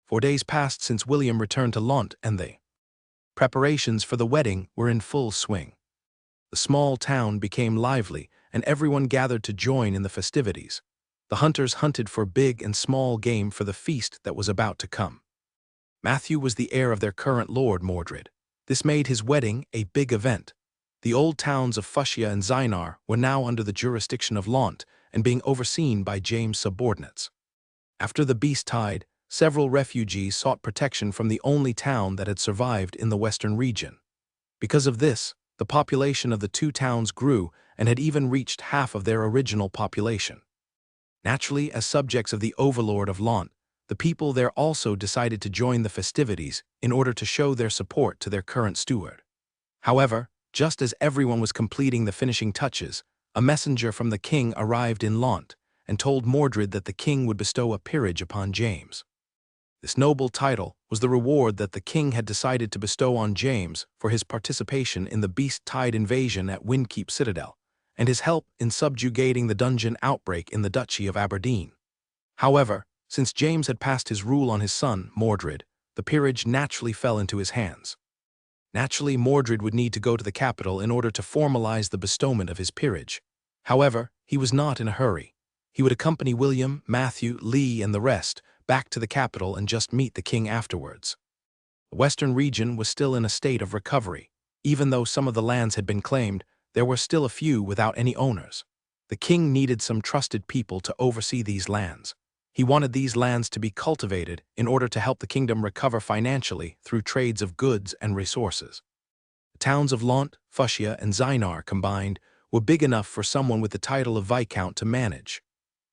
4 days passed since William returned to Lont, and the preparations for the wedding were in full swing. The small town became lively, and everyone gathered to join in the festivities. The hunters hunted for big and small game for the feast that was about to come. Matthew was the heir of their current lord, Mordred. This made his wedding a big event. The old towns of Fushia and Zynar were now under the jurisdiction of Lont and being overseen by James' subordinates. After the beast tide, several refugees sought protection from the only town that had survived in the western region. Because of this, the population of the two towns grew and had even reached half of their original population. Naturally, as subjects of the overlord of Lont, the people there also decided to join the festivities in order to show their support to their current steward. However, just as everyone was completing the finishing touches, a messenger from the king arrived in Lont and told Mordred that the king would bestow a peerage upon James. This noble title was the reward that the king had decided to bestow on James for his participation in the Beast Tide invasion at Windkeep Citadel, and his help in subjugating the dungeon outbreak in the Duchy of Aberdeen. However, since James had passed his rule on his son, Mordred, the peerage naturally fell into his hands. Naturally, Mordred would need to go to the capital in order to formalize the bestowment of his peerage. However, he was not in a hurry. He would accompany William, Matthew, Lee, and the rest back to the capital and just meet the king afterwards. The western region was still in a state of recovery. Even though some of the lands had been claimed, there were still a few without any owners. The king needed some trusted people to oversee these lands. He wanted these lands to be cultivated in order to help the kingdom recover financially through trades of goods and resources. The towns of Lont, Fushia, and Zynar combined were big enough for someone with the title of Viscount to manage.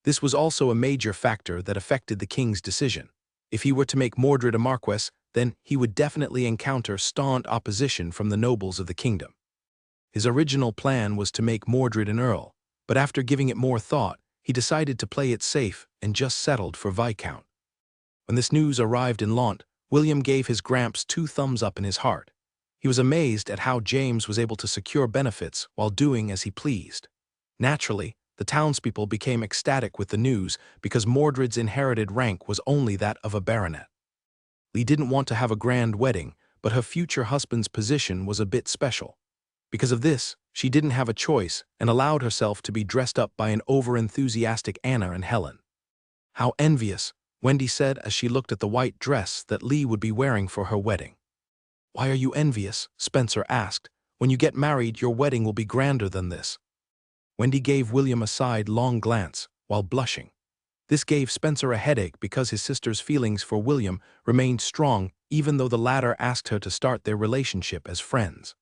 This was also a major factor that affected the king's decision. If he were to make Mordred a marquess, then he would definitely encounter staunch opposition from the nobles of the kingdom. His original plan was to make Mordred an earl, but after giving it more thought, he decided to play it safe and just settled for Viscount. When this news arrived in Lont, William gave his gramps 2 thumbs up in his heart. He was amazed at how James was able to secure benefits while doing as he pleased. Naturally, the townspeople became ecstatic with the news because Mordred's inherited rank was only that of a baronet. Lee didn't want to have a grand wedding, but her future husband's position was a bit special. Because of this, she didn't have a choice and allowed herself to be dressed up by an over-enthusiastic Anna and Helen. "How envious," Wendy said as she looked at the white dress that Lee would be wearing for her wedding. "Why are you envious?" Spencer asked. "When you get married, your wedding will be grander than this." Wendy gave William a sidelong glance, while blushing. This gave Spencer a headache because his sister's feelings for William remained strong even though the latter asked her to start their relationship as friends.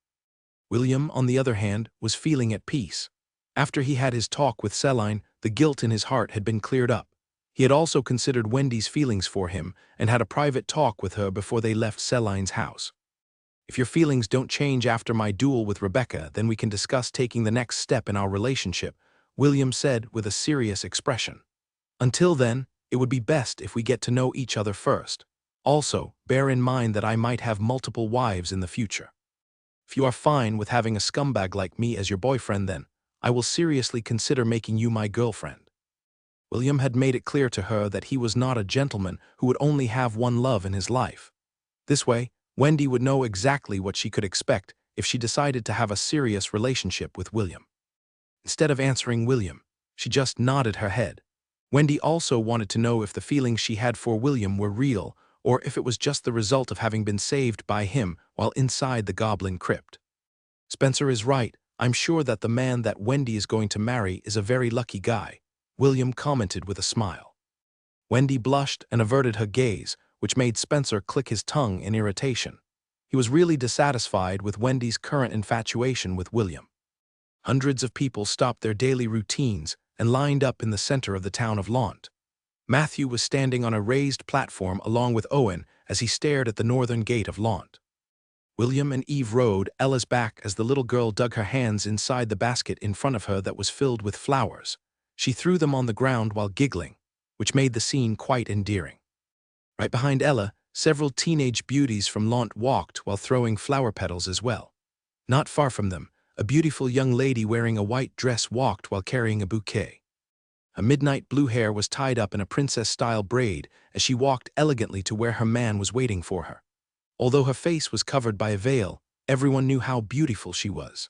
William, on the other hand, was feeling at peace. After he had his talk with Celine, the guilt in his heart had been cleared up. He had also considered Wendy's feelings for him and had a private talk with her before they left Celine's house. "If your feelings don't change after my duel with Rebecca, then we can discuss taking the next step in our relationship," William said with a serious expression. "Until then, it would be best if we get to know each other first. Also, bear in mind that I might have multiple wives in the future. If you are fine with having a scumbag like me as your boyfriend, then I will seriously consider making you my girlfriend." William had made it clear to her that he was not a gentleman who would only have one love in his life. This way, Wendy would know exactly what she could expect if she decided to have a serious relationship with William. Instead of answering William, she just nodded her head. Wendy also wanted to know if the feelings she had for William were real, or if it was just the result of having been saved by him while inside the Goblin Crypt. "Spencer is right. I'm sure that the man that Wendy is going to marry is a very lucky guy," William commented with a smile. Wendy blushed and averted her gaze, which made Spencer click his tongue in irritation. He was really dissatisfied with Wendy's current infatuation with William. Hundreds of people stopped their daily routines and lined up in the center of the town of Lont. Matthew was standing on a raised platform along with Owen as he stared at the northern gate of Lont. William and Eve rode Ella's back as the little girl dug her hands inside the basket in front of her that was filled with flowers. She threw them on the ground while giggling, which made the scene quite endearing. Right behind Ella, several teenage beauties from Lont walked while throwing flower petals as well. Not far from them, a beautiful young lady wearing a white dress walked while carrying a bouquet. Her midnight blue hair was tied up in a princess-style braid as she walked elegantly to where her man was waiting for her. Although her face was covered by a veil, everyone knew how beautiful she was.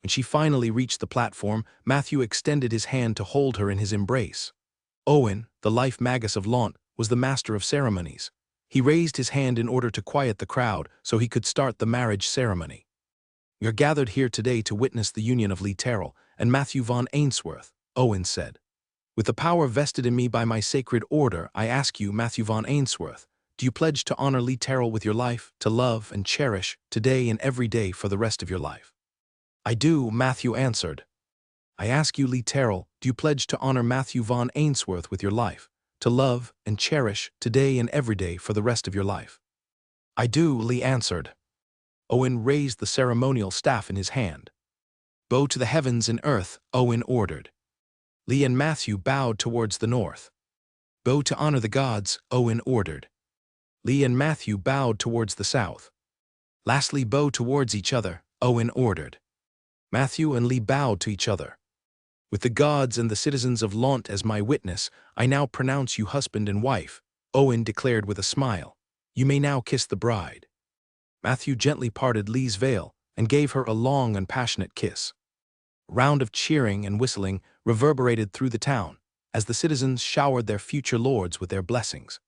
When she finally reached the platform, Matthew extended his hand to hold her in his embrace. Owen, the life magus of Lant, was the master of ceremonies. He raised his hand in order to quiet the crowd so he could start the marriage ceremony. "We are gathered here today to witness the union of Lee Terrell and Matthew von Ainsworth," Owen said. "With the power vested in me by my sacred order, I ask you, Matthew von Ainsworth, do you pledge to honor Lee Terrell with your life, to love and cherish, today and every day for the rest of your life?" "I do," Matthew answered. "I ask you, Lee Terrell, do you pledge to honor Matthew von Ainsworth with your life, to love and cherish, today and every day for the rest of your life?" "I do," Lee answered. Owen raised the ceremonial staff in his hand. "Bow to the heavens and earth," Owen ordered. Lee and Matthew bowed towards the north. "Bow to honor the gods," Owen ordered. Lee and Matthew bowed towards the south. "Lastly, bow towards each other," Owen ordered. Matthew and Lee bowed to each other. "With the gods and the citizens of Lant as my witness, I now pronounce you husband and wife," Owen declared with a smile. "You may now kiss the bride." Matthew gently parted Lee's veil and gave her a long and passionate kiss. A round of cheering and whistling reverberated through the town as the citizens showered their future lords with their blessings.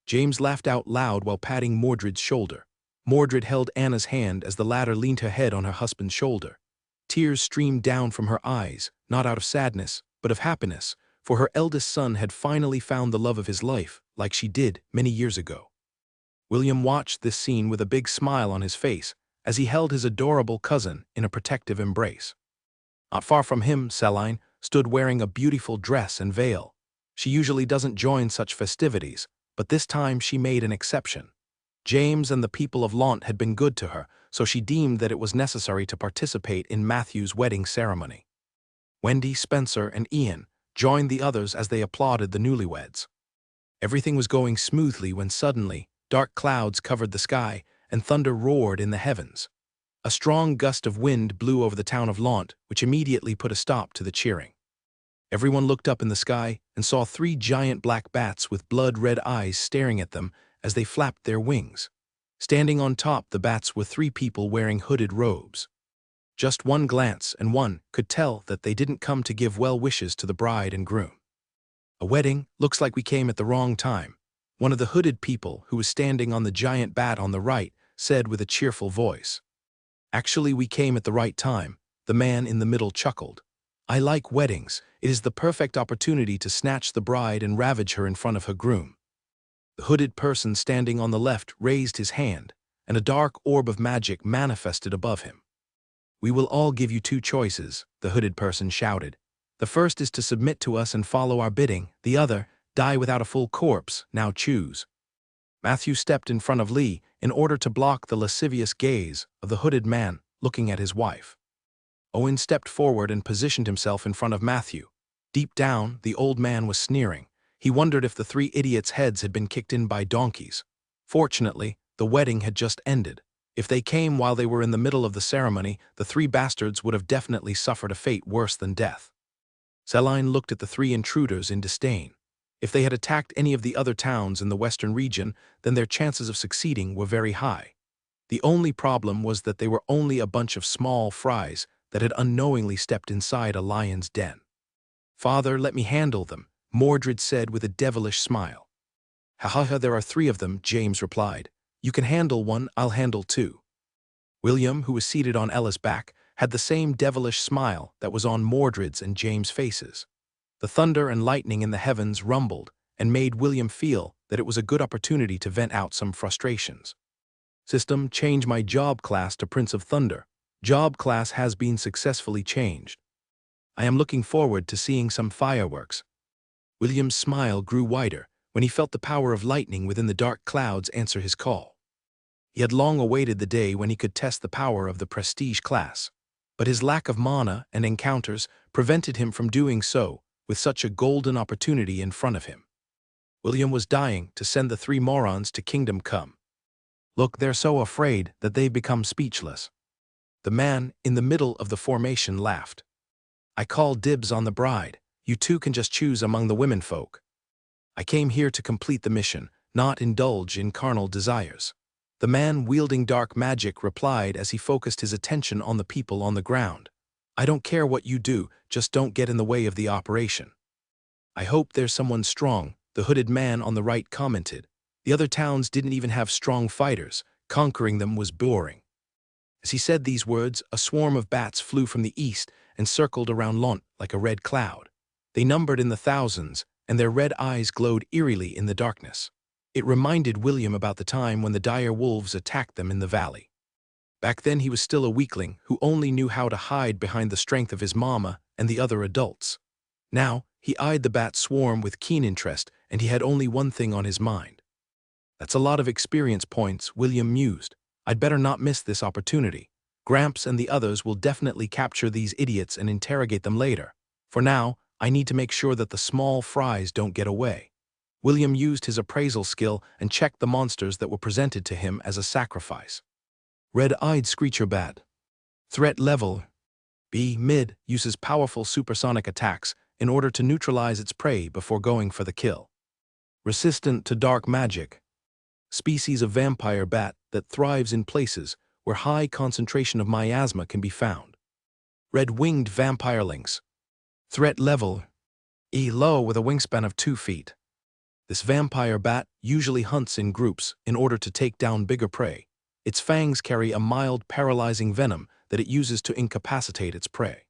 James laughed out loud while patting Mordred's shoulder. Mordred held Anna's hand as the latter leaned her head on her husband's shoulder. Tears streamed down from her eyes, not out of sadness, but of happiness, for her eldest son had finally found the love of his life, like she did many years ago. William watched this scene with a big smile on his face as he held his adorable cousin in a protective embrace. Not far from him, Celine stood wearing a beautiful dress and veil. She usually doesn't join such festivities, but this time she made an exception. James and the people of Lant had been good to her, so she deemed that it was necessary to participate in Matthew's wedding ceremony. Wendy, Spencer, and Ian joined the others as they applauded the newlyweds. Everything was going smoothly when suddenly, dark clouds covered the sky and thunder roared in the heavens. A strong gust of wind blew over the town of Lant, which immediately put a stop to the cheering. Everyone looked up in the sky and saw 3 giant black bats with blood-red eyes staring at them as they flapped their wings. Standing on top the bats were 3 people wearing hooded robes. Just one glance and one could tell that they didn't come to give well wishes to the bride and groom. "A wedding? Looks like we came at the wrong time," one of the hooded people, who was standing on the giant bat on the right, said with a cheerful voice. "Actually, we came at the right time," the man in the middle chuckled. "I like weddings. It is the perfect opportunity to snatch the bride and ravage her in front of her groom." The hooded person standing on the left raised his hand, and a dark orb of magic manifested above him. "We will all give you 2 choices," the hooded person shouted. "The first is to submit to us and follow our bidding. The other, die without a full corpse. Now choose." Matthew stepped in front of Lee in order to block the lascivious gaze of the hooded man looking at his wife. Owen stepped forward and positioned himself in front of Matthew. Deep down, the old man was sneering. He wondered if the 3 idiots' heads had been kicked in by donkeys. Fortunately, the wedding had just ended. If they came while they were in the middle of the ceremony, the 3 bastards would have definitely suffered a fate worse than death. Celine looked at the 3 intruders in disdain. If they had attacked any of the other towns in the western region, then their chances of succeeding were very high. The only problem was that they were only a bunch of small fries that had unknowingly stepped inside a lion's den. "Father, let me handle them," Mordred said with a devilish smile. "Ha, there are 3 of them," James replied. "You can handle one, I'll handle 2. William, who was seated on Ella's back, had the same devilish smile that was on Mordred's and James' faces. The thunder and lightning in the heavens rumbled and made William feel that it was a good opportunity to vent out some frustrations. "System, change my job class to Prince of Thunder. Job class has been successfully changed. I am looking forward to seeing some fireworks." William's smile grew wider when he felt the power of lightning within the dark clouds answer his call. He had long awaited the day when he could test the power of the prestige class, but his lack of mana and encounters prevented him from doing so with such a golden opportunity in front of him. William was dying to send the 3 morons to Kingdom Come. Look, they're so afraid that they've become speechless. The man in the middle of the formation laughed. "I call dibs on the bride. You too can just choose among the womenfolk. I came here to complete the mission, not indulge in carnal desires. The man wielding dark magic replied as he focused his attention on the people on the ground. I don't care what you do, just don't get in the way of the operation. I hope there's someone strong, the hooded man on the right commented. The other towns didn't even have strong fighters. Conquering them was boring. As he said these words, a swarm of bats flew from the east and circled around Lont like a red cloud. They numbered in the thousands, and their red eyes glowed eerily in the darkness. It reminded William about the time when the dire wolves attacked them in the valley. Back then he was still a weakling who only knew how to hide behind the strength of his mama and the other adults. Now, he eyed the bat swarm with keen interest, and he had only one thing on his mind. That's a lot of experience points, William mused. I'd better not miss this opportunity. Gramps and the others will definitely capture these idiots and interrogate them later. For now, I need to make sure that the small fries don't get away. William used his appraisal skill and checked the monsters that were presented to him as a sacrifice. Red-eyed Screecher Bat. Threat level B. Mid uses powerful supersonic attacks in order to neutralize its prey before going for the kill. Resistant to dark magic. Species of vampire bat that thrives in places where high concentration of miasma can be found. Red-winged vampire lynx. Threat level E. Low with a wingspan of 2 feet. This vampire bat usually hunts in groups in order to take down bigger prey. Its fangs carry a mild paralyzing venom that it uses to incapacitate its prey.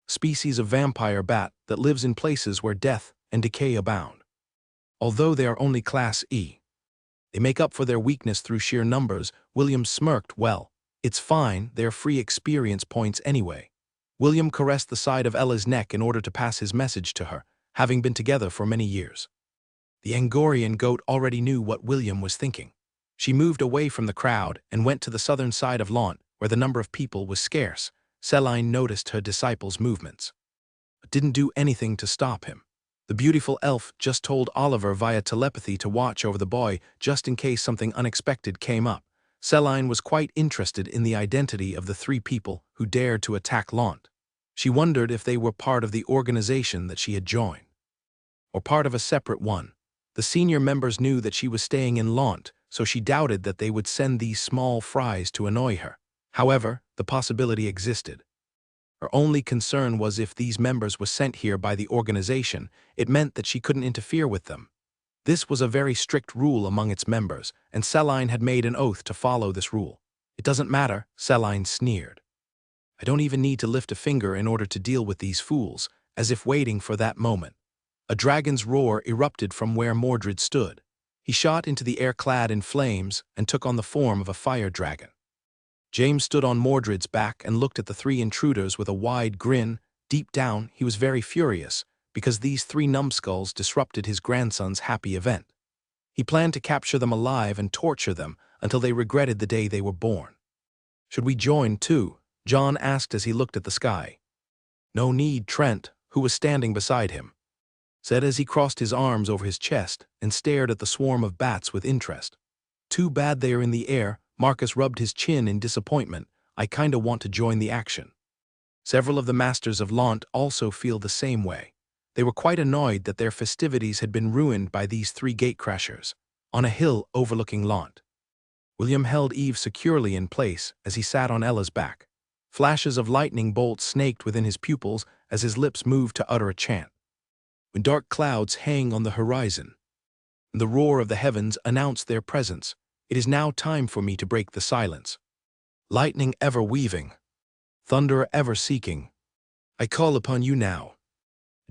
Species of vampire bat that lives in places where death and decay abound. Although they are only Class E, they make up for their weakness through sheer numbers. William smirked. Well, it's fine, they're free experience points anyway. William caressed the side of Ella's neck in order to pass his message to her, having been together for many years. The Angorian goat already knew what William was thinking. She moved away from the crowd and went to the southern side of Lont, where the number of people was scarce. Celine noticed her disciple's movements, but didn't do anything to stop him. The beautiful elf just told Oliver via telepathy to watch over the boy just in case something unexpected came up. Celine was quite interested in the identity of the 3 people who dared to attack Lont. She wondered if they were part of the organization that she had joined, or part of a separate one. The senior members knew that she was staying in Lont, so she doubted that they would send these small fries to annoy her. However, the possibility existed. Her only concern was if these members were sent here by the organization, it meant that she couldn't interfere with them. This was a very strict rule among its members, and Celine had made an oath to follow this rule. It doesn't matter, Celine sneered. I don't even need to lift a finger in order to deal with these fools, as if waiting for that moment. A dragon's roar erupted from where Mordred stood. He shot into the air clad in flames and took on the form of a fire dragon. James stood on Mordred's back and looked at the 3 intruders with a wide grin. Deep down, he was very furious, because these 3 numbskulls disrupted his grandson's happy event. He planned to capture them alive and torture them until they regretted the day they were born. Should we join too? John asked as he looked at the sky. No need, Trent, who was standing beside him, said as he crossed his arms over his chest and stared at the swarm of bats with interest. Too bad they are in the air. Marcus rubbed his chin in disappointment. I kinda want to join the action. Several of the masters of Lont also feel the same way. They were quite annoyed that their festivities had been ruined by these 3 gatecrashers. On a hill overlooking Lont, William held Eve securely in place as he sat on Ella's back. Flashes of lightning bolts snaked within his pupils as his lips moved to utter a chant. When dark clouds hang on the horizon, and the roar of the heavens announced their presence, it is now time for me to break the silence. Lightning ever weaving, thunder ever seeking, I call upon you now.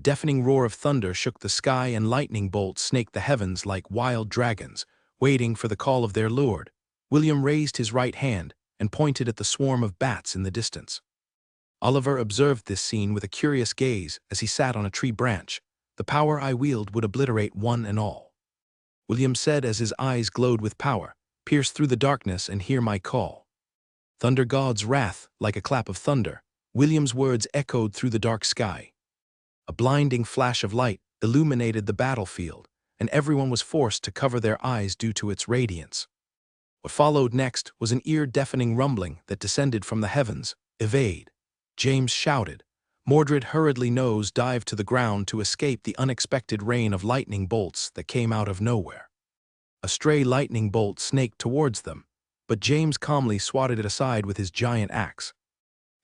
A deafening roar of thunder shook the sky and lightning bolts snaked the heavens like wild dragons, waiting for the call of their lord. William raised his right hand and pointed at the swarm of bats in the distance. Oliver observed this scene with a curious gaze as he sat on a tree branch. The power I wield would obliterate one and all, William said as his eyes glowed with power. Pierce through the darkness and hear my call. Thunder God's wrath, like a clap of thunder. William's words echoed through the dark sky. A blinding flash of light illuminated the battlefield, and everyone was forced to cover their eyes due to its radiance. What followed next was an ear-deafening rumbling that descended from the heavens. Evade! James shouted, Mordred hurriedly nose-dived to the ground to escape the unexpected rain of lightning bolts that came out of nowhere. A stray lightning bolt snaked towards them, but James calmly swatted it aside with his giant axe.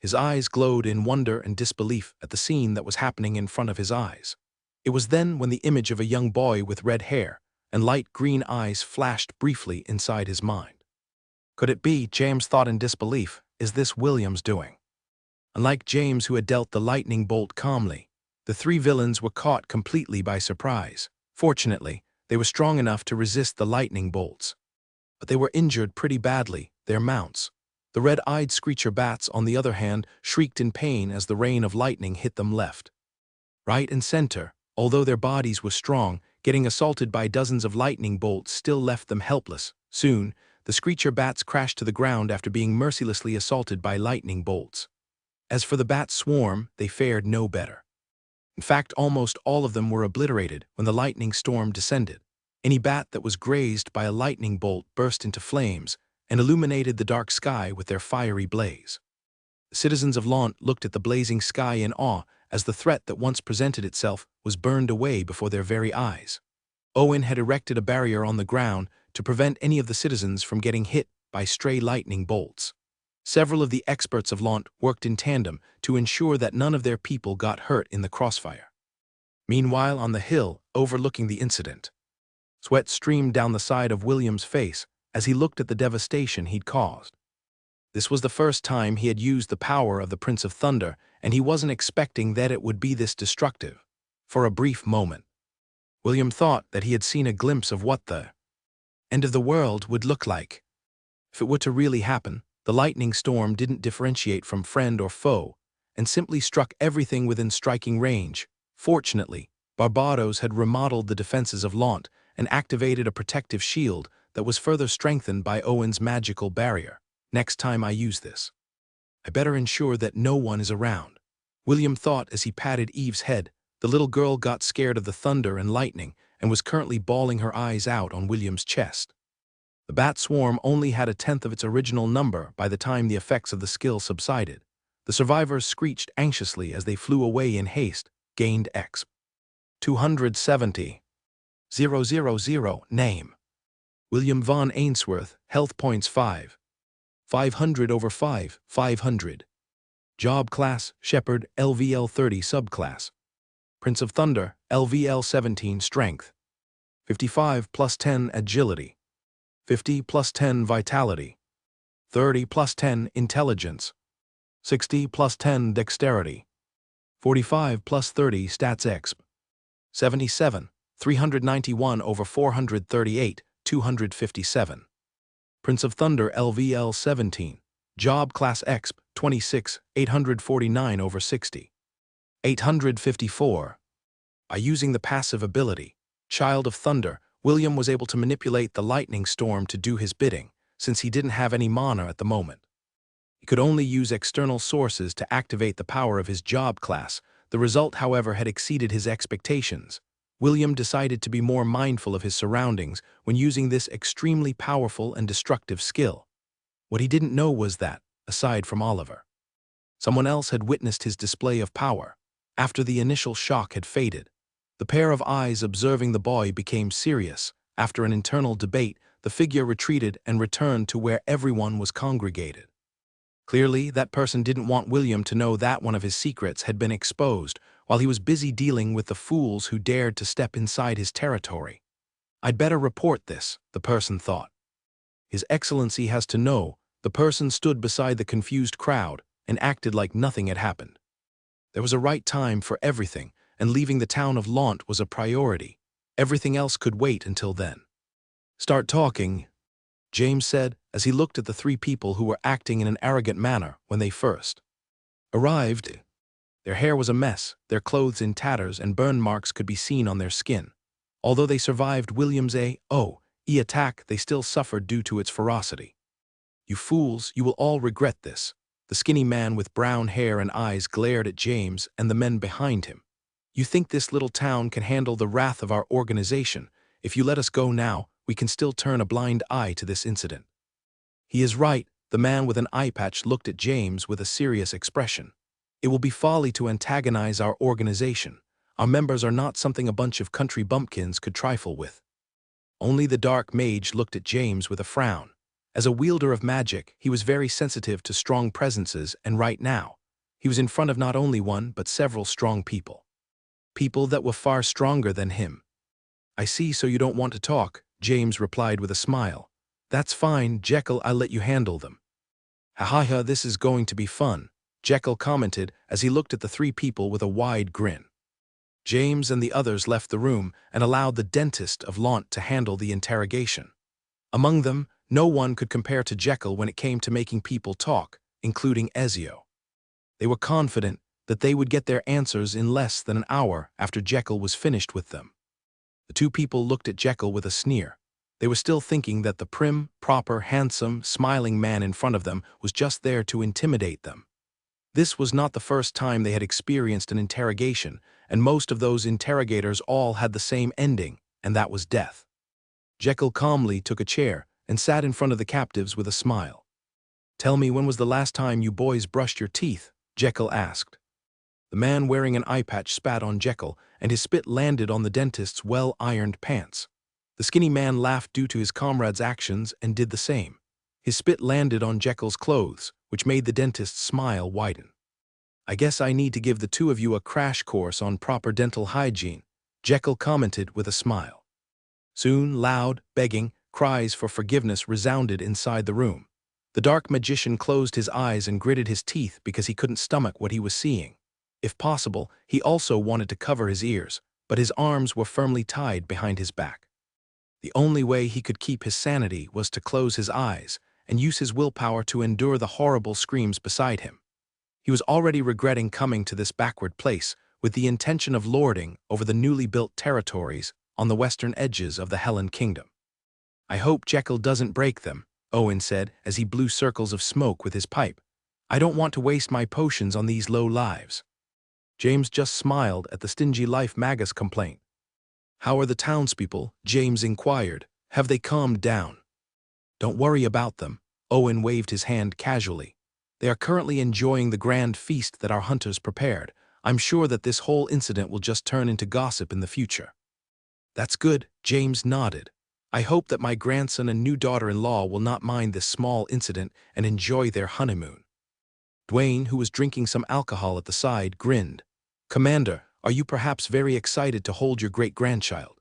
His eyes glowed in wonder and disbelief at the scene that was happening in front of his eyes. It was then when the image of a young boy with red hair and light green eyes flashed briefly inside his mind. Could it be, James thought in disbelief, is this William's doing? Unlike James, who had dealt the lightning bolt calmly, the three villains were caught completely by surprise. Fortunately, they were strong enough to resist the lightning bolts. But they were injured pretty badly, their mounts. The red-eyed screecher bats, on the other hand, shrieked in pain as the rain of lightning hit them left, right, and center. Although their bodies were strong, getting assaulted by dozens of lightning bolts still left them helpless. Soon, the screecher bats crashed to the ground after being mercilessly assaulted by lightning bolts. As for the bat swarm, they fared no better. In fact, almost all of them were obliterated when the lightning storm descended. Any bat that was grazed by a lightning bolt burst into flames and illuminated the dark sky with their fiery blaze. The citizens of Lant looked at the blazing sky in awe as the threat that once presented itself was burned away before their very eyes. Owen had erected a barrier on the ground to prevent any of the citizens from getting hit by stray lightning bolts. Several of the experts of Lant worked in tandem to ensure that none of their people got hurt in the crossfire. Meanwhile, on the hill overlooking the incident, sweat streamed down the side of William's face as he looked at the devastation he'd caused. This was the first time he had used the power of the Prince of Thunder, and he wasn't expecting that it would be this destructive. For a brief moment, William thought that he had seen a glimpse of what the end of the world would look like. If it were to really happen, the lightning storm didn't differentiate from friend or foe, and simply struck everything within striking range. Fortunately, Barbados had remodeled the defenses of Lant and activated a protective shield that was further strengthened by Owen's magical barrier. Next time I use this, I better ensure that no one is around, William thought as he patted Eve's head. The little girl got scared of the thunder and lightning and was currently bawling her eyes out on William's chest. The bat swarm only had a tenth of its original number by the time the effects of the skill subsided. The survivors screeched anxiously as they flew away in haste, gained X. 270. 000. Name: William Von Ainsworth. Health points 5. 500 over 5, 500. Job class, Shepherd, LVL 30 subclass. Prince of Thunder, LVL 17 strength. 55 plus 10 agility. 50 plus 10 vitality. 30 plus 10 intelligence. 60 plus 10 dexterity. 45 plus 30 stats exp. 77, 391 over 438, 257. Prince of Thunder LVL 17. Job class exp. 26, 849 over 60. 854. By using the passive ability, Child of Thunder, William was able to manipulate the lightning storm to do his bidding, since he didn't have any mana at the moment. He could only use external sources to activate the power of his job class. The result, however, had exceeded his expectations. William decided to be more mindful of his surroundings when using this extremely powerful and destructive skill. What he didn't know was that, aside from Oliver, someone else had witnessed his display of power. After the initial shock had faded, the pair of eyes observing the boy became serious. After an internal debate, the figure retreated and returned to where everyone was congregated. Clearly, that person didn't want William to know that one of his secrets had been exposed while he was busy dealing with the fools who dared to step inside his territory. I'd better report this, the person thought. His Excellency has to know. The person stood beside the confused crowd and acted like nothing had happened. There was a right time for everything, and leaving the town of Lant was a priority. Everything else could wait until then. Start talking, James said as he looked at the three people who were acting in an arrogant manner when they first arrived. Their hair was a mess, their clothes in tatters, and burn marks could be seen on their skin. Although they survived William's A.O.E. attack, they still suffered due to its ferocity. You fools, you will all regret this. The skinny man with brown hair and eyes glared at James and the men behind him. You think this little town can handle the wrath of our organization? If you let us go now, we can still turn a blind eye to this incident. He is right. The man with an eye patch looked at James with a serious expression. It will be folly to antagonize our organization. Our members are not something a bunch of country bumpkins could trifle with. Only the dark mage looked at James with a frown. As a wielder of magic, he was very sensitive to strong presences, and right now, he was in front of not only one but several strong people. People that were far stronger than him. "I see, so you don't want to talk," James replied with a smile. "That's fine, Jekyll, I'll let you handle them." "Ha ha ha, this is going to be fun," Jekyll commented as he looked at the three people with a wide grin. James and the others left the room and allowed the dentist of Lant to handle the interrogation. Among them, no one could compare to Jekyll when it came to making people talk, including Ezio. They were confident that they would get their answers in less than an hour after Jekyll was finished with them. The two people looked at Jekyll with a sneer. They were still thinking that the prim, proper, handsome, smiling man in front of them was just there to intimidate them. This was not the first time they had experienced an interrogation, and most of those interrogators all had the same ending, and that was death. Jekyll calmly took a chair and sat in front of the captives with a smile. "Tell me, when was the last time you boys brushed your teeth?" Jekyll asked. The man wearing an eye patch spat on Jekyll, and his spit landed on the dentist's well-ironed pants. The skinny man laughed due to his comrade's actions and did the same. His spit landed on Jekyll's clothes, which made the dentist's smile widen. "I guess I need to give the two of you a crash course on proper dental hygiene," Jekyll commented with a smile. Soon, loud, begging cries for forgiveness resounded inside the room. The dark magician closed his eyes and gritted his teeth because he couldn't stomach what he was seeing. If possible, he also wanted to cover his ears, but his arms were firmly tied behind his back. The only way he could keep his sanity was to close his eyes and use his willpower to endure the horrible screams beside him. He was already regretting coming to this backward place with the intention of lording over the newly built territories on the western edges of the Helen Kingdom. "I hope Jekyll doesn't break them," Owen said as he blew circles of smoke with his pipe. "I don't want to waste my potions on these low lives." James just smiled at the stingy life magus complaint. "How are the townspeople?" James inquired. "Have they calmed down?" "Don't worry about them," Owen waved his hand casually. "They are currently enjoying the grand feast that our hunters prepared. I'm sure that this whole incident will just turn into gossip in the future." "That's good," James nodded. "I hope that my grandson and new daughter-in-law will not mind this small incident and enjoy their honeymoon." Dwayne, who was drinking some alcohol at the side, grinned. "Commander, are you perhaps very excited to hold your great-grandchild?"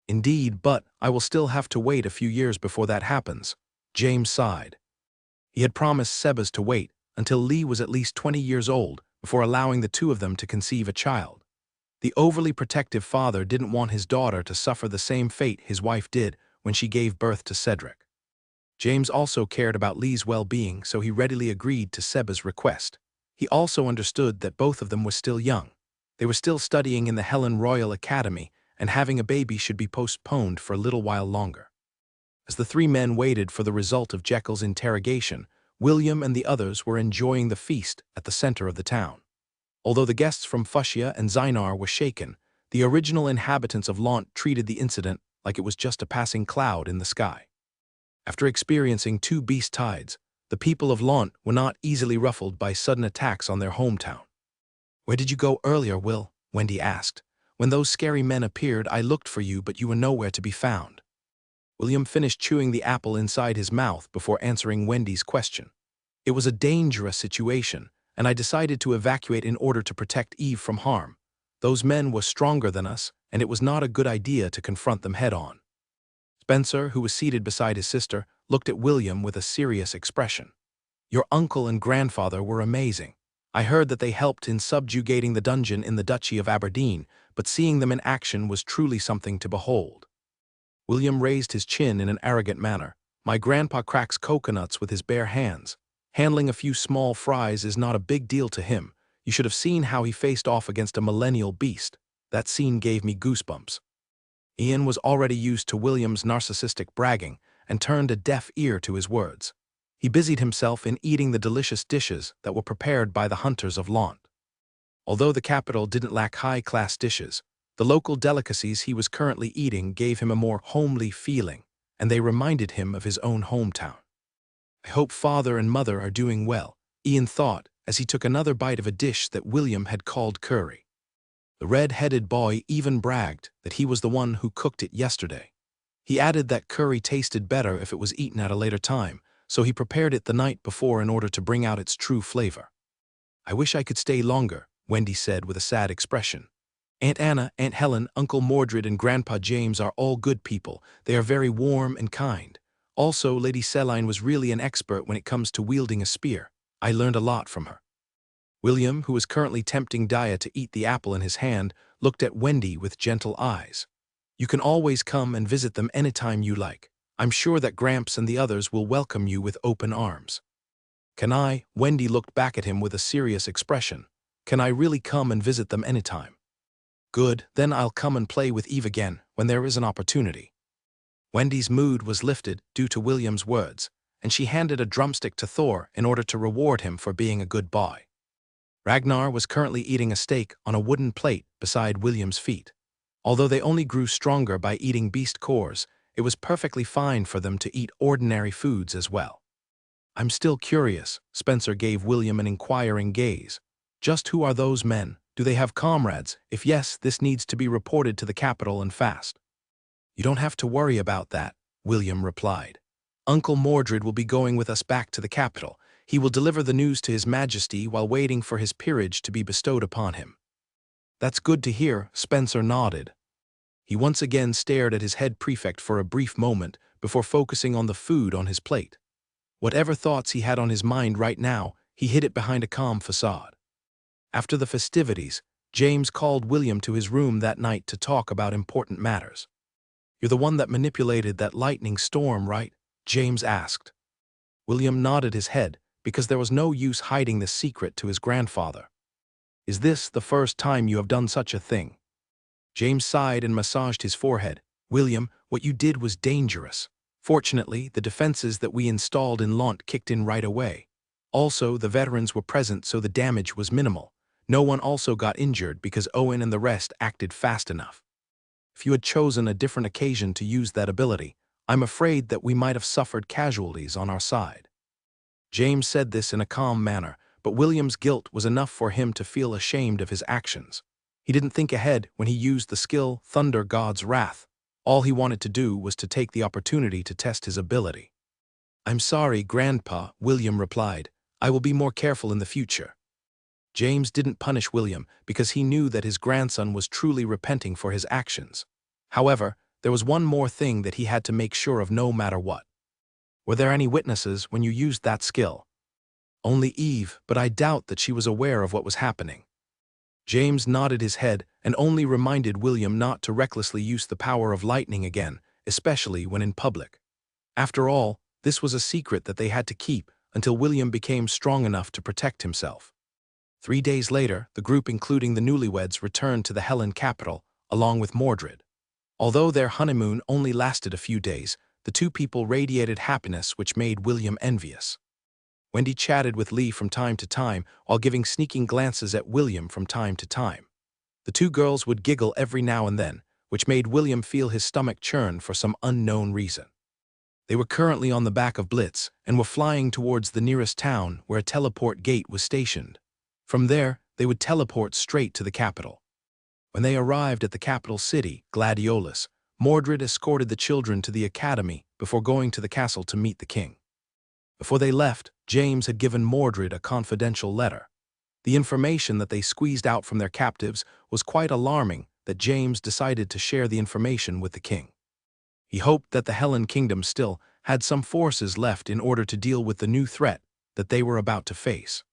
"Indeed, but I will still have to wait a few years before that happens," James sighed. He had promised Sebas to wait until Lee was at least 20 years old before allowing the two of them to conceive a child. The overly protective father didn't want his daughter to suffer the same fate his wife did when she gave birth to Cedric. James also cared about Lee's well-being, so he readily agreed to Seba's request. He also understood that both of them were still young. They were still studying in the Helen Royal Academy, and having a baby should be postponed for a little while longer. As the three men waited for the result of Jekyll's interrogation, William and the others were enjoying the feast at the center of the town. Although the guests from Fuchsia and Zynar were shaken, the original inhabitants of Lant treated the incident like it was just a passing cloud in the sky. After experiencing two beast tides, the people of Lant were not easily ruffled by sudden attacks on their hometown. "Where did you go earlier, Will?" Wendy asked. "When those scary men appeared, I looked for you, but you were nowhere to be found." William finished chewing the apple inside his mouth before answering Wendy's question. "It was a dangerous situation, and I decided to evacuate in order to protect Eve from harm. Those men were stronger than us, and it was not a good idea to confront them head-on." Spencer, who was seated beside his sister, looked at William with a serious expression. "Your uncle and grandfather were amazing. I heard that they helped in subjugating the dungeon in the Duchy of Aberdeen, but seeing them in action was truly something to behold." William raised his chin in an arrogant manner. "My grandpa cracks coconuts with his bare hands. Handling a few small fries is not a big deal to him. You should have seen how he faced off against a millennial beast. That scene gave me goosebumps." Ian was already used to William's narcissistic bragging and turned a deaf ear to his words. He busied himself in eating the delicious dishes that were prepared by the hunters of Lant. Although the capital didn't lack high-class dishes, the local delicacies he was currently eating gave him a more homely feeling, and they reminded him of his own hometown. "I hope father and mother are doing well," Ian thought as he took another bite of a dish that William had called curry. The red-headed boy even bragged that he was the one who cooked it yesterday. He added that curry tasted better if it was eaten at a later time, so he prepared it the night before in order to bring out its true flavor. "I wish I could stay longer," Wendy said with a sad expression. "Aunt Anna, Aunt Helen, Uncle Mordred, and Grandpa James are all good people. They are very warm and kind. Also, Lady Celine was really an expert when it comes to wielding a spear. I learned a lot from her." William, who was currently tempting Dia to eat the apple in his hand, looked at Wendy with gentle eyes. "You can always come and visit them anytime you like. I'm sure that Gramps and the others will welcome you with open arms." "Can I?" Wendy looked back at him with a serious expression. "Can I really come and visit them anytime?" "Good, then I'll come and play with Eve again when there is an opportunity." Wendy's mood was lifted due to William's words, and she handed a drumstick to Thor in order to reward him for being a good boy. Ragnar was currently eating a steak on a wooden plate beside William's feet. Although they only grew stronger by eating beast cores, it was perfectly fine for them to eat ordinary foods as well. "I'm still curious," Spencer gave William an inquiring gaze. "Just who are those men? Do they have comrades? If yes, this needs to be reported to the capital and fast." "You don't have to worry about that," William replied. "Uncle Mordred will be going with us back to the capital. He will deliver the news to His Majesty while waiting for his peerage to be bestowed upon him." "That's good to hear," Spencer nodded. He once again stared at his head prefect for a brief moment before focusing on the food on his plate. Whatever thoughts he had on his mind right now, he hid it behind a calm facade. After the festivities, James called William to his room that night to talk about important matters. "You're the one that manipulated that lightning storm, right?" James asked. William nodded his head, because there was no use hiding this secret to his grandfather. "Is this the first time you have done such a thing?" James sighed and massaged his forehead. "William, what you did was dangerous. Fortunately, the defenses that we installed in Launt kicked in right away. Also, the veterans were present, so the damage was minimal. No one also got injured because Owen and the rest acted fast enough. If you had chosen a different occasion to use that ability, I'm afraid that we might have suffered casualties on our side." James said this in a calm manner, but William's guilt was enough for him to feel ashamed of his actions. He didn't think ahead when he used the skill Thunder God's Wrath. All he wanted to do was to take the opportunity to test his ability. "I'm sorry, Grandpa," William replied. "I will be more careful in the future." James didn't punish William because he knew that his grandson was truly repenting for his actions. However, there was one more thing that he had to make sure of no matter what. "Were there any witnesses when you used that skill?" "Only Eve, but I doubt that she was aware of what was happening." James nodded his head and only reminded William not to recklessly use the power of lightning again, especially when in public. After all, this was a secret that they had to keep until William became strong enough to protect himself. 3 days later, the group including the newlyweds returned to the Helen capital, along with Mordred. Although their honeymoon only lasted a few days, the two people radiated happiness which made William envious. Wendy chatted with Lee from time to time while giving sneaking glances at William from time to time. The two girls would giggle every now and then, which made William feel his stomach churn for some unknown reason. They were currently on the back of Blitz and were flying towards the nearest town where a teleport gate was stationed. From there, they would teleport straight to the capital. When they arrived at the capital city, Gladiolus, Mordred escorted the children to the academy before going to the castle to meet the king. Before they left, James had given Mordred a confidential letter. The information that they squeezed out from their captives was quite alarming that James decided to share the information with the king. He hoped that the Helen Kingdom still had some forces left in order to deal with the new threat that they were about to face.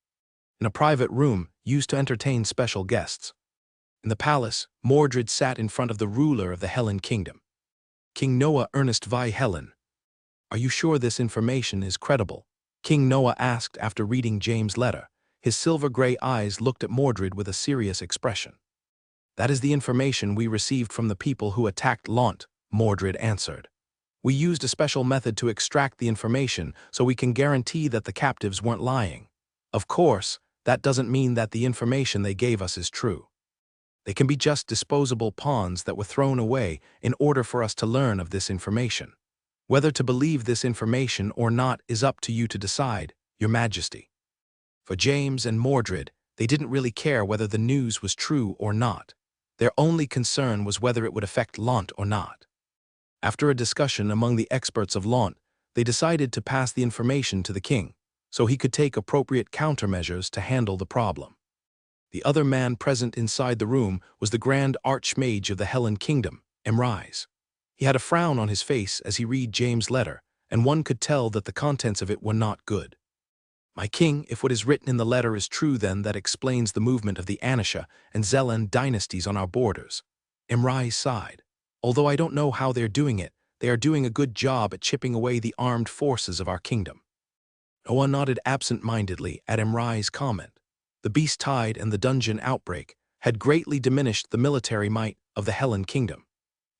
In a private room used to entertain special guests. In the palace, Mordred sat in front of the ruler of the Helen Kingdom. "King Noah Ernest Vi Helen. Are you sure this information is credible?" King Noah asked after reading James' letter. His silver-gray eyes looked at Mordred with a serious expression. "That is the information we received from the people who attacked Launt," Mordred answered. "We used a special method to extract the information so we can guarantee that the captives weren't lying. Of course, that doesn't mean that the information they gave us is true. They can be just disposable pawns that were thrown away in order for us to learn of this information. Whether to believe this information or not is up to you to decide, Your Majesty." For James and Mordred, they didn't really care whether the news was true or not. Their only concern was whether it would affect Lant or not. After a discussion among the experts of Lant, they decided to pass the information to the king, so he could take appropriate countermeasures to handle the problem. The other man present inside the room was the Grand Archmage of the Hellen Kingdom, Emrys. He had a frown on his face as he read James' letter, and one could tell that the contents of it were not good. "My king, if what is written in the letter is true, then that explains the movement of the Anisha and Zelan dynasties on our borders." Emrys sighed. "Although I don't know how they're doing it, they are doing a good job at chipping away the armed forces of our kingdom." Noah nodded absent-mindedly at Emrys' comment. The Beast Tide and the Dungeon outbreak had greatly diminished the military might of the Hellen Kingdom.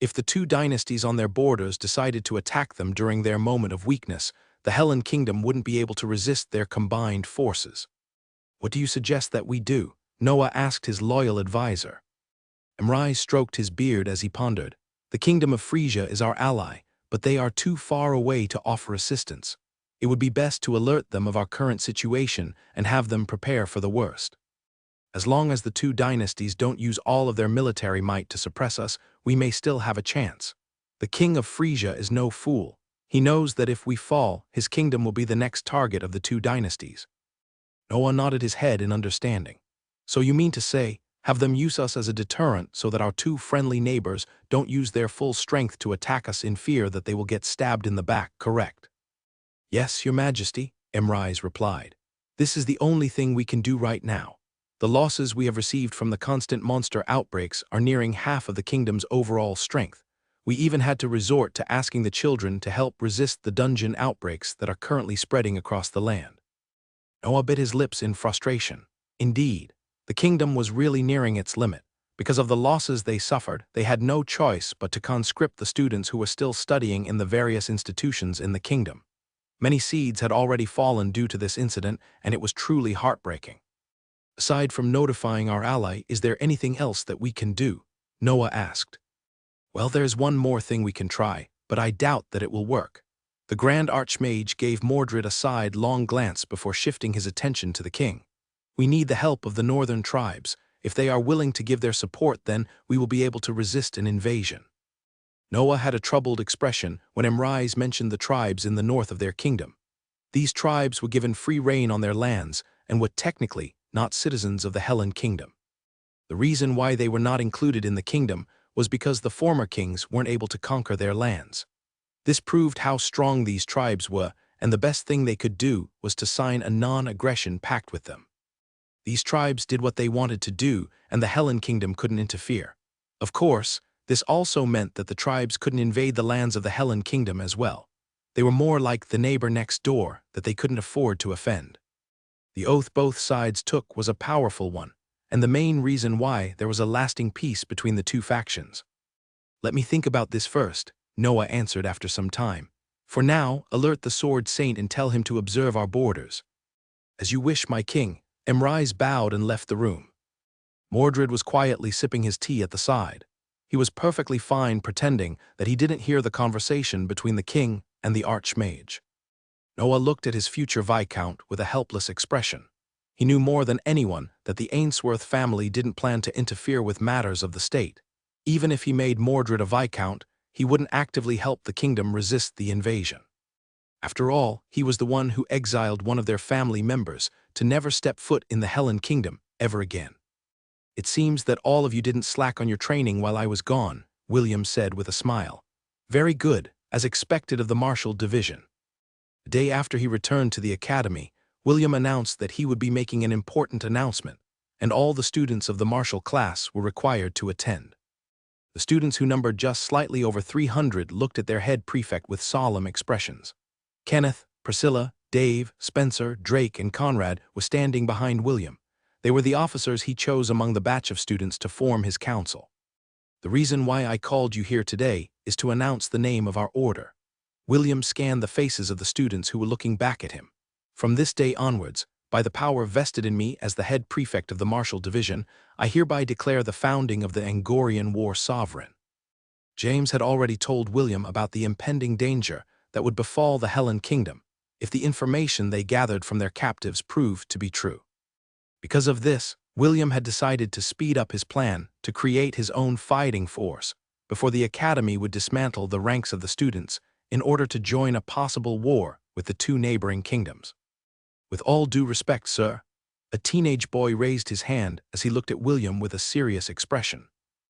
If the two dynasties on their borders decided to attack them during their moment of weakness, the Hellen Kingdom wouldn't be able to resist their combined forces. "What do you suggest that we do?" Noah asked his loyal advisor. Emrys stroked his beard as he pondered. "The Kingdom of Frisia is our ally, but they are too far away to offer assistance. It would be best to alert them of our current situation and have them prepare for the worst. As long as the two dynasties don't use all of their military might to suppress us, we may still have a chance. The king of Frisia is no fool. He knows that if we fall, his kingdom will be the next target of the two dynasties." Noah nodded his head in understanding. "So you mean to say, have them use us as a deterrent so that our two friendly neighbors don't use their full strength to attack us in fear that they will get stabbed in the back, correct?" "Yes, your majesty," Emrys replied. "This is the only thing we can do right now. The losses we have received from the constant monster outbreaks are nearing half of the kingdom's overall strength. We even had to resort to asking the children to help resist the dungeon outbreaks that are currently spreading across the land." Noah bit his lips in frustration. Indeed, the kingdom was really nearing its limit. Because of the losses they suffered, they had no choice but to conscript the students who were still studying in the various institutions in the kingdom. Many seeds had already fallen due to this incident, and it was truly heartbreaking. "Aside from notifying our ally, is there anything else that we can do?" Noah asked. "Well, there's one more thing we can try, but I doubt that it will work." The Grand Archmage gave Mordred a sidelong glance before shifting his attention to the king. "We need the help of the northern tribes. If they are willing to give their support, then we will be able to resist an invasion." Noah had a troubled expression when Emrys mentioned the tribes in the north of their kingdom. These tribes were given free reign on their lands and were technically not citizens of the Hellen Kingdom. The reason why they were not included in the kingdom was because the former kings weren't able to conquer their lands. This proved how strong these tribes were, and the best thing they could do was to sign a non-aggression pact with them. These tribes did what they wanted to do, and the Hellen Kingdom couldn't interfere. Of course, this also meant that the tribes couldn't invade the lands of the Hellen Kingdom as well. They were more like the neighbor next door that they couldn't afford to offend. The oath both sides took was a powerful one, and the main reason why there was a lasting peace between the two factions. "Let me think about this first," Noah answered after some time. "For now, alert the Sword Saint and tell him to observe our borders." "As you wish, my king." Emrys bowed and left the room. Mordred was quietly sipping his tea at the side. He was perfectly fine pretending that he didn't hear the conversation between the king and the Archmage. Noah looked at his future Viscount with a helpless expression. He knew more than anyone that the Ainsworth family didn't plan to interfere with matters of the state. Even if he made Mordred a Viscount, he wouldn't actively help the kingdom resist the invasion. After all, he was the one who exiled one of their family members to never step foot in the Hellen Kingdom ever again. "It seems that all of you didn't slack on your training while I was gone," William said with a smile. "Very good, as expected of the Martial Division." The day after he returned to the academy, William announced that he would be making an important announcement, and all the students of the martial class were required to attend. The students, who numbered just slightly over 300, looked at their head prefect with solemn expressions. Kenneth, Priscilla, Dave, Spencer, Drake, and Conrad were standing behind William. They were the officers he chose among the batch of students to form his council. "The reason why I called you here today is to announce the name of our order." William scanned the faces of the students who were looking back at him. "From this day onwards, by the power vested in me as the head prefect of the Martial Division, I hereby declare the founding of the Angorian War Sovereign." James had already told William about the impending danger that would befall the Hellen Kingdom, if the information they gathered from their captives proved to be true. Because of this, William had decided to speed up his plan to create his own fighting force before the academy would dismantle the ranks of the students in order to join a possible war with the two neighboring kingdoms. With all due respect, sir, a teenage boy raised his hand as he looked at William with a serious expression.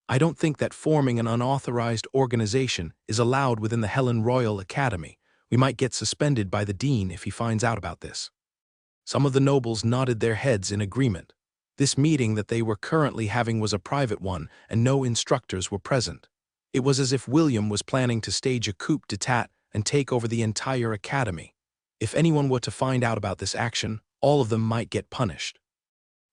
I don't think that forming an unauthorized organization is allowed within the Helen Royal Academy. We might get suspended by the dean if he finds out about this. Some of the nobles nodded their heads in agreement. This meeting that they were currently having was a private one, and no instructors were present. It was as if William was planning to stage a coup d'etat and take over the entire academy. If anyone were to find out about this action, all of them might get punished.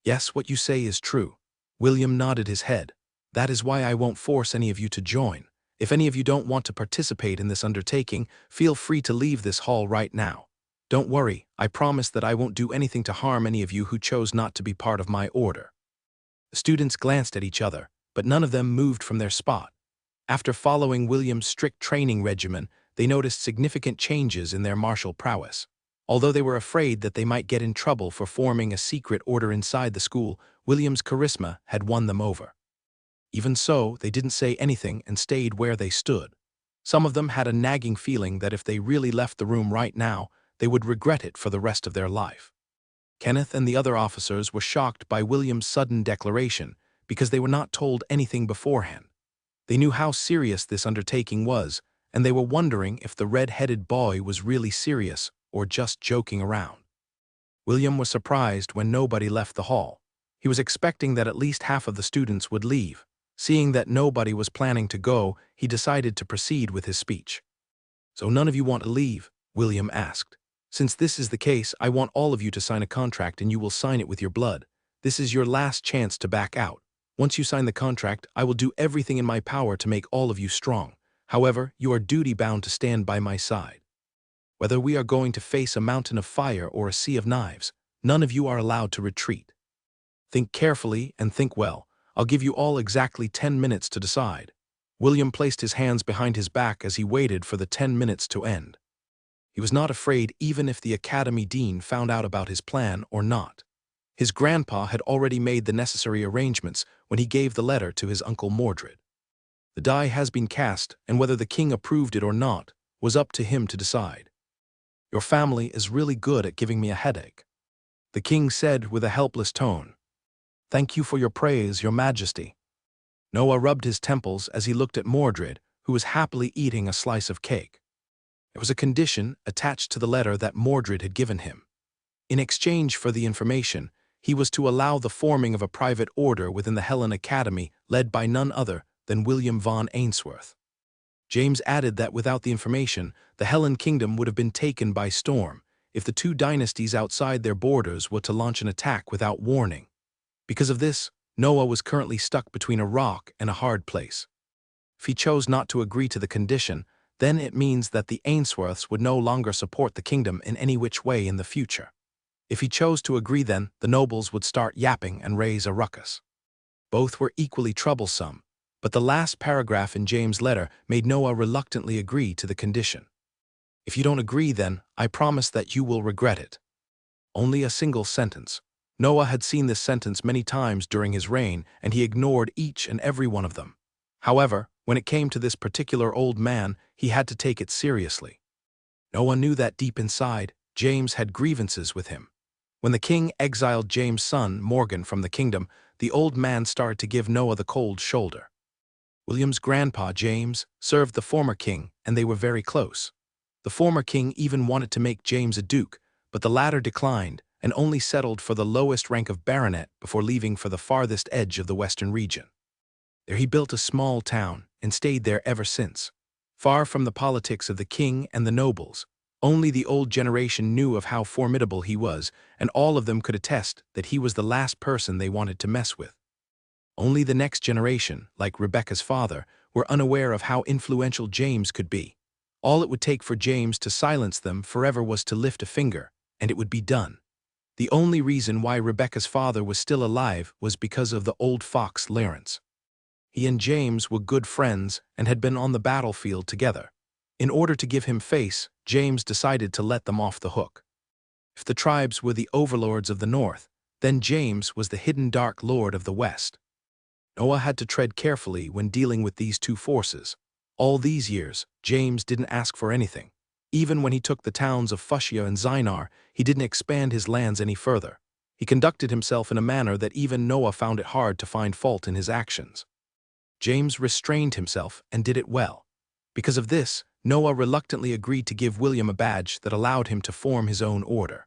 Yes, what you say is true. William nodded his head. That is why I won't force any of you to join. If any of you don't want to participate in this undertaking, feel free to leave this hall right now. Don't worry, I promise that I won't do anything to harm any of you who chose not to be part of my order. The students glanced at each other, but none of them moved from their spot. After following William's strict training regimen, they noticed significant changes in their martial prowess. Although they were afraid that they might get in trouble for forming a secret order inside the school, William's charisma had won them over. Even so, they didn't say anything and stayed where they stood. Some of them had a nagging feeling that if they really left the room right now, they would regret it for the rest of their life. Kenneth and the other officers were shocked by William's sudden declaration because they were not told anything beforehand. They knew how serious this undertaking was, and they were wondering if the red-headed boy was really serious or just joking around. William was surprised when nobody left the hall. He was expecting that at least half of the students would leave. Seeing that nobody was planning to go, he decided to proceed with his speech. So none of you want to leave? William asked. Since this is the case, I want all of you to sign a contract and you will sign it with your blood. This is your last chance to back out. Once you sign the contract, I will do everything in my power to make all of you strong. However, you are duty-bound to stand by my side. Whether we are going to face a mountain of fire or a sea of knives, none of you are allowed to retreat. Think carefully and think well. I'll give you all exactly 10 minutes to decide. William placed his hands behind his back as he waited for the 10 minutes to end. He was not afraid even if the academy dean found out about his plan or not. His grandpa had already made the necessary arrangements when he gave the letter to his uncle Mordred. The die has been cast, and whether the king approved it or not was up to him to decide. Your family is really good at giving me a headache, the king said with a helpless tone. Thank you for your praise, your majesty. Noah rubbed his temples as he looked at Mordred, who was happily eating a slice of cake. There was a condition attached to the letter that Mordred had given him. In exchange for the information, he was to allow the forming of a private order within the Helen Academy led by none other than William von Ainsworth. James added that without the information, the Helen Kingdom would have been taken by storm if the two dynasties outside their borders were to launch an attack without warning. Because of this, Noah was currently stuck between a rock and a hard place. If he chose not to agree to the condition, then it means that the Ainsworths would no longer support the kingdom in any which way in the future. If he chose to agree, then the nobles would start yapping and raise a ruckus. Both were equally troublesome, but the last paragraph in James' letter made Noah reluctantly agree to the condition. If you don't agree, then I promise that you will regret it. Only a single sentence. Noah had seen this sentence many times during his reign, and he ignored each and every one of them. However, when it came to this particular old man, he had to take it seriously. Noah knew that deep inside, James had grievances with him. When the king exiled James' son, Morgan, from the kingdom, the old man started to give Noah the cold shoulder. William's grandpa, James, served the former king, and they were very close. The former king even wanted to make James a duke, but the latter declined and only settled for the lowest rank of baronet before leaving for the farthest edge of the western region. There he built a small town and stayed there ever since. Far from the politics of the king and the nobles, only the old generation knew of how formidable he was, and all of them could attest that he was the last person they wanted to mess with. Only the next generation, like Rebecca's father, were unaware of how influential James could be. All it would take for James to silence them forever was to lift a finger, and it would be done. The only reason why Rebecca's father was still alive was because of the old fox Lawrence. He and James were good friends and had been on the battlefield together. In order to give him face, James decided to let them off the hook. If the tribes were the overlords of the north, then James was the hidden dark lord of the west. Noah had to tread carefully when dealing with these two forces. All these years, James didn't ask for anything. Even when he took the towns of Fushia and Zinar, he didn't expand his lands any further. He conducted himself in a manner that even Noah found it hard to find fault in his actions. James restrained himself and did it well. Because of this, Noah reluctantly agreed to give William a badge that allowed him to form his own order.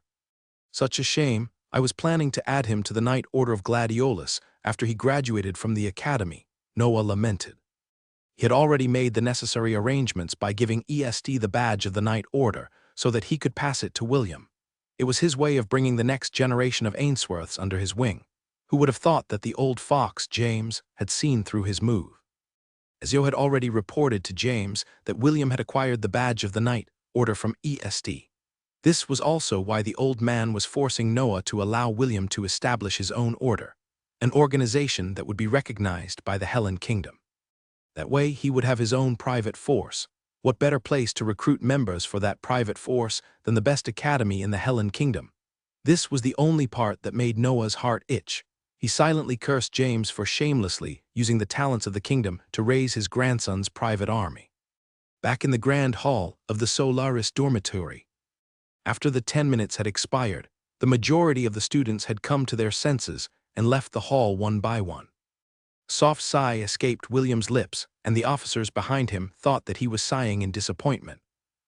Such a shame, I was planning to add him to the Knight Order of Gladiolus after he graduated from the academy, Noah lamented. He had already made the necessary arrangements by giving EST the badge of the Knight Order so that he could pass it to William. It was his way of bringing the next generation of Ainsworths under his wing. Who would have thought that the old fox, James, had seen through his move? Ezio had already reported to James that William had acquired the badge of the Knight Order from EST. This was also why the old man was forcing Noah to allow William to establish his own order, an organization that would be recognized by the Hellen Kingdom. That way he would have his own private force. What better place to recruit members for that private force than the best academy in the Hellen Kingdom? This was the only part that made Noah's heart itch. He silently cursed James for shamelessly using the talents of the kingdom to raise his grandson's private army. Back in the grand hall of the Solaris dormitory, after the 10 minutes had expired, the majority of the students had come to their senses and left the hall one by one. A soft sigh escaped William's lips, and the officers behind him thought that he was sighing in disappointment.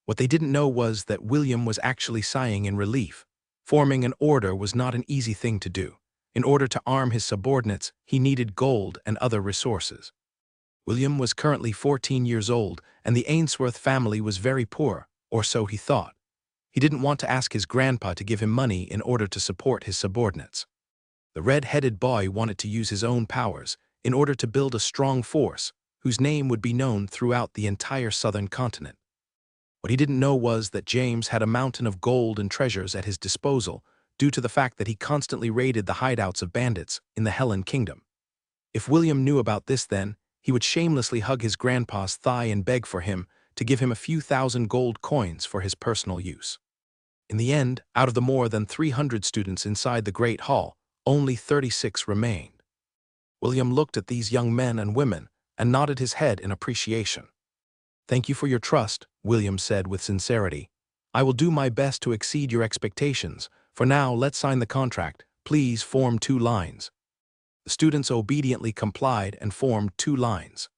What they didn't know was that William was actually sighing in relief. Forming an order was not an easy thing to do. In order to arm his subordinates, he needed gold and other resources. William was currently 14 years old, and the Ainsworth family was very poor, or so he thought. He didn't want to ask his grandpa to give him money in order to support his subordinates. The red-headed boy wanted to use his own powers in order to build a strong force whose name would be known throughout the entire southern continent. What he didn't know was that James had a mountain of gold and treasures at his disposal due to the fact that he constantly raided the hideouts of bandits in the Hellen Kingdom. If William knew about this then, he would shamelessly hug his grandpa's thigh and beg for him to give him a few thousand gold coins for his personal use. In the end, out of the more than 300 students inside the Great Hall, only 36 remained. William looked at these young men and women and nodded his head in appreciation. "Thank you for your trust," William said with sincerity. "I will do my best to exceed your expectations. For now, let's sign the contract. Please form 2 lines." The students obediently complied and formed 2 lines.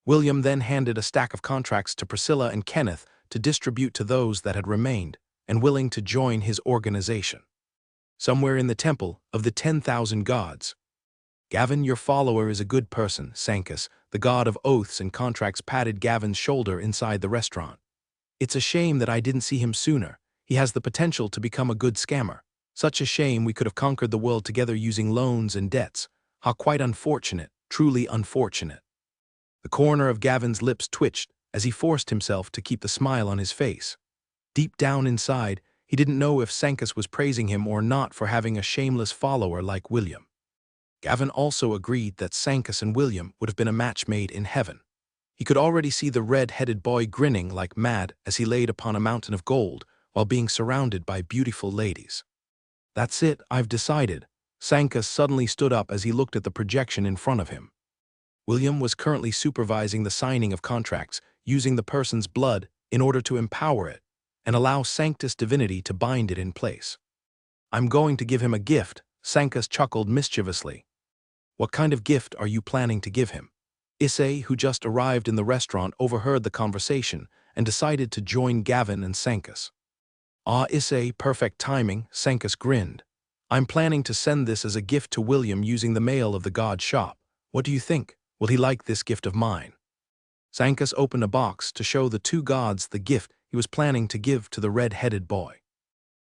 William then handed a stack of contracts to Priscilla and Kenneth to distribute to those that had remained and willing to join his organization. Somewhere in the temple of the 10,000 gods. "Gavin, your follower is a good person," Sancus, the god of oaths and contracts, patted Gavin's shoulder inside the restaurant. "It's a shame that I didn't see him sooner. He has the potential to become a good scammer. Such a shame we could have conquered the world together using loans and debts. How quite unfortunate, truly unfortunate." The corner of Gavin's lips twitched as he forced himself to keep the smile on his face. Deep down inside, he didn't know if Sancus was praising him or not for having a shameless follower like William. Gavin also agreed that Sancus and William would have been a match made in heaven. He could already see the red-headed boy grinning like mad as he laid upon a mountain of gold while being surrounded by beautiful ladies. "That's it, I've decided." Sancus suddenly stood up as he looked at the projection in front of him. William was currently supervising the signing of contracts, using the person's blood in order to empower it and allow Sanctus divinity to bind it in place. "I'm going to give him a gift," Sancus chuckled mischievously. "What kind of gift are you planning to give him?" Issei, who just arrived in the restaurant, overheard the conversation and decided to join Gavin and Sancus. "Ah, Issei, perfect timing," Sancus grinned. "I'm planning to send this as a gift to William using the mail of the god shop. What do you think? Will he like this gift of mine?" Sancus opened a box to show the 2 gods the gift he was planning to give to the red-headed boy.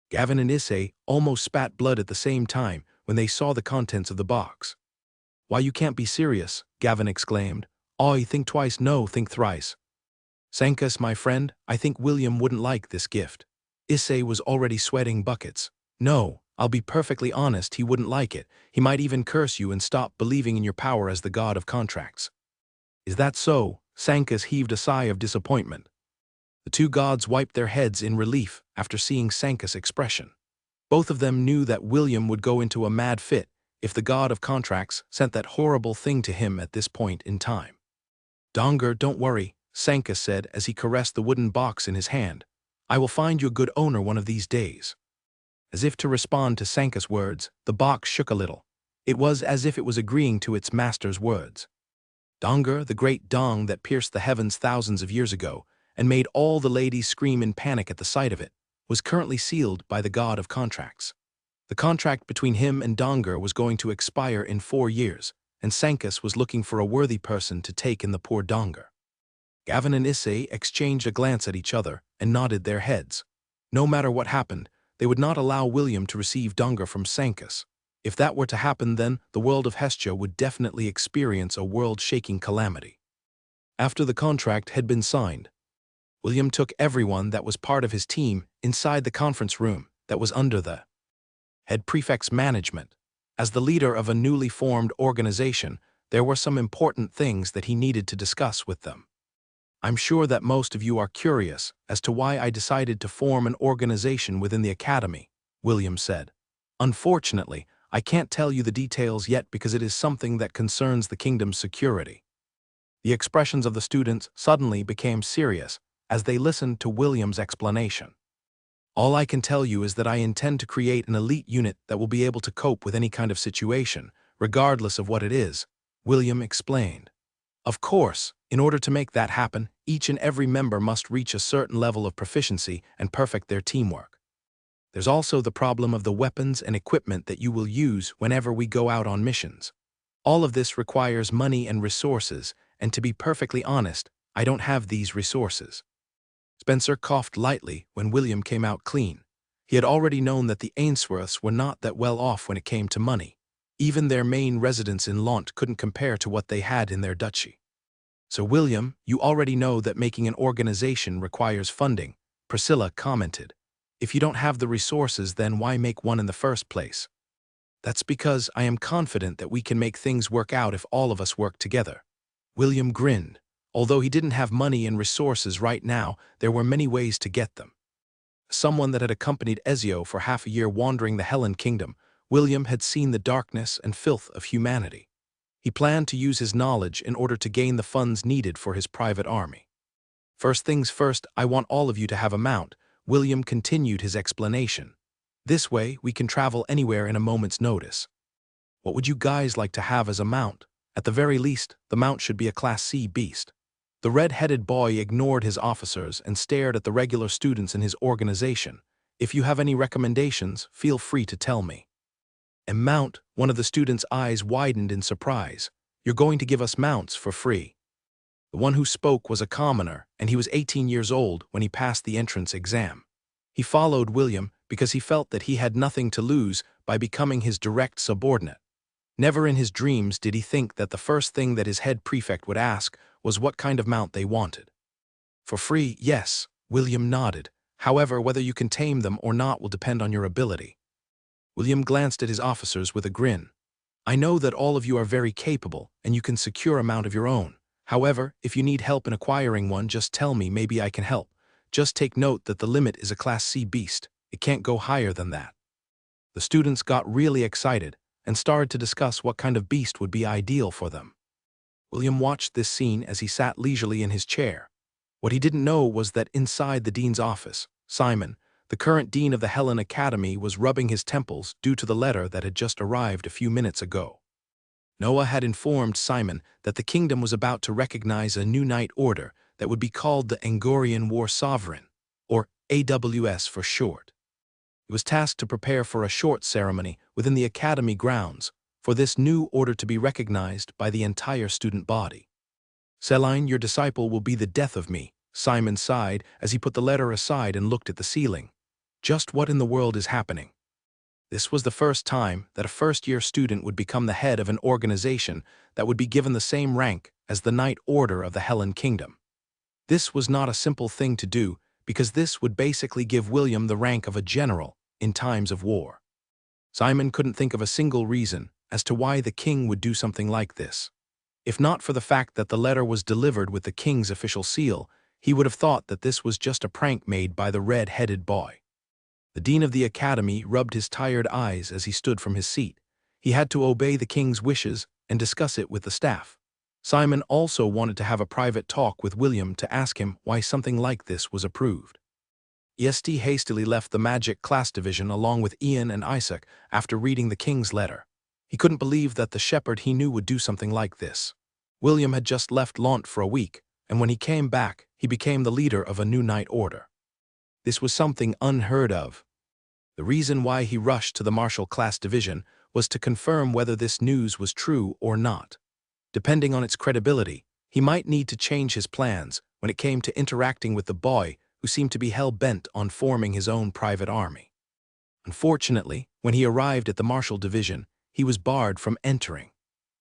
Gavin and Issei almost spat blood at the same time when they saw the contents of the box. "Why, you can't be serious," Gavin exclaimed. "Oh, think twice, no, think thrice." "Sancus, my friend, I think William wouldn't like this gift." Issei was already sweating buckets. "No, I'll be perfectly honest, he wouldn't like it. He might even curse you and stop believing in your power as the god of contracts." "Is that so?" Sancus heaved a sigh of disappointment. The two gods wiped their heads in relief after seeing Sanka's expression. Both of them knew that William would go into a mad fit if the god of contracts sent that horrible thing to him at this point in time. "Donger, don't worry," Sanka said as he caressed the wooden box in his hand. "I will find you a good owner one of these days." As if to respond to Sanka's words, the box shook a little. It was as if it was agreeing to its master's words. Donger, the great dong that pierced the heavens thousands of years ago and made all the ladies scream in panic at the sight of it, was currently sealed by the god of contracts. The contract between him and Donger was going to expire in 4 years, and Sankas was looking for a worthy person to take in the poor Donger. Gavin and Issei exchanged a glance at each other and nodded their heads. No matter what happened, they would not allow William to receive Donger from Sankas. If that were to happen, then the world of Hestia would definitely experience a world-shaking calamity. After the contract had been signed, William took everyone that was part of his team inside the conference room that was under the head prefect's management. As the leader of a newly formed organization, there were some important things that he needed to discuss with them. "I'm sure that most of you are curious as to why I decided to form an organization within the academy," William said. "Unfortunately, I can't tell you the details yet because it is something that concerns the kingdom's security." The expressions of the students suddenly became serious as they listened to William's explanation. "All I can tell you is that I intend to create an elite unit that will be able to cope with any kind of situation, regardless of what it is," William explained. "Of course, in order to make that happen, each and every member must reach a certain level of proficiency and perfect their teamwork. There's also the problem of the weapons and equipment that you will use whenever we go out on missions. All of this requires money and resources, and to be perfectly honest, I don't have these resources." Spencer coughed lightly when William came out clean. He had already known that the Ainsworths were not that well off when it came to money. Even their main residence in Launt couldn't compare to what they had in their duchy. "So William, you already know that making an organization requires funding," Priscilla commented. "If you don't have the resources, then why make one in the first place?" "That's because I am confident that we can make things work out if all of us work together." William grinned. Although he didn't have money and resources right now, there were many ways to get them. Someone that had accompanied Ezio for half a year wandering the Hellen Kingdom, William had seen the darkness and filth of humanity. He planned to use his knowledge in order to gain the funds needed for his private army. "First things first, I want all of you to have a mount," William continued his explanation. "This way, we can travel anywhere in a moment's notice." "What would you guys like to have as a mount? At the very least, the mount should be a Class C beast." The red-headed boy ignored his officers and stared at the regular students in his organization. "If you have any recommendations, feel free to tell me." "A mount?" One of the students' eyes widened in surprise. "You're going to give us mounts for free?" The one who spoke was a commoner, and he was 18 years old when he passed the entrance exam. He followed William because he felt that he had nothing to lose by becoming his direct subordinate. Never in his dreams did he think that the first thing that his head prefect would ask was what kind of mount they wanted. "For free, yes," William nodded. "However, whether you can tame them or not will depend on your ability." William glanced at his officers with a grin. "I know that all of you are very capable, and you can secure a mount of your own. However, if you need help in acquiring one, just tell me, maybe I can help. Just take note that the limit is a Class C beast. It can't go higher than that." The students got really excited and started to discuss what kind of beast would be ideal for them. William watched this scene as he sat leisurely in his chair. What he didn't know was that inside the dean's office, Simon, the current dean of the Hellen Academy, was rubbing his temples due to the letter that had just arrived a few minutes ago. Noah had informed Simon that the kingdom was about to recognize a new knight order that would be called the Angorian War Sovereign, or AWS for short. He was tasked to prepare for a short ceremony within the academy grounds for this new order to be recognized by the entire student body. "Celine, your disciple will be the death of me," Simon sighed as he put the letter aside and looked at the ceiling. Just what in the world is happening? This was the first time that a first-year student would become the head of an organization that would be given the same rank as the Knight Order of the Hellen Kingdom. This was not a simple thing to do because this would basically give William the rank of a general in times of war. Simon couldn't think of a single reason as to why the king would do something like this. If not for the fact that the letter was delivered with the king's official seal, he would have thought that this was just a prank made by the red-headed boy. The dean of the academy rubbed his tired eyes as he stood from his seat. He had to obey the king's wishes and discuss it with the staff. Simon also wanted to have a private talk with William to ask him why something like this was approved. EST hastily left the magic class division along with Ian and Isaac after reading the king's letter. He couldn't believe that the shepherd he knew would do something like this. William had just left Lant for a week, and when he came back, he became the leader of a new knight order. This was something unheard of. The reason why he rushed to the martial class division was to confirm whether this news was true or not. Depending on its credibility, he might need to change his plans when it came to interacting with the boy who seemed to be hell-bent on forming his own private army. Unfortunately, when he arrived at the martial division, he was barred from entering.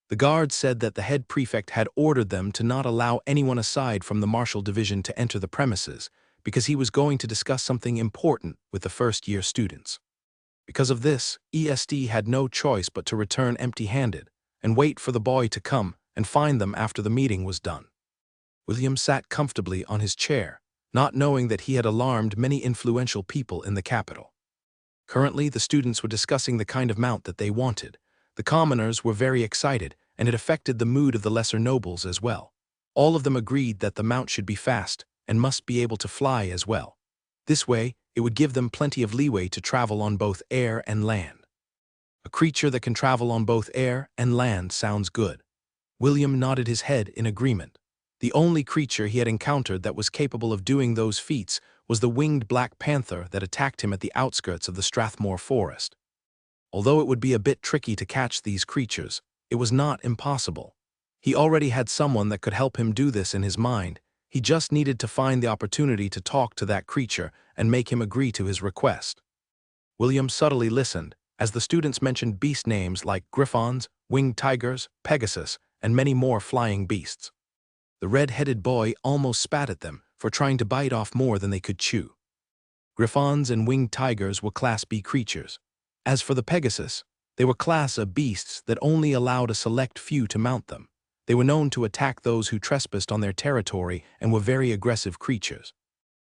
The guards said that the head prefect had ordered them to not allow anyone aside from the martial division to enter the premises because he was going to discuss something important with the first-year students. Because of this, ESD had no choice but to return empty-handed and wait for the boy to come and find them after the meeting was done. William sat comfortably on his chair, not knowing that he had alarmed many influential people in the capital. Currently, the students were discussing the kind of mount that they wanted. The commoners were very excited, and it affected the mood of the lesser nobles as well. All of them agreed that the mount should be fast and must be able to fly as well. This way, it would give them plenty of leeway to travel on both air and land. A creature that can travel on both air and land sounds good. William nodded his head in agreement. The only creature he had encountered that was capable of doing those feats was the winged black panther that attacked him at the outskirts of the Strathmore forest. Although it would be a bit tricky to catch these creatures, it was not impossible. He already had someone that could help him do this in his mind. He just needed to find the opportunity to talk to that creature and make him agree to his request. William subtly listened as the students mentioned beast names like griffons, winged tigers, Pegasus, and many more flying beasts. The red-headed boy almost spat at them for trying to bite off more than they could chew. Griffons and winged tigers were Class B creatures. As for the Pegasus, they were class of beasts that only allowed a select few to mount them. They were known to attack those who trespassed on their territory and were very aggressive creatures.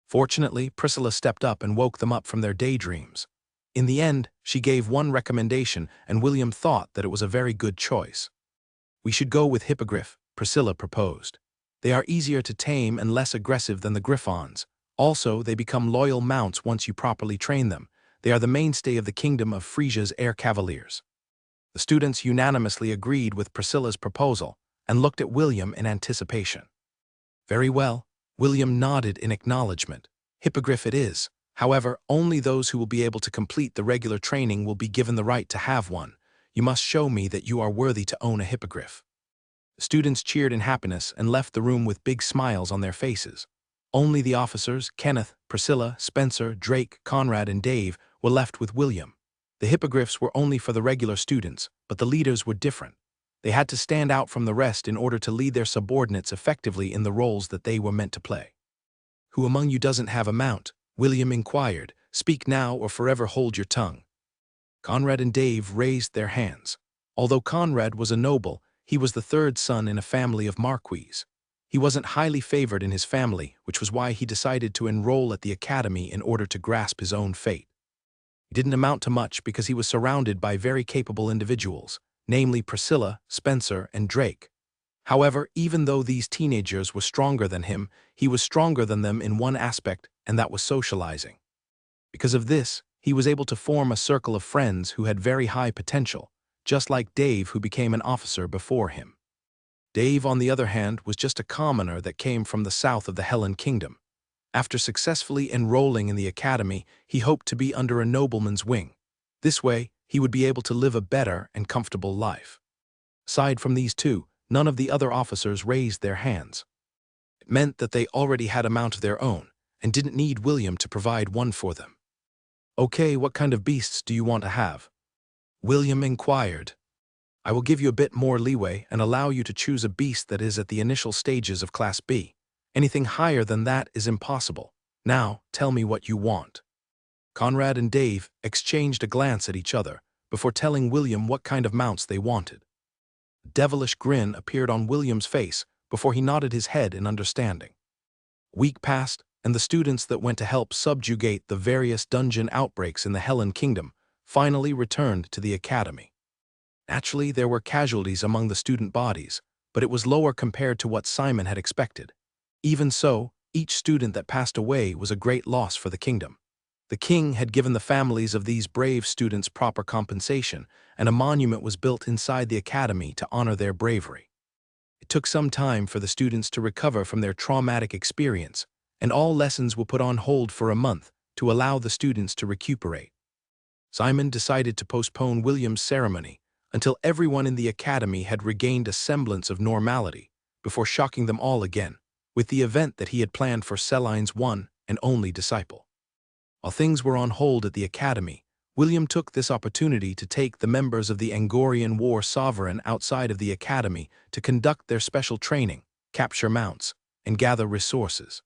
Fortunately, Priscilla stepped up and woke them up from their daydreams. In the end, she gave one recommendation, and William thought that it was a very good choice. "We should go with Hippogriff," Priscilla proposed. "They are easier to tame and less aggressive than the Griffons. Also, they become loyal mounts once you properly train them. They are the mainstay of the kingdom of Frisia's Air Cavaliers." The students unanimously agreed with Priscilla's proposal and looked at William in anticipation. "Very well," William nodded in acknowledgement. "Hippogriff it is. However, only those who will be able to complete the regular training will be given the right to have one. You must show me that you are worthy to own a hippogriff." The students cheered in happiness and left the room with big smiles on their faces. Only the officers, Kenneth, Priscilla, Spencer, Drake, Conrad, and Dave, were left with William. The hippogriffs were only for the regular students, but the leaders were different. They had to stand out from the rest in order to lead their subordinates effectively in the roles that they were meant to play. "Who among you doesn't have a mount?" William inquired. "Speak now or forever hold your tongue." Conrad and Dave raised their hands. Although Conrad was a noble, he was the third son in a family of marquises. He wasn't highly favored in his family, which was why he decided to enroll at the academy in order to grasp his own fate. He didn't amount to much because he was surrounded by very capable individuals, namely Priscilla, Spencer, and Drake. However, even though these teenagers were stronger than him, he was stronger than them in one aspect, and that was socializing. Because of this, he was able to form a circle of friends who had very high potential, just like Dave, who became an officer before him. Dave, on the other hand, was just a commoner that came from the south of the Helen Kingdom. After successfully enrolling in the academy, he hoped to be under a nobleman's wing. This way, he would be able to live a better and comfortable life. Aside from these two, none of the other officers raised their hands. It meant that they already had a mount of their own and didn't need William to provide one for them. "Okay, what kind of beasts do you want to have?" William inquired. "I will give you a bit more leeway and allow you to choose a beast that is at the initial stages of Class B. Anything higher than that is impossible. Now, tell me what you want." Conrad and Dave exchanged a glance at each other before telling William what kind of mounts they wanted. A devilish grin appeared on William's face before he nodded his head in understanding. A week passed, and the students that went to help subjugate the various dungeon outbreaks in the Helen Kingdom finally returned to the academy. Naturally, there were casualties among the student bodies, but it was lower compared to what Simon had expected. Even so, each student that passed away was a great loss for the kingdom. The king had given the families of these brave students proper compensation, and a monument was built inside the academy to honor their bravery. It took some time for the students to recover from their traumatic experience, and all lessons were put on hold for a month to allow the students to recuperate. Simon decided to postpone William's ceremony until everyone in the academy had regained a semblance of normality, before shocking them all again with the event that he had planned for Celine's one and only disciple. While things were on hold at the academy, William took this opportunity to take the members of the Angorian War Sovereign outside of the academy to conduct their special training, capture mounts, and gather resources.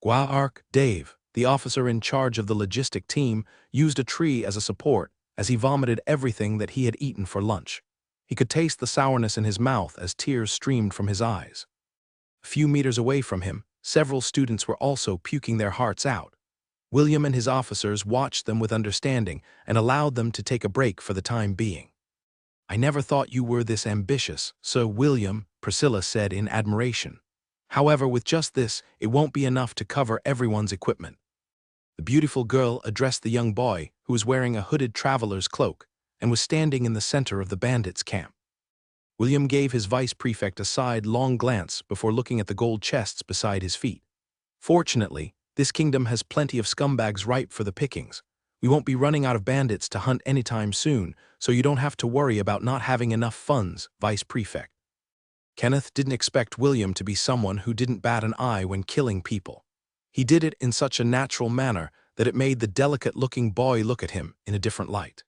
Guark Dave, the officer in charge of the logistic team, used a tree as a support as he vomited everything that he had eaten for lunch. He could taste the sourness in his mouth as tears streamed from his eyes. A few meters away from him, several students were also puking their hearts out. William and his officers watched them with understanding and allowed them to take a break for the time being. "I never thought you were this ambitious, Sir William," Priscilla said in admiration. "However, with just this, it won't be enough to cover everyone's equipment." The beautiful girl addressed the young boy, who was wearing a hooded traveler's cloak and was standing in the center of the bandits' camp. William gave his vice prefect a sidelong glance before looking at the gold chests beside his feet. "Fortunately, this kingdom has plenty of scumbags ripe for the pickings. We won't be running out of bandits to hunt anytime soon, so you don't have to worry about not having enough funds, Vice Prefect." Kenneth didn't expect William to be someone who didn't bat an eye when killing people. He did it in such a natural manner that it made the delicate-looking boy look at him in a different light.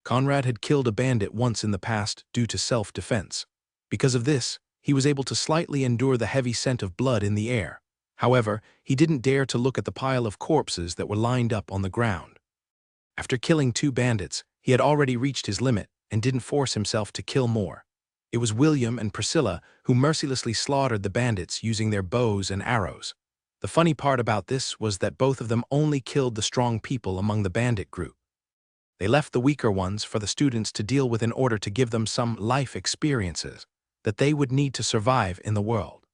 Conrad had killed a bandit once in the past due to self-defense. Because of this, he was able to slightly endure the heavy scent of blood in the air. However, he didn't dare to look at the pile of corpses that were lined up on the ground. After killing 2 bandits, he had already reached his limit and didn't force himself to kill more. It was William and Priscilla who mercilessly slaughtered the bandits using their bows and arrows. The funny part about this was that both of them only killed the strong people among the bandit group. They left the weaker ones for the students to deal with in order to give them some life experiences that they would need to survive in the world.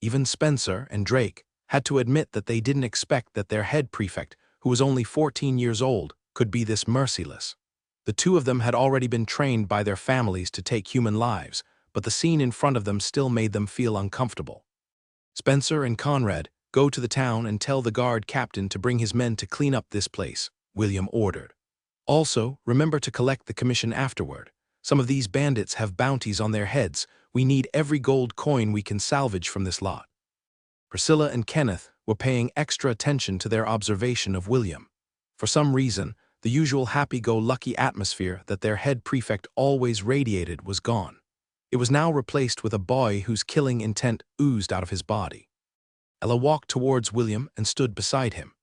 Even Spencer and Drake had to admit that they didn't expect that their head prefect, who was only 14 years old, could be this merciless. The 2 of them had already been trained by their families to take human lives, but the scene in front of them still made them feel uncomfortable. "Spencer and Conrad, go to the town and tell the guard captain to bring his men to clean up this place," William ordered. "Also, remember to collect the commission afterward. Some of these bandits have bounties on their heads. We need every gold coin we can salvage from this lot." Priscilla and Kenneth were paying extra attention to their observation of William. For some reason, the usual happy-go-lucky atmosphere that their head prefect always radiated was gone. It was now replaced with a boy whose killing intent oozed out of his body. Ella walked towards William and stood beside him.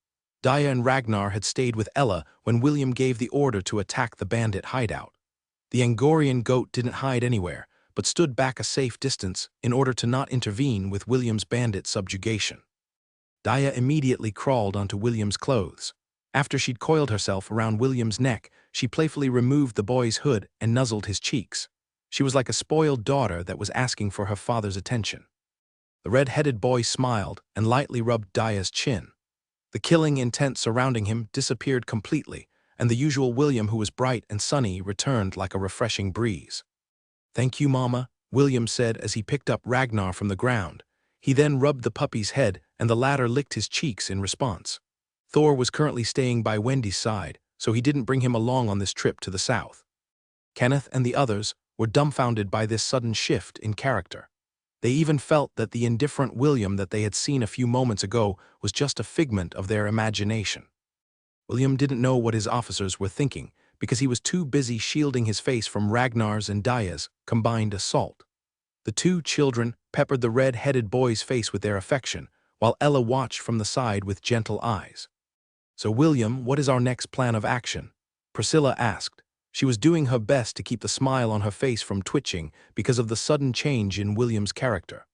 Daya and Ragnar had stayed with Ella when William gave the order to attack the bandit hideout. The Angorian goat didn't hide anywhere, but stood back a safe distance in order to not intervene with William's bandit subjugation. Daya immediately crawled onto William's clothes. After she'd coiled herself around William's neck, she playfully removed the boy's hood and nuzzled his cheeks. She was like a spoiled daughter that was asking for her father's attention. The red-headed boy smiled and lightly rubbed Daya's chin. The killing intent surrounding him disappeared completely, and the usual William, who was bright and sunny, returned like a refreshing breeze. "Thank you, Mama," William said as he picked up Ragnar from the ground. He then rubbed the puppy's head, and the latter licked his cheeks in response. Thor was currently staying by Wendy's side, so he didn't bring him along on this trip to the south. Kenneth and the others were dumbfounded by this sudden shift in character. They even felt that the indifferent William that they had seen a few moments ago was just a figment of their imagination. William didn't know what his officers were thinking, because he was too busy shielding his face from Ragnar's and Daya's combined assault. The 2 children peppered the red-headed boy's face with their affection, while Ella watched from the side with gentle eyes. "So William, what is our next plan of action?" Priscilla asked. She was doing her best to keep the smile on her face from twitching because of the sudden change in William's character.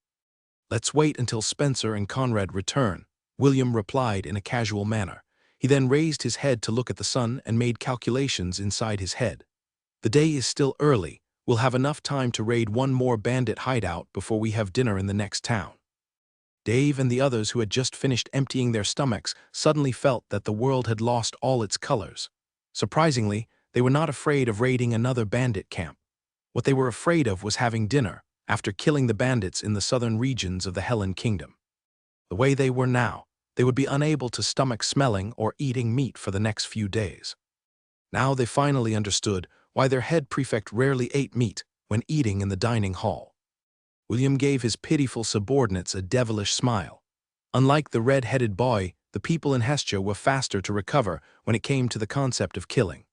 "Let's wait until Spencer and Conrad return," William replied in a casual manner. He then raised his head to look at the sun and made calculations inside his head. "The day is still early. We'll have enough time to raid one more bandit hideout before we have dinner in the next town." Dave and the others, who had just finished emptying their stomachs, suddenly felt that the world had lost all its colors. Surprisingly, they were not afraid of raiding another bandit camp. What they were afraid of was having dinner, after killing the bandits in the southern regions of the Helen Kingdom. The way they were now, they would be unable to stomach smelling or eating meat for the next few days. Now they finally understood why their head prefect rarely ate meat when eating in the dining hall. William gave his pitiful subordinates a devilish smile. Unlike the red-headed boy, the people in Hestia were faster to recover when it came to the concept of killing.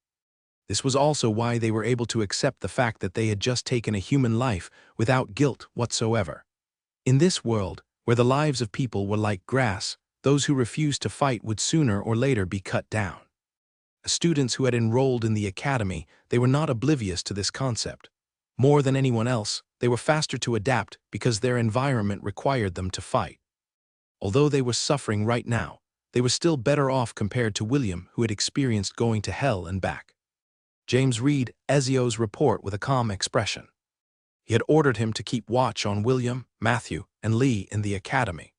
This was also why they were able to accept the fact that they had just taken a human life without guilt whatsoever. In this world, where the lives of people were like grass, those who refused to fight would sooner or later be cut down. As students who had enrolled in the academy, they were not oblivious to this concept. More than anyone else, they were faster to adapt because their environment required them to fight. Although they were suffering right now, they were still better off compared to William, who had experienced going to hell and back. James read Ezio's report with a calm expression. He had ordered him to keep watch on William, Matthew, and Lee in the academy.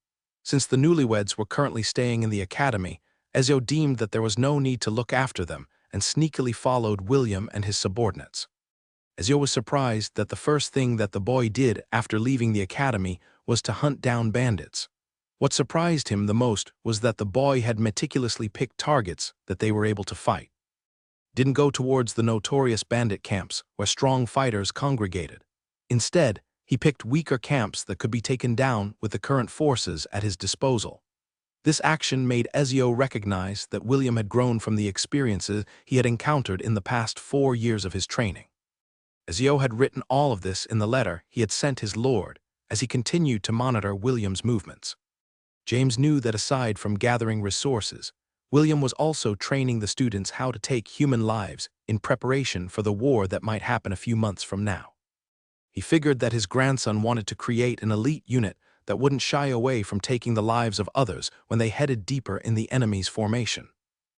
Since the newlyweds were currently staying in the academy, Ezio deemed that there was no need to look after them and sneakily followed William and his subordinates. Ezio was surprised that the first thing that the boy did after leaving the academy was to hunt down bandits. What surprised him the most was that the boy had meticulously picked targets that they were able to fight. Didn't go towards the notorious bandit camps where strong fighters congregated. Instead, he picked weaker camps that could be taken down with the current forces at his disposal. This action made Ezio recognize that William had grown from the experiences he had encountered in the past 4 years of his training. Ezio had written all of this in the letter he had sent his lord as he continued to monitor William's movements. James knew that aside from gathering resources, William was also training the students how to take human lives in preparation for the war that might happen a few months from now. He figured that his grandson wanted to create an elite unit that wouldn't shy away from taking the lives of others when they headed deeper in the enemy's formation.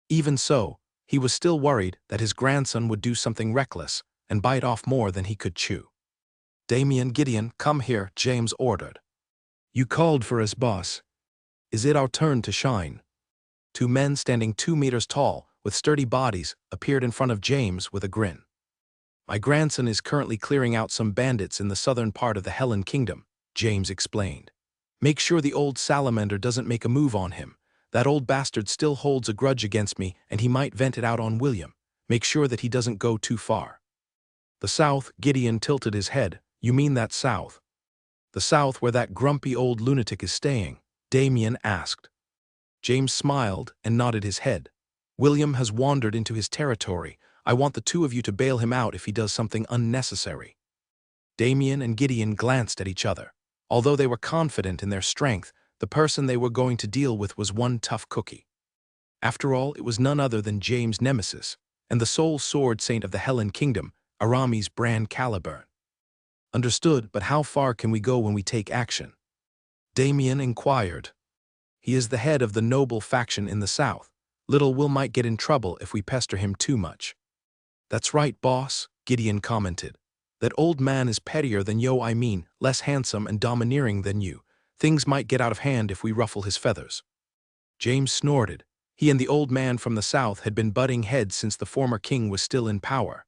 Even so, he was still worried that his grandson would do something reckless and bite off more than he could chew. "Damien, Gideon, come here," James ordered. "You called for us, boss. Is it our turn to shine?" 2 men standing 2 meters tall, with sturdy bodies, appeared in front of James with a grin. "My grandson is currently clearing out some bandits in the southern part of the Helen Kingdom," James explained. "Make sure the old salamander doesn't make a move on him. That old bastard still holds a grudge against me, and he might vent it out on William. Make sure that he doesn't go too far." "The south," Gideon tilted his head. "You mean that south?" "The south where that grumpy old lunatic is staying," Damien asked. James smiled and nodded his head. "William has wandered into his territory. I want the 2 of you to bail him out if he does something unnecessary." Damien and Gideon glanced at each other. Although they were confident in their strength, the person they were going to deal with was one tough cookie. After all, it was none other than James' nemesis, and the sole sword saint of the Helen Kingdom, Aramis Brand Caliburn. "Understood, but how far can we go when we take action?" Damien inquired. "He is the head of the noble faction in the south. Little Will might get in trouble if we pester him too much." "That's right, boss," Gideon commented. "That old man is pettier than yo, I mean, less handsome and domineering than you. Things might get out of hand if we ruffle his feathers." James snorted. He and the old man from the south had been butting heads since the former king was still in power.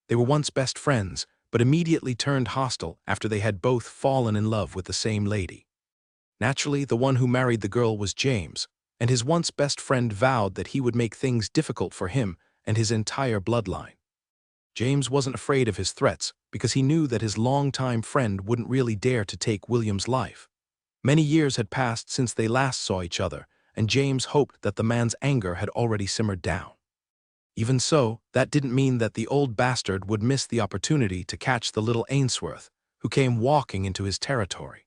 They were once best friends, but immediately turned hostile after they had both fallen in love with the same lady. Naturally, the one who married the girl was James, and his once best friend vowed that he would make things difficult for him and his entire bloodline. James wasn't afraid of his threats because he knew that his longtime friend wouldn't really dare to take William's life. Many years had passed since they last saw each other, and James hoped that the man's anger had already simmered down. Even so, that didn't mean that the old bastard would miss the opportunity to catch the little Ainsworth, who came walking into his territory.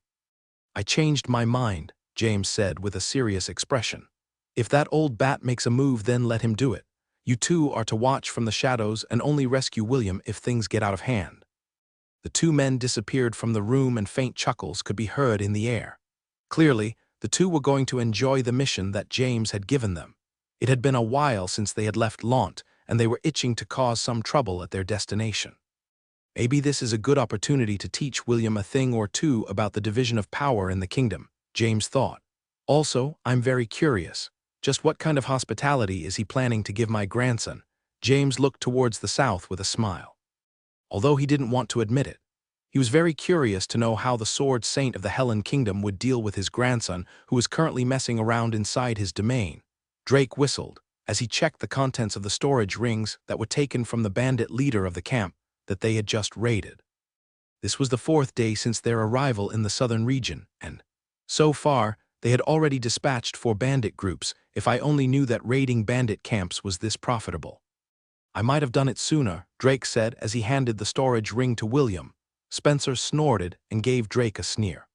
"I changed my mind," James said with a serious expression. "If that old bat makes a move, then let him do it. You 2 are to watch from the shadows and only rescue William if things get out of hand." The 2 men disappeared from the room and faint chuckles could be heard in the air. Clearly, the two were going to enjoy the mission that James had given them. It had been a while since they had left Lant, and they were itching to cause some trouble at their destination. Maybe this is a good opportunity to teach William a thing or two about the division of power in the kingdom, James thought. Also, I'm very curious. Just what kind of hospitality is he planning to give my grandson? James looked towards the south with a smile. Although he didn't want to admit it, he was very curious to know how the Sword Saint of the Helen Kingdom would deal with his grandson, who was currently messing around inside his domain. Drake whistled as he checked the contents of the storage rings that were taken from the bandit leader of the camp that they had just raided. This was the 4th day since their arrival in the southern region, and so far, they had already dispatched 4 bandit groups. If I only knew that raiding bandit camps was this profitable. I might have done it sooner, Drake said as he handed the storage ring to William. Spencer snorted and gave Drake a sneer.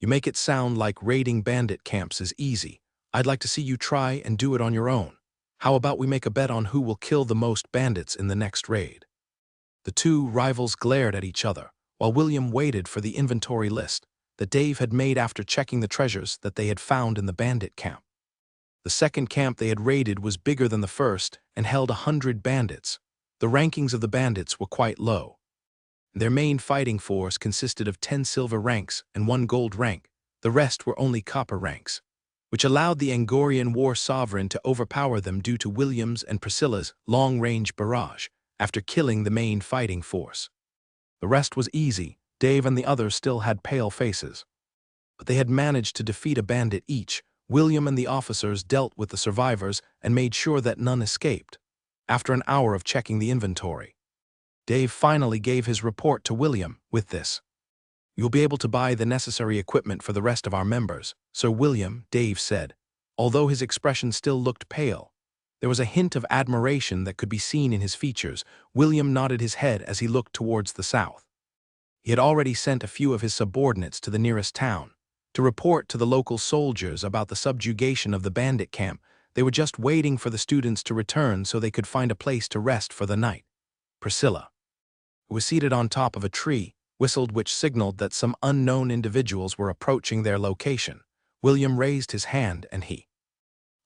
You make it sound like raiding bandit camps is easy. I'd like to see you try and do it on your own. How about we make a bet on who will kill the most bandits in the next raid? The two rivals glared at each other, while William waited for the inventory list that Dave had made after checking the treasures that they had found in the bandit camp. The second camp they had raided was bigger than the first and held 100 bandits. The rankings of the bandits were quite low. Their main fighting force consisted of 10 silver ranks and 1 gold rank. The rest were only copper ranks, which allowed the Angorian war sovereign to overpower them due to William's and Priscilla's long-range barrage after killing the main fighting force. The rest was easy. Dave and the others still had pale faces. But they had managed to defeat a bandit each. William and the officers dealt with the survivors and made sure that none escaped. After an hour of checking the inventory, Dave finally gave his report to William with this. You'll be able to buy the necessary equipment for the rest of our members, Sir William, Dave said. Although his expression still looked pale, there was a hint of admiration that could be seen in his features. William nodded his head as he looked towards the south. He had already sent a few of his subordinates to the nearest town to report to the local soldiers about the subjugation of the bandit camp. They were just waiting for the students to return so they could find a place to rest for the night. Priscilla, who was seated on top of a tree, whistled, which signaled that some unknown individuals were approaching their location. William raised his hand and he,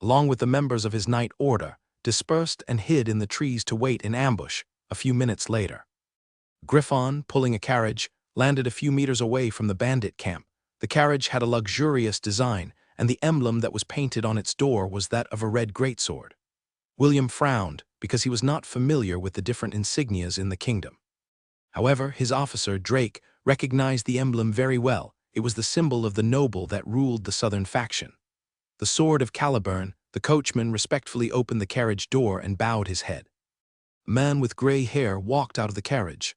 along with the members of his night order, dispersed and hid in the trees to wait in ambush. A few minutes later, Griffon, pulling a carriage, landed a few meters away from the bandit camp. The carriage had a luxurious design, and the emblem that was painted on its door was that of a red greatsword. William frowned because he was not familiar with the different insignias in the kingdom. However, his officer, Drake, recognized the emblem very well. It was the symbol of the noble that ruled the southern faction. The sword of Caliburn. The coachman respectfully opened the carriage door and bowed his head. A man with gray hair walked out of the carriage.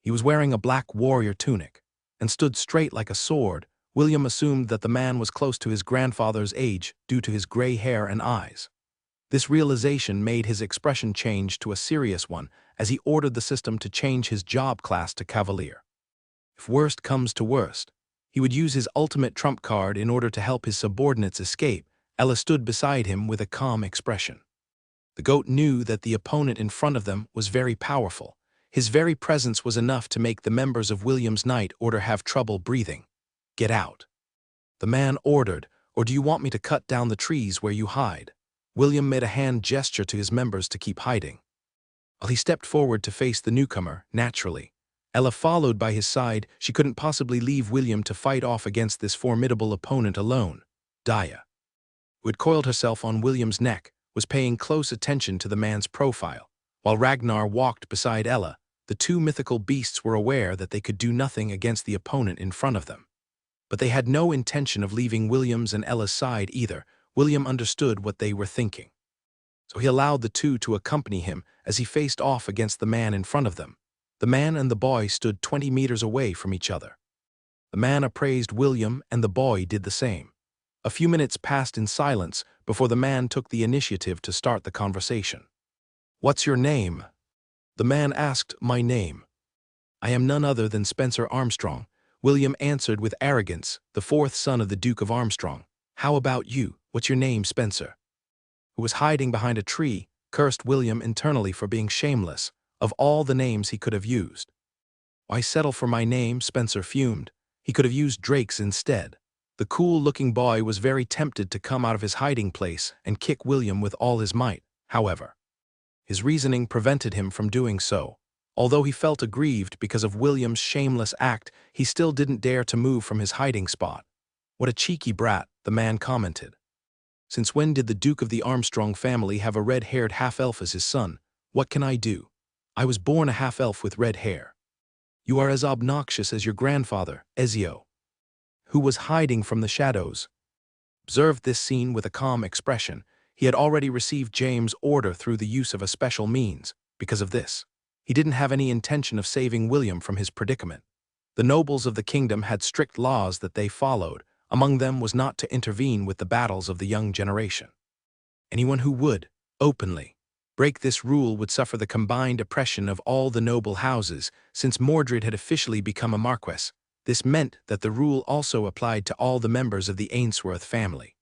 He was wearing a black warrior tunic and stood straight like a sword. William assumed that the man was close to his grandfather's age due to his gray hair and eyes. This realization made his expression change to a serious one as he ordered the system to change his job class to Cavalier. If worst comes to worst, he would use his ultimate trump card in order to help his subordinates escape. Ella stood beside him with a calm expression. The goat knew that the opponent in front of them was very powerful. His very presence was enough to make the members of William's night order have trouble breathing. Get out, the man ordered, or do you want me to cut down the trees where you hide? William made a hand gesture to his members to keep hiding. While he stepped forward to face the newcomer, naturally, Ella followed by his side. She couldn't possibly leave William to fight off against this formidable opponent alone. Daya, who had coiled herself on William's neck, was paying close attention to the man's profile. While Ragnar walked beside Ella, the two mythical beasts were aware that they could do nothing against the opponent in front of them. But they had no intention of leaving William's and Ella's side either. William understood what they were thinking, so he allowed the two to accompany him as he faced off against the man in front of them. The man and the boy stood 20 meters away from each other. The man appraised William and the boy did the same. A few minutes passed in silence before the man took the initiative to start the conversation. "What's your name?" The man asked. "My name. I am none other than Spencer Armstrong," William answered with arrogance, the 4th son of the Duke of Armstrong. "How about you? What's your name, Spencer?" Who was hiding behind a tree, cursed William internally for being shameless. Of all the names he could have used, why settle for my name? Spencer fumed. He could have used Drake's instead. The cool-looking boy was very tempted to come out of his hiding place and kick William with all his might, however. His reasoning prevented him from doing so. Although he felt aggrieved because of William's shameless act, he still didn't dare to move from his hiding spot. "What a cheeky brat," the man commented. "Since when did the Duke of the Armstrong family have a red-haired half-elf as his son? What can I do? I was born a half-elf with red hair." "You are as obnoxious as your grandfather, Ezio, who was hiding from the shadows." Observed this scene with a calm expression. He had already received James' order through the use of a special means. Because of this, he didn't have any intention of saving William from his predicament. The nobles of the kingdom had strict laws that they followed. Among them was not to intervene with the battles of the young generation. Anyone who would, openly, break this rule would suffer the combined oppression of all the noble houses. Since Mordred had officially become a marquess, this meant that the rule also applied to all the members of the Ainsworth family.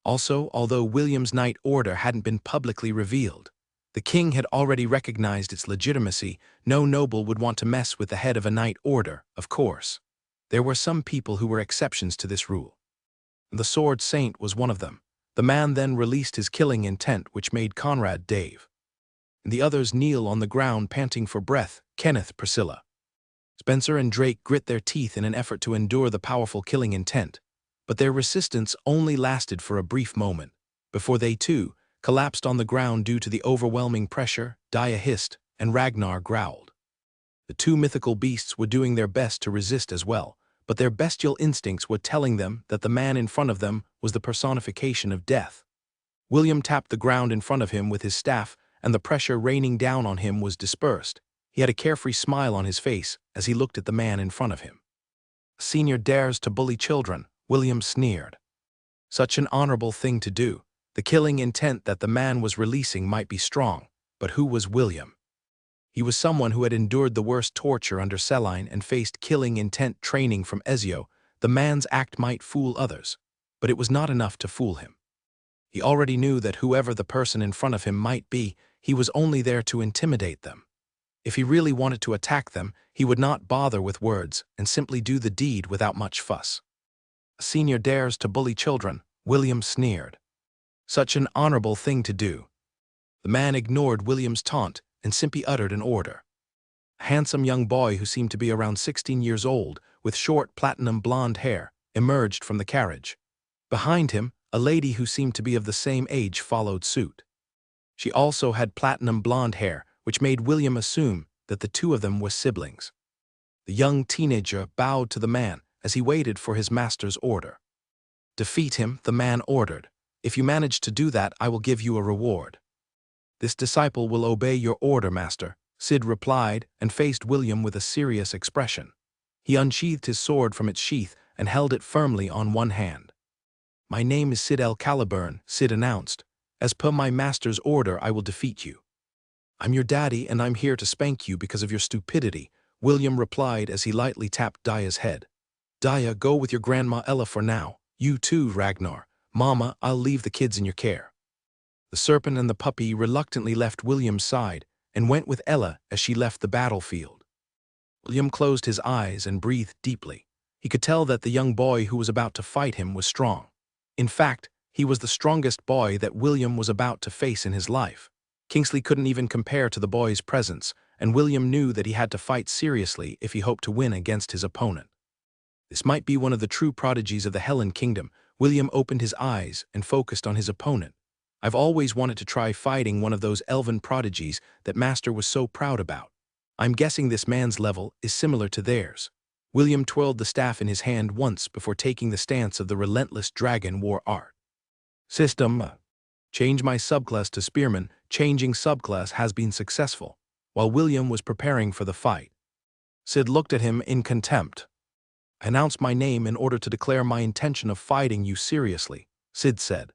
Also, although William's knight order hadn't been publicly revealed, the king had already recognized its legitimacy. No noble would want to mess with the head of a knight order, of course. There were some people who were exceptions to this rule. The Sword Saint was one of them. The man then released his killing intent, which made Conrad Dave and the others kneel on the ground panting for breath. Kenneth, Priscilla, Spencer and Drake grit their teeth in an effort to endure the powerful killing intent, but their resistance only lasted for a brief moment, before they too collapsed on the ground due to the overwhelming pressure. Dia hissed, and Ragnar growled. The two mythical beasts were doing their best to resist as well, but their bestial instincts were telling them that the man in front of them was the personification of death. William tapped the ground in front of him with his staff, and the pressure raining down on him was dispersed. He had a carefree smile on his face as he looked at the man in front of him. "A senior dares to bully children," William sneered. Such an honorable thing to do. The killing intent that the man was releasing might be strong, but who was William? He was someone who had endured the worst torture under Celine and faced killing intent training from Ezio. The man's act might fool others, but it was not enough to fool him. He already knew that whoever the person in front of him might be, he was only there to intimidate them. If he really wanted to attack them, he would not bother with words and simply do the deed without much fuss. "A senior dares to bully children," William sneered. Such an honorable thing to do. The man ignored William's taunt and simply uttered an order. A handsome young boy who seemed to be around 16 years old, with short platinum blonde hair, emerged from the carriage. Behind him, a lady who seemed to be of the same age followed suit. She also had platinum blonde hair, which made William assume that the two of them were siblings. The young teenager bowed to the man as he waited for his master's order. "Defeat him," the man ordered. "If you manage to do that, I will give you a reward." "This disciple will obey your order, master," Sid replied and faced William with a serious expression. He unsheathed his sword from its sheath and held it firmly on one hand. "My name is Sid El Caliburn," Sid announced. "As per my master's order, I will defeat you." "I'm your daddy and I'm here to spank you because of your stupidity," William replied as he lightly tapped Dia's head. "Dia, go with your grandma Ella for now. You too, Ragnar. Mama, I'll leave the kids in your care." The serpent and the puppy reluctantly left William's side and went with Ella as she left the battlefield. William closed his eyes and breathed deeply. He could tell that the young boy who was about to fight him was strong. In fact, he was the strongest boy that William was about to face in his life. Kingsley couldn't even compare to the boy's presence, and William knew that he had to fight seriously if he hoped to win against his opponent. This might be one of the true prodigies of the Helen Kingdom. William opened his eyes and focused on his opponent. "I've always wanted to try fighting one of those elven prodigies that Master was so proud about. I'm guessing this man's level is similar to theirs." William twirled the staff in his hand once before taking the stance of the relentless dragon war art. "System. Change my subclass to Spearman. Changing subclass has been successful." While William was preparing for the fight, Sid looked at him in contempt. "I announced my name in order to declare my intention of fighting you seriously," Sid said.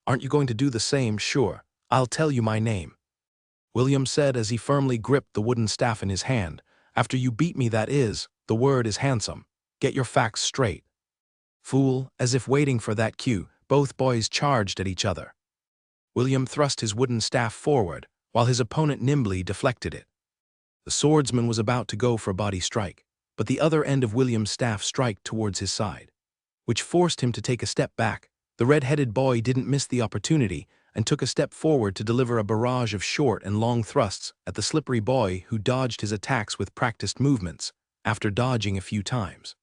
"Aren't you going to do the same?" "Sure, I'll tell you my name," William said as he firmly gripped the wooden staff in his hand. "After you beat me, that is, the word is handsome. Get your facts straight." "Fool," as if waiting for that cue, both boys charged at each other. William thrust his wooden staff forward, while his opponent nimbly deflected it. The swordsman was about to go for a body strike, but the other end of William's staff struck towards his side. which forced him to take a step back. The red-headed boy didn't miss the opportunity and took a step forward to deliver a barrage of short and long thrusts at the slippery boy, who dodged his attacks with practiced movements. After dodging a few times,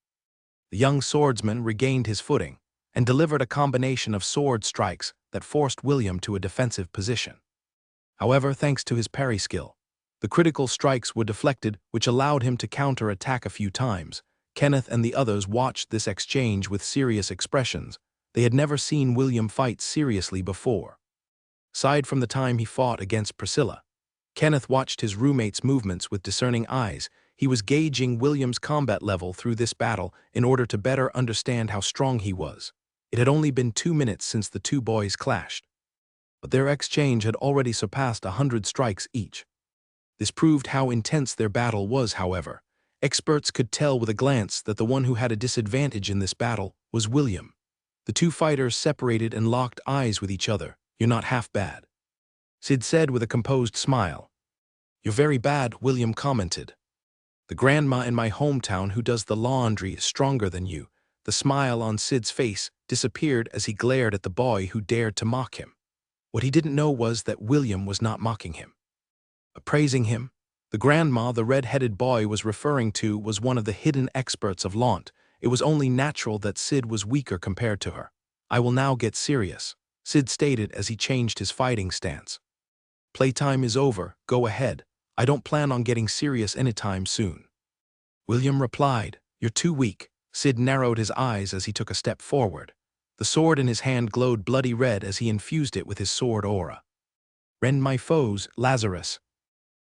the young swordsman regained his footing and delivered a combination of sword strikes that forced William to a defensive position. However, thanks to his parry skill, the critical strikes were deflected, which allowed him to counter-attack a few times. Kenneth and the others watched this exchange with serious expressions. They had never seen William fight seriously before. Aside from the time he fought against Priscilla, Kenneth watched his roommate's movements with discerning eyes. He was gauging William's combat level through this battle in order to better understand how strong he was. It had only been 2 minutes since the two boys clashed, but their exchange had already surpassed 100 strikes each. This proved how intense their battle was. However, experts could tell with a glance that the one who had a disadvantage in this battle was William. The two fighters separated and locked eyes with each other. "You're not half bad," Sid said with a composed smile. "You're very bad," William commented. "The grandma in my hometown who does the laundry is stronger than you." The smile on Sid's face disappeared as he glared at the boy who dared to mock him. What he didn't know was that William was not mocking him, but praising him. The grandma the red-headed boy was referring to was one of the hidden experts of Launt. It was only natural that Sid was weaker compared to her. "I will now get serious," Sid stated as he changed his fighting stance. "Playtime is over, go ahead. I don't plan on getting serious anytime soon." William replied, "You're too weak." Sid narrowed his eyes as he took a step forward. The sword in his hand glowed bloody red as he infused it with his sword aura. "Rend my foes, Lazarus,"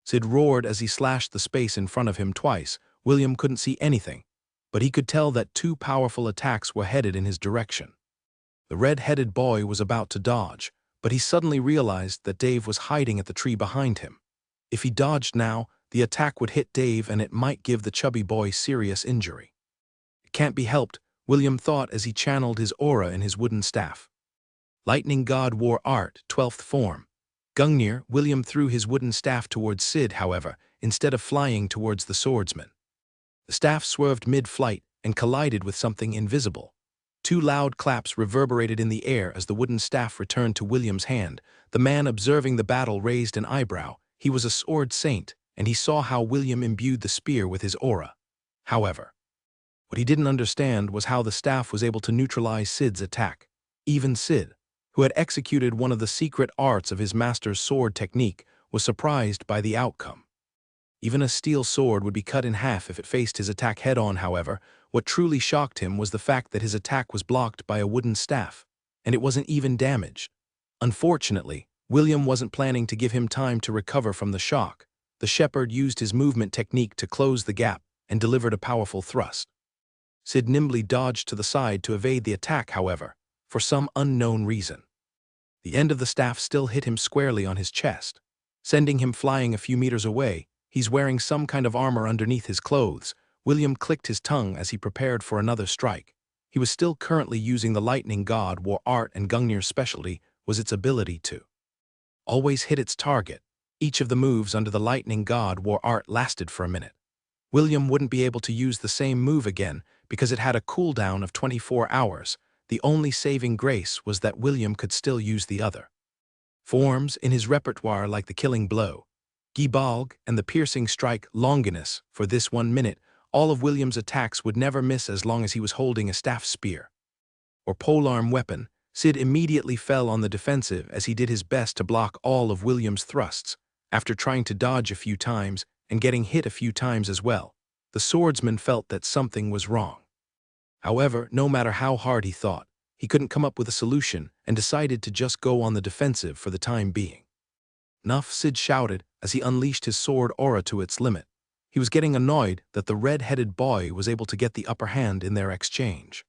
Sid roared as he slashed the space in front of him twice. William couldn't see anything, but he could tell that two powerful attacks were headed in his direction. The red-headed boy was about to dodge, but he suddenly realized that Dave was hiding at the tree behind him. If he dodged now, the attack would hit Dave and it might give the chubby boy serious injury. "It can't be helped," William thought as he channeled his aura in his wooden staff. Lightning God War Art, 12th form. Gungnir. William threw his wooden staff towards Sid, however, instead of flying towards the swordsman. The staff swerved mid-flight and collided with something invisible. Two loud claps reverberated in the air as the wooden staff returned to William's hand. The man observing the battle raised an eyebrow. He was a sword saint, and he saw how William imbued the spear with his aura. However, what he didn't understand was how the staff was able to neutralize Sid's attack. Even Sid, who had executed one of the secret arts of his master's sword technique, was surprised by the outcome. Even a steel sword would be cut in half if it faced his attack head-on. However, what truly shocked him was the fact that his attack was blocked by a wooden staff, and it wasn't even damaged. Unfortunately, William wasn't planning to give him time to recover from the shock. The shepherd used his movement technique to close the gap and delivered a powerful thrust. Sid nimbly dodged to the side to evade the attack. However, for some unknown reason, the end of the staff still hit him squarely on his chest, sending him flying a few meters away. He's wearing some kind of armor underneath his clothes. William clicked his tongue as he prepared for another strike. He was still currently using the Lightning God War Art, and Gungnir's specialty was its ability to always hit its target. Each of the moves under the Lightning God War Art lasted for a minute. William wouldn't be able to use the same move again because it had a cooldown of 24 hours. The only saving grace was that William could still use the other forms in his repertoire, like the killing blow, Gibalg, and the piercing strike, Longinus. For this 1 minute, all of William's attacks would never miss as long as he was holding a staff spear or polearm weapon. Sid immediately fell on the defensive as he did his best to block all of William's thrusts. After trying to dodge a few times and getting hit a few times as well, the swordsman felt that something was wrong. However, no matter how hard he thought, he couldn't come up with a solution and decided to just go on the defensive for the time being. "Enough," Sid shouted as he unleashed his sword aura to its limit. He was getting annoyed that the red-headed boy was able to get the upper hand in their exchange.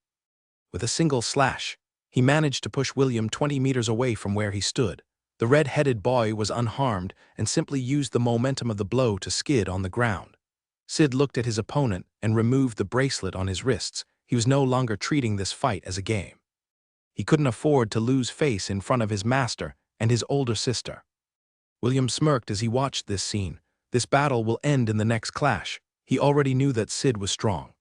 With a single slash, he managed to push William 20 meters away from where he stood. The red-headed boy was unharmed and simply used the momentum of the blow to skid on the ground. Sid looked at his opponent and removed the bracelet on his wrists. He was no longer treating this fight as a game. He couldn't afford to lose face in front of his master and his older sister. William smirked as he watched this scene. This battle will end in the next clash. He already knew that Sid was strong,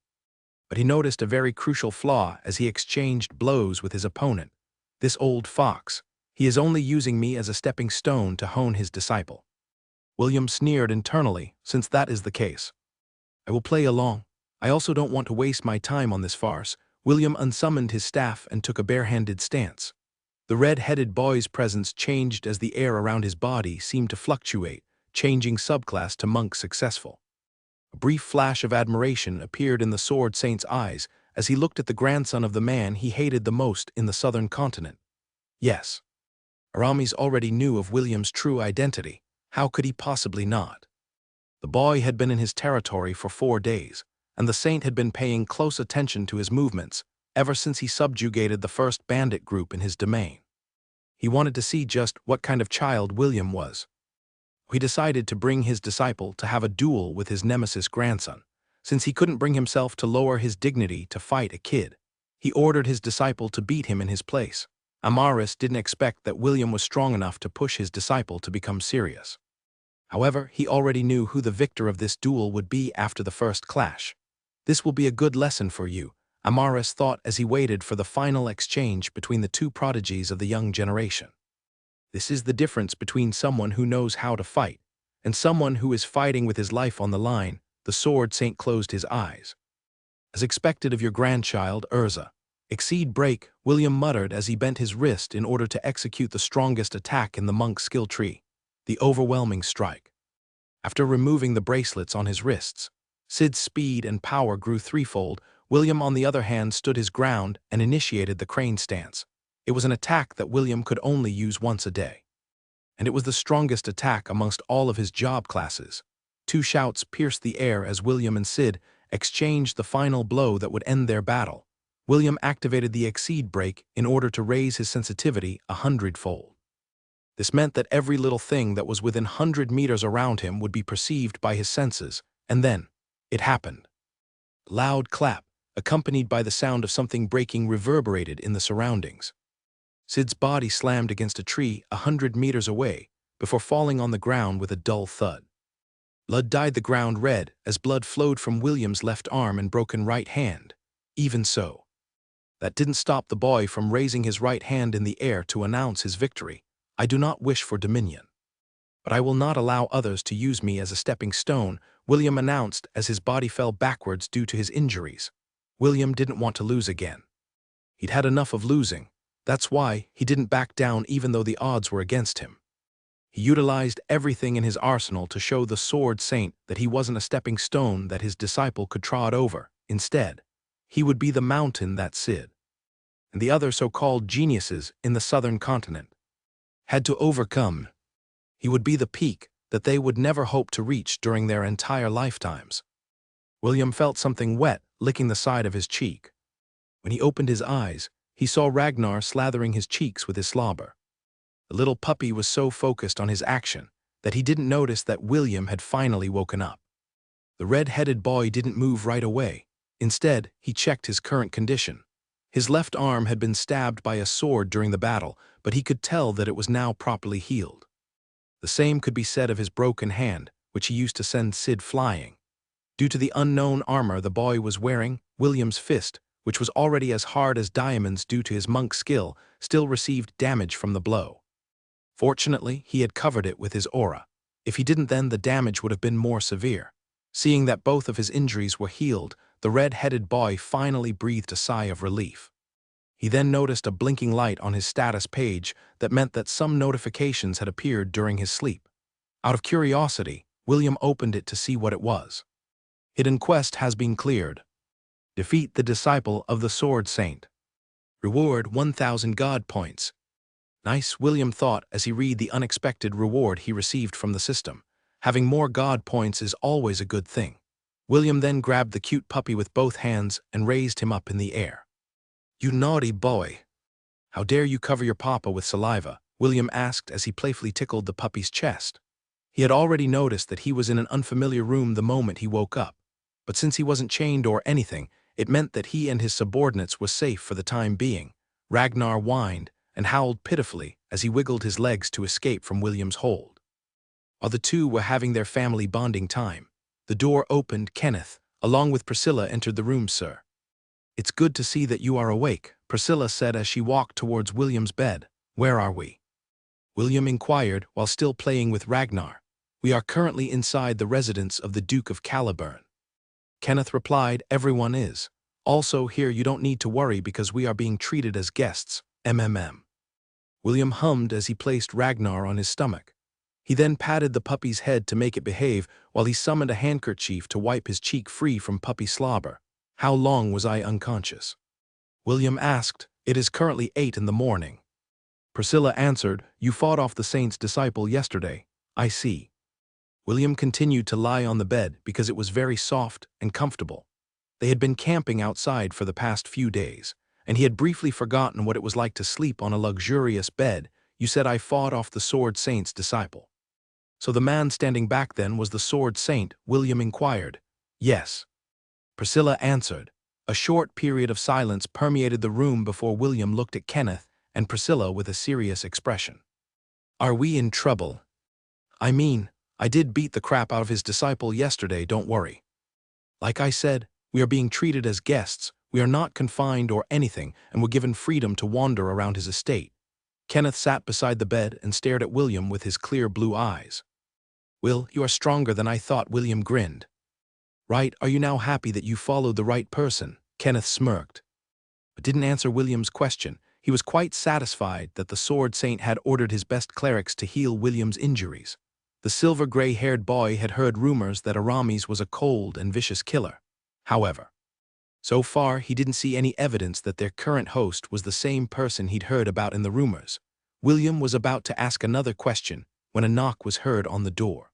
But he noticed a very crucial flaw as he exchanged blows with his opponent. This old fox. He is only using me as a stepping stone to hone his disciple. William sneered internally, since that is the case. I will play along. I also don't want to waste my time on this farce. William unsummoned his staff and took a bare-handed stance. The red-headed boy's presence changed as the air around his body seemed to fluctuate, changing subclass to monk successful. A brief flash of admiration appeared in the sword saint's eyes as he looked at the grandson of the man he hated the most in the southern continent. Yes. Aramis already knew of William's true identity. How could he possibly not? The boy had been in his territory for 4 days, and the saint had been paying close attention to his movements ever since he subjugated the first bandit group in his domain. He wanted to see just what kind of child William was. He decided to bring his disciple to have a duel with his nemesis grandson. Since he couldn't bring himself to lower his dignity to fight a kid, he ordered his disciple to beat him in his place. Amaris didn't expect that William was strong enough to push his disciple to become serious. However, he already knew who the victor of this duel would be after the first clash. This will be a good lesson for you, Amaris thought as he waited for the final exchange between the two prodigies of the young generation. This is the difference between someone who knows how to fight and someone who is fighting with his life on the line. The sword saint closed his eyes. As expected of your grandchild, Urza. Exceed break, William muttered as he bent his wrist in order to execute the strongest attack in the monk's skill tree, the overwhelming strike. After removing the bracelets on his wrists, Sid's speed and power grew threefold. William, on the other hand, stood his ground and initiated the crane stance. It was an attack that William could only use once a day. And it was the strongest attack amongst all of his job classes. 2 shouts pierced the air as William and Sid exchanged the final blow that would end their battle. William activated the exceed break in order to raise his sensitivity 100-fold. This meant that every little thing that was within 100 meters around him would be perceived by his senses, and then, it happened. Loud clap, accompanied by the sound of something breaking, reverberated in the surroundings. Sid's body slammed against a tree 100 meters away before falling on the ground with a dull thud. Blood dyed the ground red as blood flowed from William's left arm and broken right hand. Even so, that didn't stop the boy from raising his right hand in the air to announce his victory. I do not wish for dominion, but I will not allow others to use me as a stepping stone, William announced as his body fell backwards due to his injuries. William didn't want to lose again. He'd had enough of losing. That's why he didn't back down even though the odds were against him. He utilized everything in his arsenal to show the sword saint that he wasn't a stepping stone that his disciple could trod over. Instead, he would be the mountain that Sid and the other so-called geniuses in the southern continent had to overcome. He would be the peak that they would never hope to reach during their entire lifetimes. William felt something wet licking the side of his cheek. When he opened his eyes, he saw Ragnar slathering his cheeks with his slobber. The little puppy was so focused on his action that he didn't notice that William had finally woken up. The red-headed boy didn't move right away. Instead, he checked his current condition. His left arm had been stabbed by a sword during the battle, but he could tell that it was now properly healed. The same could be said of his broken hand, which he used to send Sid flying. Due to the unknown armor the boy was wearing, William's fist, which was already as hard as diamonds due to his monk skill, still received damage from the blow. Fortunately, he had covered it with his aura. If he didn't, then the damage would have been more severe. Seeing that both of his injuries were healed, the red-headed boy finally breathed a sigh of relief. He then noticed a blinking light on his status page that meant that some notifications had appeared during his sleep. Out of curiosity, William opened it to see what it was. Hidden quest has been cleared. Defeat the disciple of the Sword Saint. Reward 1,000 God points. Nice, William thought as he read the unexpected reward he received from the system. Having more God points is always a good thing. William then grabbed the cute puppy with both hands and raised him up in the air. You naughty boy. How dare you cover your papa with saliva? William asked as he playfully tickled the puppy's chest. He had already noticed that he was in an unfamiliar room the moment he woke up, but since he wasn't chained or anything, it meant that he and his subordinates were safe for the time being. Ragnar whined and howled pitifully as he wiggled his legs to escape from William's hold. While the two were having their family bonding time, the door opened. Kenneth, along with Priscilla, entered the room. Sir, "It's good to see that you are awake," Priscilla said as she walked towards William's bed. "Where are we?" William inquired while still playing with Ragnar. "We are currently inside the residence of the Duke of Caliburn." Kenneth replied, "Everyone is. Also here you don't need to worry because we are being treated as guests, MMM." William hummed as he placed Ragnar on his stomach. He then patted the puppy's head to make it behave while he summoned a handkerchief to wipe his cheek free from puppy slobber. "How long was I unconscious?" William asked. "It is currently 8 in the morning." Priscilla answered, "You fought off the saint's disciple yesterday." "I see." William continued to lie on the bed because it was very soft and comfortable. They had been camping outside for the past few days, and he had briefly forgotten what it was like to sleep on a luxurious bed. "You said I fought off the sword saint's disciple. So the man standing back then was the sword saint?" William inquired. "Yes." Priscilla answered. A short period of silence permeated the room before William looked at Kenneth and Priscilla with a serious expression. "Are we in trouble?" "I mean, I did beat the crap out of his disciple yesterday, don't worry. Like I said, we are being treated as guests, we are not confined or anything, and were given freedom to wander around his estate." Kenneth sat beside the bed and stared at William with his clear blue eyes. "Will, you are stronger than I thought," William grinned. "Right, are you now happy that you followed the right person?" Kenneth smirked, but didn't answer William's question. He was quite satisfied that the sword saint had ordered his best clerics to heal William's injuries. The silver-gray-haired boy had heard rumors that Aramis was a cold and vicious killer. However, so far he didn't see any evidence that their current host was the same person he'd heard about in the rumors. William was about to ask another question when a knock was heard on the door.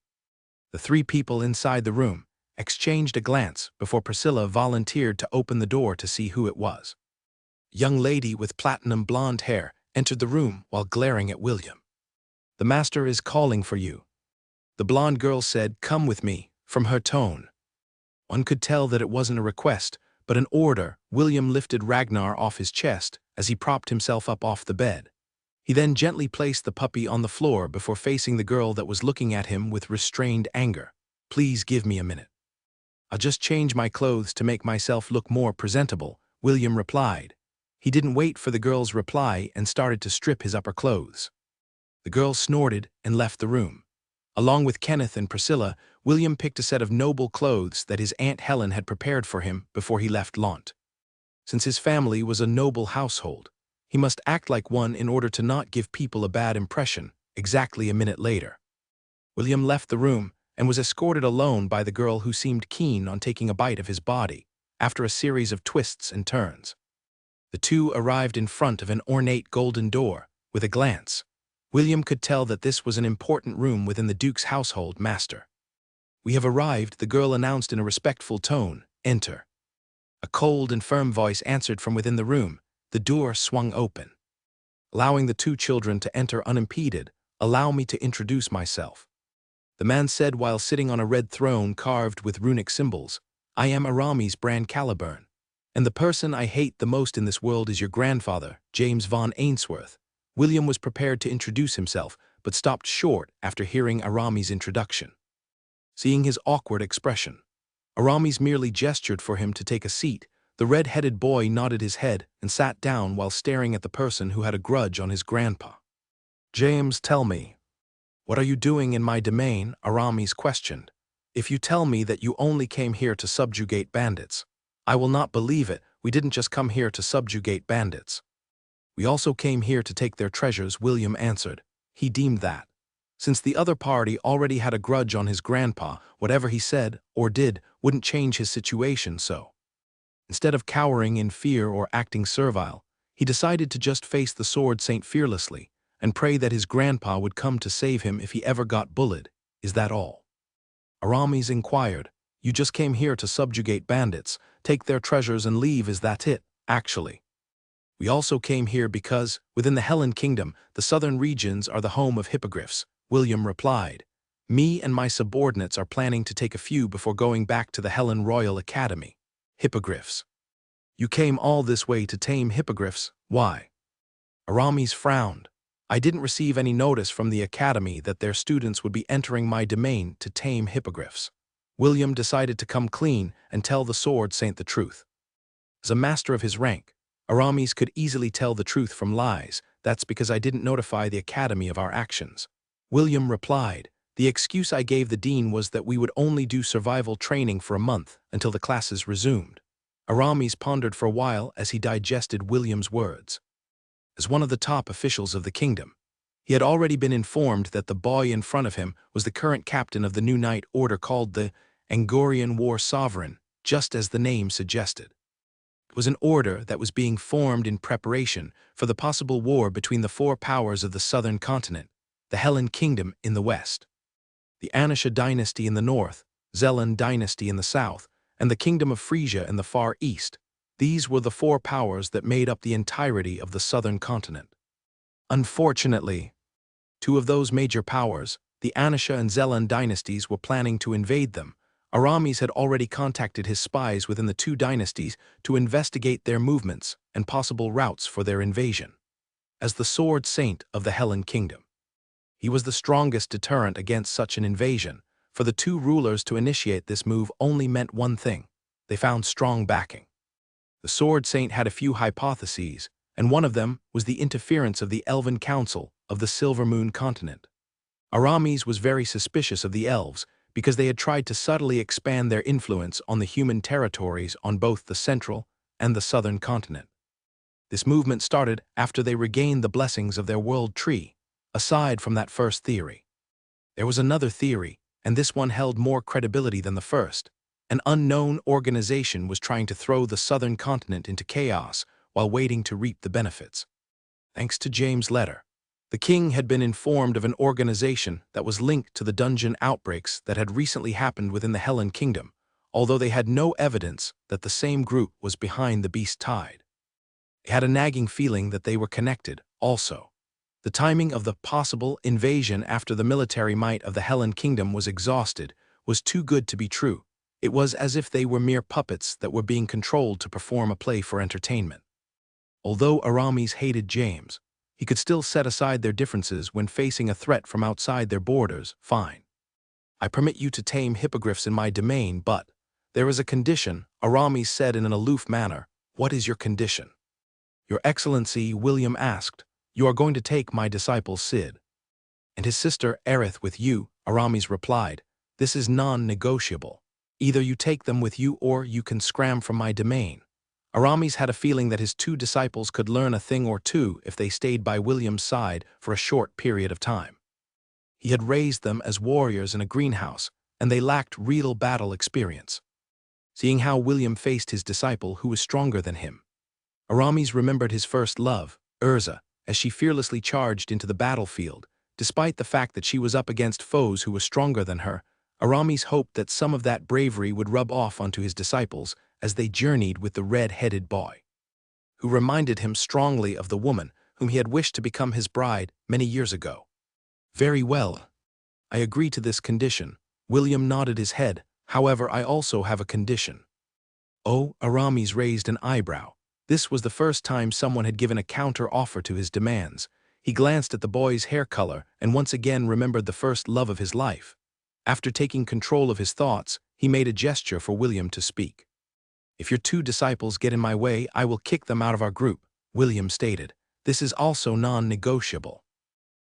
The three people inside the room exchanged a glance before Priscilla volunteered to open the door to see who it was. A young lady with platinum blonde hair entered the room while glaring at William. "The master is calling for you." The blonde girl said, "Come with me," from her tone. One could tell that it wasn't a request, but an order. William lifted Ragnar off his chest as he propped himself up off the bed. He then gently placed the puppy on the floor before facing the girl that was looking at him with restrained anger. "Please give me a minute. I'll just change my clothes to make myself look more presentable," William replied. He didn't wait for the girl's reply and started to strip his upper clothes. The girl snorted and left the room. Along with Kenneth and Priscilla, William picked a set of noble clothes that his Aunt Helen had prepared for him before he left Launt. Since his family was a noble household, he must act like one in order to not give people a bad impression. Exactly a minute later, William left the room and was escorted alone by the girl who seemed keen on taking a bite of his body. After a series of twists and turns, the two arrived in front of an ornate golden door. With a glance, William could tell that this was an important room within the Duke's household. "Master, we have arrived," the girl announced in a respectful tone. "Enter." A cold and firm voice answered from within the room. The door swung open, allowing the two children to enter unimpeded. "Allow me to introduce myself," the man said while sitting on a red throne carved with runic symbols. "I am Aramis Brand Caliburn, and the person I hate the most in this world is your grandfather, James von Ainsworth." William was prepared to introduce himself, but stopped short after hearing Aramis' introduction. Seeing his awkward expression, Aramis merely gestured for him to take a seat. The red-headed boy nodded his head and sat down while staring at the person who had a grudge on his grandpa. "James, tell me, what are you doing in my domain?" Aramis questioned. "If you tell me that you only came here to subjugate bandits, I will not believe it. We didn't just come here to subjugate bandits. We also came here to take their treasures," William answered. He deemed that, since the other party already had a grudge on his grandpa, whatever he said or did wouldn't change his situation, so instead of cowering in fear or acting servile, he decided to just face the sword saint fearlessly and pray that his grandpa would come to save him if he ever got bullied. "Is that all?" Aramis inquired. "You just came here to subjugate bandits, take their treasures and leave, is that it?" "Actually, we also came here because, within the Hellen Kingdom, the southern regions are the home of hippogriffs," William replied. "Me and my subordinates are planning to take a few before going back to the Hellen Royal Academy." "Hippogriffs? You came all this way to tame hippogriffs? Why?" Aramis frowned. "I didn't receive any notice from the academy that their students would be entering my domain to tame hippogriffs." William decided to come clean and tell the sword saint the truth. As a master of his rank, Aramis could easily tell the truth from lies. That's because I didn't notify the academy of our actions. William replied, the excuse I gave the dean was that we would only do survival training for a month until the classes resumed. Aramis pondered for a while as he digested William's words. As one of the top officials of the kingdom, he had already been informed that the boy in front of him was the current captain of the new knight order called the Angorian War Sovereign, just as the name suggested. It was an order that was being formed in preparation for the possible war between the four powers of the southern continent, the Hellen Kingdom in the west, the Anisha dynasty in the north, Zelan dynasty in the south, and the Kingdom of Frisia in the far east. These were the four powers that made up the entirety of the southern continent. Unfortunately, two of those major powers, the Anisha and Zelan dynasties, were planning to invade them. Aramis had already contacted his spies within the two dynasties to investigate their movements and possible routes for their invasion. As the Sword Saint of the Hellen Kingdom, he was the strongest deterrent against such an invasion. For the two rulers to initiate this move only meant one thing: they found strong backing. The Sword Saint had a few hypotheses, and one of them was the interference of the Elven Council of the Silver Moon continent. Aramis was very suspicious of the elves because they had tried to subtly expand their influence on the human territories on both the central and the southern continent. This movement started after they regained the blessings of their world tree. Aside from that first theory, there was another theory, and this one held more credibility than the first. An unknown organization was trying to throw the southern continent into chaos while waiting to reap the benefits. Thanks to James' letter, the king had been informed of an organization that was linked to the dungeon outbreaks that had recently happened within the Hellen Kingdom, although they had no evidence that the same group was behind the beast tide. They had a nagging feeling that they were connected, also. The timing of the possible invasion after the military might of the Hellen Kingdom was exhausted was too good to be true. It was as if they were mere puppets that were being controlled to perform a play for entertainment. Although Aramis hated James, he could still set aside their differences when facing a threat from outside their borders. Fine. I permit you to tame hippogriffs in my domain, but there is a condition, Aramis said in an aloof manner. What is your condition? Your Excellency, William asked. You are going to take my disciple Sid and his sister Aerith with you, Aramis replied. This is non-negotiable. Either you take them with you or you can scram from my domain. Aramis had a feeling that his two disciples could learn a thing or two if they stayed by William's side for a short period of time. He had raised them as warriors in a greenhouse, and they lacked real battle experience. Seeing how William faced his disciple who was stronger than him, Aramis remembered his first love, Urza, as she fearlessly charged into the battlefield. Despite the fact that she was up against foes who were stronger than her, Aramis hoped that some of that bravery would rub off onto his disciples as they journeyed with the red-headed boy, who reminded him strongly of the woman whom he had wished to become his bride many years ago. Very well. I agree to this condition. William nodded his head. However, I also have a condition. Oh, Aramis raised an eyebrow. This was the first time someone had given a counter-offer to his demands. He glanced at the boy's hair color and once again remembered the first love of his life. After taking control of his thoughts, he made a gesture for William to speak. If your two disciples get in my way, I will kick them out of our group, William stated. This is also non-negotiable.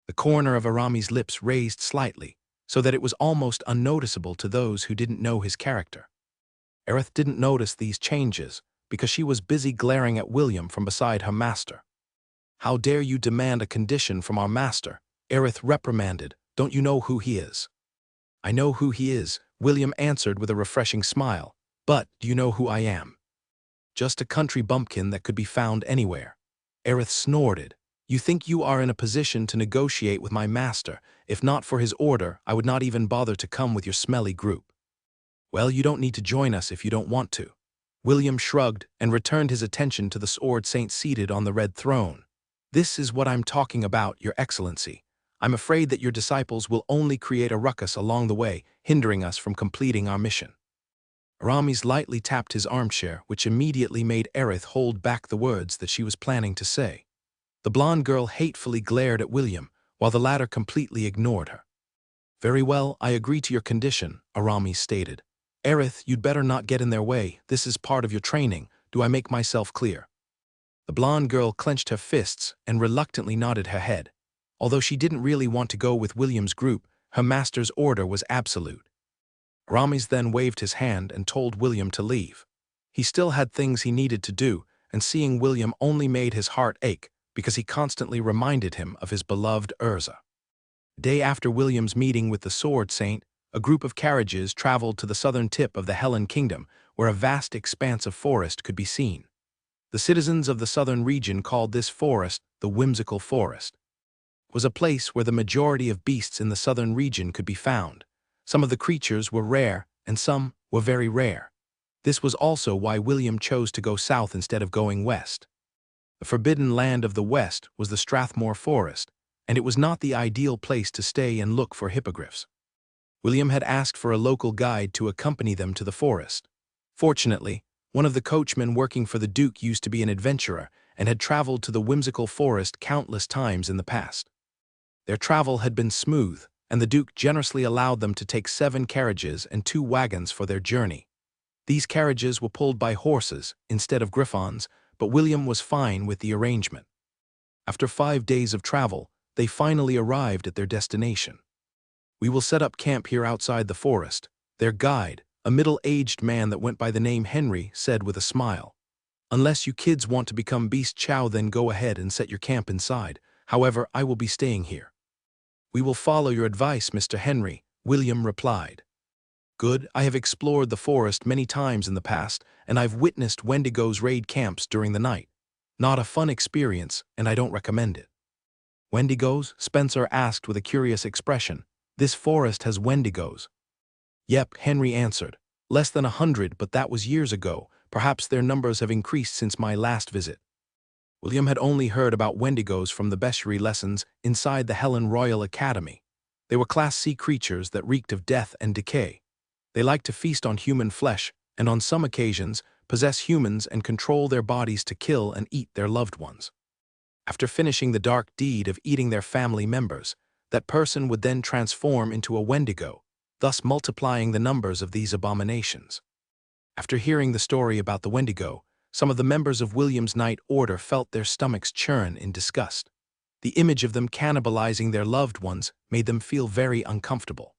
The corner of Aramis' lips raised slightly, so that it was almost unnoticeable to those who didn't know his character. Aerith didn't notice these changes, because she was busy glaring at William from beside her master. How dare you demand a condition from our master? Aerith reprimanded. Don't you know who he is? I know who he is, William answered with a refreshing smile. But do you know who I am? Just a country bumpkin that could be found anywhere. Aerith snorted. You think you are in a position to negotiate with my master. If not for his order, I would not even bother to come with your smelly group. Well, you don't need to join us if you don't want to. William shrugged and returned his attention to the Sword Saint seated on the red throne. This is what I'm talking about, Your Excellency. I'm afraid that your disciples will only create a ruckus along the way, hindering us from completing our mission. Aramis lightly tapped his armchair, which immediately made Aerith hold back the words that she was planning to say. The blonde girl hatefully glared at William, while the latter completely ignored her. Very well, I agree to your condition, Aramis stated. Aerith, you'd better not get in their way. This is part of your training. Do I make myself clear?" The blonde girl clenched her fists and reluctantly nodded her head. Although she didn't really want to go with William's group, her master's order was absolute. Aramis then waved his hand and told William to leave. He still had things he needed to do, and seeing William only made his heart ache because he constantly reminded him of his beloved Urza. The day after William's meeting with the Sword Saint, a group of carriages traveled to the southern tip of the Helen Kingdom, where a vast expanse of forest could be seen. The citizens of the southern region called this forest the Whimsical Forest. It was a place where the majority of beasts in the southern region could be found. Some of the creatures were rare, and some were very rare. This was also why William chose to go south instead of going west. The forbidden land of the west was the Strathmore Forest, and it was not the ideal place to stay and look for hippogriffs. William had asked for a local guide to accompany them to the forest. Fortunately, one of the coachmen working for the Duke used to be an adventurer and had traveled to the Whimsical Forest countless times in the past. Their travel had been smooth, and the Duke generously allowed them to take 7 carriages and 2 wagons for their journey. These carriages were pulled by horses instead of griffons, but William was fine with the arrangement. After 5 days of travel, they finally arrived at their destination. "We will set up camp here outside the forest," their guide, a middle-aged man that went by the name Henry, said with a smile. "Unless you kids want to become beast chow, then go ahead and set your camp inside. However, I will be staying here." "We will follow your advice, Mr. Henry," William replied. "Good, I have explored the forest many times in the past, and I've witnessed Wendigos raid camps during the night. Not a fun experience, and I don't recommend it." "Wendigos?" Spencer asked with a curious expression. "This forest has Wendigos?" "Yep," Henry answered. "Less than 100, but that was years ago. Perhaps their numbers have increased since my last visit." William had only heard about Wendigos from the bestiary lessons inside the Helen Royal Academy. They were Class C creatures that reeked of death and decay. They liked to feast on human flesh, and on some occasions, possess humans and control their bodies to kill and eat their loved ones. After finishing the dark deed of eating their family members, that person would then transform into a Wendigo, thus multiplying the numbers of these abominations. After hearing the story about the Wendigo, some of the members of William's Night Order felt their stomachs churn in disgust. The image of them cannibalizing their loved ones made them feel very uncomfortable.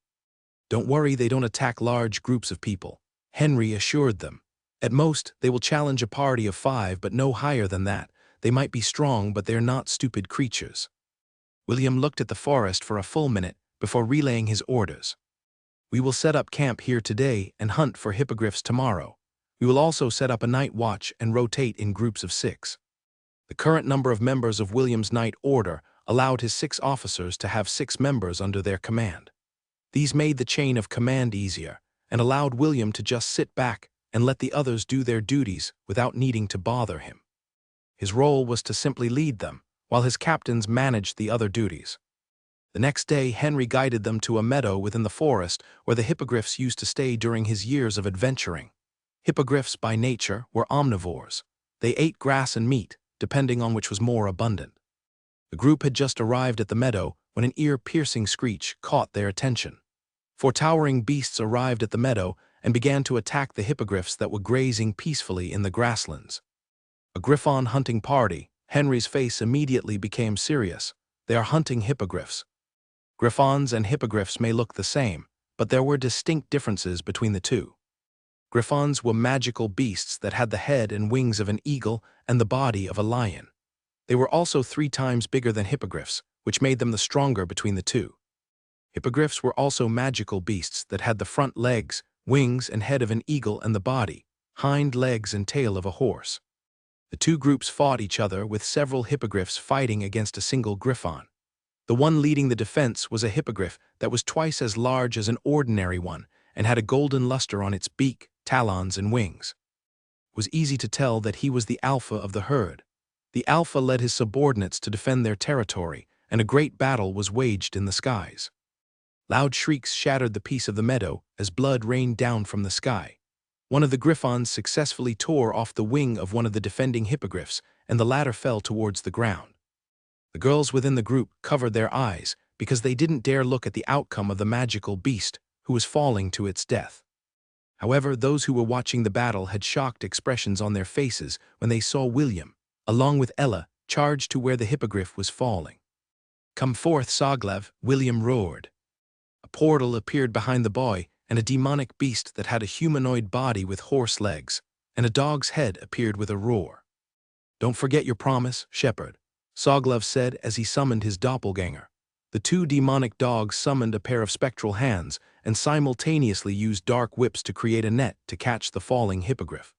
"Don't worry, they don't attack large groups of people," Henry assured them. "At most, they will challenge a party of 5, but no higher than that. They might be strong, but they're not stupid creatures." William looked at the forest for a full minute before relaying his orders. "We will set up camp here today and hunt for hippogriffs tomorrow. We will also set up a night watch and rotate in groups of 6. The current number of members of William's Night Order allowed his 6 officers to have 6 members under their command. These made the chain of command easier and allowed William to just sit back and let the others do their duties without needing to bother him. His role was to simply lead them, while his captains managed the other duties. The next day, Henry guided them to a meadow within the forest where the hippogriffs used to stay during his years of adventuring. Hippogriffs, by nature, were omnivores. They ate grass and meat, depending on which was more abundant. The group had just arrived at the meadow when an ear-piercing screech caught their attention. 4 towering beasts arrived at the meadow and began to attack the hippogriffs that were grazing peacefully in the grasslands. "A griffon hunting party." Henry's face immediately became serious. "They are hunting hippogriffs." Griffons and hippogriffs may look the same, but there were distinct differences between the two. Griffons were magical beasts that had the head and wings of an eagle and the body of a lion. They were also 3 times bigger than hippogriffs, which made them the stronger between the two. Hippogriffs were also magical beasts that had the front legs, wings, and head of an eagle and the body, hind legs, and tail of a horse. The two groups fought each other with several hippogriffs fighting against a single griffon. The one leading the defense was a hippogriff that was twice as large as an ordinary one and had a golden luster on its beak, talons, and wings. It was easy to tell that he was the alpha of the herd. The alpha led his subordinates to defend their territory, and a great battle was waged in the skies. Loud shrieks shattered the peace of the meadow as blood rained down from the sky. One of the griffons successfully tore off the wing of one of the defending hippogriffs, and the latter fell towards the ground. The girls within the group covered their eyes because they didn't dare look at the outcome of the magical beast who was falling to its death. However, those who were watching the battle had shocked expressions on their faces when they saw William, along with Ella, charge to where the hippogriff was falling. "Come forth, Soglev," William roared. A portal appeared behind the boy, and a demonic beast that had a humanoid body with horse legs, and a dog's head appeared with a roar. "Don't forget your promise, shepherd," Soglev said as he summoned his doppelganger. The two demonic dogs summoned a pair of spectral hands and simultaneously used dark whips to create a net to catch the falling hippogriff.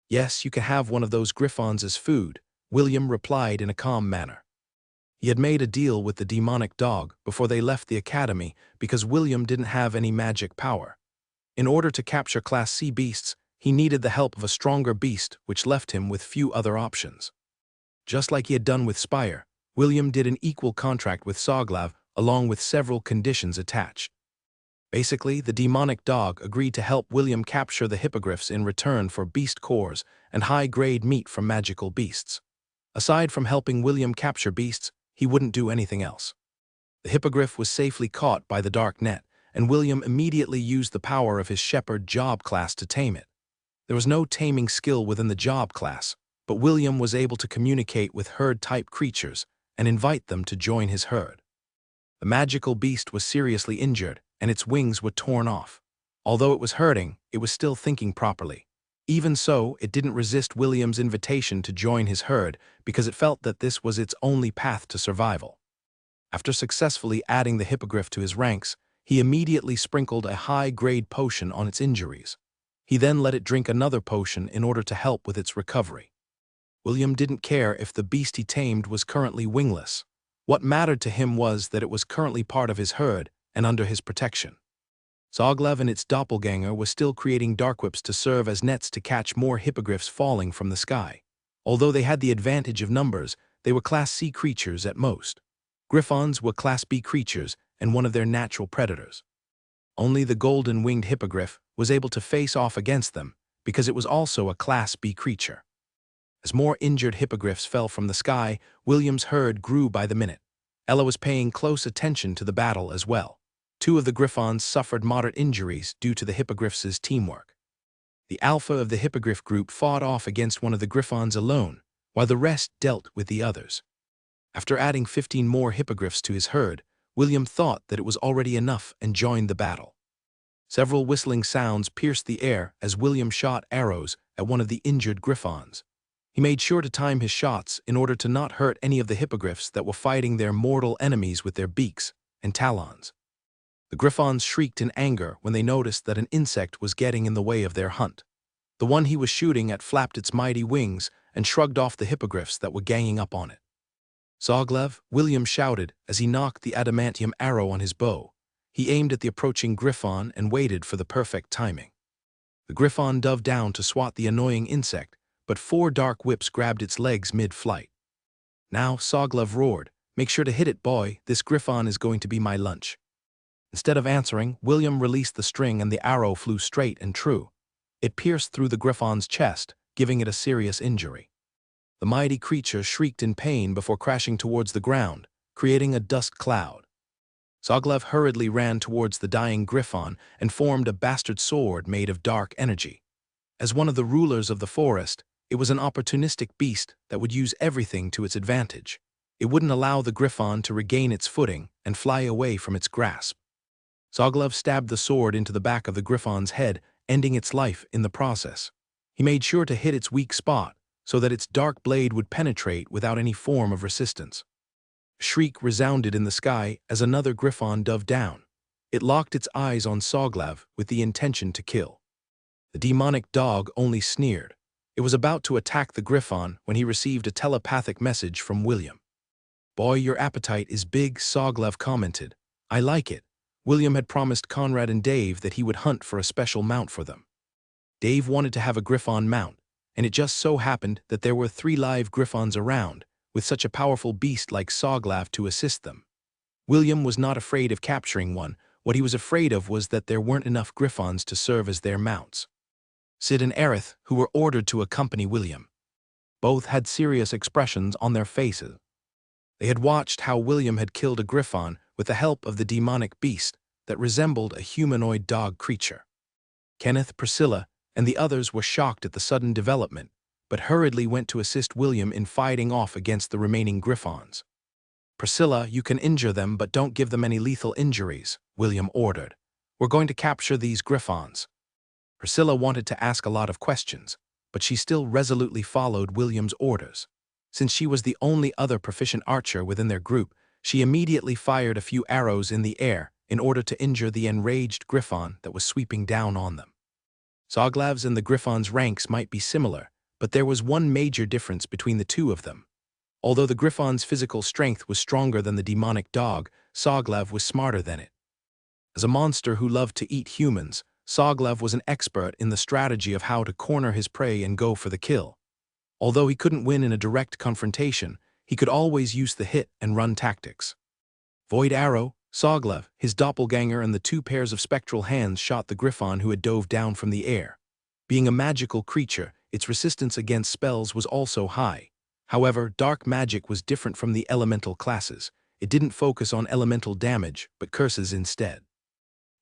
"Yes, you can have one of those griffons as food," William replied in a calm manner. He had made a deal with the demonic dog before they left the academy because William didn't have any magic power. In order to capture Class C beasts, he needed the help of a stronger beast, which left him with few other options. Just like he had done with Spire, William did an equal contract with Soglev along with several conditions attached. Basically, the demonic dog agreed to help William capture the hippogriffs in return for beast cores and high-grade meat from magical beasts. Aside from helping William capture beasts, he wouldn't do anything else. The hippogriff was safely caught by the dark net, and William immediately used the power of his shepherd job class to tame it. There was no taming skill within the job class, but William was able to communicate with herd-type creatures and invite them to join his herd. The magical beast was seriously injured, and its wings were torn off. Although it was hurting, it was still thinking properly. Even so, it didn't resist William's invitation to join his herd because it felt that this was its only path to survival. After successfully adding the hippogriff to his ranks, he immediately sprinkled a high-grade potion on its injuries. He then let it drink another potion in order to help with its recovery. William didn't care if the beast he tamed was currently wingless. What mattered to him was that it was currently part of his herd and under his protection. Soglev and its doppelganger was still creating dark whips to serve as nets to catch more hippogriffs falling from the sky. Although they had the advantage of numbers, they were Class C creatures at most. Griffons were Class B creatures and one of their natural predators. Only the golden-winged hippogriff was able to face off against them because it was also a Class B creature. As more injured hippogriffs fell from the sky, William's herd grew by the minute. Ella was paying close attention to the battle as well. Two of the griffons suffered moderate injuries due to the hippogriffs' teamwork. The alpha of the hippogriff group fought off against one of the griffons alone, while the rest dealt with the others. After adding 15 more hippogriffs to his herd, William thought that it was already enough and joined the battle. Several whistling sounds pierced the air as William shot arrows at one of the injured griffons. He made sure to time his shots in order to not hurt any of the hippogriffs that were fighting their mortal enemies with their beaks and talons. The griffons shrieked in anger when they noticed that an insect was getting in the way of their hunt. The one he was shooting at flapped its mighty wings and shrugged off the hippogriffs that were ganging up on it. "Soglev," William shouted as he knocked the adamantium arrow on his bow. He aimed at the approaching griffon and waited for the perfect timing. The griffon dove down to swat the annoying insect, but 4 dark whips grabbed its legs mid-flight. "Now," Soglev roared, "make sure to hit it, boy. This griffon is going to be my lunch." Instead of answering, William released the string and the arrow flew straight and true. It pierced through the griffon's chest, giving it a serious injury. The mighty creature shrieked in pain before crashing towards the ground, creating a dust cloud. Soglev hurriedly ran towards the dying griffon and formed a bastard sword made of dark energy. As one of the rulers of the forest, it was an opportunistic beast that would use everything to its advantage. It wouldn't allow the griffon to regain its footing and fly away from its grasp. Soglev stabbed the sword into the back of the griffon's head, ending its life in the process. He made sure to hit its weak spot so that its dark blade would penetrate without any form of resistance. A shriek resounded in the sky as another griffon dove down. It locked its eyes on Soglev with the intention to kill. The demonic dog only sneered. It was about to attack the griffon when he received a telepathic message from William. "Boy, your appetite is big," Soglev commented. "I like it." William had promised Conrad and Dave that he would hunt for a special mount for them. Dave wanted to have a griffon mount, and it just so happened that there were 3 live griffons around, with such a powerful beast like Soglev to assist them. William was not afraid of capturing one. What he was afraid of was that there weren't enough griffons to serve as their mounts. Sid and Aerith, who were ordered to accompany William. Both had serious expressions on their faces. They had watched how William had killed a griffon with the help of the demonic beast that resembled a humanoid dog creature. Kenneth, Priscilla, and the others were shocked at the sudden development, but hurriedly went to assist William in fighting off against the remaining Griffons. Priscilla, you can injure them, but don't give them any lethal injuries, William ordered. We're going to capture these Griffons. Priscilla wanted to ask a lot of questions, but she still resolutely followed William's orders. Since she was the only other proficient archer within their group, she immediately fired a few arrows in the air in order to injure the enraged Griffon that was sweeping down on them. Zoglav's and the Griffon's ranks might be similar, but there was one major difference between the two of them. Although the Griffon's physical strength was stronger than the demonic dog, Soglav was smarter than it. As a monster who loved to eat humans, Soglav was an expert in the strategy of how to corner his prey and go for the kill. Although he couldn't win in a direct confrontation, he could always use the hit-and-run tactics. Void Arrow, Soglav, his doppelganger, and the two pairs of spectral hands shot the Griffon who had dove down from the air. Being a magical creature, its resistance against spells was also high. However, dark magic was different from the elemental classes. It didn't focus on elemental damage, but curses instead.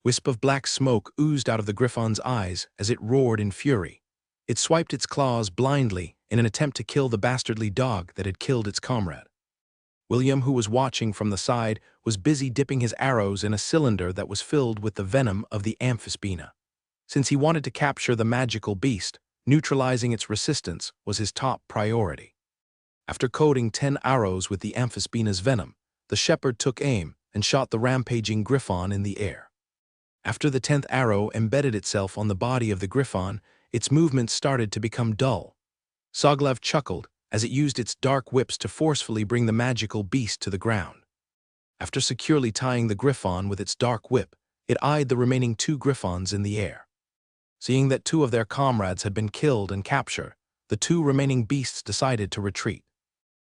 Wisp of black smoke oozed out of the Griffon's eyes as it roared in fury. It swiped its claws blindly in an attempt to kill the bastardly dog that had killed its comrade. William, who was watching from the side, was busy dipping his arrows in a cylinder that was filled with the venom of the amphispina. Since he wanted to capture the magical beast, neutralizing its resistance was his top priority. After coating 10 arrows with the amphispina's venom, the shepherd took aim and shot the rampaging Griffon in the air. After the 10th arrow embedded itself on the body of the Griffon, its movements started to become dull. Soglav chuckled as it used its dark whips to forcefully bring the magical beast to the ground. After securely tying the Griffon with its dark whip, it eyed the remaining 2 Griffons in the air. Seeing that 2 of their comrades had been killed and captured, the 2 remaining beasts decided to retreat.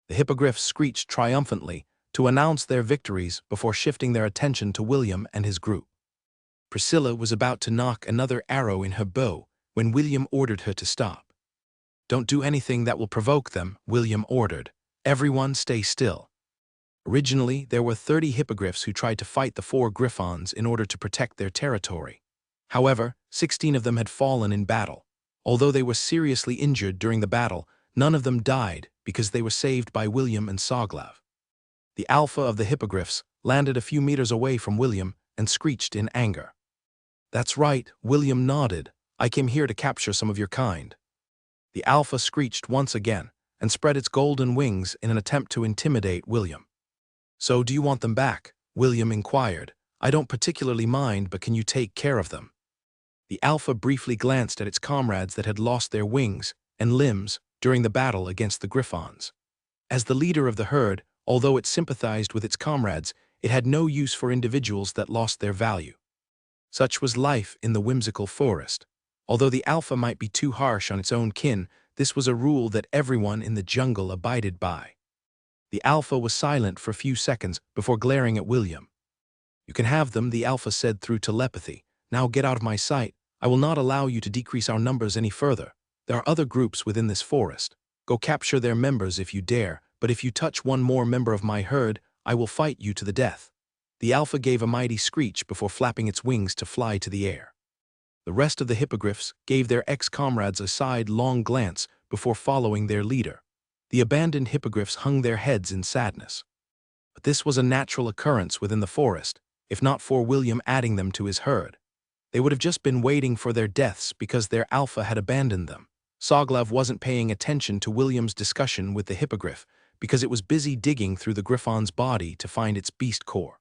The hippogriffs screeched triumphantly to announce their victories before shifting their attention to William and his group. Priscilla was about to knock another arrow in her bow when William ordered her to stop. Don't do anything that will provoke them, William ordered. Everyone stay still. Originally, there were 30 hippogriffs who tried to fight the 4 Griffons in order to protect their territory. However, 16 of them had fallen in battle. Although they were seriously injured during the battle, none of them died because they were saved by William and Soglav. The alpha of the hippogriffs landed a few meters away from William and screeched in anger. That's right, William nodded. I came here to capture some of your kind. The alpha screeched once again and spread its golden wings in an attempt to intimidate William. So do you want them back? William inquired. I don't particularly mind, but can you take care of them? The alpha briefly glanced at its comrades that had lost their wings and limbs during the battle against the Griffons. As the leader of the herd, although it sympathized with its comrades, it had no use for individuals that lost their value. Such was life in the whimsical forest. Although the alpha might be too harsh on its own kin, this was a rule that everyone in the jungle abided by. The alpha was silent for a few seconds before glaring at William. You can have them, the alpha said through telepathy. Now get out of my sight. I will not allow you to decrease our numbers any further. There are other groups within this forest. Go capture their members if you dare, but if you touch one more member of my herd, I will fight you to the death. The alpha gave a mighty screech before flapping its wings to fly to the air. The rest of the hippogriffs gave their ex-comrades a sidelong glance before following their leader. The abandoned hippogriffs hung their heads in sadness. But this was a natural occurrence within the forest, if not for William adding them to his herd. They would have just been waiting for their deaths because their alpha had abandoned them. Soglav wasn't paying attention to William's discussion with the hippogriff because it was busy digging through the Griffon's body to find its beast core.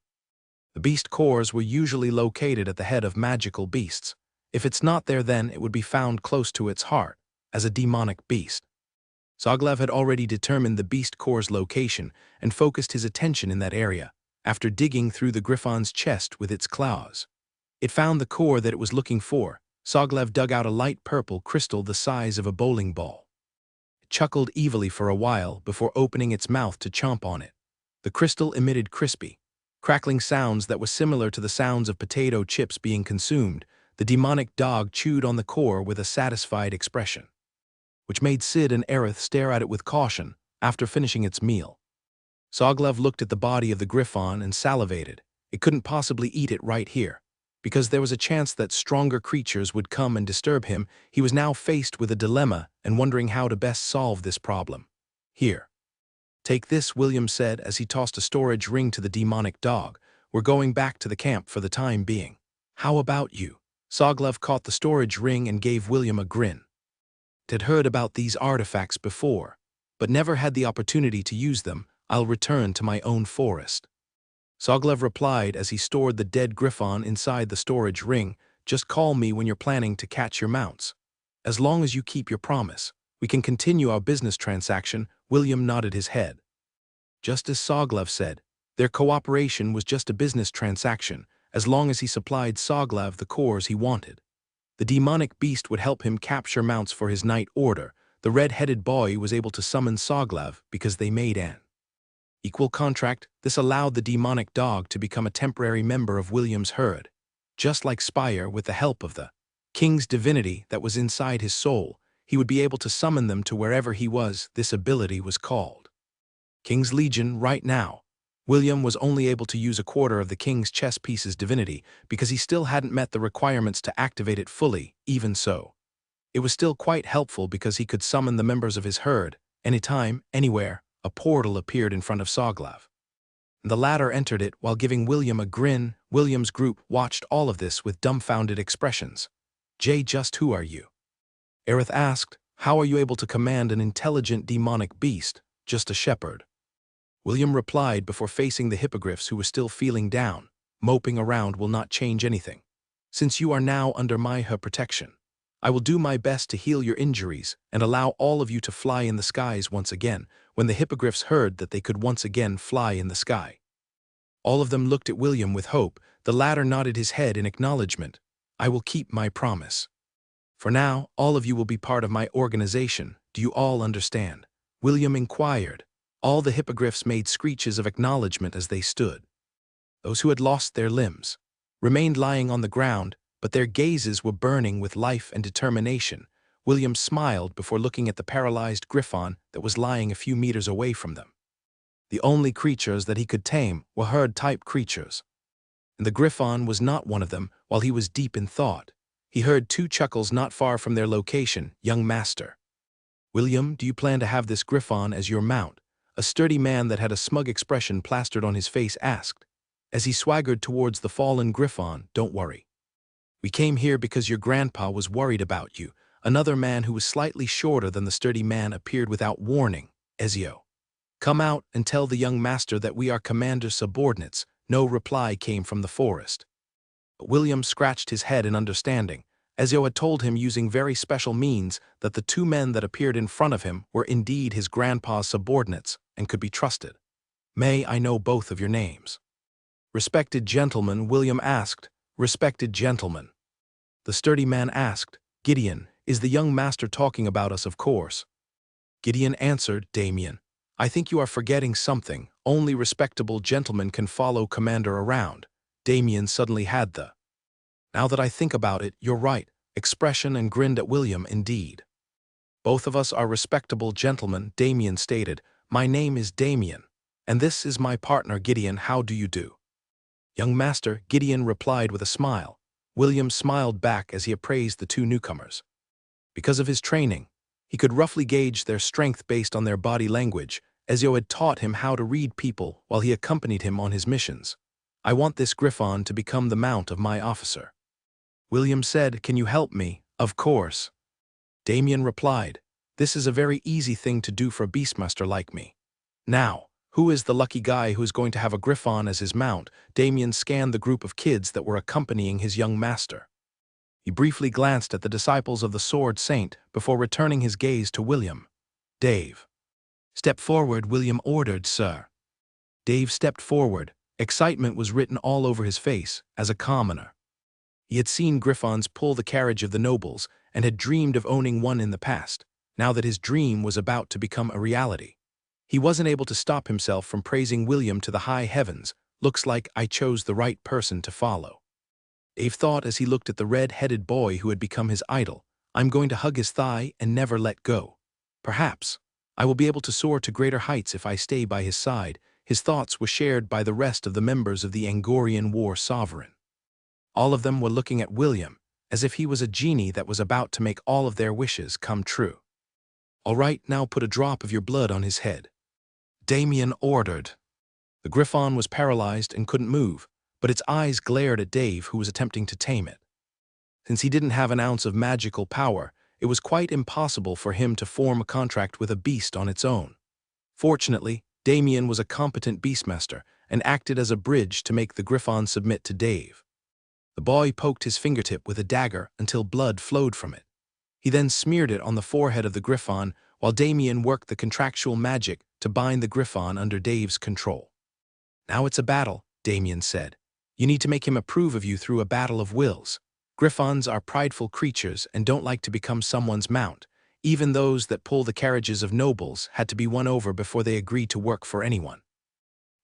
The beast cores were usually located at the head of magical beasts. If it's not there, then it would be found close to its heart, as a demonic beast. Soglav had already determined the beast core's location and focused his attention in that area, after digging through the Griffon's chest with its claws. It found the core that it was looking for. Soglav dug out a light purple crystal the size of a bowling ball. It chuckled evilly for a while before opening its mouth to chomp on it. The crystal emitted crispy, crackling sounds that were similar to the sounds of potato chips being consumed. The demonic dog chewed on the core with a satisfied expression, which made Sid and Aerith stare at it with caution after finishing its meal. Soglav looked at the body of the Griffon and salivated. It couldn't possibly eat it right here. Because there was a chance that stronger creatures would come and disturb him, he was now faced with a dilemma and wondering how to best solve this problem. Here. Take this, William said as he tossed a storage ring to the demonic dog. We're going back to the camp for the time being. How about you? Soglev caught the storage ring and gave William a grin. Had heard about these artifacts before, but never had the opportunity to use them. I'll return to my own forest. Soglev replied as he stored the dead griffon inside the storage ring. Just call me when you're planning to catch your mounts. As long as you keep your promise, we can continue our business transaction. William nodded his head. Just as Soglev said, their cooperation was just a business transaction, as long as he supplied Soglev the cores he wanted. The demonic beast would help him capture mounts for his night order. The red-headed boy was able to summon Soglev because they made an equal contract. This allowed the demonic dog to become a temporary member of William's herd. Just like Spire, with the help of the king's divinity that was inside his soul, he would be able to summon them to wherever he was. This ability was called King's Legion. Right now, William was only able to use a quarter of the king's chess piece's divinity because he still hadn't met the requirements to activate it fully. Even so, it was still quite helpful because he could summon the members of his herd. Anytime, anywhere, a portal appeared in front of Soglev. The latter entered it while giving William a grin. William's group watched all of this with dumbfounded expressions. Just who are you? Aerith asked. How are you able to command an intelligent demonic beast? Just a shepherd. William replied before facing the hippogriffs, who were still feeling down. Moping around will not change anything. Since you are now under my protection, I will do my best to heal your injuries and allow all of you to fly in the skies once again. When the hippogriffs heard that they could once again fly in the sky, all of them looked at William with hope. The latter nodded his head in acknowledgement. I will keep my promise. For now, all of you will be part of my organization. Do you all understand? William inquired. All the hippogriffs made screeches of acknowledgement as they stood. Those who had lost their limbs remained lying on the ground, but their gazes were burning with life and determination. William smiled before looking at the paralyzed griffon that was lying a few meters away from them. The only creatures that he could tame were herd-type creatures, and the griffon was not one of them. While he was deep in thought, he heard two chuckles not far from their location. Young master. William, do you plan to have this griffon as your mount? A sturdy man that had a smug expression plastered on his face asked, as he swaggered towards the fallen griffon. Don't worry. We came here because your grandpa was worried about you. Another man who was slightly shorter than the sturdy man appeared without warning. Ezio. Come out and tell the young master that we are commander's subordinates. No reply came from the forest. But William scratched his head in understanding. Ezio had told him using very special means that the two men that appeared in front of him were indeed his grandpa's subordinates and could be trusted. May I know both of your names? Respected gentleman, William asked. Respected gentleman. The sturdy man asked. Gideon, is the young master talking about us? Of course. Gideon answered. Damien, I think you are forgetting something. Only respectable gentlemen can follow commander around. Damien suddenly had the now that I think about it, you're right, expression and grinned at William. Indeed. Both of us are respectable gentlemen, Damien stated. My name is Damien, and this is my partner Gideon. How do you do? Young master, Gideon replied with a smile. William smiled back as he appraised the two newcomers. Because of his training, he could roughly gauge their strength based on their body language. Ezio had taught him how to read people while he accompanied him on his missions. I want this griffon to become the mount of my officer. William said, can you help me? Of course. Damien replied, this is a very easy thing to do for a beastmaster like me. Now, who is the lucky guy who is going to have a griffon as his mount? Damien scanned the group of kids that were accompanying his young master. He briefly glanced at the disciples of the Sword Saint before returning his gaze to William. Dave. Step forward, William ordered. Sir. Dave stepped forward. Excitement was written all over his face. As a commoner, he had seen griffons pull the carriage of the nobles and had dreamed of owning one in the past. Now that his dream was about to become a reality, he wasn't able to stop himself from praising William to the high heavens. Looks like I chose the right person to follow. Dave thought as he looked at the red-headed boy who had become his idol. I'm going to hug his thigh and never let go. Perhaps I will be able to soar to greater heights if I stay by his side. His thoughts were shared by the rest of the members of the Angorian War Sovereign. All of them were looking at William, as if he was a genie that was about to make all of their wishes come true. "All right, now put a drop of your blood on his head," Damien ordered. The Griffon was paralyzed and couldn't move, but its eyes glared at Dave, who was attempting to tame it. Since he didn't have an ounce of magical power, it was quite impossible for him to form a contract with a beast on its own. Fortunately, Damien was a competent beastmaster and acted as a bridge to make the Griffon submit to Dave. The boy poked his fingertip with a dagger until blood flowed from it. He then smeared it on the forehead of the Griffon while Damien worked the contractual magic to bind the Griffon under Dave's control. "Now it's a battle," Damien said. "You need to make him approve of you through a battle of wills. Griffons are prideful creatures and don't like to become someone's mount. Even those that pull the carriages of nobles had to be won over before they agreed to work for anyone."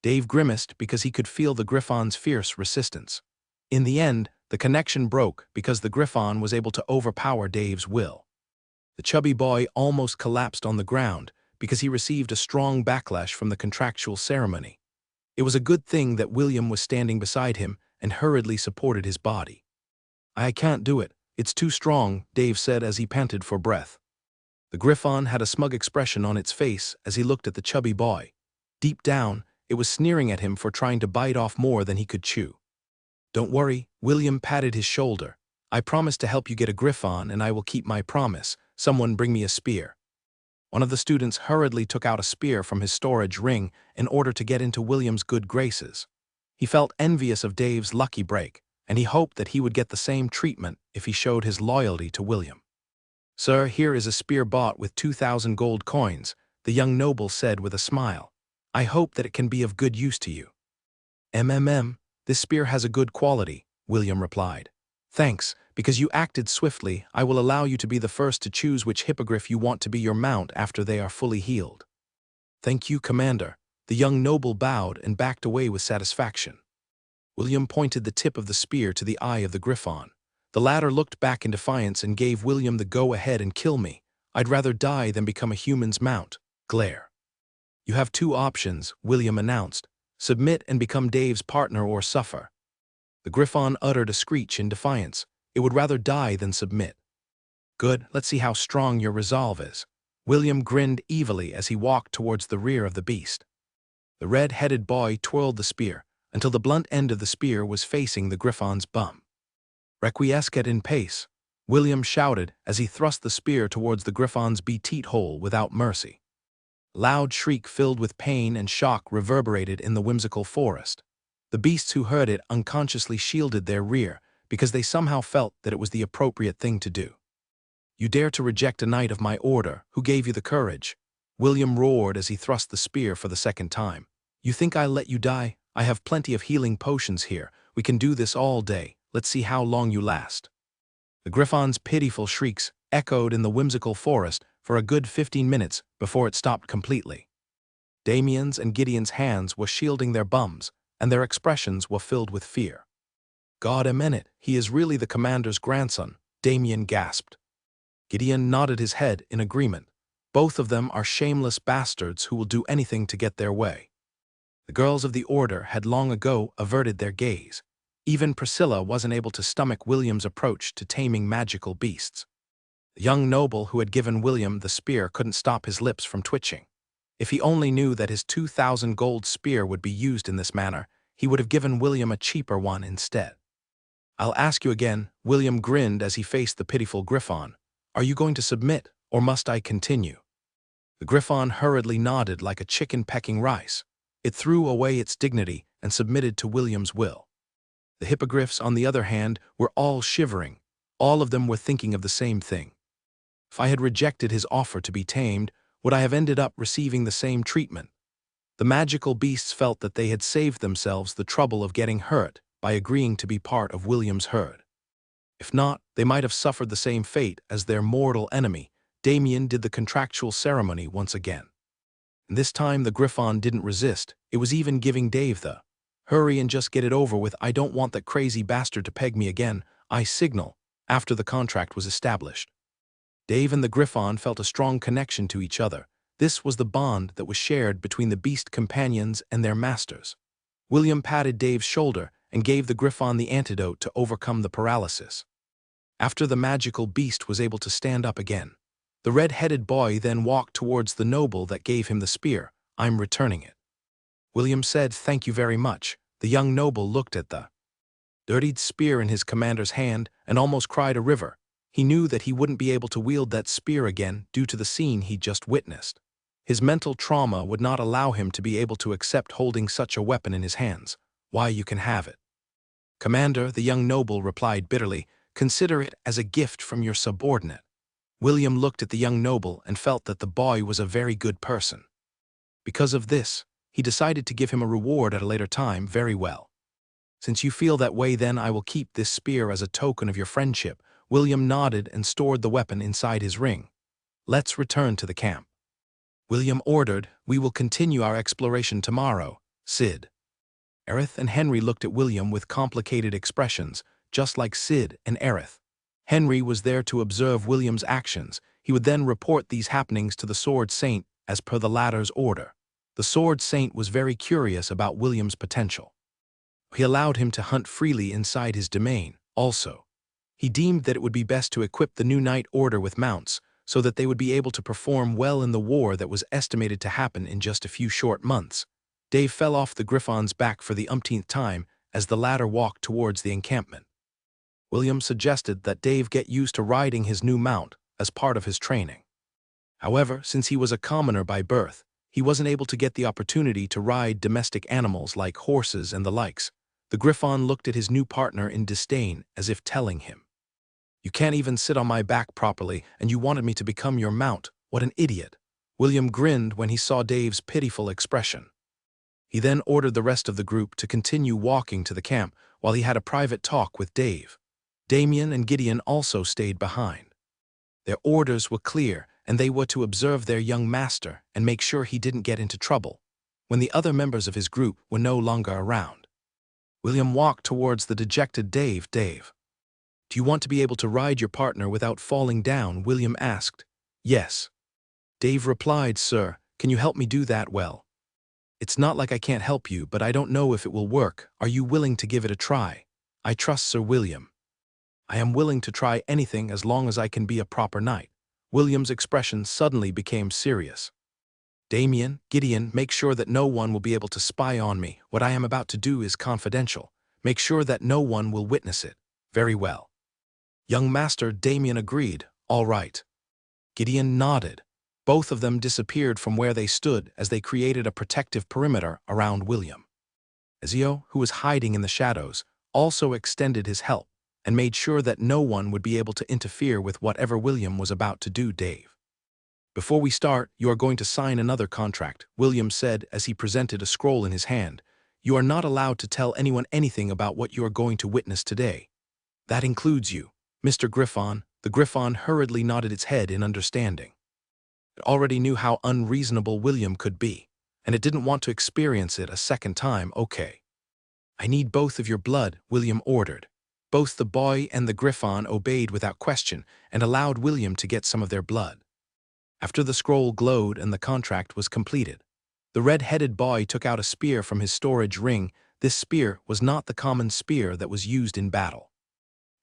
Dave grimaced because he could feel the Griffon's fierce resistance. In the end, the connection broke because the Griffon was able to overpower Dave's will. The chubby boy almost collapsed on the ground because he received a strong backlash from the contractual ceremony. It was a good thing that William was standing beside him and hurriedly supported his body. "I can't do it. It's too strong," Dave said as he panted for breath. The Griffon had a smug expression on its face as he looked at the chubby boy. Deep down, it was sneering at him for trying to bite off more than he could chew. "Don't worry," William patted his shoulder. "I promise to help you get a Griffon, and I will keep my promise. Someone bring me a spear." One of the students hurriedly took out a spear from his storage ring in order to get into William's good graces. He felt envious of Dave's lucky break, and he hoped that he would get the same treatment if he showed his loyalty to William. "Sir, here is a spear bought with 2,000 gold coins," the young noble said with a smile. "I hope that it can be of good use to you." This spear has a good quality," William replied. "Thanks, because you acted swiftly, I will allow you to be the first to choose which hippogriff you want to be your mount after they are fully healed." "Thank you, Commander." The young noble bowed and backed away with satisfaction. William pointed the tip of the spear to the eye of the Griffon. The latter looked back in defiance and gave William the go-ahead and "Kill me. I'd rather die than become a human's mount." Glare. "You have two options," William announced. "Submit and become Dave's partner or suffer." The Griffon uttered a screech in defiance. It would rather die than submit. "Good, let's see how strong your resolve is." William grinned evilly as he walked towards the rear of the beast. The red-headed boy twirled the spear until the blunt end of the spear was facing the Griffon's bum. "Requiescat in pace," William shouted as he thrust the spear towards the Griffon's beat hole without mercy. A loud shriek filled with pain and shock reverberated in the whimsical forest. The beasts who heard it unconsciously shielded their rear because they somehow felt that it was the appropriate thing to do. "You dare to reject a knight of my order, who gave you the courage?" William roared as he thrust the spear for the second time. "You think I'll let you die? I have plenty of healing potions here. We can do this all day. Let's see how long you last." The Griffon's pitiful shrieks echoed in the whimsical forest for a good 15 minutes before it stopped completely. Damien's and Gideon's hands were shielding their bums, and their expressions were filled with fear. "God amen it, he is really the commander's grandson," Damien gasped. Gideon nodded his head in agreement. "Both of them are shameless bastards who will do anything to get their way." The girls of the order had long ago averted their gaze. Even Priscilla wasn't able to stomach William's approach to taming magical beasts. The young noble who had given William the spear couldn't stop his lips from twitching. If he only knew that his 2,000 gold spear would be used in this manner, he would have given William a cheaper one instead. "I'll ask you again," William grinned as he faced the pitiful Griffon. "Are you going to submit, or must I continue?" The Griffon hurriedly nodded like a chicken pecking rice. It threw away its dignity and submitted to William's will. The hippogriffs, on the other hand, were all shivering. All of them were thinking of the same thing. If I had rejected his offer to be tamed, would I have ended up receiving the same treatment? The magical beasts felt that they had saved themselves the trouble of getting hurt by agreeing to be part of William's herd. If not, they might have suffered the same fate as their mortal enemy. Damien did the contractual ceremony once again. And this time the Griffon didn't resist. It was even giving Dave the "hurry and just get it over with, I don't want that crazy bastard to peg me again," signal after the contract was established. Dave and the Griffon felt a strong connection to each other. This was the bond that was shared between the beast companions and their masters. William patted Dave's shoulder and gave the Griffon the antidote to overcome the paralysis. After the magical beast was able to stand up again, the red-headed boy then walked towards the noble that gave him the spear. "I'm returning it." William said, "Thank you very much." The young noble looked at the dirtied spear in his commander's hand and almost cried a river. He knew that he wouldn't be able to wield that spear again due to the scene he'd just witnessed. His mental trauma would not allow him to be able to accept holding such a weapon in his hands. "Why, you can have it." "Commander," the young noble replied bitterly, "consider it as a gift from your subordinate." William looked at the young noble and felt that the boy was a very good person. Because of this, he decided to give him a reward at a later time. "Very well. Since you feel that way, then I will keep this spear as a token of your friendship." William nodded and stored the weapon inside his ring. "Let's return to the camp." William ordered, "We will continue our exploration tomorrow, Sid." Aerith and Henry looked at William with complicated expressions, just like Sid and Aerith. Henry was there to observe William's actions. He would then report these happenings to the Sword Saint as per the latter's order. The Sword Saint was very curious about William's potential. He allowed him to hunt freely inside his domain, also. He deemed that it would be best to equip the new Knight Order with mounts, so that they would be able to perform well in the war that was estimated to happen in just a few short months. Dave fell off the Griffon's back for the umpteenth time as the latter walked towards the encampment. William suggested that Dave get used to riding his new mount as part of his training. However, since he was a commoner by birth, he wasn't able to get the opportunity to ride domestic animals like horses and the likes. The Griffon looked at his new partner in disdain, as if telling him, "You can't even sit on my back properly, and you wanted me to become your mount. What an idiot." William grinned when he saw Dave's pitiful expression. He then ordered the rest of the group to continue walking to the camp while he had a private talk with Dave. Damien and Gideon also stayed behind. Their orders were clear, and they were to observe their young master and make sure he didn't get into trouble. When the other members of his group were no longer around, William walked towards the dejected Dave. "Dave, do you want to be able to ride your partner without falling down?" William asked. "Yes." Dave replied, "Sir, can you help me do that?" "Well, it's not like I can't help you, but I don't know if it will work. Are you willing to give it a try?" "I trust Sir William. I am willing to try anything as long as I can be a proper knight." William's expression suddenly became serious. "Damien, Gideon, make sure that no one will be able to spy on me. What I am about to do is confidential. Make sure that no one will witness it." "Very well." Young Master, Damien agreed. "All right." Gideon nodded. Both of them disappeared from where they stood as they created a protective perimeter around William. Ezio, who was hiding in the shadows, also extended his help and made sure that no one would be able to interfere with whatever William was about to do. "Dave, before we start, you are going to sign another contract," William said as he presented a scroll in his hand. "You are not allowed to tell anyone anything about what you are going to witness today. That includes you, Mr. Griffon." The Griffon hurriedly nodded its head in understanding. It already knew how unreasonable William could be, and it didn't want to experience it a second time. "Okay. I need both of your blood," William ordered. Both the boy and the Griffon obeyed without question and allowed William to get some of their blood. After the scroll glowed and the contract was completed, the red-headed boy took out a spear from his storage ring. This spear was not the common spear that was used in battle.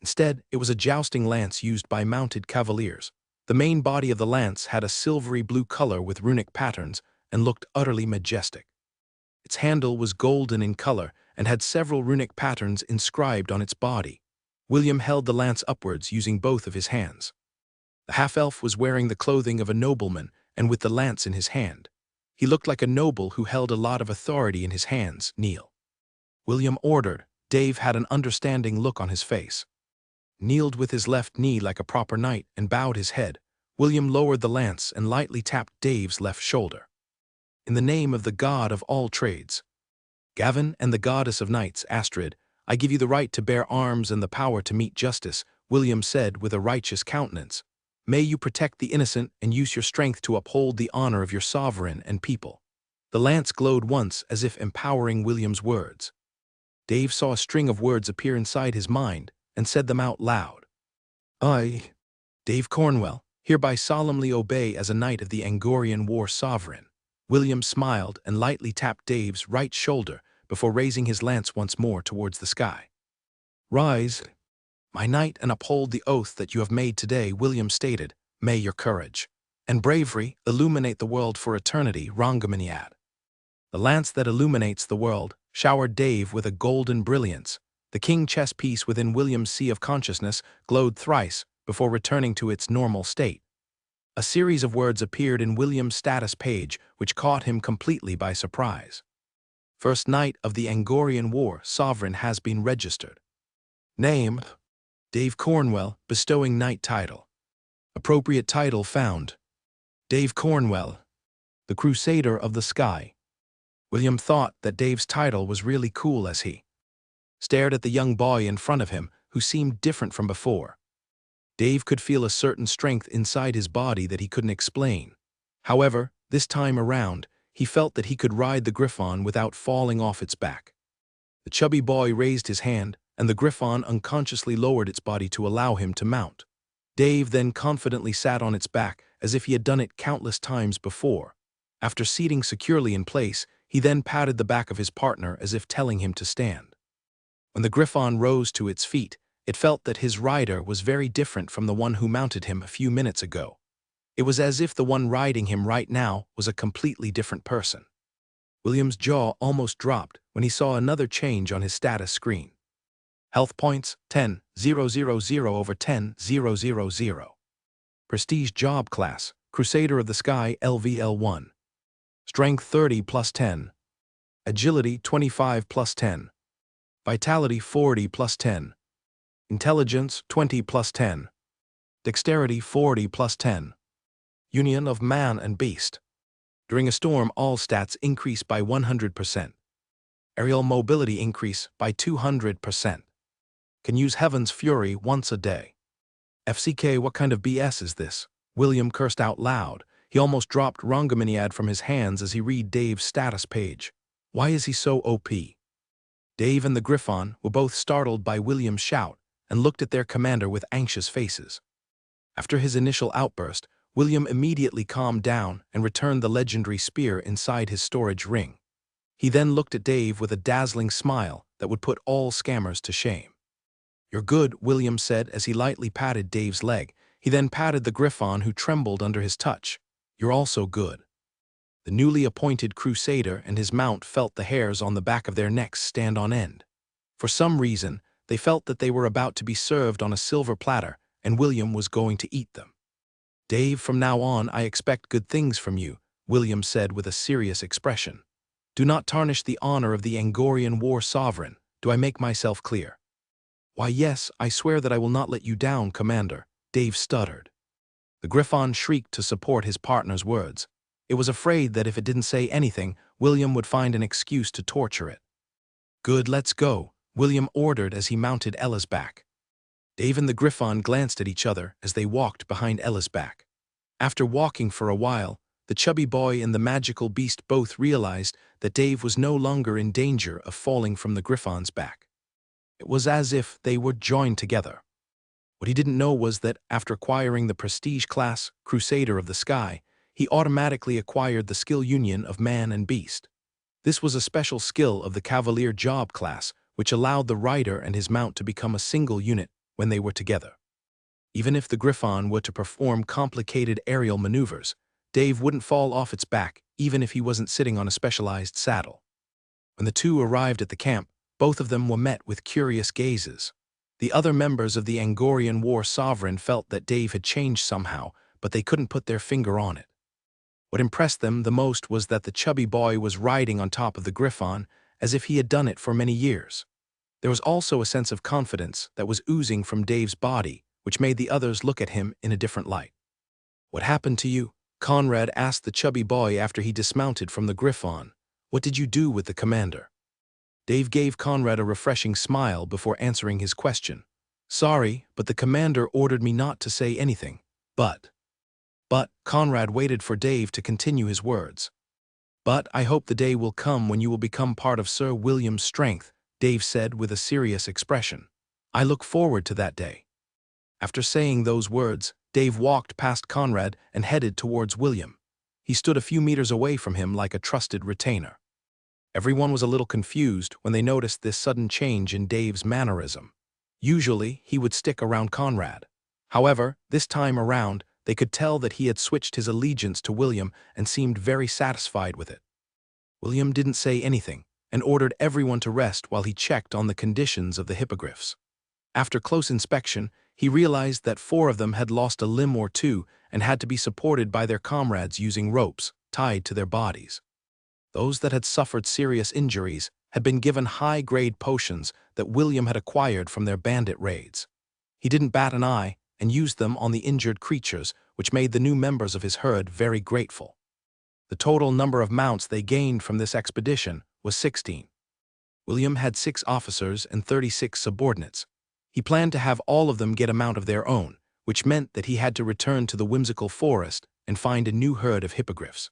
Instead, it was a jousting lance used by mounted cavaliers. The main body of the lance had a silvery blue color with runic patterns and looked utterly majestic. Its handle was golden in color and had several runic patterns inscribed on its body. William held the lance upwards using both of his hands. The half-elf was wearing the clothing of a nobleman and with the lance in his hand. He looked like a noble who held a lot of authority in his hands. "Kneel," William ordered. Dave had an understanding look on his face. Kneeled with his left knee like a proper knight and bowed his head. William lowered the lance and lightly tapped Dave's left shoulder. "In the name of the god of all trades, Gavin, and the goddess of knights, Astrid, I give you the right to bear arms and the power to meet justice," William said with a righteous countenance. "May you protect the innocent and use your strength to uphold the honor of your sovereign and people." The lance glowed once as if empowering William's words. Dave saw a string of words appear inside his mind and said them out loud. "I, Dave Cornwell, hereby solemnly obey as a knight of the Angorian war sovereign." William smiled and lightly tapped Dave's right shoulder, before raising his lance once more towards the sky. "Rise, my knight, and uphold the oath that you have made today," William stated. "May your courage and bravery illuminate the world for eternity, Reincarnated." The lance that illuminates the world showered Dave with a golden brilliance. The king chess piece within William's sea of consciousness glowed thrice before returning to its normal state. A series of words appeared in William's status page, which caught him completely by surprise. "First Knight of the Angorian War Sovereign has been registered. Name: Dave Cornwell, bestowing knight title. Appropriate title found: Dave Cornwell, the Crusader of the Sky." William thought that Dave's title was really cool as he stared at the young boy in front of him, who seemed different from before. Dave could feel a certain strength inside his body that he couldn't explain. However, this time around, he felt that he could ride the Griffon without falling off its back. The chubby boy raised his hand, and the Griffon unconsciously lowered its body to allow him to mount. Dave then confidently sat on its back as if he had done it countless times before. After seating securely in place, he then patted the back of his partner as if telling him to stand. When the Griffon rose to its feet, it felt that his rider was very different from the one who mounted him a few minutes ago. It was as if the one riding him right now was a completely different person. William's jaw almost dropped when he saw another change on his status screen. Health points 10,000 over 10,000. Prestige job class, Crusader of the Sky LVL1. Strength 30 plus 10. Agility 25 plus 10. Vitality 40 plus 10. Intelligence 20 plus 10. Dexterity 40 plus 10. Union of man and beast. During a storm, all stats increase by 100%. Aerial mobility increase by 200%. Can use Heaven's Fury once a day. FCK, what kind of BS is this? William cursed out loud. He almost dropped Reincarnated from his hands as he read Dave's status page. Why is he so OP? Dave and the Griffon were both startled by William's shout and looked at their commander with anxious faces. After his initial outburst, William immediately calmed down and returned the legendary spear inside his storage ring. He then looked at Dave with a dazzling smile that would put all scammers to shame. "You're good," William said as he lightly patted Dave's leg. He then patted the Griffon, who trembled under his touch. "You're also good." The newly appointed Crusader and his mount felt the hairs on the back of their necks stand on end. For some reason, they felt that they were about to be served on a silver platter, and William was going to eat them. "Dave, from now on I expect good things from you," William said with a serious expression. "Do not tarnish the honor of the Angorian War Sovereign. Do I make myself clear?" "Why, yes, I swear that I will not let you down, Commander," Dave stuttered. The Griffon shrieked to support his partner's words. It was afraid that if it didn't say anything, William would find an excuse to torture it. "Good, let's go," William ordered as he mounted Ella's back. Dave and the Griffon glanced at each other as they walked behind Ella's back. After walking for a while, the chubby boy and the magical beast both realized that Dave was no longer in danger of falling from the Griffon's back. It was as if they were joined together. What he didn't know was that after acquiring the prestige class Crusader of the Sky, he automatically acquired the skill union of man and beast. This was a special skill of the Cavalier job class, which allowed the rider and his mount to become a single unit when they were together. Even if the Griffon were to perform complicated aerial maneuvers, Dave wouldn't fall off its back even if he wasn't sitting on a specialized saddle. When the two arrived at the camp, both of them were met with curious gazes. The other members of the Angorian War Sovereign felt that Dave had changed somehow, but they couldn't put their finger on it. What impressed them the most was that the chubby boy was riding on top of the Griffon as if he had done it for many years. There was also a sense of confidence that was oozing from Dave's body, which made the others look at him in a different light. "What happened to you?" Conrad asked the chubby boy after he dismounted from the Griffon. "What did you do with the commander?" Dave gave Conrad a refreshing smile before answering his question. "Sorry, but the commander ordered me not to say anything. But Conrad waited for Dave to continue his words. "But I hope the day will come when you will become part of Sir William's strength," Dave said with a serious expression. "I look forward to that day." After saying those words, Dave walked past Conrad and headed towards William. He stood a few meters away from him like a trusted retainer. Everyone was a little confused when they noticed this sudden change in Dave's mannerism. Usually, he would stick around Conrad. However, this time around, they could tell that he had switched his allegiance to William and seemed very satisfied with it. William didn't say anything and ordered everyone to rest while he checked on the conditions of the hippogriffs. After close inspection, he realized that 4 of them had lost a limb or two and had to be supported by their comrades using ropes tied to their bodies. Those that had suffered serious injuries had been given high-grade potions that William had acquired from their bandit raids. He didn't bat an eye and used them on the injured creatures, which made the new members of his herd very grateful. The total number of mounts they gained from this expedition was 16. William had 6 officers and 36 subordinates. He planned to have all of them get a mount of their own, which meant that he had to return to the whimsical forest and find a new herd of hippogriffs.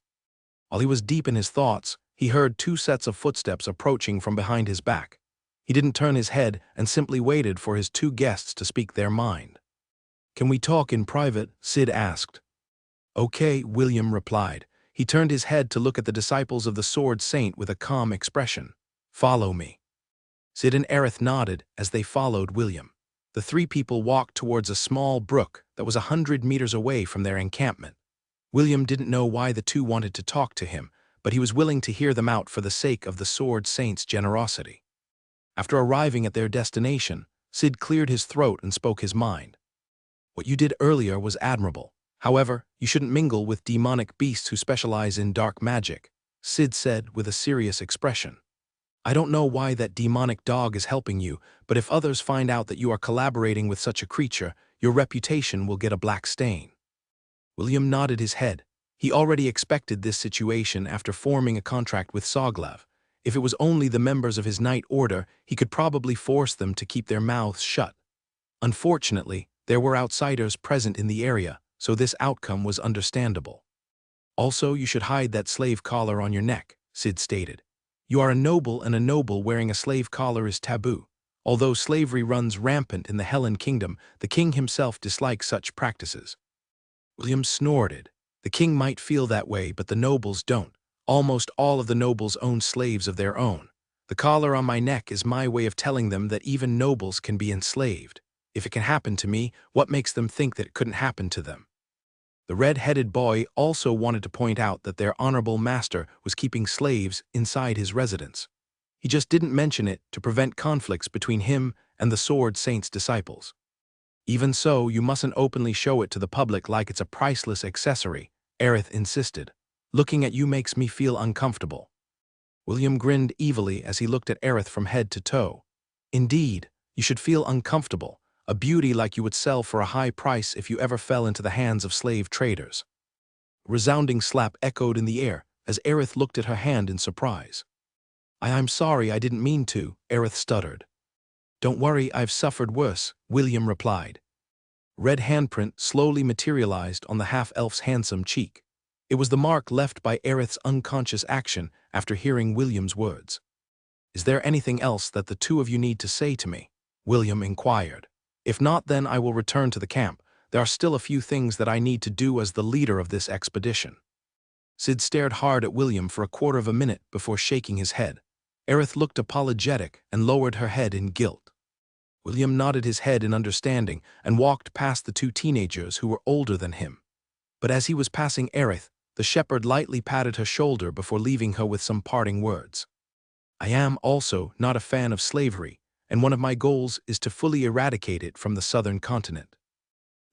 While he was deep in his thoughts, he heard 2 sets of footsteps approaching from behind his back. He didn't turn his head and simply waited for his 2 guests to speak their mind. "Can we talk in private?" Sid asked. "Okay," William replied. He turned his head to look at the disciples of the Sword Saint with a calm expression. "Follow me." Sid and Aerith nodded as they followed William. The 3 people walked towards a small brook that was 100 meters away from their encampment. William didn't know why the 2 wanted to talk to him, but he was willing to hear them out for the sake of the Sword Saint's generosity. After arriving at their destination, Sid cleared his throat and spoke his mind. "What you did earlier was admirable. However, you shouldn't mingle with demonic beasts who specialize in dark magic," Sid said with a serious expression. "I don't know why that demonic dog is helping you, but if others find out that you are collaborating with such a creature, your reputation will get a black stain." William nodded his head. He already expected this situation after forming a contract with Soglav. If it was only the members of his Night Order, he could probably force them to keep their mouths shut. Unfortunately, there were outsiders present in the area, so this outcome was understandable. "Also, you should hide that slave collar on your neck," Sid stated. "You are a noble, and a noble wearing a slave collar is taboo. Although slavery runs rampant in the Helen Kingdom, the king himself dislikes such practices." William snorted. The king might feel that way, but the nobles don't. Almost all of the nobles own slaves of their own. The collar on my neck is my way of telling them that even nobles can be enslaved. If it can happen to me, what makes them think that it couldn't happen to them? The red-headed boy also wanted to point out that their honorable master was keeping slaves inside his residence. He just didn't mention it to prevent conflicts between him and the Sword Saint's disciples. "Even so, you mustn't openly show it to the public like it's a priceless accessory," Aerith insisted. "Looking at you makes me feel uncomfortable." William grinned evilly as he looked at Aerith from head to toe. "Indeed, you should feel uncomfortable, a beauty like you would sell for a high price if you ever fell into the hands of slave traders." A resounding slap echoed in the air as Aerith looked at her hand in surprise. I'm sorry, I didn't mean to," Aerith stuttered. "Don't worry, I've suffered worse," William replied. Red handprint slowly materialized on the half-elf's handsome cheek. It was the mark left by Aerith's unconscious action after hearing William's words. "Is there anything else that the 2 of you need to say to me?" William inquired. "If not, then I will return to the camp. There are still a few things that I need to do as the leader of this expedition." Sid stared hard at William for a quarter of a minute before shaking his head. Aerith looked apologetic and lowered her head in guilt. William nodded his head in understanding and walked past the 2 teenagers who were older than him. But as he was passing Aerith, the shepherd lightly patted her shoulder before leaving her with some parting words. "I am also not a fan of slavery, and one of my goals is to fully eradicate it from the southern continent."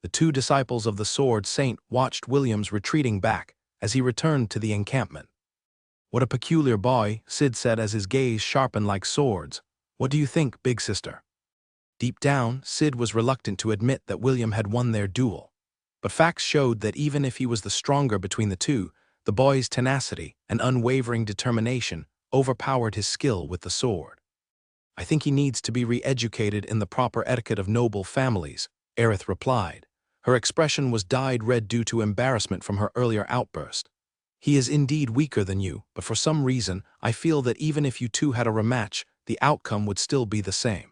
The 2 disciples of the Sword Saint watched William's retreating back as he returned to the encampment. "What a peculiar boy," Sid said as his gaze sharpened like swords. "What do you think, big sister?" Deep down, Sid was reluctant to admit that William had won their duel. But facts showed that even if he was the stronger between the 2, the boy's tenacity and unwavering determination overpowered his skill with the sword. "I think he needs to be re-educated in the proper etiquette of noble families," Aerith replied. Her expression was dyed red due to embarrassment from her earlier outburst. "He is indeed weaker than you, but for some reason, I feel that even if you 2 had a rematch, the outcome would still be the same."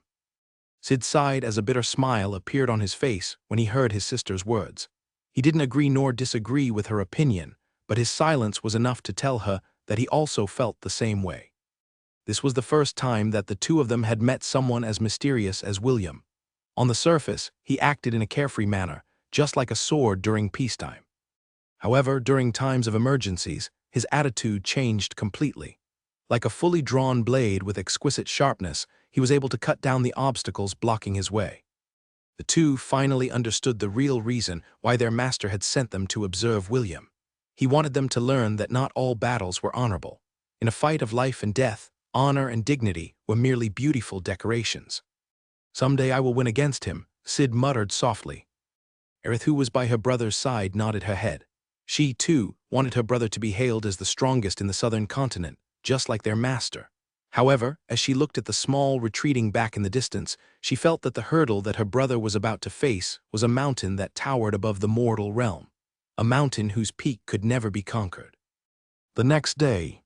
Sid sighed as a bitter smile appeared on his face when he heard his sister's words. He didn't agree nor disagree with her opinion, but his silence was enough to tell her that he also felt the same way. This was the first time that the two of them had met someone as mysterious as William. On the surface, he acted in a carefree manner, just like a sword during peacetime. However, during times of emergencies, his attitude changed completely. Like a fully drawn blade with exquisite sharpness, he was able to cut down the obstacles blocking his way. The two finally understood the real reason why their master had sent them to observe William. He wanted them to learn that not all battles were honorable. In a fight of life and death, honor and dignity were merely beautiful decorations. "Someday I will win against him," Sid muttered softly. Aerith, who was by her brother's side, nodded her head. She, too, wanted her brother to be hailed as the strongest in the southern continent, just like their master. However, as she looked at the small, retreating back in the distance, she felt that the hurdle that her brother was about to face was a mountain that towered above the mortal realm, a mountain whose peak could never be conquered. The next day,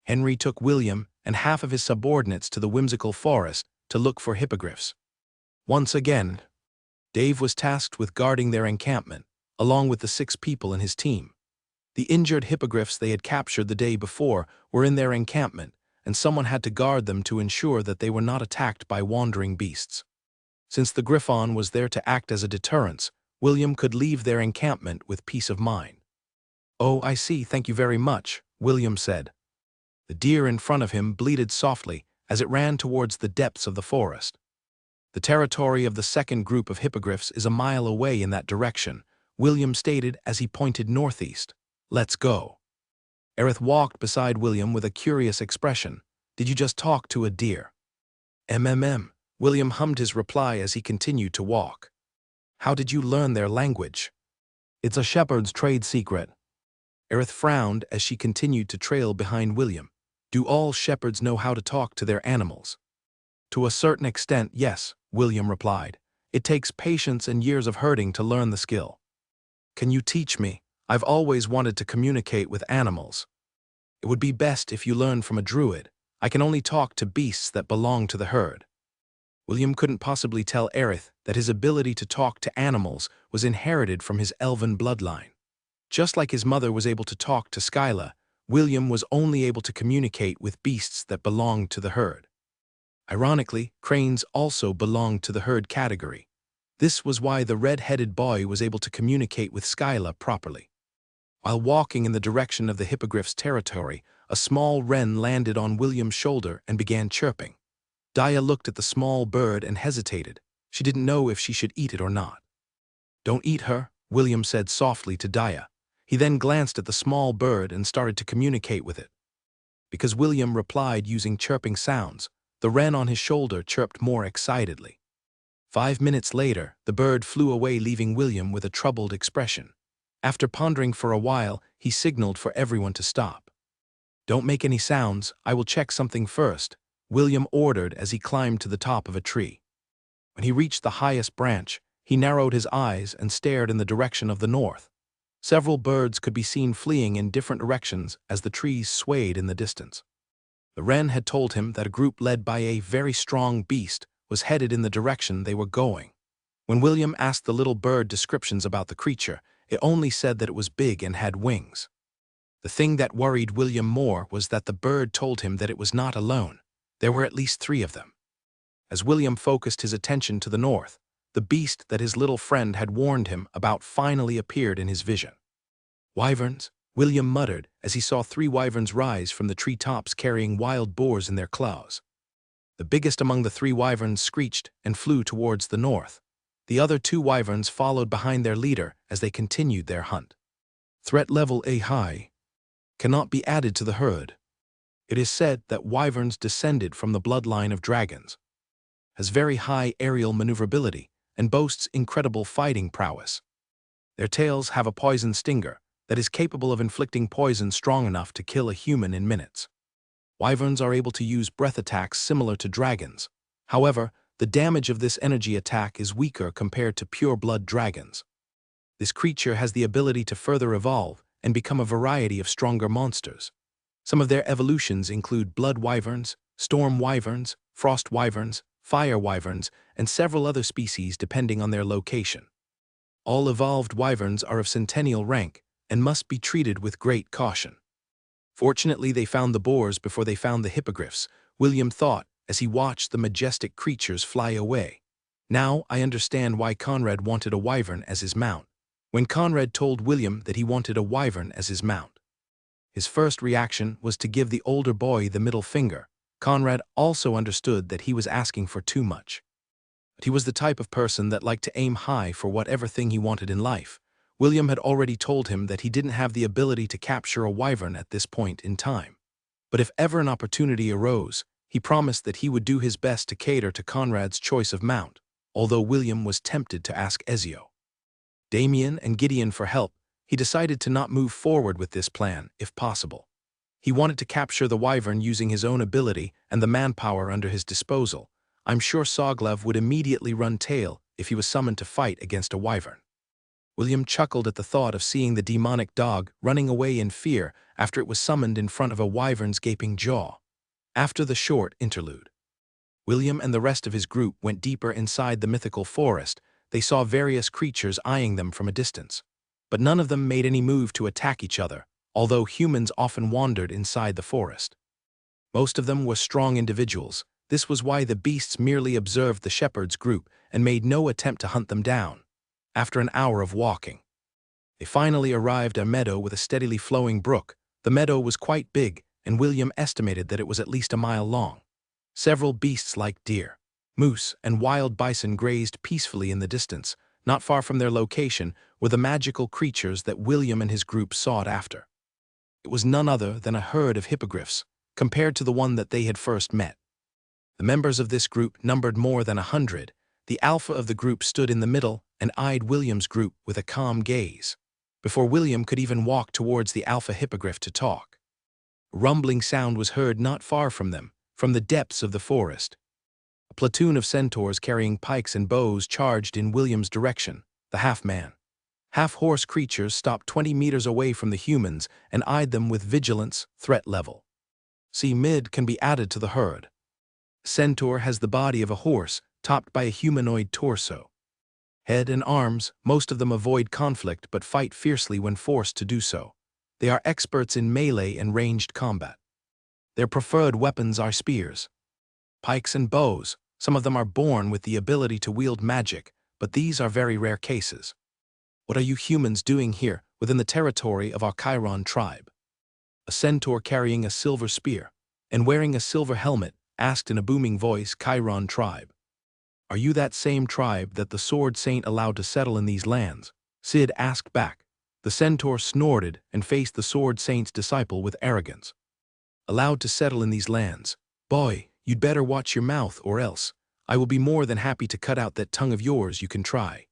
Henry took William and half of his subordinates to the whimsical forest to look for hippogriffs. Once again, Dave was tasked with guarding their encampment, along with the 6 people in his team. The injured hippogriffs they had captured the day before were in their encampment, and someone had to guard them to ensure that they were not attacked by wandering beasts. Since the Griffon was there to act as a deterrence, William could leave their encampment with peace of mind. "Oh, I see, thank you very much," William said. The deer in front of him bleated softly as it ran towards the depths of the forest. "The territory of the second group of hippogriffs is a mile away in that direction," William stated as he pointed northeast. "Let's go." Aerith walked beside William with a curious expression. "Did you just talk to a deer?" "MMM," William hummed his reply as he continued to walk. "How did you learn their language?" "It's a shepherd's trade secret." Aerith frowned as she continued to trail behind William. "Do all shepherds know how to talk to their animals?" "To a certain extent, yes," William replied. "It takes patience and years of herding to learn the skill." "Can you teach me? I've always wanted to communicate with animals." "It would be best if you learned from a druid. I can only talk to beasts that belong to the herd." William couldn't possibly tell Aerith that his ability to talk to animals was inherited from his elven bloodline. Just like his mother was able to talk to Skyla, William was only able to communicate with beasts that belonged to the herd. Ironically, cranes also belonged to the herd category. This was why the red-headed boy was able to communicate with Skyla properly. While walking in the direction of the hippogriff's territory, a small wren landed on William's shoulder and began chirping. Daya looked at the small bird and hesitated. She didn't know if she should eat it or not. "Don't eat her," William said softly to Daya. He then glanced at the small bird and started to communicate with it. Because William replied using chirping sounds, the wren on his shoulder chirped more excitedly. 5 minutes later, the bird flew away, leaving William with a troubled expression. After pondering for a while, he signaled for everyone to stop. "Don't make any sounds, I will check something first," William ordered as he climbed to the top of a tree. When he reached the highest branch, he narrowed his eyes and stared in the direction of the north. Several birds could be seen fleeing in different directions as the trees swayed in the distance. The wren had told him that a group led by a very strong beast was headed in the direction they were going. When William asked the little bird descriptions about the creature, it only said that it was big and had wings. The thing that worried William more was that the bird told him that it was not alone. There were at least 3 of them. As William focused his attention to the north, the beast that his little friend had warned him about finally appeared in his vision. "Wyverns," William muttered as he saw 3 wyverns rise from the treetops carrying wild boars in their claws. The biggest among the 3 wyverns screeched and flew towards the north. The other 2 wyverns followed behind their leader as they continued their hunt. Threat level A high. Cannot be added to the herd. It is said that wyverns descended from the bloodline of dragons. Has very high aerial maneuverability and boasts incredible fighting prowess. Their tails have a poison stinger that is capable of inflicting poison strong enough to kill a human in minutes. Wyverns are able to use breath attacks similar to dragons. However, the damage of this energy attack is weaker compared to pure-blood dragons. This creature has the ability to further evolve and become a variety of stronger monsters. Some of their evolutions include blood wyverns, storm wyverns, frost wyverns, fire wyverns, and several other species depending on their location. All evolved wyverns are of centennial rank and must be treated with great caution. Fortunately, they found the boars before they found the hippogriffs, William thought as he watched the majestic creatures fly away. Now I understand why Conrad wanted a wyvern as his mount. When Conrad told William that he wanted a wyvern as his mount, his first reaction was to give the older boy the middle finger. Conrad also understood that he was asking for too much. But he was the type of person that liked to aim high for whatever thing he wanted in life. William had already told him that he didn't have the ability to capture a wyvern at this point in time. But if ever an opportunity arose, he promised that he would do his best to cater to Conrad's choice of mount, although William was tempted to ask Ezio, Damien, and Gideon for help. He decided to not move forward with this plan, if possible. He wanted to capture the wyvern using his own ability and the manpower under his disposal. I'm sure Soglev would immediately run tail if he was summoned to fight against a wyvern. William chuckled at the thought of seeing the demonic dog running away in fear after it was summoned in front of a wyvern's gaping jaw. After the short interlude, William and the rest of his group went deeper inside the mythical forest. They saw various creatures eyeing them from a distance. But none of them made any move to attack each other, although humans often wandered inside the forest. Most of them were strong individuals. This was why the beasts merely observed the shepherd's group and made no attempt to hunt them down. After an hour of walking, they finally arrived at a meadow with a steadily flowing brook. The meadow was quite big, and William estimated that it was at least a mile long. Several beasts like deer, moose, and wild bison grazed peacefully in the distance. Not far from their location were the magical creatures that William and his group sought after. It was none other than a herd of hippogriffs, compared to the one that they had first met. The members of this group numbered more than 100. The alpha of the group stood in the middle and eyed William's group with a calm gaze. Before William could even walk towards the alpha hippogriff to talk, a rumbling sound was heard not far from them, from the depths of the forest. A platoon of centaurs carrying pikes and bows charged in William's direction. The half-man, half-horse creatures stopped 20 meters away from the humans and eyed them with vigilance, threat level. Mid can be added to the herd. A centaur has the body of a horse, topped by a humanoid torso. Head and arms, most of them avoid conflict but fight fiercely when forced to do so. They are experts in melee and ranged combat. Their preferred weapons are spears, pikes, and bows. Some of them are born with the ability to wield magic, but these are very rare cases. What are you humans doing here, within the territory of our Chiron tribe? A centaur carrying a silver spear and wearing a silver helmet asked in a booming voice. Chiron tribe. Are you that same tribe that the Sword Saint allowed to settle in these lands? Sid asked back. The centaur snorted and faced the Sword Saint's disciple with arrogance. Allowed to settle in these lands? Boy, you'd better watch your mouth, or else I will be more than happy to cut out that tongue of yours. You can try.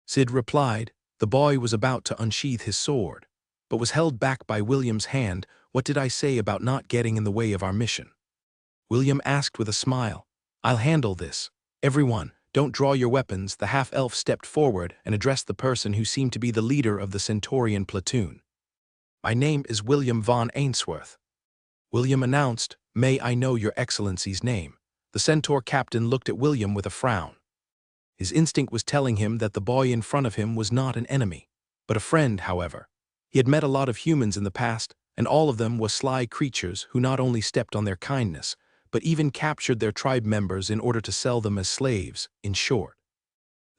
Sid replied. The boy was about to unsheath his sword, but was held back by William's hand. What did I say about not getting in the way of our mission? William asked with a smile. I'll handle this. Everyone, don't draw your weapons. The half-elf stepped forward and addressed the person who seemed to be the leader of the Centaurian platoon. My name is William von Ainsworth. William announced. May I know your excellency's name? The centaur captain looked at William with a frown. His instinct was telling him that the boy in front of him was not an enemy, but a friend. However, he had met a lot of humans in the past, and all of them were sly creatures who not only stepped on their kindness, but even captured their tribe members in order to sell them as slaves. In short,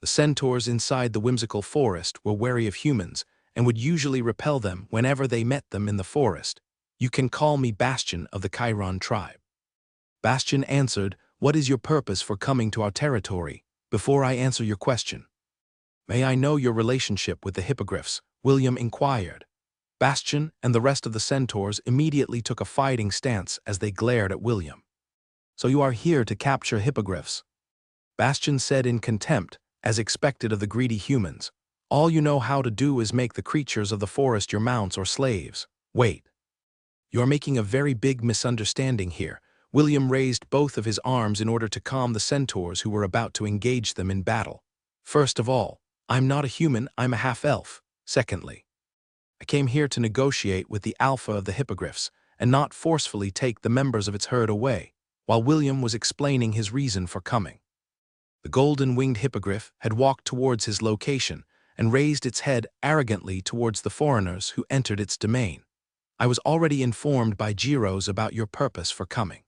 the centaurs inside the whimsical forest were wary of humans and would usually repel them whenever they met them in the forest. You can call me Bastion of the Chiron tribe. Bastion answered. What is your purpose for coming to our territory? Before I answer your question, may I know your relationship with the hippogriffs? William inquired. Bastion and the rest of the centaurs immediately took a fighting stance as they glared at William. So you are here to capture hippogriffs? Bastion said in contempt, as expected of the greedy humans. All you know how to do is make the creatures of the forest your mounts or slaves. Wait. You're making a very big misunderstanding here. William raised both of his arms in order to calm the centaurs who were about to engage them in battle. First of all, I'm not a human, I'm a half-elf. Secondly, I came here to negotiate with the alpha of the hippogriffs and not forcefully take the members of its herd away. While William was explaining his reason for coming, the golden-winged hippogriff had walked towards his location and raised its head arrogantly towards the foreigners who entered its domain. I was already informed by Gyros about your purpose for coming.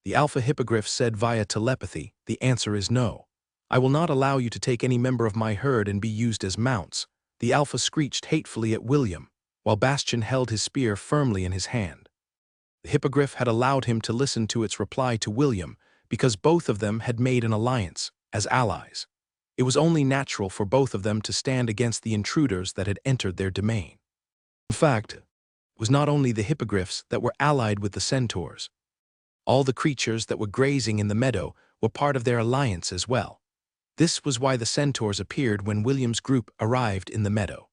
The Alpha Hippogriff said via telepathy, "The answer is no. I will not allow you to take any member of my herd and be used as mounts." The Alpha screeched hatefully at William, while Bastion held his spear firmly in his hand. The Hippogriff had allowed him to listen to its reply to William because both of them had made an alliance, as allies. It was only natural for both of them to stand against the intruders that had entered their domain. In fact, it was not only the Hippogriffs that were allied with the Centaurs. All the creatures that were grazing in the meadow were part of their alliance as well. This was why the Centaurs appeared when William's group arrived in the meadow.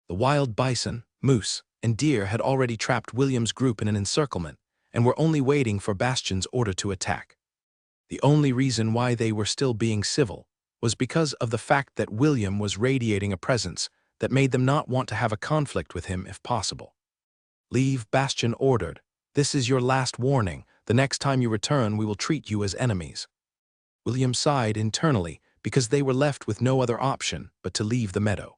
The wild bison, moose, and deer had already trapped William's group in an encirclement and were only waiting for Bastion's order to attack. The only reason why they were still being civil was because of the fact that William was radiating a presence that made them not want to have a conflict with him if possible. "Leave," Bastion ordered. "This is your last warning. The next time you return, we will treat you as enemies." William sighed internally because they were left with no other option but to leave the meadow.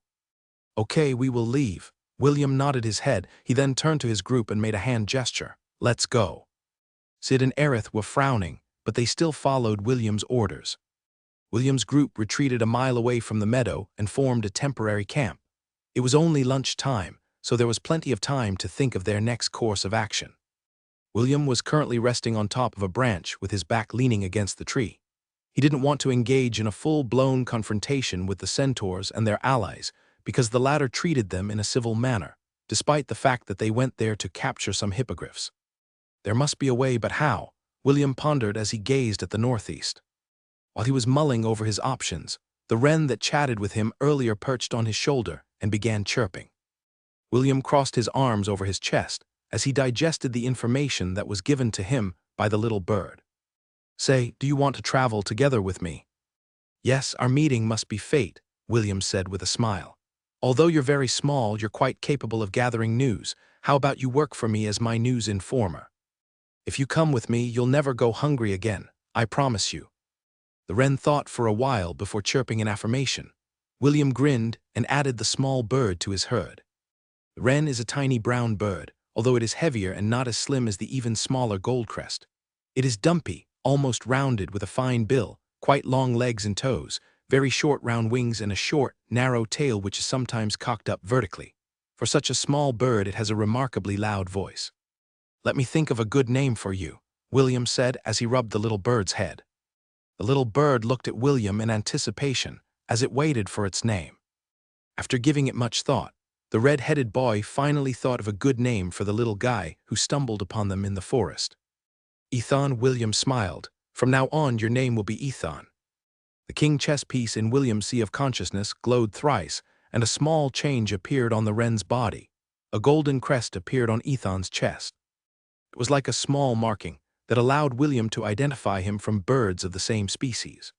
"Okay, we will leave." William nodded his head. He then turned to his group and made a hand gesture. "Let's go." Sid and Aerith were frowning, but they still followed William's orders. William's group retreated a mile away from the meadow and formed a temporary camp. It was only lunch time, so there was plenty of time to think of their next course of action. William was currently resting on top of a branch with his back leaning against the tree. He didn't want to engage in a full-blown confrontation with the Centaurs and their allies because the latter treated them in a civil manner, despite the fact that they went there to capture some hippogriffs. There must be a way, but how? William pondered as he gazed at the northeast. While he was mulling over his options, the wren that chatted with him earlier perched on his shoulder and began chirping. William crossed his arms over his chest as he digested the information that was given to him by the little bird. "Say, do you want to travel together with me?" "Yes, our meeting must be fate," William said with a smile. "Although you're very small, you're quite capable of gathering news. How about you work for me as my news informer? If you come with me, you'll never go hungry again, I promise you." The wren thought for a while before chirping an affirmation. William grinned and added the small bird to his herd. The wren is a tiny brown bird, although it is heavier and not as slim as the even smaller goldcrest. It is dumpy, almost rounded with a fine bill, quite long legs and toes, very short round wings and a short, narrow tail which is sometimes cocked up vertically. For such a small bird, it has a remarkably loud voice. "Let me think of a good name for you," William said as he rubbed the little bird's head. The little bird looked at William in anticipation as it waited for its name. After giving it much thought, the red-headed boy finally thought of a good name for the little guy who stumbled upon them in the forest. "Ethan," William smiled. "From now on, your name will be Ethan." The king chess piece in William's sea of consciousness glowed thrice, and a small change appeared on the wren's body. A golden crest appeared on Ethan's chest. It was like a small marking that allowed William to identify him from birds of the same species.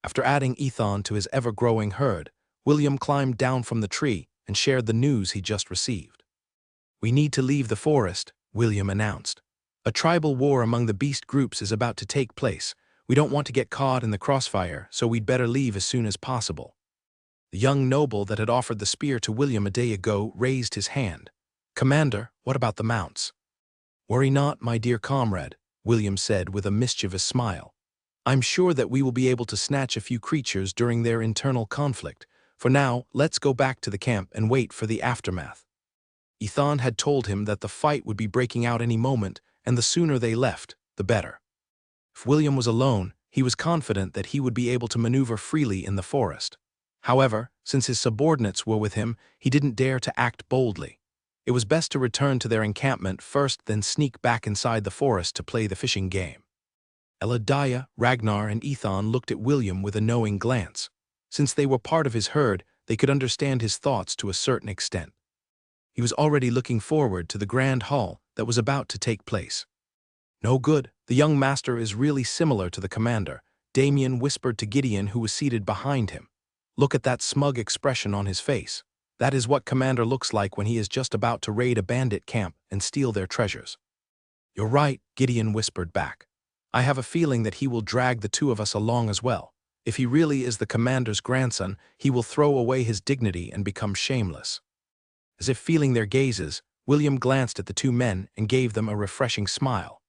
After adding Ethan to his ever-growing herd, William climbed down from the tree and shared the news he just received. "We need to leave the forest," William announced. "A tribal war among the beast groups is about to take place. We don't want to get caught in the crossfire, so we'd better leave as soon as possible." The young noble that had offered the spear to William a day ago raised his hand. "Commander, what about the mounts?" "Worry not, my dear comrade," William said with a mischievous smile. "I'm sure that we will be able to snatch a few creatures during their internal conflict. For now, let's go back to the camp and wait for the aftermath." Ethan had told him that the fight would be breaking out any moment, and the sooner they left, the better. If William was alone, he was confident that he would be able to maneuver freely in the forest. However, since his subordinates were with him, he didn't dare to act boldly. It was best to return to their encampment first, then sneak back inside the forest to play the fishing game. Eladiah, Ragnar, and Ethan looked at William with a knowing glance. Since they were part of his herd, they could understand his thoughts to a certain extent. He was already looking forward to the grand haul that was about to take place. "No good, the young master is really similar to the commander," Damien whispered to Gideon, who was seated behind him. "Look at that smug expression on his face. That is what Commander looks like when he is just about to raid a bandit camp and steal their treasures." "You're right," Gideon whispered back. "I have a feeling that he will drag the two of us along as well. If he really is the commander's grandson, he will throw away his dignity and become shameless." As if feeling their gazes, William glanced at the two men and gave them a refreshing smile.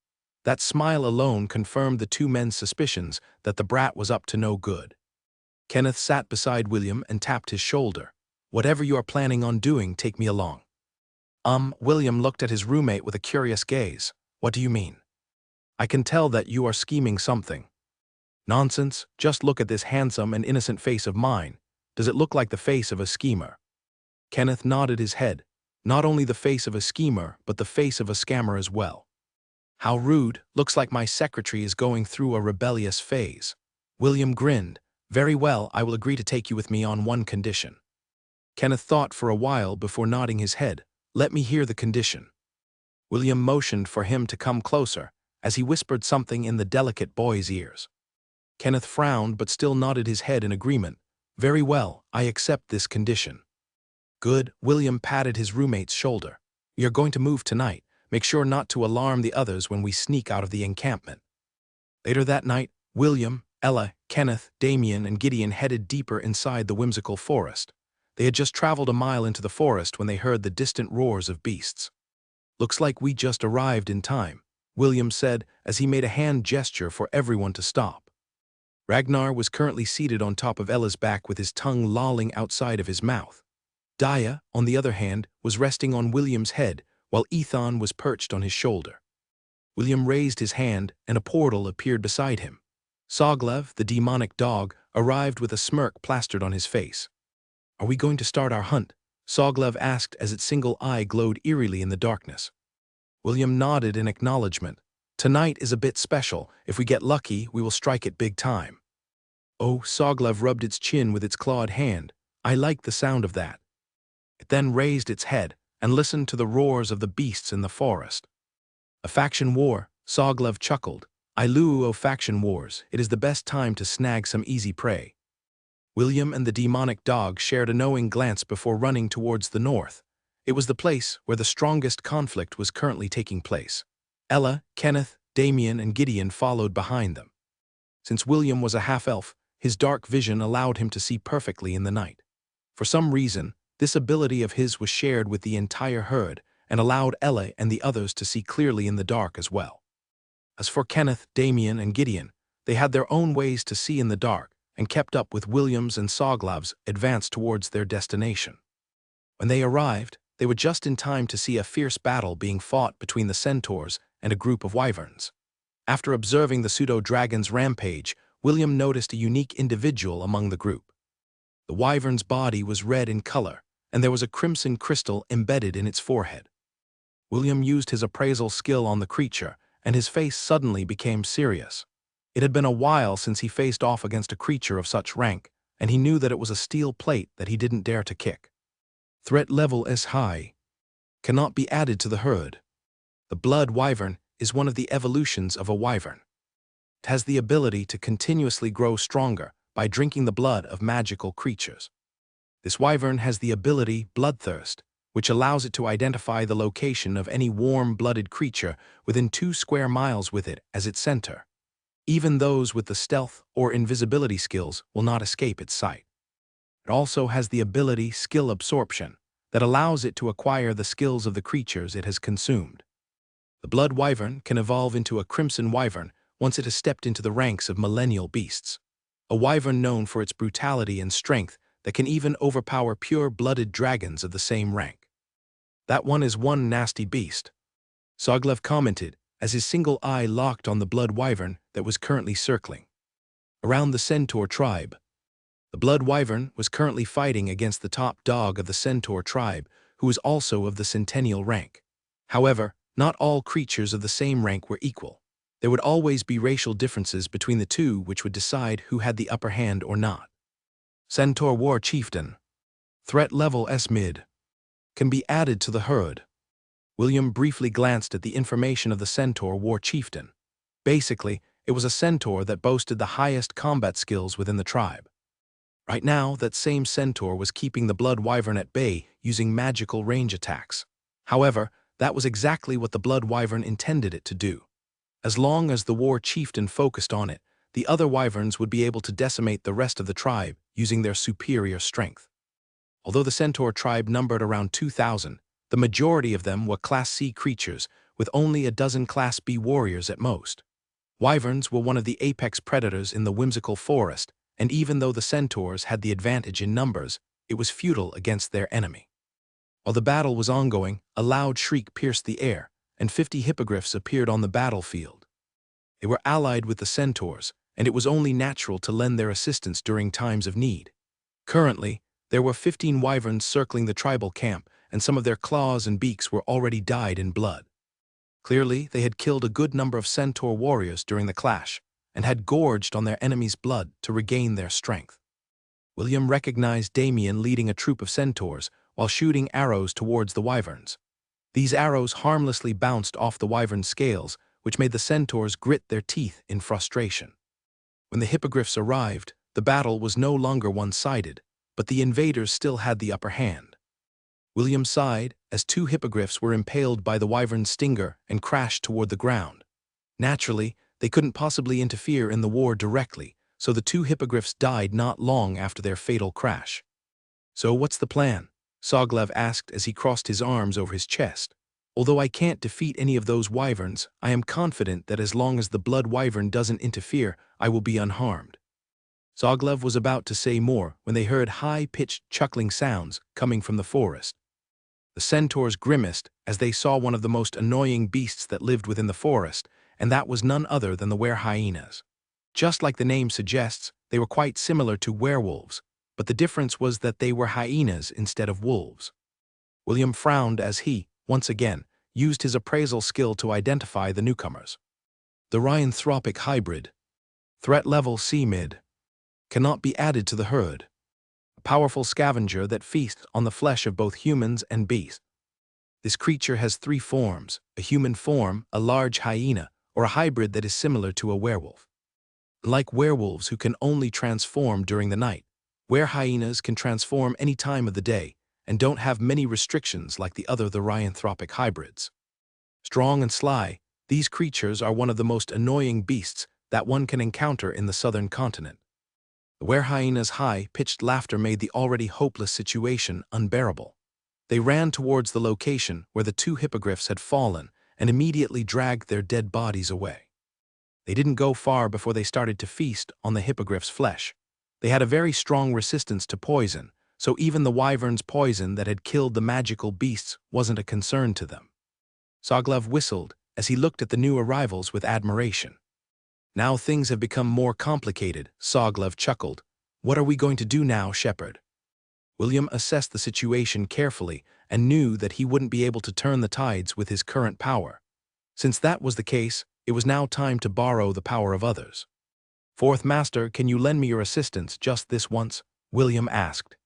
That smile alone confirmed the two men's suspicions that the brat was up to no good. Kenneth sat beside William and tapped his shoulder. "Whatever you are planning on doing, take me along." William looked at his roommate with a curious gaze. "What do you mean?" "I can tell that you are scheming something." "Nonsense, just look at this handsome and innocent face of mine. Does it look like the face of a schemer?" Kenneth nodded his head. "Not only the face of a schemer, but the face of a scammer as well." "How rude, looks like my secretary is going through a rebellious phase." William grinned. "Very well, I will agree to take you with me on one condition." Kenneth thought for a while before nodding his head. "Let me hear the condition." William motioned for him to come closer, as he whispered something in the delicate boy's ears. Kenneth frowned but still nodded his head in agreement. "Very well, I accept this condition." "Good," William patted his roommate's shoulder. "We are going to move tonight. Make sure not to alarm the others when we sneak out of the encampment." Later that night, William, Ella, Kenneth, Damien, and Gideon headed deeper inside the whimsical forest. They had just traveled a mile into the forest when they heard the distant roars of beasts. "Looks like we just arrived in time," William said as he made a hand gesture for everyone to stop. Ragnar was currently seated on top of Ella's back with his tongue lolling outside of his mouth. Daya, on the other hand, was resting on William's head, while Ethan was perched on his shoulder. William raised his hand, and a portal appeared beside him. Soglev, the demonic dog, arrived with a smirk plastered on his face. "Are we going to start our hunt?" Soglev asked as its single eye glowed eerily in the darkness. William nodded in acknowledgement. "Tonight is a bit special. If we get lucky, we will strike it big time." "Oh," Soglev rubbed its chin with its clawed hand. "I like the sound of that." It then raised its head and listened to the roars of the beasts in the forest. "A faction war," Soglev chuckled. "I loo o faction wars. It is the best time to snag some easy prey." William and the demonic dog shared a knowing glance before running towards the north. It was the place where the strongest conflict was currently taking place. Ella, Kenneth, Damien, and Gideon followed behind them. Since William was a half-elf, his dark vision allowed him to see perfectly in the night. For some reason, this ability of his was shared with the entire herd and allowed Ella and the others to see clearly in the dark as well. As for Kenneth, Damien, and Gideon, they had their own ways to see in the dark and kept up with William's and Soglev's advance towards their destination. When they arrived, they were just in time to see a fierce battle being fought between the centaurs and a group of wyverns. After observing the pseudo-dragon's rampage, William noticed a unique individual among the group. The wyvern's body was red in color, and there was a crimson crystal embedded in its forehead. William used his appraisal skill on the creature, and his face suddenly became serious. It had been a while since he faced off against a creature of such rank, and he knew that it was a steel plate that he didn't dare to kick. Threat level is high. Cannot be added to the herd. The blood wyvern is one of the evolutions of a wyvern. It has the ability to continuously grow stronger by drinking the blood of magical creatures. This wyvern has the ability Bloodthirst, which allows it to identify the location of any warm-blooded creature within 2 square miles with it as its center. Even those with the stealth or invisibility skills will not escape its sight. It also has the ability Skill Absorption that allows it to acquire the skills of the creatures it has consumed. The blood wyvern can evolve into a crimson wyvern once it has stepped into the ranks of millennial beasts. A wyvern known for its brutality and strength that can even overpower pure-blooded dragons of the same rank. "That one is one nasty beast," Soglev commented as his single eye locked on the blood wyvern that was currently circling around the centaur tribe. The blood wyvern was currently fighting against the top dog of the centaur tribe, who was also of the centennial rank. However, not all creatures of the same rank were equal. There would always be racial differences between the two which would decide who had the upper hand or not. Centaur War Chieftain. Threat level S-mid. Can be added to the herd. William briefly glanced at the information of the Centaur War Chieftain. Basically, it was a centaur that boasted the highest combat skills within the tribe. Right now, that same centaur was keeping the blood wyvern at bay using magical range attacks. However, that was exactly what the blood wyvern intended it to do. As long as the war chieftain focused on it, the other wyverns would be able to decimate the rest of the tribe using their superior strength. Although the centaur tribe numbered around 2,000, the majority of them were Class C creatures with only a dozen Class B warriors at most. Wyverns were one of the apex predators in the whimsical forest, and even though the centaurs had the advantage in numbers, it was futile against their enemy. While the battle was ongoing, a loud shriek pierced the air, and 50 hippogriffs appeared on the battlefield. They were allied with the centaurs, and it was only natural to lend their assistance during times of need. Currently, there were 15 wyverns circling the tribal camp, and some of their claws and beaks were already dyed in blood. Clearly, they had killed a good number of centaur warriors during the clash, and had gorged on their enemy's blood to regain their strength. William recognized Damien leading a troop of centaurs while shooting arrows towards the wyverns. These arrows harmlessly bounced off the wyvern's scales, which made the centaurs grit their teeth in frustration. When the hippogriffs arrived, the battle was no longer one-sided, but the invaders still had the upper hand. William sighed as 2 hippogriffs were impaled by the wyvern's stinger and crashed toward the ground. Naturally, they couldn't possibly interfere in the war directly, so the 2 hippogriffs died not long after their fatal crash. "So what's the plan?" Soglev asked as he crossed his arms over his chest. "Although I can't defeat any of those wyverns, I am confident that as long as the blood wyvern doesn't interfere, I will be unharmed." Soglev was about to say more when they heard high-pitched chuckling sounds coming from the forest. The centaurs grimaced as they saw one of the most annoying beasts that lived within the forest, and that was none other than the were-hyenas. Just like the name suggests, they were quite similar to werewolves, but the difference was that they were hyenas instead of wolves. William frowned as he, once again, used his appraisal skill to identify the newcomers. The Reincarnated hybrid. Threat level C-mid. Cannot be added to the herd. A powerful scavenger that feasts on the flesh of both humans and beasts. This creature has 3 forms: a human form, a large hyena, or a hybrid that is similar to a werewolf. Like werewolves who can only transform during the night, were-hyenas can transform any time of the day and don't have many restrictions like the Reincarnated hybrids. Strong and sly, these creatures are one of the most annoying beasts that one can encounter in the southern continent. The were-hyenas' high-pitched laughter made the already hopeless situation unbearable. They ran towards the location where the 2 hippogriffs had fallen and immediately dragged their dead bodies away. They didn't go far before they started to feast on the hippogriff's flesh. They had a very strong resistance to poison, so even the wyvern's poison that had killed the magical beasts wasn't a concern to them. Soglev whistled as he looked at the new arrivals with admiration. "Now things have become more complicated," Soglev chuckled. "What are we going to do now, Shepherd?" William assessed the situation carefully and knew that he wouldn't be able to turn the tides with his current power. Since that was the case, it was now time to borrow the power of others. "Fourth Master, can you lend me your assistance just this once?" William asked.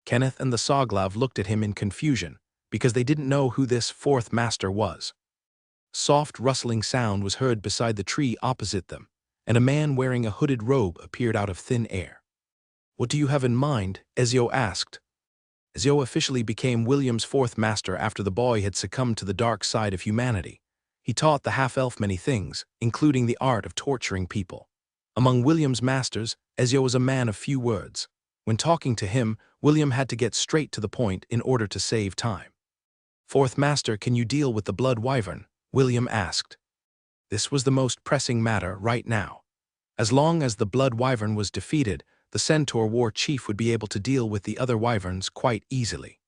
Kenneth and the Soglev looked at him in confusion, because they didn't know who this 4th Master was. A soft rustling sound was heard beside the tree opposite them, and a man wearing a hooded robe appeared out of thin air. "What do you have in mind?" Ezio asked. Ezio officially became William's 4th Master after the boy had succumbed to the dark side of humanity. He taught the half-elf many things, including the art of torturing people. Among William's masters, Ezio was a man of few words. When talking to him, William had to get straight to the point in order to save time. "4th Master, can you deal with the blood wyvern?" William asked. This was the most pressing matter right now. As long as the blood wyvern was defeated, the centaur war chief would be able to deal with the other wyverns quite easily.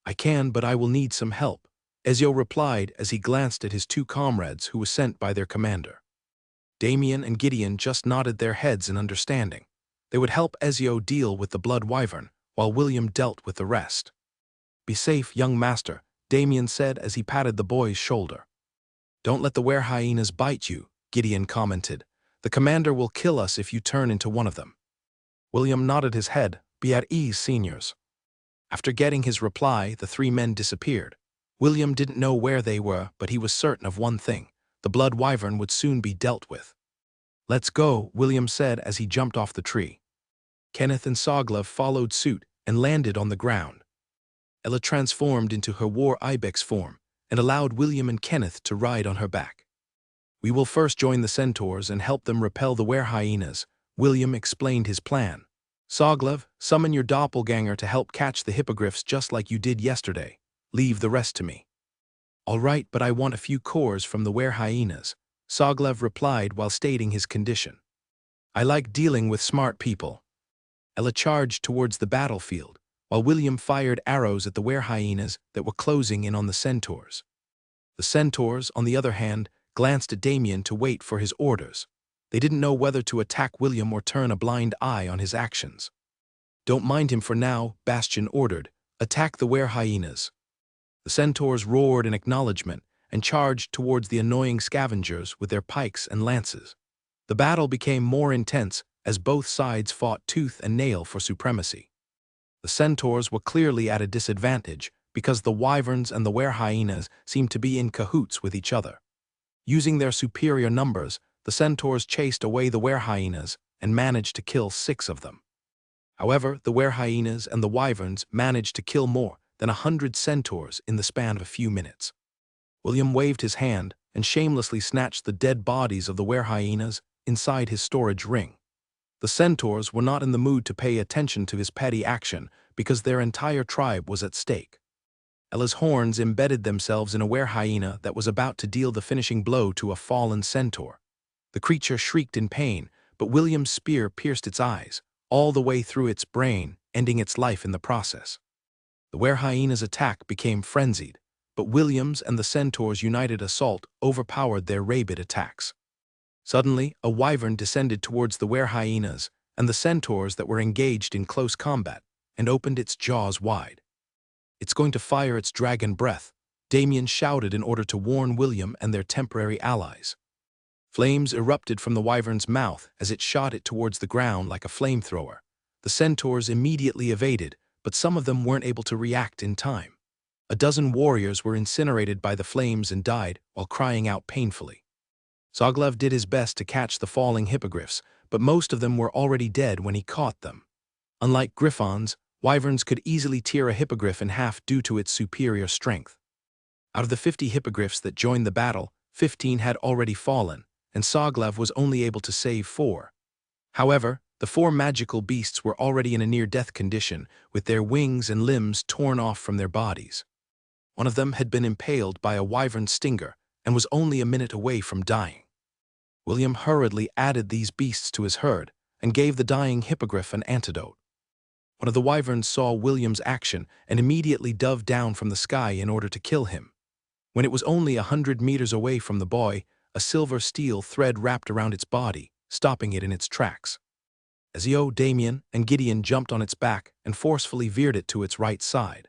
"I can, but I will need some help," Ezio replied as he glanced at his 2 comrades who were sent by their commander. Damien and Gideon just nodded their heads in understanding. They would help Ezio deal with the blood wyvern, while William dealt with the rest. "Be safe, young master," Damien said as he patted the boy's shoulder. "Don't let the were-hyenas bite you," Gideon commented. "The commander will kill us if you turn into one of them." William nodded his head. "Be at ease, seniors." After getting his reply, the 3 men disappeared. William didn't know where they were, but he was certain of one thing: the blood wyvern would soon be dealt with. "Let's go," William said as he jumped off the tree. Kenneth and Soglev followed suit and landed on the ground. Ella transformed into her war ibex form and allowed William and Kenneth to ride on her back. "We will first join the centaurs and help them repel the were-hyenas," William explained his plan. "Soglev, summon your doppelganger to help catch the hippogriffs just like you did yesterday. Leave the rest to me." All right, but I want a few cores from the were-hyenas, Soglev replied while stating his condition. I like dealing with smart people. Ella charged towards the battlefield, while William fired arrows at the were-hyenas that were closing in on the centaurs. The centaurs, on the other hand, glanced at Damien to wait for his orders. They didn't know whether to attack William or turn a blind eye on his actions. Don't mind him for now, Bastion ordered. Attack the were-hyenas. The centaurs roared in acknowledgement and charged towards the annoying scavengers with their pikes and lances. The battle became more intense as both sides fought tooth and nail for supremacy. The centaurs were clearly at a disadvantage because the wyverns and the were-hyenas seemed to be in cahoots with each other. Using their superior numbers, the centaurs chased away the were-hyenas and managed to kill 6 of them. However, the were-hyenas and the wyverns managed to kill more than 100 centaurs in the span of a few minutes. William waved his hand and shamelessly snatched the dead bodies of the were-hyenas inside his storage ring. The centaurs were not in the mood to pay attention to his petty action because their entire tribe was at stake. Ella's horns embedded themselves in a were-hyena that was about to deal the finishing blow to a fallen centaur. The creature shrieked in pain, but William's spear pierced its eyes, all the way through its brain, ending its life in the process. The were-hyena's attack became frenzied, but William's and the centaur's united assault overpowered their rabid attacks. Suddenly, a wyvern descended towards the were-hyenas and the centaurs that were engaged in close combat, and opened its jaws wide. It's going to fire its dragon breath, Damien shouted in order to warn William and their temporary allies. Flames erupted from the wyvern's mouth as it shot it towards the ground like a flamethrower. The centaurs immediately evaded, but some of them weren't able to react in time. A dozen warriors were incinerated by the flames and died while crying out painfully. Soglev did his best to catch the falling hippogriffs, but most of them were already dead when he caught them. Unlike griffons, wyverns could easily tear a hippogriff in half due to its superior strength. Out of the 50 hippogriffs that joined the battle, 15 had already fallen, and Soglev was only able to save 4. However, the 4 magical beasts were already in a near-death condition, with their wings and limbs torn off from their bodies. One of them had been impaled by a wyvern stinger and was only a minute away from dying. William hurriedly added these beasts to his herd and gave the dying hippogriff an antidote. One of the wyverns saw William's action and immediately dove down from the sky in order to kill him. When it was only 100 meters away from the boy, a silver steel thread wrapped around its body, stopping it in its tracks. Ezio, Damien, and Gideon jumped on its back and forcefully veered it to its right side.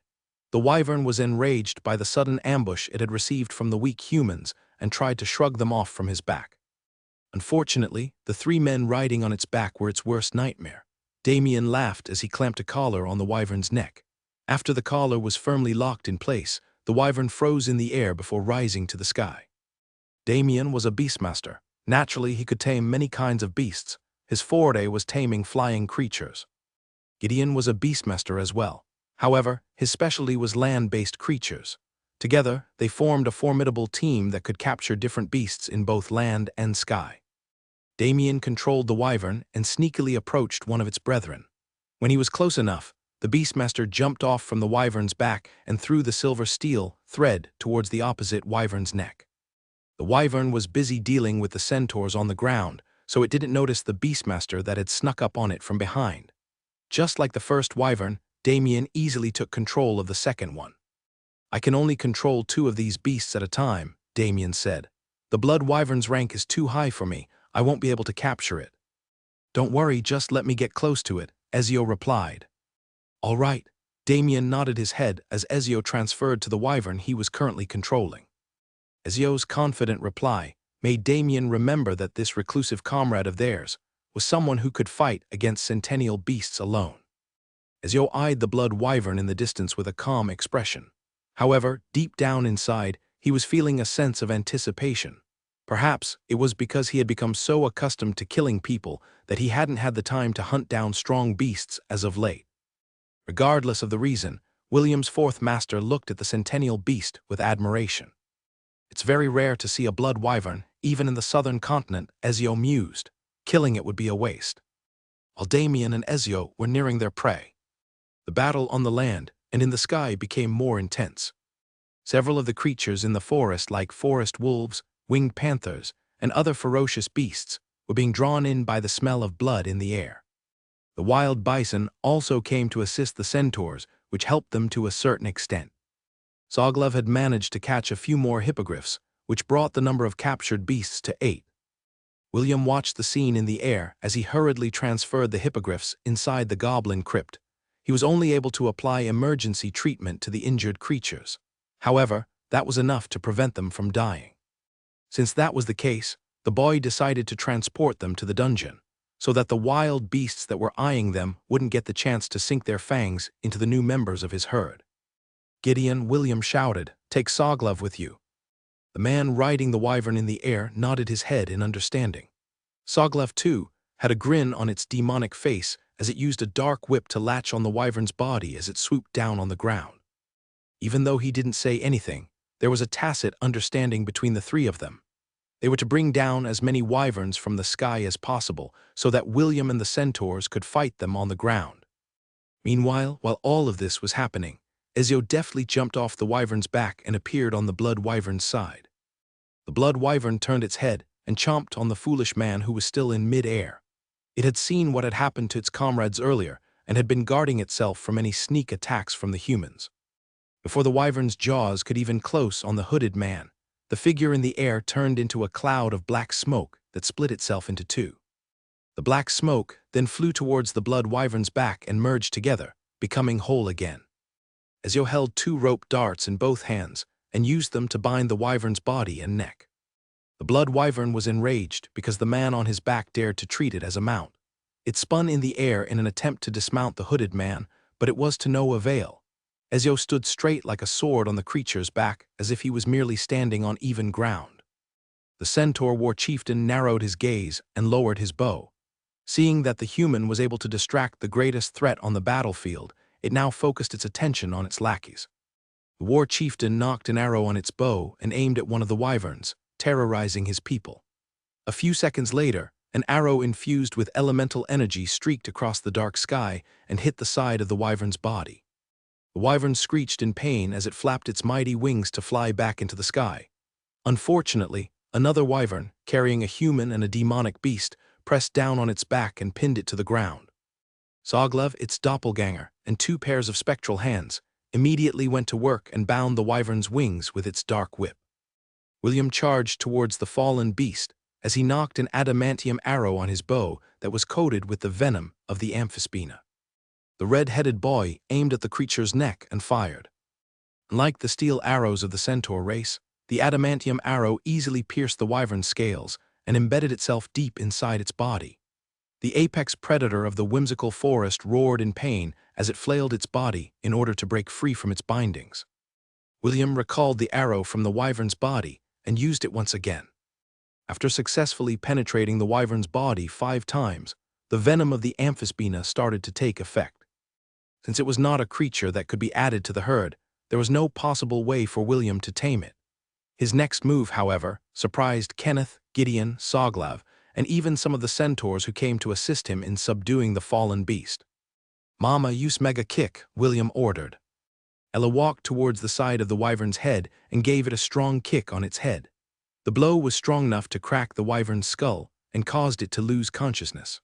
The wyvern was enraged by the sudden ambush it had received from the weak humans and tried to shrug them off from his back. Unfortunately, the 3 men riding on its back were its worst nightmare. Damien laughed as he clamped a collar on the wyvern's neck. After the collar was firmly locked in place, the wyvern froze in the air before rising to the sky. Damien was a beastmaster. Naturally, he could tame many kinds of beasts. His forte was taming flying creatures. Gideon was a beastmaster as well. However, his specialty was land-based creatures. Together, they formed a formidable team that could capture different beasts in both land and sky. Damien controlled the wyvern and sneakily approached one of its brethren. When he was close enough, the beastmaster jumped off from the wyvern's back and threw the silver steel thread towards the opposite wyvern's neck. The wyvern was busy dealing with the centaurs on the ground, so it didn't notice the beastmaster that had snuck up on it from behind. Just like the first wyvern, Damien easily took control of the second one. I can only control 2 of these beasts at a time, Damien said. The blood wyvern's rank is too high for me. I won't be able to capture it. Don't worry, just let me get close to it, Ezio replied. All right. Damien nodded his head as Ezio transferred to the wyvern he was currently controlling. Ezio's confident reply made Damien remember that this reclusive comrade of theirs was someone who could fight against centennial beasts alone. Ezio eyed the blood wyvern in the distance with a calm expression. However, deep down inside, he was feeling a sense of anticipation. Perhaps it was because he had become so accustomed to killing people that he hadn't had the time to hunt down strong beasts as of late. Regardless of the reason, William's 4th master looked at the centennial beast with admiration. It's very rare to see a blood wyvern, even in the southern continent, Ezio mused. Killing it would be a waste. While Damien and Ezio were nearing their prey, the battle on the land and in the sky became more intense. Several of the creatures in the forest, like forest wolves, winged panthers, and other ferocious beasts, were being drawn in by the smell of blood in the air. The wild bison also came to assist the centaurs, which helped them to a certain extent. Soglov had managed to catch a few more hippogriffs, which brought the number of captured beasts to 8. William watched the scene in the air as he hurriedly transferred the hippogriffs inside the goblin crypt. He was only able to apply emergency treatment to the injured creatures. However, that was enough to prevent them from dying. Since that was the case, the boy decided to transport them to the dungeon, so that the wild beasts that were eyeing them wouldn't get the chance to sink their fangs into the new members of his herd. "Gideon," William shouted, "take Soglov with you." The man riding the wyvern in the air nodded his head in understanding. Soglov, too, had a grin on its demonic face as it used a dark whip to latch on the wyvern's body as it swooped down on the ground. Even though he didn't say anything, there was a tacit understanding between the three of them. They were to bring down as many wyverns from the sky as possible so that William and the centaurs could fight them on the ground. Meanwhile, while all of this was happening, Ezio deftly jumped off the wyvern's back and appeared on the blood wyvern's side. The blood wyvern turned its head and chomped on the foolish man who was still in mid-air. It had seen what had happened to its comrades earlier and had been guarding itself from any sneak attacks from the humans. Before the wyvern's jaws could even close on the hooded man, the figure in the air turned into a cloud of black smoke that split itself into two. The black smoke then flew towards the blood wyvern's back and merged together, becoming whole again. Ezio held 2 rope darts in both hands and used them to bind the wyvern's body and neck. The blood wyvern was enraged because the man on his back dared to treat it as a mount. It spun in the air in an attempt to dismount the hooded man, but it was to no avail. Ezio stood straight like a sword on the creature's back as if he was merely standing on even ground. The centaur war chieftain narrowed his gaze and lowered his bow. Seeing that the human was able to distract the greatest threat on the battlefield, it now focused its attention on its lackeys. The war chieftain knocked an arrow on its bow and aimed at one of the wyverns, terrorizing his people. A few seconds later, an arrow infused with elemental energy streaked across the dark sky and hit the side of the wyvern's body. The wyvern screeched in pain as it flapped its mighty wings to fly back into the sky. Unfortunately, another wyvern, carrying a human and a demonic beast, pressed down on its back and pinned it to the ground. Soglov, its doppelganger, and 2 pairs of spectral hands, immediately went to work and bound the wyvern's wings with its dark whip. William charged towards the fallen beast as he knocked an adamantium arrow on his bow that was coated with the venom of the amphispina. The red-headed boy aimed at the creature's neck and fired. Unlike the steel arrows of the centaur race, the adamantium arrow easily pierced the wyvern's scales and embedded itself deep inside its body. The apex predator of the whimsical forest roared in pain as it flailed its body in order to break free from its bindings. William recalled the arrow from the wyvern's body and used it once again. After successfully penetrating the wyvern's body 5 times, the venom of the amphispina started to take effect. Since it was not a creature that could be added to the herd, there was no possible way for William to tame it. His next move, however, surprised Kenneth, Gideon, Soglov, and even some of the centaurs who came to assist him in subduing the fallen beast. "Mama, use mega kick," William ordered. Ella walked towards the side of the wyvern's head and gave it a strong kick on its head. The blow was strong enough to crack the wyvern's skull and caused it to lose consciousness.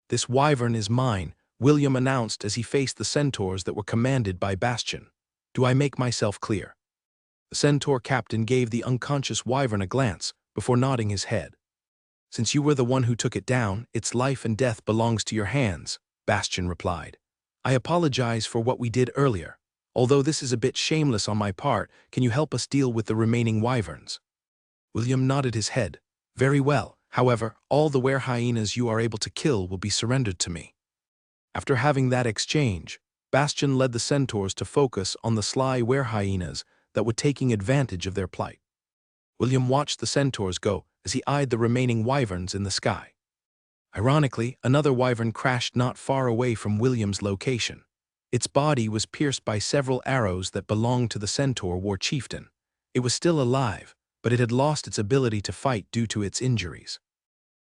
"This wyvern is mine," William announced as he faced the centaurs that were commanded by Bastian. "Do I make myself clear?" The centaur captain gave the unconscious wyvern a glance before nodding his head. "Since you were the one who took it down, its life and death belongs to your hands," Bastian replied. "I apologize for what we did earlier. Although this is a bit shameless on my part, can you help us deal with the remaining wyverns?" William nodded his head. "Very well. However, all the were-hyenas you are able to kill will be surrendered to me." After having that exchange, Bastian led the centaurs to focus on the sly were-hyenas that were taking advantage of their plight. William watched the centaurs go as he eyed the remaining wyverns in the sky. Ironically, another wyvern crashed not far away from William's location. Its body was pierced by several arrows that belonged to the centaur war chieftain. It was still alive, but it had lost its ability to fight due to its injuries.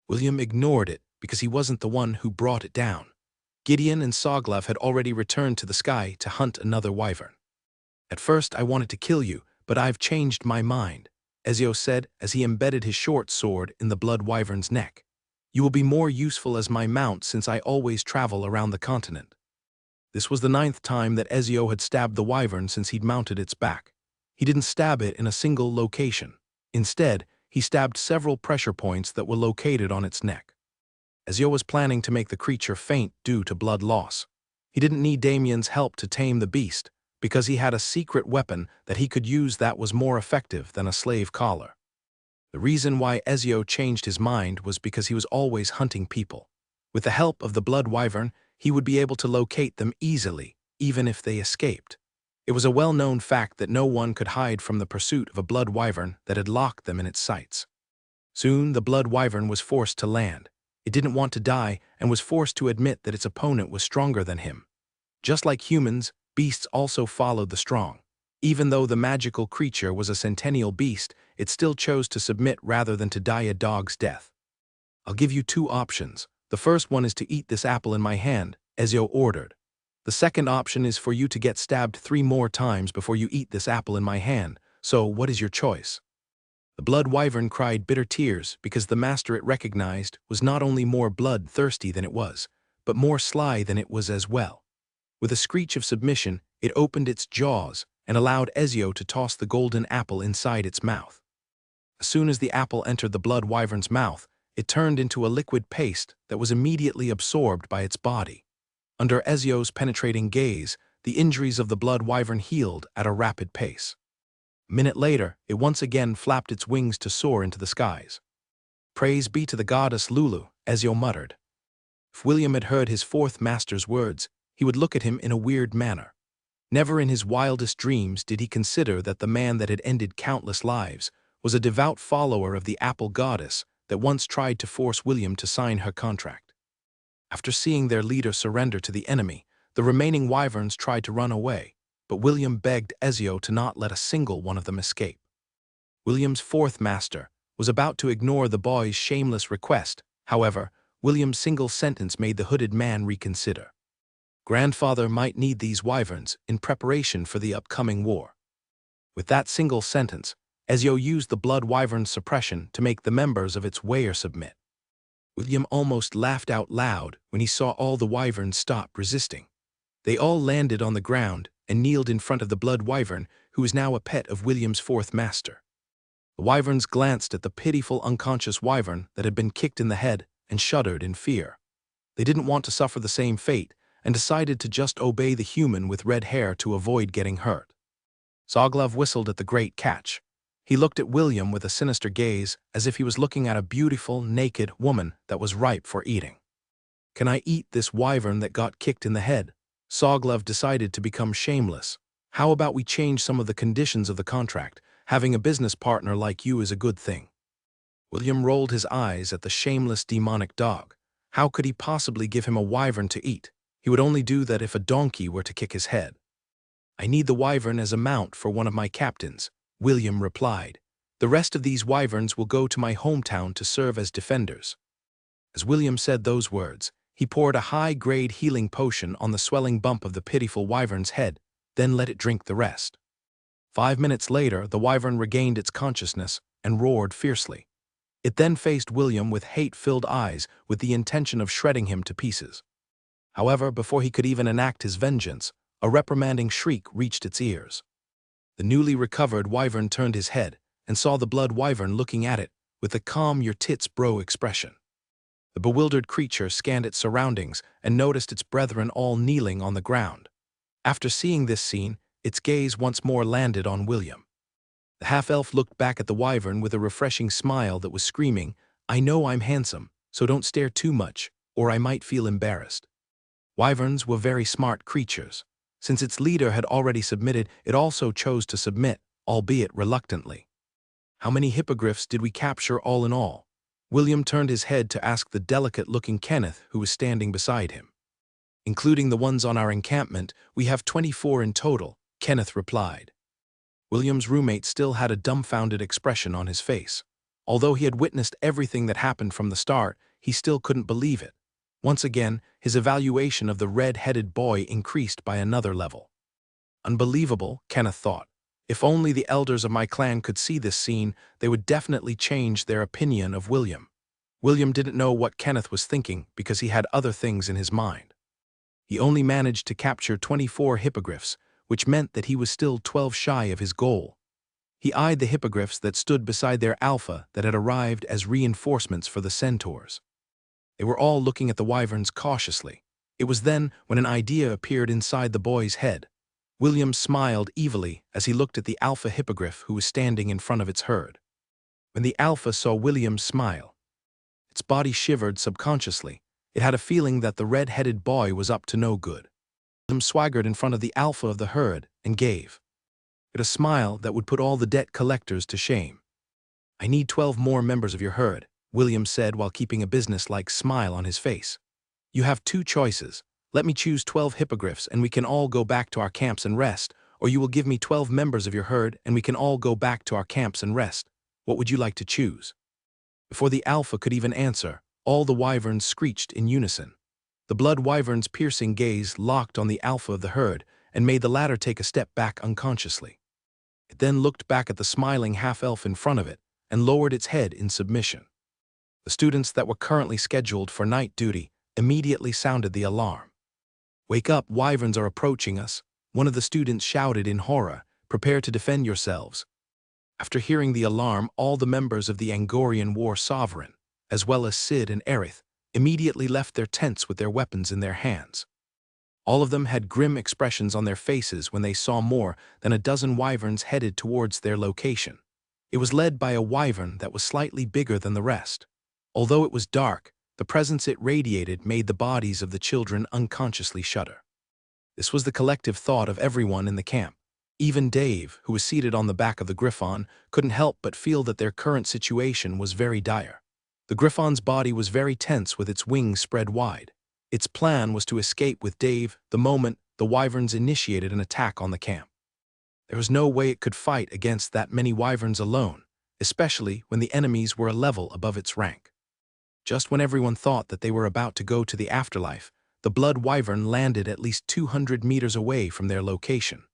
William ignored it because he wasn't the one who brought it down. Gideon and Soglov had already returned to the sky to hunt another wyvern. "At first I wanted to kill you, but I've changed my mind," Ezio said as he embedded his short sword in the blood wyvern's neck. "You will be more useful as my mount since I always travel around the continent." This was the 9th time that Ezio had stabbed the wyvern since he'd mounted its back. He didn't stab it in a single location. Instead, he stabbed several pressure points that were located on its neck. Ezio was planning to make the creature faint due to blood loss. He didn't need Damien's help to tame the beast, because he had a secret weapon that he could use that was more effective than a slave collar. The reason why Ezio changed his mind was because he was always hunting people. With the help of the blood wyvern, he would be able to locate them easily, even if they escaped. It was a well-known fact that no one could hide from the pursuit of a blood wyvern that had locked them in its sights. Soon, the blood wyvern was forced to land. It didn't want to die and was forced to admit that its opponent was stronger than him. Just like humans, beasts also followed the strong. Even though the magical creature was a centennial beast, it still chose to submit rather than to die a dog's death. "I'll give you 2 options. The first one is to eat this apple in my hand," Ezio ordered. "The second option is for you to get stabbed 3 more times before you eat this apple in my hand, so what is your choice?" The blood wyvern cried bitter tears because the master it recognized was not only more bloodthirsty than it was, but more sly than it was as well. With a screech of submission, it opened its jaws and allowed Ezio to toss the golden apple inside its mouth. As soon as the apple entered the blood wyvern's mouth, it turned into a liquid paste that was immediately absorbed by its body. Under Ezio's penetrating gaze, the injuries of the blood wyvern healed at a rapid pace. A minute later, it once again flapped its wings to soar into the skies. "Praise be to the goddess Lulu," Ezio muttered. If William had heard his 4th master's words, he would look at him in a weird manner. Never in his wildest dreams did he consider that the man that had ended countless lives was a devout follower of the apple goddess that once tried to force William to sign her contract. After seeing their leader surrender to the enemy, the remaining wyverns tried to run away, but William begged Ezio to not let a single one of them escape. William's 4th master was about to ignore the boy's shameless request. However, William's single sentence made the hooded man reconsider. Grandfather might need these wyverns in preparation for the upcoming war. With that single sentence, Ezio used the blood wyvern's suppression to make the members of its weir submit. William almost laughed out loud when he saw all the wyverns stop resisting. They all landed on the ground and kneeled in front of the blood wyvern, who was now a pet of William's 4th master. The wyverns glanced at the pitiful unconscious wyvern that had been kicked in the head and shuddered in fear. They didn't want to suffer the same fate and decided to just obey the human with red hair to avoid getting hurt. Zaglav whistled at the great catch. He looked at William with a sinister gaze, as if he was looking at a beautiful, naked woman that was ripe for eating. "Can I eat this wyvern that got kicked in the head?" Zaglav decided to become shameless. "How about we change some of the conditions of the contract? Having a business partner like you is a good thing." William rolled his eyes at the shameless demonic dog. How could he possibly give him a wyvern to eat? He would only do that if a donkey were to kick his head. "I need the wyvern as a mount for one of my captains," William replied. "The rest of these wyverns will go to my hometown to serve as defenders." As William said those words, he poured a high-grade healing potion on the swelling bump of the pitiful wyvern's head, then let it drink the rest. 5 minutes later, the wyvern regained its consciousness and roared fiercely. It then faced William with hate-filled eyes with the intention of shredding him to pieces. However, before he could even enact his vengeance, a reprimanding shriek reached its ears. The newly recovered wyvern turned his head and saw the blood wyvern looking at it with the calm "your tits bro" expression. The bewildered creature scanned its surroundings and noticed its brethren all kneeling on the ground. After seeing this scene, its gaze once more landed on William. The half-elf looked back at the wyvern with a refreshing smile that was screaming, "I know I'm handsome, so don't stare too much, or I might feel embarrassed." Wyverns were very smart creatures. Since its leader had already submitted, it also chose to submit, albeit reluctantly. "How many hippogriffs did we capture all in all?" William turned his head to ask the delicate-looking Kenneth who was standing beside him. "Including the ones on our encampment, we have 24 in total," Kenneth replied. William's roommate still had a dumbfounded expression on his face. Although he had witnessed everything that happened from the start, he still couldn't believe it. Once again, his evaluation of the red-headed boy increased by another level. "Unbelievable," Kenneth thought. If only the elders of my clan could see this scene, they would definitely change their opinion of William. William didn't know what Kenneth was thinking because he had other things in his mind. He only managed to capture 24 hippogriffs, which meant that he was still 12 shy of his goal. He eyed the hippogriffs that stood beside their alpha that had arrived as reinforcements for the centaurs. They were all looking at the wyverns cautiously. It was then when an idea appeared inside the boy's head. William smiled evilly as he looked at the alpha hippogriff who was standing in front of its herd. When the alpha saw William smile, its body shivered subconsciously. It had a feeling that the red-headed boy was up to no good. William swaggered in front of the alpha of the herd and gave it a smile that would put all the debt collectors to shame. "I need 12 more members of your herd," William said while keeping a business-like smile on his face. "You have two choices. Let me choose 12 hippogriffs and we can all go back to our camps and rest, or you will give me 12 members of your herd and we can all go back to our camps and rest. What would you like to choose?" Before the alpha could even answer, all the wyverns screeched in unison. The blood wyvern's piercing gaze locked on the alpha of the herd and made the latter take a step back unconsciously. It then looked back at the smiling half-elf in front of it and lowered its head in submission. The students that were currently scheduled for night duty immediately sounded the alarm. "Wake up, wyverns are approaching us," one of the students shouted in horror. "Prepare to defend yourselves." After hearing the alarm, all the members of the Angorian war sovereign, as well as Sid and Aerith, immediately left their tents with their weapons in their hands. All of them had grim expressions on their faces when they saw more than a dozen wyverns headed towards their location. It was led by a wyvern that was slightly bigger than the rest. Although it was dark, the presence it radiated made the bodies of the children unconsciously shudder. This was the collective thought of everyone in the camp. Even Dave, who was seated on the back of the Griffon, couldn't help but feel that their current situation was very dire. The Griffon's body was very tense with its wings spread wide. Its plan was to escape with Dave the moment the wyverns initiated an attack on the camp. There was no way it could fight against that many wyverns alone, especially when the enemies were a level above its rank. Just when everyone thought that they were about to go to the afterlife, the blood wyvern landed at least 200 meters away from their location.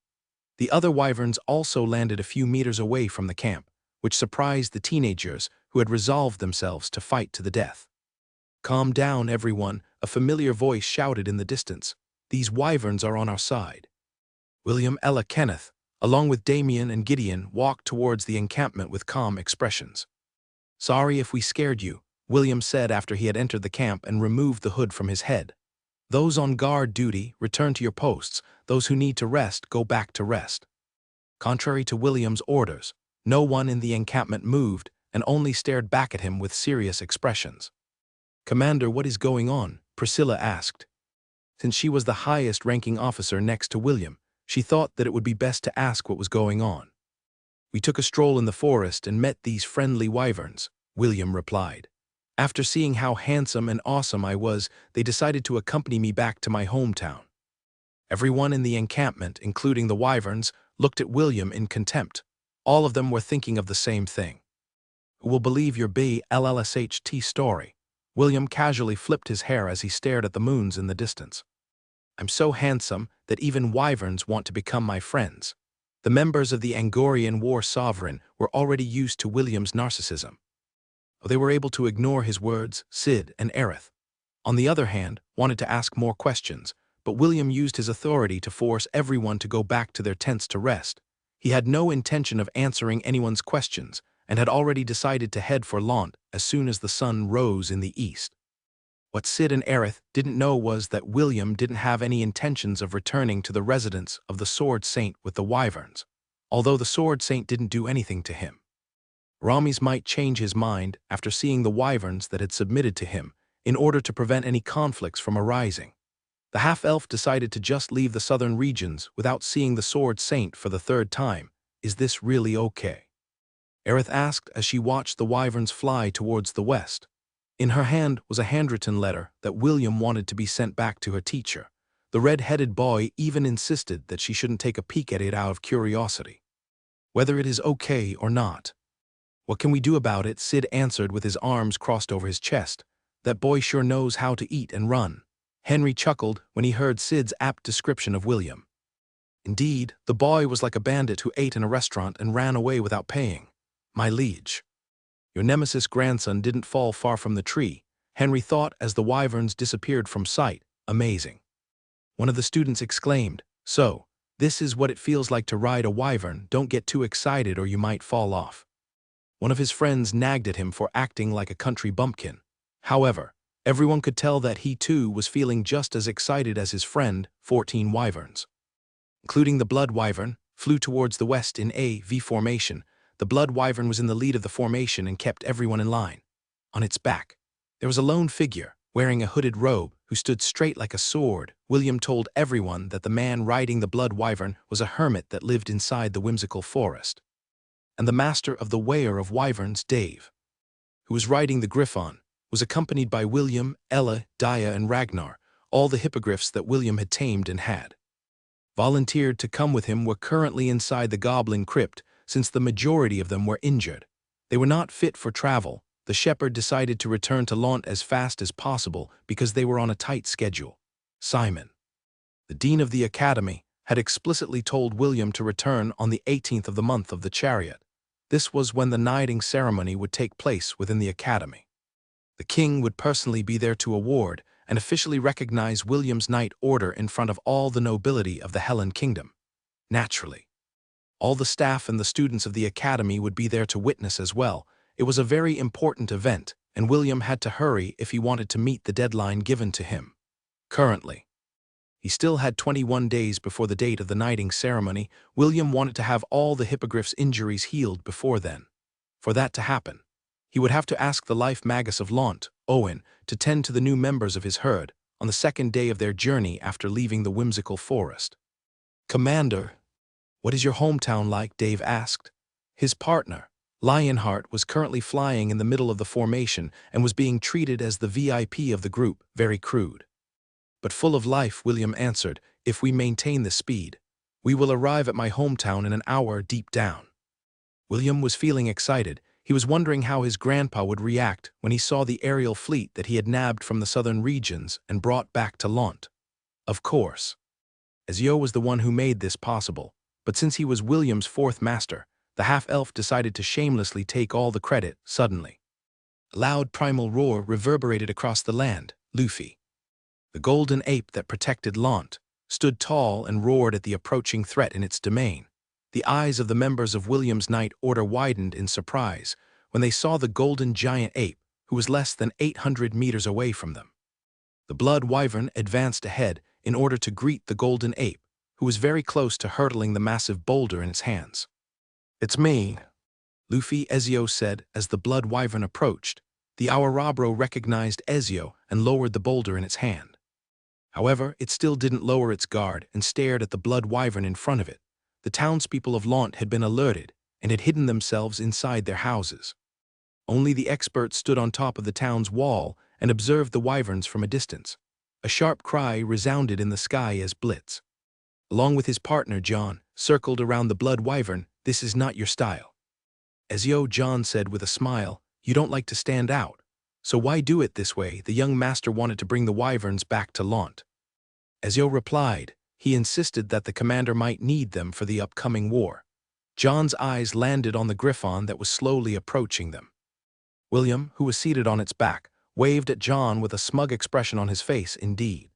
The other wyverns also landed a few meters away from the camp, which surprised the teenagers who had resolved themselves to fight to the death. "Calm down, everyone," a familiar voice shouted in the distance. "These wyverns are on our side." William, Ella, Kenneth, along with Damien and Gideon, walked towards the encampment with calm expressions. "Sorry if we scared you," William said after he had entered the camp and removed the hood from his head. "Those on guard duty, return to your posts. Those who need to rest, go back to rest." Contrary to William's orders, no one in the encampment moved and only stared back at him with serious expressions. "Commander, what is going on?" Priscilla asked. Since she was the highest-ranking officer next to William, she thought that it would be best to ask what was going on. "We took a stroll in the forest and met these friendly wyverns," William replied. "After seeing how handsome and awesome I was, they decided to accompany me back to my hometown." Everyone in the encampment, including the wyverns, looked at William in contempt. All of them were thinking of the same thing. "Who will believe your BLLSHT story?" William casually flipped his hair as he stared at the moons in the distance. "I'm so handsome that even wyverns want to become my friends." The members of the Angorian war sovereign were already used to William's narcissism. They were able to ignore his words. Sid and Aerith, on the other hand, wanted to ask more questions, but William used his authority to force everyone to go back to their tents to rest. He had no intention of answering anyone's questions and had already decided to head for Lant as soon as the sun rose in the east. What Sid and Aerith didn't know was that William didn't have any intentions of returning to the residence of the Sword Saint with the wyverns, although the Sword Saint didn't do anything to him. Ramiz might change his mind after seeing the wyverns that had submitted to him in order to prevent any conflicts from arising. The half-elf decided to just leave the southern regions without seeing the Sword Saint for the third time. "Is this really okay?" Aerith asked as she watched the wyverns fly towards the west. In her hand was a handwritten letter that William wanted to be sent back to her teacher. The red-headed boy even insisted that she shouldn't take a peek at it out of curiosity. "Whether it is okay or not." "What can we do about it?" Sid answered with his arms crossed over his chest. "That boy sure knows how to eat and run." Henry chuckled when he heard Sid's apt description of William. Indeed, the boy was like a bandit who ate in a restaurant and ran away without paying. My liege, your nemesis grandson didn't fall far from the tree, Henry thought as the wyverns disappeared from sight. Amazing. One of the students exclaimed, so, this is what it feels like to ride a wyvern. Don't get too excited or you might fall off. One of his friends nagged at him for acting like a country bumpkin. However, everyone could tell that he too was feeling just as excited as his friend. 14 wyverns, including the blood wyvern, flew towards the west in a V formation. The blood wyvern was in the lead of the formation and kept everyone in line. On its back, there was a lone figure, wearing a hooded robe, who stood straight like a sword. William told everyone that the man riding the blood wyvern was a hermit that lived inside the whimsical forest. And the master of the weir of wyverns, Dave, who was riding the griffon, was accompanied by William, Ella, Dia, and Ragnar. All the hippogriffs that William had tamed and had volunteered to come with him were currently inside the goblin crypt. Since the majority of them were injured, they were not fit for travel. The shepherd decided to return to Launt as fast as possible because they were on a tight schedule. Simon, the dean of the academy, had explicitly told William to return on the 18th of the month of the chariot. This was when the knighting ceremony would take place within the academy. The king would personally be there to award and officially recognize William's knight order in front of all the nobility of the Helen kingdom. Naturally, all the staff and the students of the academy would be there to witness as well. It was a very important event, and William had to hurry if he wanted to meet the deadline given to him. Currently, he still had 21 days before the date of the knighting ceremony. William wanted to have all the hippogriff's injuries healed before then. For that to happen, he would have to ask the life magus of Launt, Owen, to tend to the new members of his herd on the second day of their journey after leaving the whimsical forest. Commander, what is your hometown like? Dave asked. His partner, Lionheart, was currently flying in the middle of the formation and was being treated as the VIP of the group. Very crude, but full of life, William answered. If we maintain the speed, we will arrive at my hometown in an hour. Deep down, William was feeling excited. He was wondering how his grandpa would react when he saw the aerial fleet that he had nabbed from the southern regions and brought back to Launt. Of course, Ezio was the one who made this possible, but since he was William's fourth master, the half-elf decided to shamelessly take all the credit. Suddenly, a loud primal roar reverberated across the land. Luffy, the golden ape that protected Launt, stood tall and roared at the approaching threat in its domain. The eyes of the members of William's Knight Order widened in surprise when they saw the golden giant ape, who was less than 800 meters away from them. The blood wyvern advanced ahead in order to greet the golden ape, who was very close to hurtling the massive boulder in its hands. It's me, Luffy, Ezio said as the blood wyvern approached. The Awarabro recognized Ezio and lowered the boulder in its hand. However, it still didn't lower its guard and stared at the blood wyvern in front of it. The townspeople of Launt had been alerted and had hidden themselves inside their houses. Only the experts stood on top of the town's wall and observed the wyverns from a distance. A sharp cry resounded in the sky as Blitz, along with his partner John, circled around the blood wyvern. This is not your style, Ezio, John said with a smile. You don't like to stand out, so why do it this way? The young master wanted to bring the wyverns back to Launt. Ezio replied. He insisted that the commander might need them for the upcoming war. John's eyes landed on the griffon that was slowly approaching them. William, who was seated on its back, waved at John with a smug expression on his face. Indeed,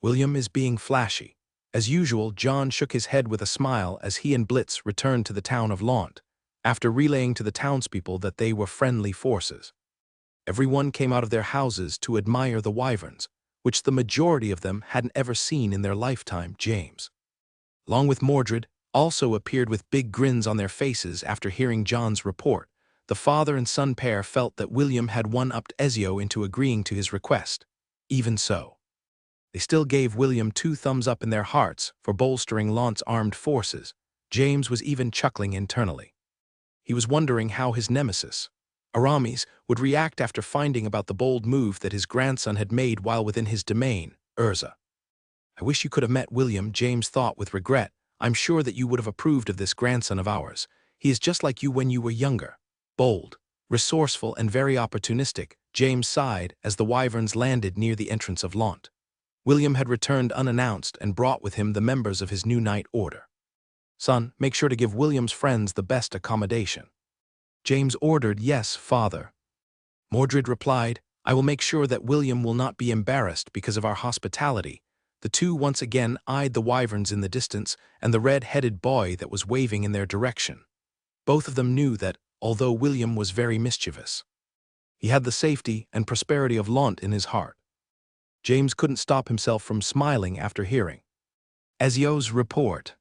William is being flashy. As usual, John shook his head with a smile as he and Blitz returned to the town of Launt, after relaying to the townspeople that they were friendly forces. Everyone came out of their houses to admire the wyverns, which the majority of them hadn't ever seen in their lifetime. James, along with Mordred, also appeared with big grins on their faces after hearing John's report. The father and son pair felt that William had one-upped Ezio into agreeing to his request. Even so, they still gave William 2 thumbs up in their hearts for bolstering Launt's armed forces. James was even chuckling internally. He was wondering how his nemesis, Aramis, would react after finding about the bold move that his grandson had made while within his domain. Urza, I wish you could have met William, James thought with regret. I'm sure that you would have approved of this grandson of ours. He is just like you when you were younger. Bold, resourceful, and very opportunistic, James sighed as the wyverns landed near the entrance of Launt. William had returned unannounced and brought with him the members of his new night order. "Son, make sure to give William's friends the best accommodation." James ordered, "Yes, father." Mordred replied, "I will make sure that William will not be embarrassed because of our hospitality." The two once again eyed the wyverns in the distance and the red-headed boy that was waving in their direction. Both of them knew that, although William was very mischievous, he had the safety and prosperity of Launt in his heart. James couldn't stop himself from smiling after hearing Ezio's report.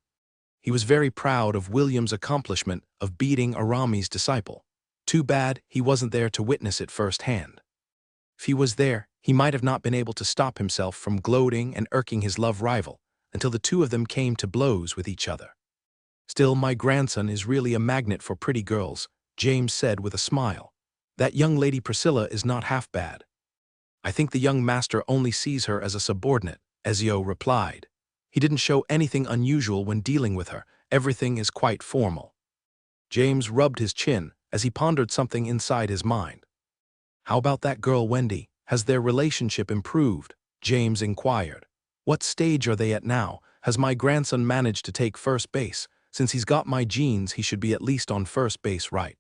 He was very proud of William's accomplishment of beating Arami's disciple. Too bad he wasn't there to witness it firsthand. If he was there, he might have not been able to stop himself from gloating and irking his love rival until the two of them came to blows with each other. "Still, my grandson is really a magnet for pretty girls," James said with a smile. "That young lady Priscilla is not half bad." "I think the young master only sees her as a subordinate," Ezio replied. "He didn't show anything unusual when dealing with her. Everything is quite formal." James rubbed his chin as he pondered something inside his mind. "How about that girl Wendy? Has their relationship improved?" James inquired. "What stage are they at now? Has my grandson managed to take first base? Since he's got my genes, he should be at least on first base, right?"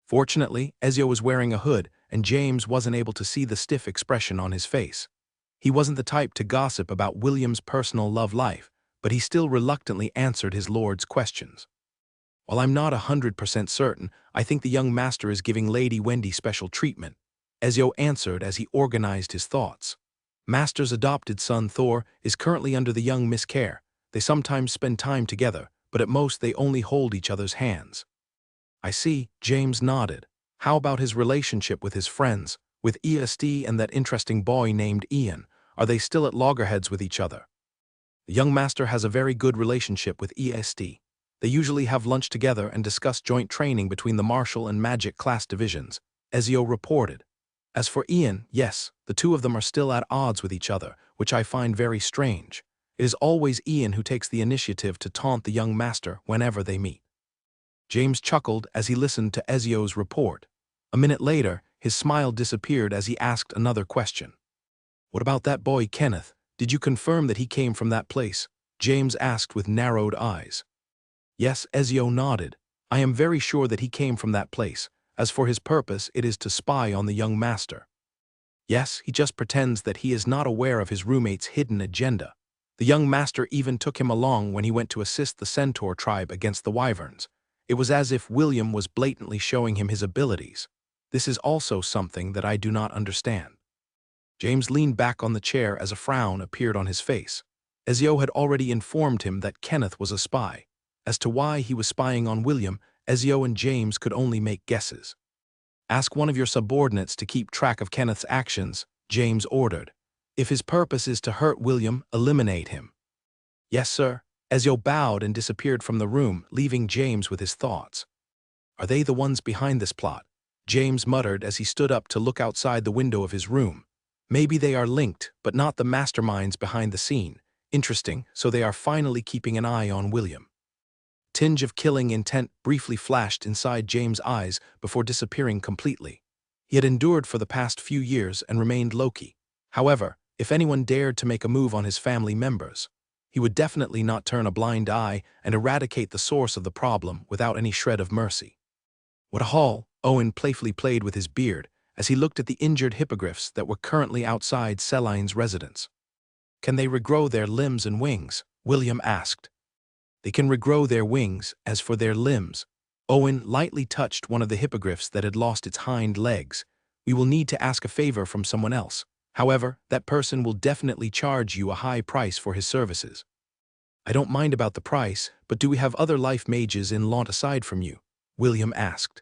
Fortunately, Ezio was wearing a hood, and James wasn't able to see the stiff expression on his face. He wasn't the type to gossip about William's personal love life, but he still reluctantly answered his lord's questions. "While I'm not 100% certain, I think the young master is giving Lady Wendy special treatment," Ezio answered as he organized his thoughts. "Master's adopted son Thor is currently under the young Miss care. They sometimes spend time together, but at most they only hold each other's hands." "I see," James nodded. "How about his relationship with his friends, with ESD and that interesting boy named Ian? Are they still at loggerheads with each other?" "The young master has a very good relationship with ESD. They usually have lunch together and discuss joint training between the martial and magic class divisions," Ezio reported. "As for Ian, yes, the two of them are still at odds with each other, which I find very strange. It is always Ian who takes the initiative to taunt the young master whenever they meet." James chuckled as he listened to Ezio's report. A minute later, his smile disappeared as he asked another question. "What about that boy Kenneth? Did you confirm that he came from that place?" James asked with narrowed eyes. "Yes," Ezio nodded. "I am very sure that he came from that place. As for his purpose, it is to spy on the young master. Yes, he just pretends that he is not aware of his roommate's hidden agenda. The young master even took him along when he went to assist the centaur tribe against the wyverns. It was as if William was blatantly showing him his abilities. This is also something that I do not understand." James leaned back on the chair as a frown appeared on his face. Ezio had already informed him that Kenneth was a spy. As to why he was spying on William, Ezio and James could only make guesses. "Ask one of your subordinates to keep track of Kenneth's actions," James ordered. "If his purpose is to hurt William, eliminate him." "Yes, sir." Ezio bowed and disappeared from the room, leaving James with his thoughts. "Are they the ones behind this plot?" James muttered as he stood up to look outside the window of his room. "Maybe they are linked, but not the masterminds behind the scene. Interesting, so they are finally keeping an eye on William." Tinge of killing intent briefly flashed inside James' eyes before disappearing completely. He had endured for the past few years and remained low-key. However, if anyone dared to make a move on his family members, he would definitely not turn a blind eye and eradicate the source of the problem without any shred of mercy. "What a haul," Owen playfully played with his beard as he looked at the injured hippogriffs that were currently outside Seline's residence. "Can they regrow their limbs and wings?" William asked. "They can regrow their wings. As for their limbs," Owen lightly touched one of the hippogriffs that had lost its hind legs. "We will need to ask a favor from someone else. However, that person will definitely charge you a high price for his services." "I don't mind about the price, but do we have other life mages in Launt aside from you?" William asked.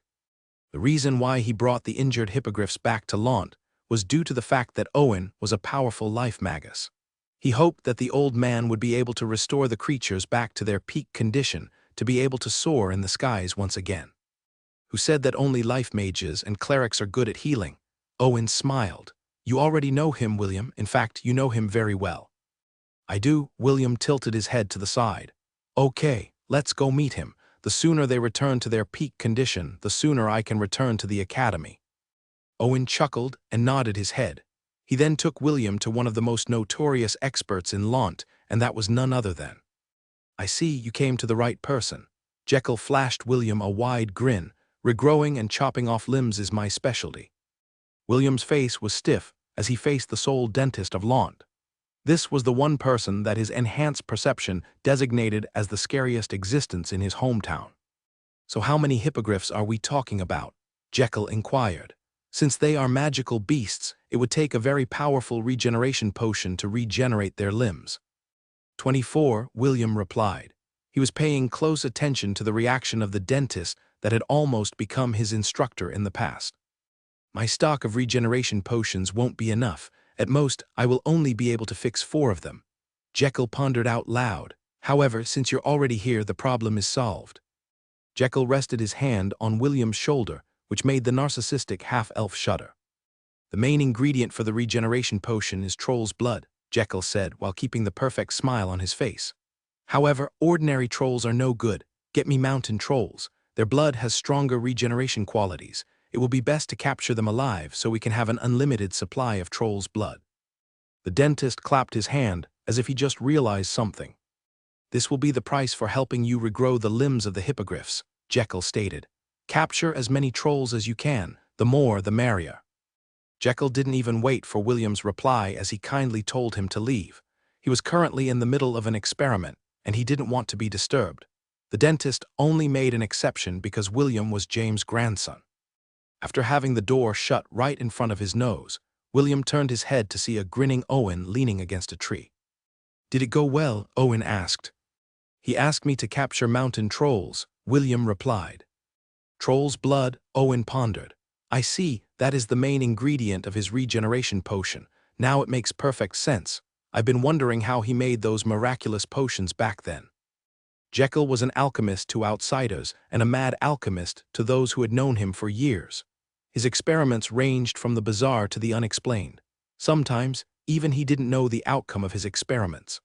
The reason why he brought the injured hippogriffs back to Launt was due to the fact that Owen was a powerful life magus. He hoped that the old man would be able to restore the creatures back to their peak condition to be able to soar in the skies once again. "Who said that only life mages and clerics are good at healing?" Owen smiled. "You already know him, William. In fact, you know him very well." "I do." William tilted his head to the side. "Okay, let's go meet him. The sooner they return to their peak condition, the sooner I can return to the academy." Owen chuckled and nodded his head. He then took William to one of the most notorious experts in Lant, and that was none other than. "I see you came to the right person." Jekyll flashed William a wide grin. "Regrowing and chopping off limbs is my specialty." William's face was stiff as he faced the sole dentist of Lant. This was the one person that his enhanced perception designated as the scariest existence in his hometown. "So how many hippogriffs are we talking about?" Jekyll inquired. "Since they are magical beasts, it would take a very powerful regeneration potion to regenerate their limbs." 24, William replied. He was paying close attention to the reaction of the dentist that had almost become his instructor in the past. "My stock of regeneration potions won't be enough. At most, I will only be able to fix 4 of them." Jekyll pondered out loud. "However, since you're already here, the problem is solved." Jekyll rested his hand on William's shoulder, which made the narcissistic half-elf shudder. "The main ingredient for the regeneration potion is troll's blood," Jekyll said while keeping the perfect smile on his face. "However, ordinary trolls are no good. Get me mountain trolls. Their blood has stronger regeneration qualities. It will be best to capture them alive so we can have an unlimited supply of troll's blood." The dentist clapped his hand as if he just realized something. "This will be the price for helping you regrow the limbs of the hippogriffs," Jekyll stated. "Capture as many trolls as you can, the more the merrier." Jekyll didn't even wait for William's reply as he kindly told him to leave. He was currently in the middle of an experiment, and he didn't want to be disturbed. The dentist only made an exception because William was James' grandson. After having the door shut right in front of his nose, William turned his head to see a grinning Owen leaning against a tree. "Did it go well?" Owen asked. "He asked me to capture mountain trolls," William replied. "Troll's blood," Owen pondered. "I see, that is the main ingredient of his regeneration potion. Now it makes perfect sense. I've been wondering how he made those miraculous potions back then." Jekyll was an alchemist to outsiders and a mad alchemist to those who had known him for years. His experiments ranged from the bizarre to the unexplained. Sometimes, even he didn't know the outcome of his experiments.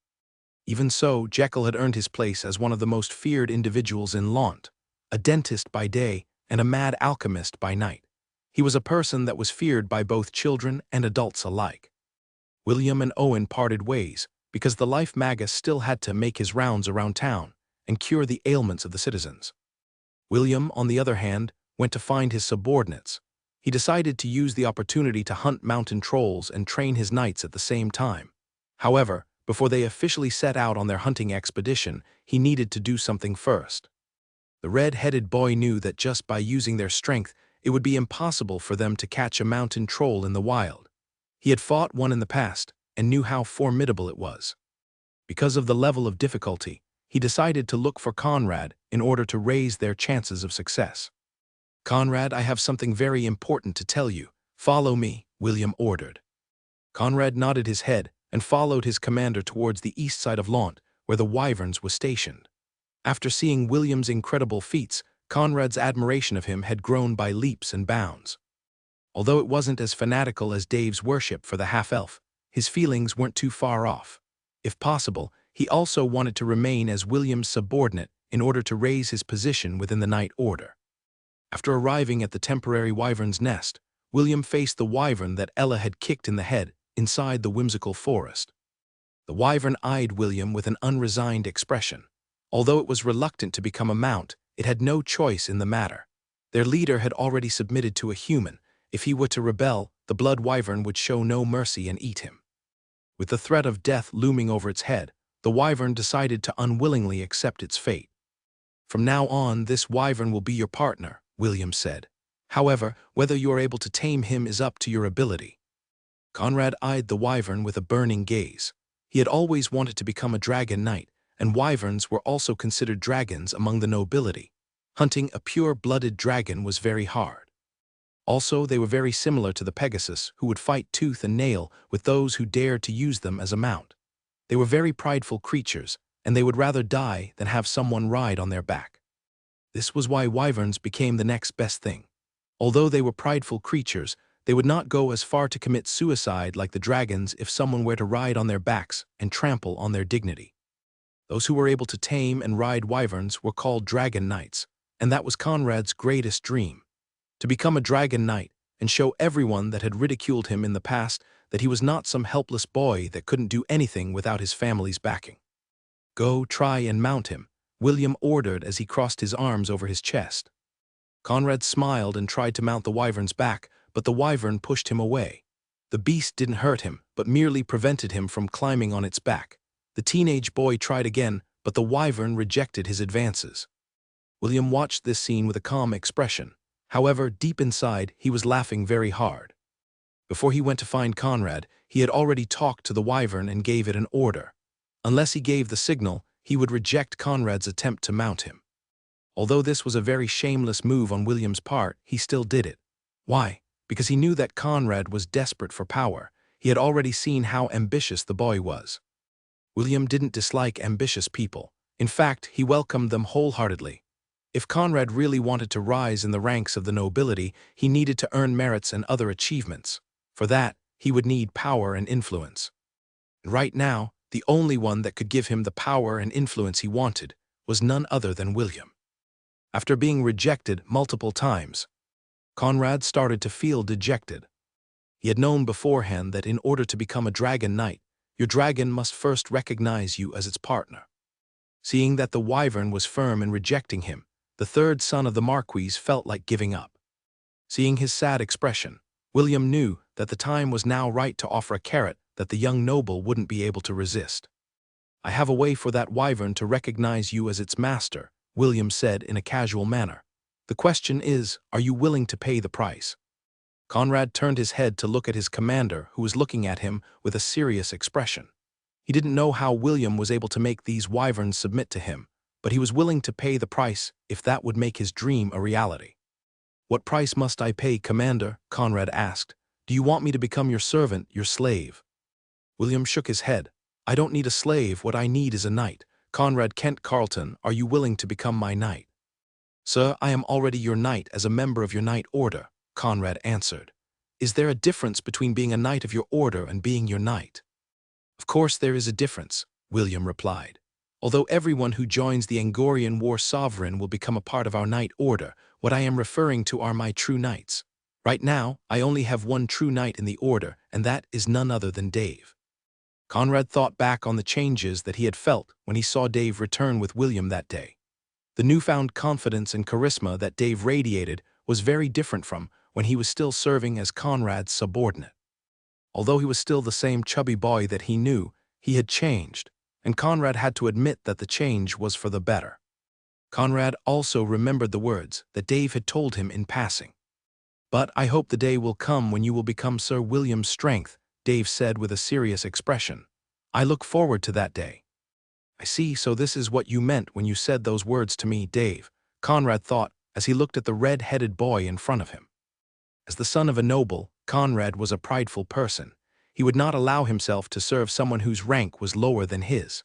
Even so, Jekyll had earned his place as one of the most feared individuals in Lant, a dentist by day and a mad alchemist by night. He was a person that was feared by both children and adults alike. William and Owen parted ways because the life magus still had to make his rounds around town and cure the ailments of the citizens. William, on the other hand, went to find his subordinates. He decided to use the opportunity to hunt mountain trolls and train his knights at the same time. However, before they officially set out on their hunting expedition, he needed to do something first. The red-headed boy knew that just by using their strength, it would be impossible for them to catch a mountain troll in the wild. He had fought one in the past and knew how formidable it was. Because of the level of difficulty, he decided to look for Conrad in order to raise their chances of success. "Conrad, I have something very important to tell you. Follow me," William ordered. Conrad nodded his head and followed his commander towards the east side of Lant, where the Wyverns was stationed. After seeing William's incredible feats, Conrad's admiration of him had grown by leaps and bounds. Although it wasn't as fanatical as Dave's worship for the half-elf, his feelings weren't too far off. If possible, he also wanted to remain as William's subordinate in order to raise his position within the Knight Order. After arriving at the temporary Wyvern's nest, William faced the Wyvern that Ella had kicked in the head inside the whimsical forest. The Wyvern eyed William with an unresigned expression. Although it was reluctant to become a mount, it had no choice in the matter. Their leader had already submitted to a human. If he were to rebel, the Blood Wyvern would show no mercy and eat him. With the threat of death looming over its head, the Wyvern decided to unwillingly accept its fate. "From now on, this Wyvern will be your partner," William said. "However, whether you are able to tame him is up to your ability." Conrad eyed the Wyvern with a burning gaze. He had always wanted to become a dragon knight, and Wyverns were also considered dragons among the nobility. Hunting a pure-blooded dragon was very hard. Also, they were very similar to the Pegasus, who would fight tooth and nail with those who dared to use them as a mount. They were very prideful creatures, and they would rather die than have someone ride on their back. This was why Wyverns became the next best thing. Although they were prideful creatures, they would not go as far to commit suicide like the dragons if someone were to ride on their backs and trample on their dignity. Those who were able to tame and ride Wyverns were called dragon knights, and that was Conrad's greatest dream. To become a dragon knight and show everyone that had ridiculed him in the past that he was not some helpless boy that couldn't do anything without his family's backing. "Go try and mount him," William ordered as he crossed his arms over his chest. Conrad smiled and tried to mount the wyvern's back, but the wyvern pushed him away. The beast didn't hurt him, but merely prevented him from climbing on its back. The teenage boy tried again, but the wyvern rejected his advances. William watched this scene with a calm expression. However, deep inside, he was laughing very hard. Before he went to find Conrad, he had already talked to the wyvern and gave it an order. Unless he gave the signal, he would reject Conrad's attempt to mount him. Although this was a very shameless move on William's part, he still did it. Why? Because he knew that Conrad was desperate for power. He had already seen how ambitious the boy was. William didn't dislike ambitious people. In fact, he welcomed them wholeheartedly. If Conrad really wanted to rise in the ranks of the nobility, he needed to earn merits and other achievements. For that, he would need power and influence. Right now, the only one that could give him the power and influence he wanted was none other than William. After being rejected multiple times, Conrad started to feel dejected. He had known beforehand that in order to become a dragon knight, your dragon must first recognize you as its partner. Seeing that the wyvern was firm in rejecting him, the third son of the Marquis felt like giving up. Seeing his sad expression, William knew that the time was now right to offer a carrot that the young noble wouldn't be able to resist. "I have a way for that wyvern to recognize you as its master," William said in a casual manner. "The question is, are you willing to pay the price?" Conrad turned his head to look at his commander, who was looking at him with a serious expression. He didn't know how William was able to make these wyverns submit to him, but he was willing to pay the price if that would make his dream a reality. "What price must I pay, Commander?" Conrad asked. "Do you want me to become your servant, your slave?" William shook his head. "I don't need a slave, what I need is a knight. Conrad Kent Carleton, are you willing to become my knight?" "Sir, I am already your knight as a member of your knight order," Conrad answered. "Is there a difference between being a knight of your order and being your knight?" "Of course there is a difference," William replied. "Although everyone who joins the Angorian War Sovereign will become a part of our knight order, what I am referring to are my true knights. Right now, I only have one true knight in the order, and that is none other than Dave." Conrad thought back on the changes that he had felt when he saw Dave return with William that day. The newfound confidence and charisma that Dave radiated was very different from when he was still serving as Conrad's subordinate. Although he was still the same chubby boy that he knew, he had changed, and Conrad had to admit that the change was for the better. Conrad also remembered the words that Dave had told him in passing. "But I hope the day will come when you will become Sir William's strength," Dave said with a serious expression. "I look forward to that day." "I see, so this is what you meant when you said those words to me, Dave," Conrad thought as he looked at the red-headed boy in front of him. As the son of a noble, Conrad was a prideful person. He would not allow himself to serve someone whose rank was lower than his.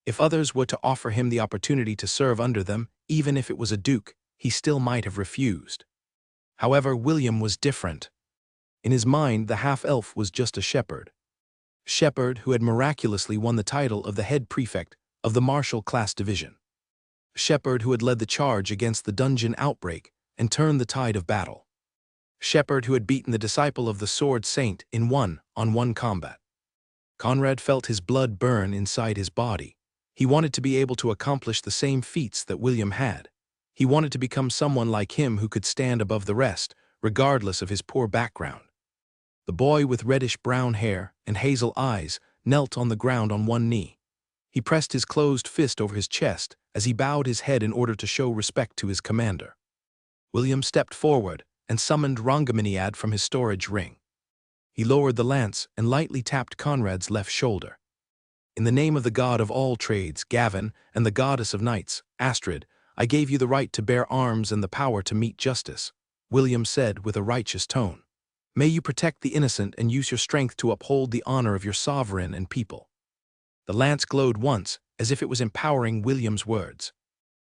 If others were to offer him the opportunity to serve under them, even if it was a duke, he still might have refused. However, William was different. In his mind, the half-elf was just a shepherd. A shepherd who had miraculously won the title of the head prefect of the martial class division. A shepherd who had led the charge against the dungeon outbreak and turned the tide of battle. A shepherd who had beaten the disciple of the sword saint in one-on-one combat. Conrad felt his blood burn inside his body. He wanted to be able to accomplish the same feats that William had. He wanted to become someone like him who could stand above the rest, regardless of his poor background. The boy with reddish-brown hair and hazel eyes knelt on the ground on one knee. He pressed his closed fist over his chest as he bowed his head in order to show respect to his commander. William stepped forward and summoned Rangaminiad from his storage ring. He lowered the lance and lightly tapped Conrad's left shoulder. "In the name of the god of all trades, Gavin, and the goddess of knights, Astrid, I gave you the right to bear arms and the power to meet justice," William said with a righteous tone. "May you protect the innocent and use your strength to uphold the honor of your sovereign and people." The lance glowed once, as if it was empowering William's words.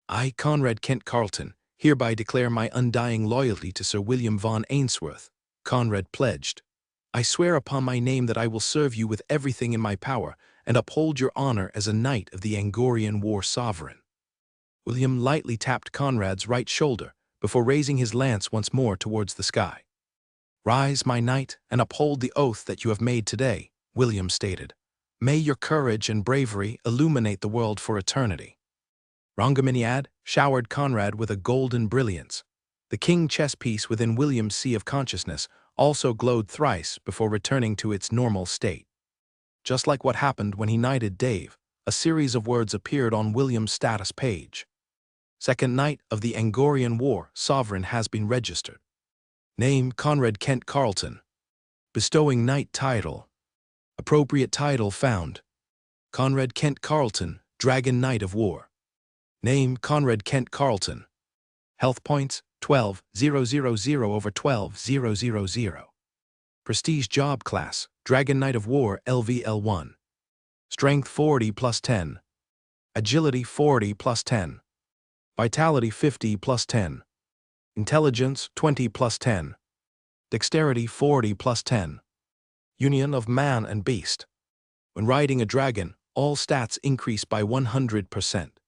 "I, Conrad Kent Carleton, hereby declare my undying loyalty to Sir William von Ainsworth," Conrad pledged. "I swear upon my name that I will serve you with everything in my power and uphold your honor as a knight of the Angorian War Sovereign." William lightly tapped Conrad's right shoulder before raising his lance once more towards the sky. "Rise, my knight, and uphold the oath that you have made today," William stated. "May your courage and bravery illuminate the world for eternity." Reincarnated showered Conrad with a golden brilliance. The king chess piece within William's sea of consciousness also glowed thrice before returning to its normal state. Just like what happened when he knighted Dave, a series of words appeared on William's status page. Second Knight of the Angorian War Sovereign has been registered. Name Conrad Kent Carleton. Bestowing Knight title. Appropriate title found. Conrad Kent Carleton, Dragon Knight of War. Name Conrad Kent Carleton. Health points 12,000 over 12,000. Prestige job class, Dragon Knight of War LVL1. Strength 40 plus 10. Agility 40 plus 10. Vitality 50 plus 10. Intelligence 20 plus 10. Dexterity 40 plus 10. Union of man and beast. When riding a dragon, all stats increase by 100%.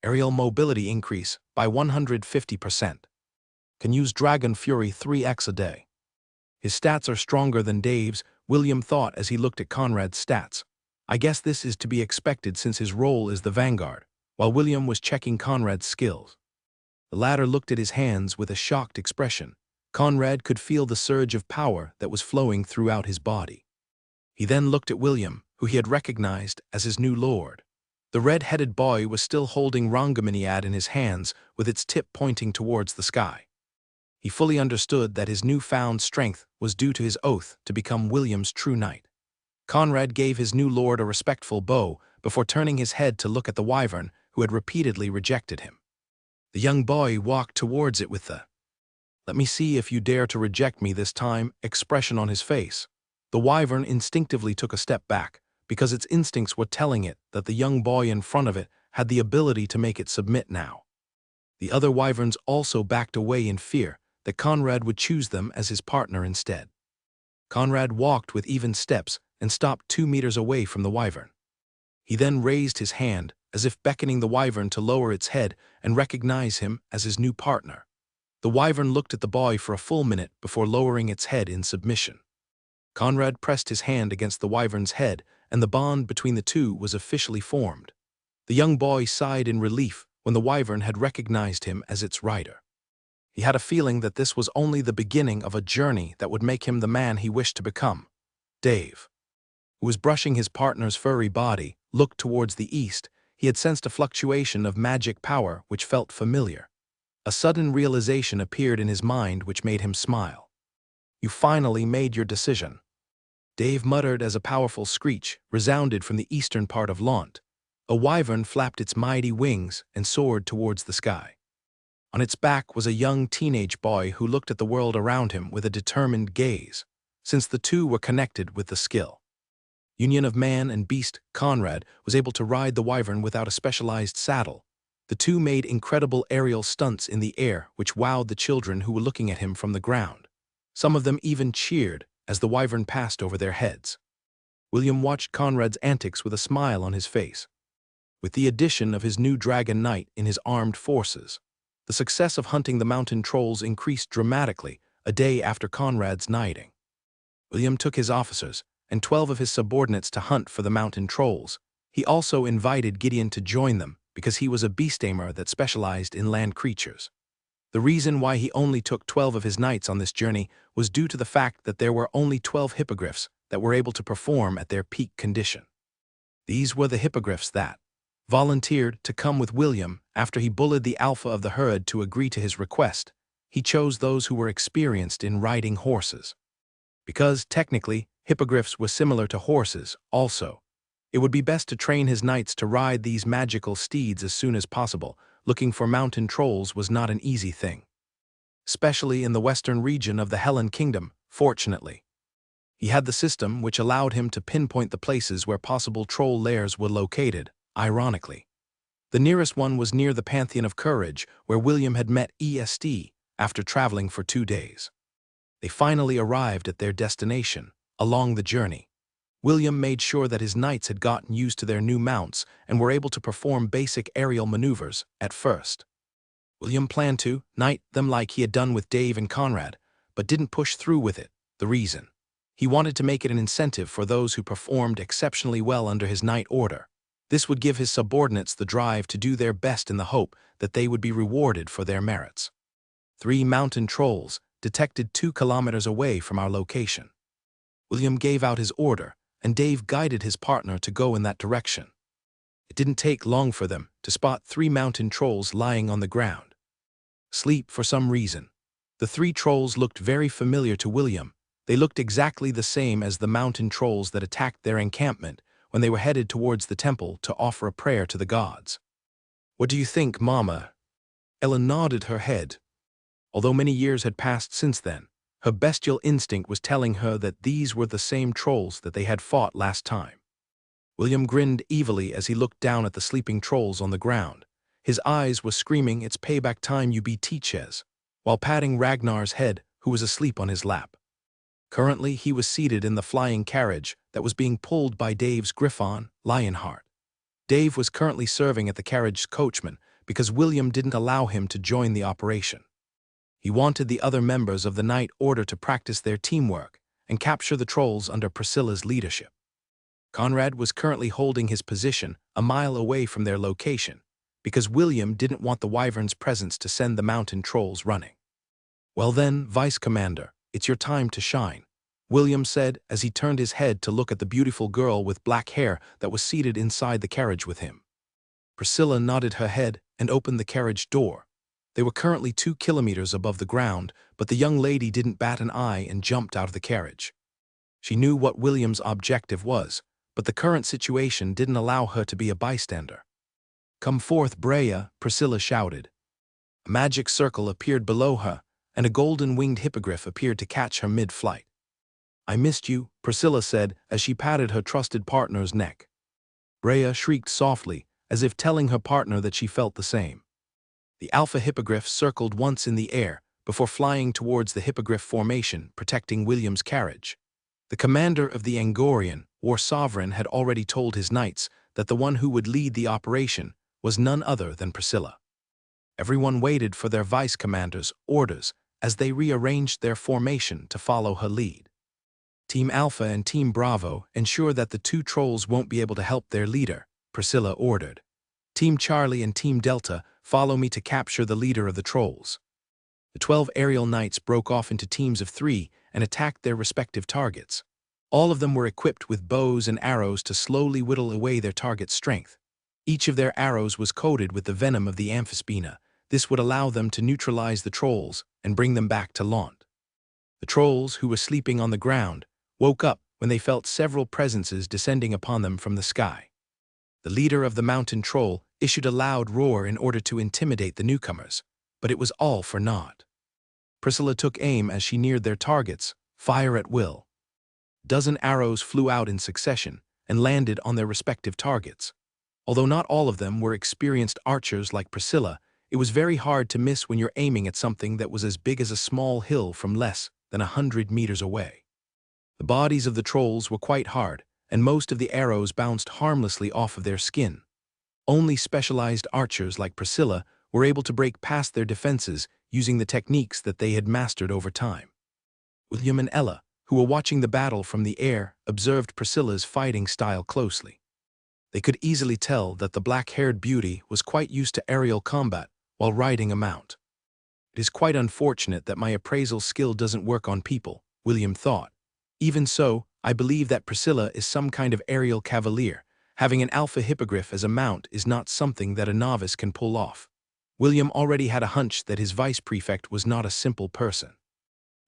Aerial mobility increase by 150%. Can use Dragon Fury 3x a day. His stats are stronger than Dave's, William thought as he looked at Conrad's stats. I guess this is to be expected since his role is the vanguard, while William was checking Conrad's skills. The latter looked at his hands with a shocked expression. Conrad could feel the surge of power that was flowing throughout his body. He then looked at William, who he had recognized as his new lord. The red-headed boy was still holding Reincarnated in his hands with its tip pointing towards the sky. He fully understood that his newfound strength was due to his oath to become William's true knight. Conrad gave his new lord a respectful bow before turning his head to look at the wyvern who had repeatedly rejected him. The young boy walked towards it with the "Let me see if you dare to reject me this time" expression on his face. The wyvern instinctively took a step back, because its instincts were telling it that the young boy in front of it had the ability to make it submit now. The other wyverns also backed away in fear that Conrad would choose them as his partner instead. Conrad walked with even steps and stopped 2 meters away from the wyvern. He then raised his hand, as if beckoning the wyvern to lower its head and recognize him as his new partner. The wyvern looked at the boy for a full minute before lowering its head in submission. Conrad pressed his hand against the wyvern's head, and the bond between the two was officially formed. The young boy sighed in relief when the wyvern had recognized him as its rider. He had a feeling that this was only the beginning of a journey that would make him the man he wished to become. Dave, who was brushing his partner's furry body, looked towards the east. He had sensed a fluctuation of magic power which felt familiar. A sudden realization appeared in his mind which made him smile. "You finally made your decision," Dave muttered as a powerful screech resounded from the eastern part of Lant. A wyvern flapped its mighty wings and soared towards the sky. On its back was a young teenage boy who looked at the world around him with a determined gaze, since the two were connected with the skill. Union of man and beast, Conrad was able to ride the wyvern without a specialized saddle. The two made incredible aerial stunts in the air which wowed the children who were looking at him from the ground. Some of them even cheered as the wyvern passed over their heads. William watched Conrad's antics with a smile on his face. With the addition of his new dragon knight in his armed forces, the success of hunting the mountain trolls increased dramatically a day after Conrad's knighting. William took his officers and 12 of his subordinates to hunt for the mountain trolls. He also invited Gideon to join them because he was a beast-tamer that specialized in land creatures. The reason why he only took 12 of his knights on this journey was due to the fact that there were only 12 hippogriffs that were able to perform at their peak condition. These were the hippogriffs that volunteered to come with William after he bullied the alpha of the herd to agree to his request. He chose those who were experienced in riding horses. Because, technically, hippogriffs were similar to horses also, it would be best to train his knights to ride these magical steeds as soon as possible. Looking for mountain trolls was not an easy thing, especially in the western region of the Helen Kingdom, fortunately. He had the system which allowed him to pinpoint the places where possible troll lairs were located, ironically. The nearest one was near the Pantheon of Courage, where William had met ESD after traveling for 2 days. They finally arrived at their destination. Along the journey, William made sure that his knights had gotten used to their new mounts and were able to perform basic aerial maneuvers at first. William planned to knight them like he had done with Dave and Conrad, but didn't push through with it. The reason? He wanted to make it an incentive for those who performed exceptionally well under his night order. This would give his subordinates the drive to do their best in the hope that they would be rewarded for their merits. 3 mountain trolls, detected 2 kilometers away from our location. William gave out his order, and Dave guided his partner to go in that direction. It didn't take long for them to spot 3 mountain trolls lying on the ground, asleep for some reason. The 3 trolls looked very familiar to William. They looked exactly the same as the mountain trolls that attacked their encampment when they were headed towards the temple to offer a prayer to the gods. "What do you think, Mama?" Ella nodded her head. Although many years had passed since then, her bestial instinct was telling her that these were the same trolls that they had fought last time. William grinned evilly as he looked down at the sleeping trolls on the ground. His eyes were screaming, "It's payback time, you teaches," while patting Ragnar's head, who was asleep on his lap. Currently, he was seated in the flying carriage that was being pulled by Dave's Griffon, Lionheart. Dave was currently serving at the carriage's coachman because William didn't allow him to join the operation. He wanted the other members of the Night Order to practice their teamwork and capture the trolls under Priscilla's leadership. Conrad was currently holding his position a mile away from their location because William didn't want the Wyvern's presence to send the mountain trolls running. "Well then, Vice Commander, it's your time to shine," William said as he turned his head to look at the beautiful girl with black hair that was seated inside the carriage with him. Priscilla nodded her head and opened the carriage door. They were currently 2 kilometers above the ground, but the young lady didn't bat an eye and jumped out of the carriage. She knew what William's objective was, but the current situation didn't allow her to be a bystander. "Come forth, Brea," Priscilla shouted. A magic circle appeared below her, and a golden-winged hippogriff appeared to catch her mid-flight. "I missed you," Priscilla said as she patted her trusted partner's neck. Brea shrieked softly, as if telling her partner that she felt the same. The alpha hippogriff circled once in the air before flying towards the hippogriff formation protecting William's carriage. The commander of the Angorian, War Sovereign, had already told his knights that the one who would lead the operation was none other than Priscilla. Everyone waited for their vice commander's orders as they rearranged their formation to follow her lead. Team Alpha and Team Bravo ensure that the 2 trolls won't be able to help their leader, Priscilla ordered. Team Charlie and Team Delta follow me to capture the leader of the trolls. The 12 aerial knights broke off into teams of 3 and attacked their respective targets. All of them were equipped with bows and arrows to slowly whittle away their target's strength. Each of their arrows was coated with the venom of the amphispina. This would allow them to neutralize the trolls and bring them back to Lont. The trolls, who were sleeping on the ground, woke up when they felt several presences descending upon them from the sky. The leader of the mountain troll issued a loud roar in order to intimidate the newcomers, but it was all for naught. Priscilla took aim as she neared their targets, fire at will. A dozen arrows flew out in succession and landed on their respective targets. Although not all of them were experienced archers like Priscilla, it was very hard to miss when you're aiming at something that was as big as a small hill from less than 100 meters away. The bodies of the trolls were quite hard, and most of the arrows bounced harmlessly off of their skin. Only specialized archers like Priscilla were able to break past their defenses using the techniques that they had mastered over time. William and Ella, who were watching the battle from the air, observed Priscilla's fighting style closely. They could easily tell that the black-haired beauty was quite used to aerial combat while riding a mount. "It is quite unfortunate that my appraisal skill doesn't work on people," William thought. "Even so, I believe that Priscilla is some kind of aerial cavalier. Having an alpha hippogriff as a mount is not something that a novice can pull off." William already had a hunch that his vice-prefect was not a simple person.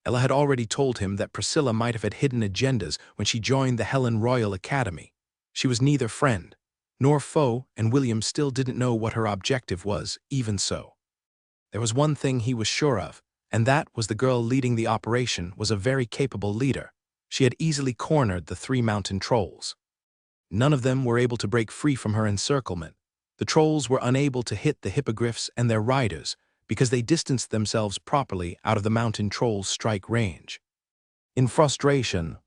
Ella had already told him that Priscilla might have had hidden agendas when she joined the Helen Royal Academy. She was neither friend nor foe, and William still didn't know what her objective was. Even so, there was one thing he was sure of, and that was the girl leading the operation was a very capable leader. She had easily cornered the 3 mountain trolls. None of them were able to break free from her encirclement. The trolls were unable to hit the hippogriffs and their riders because they distanced themselves properly out of the mountain troll's strike range. In frustration,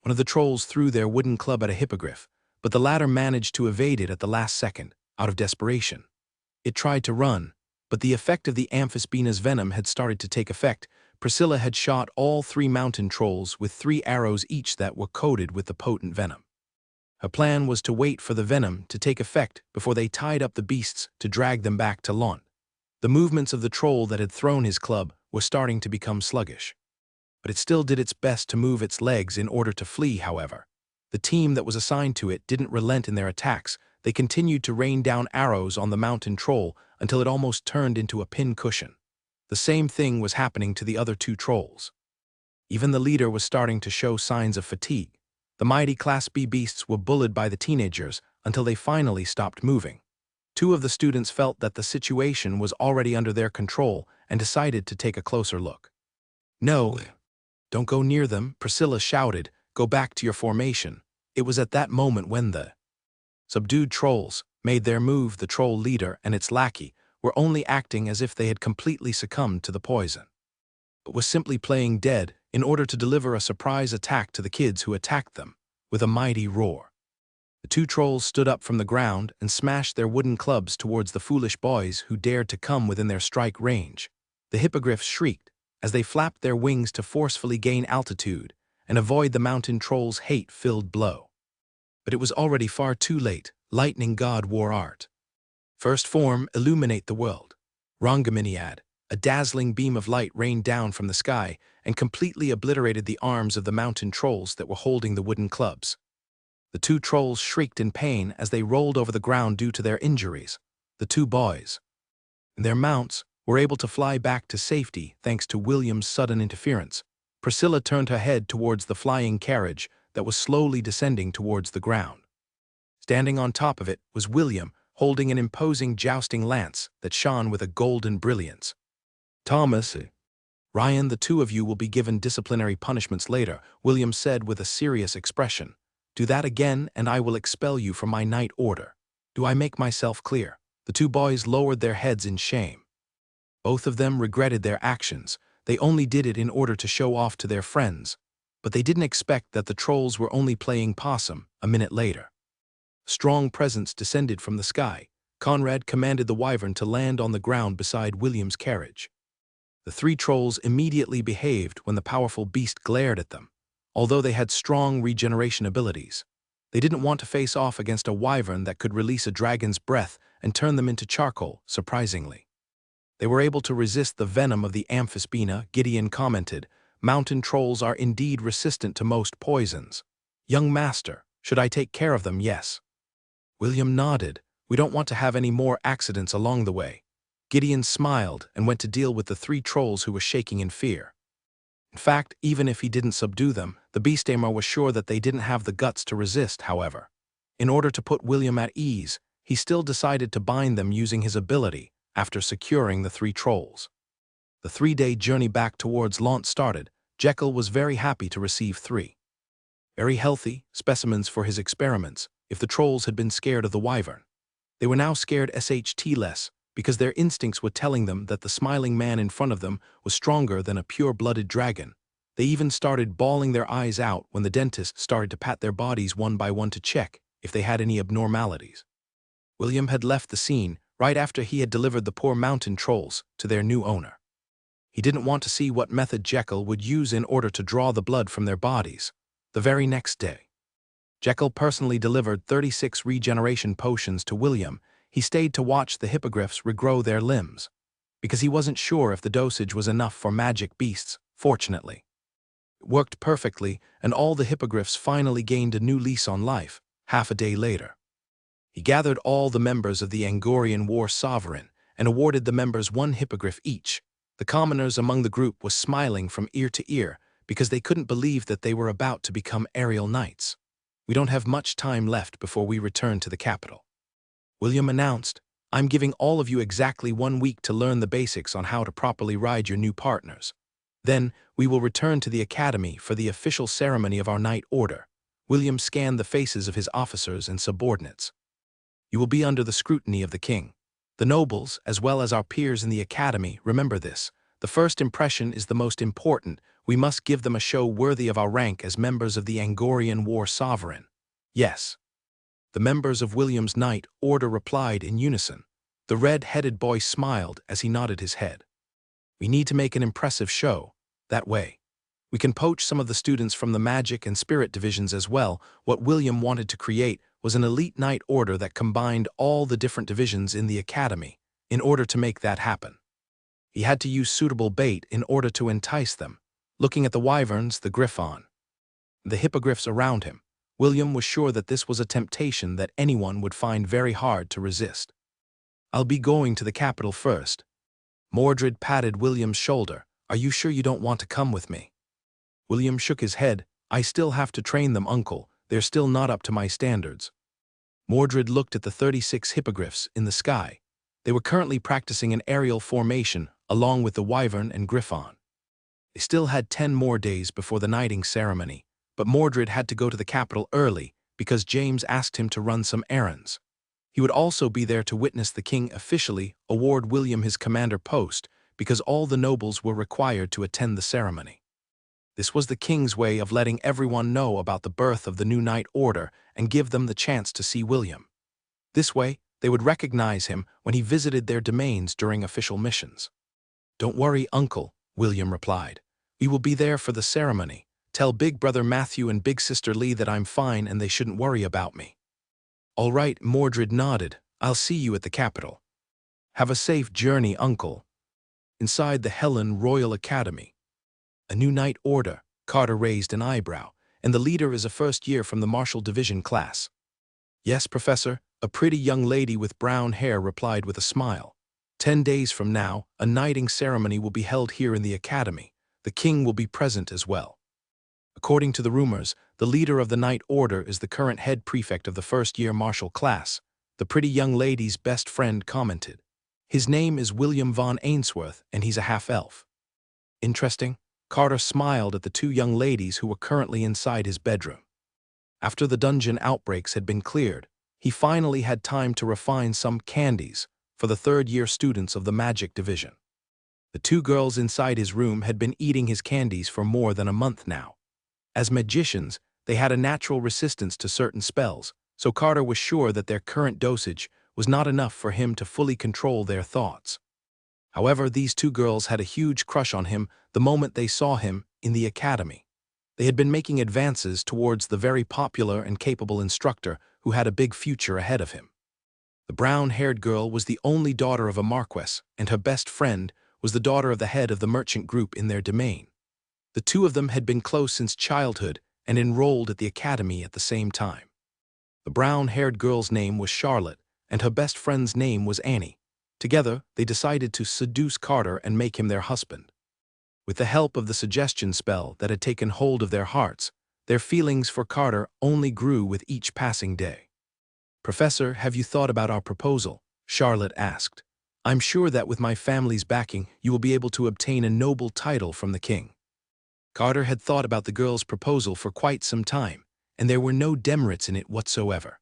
one of the trolls threw their wooden club at a hippogriff, but the latter managed to evade it at the last second, out of desperation. It tried to run, but the effect of the amphispina's venom had started to take effect, Priscilla had shot all 3 mountain trolls with 3 arrows each that were coated with the potent venom. Her plan was to wait for the venom to take effect before they tied up the beasts to drag them back to Lont. The movements of the troll that had thrown his club were starting to become sluggish. But it still did its best to move its legs in order to flee, however. The team that was assigned to it didn't relent in their attacks. They continued to rain down arrows on the mountain troll until it almost turned into a pin cushion. The same thing was happening to the other 2 trolls. Even the leader was starting to show signs of fatigue. The mighty Class B beasts were bullied by the teenagers until they finally stopped moving. 2 of the students felt that the situation was already under their control and decided to take a closer look. "No, don't go near them," Priscilla shouted. "Go back to your formation." It was at that moment when the subdued trolls made their move. The troll leader and its lackey were only acting as if they had completely succumbed to the poison, but was simply playing dead in order to deliver a surprise attack to the kids who attacked them. With a mighty roar, the 2 trolls stood up from the ground and smashed their wooden clubs towards the foolish boys who dared to come within their strike range. The hippogriffs shrieked as they flapped their wings to forcefully gain altitude and avoid the mountain troll's hate-filled blow. But it was already far too late. Lightning God War Art. First form, illuminate the world. Rangaminiad. A dazzling beam of light rained down from the sky and completely obliterated the arms of the mountain trolls that were holding the wooden clubs. The 2 trolls shrieked in pain as they rolled over the ground due to their injuries. The 2 boys and their mounts were able to fly back to safety thanks to William's sudden interference. Priscilla turned her head towards the flying carriage that was slowly descending towards the ground. Standing on top of it was William, holding an imposing jousting lance that shone with a golden brilliance. "Thomas, Ryan, the 2 of you will be given disciplinary punishments later," William said with a serious expression. "Do that again and I will expel you from my night order. Do I make myself clear?" The 2 boys lowered their heads in shame. Both of them regretted their actions. They only did it in order to show off to their friends. But they didn't expect that the trolls were only playing possum. A minute later, a strong presence descended from the sky. Conrad commanded the wyvern to land on the ground beside William's carriage. The 3 trolls immediately behaved when the powerful beast glared at them. Although they had strong regeneration abilities, they didn't want to face off against a wyvern that could release a dragon's breath and turn them into charcoal. Surprisingly, they were able to resist the venom of the amphispina. Gideon commented, "Mountain trolls are indeed resistant to most poisons. Young master, should I take care of them?" "Yes." William nodded. "We don't want to have any more accidents along the way." Gideon smiled and went to deal with the 3 trolls who were shaking in fear. In fact, even if he didn't subdue them, the beast-tamer was sure that they didn't have the guts to resist. However, in order to put William at ease, he still decided to bind them using his ability after securing the 3 trolls. The 3-day journey back towards Lont started. Jekyll was very happy to receive 3 very healthy specimens for his experiments. If the trolls had been scared of the wyvern, they were now scared less because their instincts were telling them that the smiling man in front of them was stronger than a pure-blooded dragon. They even started bawling their eyes out when the dentist started to pat their bodies one by one to check if they had any abnormalities. William had left the scene right after he had delivered the poor mountain trolls to their new owner. He didn't want to see what method Jekyll would use in order to draw the blood from their bodies. The very next day, Jekyll personally delivered 36 regeneration potions to William. He stayed to watch the hippogriffs regrow their limbs, because he wasn't sure if the dosage was enough for magic beasts. Fortunately, it worked perfectly, and all the hippogriffs finally gained a new lease on life. Half a day later, he gathered all the members of the Angorian War Sovereign and awarded the members 1 hippogriff each. The commoners among the group were smiling from ear to ear because they couldn't believe that they were about to become aerial knights. "We don't have much time left before we return to the capital," William announced. "I'm giving all of you exactly 1 week to learn the basics on how to properly ride your new partners. Then we will return to the academy for the official ceremony of our night order." William scanned the faces of his officers and subordinates. "You will be under the scrutiny of the king, the nobles, as well as our peers in the academy. Remember this. The first impression is the most important. We must give them a show worthy of our rank as members of the Angorian War Sovereign." "Yes." The members of William's night order replied in unison. The red-headed boy smiled as he nodded his head. "We need to make an impressive show. That way, we can poach some of the students from the magic and spirit divisions as well. What William wanted to create was an elite knight order that combined all the different divisions in the academy. In order to make that happen, he had to use suitable bait in order to entice them. Looking at the wyverns, the griffon, the hippogriffs around him, William was sure that this was a temptation that anyone would find very hard to resist. "I'll be going to the capital first." Mordred patted William's shoulder. "Are you sure you don't want to come with me?" William shook his head. "I still have to train them, uncle. They're still not up to my standards." Mordred looked at the 36 hippogriffs in the sky. They were currently practicing an aerial formation along with the wyvern and griffon. They still had 10 more days before the knighting ceremony, but Mordred had to go to the capital early because James asked him to run some errands. He would also be there to witness the king officially award William his commander post because all the nobles were required to attend the ceremony. This was the king's way of letting everyone know about the birth of the new knight order and give them the chance to see William. This way, they would recognize him when he visited their domains during official missions. "Don't worry, uncle," William replied. "We will be there for the ceremony. Tell big brother Matthew and big sister Lee that I'm fine and they shouldn't worry about me." "All right," Mordred nodded. "I'll see you at the capital." "Have a safe journey, uncle." Inside the Helen Royal Academy. "A new knight order," Carter raised an eyebrow, "and the leader is a first year from the Martial Division class." "Yes, Professor," a pretty young lady with brown hair replied with a smile. 10 days from now, a knighting ceremony will be held here in the academy. The king will be present as well." According to the rumors, the leader of the Knight Order is the current head prefect of the first-year martial class, the pretty young lady's best friend commented. "His name is William von Ainsworth, and he's a half-elf." "Interesting." Carter smiled at the 2 young ladies who were currently inside his bedroom. After the dungeon outbreaks had been cleared, he finally had time to refine some candies for the third-year students of the Magic Division. The 2 girls inside his room had been eating his candies for more than a month now. As magicians, they had a natural resistance to certain spells, so Carter was sure that their current dosage was not enough for him to fully control their thoughts. However, these 2 girls had a huge crush on him the moment they saw him in the academy. They had been making advances towards the very popular and capable instructor who had a big future ahead of him. The brown-haired girl was the only daughter of a marquess, and her best friend was the daughter of the head of the merchant group in their domain. The 2 of them had been close since childhood and enrolled at the academy at the same time. The brown-haired girl's name was Charlotte, and her best friend's name was Annie. Together, they decided to seduce Carter and make him their husband. With the help of the suggestion spell that had taken hold of their hearts, their feelings for Carter only grew with each passing day. "Professor, have you thought about our proposal?" Charlotte asked. "I'm sure that with my family's backing, you will be able to obtain a noble title from the king." Carter had thought about the girl's proposal for quite some time, and there were no demerits in it whatsoever.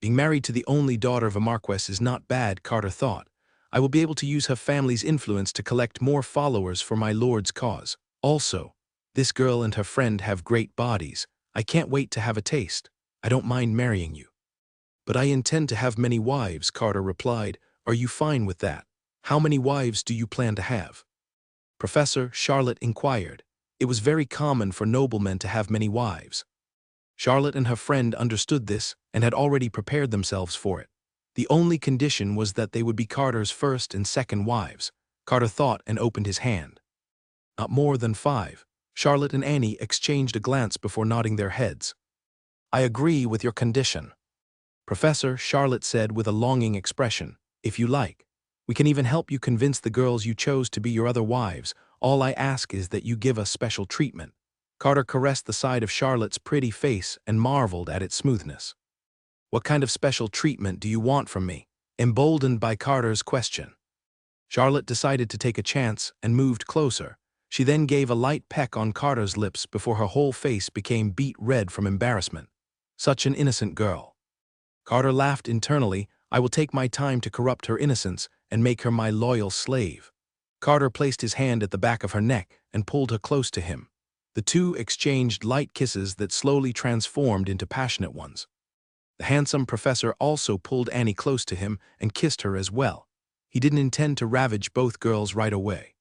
Being married to the only daughter of a marquess is not bad, Carter thought. I will be able to use her family's influence to collect more followers for my lord's cause. Also, this girl and her friend have great bodies. I can't wait to have a taste. I don't mind marrying you. But I intend to have many wives, Carter replied. Are you fine with that? How many wives do you plan to have? Professor, Charlotte inquired. It was very common for noblemen to have many wives. Charlotte and her friend understood this and had already prepared themselves for it. The only condition was that they would be Carter's first and second wives. Carter thought and opened his hand. Not more than 5. Charlotte and Annie exchanged a glance before nodding their heads. I agree with your condition. Professor, Charlotte said with a longing expression, if you like. We can even help you convince the girls you chose to be your other wives. All I ask is that you give us special treatment. Carter caressed the side of Charlotte's pretty face and marveled at its smoothness. What kind of special treatment do you want from me? Emboldened by Carter's question. Charlotte decided to take a chance and moved closer. She then gave a light peck on Carter's lips before her whole face became beet red from embarrassment. Such an innocent girl. Carter laughed internally. I will take my time to corrupt her innocence and make her my loyal slave. Carter placed his hand at the back of her neck and pulled her close to him. The two exchanged light kisses that slowly transformed into passionate ones. The handsome professor also pulled Annie close to him and kissed her as well. He didn't intend to ravage both girls right away,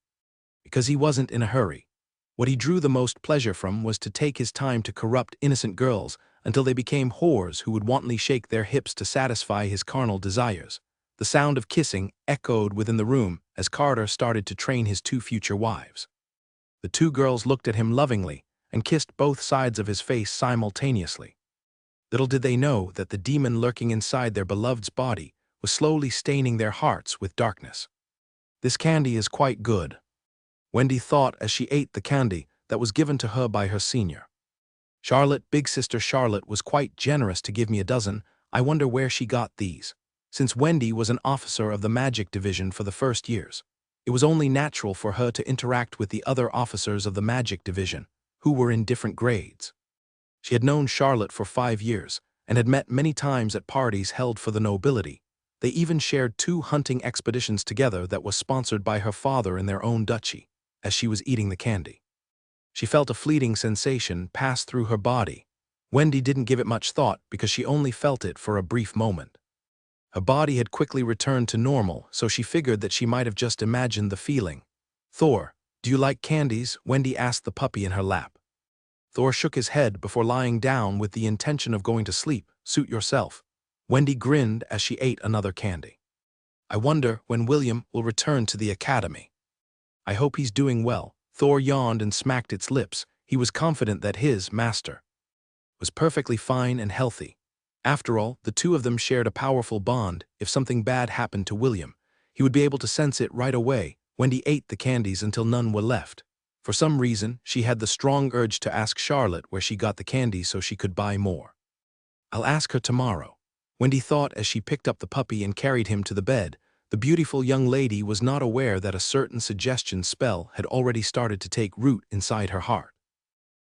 because he wasn't in a hurry. What he drew the most pleasure from was to take his time to corrupt innocent girls until they became whores who would wantonly shake their hips to satisfy his carnal desires. The sound of kissing echoed within the room as Carter started to train his two future wives. The two girls looked at him lovingly and kissed both sides of his face simultaneously. Little did they know that the demon lurking inside their beloved's body was slowly staining their hearts with darkness. "This candy is quite good," Wendy thought as she ate the candy that was given to her by her senior. "Charlotte, big sister Charlotte, was quite generous to give me a dozen. I wonder where she got these." Since Wendy was an officer of the magic division for the first years, it was only natural for her to interact with the other officers of the magic division, who were in different grades. She had known Charlotte for 5 years and had met many times at parties held for the nobility. They even shared 2 hunting expeditions together that was sponsored by her father in their own duchy. As she was eating the candy, she felt a fleeting sensation pass through her body. Wendy didn't give it much thought because she only felt it for a brief moment. Her body had quickly returned to normal, so she figured that she might have just imagined the feeling. "Thor, do you like candies?" Wendy asked the puppy in her lap. Thor shook his head before lying down with the intention of going to sleep. "Suit yourself." Wendy grinned as she ate another candy. "I wonder when William will return to the academy. I hope he's doing well." Thor yawned and smacked its lips. He was confident that his master was perfectly fine and healthy. After all, the two of them shared a powerful bond. If something bad happened to William, he would be able to sense it right away. Wendy ate the candies until none were left. For some reason, she had the strong urge to ask Charlotte where she got the candies so she could buy more. "I'll ask her tomorrow," Wendy thought as she picked up the puppy and carried him to the bed. The beautiful young lady was not aware that a certain suggestion spell had already started to take root inside her heart.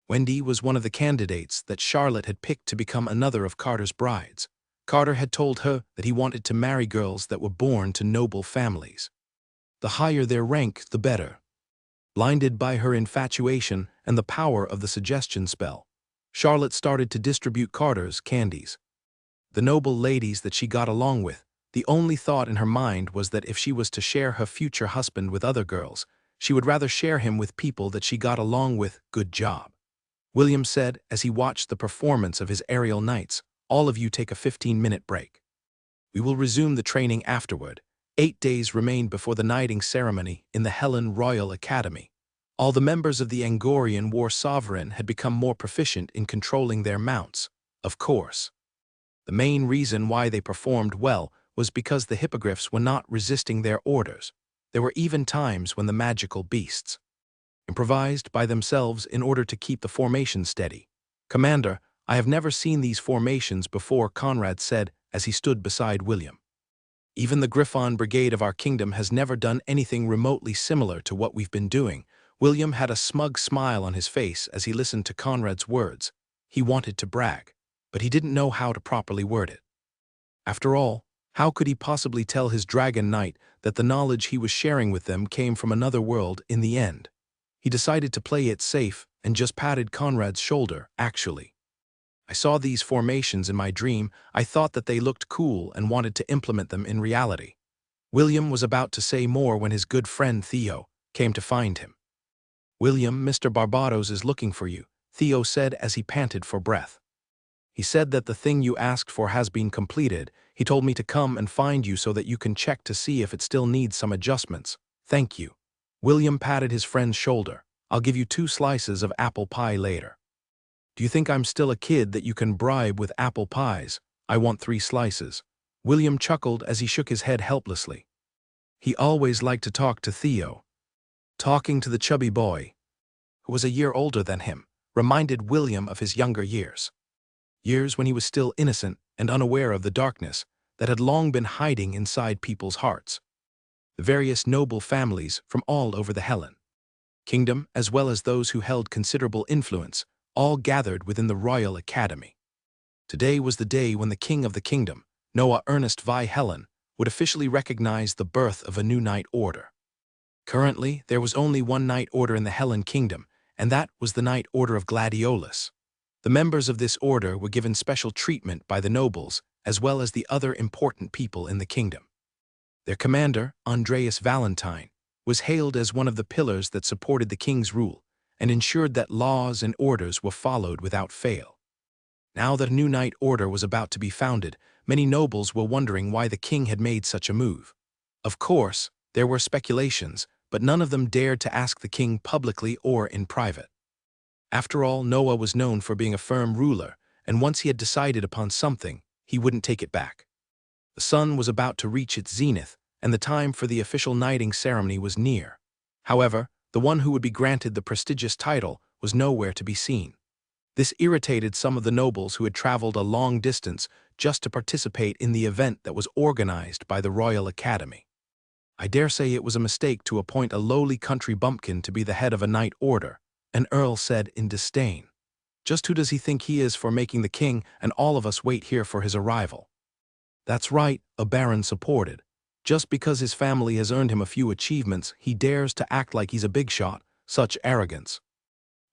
Wendy was one of the candidates that Charlotte had picked to become another of Carter's brides. Carter had told her that he wanted to marry girls that were born to noble families. The higher their rank, the better. Blinded by her infatuation and the power of the suggestion spell, Charlotte started to distribute Carter's candies. The noble ladies that she got along with, the only thought in her mind was that if she was to share her future husband with other girls, she would rather share him with people that she got along with. "Good job," William said as he watched the performance of his aerial knights. "All of you take a 15-minute break. We will resume the training afterward." 8 days remained before the knighting ceremony in the Helen Royal Academy. All the members of the Angorian War Sovereign had become more proficient in controlling their mounts. Of course, the main reason why they performed well was because the hippogriffs were not resisting their orders. There were even times when the magical beasts improvised by themselves in order to keep the formation steady. "Commander, I have never seen these formations before," Conrad said as he stood beside William. "Even the Griffon Brigade of our kingdom has never done anything remotely similar to what we've been doing." William had a smug smile on his face as he listened to Conrad's words. He wanted to brag, but he didn't know how to properly word it. After all, how could he possibly tell his Dragon Knight that the knowledge he was sharing with them came from another world in the end? He decided to play it safe and just patted Conrad's shoulder. "Actually, I saw these formations in my dream. I thought that they looked cool and wanted to implement them in reality." William was about to say more when his good friend Theo came to find him. "William, Mr. Barbados is looking for you," Theo said as he panted for breath. "He said that the thing you asked for has been completed. He told me to come and find you so that you can check to see if it still needs some adjustments." "Thank you." William patted his friend's shoulder. "I'll give you 2 slices of apple pie later." "Do you think I'm still a kid that you can bribe with apple pies? I want 3 slices." William chuckled as he shook his head helplessly. He always liked to talk to Theo. Talking to the chubby boy, who was a year older than him, reminded William of his younger years. Years when he was still innocent and unaware of the darkness that had long been hiding inside people's hearts. The various noble families from all over the Helen kingdom, as well as those who held considerable influence, all gathered within the Royal Academy. Today was the day when the king of the kingdom, Noah Ernest Vi Helen, would officially recognize the birth of a new knight order. Currently, there was only one knight order in the Helen kingdom, and that was the Knight Order of Gladiolus. The members of this order were given special treatment by the nobles, as well as the other important people in the kingdom. Their commander, Andreas Valentine, was hailed as one of the pillars that supported the king's rule, and ensured that laws and orders were followed without fail. Now that a new knight order was about to be founded, many nobles were wondering why the king had made such a move. Of course, there were speculations, but none of them dared to ask the king publicly or in private. After all, Noah was known for being a firm ruler, and once he had decided upon something, he wouldn't take it back. The sun was about to reach its zenith, and the time for the official knighting ceremony was near. However, the one who would be granted the prestigious title was nowhere to be seen. This irritated some of the nobles who had traveled a long distance just to participate in the event that was organized by the Royal Academy. "I dare say it was a mistake to appoint a lowly country bumpkin to be the head of a knight order," an earl said in disdain. "Just who does he think he is for making the king and all of us wait here for his arrival?" "That's right," a baron supported. "Just because his family has earned him a few achievements, he dares to act like he's a big shot. Such arrogance.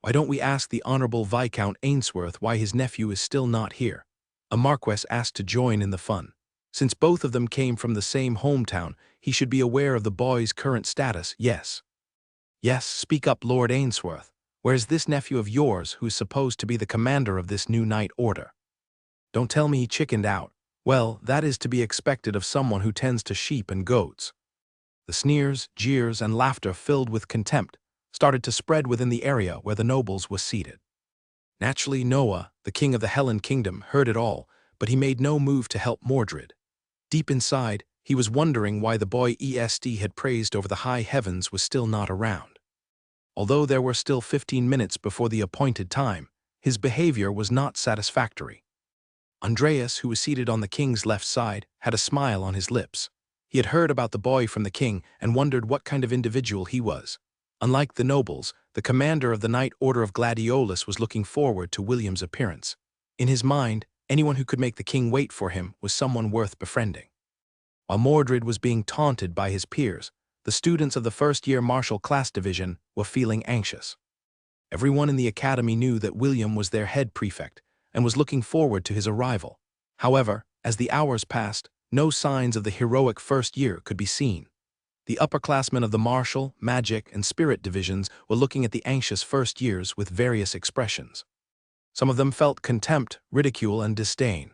Why don't we ask the Honorable Viscount Ainsworth why his nephew is still not here?" A marquess asked to join in the fun. Since both of them came from the same hometown, he should be aware of the boy's current status. "Yes. Yes, speak up, Lord Ainsworth. Where's this nephew of yours who's supposed to be the commander of this new knight order? Don't tell me he chickened out. Well, that is to be expected of someone who tends to sheep and goats." The sneers, jeers, and laughter filled with contempt started to spread within the area where the nobles were seated. Naturally, Noah, the king of the Hellen kingdom, heard it all, but he made no move to help Mordred. Deep inside, he was wondering why the boy ESD had praised over the high heavens was still not around. Although there were still 15 minutes before the appointed time, his behavior was not satisfactory. Andreas, who was seated on the king's left side, had a smile on his lips. He had heard about the boy from the king and wondered what kind of individual he was. Unlike the nobles, the commander of the Knight Order of Gladiolus was looking forward to William's appearance. In his mind, anyone who could make the king wait for him was someone worth befriending. While Mordred was being taunted by his peers, the students of the first-year martial class division were feeling anxious. Everyone in the academy knew that William was their head prefect and was looking forward to his arrival. However, as the hours passed, no signs of the heroic first year could be seen. The upperclassmen of the martial, magic, and spirit divisions were looking at the anxious first years with various expressions. Some of them felt contempt, ridicule, and disdain.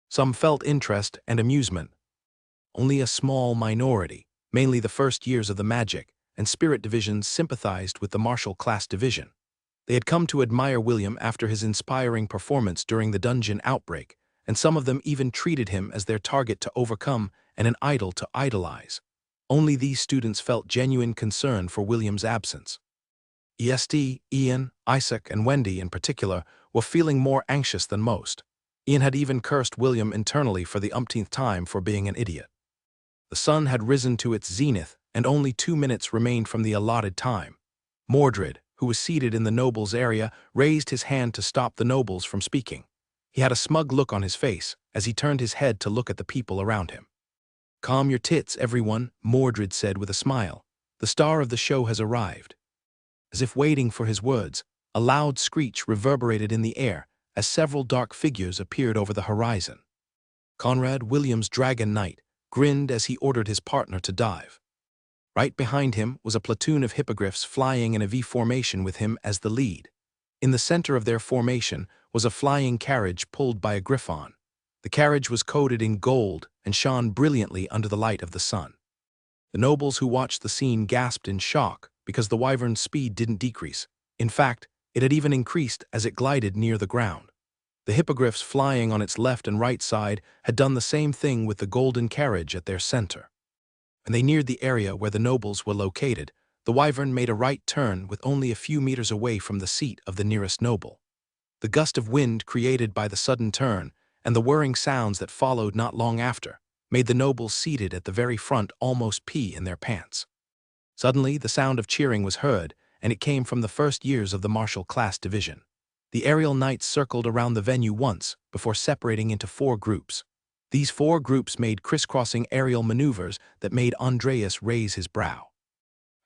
Some felt interest and amusement. Only a small minority, mainly the first years of the magic and spirit divisions, sympathized with the martial class division. They had come to admire William after his inspiring performance during the dungeon outbreak, and some of them even treated him as their target to overcome and an idol to idolize. Only these students felt genuine concern for William's absence. ESD, Ian, Isaac, and Wendy in particular were feeling more anxious than most. Ian had even cursed William internally for the umpteenth time for being an idiot. The sun had risen to its zenith, and only 2 minutes remained from the allotted time. Mordred, who was seated in the nobles' area, raised his hand to stop the nobles from speaking. He had a smug look on his face as he turned his head to look at the people around him. "Calm your tits, everyone," Mordred said with a smile. "The star of the show has arrived." As if waiting for his words, a loud screech reverberated in the air as several dark figures appeared over the horizon. Conrad, William's dragon knight, grinned as he ordered his partner to dive. Right behind him was a platoon of hippogriffs flying in a V formation with him as the lead. In the center of their formation was a flying carriage pulled by a griffon. The carriage was coated in gold and shone brilliantly under the light of the sun. The nobles who watched the scene gasped in shock because the wyvern's speed didn't decrease. In fact, it had even increased as it glided near the ground. The hippogriffs flying on its left and right side had done the same thing with the golden carriage at their center. When they neared the area where the nobles were located, the wyvern made a right turn with only a few meters away from the seat of the nearest noble. The gust of wind created by the sudden turn and the whirring sounds that followed not long after made the nobles seated at the very front almost pee in their pants. Suddenly, the sound of cheering was heard, and it came from the first years of the martial class division. The aerial knights circled around the venue once before separating into 4 groups. These 4 groups made crisscrossing aerial maneuvers that made Andreas raise his brow.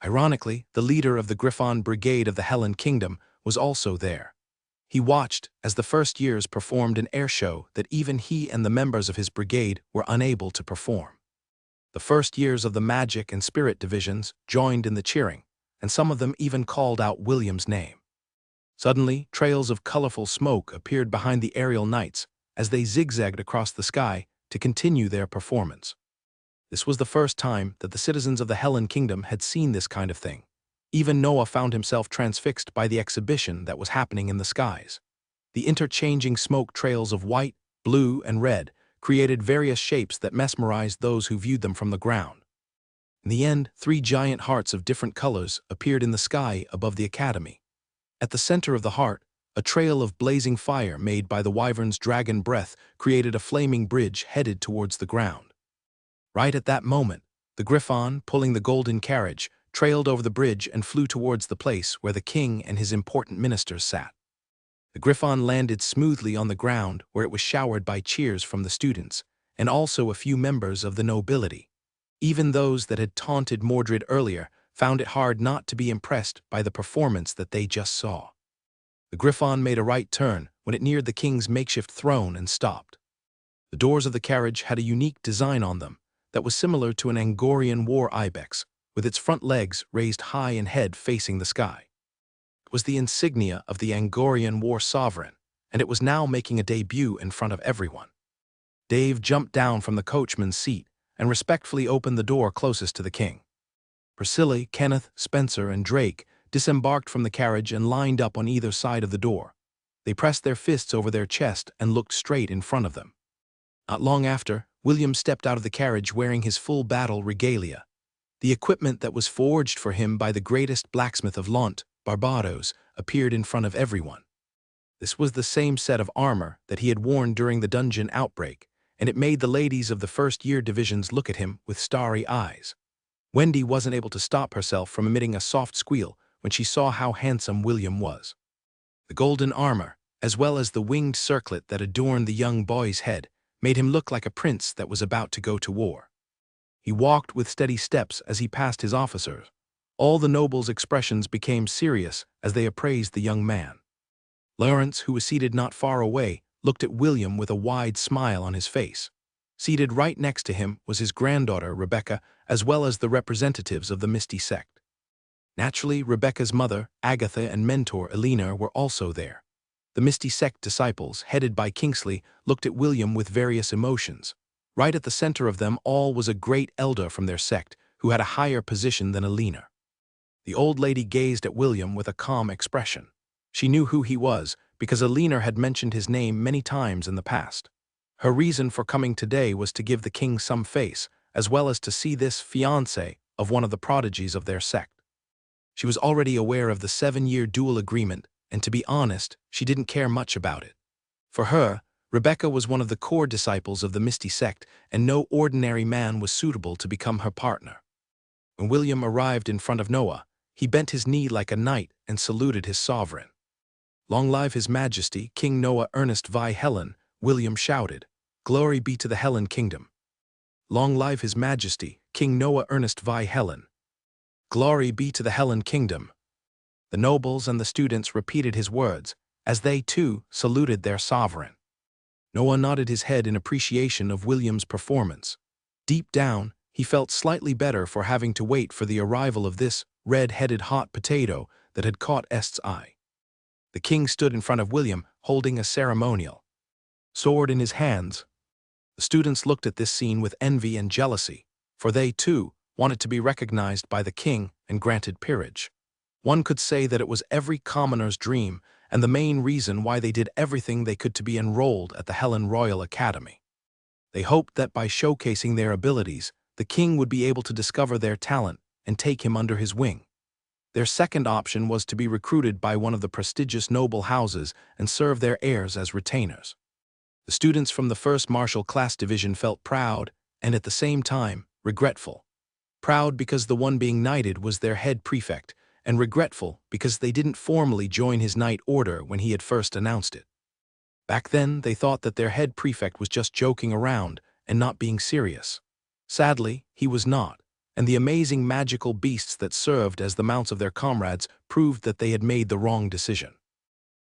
Ironically, the leader of the Griffon Brigade of the Hellen Kingdom was also there. He watched as the first years performed an air show that even he and the members of his brigade were unable to perform. The first years of the magic and spirit divisions joined in the cheering, and some of them even called out William's name. Suddenly, trails of colorful smoke appeared behind the aerial knights as they zigzagged across the sky to continue their performance. This was the first time that the citizens of the Helen Kingdom had seen this kind of thing. Even Noah found himself transfixed by the exhibition that was happening in the skies. The interchanging smoke trails of white, blue, and red created various shapes that mesmerized those who viewed them from the ground. In the end, 3 giant hearts of different colors appeared in the sky above the academy. At the center of the heart, a trail of blazing fire made by the wyvern's dragon breath created a flaming bridge headed towards the ground. Right at that moment, the griffon, pulling the golden carriage, trailed over the bridge and flew towards the place where the king and his important ministers sat. The griffon landed smoothly on the ground where it was showered by cheers from the students, and also a few members of the nobility. Even those that had taunted Mordred earlier found it hard not to be impressed by the performance that they just saw. The griffon made a right turn when it neared the king's makeshift throne and stopped. The doors of the carriage had a unique design on them that was similar to an Angorian war ibex, with its front legs raised high and head facing the sky. It was the insignia of the Angorian war sovereign, and it was now making a debut in front of everyone. Dave jumped down from the coachman's seat and respectfully opened the door closest to the king. Priscilla, Kenneth, Spencer, and Drake disembarked from the carriage and lined up on either side of the door. They pressed their fists over their chest and looked straight in front of them. Not long after, William stepped out of the carriage wearing his full battle regalia. The equipment that was forged for him by the greatest blacksmith of Lont, Barbados, appeared in front of everyone. This was the same set of armor that he had worn during the dungeon outbreak, and it made the ladies of the first-year divisions look at him with starry eyes. Wendy wasn't able to stop herself from emitting a soft squeal when she saw how handsome William was. The golden armor, as well as the winged circlet that adorned the young boy's head, made him look like a prince that was about to go to war. He walked with steady steps as he passed his officers. All the nobles' expressions became serious as they appraised the young man. Lawrence, who was seated not far away, looked at William with a wide smile on his face. Seated right next to him was his granddaughter, Rebecca, as well as the representatives of the Misty sect. Naturally, Rebecca's mother, Agatha, and mentor, Elena, were also there. The Misty sect disciples, headed by Kingsley, looked at William with various emotions. Right at the center of them all was a great elder from their sect, who had a higher position than Elena. The old lady gazed at William with a calm expression. She knew who he was, because Elena had mentioned his name many times in the past. Her reason for coming today was to give the king some face, as well as to see this fiancé of one of the prodigies of their sect. She was already aware of the 7-year duel agreement, and to be honest, she didn't care much about it. For her, Rebecca was one of the core disciples of the Misty sect, and no ordinary man was suitable to become her partner. When William arrived in front of Noah, he bent his knee like a knight and saluted his sovereign. "Long live His Majesty, King Noah Ernest Vi Helen," William shouted. "Glory be to the Helen Kingdom." "Long live His Majesty, King Noah Ernest Vi Helen. Glory be to the Helen Kingdom." The nobles and the students repeated his words, as they, too, saluted their sovereign. Noah nodded his head in appreciation of William's performance. Deep down, he felt slightly better for having to wait for the arrival of this red-headed hot potato that had caught Est's eye. The king stood in front of William, holding a ceremonial sword in his hands. The students looked at this scene with envy and jealousy, for they, too, wanted to be recognized by the king and granted peerage. One could say that it was every commoner's dream, and the main reason why they did everything they could to be enrolled at the Helen Royal Academy. They hoped that by showcasing their abilities, the king would be able to discover their talent and take him under his wing. Their second option was to be recruited by one of the prestigious noble houses and serve their heirs as retainers. The students from the first martial class division felt proud and at the same time regretful. Proud because the one being knighted was their head prefect, and regretful because they didn't formally join his knight order when he had first announced it. Back then, they thought that their head prefect was just joking around and not being serious. Sadly, he was not, and the amazing magical beasts that served as the mounts of their comrades proved that they had made the wrong decision.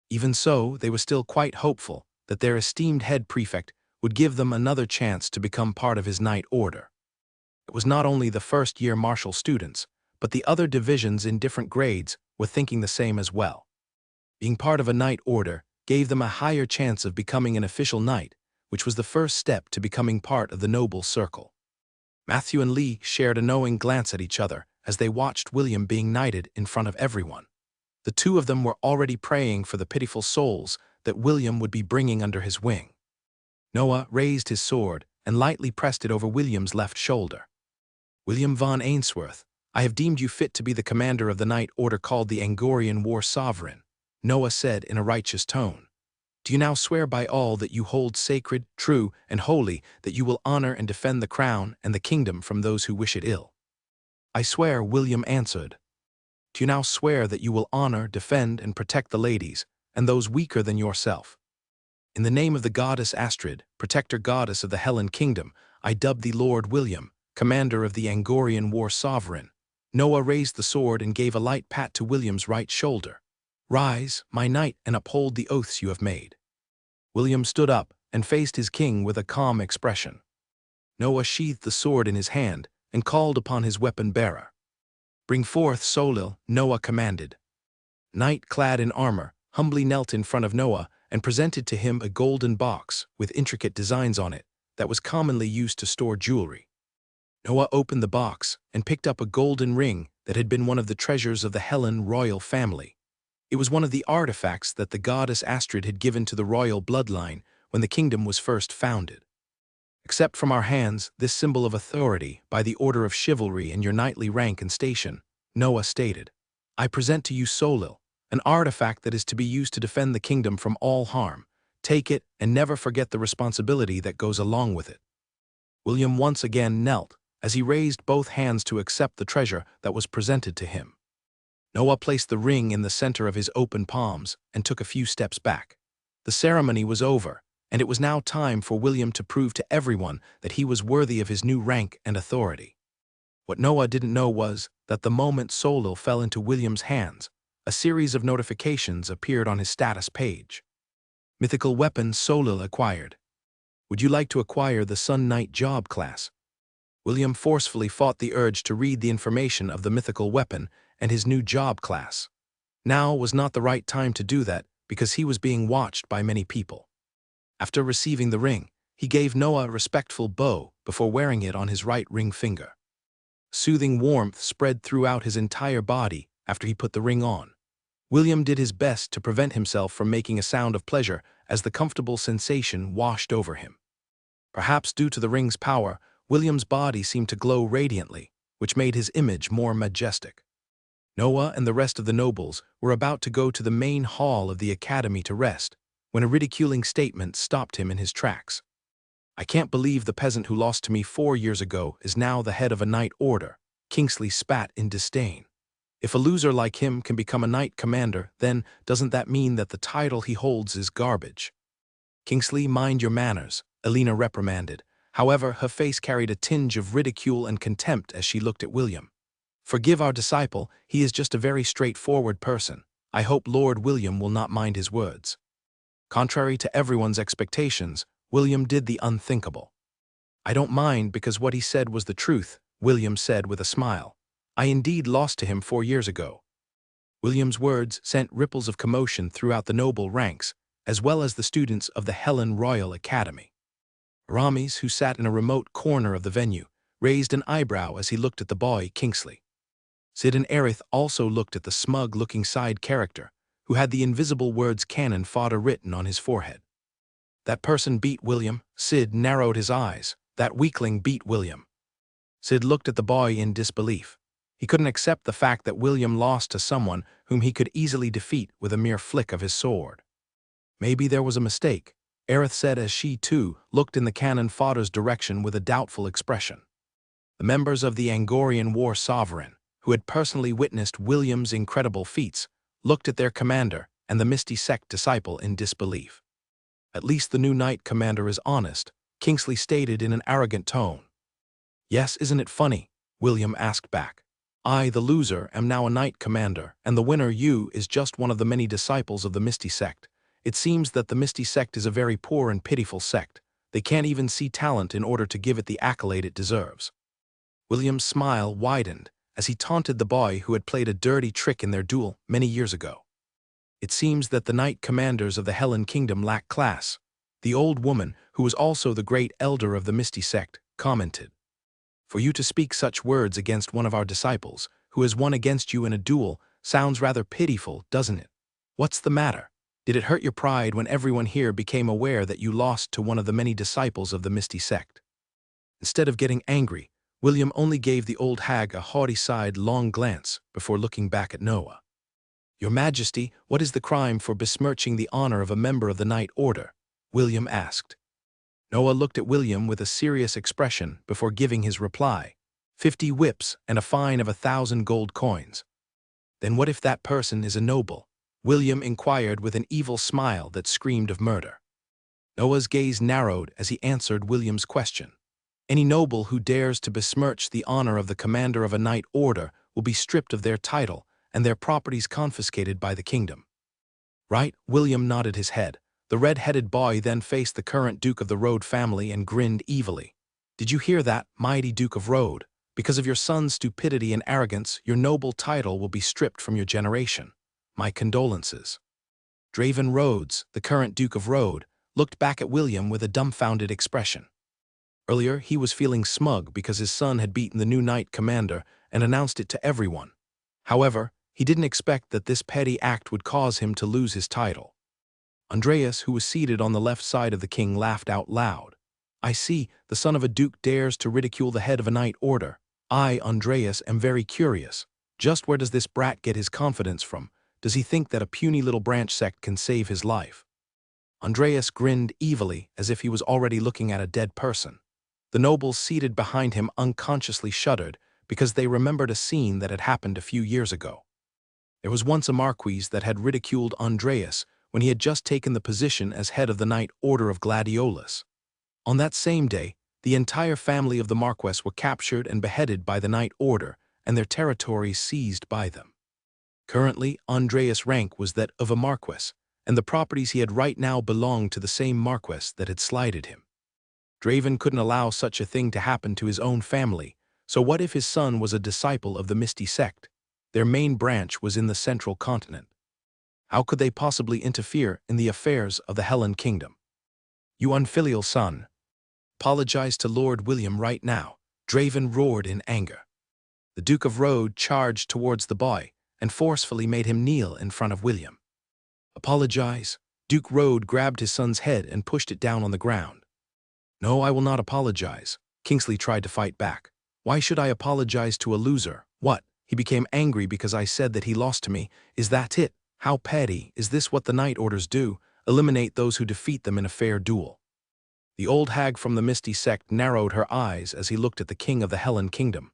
Even so, they were still quite hopeful that their esteemed head prefect would give them another chance to become part of his knight order. It was not only the first-year martial students, but the other divisions in different grades were thinking the same as well. Being part of a knight order gave them a higher chance of becoming an official knight, which was the first step to becoming part of the noble circle. Matthew and Lee shared a knowing glance at each other as they watched William being knighted in front of everyone. The two of them were already praying for the pitiful souls that William would be bringing under his wing. Noah raised his sword and lightly pressed it over William's left shoulder. "William von Ainsworth, I have deemed you fit to be the commander of the knight order called the Angorian War Sovereign," Noah said in a righteous tone. "Do you now swear by all that you hold sacred, true, and holy that you will honor and defend the crown and the kingdom from those who wish it ill?" "I swear," William answered. "Do you now swear that you will honor, defend, and protect the ladies, and those weaker than yourself?" "In the name of the goddess Astrid, protector goddess of the Helen kingdom, I dub thee Lord William, commander of the Angorian War Sovereign." Noah raised the sword and gave a light pat to William's right shoulder. "Rise, my knight, and uphold the oaths you have made." William stood up and faced his king with a calm expression. Noah sheathed the sword in his hand and called upon his weapon-bearer. "Bring forth Solil," Noah commanded. Knight, clad in armor, humbly knelt in front of Noah and presented to him a golden box with intricate designs on it that was commonly used to store jewelry. Noah opened the box and picked up a golden ring that had been one of the treasures of the Helen royal family. It was one of the artifacts that the goddess Astrid had given to the royal bloodline when the kingdom was first founded. "Accept from our hands this symbol of authority by the order of chivalry and your knightly rank and station," Noah stated. "I present to you Solil, an artifact that is to be used to defend the kingdom from all harm. Take it and never forget the responsibility that goes along with it." William once again knelt as he raised both hands to accept the treasure that was presented to him. Noah placed the ring in the center of his open palms and took a few steps back. The ceremony was over, and it was now time for William to prove to everyone that he was worthy of his new rank and authority. What Noah didn't know was that the moment Solil fell into William's hands, a series of notifications appeared on his status page. "Mythical weapon Solil acquired. Would you like to acquire the Sun Knight job class?" William forcefully fought the urge to read the information of the mythical weapon and his new job class. Now was not the right time to do that because he was being watched by many people. After receiving the ring, he gave Noah a respectful bow before wearing it on his right ring finger. Soothing warmth spread throughout his entire body after he put the ring on. William did his best to prevent himself from making a sound of pleasure as the comfortable sensation washed over him. Perhaps due to the ring's power, William's body seemed to glow radiantly, which made his image more majestic. Noah and the rest of the nobles were about to go to the main hall of the academy to rest, when a ridiculing statement stopped him in his tracks. "I can't believe the peasant who lost to me 4 years ago is now the head of a knight order," Kingsley spat in disdain. "If a loser like him can become a knight commander, then doesn't that mean that the title he holds is garbage?" "Kingsley, mind your manners," Elena reprimanded. However, her face carried a tinge of ridicule and contempt as she looked at William. "Forgive our disciple, he is just a very straightforward person. I hope Lord William will not mind his words." Contrary to everyone's expectations, William did the unthinkable. "I don't mind because what he said was the truth," William said with a smile. "I indeed lost to him 4 years ago." William's words sent ripples of commotion throughout the noble ranks, as well as the students of the Helen Royal Academy. Aramis, who sat in a remote corner of the venue, raised an eyebrow as he looked at the boy Kingsley. Sid and Aerith also looked at the smug-looking side character, who had the invisible words cannon fodder written on his forehead. "That person beat William." Sid narrowed his eyes. "That weakling beat William." Sid looked at the boy in disbelief. He couldn't accept the fact that William lost to someone whom he could easily defeat with a mere flick of his sword. "Maybe there was a mistake," Aerith said as she, too, looked in the cannon fodder's direction with a doubtful expression. The members of the Angorian War Sovereign, who had personally witnessed William's incredible feats, looked at their commander and the Misty Sect disciple in disbelief. "At least the new knight commander is honest," Kingsley stated in an arrogant tone. "Yes, isn't it funny?" William asked back. "I, the loser, am now a knight commander, and the winner, you, is just one of the many disciples of the Misty Sect. It seems that the Misty Sect is a very poor and pitiful sect. They can't even see talent in order to give it the accolade it deserves." William's smile widened as he taunted the boy who had played a dirty trick in their duel many years ago. It seems that the knight commanders of the Helen Kingdom lack class. The old woman, who was also the great elder of the Misty sect, commented. For you to speak such words against one of our disciples, who has won against you in a duel, sounds rather pitiful, doesn't it? What's the matter? Did it hurt your pride when everyone here became aware that you lost to one of the many disciples of the Misty sect? Instead of getting angry, William only gave the old hag a haughty sidelong glance before looking back at Noah. Your Majesty, what is the crime for besmirching the honor of a member of the Knight Order? William asked. Noah looked at William with a serious expression before giving his reply. 50 whips and a fine of 1,000 gold coins. Then what if that person is a noble? William inquired with an evil smile that screamed of murder. Noah's gaze narrowed as he answered William's question. Any noble who dares to besmirch the honor of the commander of a knight order will be stripped of their title and their properties confiscated by the kingdom. Right? William nodded his head. The red-headed boy then faced the current Duke of the Road family and grinned evilly. Did you hear that, mighty Duke of Road? Because of your son's stupidity and arrogance, your noble title will be stripped from your generation. My condolences. Draven Rhodes, the current Duke of Road, looked back at William with a dumbfounded expression. Earlier, he was feeling smug because his son had beaten the new knight commander and announced it to everyone. However, he didn't expect that this petty act would cause him to lose his title. Andreas, who was seated on the left side of the king, laughed out loud. I see, the son of a duke dares to ridicule the head of a knight order. I, Andreas, am very curious. Just where does this brat get his confidence from? Does he think that a puny little branch sect can save his life? Andreas grinned evilly as if he was already looking at a dead person. The nobles seated behind him unconsciously shuddered because they remembered a scene that had happened a few years ago. There was once a marquis that had ridiculed Andreas when he had just taken the position as head of the Knight Order of Gladiolus. On that same day, the entire family of the Marquess were captured and beheaded by the Knight Order and their territories seized by them. Currently, Andreas' rank was that of a Marquess, and the properties he had right now belonged to the same Marquess that had slighted him. Draven couldn't allow such a thing to happen to his own family, so what if his son was a disciple of the Misty sect? Their main branch was in the central continent. How could they possibly interfere in the affairs of the Helen Kingdom? You unfilial son. Apologize to Lord William right now, Draven roared in anger. The Duke of Road charged towards the boy and forcefully made him kneel in front of William. Apologize? Duke Road grabbed his son's head and pushed it down on the ground. No, I will not apologize. Kingsley tried to fight back. Why should I apologize to a loser? What? He became angry because I said that he lost to me. Is that it? How petty. Is this what the Knight Orders do? Eliminate those who defeat them in a fair duel. The old hag from the Misty sect narrowed her eyes as he looked at the king of the Helen Kingdom.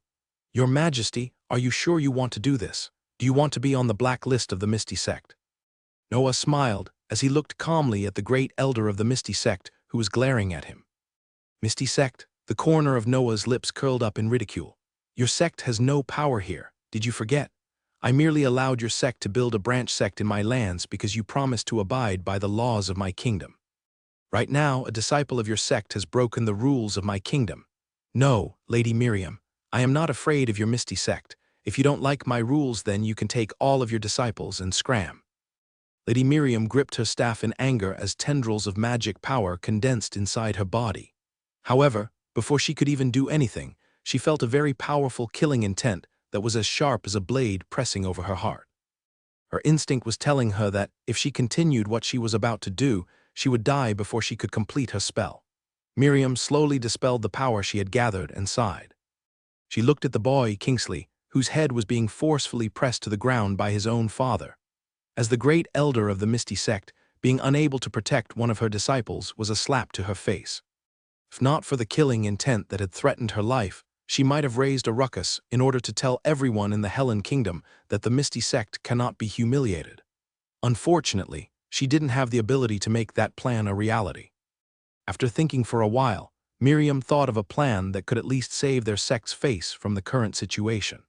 Your Majesty, are you sure you want to do this? Do you want to be on the black list of the Misty sect? Noah smiled as he looked calmly at the great elder of the Misty sect who was glaring at him. Misty sect? The corner of Noah's lips curled up in ridicule. Your sect has no power here. Did you forget? I merely allowed your sect to build a branch sect in my lands because you promised to abide by the laws of my kingdom. Right now, a disciple of your sect has broken the rules of my kingdom. No, Lady Miriam, I am not afraid of your Misty sect. If you don't like my rules, then you can take all of your disciples and scram. Lady Miriam gripped her staff in anger as tendrils of magic power condensed inside her body. However, before she could even do anything, she felt a very powerful killing intent that was as sharp as a blade pressing over her heart. Her instinct was telling her that if she continued what she was about to do, she would die before she could complete her spell. Miriam slowly dispelled the power she had gathered and sighed. She looked at the boy, Kingsley, whose head was being forcefully pressed to the ground by his own father. As the great elder of the Misty sect, being unable to protect one of her disciples was a slap to her face. If not for the killing intent that had threatened her life, she might have raised a ruckus in order to tell everyone in the Helen Kingdom that the Misty sect cannot be humiliated. Unfortunately, she didn't have the ability to make that plan a reality. After thinking for a while, Miriam thought of a plan that could at least save their sect's face from the current situation.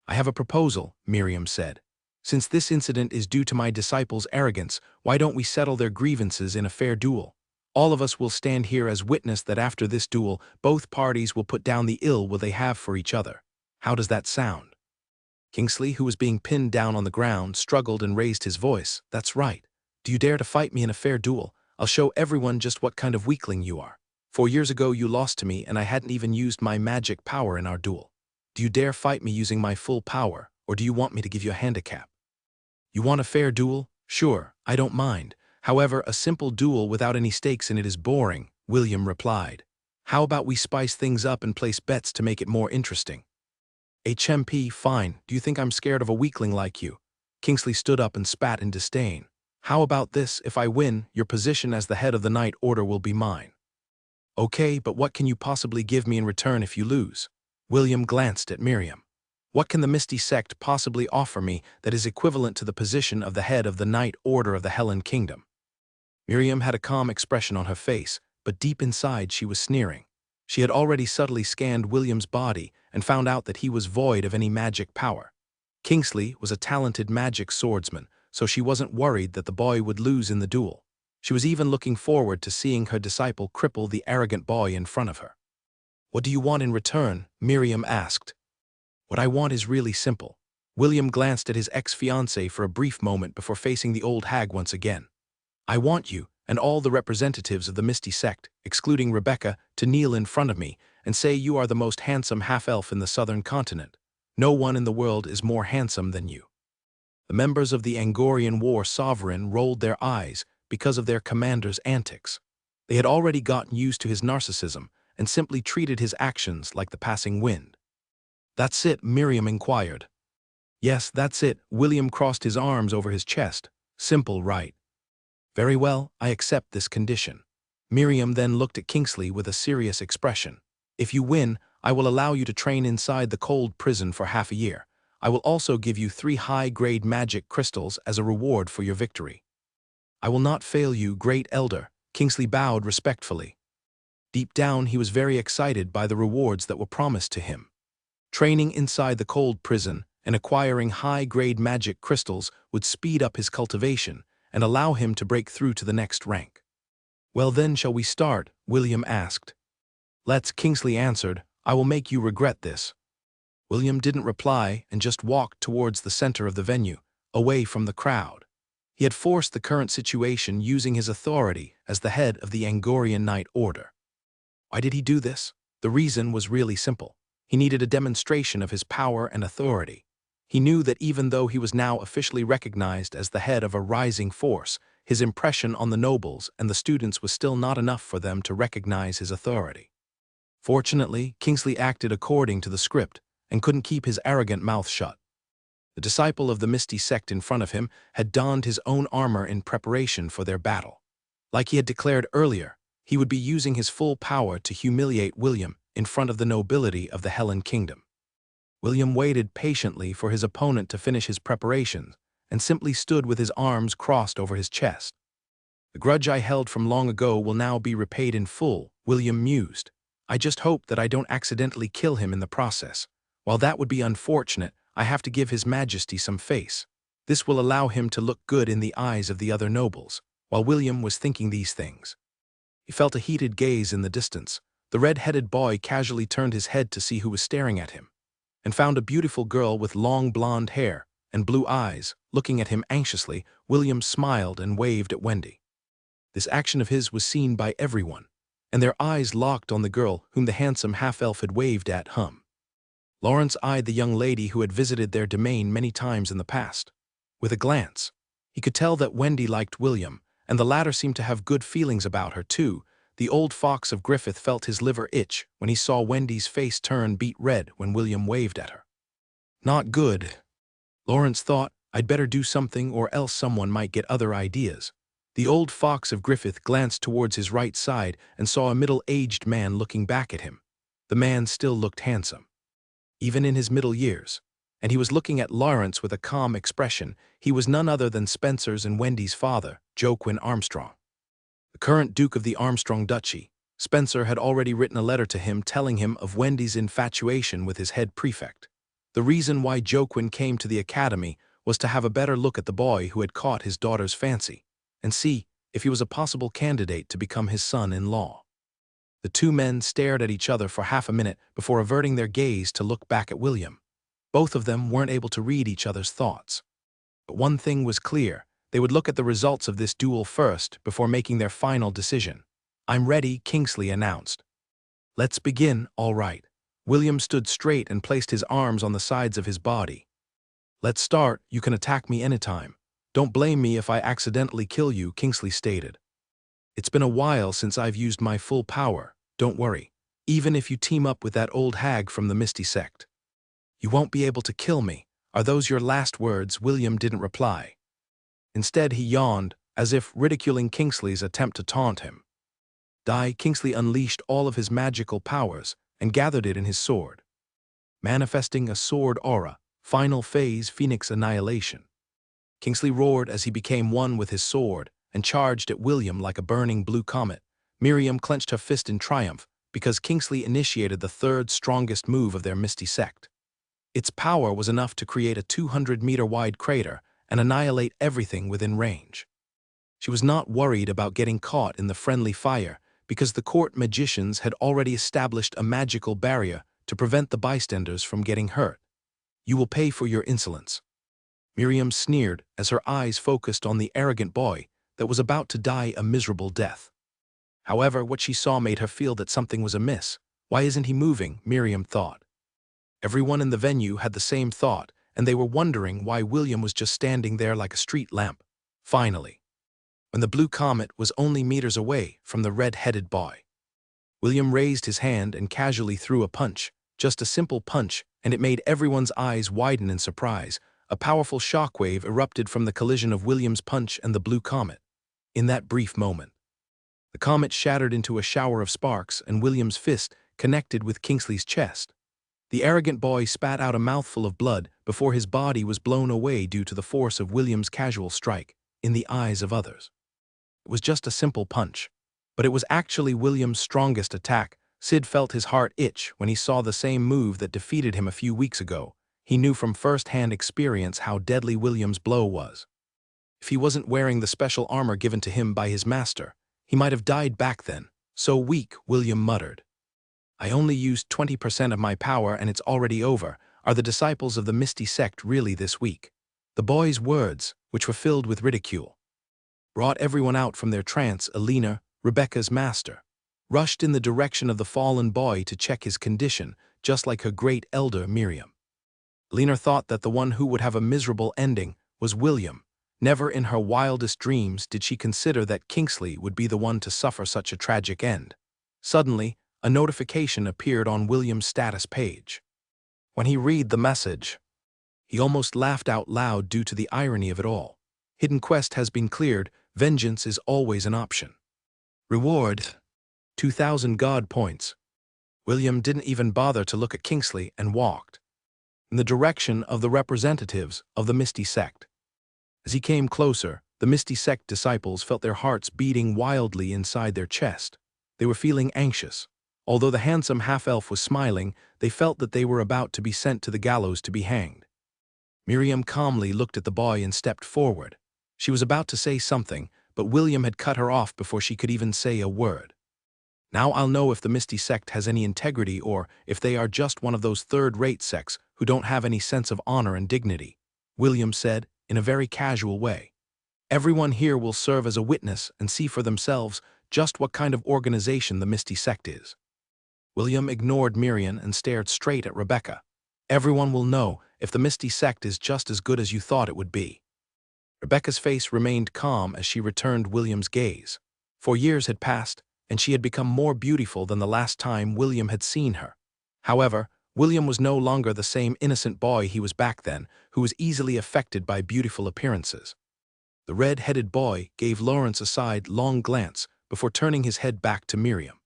I have a proposal, Miriam said. Since this incident is due to my disciples' arrogance, why don't we settle their grievances in a fair duel? All of us will stand here as witness that after this duel, both parties will put down the ill will they have for each other. How does that sound? Kingsley, who was being pinned down on the ground, struggled and raised his voice. "That's right. Do you dare to fight me in a fair duel? I'll show everyone just what kind of weakling you are. 4 years ago you lost to me and I hadn't even used my magic power in our duel. Do you dare fight me using my full power, or do you want me to give you a handicap? You want a fair duel? Sure, I don't mind. However, a simple duel without any stakes in it is boring," William replied. "How about we spice things up and place bets to make it more interesting?" "HMP, fine. Do you think I'm scared of a weakling like you?" Kingsley stood up and spat in disdain. "How about this? If I win, your position as the head of the Night Order will be mine." "Okay, but what can you possibly give me in return if you lose?" William glanced at Miriam. "What can the Misty Sect possibly offer me that is equivalent to the position of the head of the Night Order of the Helen Kingdom?" Miriam had a calm expression on her face, but deep inside she was sneering. She had already subtly scanned William's body and found out that he was void of any magic power. Kingsley was a talented magic swordsman, so she wasn't worried that the boy would lose in the duel. She was even looking forward to seeing her disciple cripple the arrogant boy in front of her. "What do you want in return?" Miriam asked. "What I want is really simple." William glanced at his ex-fiancée for a brief moment before facing the old hag once again. "I want you, and all the representatives of the Misty Sect, excluding Rebecca, to kneel in front of me and say you are the most handsome half-elf in the southern continent. No one in the world is more handsome than you." The members of the Angorian War Sovereign rolled their eyes because of their commander's antics. They had already gotten used to his narcissism and simply treated his actions like the passing wind. "That's it?" Miriam inquired. "Yes, that's it." William crossed his arms over his chest. "Simple, right? Very well, I accept this condition." Miriam then looked at Kingsley with a serious expression. "If you win, I will allow you to train inside the cold prison for half a year. I will also give you 3 high-grade magic crystals as a reward for your victory." "I will not fail you, great elder." Kingsley bowed respectfully. Deep down, he was very excited by the rewards that were promised to him. Training inside the cold prison and acquiring high-grade magic crystals would speed up his cultivation and allow him to break through to the next rank. "Well then, shall we start?" William asked. "Let's," Kingsley answered. "I will make you regret this." William didn't reply and just walked towards the center of the venue, away from the crowd. He had forced the current situation using his authority as the head of the Angorian Night Order. Why did he do this? The reason was really simple. He needed a demonstration of his power and authority. He knew that even though he was now officially recognized as the head of a rising force, his impression on the nobles and the students was still not enough for them to recognize his authority. Fortunately, Kingsley acted according to the script and couldn't keep his arrogant mouth shut. The disciple of the Misty Sect in front of him had donned his own armor in preparation for their battle. Like he had declared earlier, he would be using his full power to humiliate William in front of the nobility of the Helen Kingdom. William waited patiently for his opponent to finish his preparations and simply stood with his arms crossed over his chest. "The grudge I held from long ago will now be repaid in full," William mused. "I just hope that I don't accidentally kill him in the process. While that would be unfortunate, I have to give His Majesty some face. This will allow him to look good in the eyes of the other nobles." While William was thinking these things, he felt a heated gaze in the distance. The red-headed boy casually turned his head to see who was staring at him, and found a beautiful girl with long blonde hair and blue eyes looking at him anxiously. William smiled and waved at Wendy. This action of his was seen by everyone, and their eyes locked on the girl whom the handsome half-elf had waved at. Lawrence eyed the young lady who had visited their domain many times in the past. With a glance, he could tell that Wendy liked William, and the latter seemed to have good feelings about her too. The old fox of Griffith felt his liver itch when he saw Wendy's face turn beet red when William waved at her. Not good. Lawrence thought, "I'd better do something or else someone might get other ideas." The old fox of Griffith glanced towards his right side and saw a middle-aged man looking back at him. The man still looked handsome, even in his middle years, and he was looking at Lawrence with a calm expression. He was none other than Spencer's and Wendy's father, Joaquin Armstrong, the current Duke of the Armstrong Duchy. Spencer had already written a letter to him telling him of Wendy's infatuation with his head prefect. The reason why Joaquin came to the academy was to have a better look at the boy who had caught his daughter's fancy, and see if he was a possible candidate to become his son-in-law. The two men stared at each other for half a minute before averting their gaze to look back at William. Both of them weren't able to read each other's thoughts. But one thing was clear: they would look at the results of this duel first before making their final decision. "I'm ready," Kingsley announced. "Let's begin, all right." William stood straight and placed his arms on the sides of his body. "Let's start. You can attack me anytime. Don't blame me if I accidentally kill you," Kingsley stated. "It's been a while since I've used my full power. Don't worry. Even if you team up with that old hag from the Misty Sect. You won't be able to kill me. Are those your last words?" William didn't reply. Instead, he yawned, as if ridiculing Kingsley's attempt to taunt him. Kingsley unleashed all of his magical powers and gathered it in his sword. Manifesting a sword aura, final phase Phoenix Annihilation. Kingsley roared as he became one with his sword and charged at William like a burning blue comet. Miriam clenched her fist in triumph because Kingsley initiated the third strongest move of their Misty Sect. Its power was enough to create a 200-meter-wide crater and annihilate everything within range. She was not worried about getting caught in the friendly fire because the court magicians had already established a magical barrier to prevent the bystanders from getting hurt. "You will pay for your insolence." Miriam sneered as her eyes focused on the arrogant boy that was about to die a miserable death. However, what she saw made her feel that something was amiss. "Why isn't he moving?" Miriam thought. Everyone in the venue had the same thought, and they were wondering why William was just standing there like a street lamp. Finally, when the blue comet was only meters away from the red-headed boy, William raised his hand and casually threw a punch, just a simple punch, and it made everyone's eyes widen in surprise. A powerful shockwave erupted from the collision of William's punch and the blue comet. In that brief moment, the comet shattered into a shower of sparks, and William's fist connected with Kingsley's chest. The arrogant boy spat out a mouthful of blood before his body was blown away due to the force of William's casual strike. In the eyes of others, it was just a simple punch, but it was actually William's strongest attack. Sid felt his heart itch when he saw the same move that defeated him a few weeks ago. He knew from first-hand experience how deadly William's blow was. If he wasn't wearing the special armor given to him by his master, he might have died back then. "So weak," William muttered. "I only used 20% of my power and it's already over. Are the disciples of the Misty Sect really this weak?" The boy's words, which were filled with ridicule, brought everyone out from their trance. Alina, Rebecca's master, rushed in the direction of the fallen boy to check his condition, just like her great elder Miriam. Alina thought that the one who would have a miserable ending was William. Never in her wildest dreams did she consider that Kingsley would be the one to suffer such a tragic end. Suddenly, a notification appeared on William's status page. When he read the message, he almost laughed out loud due to the irony of it all. "Hidden quest has been cleared. Vengeance is always an option. Reward: 2,000 God points." William didn't even bother to look at Kingsley and walked in the direction of the representatives of the Misty Sect. As he came closer, the Misty Sect disciples felt their hearts beating wildly inside their chest. They were feeling anxious. Although the handsome half-elf was smiling, they felt that they were about to be sent to the gallows to be hanged. Miriam calmly looked at the boy and stepped forward. She was about to say something, but William had cut her off before she could even say a word. "Now I'll know if the Misty Sect has any integrity or if they are just one of those third-rate sects who don't have any sense of honor and dignity," William said in a very casual way. "Everyone here will serve as a witness and see for themselves just what kind of organization the Misty Sect is." William ignored Miriam and stared straight at Rebecca. "Everyone will know if the Misty Sect is just as good as you thought it would be." Rebecca's face remained calm as she returned William's gaze. 4 years had passed, and she had become more beautiful than the last time William had seen her. However, William was no longer the same innocent boy he was back then, who was easily affected by beautiful appearances. The red-headed boy gave Lawrence a sidelong glance before turning his head back to Miriam.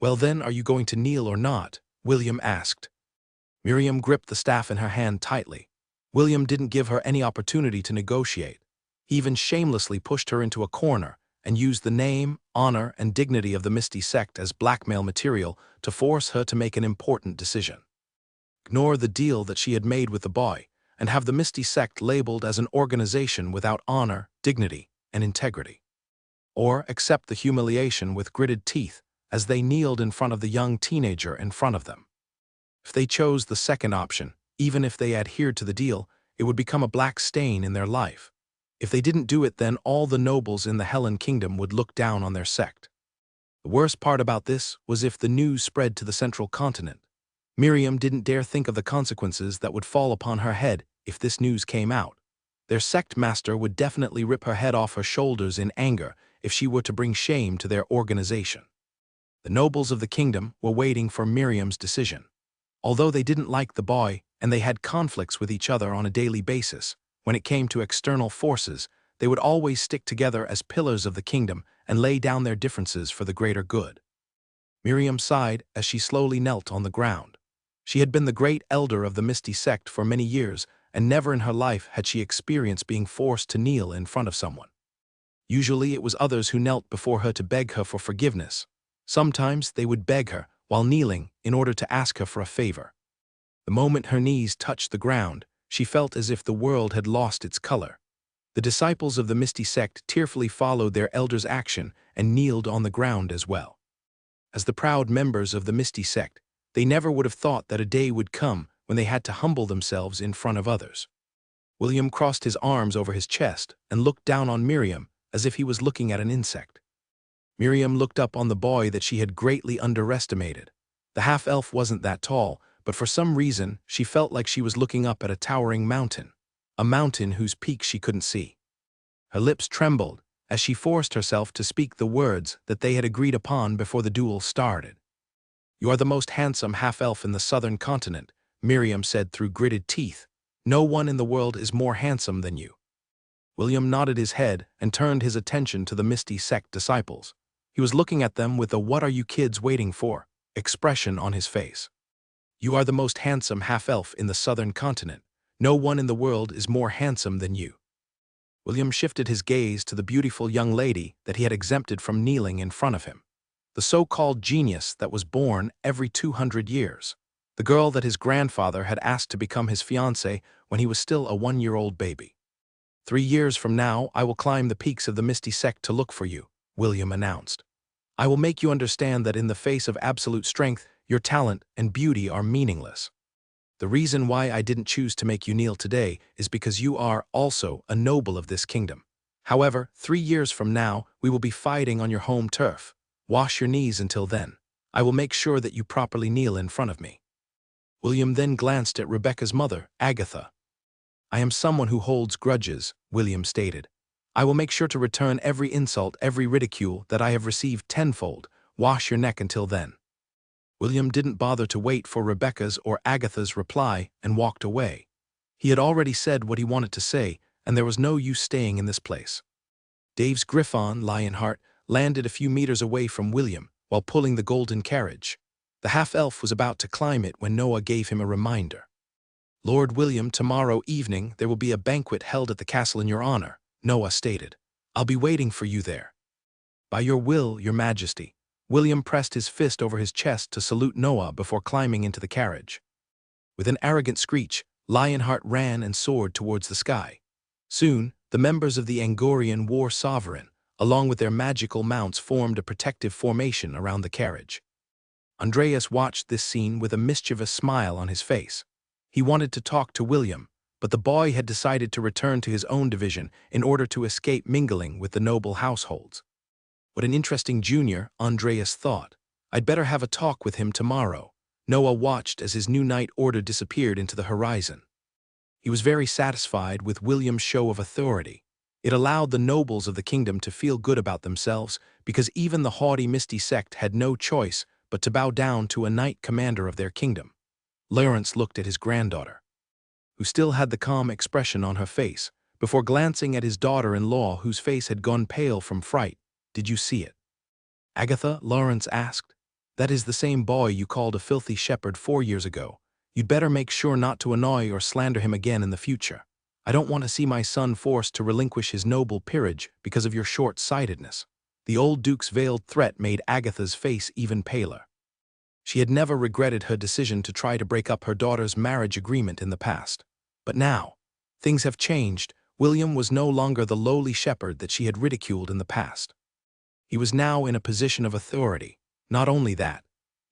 "Well then, are you going to kneel or not?" William asked. Miriam gripped the staff in her hand tightly. William didn't give her any opportunity to negotiate. He even shamelessly pushed her into a corner and used the name, honor, and dignity of the Misty Sect as blackmail material to force her to make an important decision. Ignore the deal that she had made with the boy and have the Misty Sect labeled as an organization without honor, dignity, and integrity. Or accept the humiliation with gritted teeth as they kneeled in front of the young teenager in front of them. If they chose the second option, Even if they adhered to the deal, it would become a black stain in their life. If they didn't do it, then all the nobles in the Helen Kingdom would look down on their sect. The worst part about this was if the news spread to the central continent. Miriam didn't dare think of the consequences that would fall upon her head if this news came out. Their sect master would definitely rip her head off her shoulders in anger if she were to bring shame to their organization. The nobles of the kingdom were waiting for Miriam's decision. Although they didn't like the boy and they had conflicts with each other on a daily basis, when it came to external forces, they would always stick together as pillars of the kingdom and lay down their differences for the greater good. Miriam sighed as she slowly knelt on the ground. She had been the great elder of the Misty sect for many years, and never in her life had she experienced being forced to kneel in front of someone. Usually it was others who knelt before her to beg her for forgiveness. Sometimes they would beg her, while kneeling, in order to ask her for a favor. The moment her knees touched the ground, she felt as if the world had lost its color. The disciples of the Misty sect tearfully followed their elder's action and kneeled on the ground as well. As the proud members of the Misty sect, they never would have thought that a day would come when they had to humble themselves in front of others. William crossed his arms over his chest and looked down on Miriam as if he was looking at an insect. Miriam looked up on the boy that she had greatly underestimated. The half-elf wasn't that tall, but for some reason she felt like she was looking up at a towering mountain, a mountain whose peak she couldn't see. Her lips trembled as she forced herself to speak the words that they had agreed upon before the duel started. "You are the most handsome half-elf in the southern continent," Miriam said through gritted teeth. "No one in the world is more handsome than you." William nodded his head and turned his attention to the Misty sect disciples. He was looking at them with a "what are you kids waiting for" expression on his face. "You are the most handsome half-elf in the southern continent. No one in the world is more handsome than you." William shifted his gaze to the beautiful young lady that he had exempted from kneeling in front of him. The so-called genius that was born every 200 years. The girl that his grandfather had asked to become his fiancée when he was still a 1-year-old baby. 3 years from now, I will climb the peaks of the Misty sect to look for you, William announced. I will make you understand that in the face of absolute strength, your talent and beauty are meaningless. The reason why I didn't choose to make you kneel today is because you are also a noble of this kingdom. However, 3 years from now, we will be fighting on your home turf. Wash your knees until then. I will make sure that you properly kneel in front of me. William then glanced at Rebecca's mother, Agatha. I am someone who holds grudges, William stated. I will make sure to return every insult, every ridicule that I have received tenfold. Wash your neck until then. William didn't bother to wait for Rebecca's or Agatha's reply and walked away. He had already said what he wanted to say, and there was no use staying in this place. Dave's Griffon, Lionheart, landed a few meters away from William while pulling the golden carriage. The half-elf was about to climb it when Noah gave him a reminder. Lord William, tomorrow evening there will be a banquet held at the castle in your honor, Noah stated. I'll be waiting for you there. By your will, your majesty. William pressed his fist over his chest to salute Noah before climbing into the carriage. With an arrogant screech, Lionheart ran and soared towards the sky. Soon, the members of the Angorian war sovereign, along with their magical mounts, formed a protective formation around the carriage. Andreas watched this scene with a mischievous smile on his face. He wanted to talk to William, but the boy had decided to return to his own division in order to escape mingling with the noble households. What an interesting junior, Andreas thought. I'd better have a talk with him tomorrow. Noah watched as his new knight order disappeared into the horizon. He was very satisfied with William's show of authority. It allowed the nobles of the kingdom to feel good about themselves because even the haughty Misty sect had no choice but to bow down to a knight commander of their kingdom. Lawrence looked at his granddaughter, who still had the calm expression on her face, before glancing at his daughter-in-law whose face had gone pale from fright. Did you see it? Agatha, Lawrence asked. That is the same boy you called a filthy shepherd 4 years ago. You'd better make sure not to annoy or slander him again in the future. I don't want to see my son forced to relinquish his noble peerage because of your short-sightedness. The old duke's veiled threat made Agatha's face even paler. She had never regretted her decision to try to break up her daughter's marriage agreement in the past. But now, things have changed. William was no longer the lowly shepherd that she had ridiculed in the past. He was now in a position of authority. Not only that,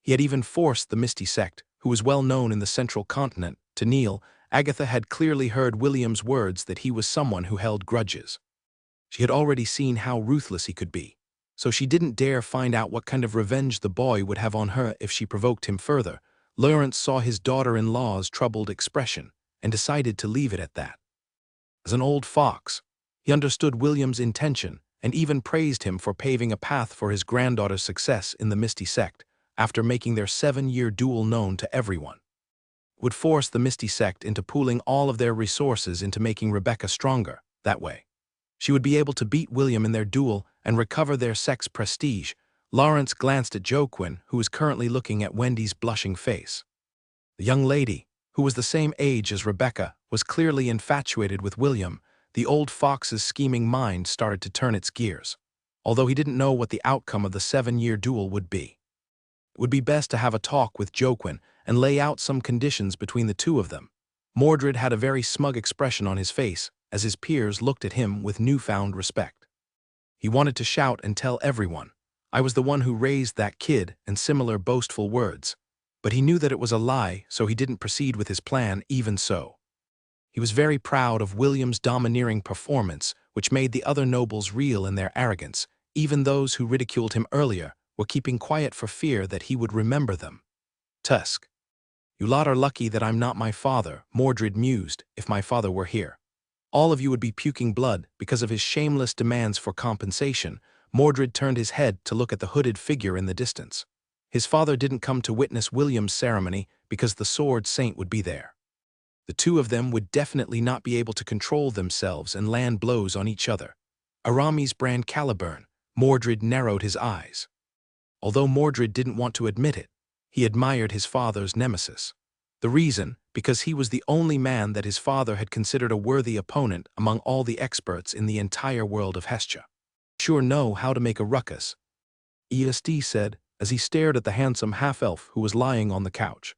he had even forced the Misty sect, who was well known in the central continent, to Neil, Agatha had clearly heard William's words that he was someone who held grudges. She had already seen how ruthless he could be, so she didn't dare find out what kind of revenge the boy would have on her if she provoked him further. Lawrence saw his daughter-in-law's troubled expression and decided to leave it at that. As an old fox, he understood William's intention and even praised him for paving a path for his granddaughter's success in the Misty Sect after making their 7-year duel known to everyone. It would force the Misty Sect into pooling all of their resources into making Rebecca stronger. That way, she would be able to beat William in their duel and recover their sect's prestige. Lawrence glanced at Joaquin, who was currently looking at Wendy's blushing face. The young lady, who was the same age as Rebecca, was clearly infatuated with William. The old fox's scheming mind started to turn its gears, although he didn't know what the outcome of the 7-year duel would be. It would be best to have a talk with Joaquin and lay out some conditions between the two of them. Mordred had a very smug expression on his face as his peers looked at him with newfound respect. He wanted to shout and tell everyone, "I was the one who raised that kid," and similar boastful words. But he knew that it was a lie, so he didn't proceed with his plan even so. He was very proud of William's domineering performance, which made the other nobles reel in their arrogance. Even those who ridiculed him earlier were keeping quiet for fear that he would remember them. Tusk. "You lot are lucky that I'm not my father," Mordred mused. "If my father were here, all of you would be puking blood because of his shameless demands for compensation." Mordred turned his head to look at the hooded figure in the distance. His father didn't come to witness William's ceremony because the Sword Saint would be there. The two of them would definitely not be able to control themselves and land blows on each other. Aramis brand Caliburn. Mordred narrowed his eyes. Although Mordred didn't want to admit it, he admired his father's nemesis. The reason, because he was the only man that his father had considered a worthy opponent among all the experts in the entire world of Hestia. "Sure know how to make a ruckus," ESD said as he stared at the handsome half-elf who was lying on the couch.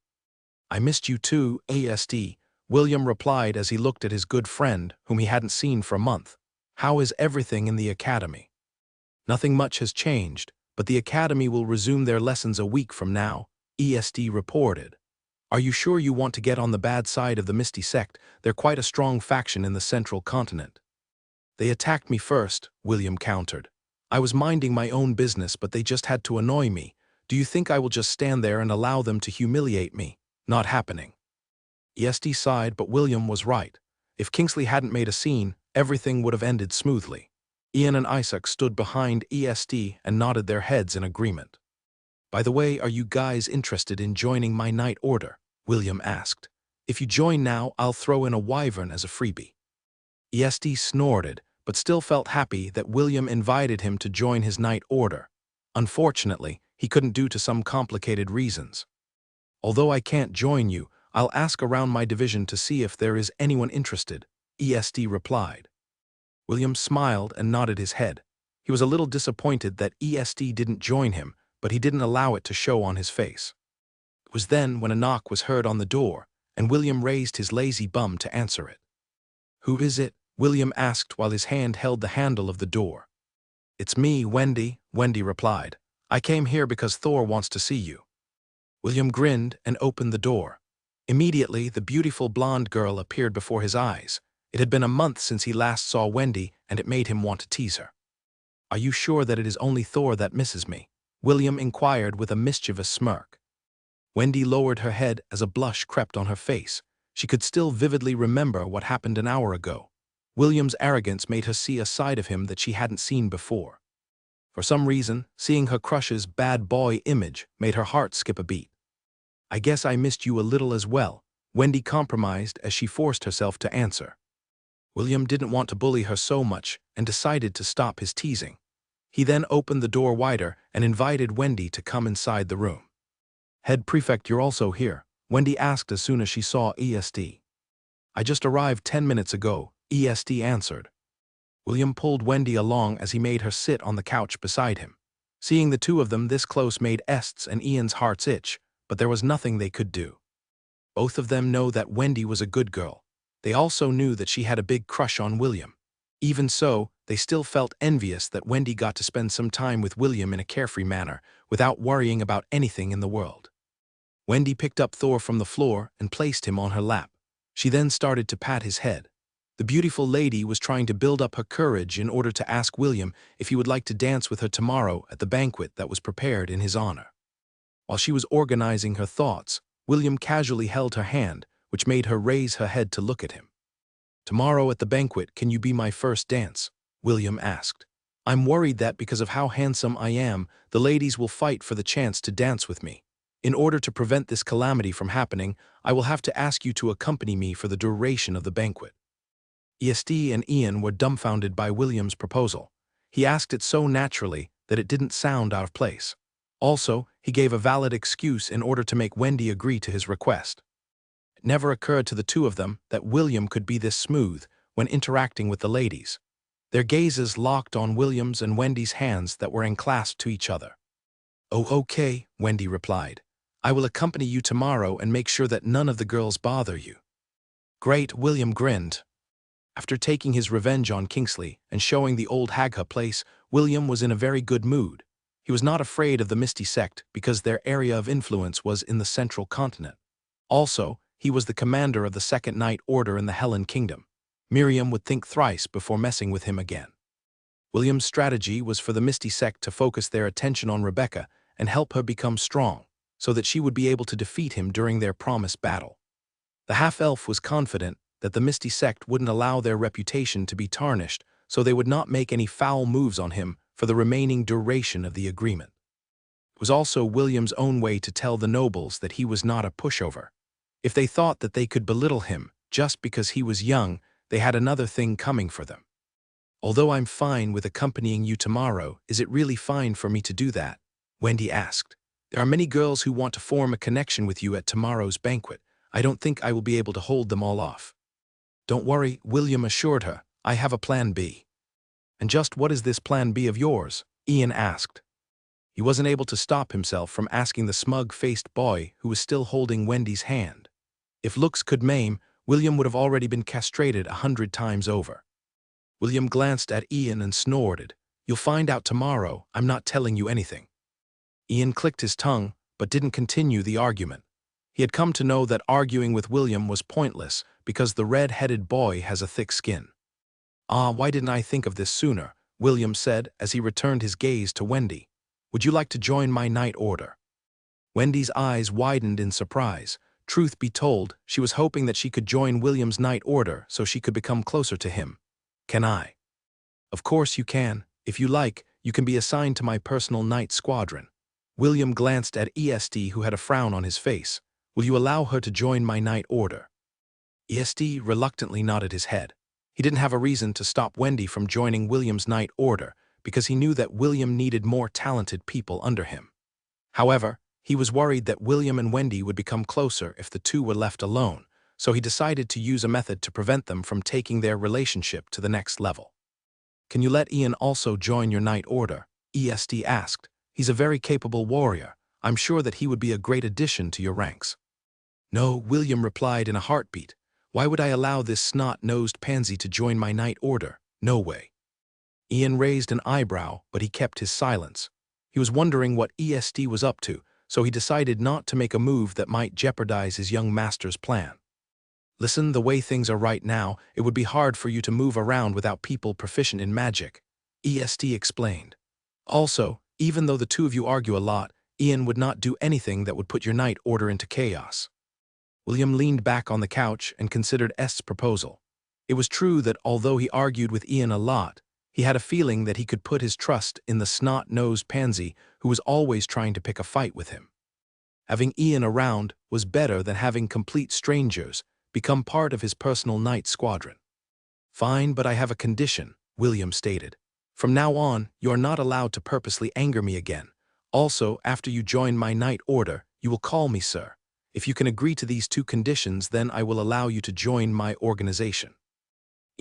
"I missed you too, ASD," William replied as he looked at his good friend, whom he hadn't seen for a month. "How is everything in the academy?" "Nothing much has changed, but the academy will resume their lessons a week from now," ESD reported. "Are you sure you want to get on the bad side of the Misty Sect? They're quite a strong faction in the central continent." "They attacked me first," William countered. "I was minding my own business, but they just had to annoy me. Do you think I will just stand there and allow them to humiliate me? Not happening." ESD sighed, but William was right. If Kingsley hadn't made a scene, everything would have ended smoothly. Ian and Isaac stood behind ESD and nodded their heads in agreement. "By the way, are you guys interested in joining my night order?" William asked. "If you join now, I'll throw in a wyvern as a freebie." ESD snorted, but still felt happy that William invited him to join his night order. Unfortunately, he couldn't due to some complicated reasons. "Although I can't join you, I'll ask around my division to see if there is anyone interested," ESD replied. William smiled and nodded his head. He was a little disappointed that ESD didn't join him, but he didn't allow it to show on his face. It was then when a knock was heard on the door, and William raised his lazy bum to answer it. "Who is it?" William asked while his hand held the handle of the door. "It's me, Wendy," Wendy replied. "I came here because Thor wants to see you." William grinned and opened the door. Immediately, the beautiful blonde girl appeared before his eyes. It had been a month since he last saw Wendy, and it made him want to tease her. "Are you sure that it is only Thor that misses me?" William inquired with a mischievous smirk. Wendy lowered her head as a blush crept on her face. She could still vividly remember what happened an hour ago. William's arrogance made her see a side of him that she hadn't seen before. For some reason, seeing her crush's bad boy image made her heart skip a beat. "I guess I missed you a little as well," Wendy compromised as she forced herself to answer. William didn't want to bully her so much and decided to stop his teasing. He then opened the door wider and invited Wendy to come inside the room. "Head Prefect, you're also here?" Wendy asked as soon as she saw ESD. "I just arrived 10 minutes ago," ESD answered. William pulled Wendy along as he made her sit on the couch beside him. Seeing the two of them this close made Est's and Ian's hearts itch, but there was nothing they could do. Both of them know that Wendy was a good girl. They also knew that she had a big crush on William. Even so, they still felt envious that Wendy got to spend some time with William in a carefree manner, without worrying about anything in the world. Wendy picked up Thor from the floor and placed him on her lap. She then started to pat his head. The beautiful lady was trying to build up her courage in order to ask William if he would like to dance with her tomorrow at the banquet that was prepared in his honor. While she was organizing her thoughts, William casually held her hand, which made her raise her head to look at him. "Tomorrow at the banquet, can you be my first dance?" William asked. "I'm worried that because of how handsome I am, the ladies will fight for the chance to dance with me. In order to prevent this calamity from happening, I will have to ask you to accompany me for the duration of the banquet." ESD and Ian were dumbfounded by William's proposal. He asked it so naturally that it didn't sound out of place. Also, he gave a valid excuse in order to make Wendy agree to his request. It never occurred to the two of them that William could be this smooth when interacting with the ladies. Their gazes locked on William's and Wendy's hands that were enclasped to each other. "Oh, okay," Wendy replied. "I will accompany you tomorrow and make sure that none of the girls bother you." "Great," William grinned. After taking his revenge on Kingsley and showing the old Hagha place, William was in a very good mood. He was not afraid of the Misty Sect because their area of influence was in the Central Continent. Also, he was the commander of the Second Night Order in the Helen Kingdom. Miriam would think thrice before messing with him again. William's strategy was for the Misty Sect to focus their attention on Rebecca and help her become strong, so that she would be able to defeat him during their promised battle. The half-elf was confident that the Misty Sect wouldn't allow their reputation to be tarnished, so they would not make any foul moves on him for the remaining duration of the agreement. It was also William's own way to tell the nobles that he was not a pushover. If they thought that they could belittle him just because he was young, they had another thing coming for them. "Although I'm fine with accompanying you tomorrow, is it really fine for me to do that?" Wendy asked. "There are many girls who want to form a connection with you at tomorrow's banquet. I don't think I will be able to hold them all off." "Don't worry," William assured her. "I have a plan B." "And just what is this plan B of yours?" Ian asked. He wasn't able to stop himself from asking the smug-faced boy who was still holding Wendy's hand. If looks could maim, William would have already been castrated 100 times over. William glanced at Ian and snorted. "You'll find out tomorrow. I'm not telling you anything." Ian clicked his tongue, but didn't continue the argument. He had come to know that arguing with William was pointless because the red-headed boy has a thick skin. "Ah, why didn't I think of this sooner?" William said as he returned his gaze to Wendy. "Would you like to join my night order?" Wendy's eyes widened in surprise. Truth be told, she was hoping that she could join William's night order so she could become closer to him. "Can I?" "Of course you can. If you like, you can be assigned to my personal night squadron." William glanced at ESD, who had a frown on his face. "Will you allow her to join my night order?" ESD reluctantly nodded his head. He didn't have a reason to stop Wendy from joining William's night order because he knew that William needed more talented people under him. However, he was worried that William and Wendy would become closer if the two were left alone, so he decided to use a method to prevent them from taking their relationship to the next level. "Can you let Ian also join your night order?" ESD asked. "He's a very capable warrior. I'm sure that he would be a great addition to your ranks." "No," William replied in a heartbeat. "Why would I allow this snot-nosed pansy to join my night order? No way." Ian raised an eyebrow, but he kept his silence. He was wondering what ESD was up to, so he decided not to make a move that might jeopardize his young master's plan. "Listen, the way things are right now, it would be hard for you to move around without people proficient in magic," ESD explained. "Also, even though the two of you argue a lot, Ian would not do anything that would put your night order into chaos." William leaned back on the couch and considered Est's proposal. It was true that although he argued with Ian a lot, he had a feeling that he could put his trust in the snot-nosed pansy who was always trying to pick a fight with him. Having Ian around was better than having complete strangers become part of his personal night squadron. "Fine, but I have a condition," William stated. "From now on, you are not allowed to purposely anger me again. Also, after you join my night order, you will call me sir. If you can agree to these two conditions, then I will allow you to join my organization."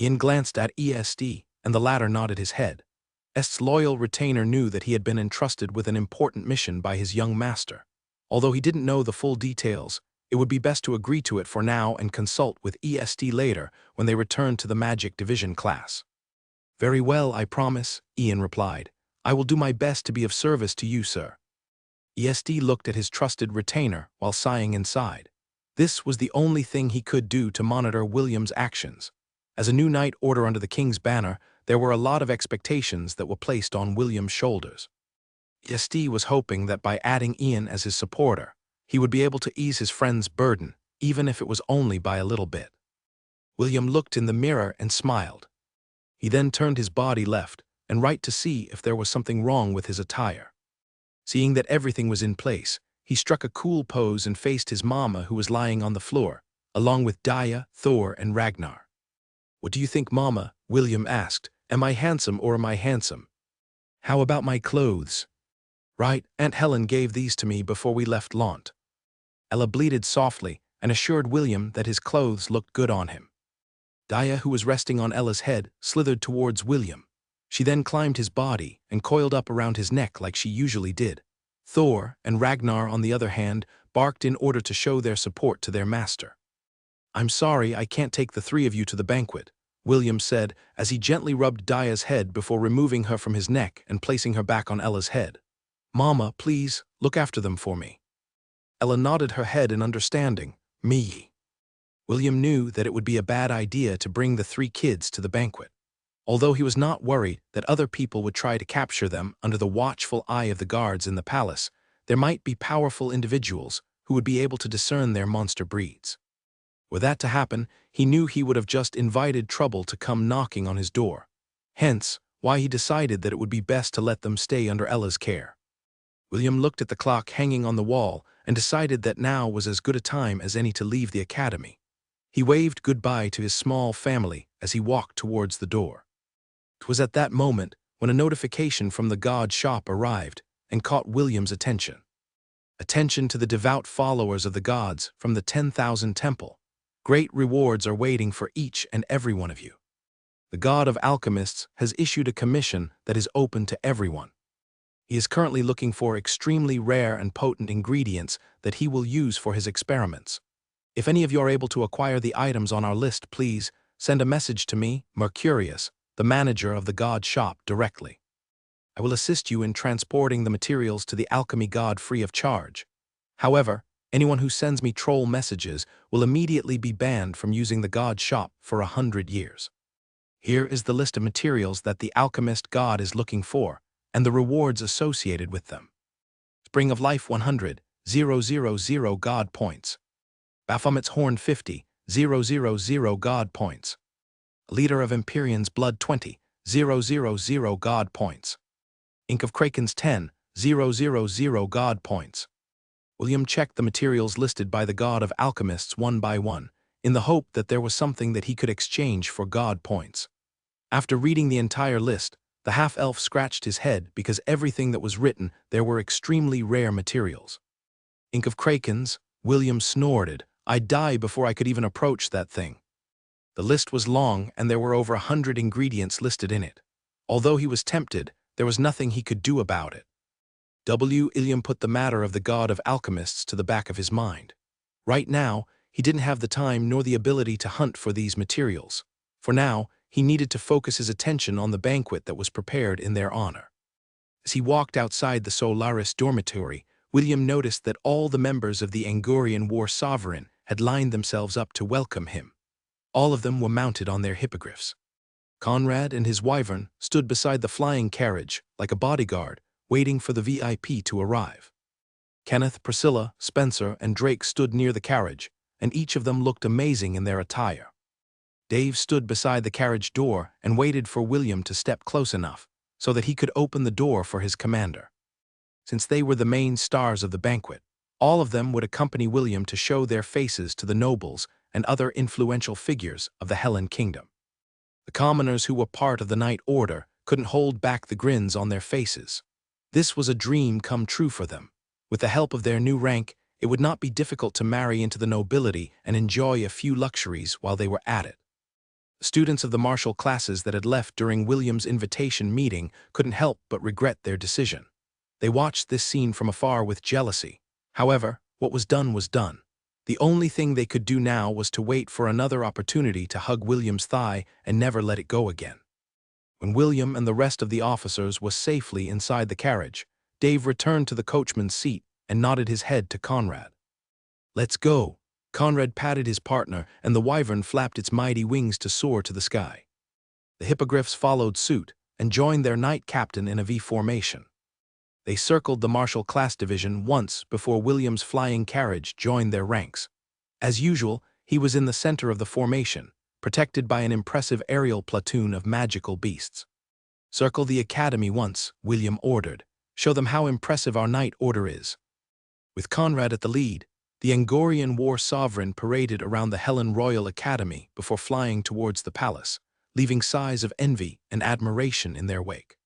Ian glanced at ESD, and the latter nodded his head. Est's loyal retainer knew that he had been entrusted with an important mission by his young master. Although he didn't know the full details, it would be best to agree to it for now and consult with ESD later when they returned to the Magic Division class. "Very well, I promise," Ian replied. "I will do my best to be of service to you, sir." ESD looked at his trusted retainer while sighing inside. This was the only thing he could do to monitor William's actions. As a new Knight Order under the King's banner, there were a lot of expectations that were placed on William's shoulders. ESD was hoping that by adding Ian as his supporter, he would be able to ease his friend's burden, even if it was only by a little bit. William looked in the mirror and smiled. He then turned his body left and right to see if there was something wrong with his attire. Seeing that everything was in place, he struck a cool pose and faced his mama, who was lying on the floor, along with Daya, Thor, and Ragnar. "What do you think, Mama?" William asked. "Am I handsome or am I handsome? How about my clothes?" "Right, Aunt Helen gave these to me before we left Launt." Ella bleated softly and assured William that his clothes looked good on him. Daya, who was resting on Ella's head, slithered towards William. She then climbed his body and coiled up around his neck like she usually did. Thor and Ragnar, on the other hand, barked in order to show their support to their master. "I'm sorry I can't take the three of you to the banquet," William said as he gently rubbed Daya's head before removing her from his neck and placing her back on Ella's head. "Mama, please, look after them for me." Ella nodded her head in understanding. "Me." William knew that it would be a bad idea to bring the three kids to the banquet. Although he was not worried that other people would try to capture them under the watchful eye of the guards in the palace, there might be powerful individuals who would be able to discern their monster breeds. Were that to happen, he knew he would have just invited trouble to come knocking on his door. Hence, why he decided that it would be best to let them stay under Ella's care. William looked at the clock hanging on the wall and decided that now was as good a time as any to leave the academy. He waved goodbye to his small family as he walked towards the door. It was at that moment when a notification from the god shop arrived and caught William's attention. "Attention to the devout followers of the gods from the 10,000 temple. Great rewards are waiting for each and every one of you. The god of alchemists has issued a commission that is open to everyone. He is currently looking for extremely rare and potent ingredients that he will use for his experiments. If any of you are able to acquire the items on our list, please send a message to me, Mercurius, the manager of the god shop, directly. I will assist you in transporting the materials to the alchemy god free of charge. However, anyone who sends me troll messages will immediately be banned from using the god shop for 100 years. Here is the list of materials that the alchemist god is looking for, and the rewards associated with them. Spring of Life 100,000 God points. Baphomet's Horn 50,000 God points. Leader of Empyrean's Blood 20,000 God points. Ink of Kraken's 10,000 God points. William checked the materials listed by the god of alchemists one by one, in the hope that there was something that he could exchange for god points. After reading the entire list, the half-elf scratched his head because everything that was written there were extremely rare materials. Ink of Kraken's, William snorted. "I'd die before I could even approach that thing." The list was long and there were over 100 ingredients listed in it. Although he was tempted, there was nothing he could do about it. William put the matter of the god of alchemists to the back of his mind. Right now, he didn't have the time nor the ability to hunt for these materials. For now, he needed to focus his attention on the banquet that was prepared in their honor. As he walked outside the Solaris dormitory, William noticed that all the members of the Angorian war sovereign had lined themselves up to welcome him. All of them were mounted on their hippogriffs. Conrad and his wyvern stood beside the flying carriage, like a bodyguard, waiting for the VIP to arrive. Kenneth, Priscilla, Spencer, and Drake stood near the carriage, and each of them looked amazing in their attire. Dave stood beside the carriage door and waited for William to step close enough so that he could open the door for his commander. Since they were the main stars of the banquet, all of them would accompany William to show their faces to the nobles and other influential figures of the Hellen Kingdom. The commoners who were part of the Knight Order couldn't hold back the grins on their faces. This was a dream come true for them. With the help of their new rank, it would not be difficult to marry into the nobility and enjoy a few luxuries while they were at it. The students of the martial classes that had left during William's invitation meeting couldn't help but regret their decision. They watched this scene from afar with jealousy. However, what was done was done. The only thing they could do now was to wait for another opportunity to hug William's thigh and never let it go again. When William and the rest of the officers were safely inside the carriage, Dave returned to the coachman's seat and nodded his head to Conrad. "Let's go." Conrad patted his partner, and the wyvern flapped its mighty wings to soar to the sky. The hippogriffs followed suit and joined their knight captain in a V formation. They circled the martial class division once before William's flying carriage joined their ranks. As usual, he was in the center of the formation, protected by an impressive aerial platoon of magical beasts. "Circle the academy once," William ordered. "Show them how impressive our knight order is." With Conrad at the lead, the Angorian war sovereign paraded around the Helen Royal Academy before flying towards the palace, leaving sighs of envy and admiration in their wake.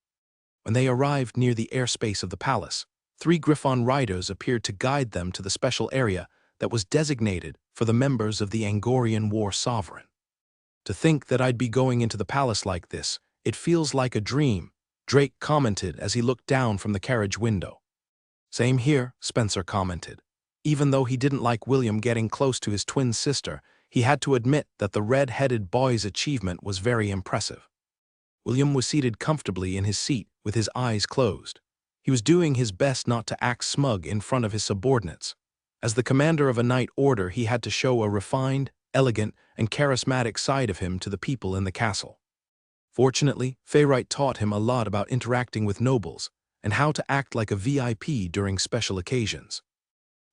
When they arrived near the airspace of the palace, 3 Griffon riders appeared to guide them to the special area that was designated for the members of the Angorian war sovereign. "To think that I'd be going into the palace like this, it feels like a dream," Drake commented as he looked down from the carriage window. "Same here," Spencer commented. Even though he didn't like William getting close to his twin sister, he had to admit that the red-headed boy's achievement was very impressive. William was seated comfortably in his seat with his eyes closed. He was doing his best not to act smug in front of his subordinates. As the commander of a knight order, he had to show a refined, elegant, and charismatic side of him to the people in the castle. Fortunately, Fayrite taught him a lot about interacting with nobles and how to act like a VIP during special occasions.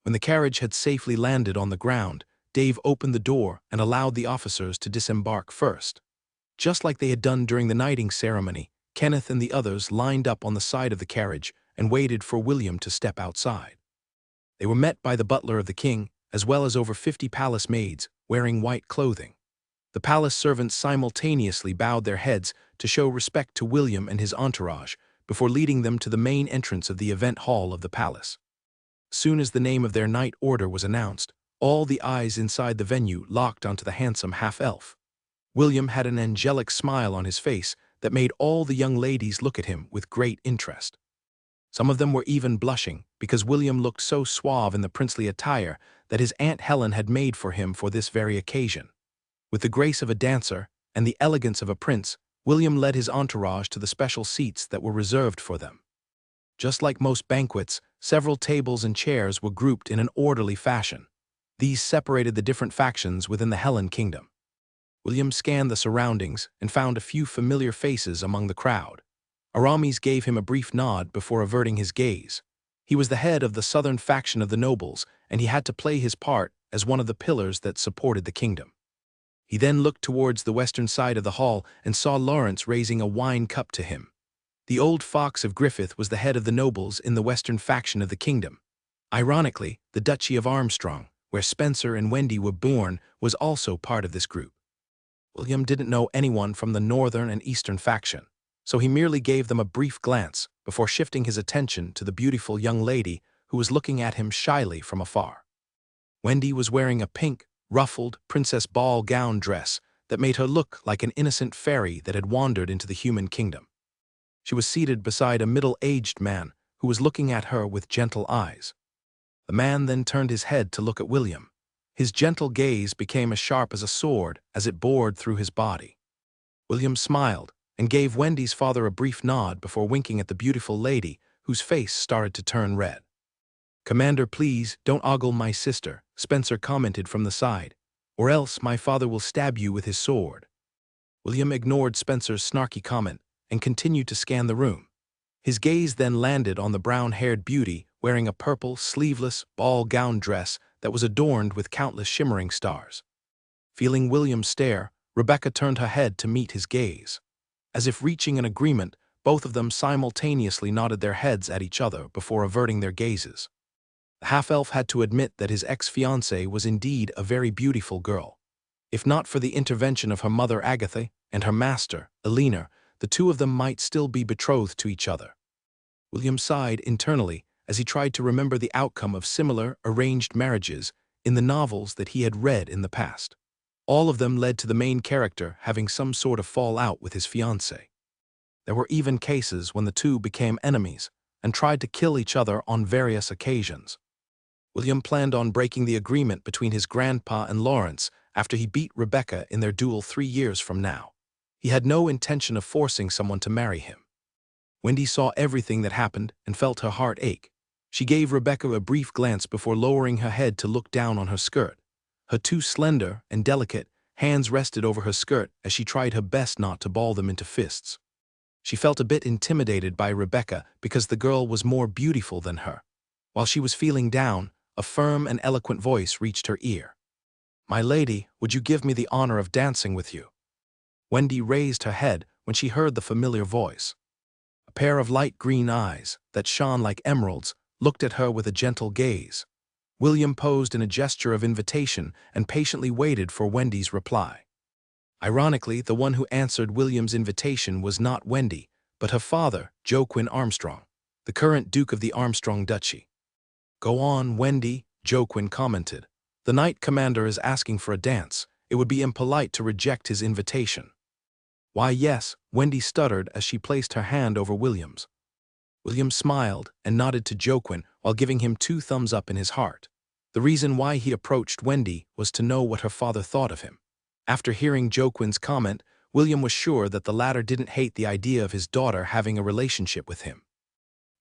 When the carriage had safely landed on the ground, Dave opened the door and allowed the officers to disembark first. Just like they had done during the knighting ceremony, Kenneth and the others lined up on the side of the carriage and waited for William to step outside. They were met by the butler of the king, as well as over 50 palace maids, wearing white clothing. The palace servants simultaneously bowed their heads to show respect to William and his entourage before leading them to the main entrance of the event hall of the palace. Soon as the name of their knight order was announced, all the eyes inside the venue locked onto the handsome half-elf. William had an angelic smile on his face that made all the young ladies look at him with great interest. Some of them were even blushing because William looked so suave in the princely attire that his Aunt Helen had made for him for this very occasion. With the grace of a dancer and the elegance of a prince, William led his entourage to the special seats that were reserved for them. Just like most banquets, several tables and chairs were grouped in an orderly fashion. These separated the different factions within the Helen kingdom. William scanned the surroundings and found a few familiar faces among the crowd. Aramis gave him a brief nod before averting his gaze. He was the head of the southern faction of the nobles, and he had to play his part as one of the pillars that supported the kingdom. He then looked towards the western side of the hall and saw Lawrence raising a wine cup to him. The old fox of Griffith was the head of the nobles in the western faction of the kingdom. Ironically, the Duchy of Armstrong, where Spencer and Wendy were born, was also part of this group. William didn't know anyone from the northern and eastern faction, so he merely gave them a brief glance before shifting his attention to the beautiful young lady who was looking at him shyly from afar. Wendy was wearing a pink, ruffled, princess ball gown dress that made her look like an innocent fairy that had wandered into the human kingdom. She was seated beside a middle-aged man who was looking at her with gentle eyes. The man then turned his head to look at William. His gentle gaze became as sharp as a sword as it bored through his body. William smiled and gave Wendy's father a brief nod before winking at the beautiful lady whose face started to turn red. "Commander, please don't ogle my sister," Spencer commented from the side, "or else my father will stab you with his sword." William ignored Spencer's snarky comment and continued to scan the room. His gaze then landed on the brown-haired beauty wearing a purple, sleeveless, ball gown dress that was adorned with countless shimmering stars. Feeling William's stare, Rebecca turned her head to meet his gaze. As if reaching an agreement, both of them simultaneously nodded their heads at each other before averting their gazes. The half-elf had to admit that his ex-fiancée was indeed a very beautiful girl. If not for the intervention of her mother Agatha and her master, Elena, the two of them might still be betrothed to each other. William sighed internally as he tried to remember the outcome of similar arranged marriages in the novels that he had read in the past. All of them led to the main character having some sort of fallout with his fiancée. There were even cases when the two became enemies and tried to kill each other on various occasions. William planned on breaking the agreement between his grandpa and Lawrence after he beat Rebecca in their duel 3 years from now. He had no intention of forcing someone to marry him. Wendy saw everything that happened and felt her heart ache. She gave Rebecca a brief glance before lowering her head to look down on her skirt. Her two slender and delicate hands rested over her skirt as she tried her best not to ball them into fists. She felt a bit intimidated by Rebecca because the girl was more beautiful than her. While she was feeling down, a firm and eloquent voice reached her ear. "My lady, would you give me the honor of dancing with you?" Wendy raised her head when she heard the familiar voice. A pair of light green eyes that shone like emeralds looked at her with a gentle gaze. William posed in a gesture of invitation and patiently waited for Wendy's reply. Ironically, the one who answered William's invitation was not Wendy, but her father, Joaquin Armstrong, the current Duke of the Armstrong Duchy. "Go on, Wendy," Joaquin commented. "The Knight Commander is asking for a dance. It would be impolite to reject his invitation." "Why, yes," Wendy stuttered as she placed her hand over William's. William smiled and nodded to Joaquin while giving him 2 thumbs up in his heart. The reason why he approached Wendy was to know what her father thought of him. After hearing Joaquin's comment, William was sure that the latter didn't hate the idea of his daughter having a relationship with him.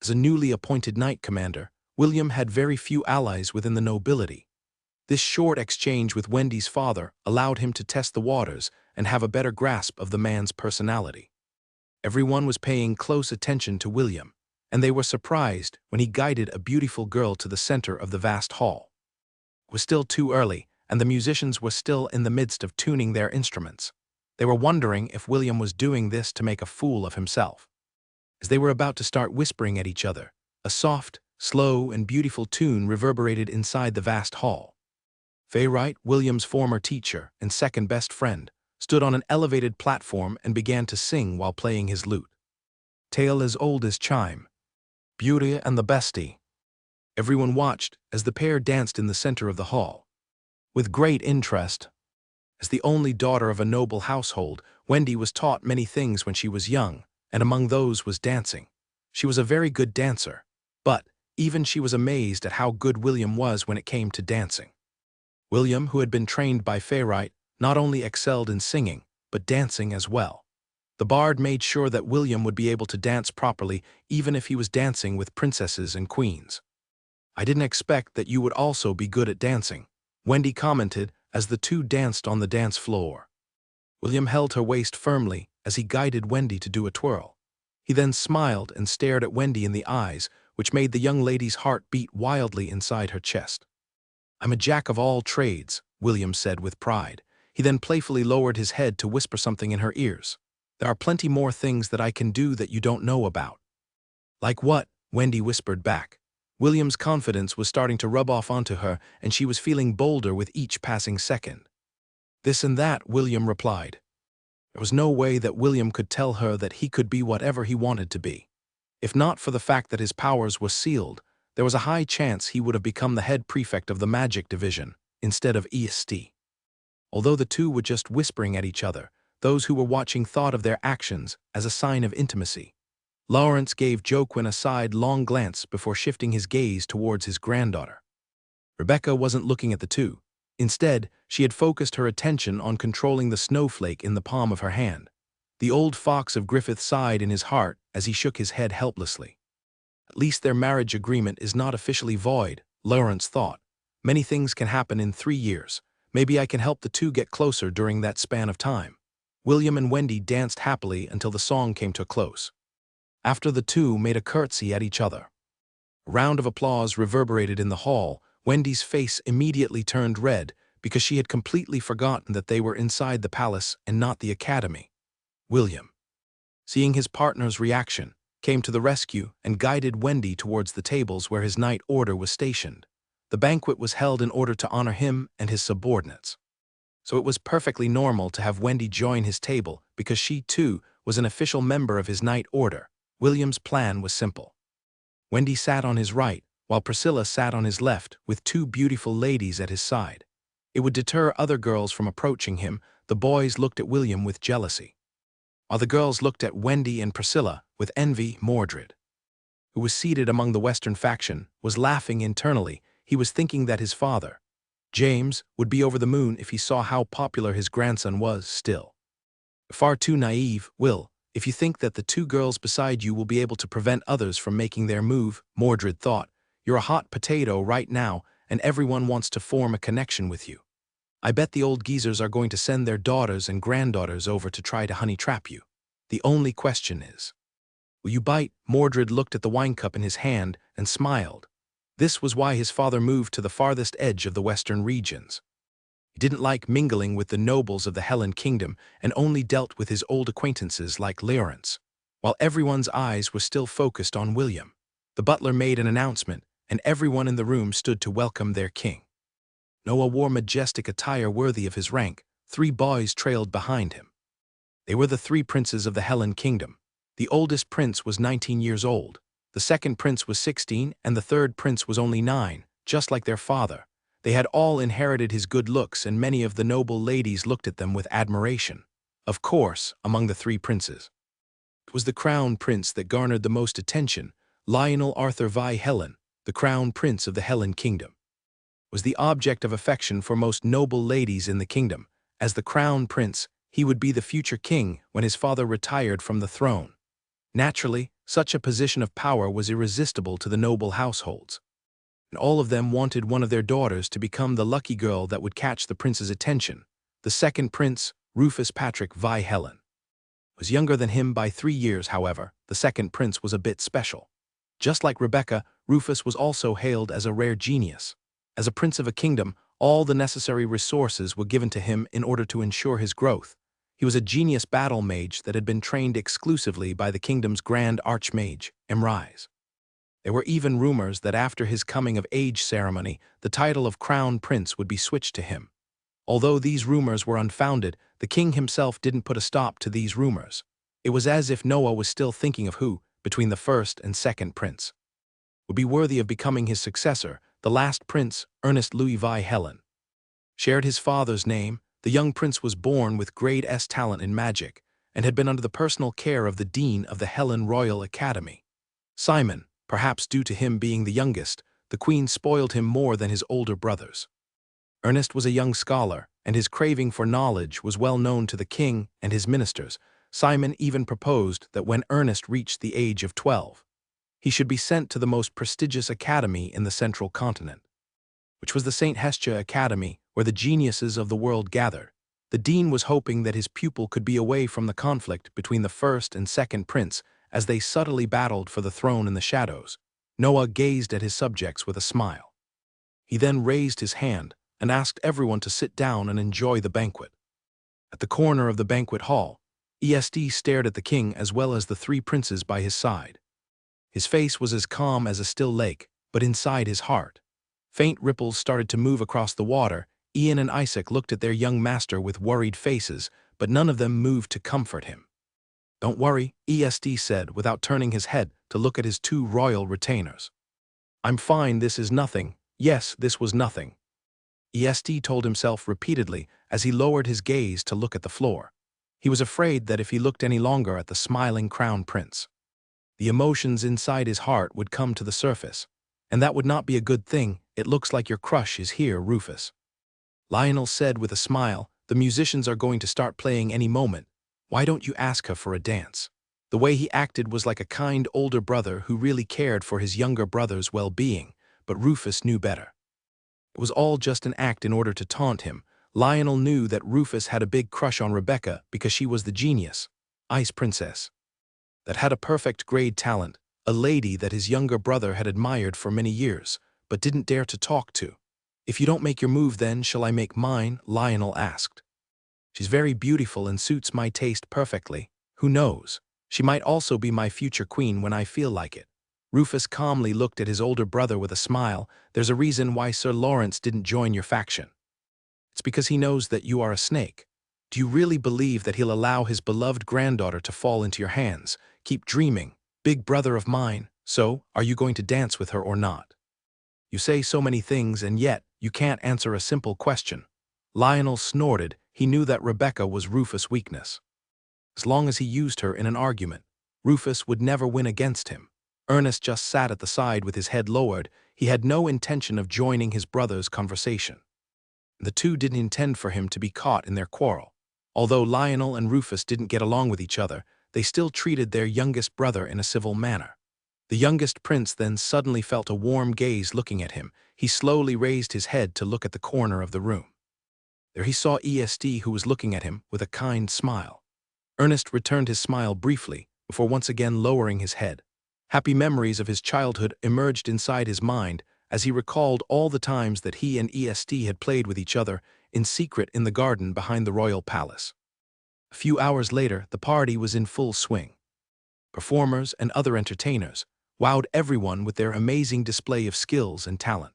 As a newly appointed knight commander, William had very few allies within the nobility. This short exchange with Wendy's father allowed him to test the waters and have a better grasp of the man's personality. Everyone was paying close attention to William, and they were surprised when he guided a beautiful girl to the center of the vast hall. It was still too early, and the musicians were still in the midst of tuning their instruments. They were wondering if William was doing this to make a fool of himself. As they were about to start whispering at each other, a soft, slow, and beautiful tune reverberated inside the vast hall. Fayrite, William's former teacher and second best friend, stood on an elevated platform and began to sing while playing his lute. "Tale as old as Chime, Beauty and the Bestie." Everyone watched as the pair danced in the center of the hall. With great interest. As the only daughter of a noble household, Wendy was taught many things when she was young, and among those was dancing. She was a very good dancer, but even she was amazed at how good William was when it came to dancing. William, who had been trained by Fayrite, not only excelled in singing, but dancing as well. The bard made sure that William would be able to dance properly even if he was dancing with princesses and queens. "I didn't expect that you would also be good at dancing," Wendy commented as the two danced on the dance floor. William held her waist firmly as he guided Wendy to do a twirl. He then smiled and stared at Wendy in the eyes, which made the young lady's heart beat wildly inside her chest. "I'm a jack of all trades," William said with pride. He then playfully lowered his head to whisper something in her ears. "There are plenty more things that I can do that you don't know about." "Like what?" Wendy whispered back. William's confidence was starting to rub off onto her, and she was feeling bolder with each passing second. "This and that," William replied. There was no way that William could tell her that he could be whatever he wanted to be. If not for the fact that his powers were sealed, there was a high chance he would have become the head prefect of the magic division, instead of EST. Although the two were just whispering at each other, those who were watching thought of their actions as a sign of intimacy. Lawrence gave Joaquin a sidelong glance before shifting his gaze towards his granddaughter. Rebecca wasn't looking at the two. Instead, she had focused her attention on controlling the snowflake in the palm of her hand. The old fox of Griffith sighed in his heart as he shook his head helplessly. "At least their marriage agreement is not officially void," Lawrence thought. "Many things can happen in 3 years. Maybe I can help the two get closer during that span of time." William and Wendy danced happily until the song came to a close. After the two made a curtsy at each other. A round of applause reverberated in the hall. Wendy's face immediately turned red because she had completely forgotten that they were inside the palace and not the academy. William, seeing his partner's reaction, came to the rescue and guided Wendy towards the tables where his knight order was stationed. The banquet was held in order to honor him and his subordinates. So it was perfectly normal to have Wendy join his table because she, too, was an official member of his knight order. William's plan was simple. Wendy sat on his right, while Priscilla sat on his left with 2 beautiful ladies at his side. It would deter other girls from approaching him. The boys looked at William with jealousy, while the girls looked at Wendy and Priscilla with envy. Mordred, who was seated among the Western faction, was laughing internally. He was thinking that his father, James, would be over the moon if he saw how popular his grandson was still. "Far too naive, Will," If you think that the two girls beside you will be able to prevent others from making their move, Mordred thought, you're a hot potato right now, and everyone wants to form a connection with you. I bet the old geezers are going to send their daughters and granddaughters over to try to honey trap you. The only question is, will you bite? Mordred looked at the wine cup in his hand and smiled. This was why his father moved to the farthest edge of the western regions. He didn't like mingling with the nobles of the Hellen kingdom and only dealt with his old acquaintances like Leorance. While everyone's eyes were still focused on William, the butler made an announcement, and everyone in the room stood to welcome their king. Noah wore majestic attire worthy of his rank. 3 boys trailed behind him. They were the 3 princes of the Hellen kingdom. The oldest prince was 19 years old, the second prince was 16, and the third prince was only 9, just like their father. They had all inherited his good looks, and many of the noble ladies looked at them with admiration. Of course, among the 3 princes, it was the crown prince that garnered the most attention. Lionel Arthur Vi Hellen, the crown prince of the Hellen kingdom, was the object of affection for most noble ladies in the kingdom. As the crown prince, he would be the future king when his father retired from the throne. Naturally, such a position of power was irresistible to the noble households, and all of them wanted one of their daughters to become the lucky girl that would catch the prince's attention. The second prince, Rufus Patrick Vi Hellen, was younger than him by 3 years. However, the second prince was a bit special. Just like Rebecca, Rufus was also hailed as a rare genius. As a prince of a kingdom, all the necessary resources were given to him in order to ensure his growth. He was a genius battle mage that had been trained exclusively by the kingdom's grand archmage, Emrise. There were even rumors that after his coming-of-age ceremony, the title of crown prince would be switched to him. Although these rumors were unfounded, the king himself didn't put a stop to these rumors. It was as if Noah was still thinking of who, between the first and second prince, would be worthy of becoming his successor. The last prince, Ernest Louis Vi Hellen, shared his father's name. The young prince was born with grade S talent in magic and had been under the personal care of the dean of the Hellen Royal Academy. Simon, perhaps due to him being the youngest, the queen spoiled him more than his older brothers. Ernest was a young scholar, and his craving for knowledge was well known to the king and his ministers. Simon even proposed that when Ernest reached the age of 12, he should be sent to the most prestigious academy in the central continent, which was the St. Hestia Academy, where the geniuses of the world gathered. The dean was hoping that his pupil could be away from the conflict between the first and second prince as they subtly battled for the throne in the shadows. Noah gazed at his subjects with a smile. He then raised his hand and asked everyone to sit down and enjoy the banquet. At the corner of the banquet hall, ESD stared at the king as well as the 3 princes by his side. His face was as calm as a still lake, but inside his heart, faint ripples started to move across the water. Ian and Isaac looked at their young master with worried faces, but none of them moved to comfort him. "Don't worry," ESD said without turning his head to look at his 2 royal retainers. "I'm fine, this is nothing." Yes, this was nothing, ESD told himself repeatedly as he lowered his gaze to look at the floor. He was afraid that if he looked any longer at the smiling crown prince, the emotions inside his heart would come to the surface, and that would not be a good thing. "It looks like your crush is here, Rufus," Lionel said with a smile. "The musicians are going to start playing any moment. Why don't you ask her for a dance?" The way he acted was like a kind older brother who really cared for his younger brother's well-being, but Rufus knew better. It was all just an act in order to taunt him. Lionel knew that Rufus had a big crush on Rebecca because she was the genius, Ice Princess, that had a perfect grade talent, a lady that his younger brother had admired for many years, but didn't dare to talk to. "If you don't make your move, then shall I make mine?" Lionel asked. "She's very beautiful and suits my taste perfectly. Who knows? She might also be my future queen when I feel like it." Rufus calmly looked at his older brother with a smile. "There's a reason why Sir Lawrence didn't join your faction. It's because he knows that you are a snake. Do you really believe that he'll allow his beloved granddaughter to fall into your hands? Keep dreaming, big brother of mine. So, are you going to dance with her or not? You say so many things and yet you can't answer a simple question." Lionel snorted. He knew that Rebecca was Rufus' weakness. As long as he used her in an argument, Rufus would never win against him. Ernest just sat at the side with his head lowered. He had no intention of joining his brother's conversation. The 2 didn't intend for him to be caught in their quarrel. Although Lionel and Rufus didn't get along with each other, they still treated their youngest brother in a civil manner. The youngest prince then suddenly felt a warm gaze looking at him. He slowly raised his head to look at the corner of the room. There he saw ESD, who was looking at him with a kind smile. Ernest returned his smile briefly, before once again lowering his head. Happy memories of his childhood emerged inside his mind as he recalled all the times that he and ESD had played with each other in secret in the garden behind the royal palace. A few hours later, the party was in full swing. Performers and other entertainers wowed everyone with their amazing display of skills and talent.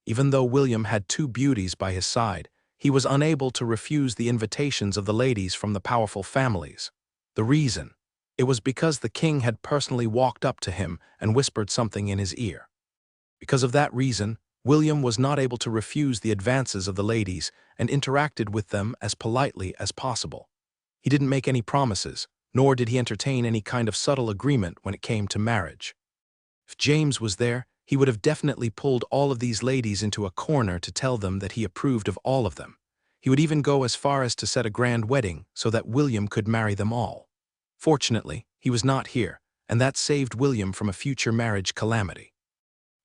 Even though William had two beauties by his side, he was unable to refuse the invitations of the ladies from the powerful families. The reason? It was because the king had personally walked up to him and whispered something in his ear. Because of that reason, William was not able to refuse the advances of the ladies and interacted with them as politely as possible. He didn't make any promises, nor did he entertain any kind of subtle agreement when it came to marriage. If James was there, he would have definitely pulled all of these ladies into a corner to tell them that he approved of all of them. He would even go as far as to set a grand wedding so that William could marry them all. Fortunately, he was not here, and that saved William from a future marriage calamity.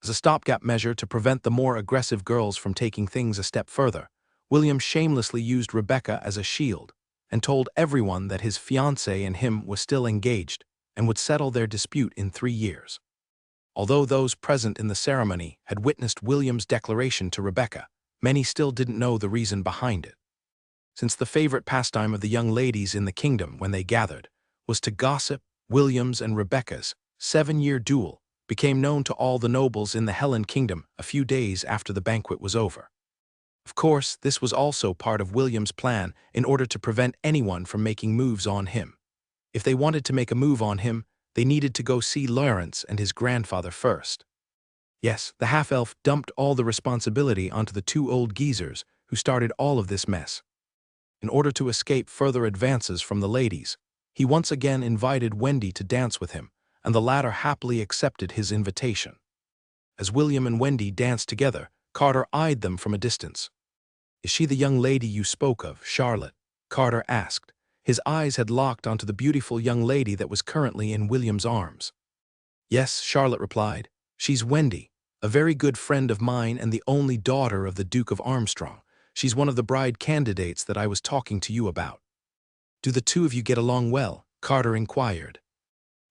As a stopgap measure to prevent the more aggressive girls from taking things a step further, William shamelessly used Rebecca as a shield and told everyone that his fiancée and him was still engaged and would settle their dispute in 3 years. Although those present in the ceremony had witnessed William's declaration to Rebecca, many still didn't know the reason behind it. Since the favorite pastime of the young ladies in the kingdom when they gathered was to gossip, William's and Rebecca's 7-year duel became known to all the nobles in the Hellen kingdom a few days after the banquet was over. Of course, this was also part of William's plan in order to prevent anyone from making moves on him. If they wanted to make a move on him, they needed to go see Lawrence and his grandfather first. Yes, the half-elf dumped all the responsibility onto the two old geezers who started all of this mess. In order to escape further advances from the ladies, he once again invited Wendy to dance with him, and the latter happily accepted his invitation. As William and Wendy danced together, Carter eyed them from a distance. "Is she the young lady you spoke of, Charlotte?" Carter asked. His eyes had locked onto the beautiful young lady that was currently in William's arms. "Yes," Charlotte replied. "She's Wendy, a very good friend of mine and the only daughter of the Duke of Armstrong. She's one of the bride candidates that I was talking to you about." "Do the two of you get along well?" Carter inquired.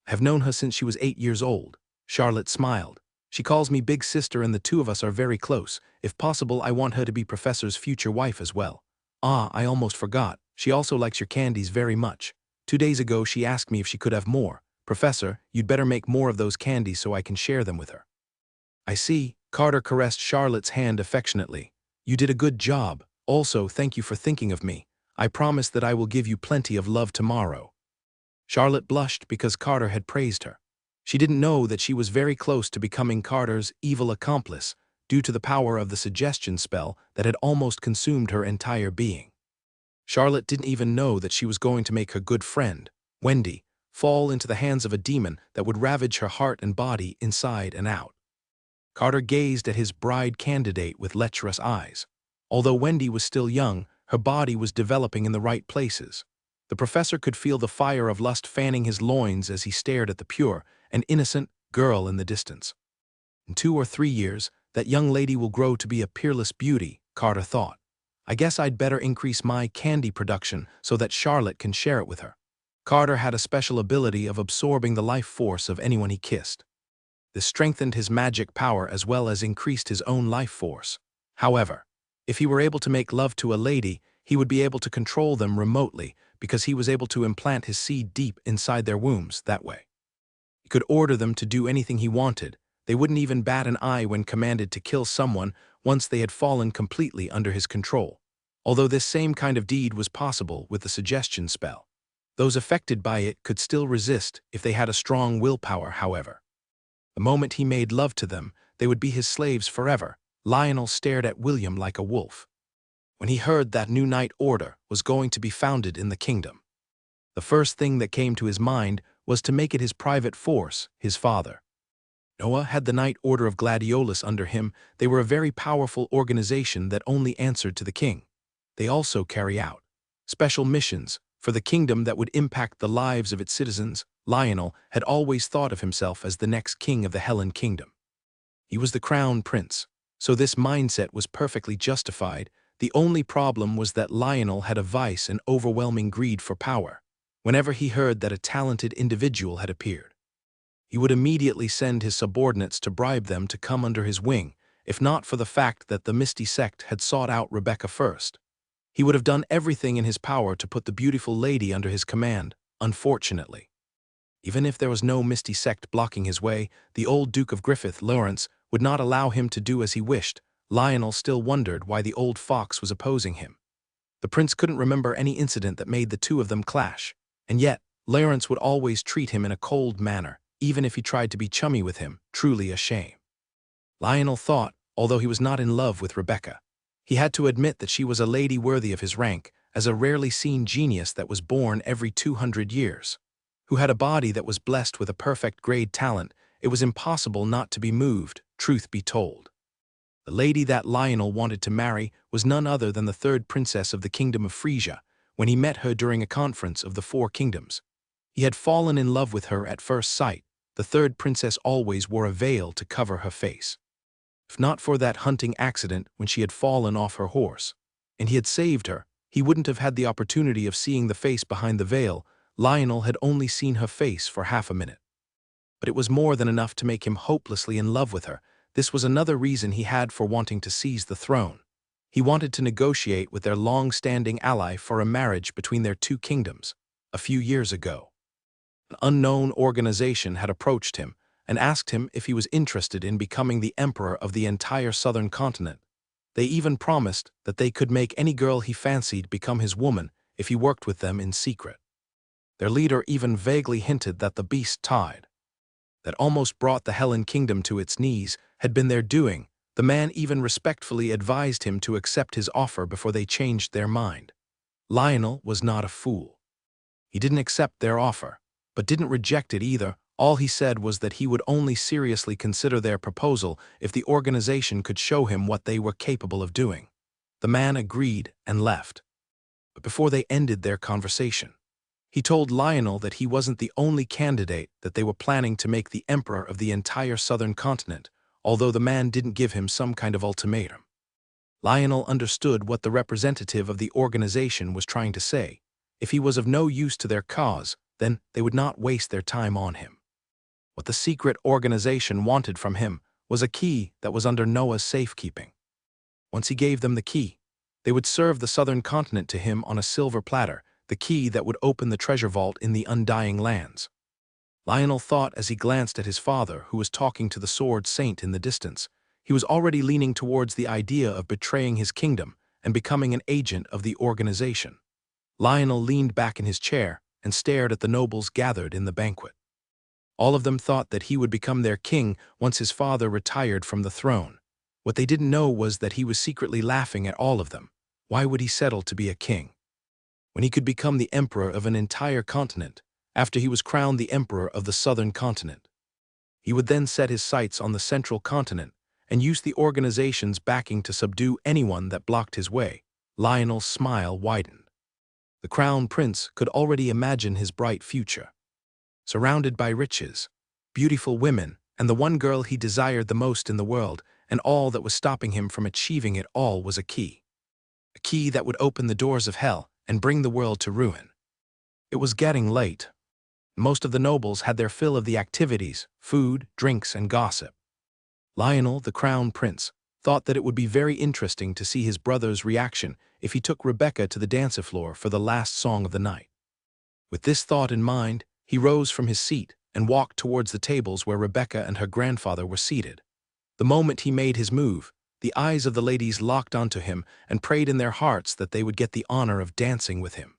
"I have known her since she was 8 years old." Charlotte smiled. "She calls me big sister and the two of us are very close. If possible, I want her to be Professor's future wife as well. Ah, I almost forgot. She also likes your candies very much. 2 days ago she asked me if she could have more. Professor, you'd better make more of those candies so I can share them with her." "I see." Carter caressed Charlotte's hand affectionately. "You did a good job. Also, thank you for thinking of me. I promise that I will give you plenty of love tomorrow." Charlotte blushed because Carter had praised her. She didn't know that she was very close to becoming Carter's evil accomplice due to the power of the suggestion spell that had almost consumed her entire being. Charlotte didn't even know that she was going to make her good friend, Wendy, fall into the hands of a demon that would ravage her heart and body inside and out. Carter gazed at his bride candidate with lecherous eyes. Although Wendy was still young, her body was developing in the right places. The professor could feel the fire of lust fanning his loins as he stared at the pure and innocent girl in the distance. In 2 or 3 years, that young lady will grow to be a peerless beauty, Carter thought. I guess I'd better increase my candy production so that Charlotte can share it with her. Carter had a special ability of absorbing the life force of anyone he kissed. This strengthened his magic power as well as increased his own life force. However, if he were able to make love to a lady, he would be able to control them remotely because he was able to implant his seed deep inside their wombs that way. He could order them to do anything he wanted. They wouldn't even bat an eye when commanded to kill someone once they had fallen completely under his control. Although this same kind of deed was possible with the suggestion spell. Those affected by it could still resist if they had a strong willpower, however. The moment he made love to them, they would be his slaves forever. Lionel stared at William like a wolf. When he heard that new Knight Order was going to be founded in the kingdom, the first thing that came to his mind was to make it his private force, his father. Noah had the Knight Order of Gladiolus under him. They were a very powerful organization that only answered to the king. They also carry out special missions, For the kingdom that would impact the lives of its citizens, Lionel had always thought of himself as the next king of the Helen kingdom. He was the crown prince, so this mindset was perfectly justified. The only problem was that Lionel had a vice and overwhelming greed for power. Whenever he heard that a talented individual had appeared, he would immediately send his subordinates to bribe them to come under his wing, if not for the fact that the Misty sect had sought out Rebecca first. He would have done everything in his power to put the beautiful lady under his command. Unfortunately, even if there was no Misty sect blocking his way, the old Duke of Griffith, Lawrence, would not allow him to do as he wished. Lionel still wondered why the old fox was opposing him. The prince couldn't remember any incident that made the two of them clash, and yet Lawrence would always treat him in a cold manner, even if he tried to be chummy with him. Truly a shame. Lionel thought, although he was not in love with Rebecca, he had to admit that she was a lady worthy of his rank, as a rarely seen genius that was born every 200 years. Who had a body that was blessed with a perfect grade talent. It was impossible not to be moved, truth be told. The lady that Lionel wanted to marry was none other than the third princess of the kingdom of Frisia. When he met her during a conference of the four kingdoms, he had fallen in love with her at first sight. The third princess always wore a veil to cover her face. If not for that hunting accident when she had fallen off her horse, and he had saved her, he wouldn't have had the opportunity of seeing the face behind the veil. Lionel had only seen her face for half a minute. But it was more than enough to make him hopelessly in love with her. This was another reason he had for wanting to seize the throne. He wanted to negotiate with their long-standing ally for a marriage between their two kingdoms. A few years ago, an unknown organization had approached him and asked him if he was interested in becoming the emperor of the entire southern continent. They even promised that they could make any girl he fancied become his woman if he worked with them in secret. Their leader even vaguely hinted that the beast tide that almost brought the Helen kingdom to its knees had been their doing. The man even respectfully advised him to accept his offer before they changed their mind. Lionel was not a fool. He didn't accept their offer, but didn't reject it either. All he said was that he would only seriously consider their proposal if the organization could show him what they were capable of doing. The man agreed and left. But before they ended their conversation, he told Lionel that he wasn't the only candidate that they were planning to make the emperor of the entire southern continent, although the man didn't give him some kind of ultimatum. Lionel understood what the representative of the organization was trying to say. If he was of no use to their cause, then they would not waste their time on him. What the secret organization wanted from him was a key that was under Noah's safekeeping. Once he gave them the key, they would serve the southern continent to him on a silver platter, the key that would open the treasure vault in the undying lands. Lionel thought as he glanced at his father, who was talking to the sword saint in the distance. He was already leaning towards the idea of betraying his kingdom and becoming an agent of the organization. Lionel leaned back in his chair and stared at the nobles gathered in the banquet. All of them thought that he would become their king once his father retired from the throne. What they didn't know was that he was secretly laughing at all of them. Why would he settle to be a king when he could become the emperor of an entire continent after he was crowned the emperor of the southern continent? He would then set his sights on the central continent and use the organization's backing to subdue anyone that blocked his way. Lionel's smile widened. The crown prince could already imagine his bright future, surrounded by riches, beautiful women, and the one girl he desired the most in the world, and all that was stopping him from achieving it all was a key that would open the doors of hell and bring the world to ruin. It was getting late. Most of the nobles had their fill of the activities, food, drinks, and gossip. Lionel, the crown prince, thought that it would be very interesting to see his brother's reaction if he took Rebecca to the dance floor for the last song of the night. With this thought in mind, he rose from his seat and walked towards the tables where Rebecca and her grandfather were seated. The moment he made his move, the eyes of the ladies locked onto him and prayed in their hearts that they would get the honor of dancing with him.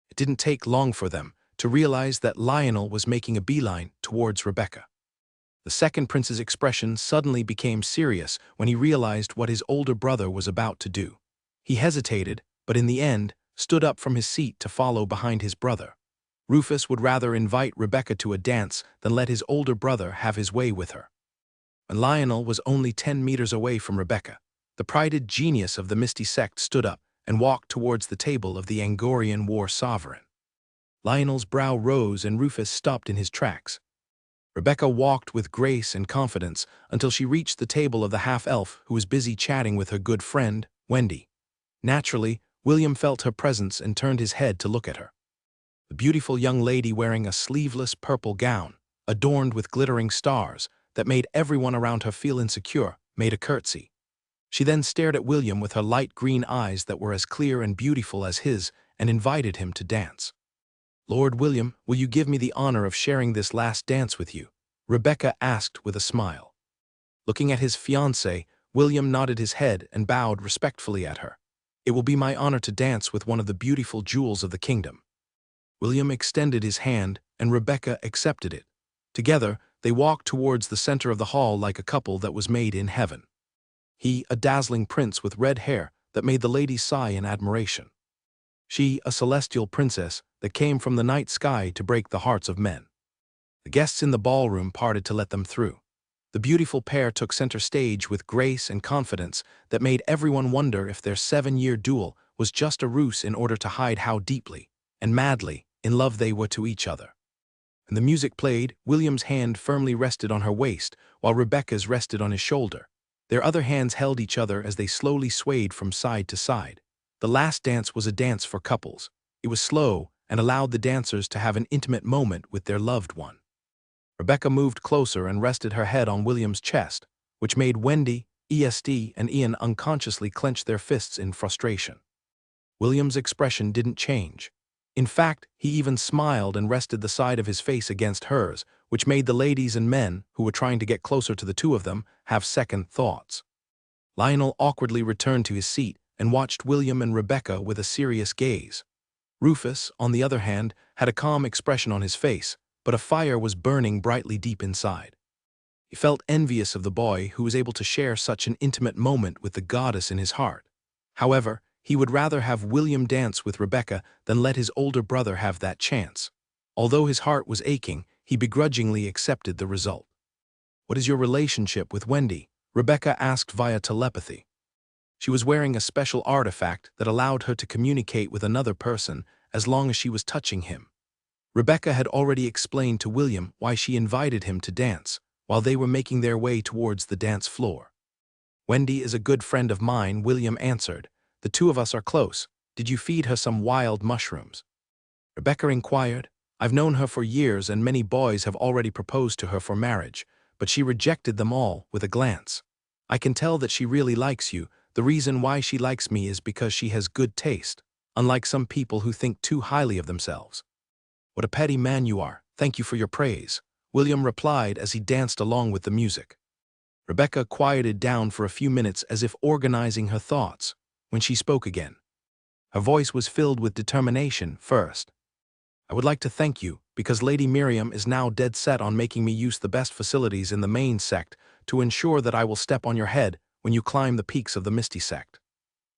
It didn't take long for them to realize that Lionel was making a beeline towards Rebecca. The second prince's expression suddenly became serious when he realized what his older brother was about to do. He hesitated, but in the end, stood up from his seat to follow behind his brother. Rufus would rather invite Rebecca to a dance than let his older brother have his way with her. When Lionel was only 10 meters away from Rebecca, the prided genius of the Misty sect stood up and walked towards the table of the Angorian war sovereign. Lionel's brow rose and Rufus stopped in his tracks. Rebecca walked with grace and confidence until she reached the table of the half-elf who was busy chatting with her good friend, Wendy. Naturally, William felt her presence and turned his head to look at her. The beautiful young lady wearing a sleeveless purple gown, adorned with glittering stars that made everyone around her feel insecure, made a curtsy. She then stared at William with her light green eyes that were as clear and beautiful as his and invited him to dance. "Lord William, will you give me the honor of sharing this last dance with you?" Rebecca asked with a smile. Looking at his fiancée, William nodded his head and bowed respectfully at her. "It will be my honor to dance with one of the beautiful jewels of the kingdom." William extended his hand, and Rebecca accepted it. Together, they walked towards the center of the hall like a couple that was made in heaven. He, a dazzling prince with red hair that made the ladies sigh in admiration. She, a celestial princess that came from the night sky to break the hearts of men. The guests in the ballroom parted to let them through. The beautiful pair took center stage with grace and confidence that made everyone wonder if their 7-year duel was just a ruse in order to hide how deeply and madly in love they were to each other. When the music played, William's hand firmly rested on her waist, while Rebecca's rested on his shoulder. Their other hands held each other as they slowly swayed from side to side. The last dance was a dance for couples. It was slow and allowed the dancers to have an intimate moment with their loved one. Rebecca moved closer and rested her head on William's chest, which made Wendy, ESD, and Ian unconsciously clench their fists in frustration. William's expression didn't change. In fact, he even smiled and rested the side of his face against hers, which made the ladies and men, who were trying to get closer to the two of them, have second thoughts. Lionel awkwardly returned to his seat and watched William and Rebecca with a serious gaze. Rufus, on the other hand, had a calm expression on his face, but a fire was burning brightly deep inside. He felt envious of the boy who was able to share such an intimate moment with the goddess in his heart. However, he would rather have William dance with Rebecca than let his older brother have that chance. Although his heart was aching, he begrudgingly accepted the result. "What is your relationship with Wendy?" Rebecca asked via telepathy. She was wearing a special artifact that allowed her to communicate with another person as long as she was touching him. Rebecca had already explained to William why she invited him to dance, while they were making their way towards the dance floor. "Wendy is a good friend of mine," William answered. "The two of us are close. Did you feed her some wild mushrooms?" Rebecca inquired. "I've known her for years and many boys have already proposed to her for marriage, but she rejected them all with a glance. I can tell that she really likes you. The reason why she likes me is because she has good taste, unlike some people who think too highly of themselves." "What a petty man you are. Thank you for your praise," William replied as he danced along with the music. Rebecca quieted down for a few minutes as if organizing her thoughts. When she spoke again, her voice was filled with determination. "First, I would like to thank you because Lady Miriam is now dead set on making me use the best facilities in the main sect to ensure that I will step on your head when you climb the peaks of the Misty sect.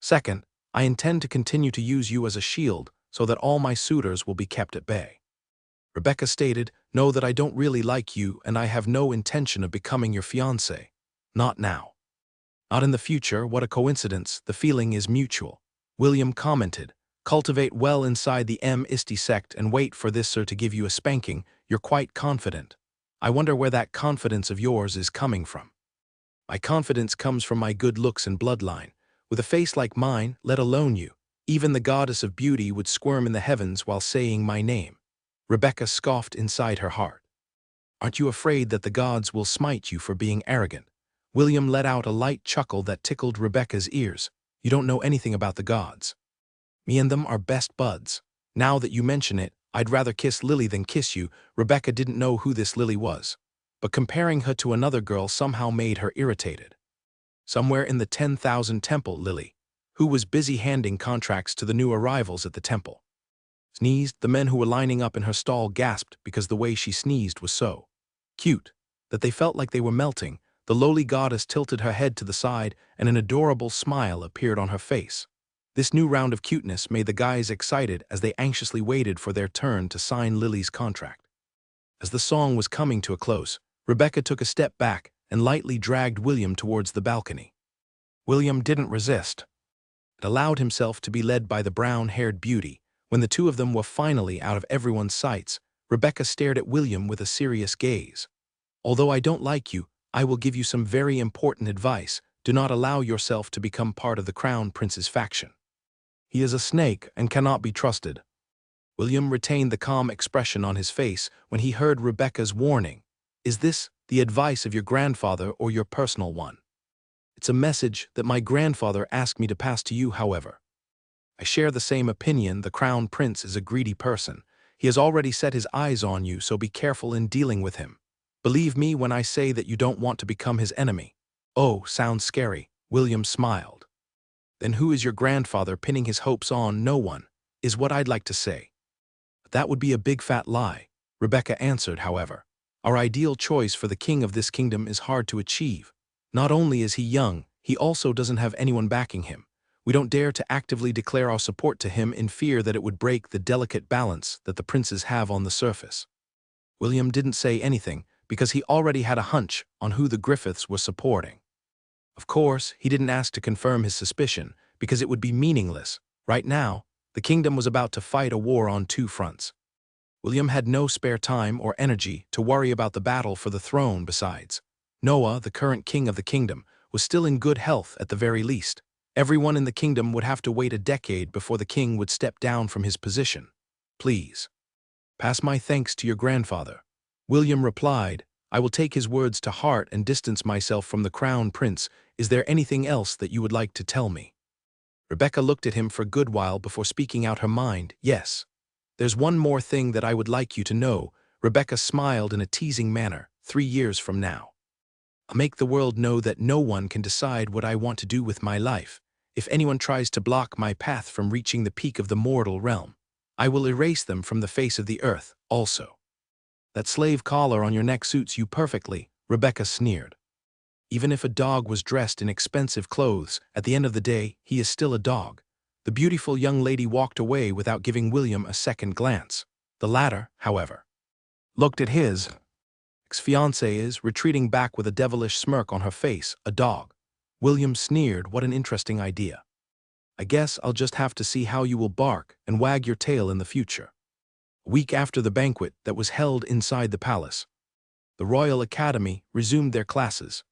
Second, I intend to continue to use you as a shield so that all my suitors will be kept at bay." Rebecca stated, "Know that I don't really like you and I have no intention of becoming your fiancé. Not now." "Not in the future, what a coincidence, the feeling is mutual." William commented, "Cultivate well inside the Misty sect and wait for this sir to give you a spanking. You're quite confident. I wonder where that confidence of yours is coming from." "My confidence comes from my good looks and bloodline. With a face like mine, let alone you, even the goddess of beauty would squirm in the heavens while saying my name." Rebecca scoffed inside her heart. "Aren't you afraid that the gods will smite you for being arrogant?" William let out a light chuckle that tickled Rebecca's ears. "You don't know anything about the gods. Me and them are best buds. Now that you mention it, I'd rather kiss Lily than kiss you." Rebecca didn't know who this Lily was, but comparing her to another girl somehow made her irritated. Somewhere in the 10,000 temple, Lily, who was busy handing contracts to the new arrivals at the temple. Sneezed. The men who were lining up in her stall gasped because the way she sneezed was so cute that they felt like they were melting. The lowly goddess tilted her head to the side and an adorable smile appeared on her face. This new round of cuteness made the guys excited as they anxiously waited for their turn to sign Lily's contract. As the song was coming to a close, Rebecca took a step back and lightly dragged William towards the balcony. William didn't resist. and allowed himself to be led by the brown-haired beauty. When the two of them were finally out of everyone's sights, Rebecca stared at William with a serious gaze. "Although I don't like you, I will give you some very important advice. Do not allow yourself to become part of the Crown Prince's faction. He is a snake and cannot be trusted." William retained the calm expression on his face when he heard Rebecca's warning. "Is this the advice of your grandfather or your personal one?" "It's a message that my grandfather asked me to pass to you, however." "I share the same opinion. The Crown Prince is a greedy person. He has already set his eyes on you, so be careful in dealing with him. Believe me when I say that you don't want to become his enemy." "Oh, sounds scary." William smiled. "Then who is your grandfather pinning his hopes on? No one, is what I'd like to say." "That would be a big fat lie," Rebecca answered, however. "Our ideal choice for the king of this kingdom is hard to achieve. Not only is he young, he also doesn't have anyone backing him. We don't dare to actively declare our support to him in fear that it would break the delicate balance that the princes have on the surface." William didn't say anything because he already had a hunch on who the Griffiths were supporting. Of course, he didn't ask to confirm his suspicion because it would be meaningless. Right now, the kingdom was about to fight a war on two fronts. William had no spare time or energy to worry about the battle for the throne. Besides, Noah, the current king of the kingdom, was still in good health at the very least. Everyone in the kingdom would have to wait a decade before the king would step down from his position. "Please, pass my thanks to your grandfather." William replied, "I will take his words to heart and distance myself from the Crown Prince. Is there anything else that you would like to tell me?" Rebecca looked at him for a good while before speaking out her mind. "Yes. There's one more thing that I would like you to know." Rebecca smiled in a teasing manner. 3 years from now, I'll make the world know that no one can decide what I want to do with my life. If anyone tries to block my path from reaching the peak of the mortal realm, I will erase them from the face of the earth also." "That slave collar on your neck suits you perfectly," Rebecca sneered. "Even if a dog was dressed in expensive clothes, at the end of the day, he is still a dog." The beautiful young lady walked away without giving William a second glance. The latter, however, looked at his ex-fiancée, retreating back with a devilish smirk on her face. "A dog." William sneered. "What an interesting idea. I guess I'll just have to see how you will bark and wag your tail in the future." A week after the banquet that was held inside the palace, the Royal Academy resumed their classes.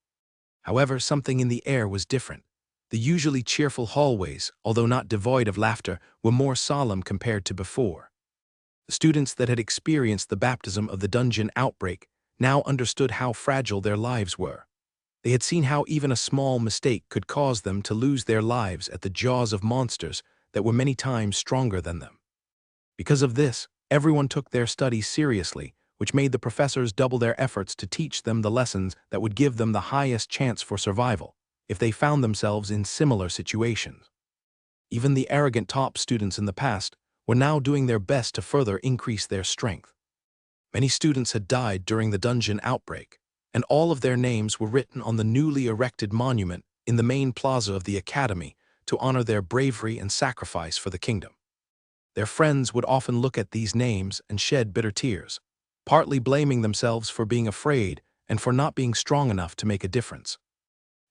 However, something in the air was different. The usually cheerful hallways, although not devoid of laughter, were more solemn compared to before. The students that had experienced the baptism of the dungeon outbreak now understood how fragile their lives were. They had seen how even a small mistake could cause them to lose their lives at the jaws of monsters that were many times stronger than them. Because of this, everyone took their studies seriously, which made the professors double their efforts to teach them the lessons that would give them the highest chance for survival if they found themselves in similar situations. Even the arrogant top students in the past were now doing their best to further increase their strength. Many students had died during the dungeon outbreak, and all of their names were written on the newly erected monument in the main plaza of the academy to honor their bravery and sacrifice for the kingdom. Their friends would often look at these names and shed bitter tears, partly blaming themselves for being afraid and for not being strong enough to make a difference.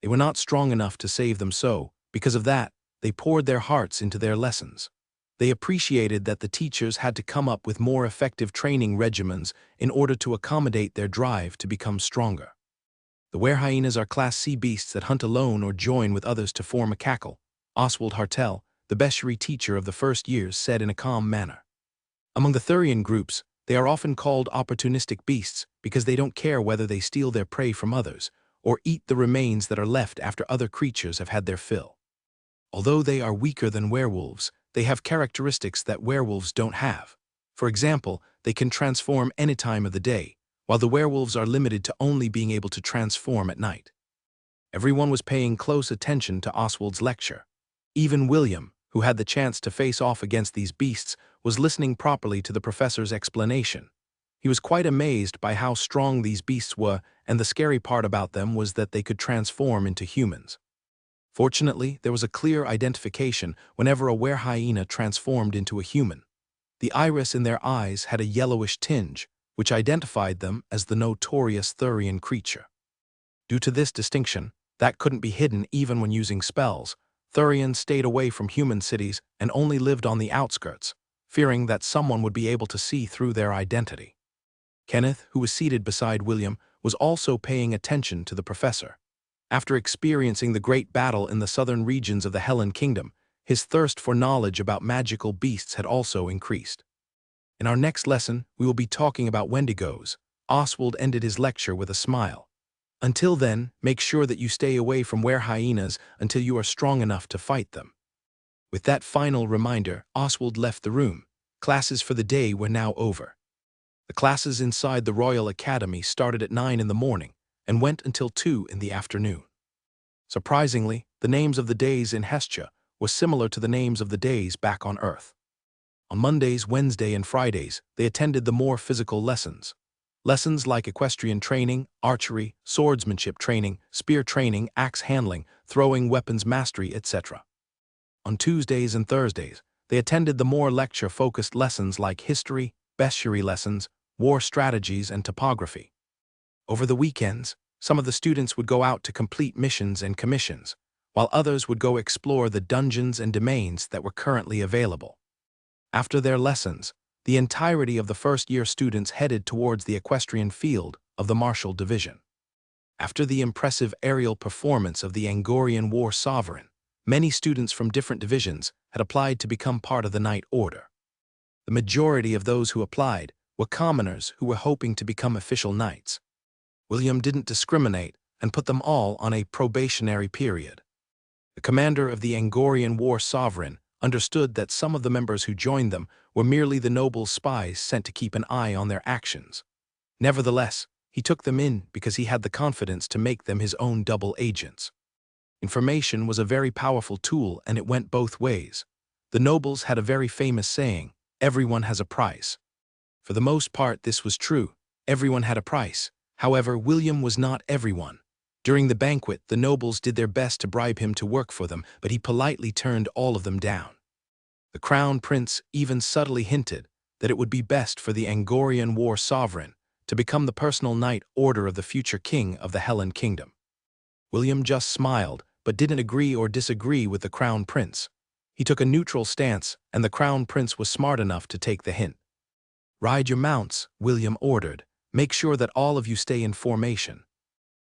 They were not strong enough to save them, so, because of that, they poured their hearts into their lessons. They appreciated that the teachers had to come up with more effective training regimens in order to accommodate their drive to become stronger. "The werehyenas are Class C beasts that hunt alone or join with others to form a cackle," Oswald Hartel, the bestiary teacher of the first years, said in a calm manner. "Among the Thurian groups, they are often called opportunistic beasts because they don't care whether they steal their prey from others or eat the remains that are left after other creatures have had their fill. Although they are weaker than werewolves, they have characteristics that werewolves don't have. For example, they can transform any time of the day, while the werewolves are limited to only being able to transform at night." Everyone was paying close attention to Oswald's lecture. Even William, who had the chance to face off against these beasts, was listening properly to the professor's explanation. He was quite amazed by how strong these beasts were, and the scary part about them was that they could transform into humans. Fortunately, there was a clear identification whenever a werehyena transformed into a human. The iris in their eyes had a yellowish tinge, which identified them as the notorious Thurian creature. Due to this distinction, that couldn't be hidden even when using spells, Thurians stayed away from human cities and only lived on the outskirts, fearing that someone would be able to see through their identity. Kenneth, who was seated beside William, was also paying attention to the professor. After experiencing the great battle in the southern regions of the Hellen Kingdom, his thirst for knowledge about magical beasts had also increased. In our next lesson, we will be talking about Wendigos. Oswald ended his lecture with a smile. Until then, make sure that you stay away from were-hyenas until you are strong enough to fight them. With that final reminder, Oswald left the room. Classes for the day were now over. The classes inside the Royal Academy started at 9 in the morning and went until 2 in the afternoon. Surprisingly, the names of the days in Hestia were similar to the names of the days back on Earth. On Mondays, Wednesdays, and Fridays, they attended the more physical lessons. Lessons like equestrian training, archery, swordsmanship training, spear training, axe handling, throwing weapons mastery, etc. On Tuesdays and Thursdays, they attended the more lecture-focused lessons like history, bestiary lessons, war strategies, and topography. Over the weekends, some of the students would go out to complete missions and commissions, while others would go explore the dungeons and domains that were currently available. After their lessons, the entirety of the first-year students headed towards the equestrian field of the Martial Division. After the impressive aerial performance of the Angorian War Sovereign, many students from different divisions had applied to become part of the Knight Order. The majority of those who applied were commoners who were hoping to become official knights. William didn't discriminate and put them all on a probationary period. The commander of the Angorian War Sovereign understood that some of the members who joined them were merely the nobles' spies sent to keep an eye on their actions. Nevertheless, he took them in because he had the confidence to make them his own double agents. Information was a very powerful tool, and it went both ways. The nobles had a very famous saying, "Everyone has a price." For the most part, this was true. Everyone had a price. However, William was not everyone. During the banquet, the nobles did their best to bribe him to work for them, but he politely turned all of them down. The Crown Prince even subtly hinted that it would be best for the Angorian War Sovereign to become the personal knight order of the future king of the Hellen Kingdom. William just smiled, but didn't agree or disagree with the Crown Prince. He took a neutral stance, and the Crown Prince was smart enough to take the hint. "Ride your mounts," William ordered. "Make sure that all of you stay in formation."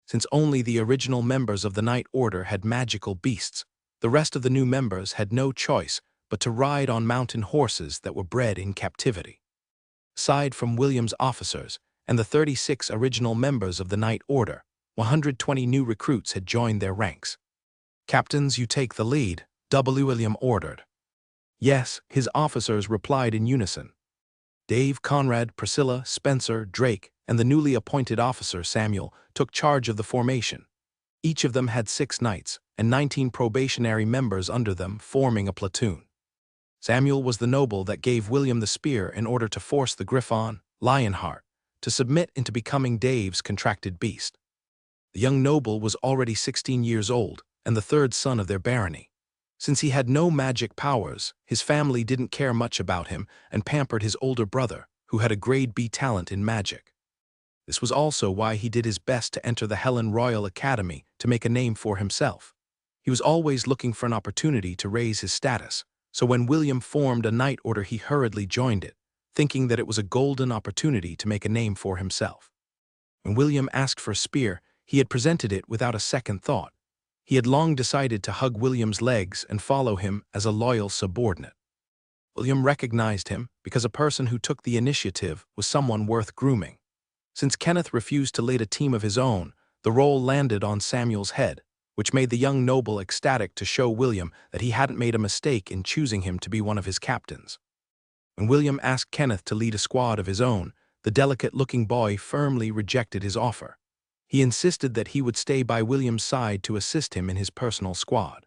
Since only the original members of the Knight Order had magical beasts, the rest of the new members had no choice but to ride on mountain horses that were bred in captivity. Aside from William's officers and the 36 original members of the Knight Order, 120 new recruits had joined their ranks. "Captains, you take the lead," William ordered. "Yes," his officers replied in unison. Dave, Conrad, Priscilla, Spencer, Drake, and the newly appointed officer Samuel took charge of the formation. Each of them had 6 knights and 19 probationary members under them, forming a platoon. Samuel was the noble that gave William the spear in order to force the Griffon, Lionheart, to submit into becoming Dave's contracted beast. The young noble was already 16 years old and the third son of their barony. Since he had no magic powers, his family didn't care much about him and pampered his older brother, who had a grade B talent in magic. This was also why he did his best to enter the Hellen Royal Academy to make a name for himself. He was always looking for an opportunity to raise his status, so when William formed a knight order he hurriedly joined it, thinking that it was a golden opportunity to make a name for himself. When William asked for a spear, he had presented it without a second thought. He had long decided to hug William's legs and follow him as a loyal subordinate. William recognized him because a person who took the initiative was someone worth grooming. Since Kenneth refused to lead a team of his own, the role landed on Samuel's head, which made the young noble ecstatic to show William that he hadn't made a mistake in choosing him to be one of his captains. When William asked Kenneth to lead a squad of his own, the delicate-looking boy firmly rejected his offer. He insisted that he would stay by William's side to assist him in his personal squad.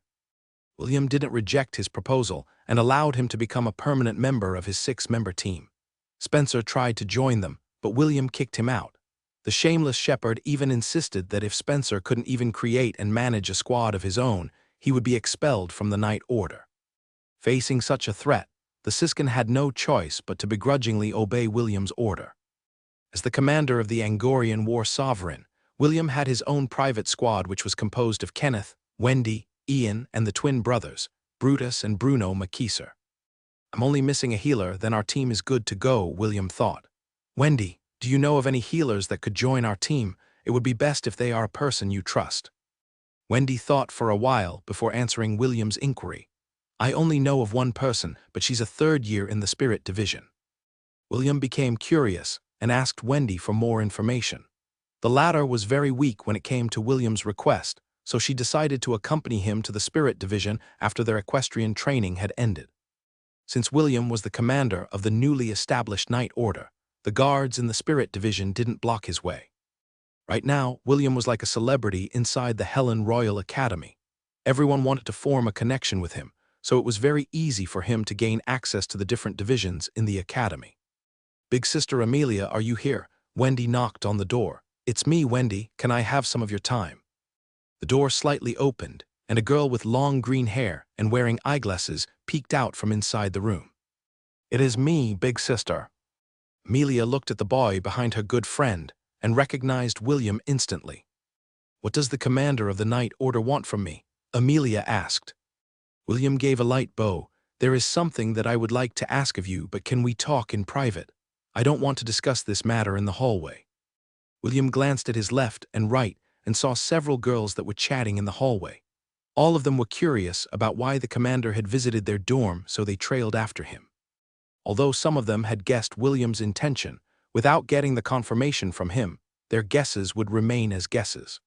William didn't reject his proposal and allowed him to become a permanent member of his 6-member team. Spencer tried to join them, but William kicked him out. The shameless shepherd even insisted that if Spencer couldn't even create and manage a squad of his own, he would be expelled from the Knight Order. Facing such a threat, the Siskin had no choice but to begrudgingly obey William's order. As the commander of the Angorian War Sovereign, William had his own private squad which was composed of Kenneth, Wendy, Ian and the twin brothers, Brutus and Bruno Makieser. I'm only missing a healer, then our team is good to go, William thought. Wendy, do you know of any healers that could join our team? It would be best if they are a person you trust. Wendy thought for a while before answering William's inquiry. I only know of one person, but she's a third year in the spirit division. William became curious and asked Wendy for more information. The latter was very weak when it came to William's request, so she decided to accompany him to the spirit division after their equestrian training had ended. Since William was the commander of the newly established Knight Order, the guards in the spirit division didn't block his way. Right now, William was like a celebrity inside the Helen Royal Academy. Everyone wanted to form a connection with him, so it was very easy for him to gain access to the different divisions in the academy. Big Sister Amelia, are you here? Wendy knocked on the door. It's me, Wendy. Can I have some of your time? The door slightly opened, and a girl with long green hair and wearing eyeglasses peeked out from inside the room. It is me, Big Sister. Amelia looked at the boy behind her good friend and recognized William instantly. What does the commander of the Knight Order want from me? Amelia asked. William gave a light bow. There is something that I would like to ask of you, but can we talk in private? I don't want to discuss this matter in the hallway. William glanced at his left and right and saw several girls that were chatting in the hallway. All of them were curious about why the commander had visited their dorm, so they trailed after him. Although some of them had guessed William's intention, without getting the confirmation from him, their guesses would remain as guesses.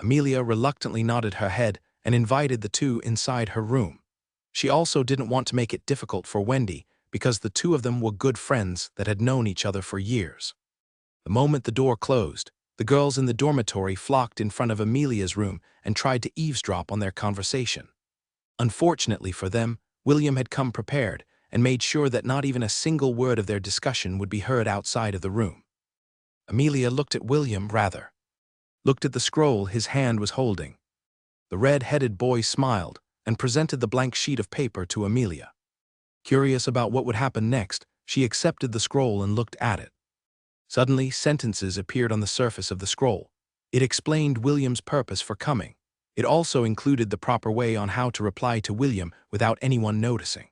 Amelia reluctantly nodded her head and invited the two inside her room. She also didn't want to make it difficult for Wendy because the two of them were good friends that had known each other for years. The moment the door closed, the girls in the dormitory flocked in front of Amelia's room and tried to eavesdrop on their conversation. Unfortunately for them, William had come prepared and made sure that not even a single word of their discussion would be heard outside of the room. Amelia looked at looked at the scroll his hand was holding. The red-headed boy smiled and presented the blank sheet of paper to Amelia. Curious about what would happen next, she accepted the scroll and looked at it. Suddenly, sentences appeared on the surface of the scroll. It explained William's purpose for coming. It also included the proper way on how to reply to William without anyone noticing.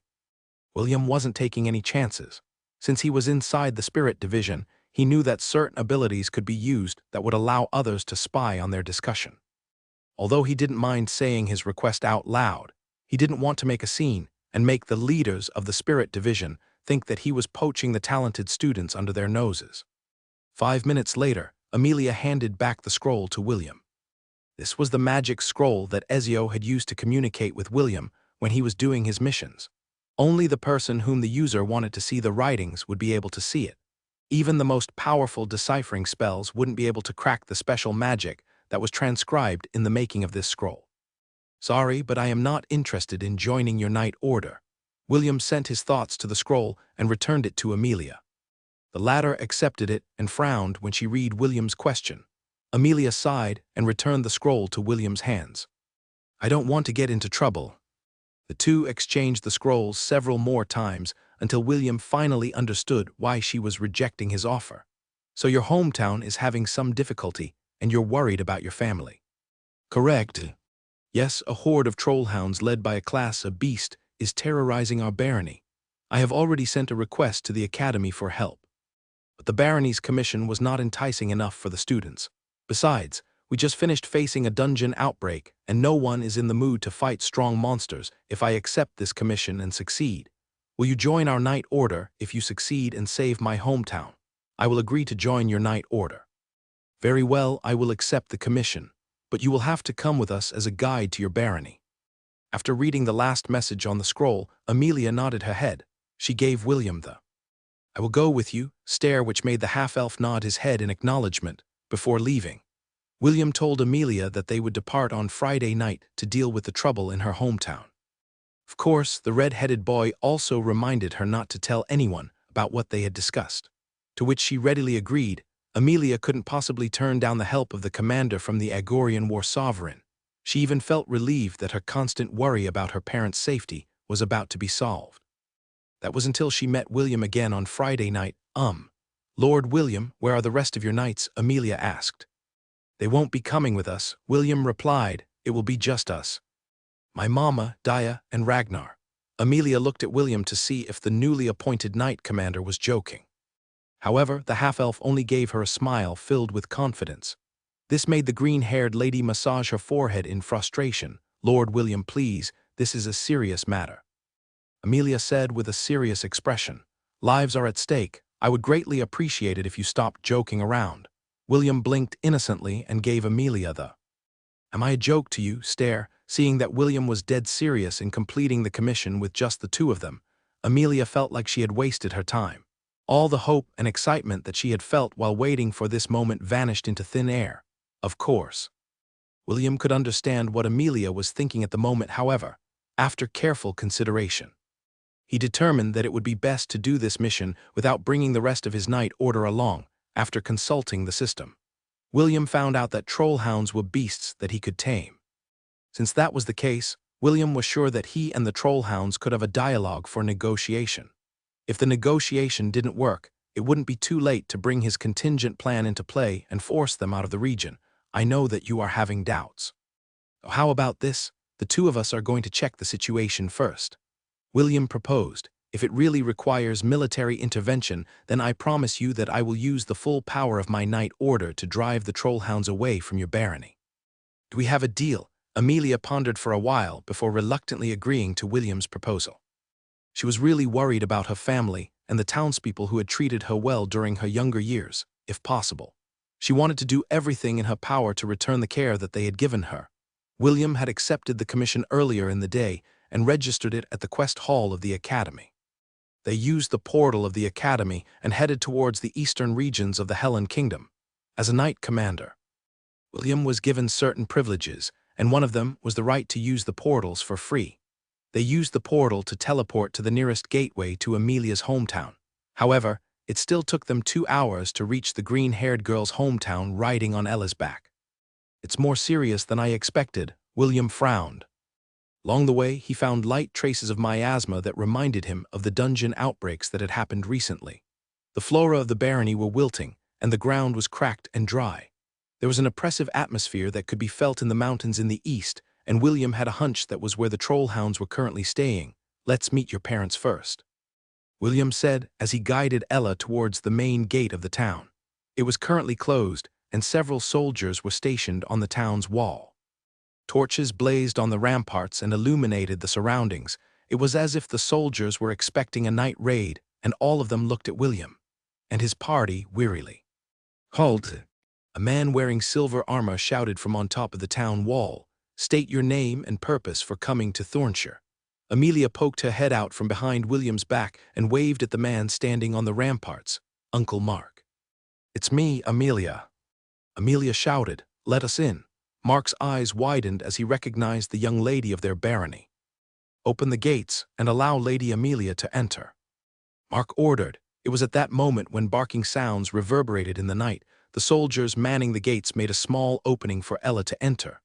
William wasn't taking any chances. Since he was inside the spirit division, he knew that certain abilities could be used that would allow others to spy on their discussion. Although he didn't mind saying his request out loud, he didn't want to make a scene and make the leaders of the spirit division think that he was poaching the talented students under their noses. 5 minutes later, Amelia handed back the scroll to William. This was the magic scroll that Ezio had used to communicate with William when he was doing his missions. Only the person whom the user wanted to see the writings would be able to see it. Even the most powerful deciphering spells wouldn't be able to crack the special magic that was transcribed in the making of this scroll. Sorry, but I am not interested in joining your Knight Order. William sent his thoughts to the scroll and returned it to Amelia. The latter accepted it and frowned when she read William's question. Amelia sighed and returned the scroll to William's hands. I don't want to get into trouble. The two exchanged the scrolls several more times until William finally understood why she was rejecting his offer. So your hometown is having some difficulty and you're worried about your family. Correct. Yes, a horde of trollhounds led by a class of beast is terrorizing our barony. I have already sent a request to the academy for help. But the barony's commission was not enticing enough for the students. Besides, we just finished facing a dungeon outbreak, and no one is in the mood to fight strong monsters if I accept this commission and succeed. Will you join our Knight Order if you succeed and save my hometown? I will agree to join your Knight Order. Very well, I will accept the commission, but you will have to come with us as a guide to your barony. After reading the last message on the scroll, Amelia nodded her head. She gave William the I will go with you stare, which made the half-elf nod his head in acknowledgement before leaving. William told Amelia that they would depart on Friday night to deal with the trouble in her hometown. Of course, the red-headed boy also reminded her not to tell anyone about what they had discussed, to which she readily agreed. Amelia couldn't possibly turn down the help of the commander from the Agorian War Sovereign. She even felt relieved that her constant worry about her parents' safety was about to be solved. That was until she met William again on Friday night. Lord William, where are the rest of your knights? Amelia asked. They won't be coming with us, William replied. It will be just us. My mama, Dia, and Ragnar. Amelia looked at William to see if the newly appointed knight commander was joking. However, the half-elf only gave her a smile filled with confidence. This made the green-haired lady massage her forehead in frustration. "Lord William, please, this is a serious matter," Amelia said with a serious expression. "Lives are at stake. I would greatly appreciate it if you stopped joking around." William blinked innocently and gave Amelia the "Am I a joke to you?" stare. Seeing that William was dead serious in completing the commission with just the two of them, Amelia felt like she had wasted her time. All the hope and excitement that she had felt while waiting for this moment vanished into thin air. Of course, William could understand what Amelia was thinking at the moment. However, after careful consideration, he determined that it would be best to do this mission without bringing the rest of his knight order along. After consulting the system, William found out that trollhounds were beasts that he could tame. Since that was the case, William was sure that he and the trollhounds could have a dialogue for negotiation. If the negotiation didn't work, it wouldn't be too late to bring his contingent plan into play and force them out of the region. "I know that you are having doubts. How about this? The two of us are going to check the situation first," William proposed. "If it really requires military intervention, then I promise you that I will use the full power of my knight order to drive the trollhounds away from your barony. Do we have a deal?" Amelia pondered for a while before reluctantly agreeing to William's proposal. She was really worried about her family and the townspeople who had treated her well during her younger years, if possible. She wanted to do everything in her power to return the care that they had given her. William had accepted the commission earlier in the day and registered it at the quest hall of the academy. They used the portal of the academy and headed towards the eastern regions of the Helen Kingdom. As a knight commander, William was given certain privileges, and one of them was the right to use the portals for free. They used the portal to teleport to the nearest gateway to Amelia's hometown. However, it still took them 2 hours to reach the green-haired girl's hometown riding on Ella's back. "It's more serious than I expected," William frowned. Along the way, he found light traces of miasma that reminded him of the dungeon outbreaks that had happened recently. The flora of the barony were wilting, and the ground was cracked and dry. There was an oppressive atmosphere that could be felt in the mountains in the east, and William had a hunch that was where the trollhounds were currently staying. "Let's meet your parents first," William said as he guided Ella towards the main gate of the town. It was currently closed, and several soldiers were stationed on the town's wall. Torches blazed on the ramparts and illuminated the surroundings. It was as if the soldiers were expecting a night raid, and all of them looked at William and his party wearily. "Halt!" A man wearing silver armor shouted from on top of the town wall. "State your name and purpose for coming to Thornshire." Amelia poked her head out from behind William's back and waved at the man standing on the ramparts. "Uncle Mark." "It's me, Amelia." Amelia shouted, "Let us in." Mark's eyes widened as he recognized the young lady of their barony. "Open the gates and allow Lady Amelia to enter," Mark ordered. It was at that moment when barking sounds reverberated in the night. The soldiers manning the gates made a small opening for Ella to enter.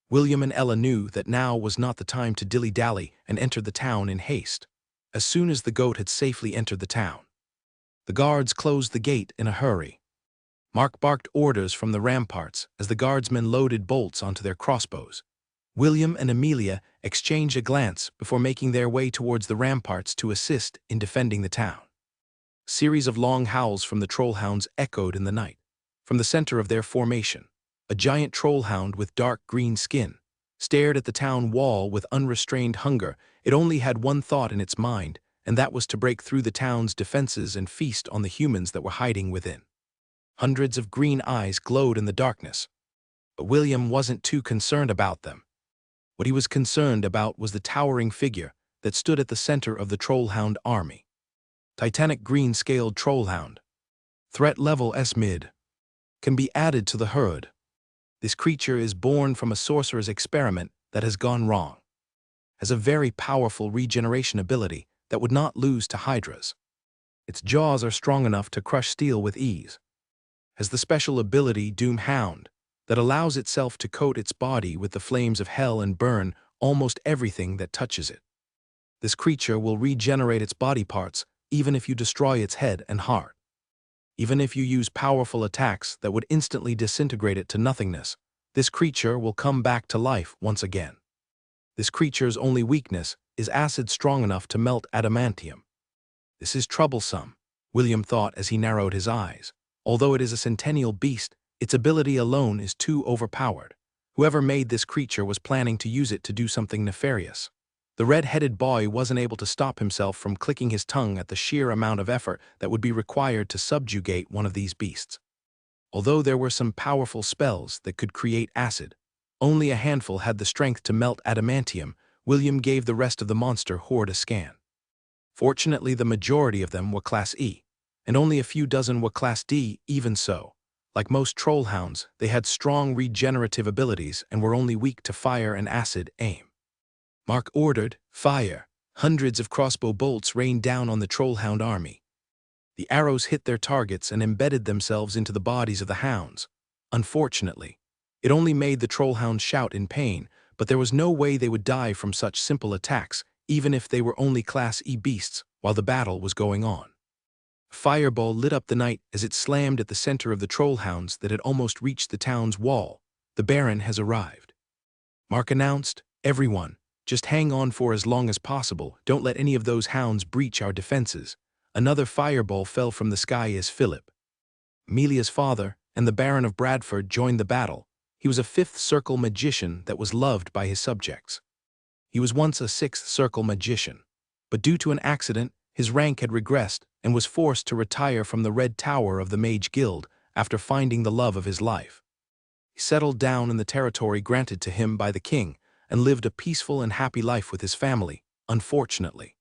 William and Ella knew that now was not the time to dilly-dally and entered the town in haste. As soon as the goat had safely entered the town, the guards closed the gate in a hurry. Mark barked orders from the ramparts as the guardsmen loaded bolts onto their crossbows. William and Amelia exchanged a glance before making their way towards the ramparts to assist in defending the town. A series of long howls from the trollhounds echoed in the night. From the center of their formation, a giant trollhound with dark green skin stared at the town wall with unrestrained hunger. It only had one thought in its mind, and that was to break through the town's defenses and feast on the humans that were hiding within. Hundreds of green eyes glowed in the darkness, but William wasn't too concerned about them. What he was concerned about was the towering figure that stood at the center of the trollhound army. Titanic green-scaled trollhound. Threat level S-mid. Can be added to the herd. This creature is born from a sorcerer's experiment that has gone wrong. Has a very powerful regeneration ability that would not lose to hydras. Its jaws are strong enough to crush steel with ease. Has the special ability Doom Hound that allows itself to coat its body with the flames of hell and burn almost everything that touches it. This creature will regenerate its body parts even if you destroy its head and heart. Even if you use powerful attacks that would instantly disintegrate it to nothingness, this creature will come back to life once again. This creature's only weakness is acid strong enough to melt adamantium. This is troublesome, William thought as he narrowed his eyes. Although it is a centennial beast, its ability alone is too overpowered. Whoever made this creature was planning to use it to do something nefarious. The red-headed boy wasn't able to stop himself from clicking his tongue at the sheer amount of effort that would be required to subjugate one of these beasts. Although there were some powerful spells that could create acid, only a handful had the strength to melt adamantium. William gave the rest of the monster horde a scan. Fortunately, the majority of them were Class E, and only a few dozen were Class D. Even so, like most trollhounds, they had strong regenerative abilities and were only weak to fire and acid aim. Mark ordered, "Fire!" Hundreds of crossbow bolts rained down on the trollhound army. The arrows hit their targets and embedded themselves into the bodies of the hounds. Unfortunately, it only made the trollhounds shout in pain, but there was no way they would die from such simple attacks, even if they were only Class E beasts, while the battle was going on. A fireball lit up the night as it slammed at the center of the trollhounds that had almost reached the town's wall. "The Baron has arrived," Mark announced. "Everyone, just hang on for as long as possible. Don't let any of those hounds breach our defenses." Another fireball fell from the sky as Philip, Amelia's father, and the Baron of Bradford joined the battle. He was a fifth circle magician that was loved by his subjects. He was once a sixth circle magician, but due to an accident, his rank had regressed and was forced to retire from the Red Tower of the Mage Guild after finding the love of his life. He settled down in the territory granted to him by the king and lived a peaceful and happy life with his family. Unfortunately,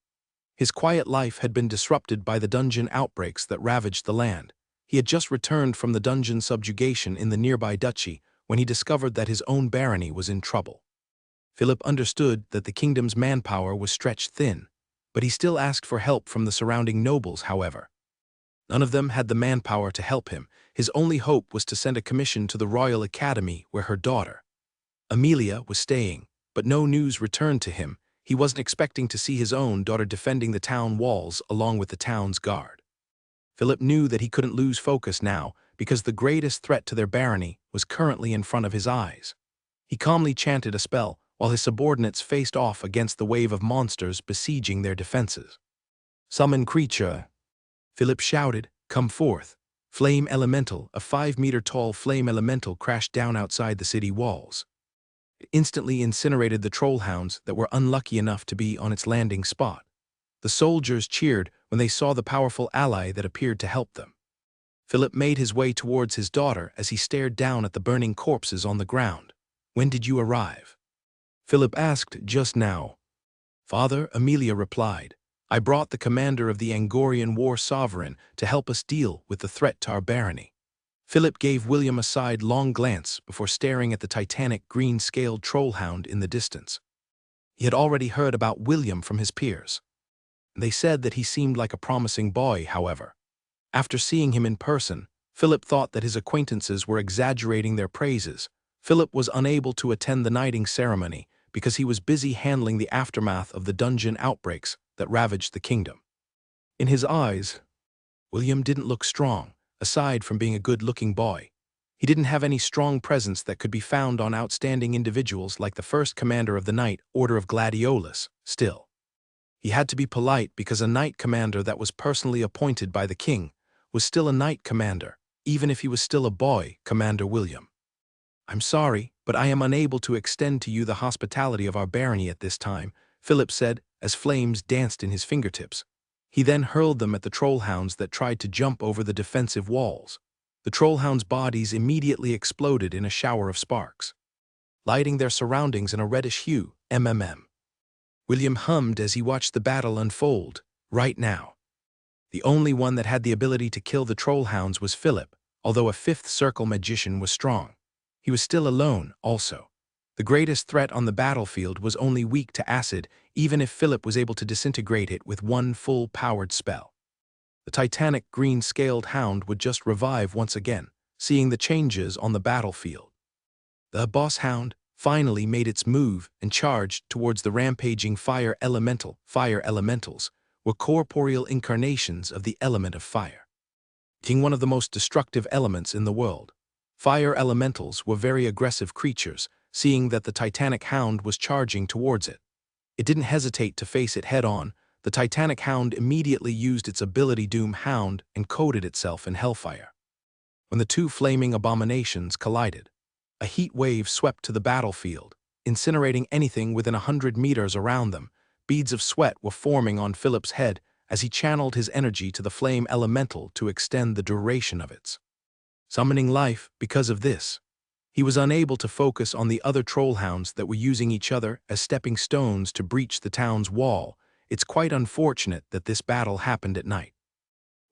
his quiet life had been disrupted by the dungeon outbreaks that ravaged the land. He had just returned from the dungeon subjugation in the nearby duchy when he discovered that his own barony was in trouble. Philip understood that the kingdom's manpower was stretched thin, but he still asked for help from the surrounding nobles. However, none of them had the manpower to help him. His only hope was to send a commission to the Royal Academy where her daughter, Amelia, was staying, but no news returned to him. He wasn't expecting to see his own daughter defending the town walls along with the town's guard. Philip knew that he couldn't lose focus now because the greatest threat to their barony was currently in front of his eyes. He calmly chanted a spell while his subordinates faced off against the wave of monsters besieging their defenses. "Summon creature," Philip shouted. "Come forth." Flame Elemental, a 5-meter-tall flame elemental, crashed down outside the city walls. It instantly incinerated the trollhounds that were unlucky enough to be on its landing spot. The soldiers cheered when they saw the powerful ally that appeared to help them. Philip made his way towards his daughter as he stared down at the burning corpses on the ground. "When did you arrive?" Philip asked. "Just now, Father," Amelia replied. "I brought the commander of the Angorian war sovereign to help us deal with the threat to our barony." Philip gave William a sidelong glance before staring at the titanic green-scaled trollhound in the distance. He had already heard about William from his peers. They said that he seemed like a promising boy. However, after seeing him in person, Philip thought that his acquaintances were exaggerating their praises. Philip was unable to attend the knighting ceremony because he was busy handling the aftermath of the dungeon outbreaks that ravaged the kingdom. In his eyes, William didn't look strong. Aside from being a good-looking boy, he didn't have any strong presence that could be found on outstanding individuals like the first commander of the Knight Order of Gladiolus. Still, he had to be polite because a knight commander that was personally appointed by the king was still a knight commander, even if he was still a boy. "Commander William, I'm sorry, but I am unable to extend to you the hospitality of our barony at this time," Philip said as flames danced in his fingertips. He then hurled them at the trollhounds that tried to jump over the defensive walls. The trollhounds' bodies immediately exploded in a shower of sparks, lighting their surroundings in a reddish hue. William hummed as he watched the battle unfold. Right now, the only one that had the ability to kill the trollhounds was Philip. Although a fifth circle magician was strong, he was still alone also. The greatest threat on the battlefield was only weak to acid, even if Philip was able to disintegrate it with one full-powered spell. The titanic green-scaled hound would just revive once again, seeing the changes on the battlefield. The boss hound finally made its move and charged towards the rampaging fire elemental. Fire elementals were corporeal incarnations of the element of fire, being one of the most destructive elements in the world. Fire elementals were very aggressive creatures seeing that the Titanic hound was charging towards it. It didn't hesitate to face it head-on. The Titanic hound immediately used its ability Doom Hound and coated itself in hellfire. When the two flaming abominations collided, a heat wave swept to the battlefield, incinerating anything within 100 meters around them. Beads of sweat were forming on Philip's head as he channeled his energy to the flame elemental to extend the duration of its summoning life. Because of this, he was unable to focus on the other trollhounds that were using each other as stepping stones to breach the town's wall. It's quite unfortunate that this battle happened at night.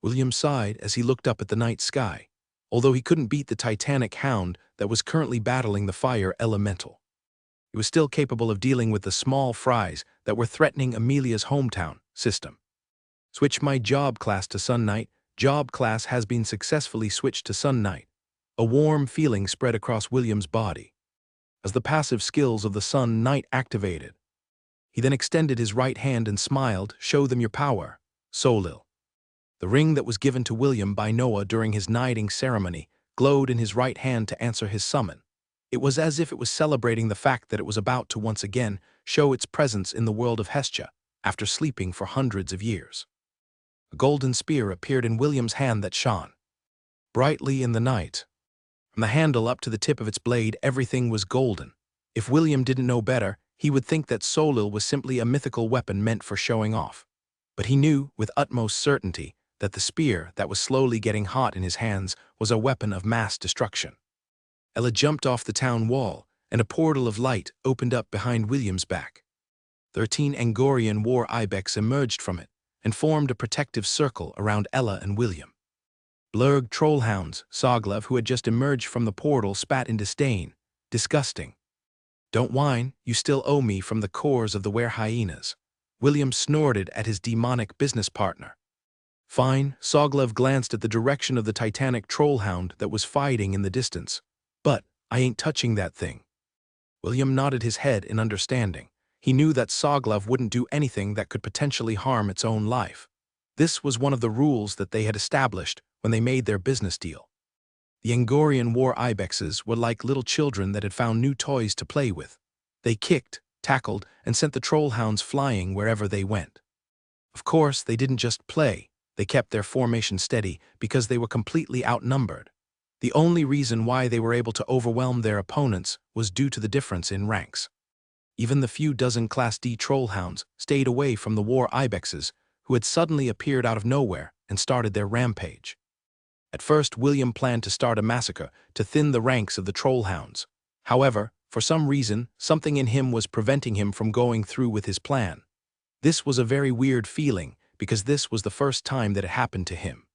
William sighed as he looked up at the night sky, although he couldn't beat the Titanic hound that was currently battling the fire elemental. He was still capable of dealing with the small fries that were threatening Amelia's hometown system. Switch my job class to Sun Knight. Job class has been successfully switched to Sun Knight. A warm feeling spread across William's body as the passive skills of the Sun Knight activated. He then extended his right hand and smiled. Show them your power, Solil. The ring that was given to William by Noah during his knighting ceremony glowed in his right hand to answer his summon. It was as if it was celebrating the fact that it was about to once again show its presence in the world of Hestia after sleeping for hundreds of years. A golden spear appeared in William's hand that shone brightly in the night. From the handle up to the tip of its blade, everything was golden. If William didn't know better, he would think that Solil was simply a mythical weapon meant for showing off. But he knew with utmost certainty that the spear that was slowly getting hot in his hands was a weapon of mass destruction. Ella jumped off the town wall, and a portal of light opened up behind William's back. 13 Angorian war ibex emerged from it and formed a protective circle around Ella and William. Blurg trollhounds, Soglev, who had just emerged from the portal, spat in disdain. Disgusting. Don't whine, you still owe me from the cores of the were hyenas. William snorted at his demonic business partner. Fine, Soglev glanced at the direction of the Titanic trollhound that was fighting in the distance. But I ain't touching that thing. William nodded his head in understanding. He knew that Soglev wouldn't do anything that could potentially harm its own life. This was one of the rules that they had established when they made their business deal. The Angorian war ibexes were like little children that had found new toys to play with. They kicked, tackled, and sent the trollhounds flying wherever they went. Of course, they didn't just play. They kept their formation steady because they were completely outnumbered. The only reason why they were able to overwhelm their opponents was due to the difference in ranks. Even the few dozen Class D trollhounds stayed away from the war ibexes, who had suddenly appeared out of nowhere and started their rampage. At first, William planned to start a massacre to thin the ranks of the trollhounds. However, for some reason, something in him was preventing him from going through with his plan. This was a very weird feeling, because this was the first time that it happened to him.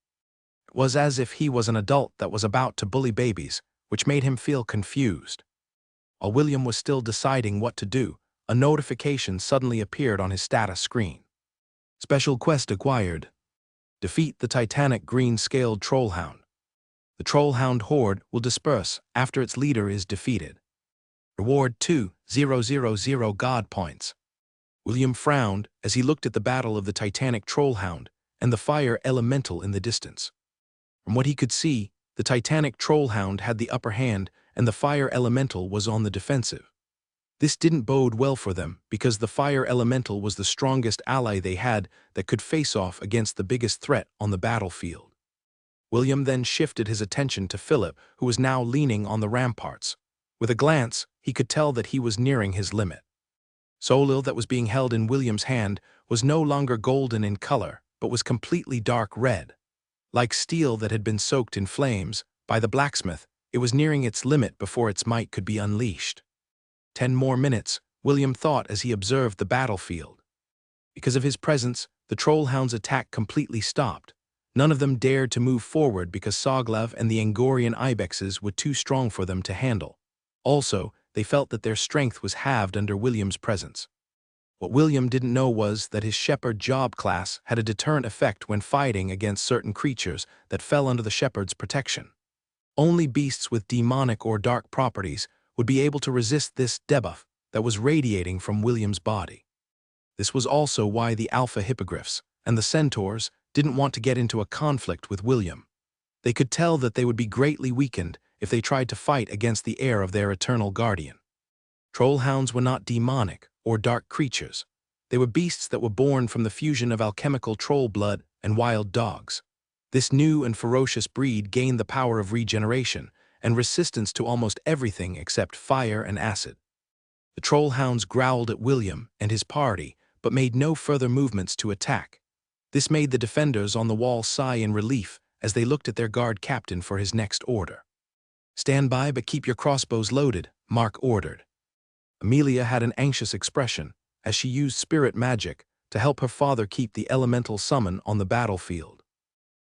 It was as if he was an adult that was about to bully babies, which made him feel confused. While William was still deciding what to do, a notification suddenly appeared on his status screen. Special quest acquired. Defeat the Titanic green-scaled trollhound. The trollhound horde will disperse after its leader is defeated. Reward 2,000 God points. William frowned as he looked at the battle of the Titanic trollhound and the fire elemental in the distance. From what he could see, the Titanic trollhound had the upper hand and the fire elemental was on the defensive. This didn't bode well for them because the fire elemental was the strongest ally they had that could face off against the biggest threat on the battlefield. William then shifted his attention to Philip, who was now leaning on the ramparts. With a glance, he could tell that he was nearing his limit. Solil that was being held in William's hand was no longer golden in color, but was completely dark red. Like steel that had been soaked in flames by the blacksmith, it was nearing its limit before its might could be unleashed. 10 more minutes, William thought as he observed the battlefield. Because of his presence, the trollhounds' attack completely stopped. None of them dared to move forward because Soglev and the Angorian ibexes were too strong for them to handle. Also, they felt that their strength was halved under William's presence. What William didn't know was that his shepherd job class had a deterrent effect when fighting against certain creatures that fell under the shepherd's protection. Only beasts with demonic or dark properties would be able to resist this debuff that was radiating from William's body. This was also why the alpha hippogriffs and the centaurs didn't want to get into a conflict with William. They could tell that they would be greatly weakened if they tried to fight against the heir of their eternal guardian. Trollhounds were not demonic or dark creatures. They were beasts that were born from the fusion of alchemical troll blood and wild dogs. This new and ferocious breed gained the power of regeneration and resistance to almost everything except fire and acid. The trollhounds growled at William and his party, but made no further movements to attack. This made the defenders on the wall sigh in relief as they looked at their guard captain for his next order. "Stand by, but keep your crossbows loaded," Mark ordered. Amelia had an anxious expression as she used spirit magic to help her father keep the elemental summon on the battlefield.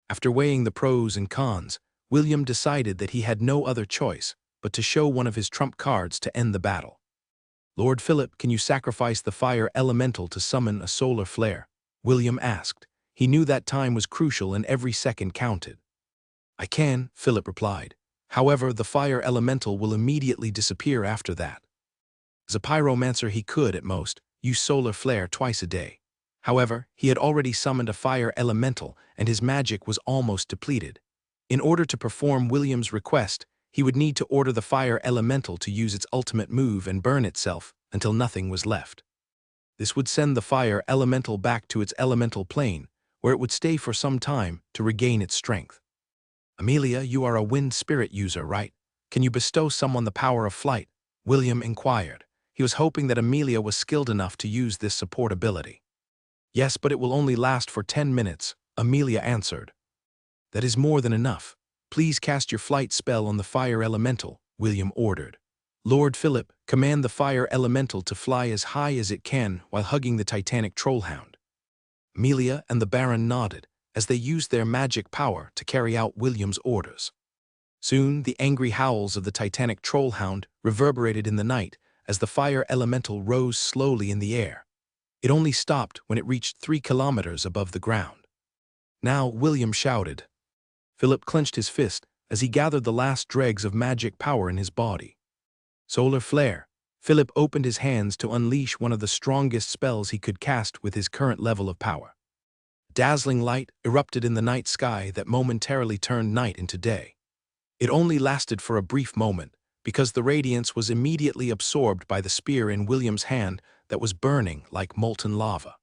After weighing the pros and cons, William decided that he had no other choice but to show one of his trump cards to end the battle. "Lord Philip, can you sacrifice the fire elemental to summon a solar flare?" William asked. He knew that time was crucial and every second counted. "I can," Philip replied. "However, the fire elemental will immediately disappear after that." As a pyromancer, he could, at most, use solar flare twice a day. However, he had already summoned a fire elemental and his magic was almost depleted. In order to perform William's request, he would need to order the fire elemental to use its ultimate move and burn itself until nothing was left. This would send the fire elemental back to its elemental plane, where it would stay for some time to regain its strength. "Amelia, you are a wind spirit user, right? Can you bestow someone the power of flight?" William inquired. He was hoping that Amelia was skilled enough to use this support ability. "Yes, but it will only last for 10 minutes, Amelia answered. "That is more than enough. Please cast your flight spell on the fire elemental," William ordered. "Lord Philip, command the fire elemental to fly as high as it can while hugging the titanic trollhound." Amelia and the Baron nodded as they used their magic power to carry out William's orders. Soon, the angry howls of the titanic trollhound reverberated in the night as the fire elemental rose slowly in the air. It only stopped when it reached 3 kilometers above the ground. "Now," William shouted. Philip clenched his fist as he gathered the last dregs of magic power in his body. Solar flare. Philip opened his hands to unleash one of the strongest spells he could cast with his current level of power. Dazzling light erupted in the night sky that momentarily turned night into day. It only lasted for a brief moment, because the radiance was immediately absorbed by the spear in William's hand that was burning like molten lava.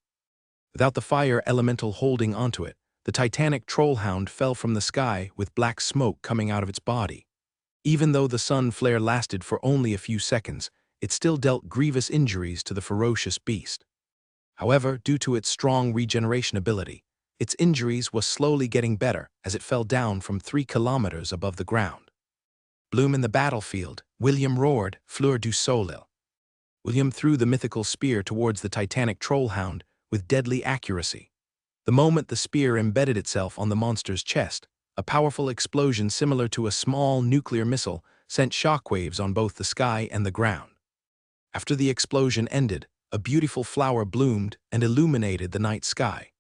Without the fire elemental holding onto it, the titanic trollhound fell from the sky with black smoke coming out of its body. Even though the sun flare lasted for only a few seconds, it still dealt grievous injuries to the ferocious beast. However, due to its strong regeneration ability, its injuries was slowly getting better as it fell down from 3 kilometers above the ground. "Bloom in the battlefield," William roared, "Fleur du Soleil." William threw the mythical spear towards the titanic trollhound with deadly accuracy. The moment the spear embedded itself on the monster's chest, a powerful explosion similar to a small nuclear missile sent shockwaves on both the sky and the ground. After the explosion ended, a beautiful flower bloomed and illuminated the night sky.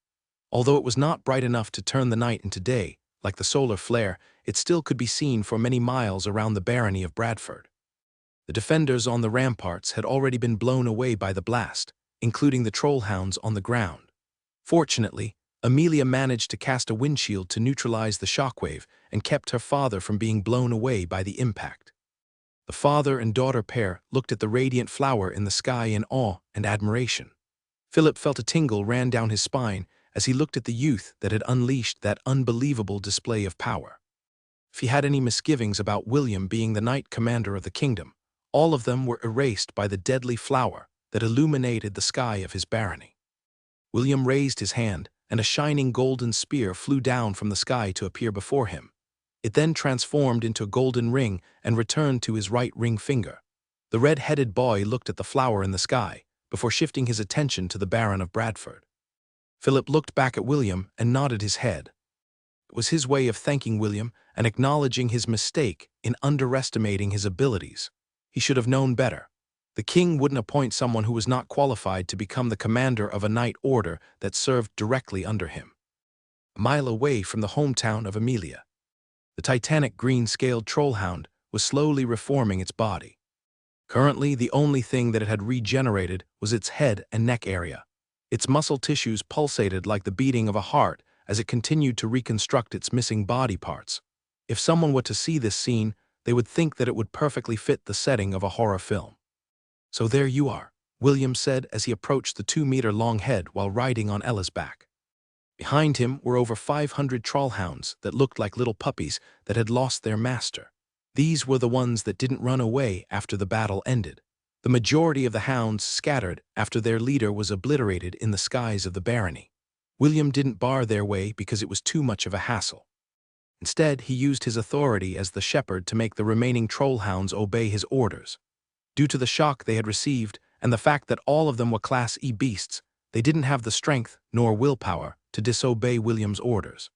Although it was not bright enough to turn the night into day, like the solar flare, it still could be seen for many miles around the barony of Bradford. The defenders on the ramparts had already been blown away by the blast, including the trollhounds on the ground. Fortunately, Amelia managed to cast a windshield to neutralize the shockwave and kept her father from being blown away by the impact. The father and daughter pair looked at the radiant flower in the sky in awe and admiration. Philip felt a tingle ran down his spine as he looked at the youth that had unleashed that unbelievable display of power. If he had any misgivings about William being the knight commander of the kingdom, all of them were erased by the deadly flower that illuminated the sky of his barony. William raised his hand, and a shining golden spear flew down from the sky to appear before him. It then transformed into a golden ring and returned to his right ring finger. The red-headed boy looked at the flower in the sky before shifting his attention to the Baron of Bradford. Philip looked back at William and nodded his head. It was his way of thanking William and acknowledging his mistake in underestimating his abilities. He should have known better. The king wouldn't appoint someone who was not qualified to become the commander of a knight order that served directly under him. A mile away from the hometown of Amelia, the titanic green-scaled trollhound was slowly reforming its body. Currently, the only thing that it had regenerated was its head and neck area. Its muscle tissues pulsated like the beating of a heart as it continued to reconstruct its missing body parts. If someone were to see this scene, they would think that it would perfectly fit the setting of a horror film. "So there you are," William said as he approached the 2-meter-long head while riding on Ella's back. Behind him were over 500 trollhounds that looked like little puppies that had lost their master. These were the ones that didn't run away after the battle ended. The majority of the hounds scattered after their leader was obliterated in the skies of the barony. William didn't bar their way because it was too much of a hassle. Instead, he used his authority as the shepherd to make the remaining trollhounds obey his orders. Due to the shock they had received and the fact that all of them were Class E beasts, they didn't have the strength nor willpower to disobey William's orders.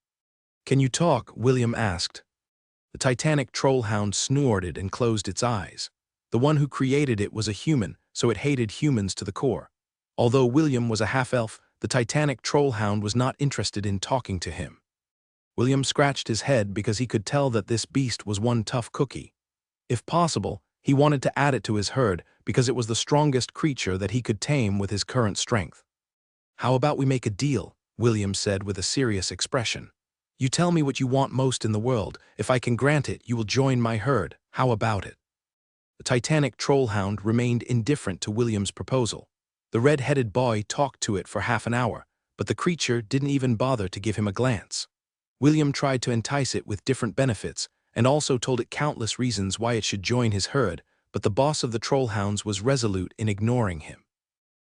"Can you talk?" William asked. The titanic trollhound snorted and closed its eyes. The one who created it was a human, so it hated humans to the core. Although William was a half-elf, the titanic trollhound was not interested in talking to him. William scratched his head because he could tell that this beast was one tough cookie. If possible, he wanted to add it to his herd because it was the strongest creature that he could tame with his current strength. "How about we make a deal?" William said with a serious expression. "You tell me what you want most in the world. If I can grant it, you will join my herd. How about it?" The titanic trollhound remained indifferent to William's proposal. The red-headed boy talked to it for half an hour, but the creature didn't even bother to give him a glance. William tried to entice it with different benefits and also told it countless reasons why it should join his herd, but the boss of the trollhounds was resolute in ignoring him.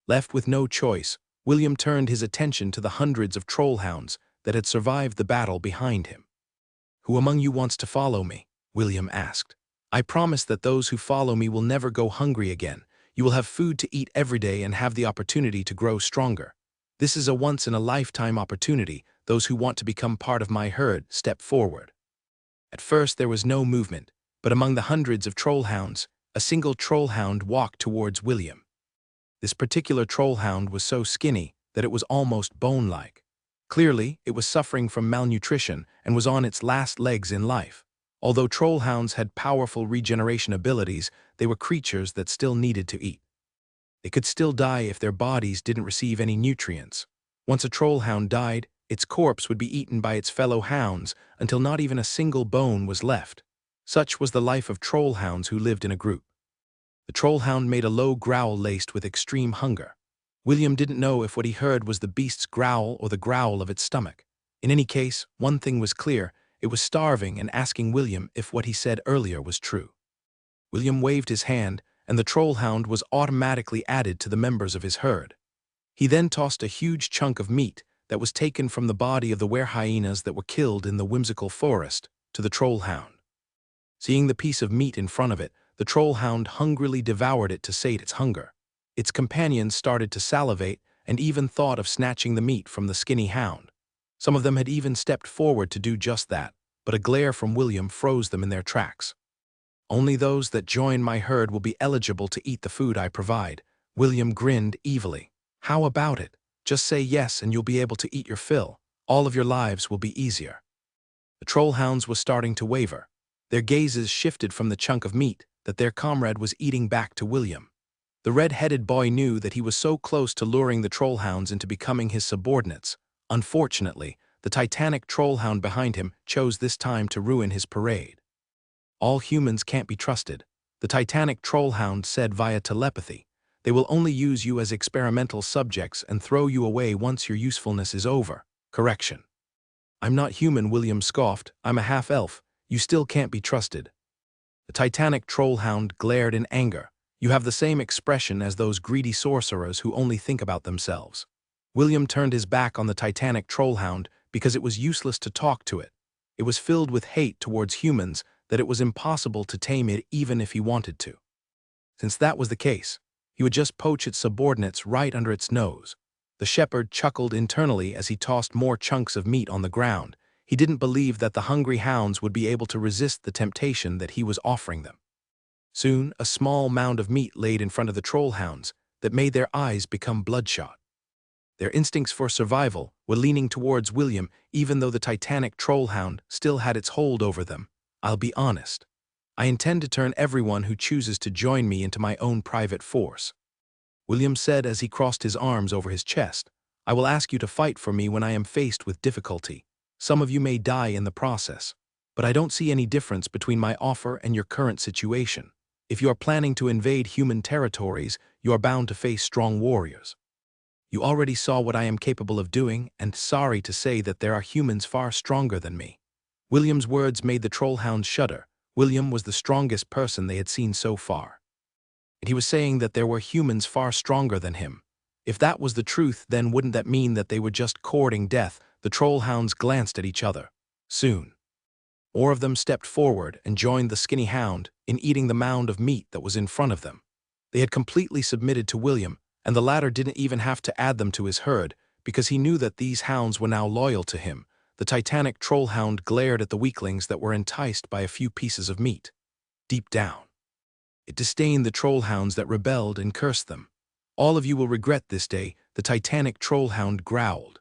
Left with no choice, William turned his attention to the hundreds of trollhounds that had survived the battle behind him. "Who among you wants to follow me?" William asked. "I promise that those who follow me will never go hungry again. You will have food to eat every day and have the opportunity to grow stronger. This is a once-in-a-lifetime opportunity. Those who want to become part of my herd, step forward." At first there was no movement, but among the hundreds of trollhounds, a single trollhound walked towards William. This particular trollhound was so skinny that it was almost bone-like. Clearly, it was suffering from malnutrition and was on its last legs in life. Although trollhounds had powerful regeneration abilities, they were creatures that still needed to eat. They could still die if their bodies didn't receive any nutrients. Once a trollhound died, its corpse would be eaten by its fellow hounds until not even a single bone was left. Such was the life of trollhounds who lived in a group. The trollhound made a low growl laced with extreme hunger. William didn't know if what he heard was the beast's growl or the growl of its stomach. In any case, one thing was clear: it was starving and asking William if what he said earlier was true. William waved his hand, and the trollhound was automatically added to the members of his herd. He then tossed a huge chunk of meat that was taken from the body of the were-hyenas that were killed in the whimsical forest to the trollhound. Seeing the piece of meat in front of it, the trollhound hungrily devoured it to sate its hunger. Its companions started to salivate and even thought of snatching the meat from the skinny hound. Some of them had even stepped forward to do just that, but a glare from William froze them in their tracks. "Only those that join my herd will be eligible to eat the food I provide." William grinned evilly. "How about it? Just say yes and you'll be able to eat your fill. All of your lives will be easier." The trollhounds were starting to waver. Their gazes shifted from the chunk of meat that their comrade was eating back to William. The red-headed boy knew that he was so close to luring the trollhounds into becoming his subordinates. Unfortunately, the titanic trollhound behind him chose this time to ruin his parade. "All humans can't be trusted," the titanic trollhound said via telepathy. "They will only use you as experimental subjects and throw you away once your usefulness is over." Correction. "I'm not human," William scoffed. "I'm a half-elf. You still can't be trusted." The titanic trollhound glared in anger. "You have the same expression as those greedy sorcerers who only think about themselves." William turned his back on the titanic trollhound because it was useless to talk to it. It was filled with hate towards humans that it was impossible to tame it even if he wanted to. Since that was the case, he would just poach its subordinates right under its nose. The shepherd chuckled internally as he tossed more chunks of meat on the ground. He didn't believe that the hungry hounds would be able to resist the temptation that he was offering them. Soon, a small mound of meat laid in front of the trollhounds that made their eyes become bloodshot. Their instincts for survival were leaning towards William even though the titanic trollhound still had its hold over them. "I'll be honest. I intend to turn everyone who chooses to join me into my own private force," William said as he crossed his arms over his chest. "I will ask you to fight for me when I am faced with difficulty. Some of you may die in the process, but I don't see any difference between my offer and your current situation. If you are planning to invade human territories, you are bound to face strong warriors. You already saw what I am capable of doing, and sorry to say that there are humans far stronger than me." William's words made the trollhounds shudder. William was the strongest person they had seen so far. And he was saying that there were humans far stronger than him. If that was the truth, then wouldn't that mean that they were just courting death? The trollhounds glanced at each other. Soon, more of them stepped forward and joined the skinny hound in eating the mound of meat that was in front of them. They had completely submitted to William, and the latter didn't even have to add them to his herd, because he knew that these hounds were now loyal to him. The titanic trollhound glared at the weaklings that were enticed by a few pieces of meat. Deep down, it disdained the trollhounds that rebelled and cursed them. "All of you will regret this day," the titanic trollhound growled.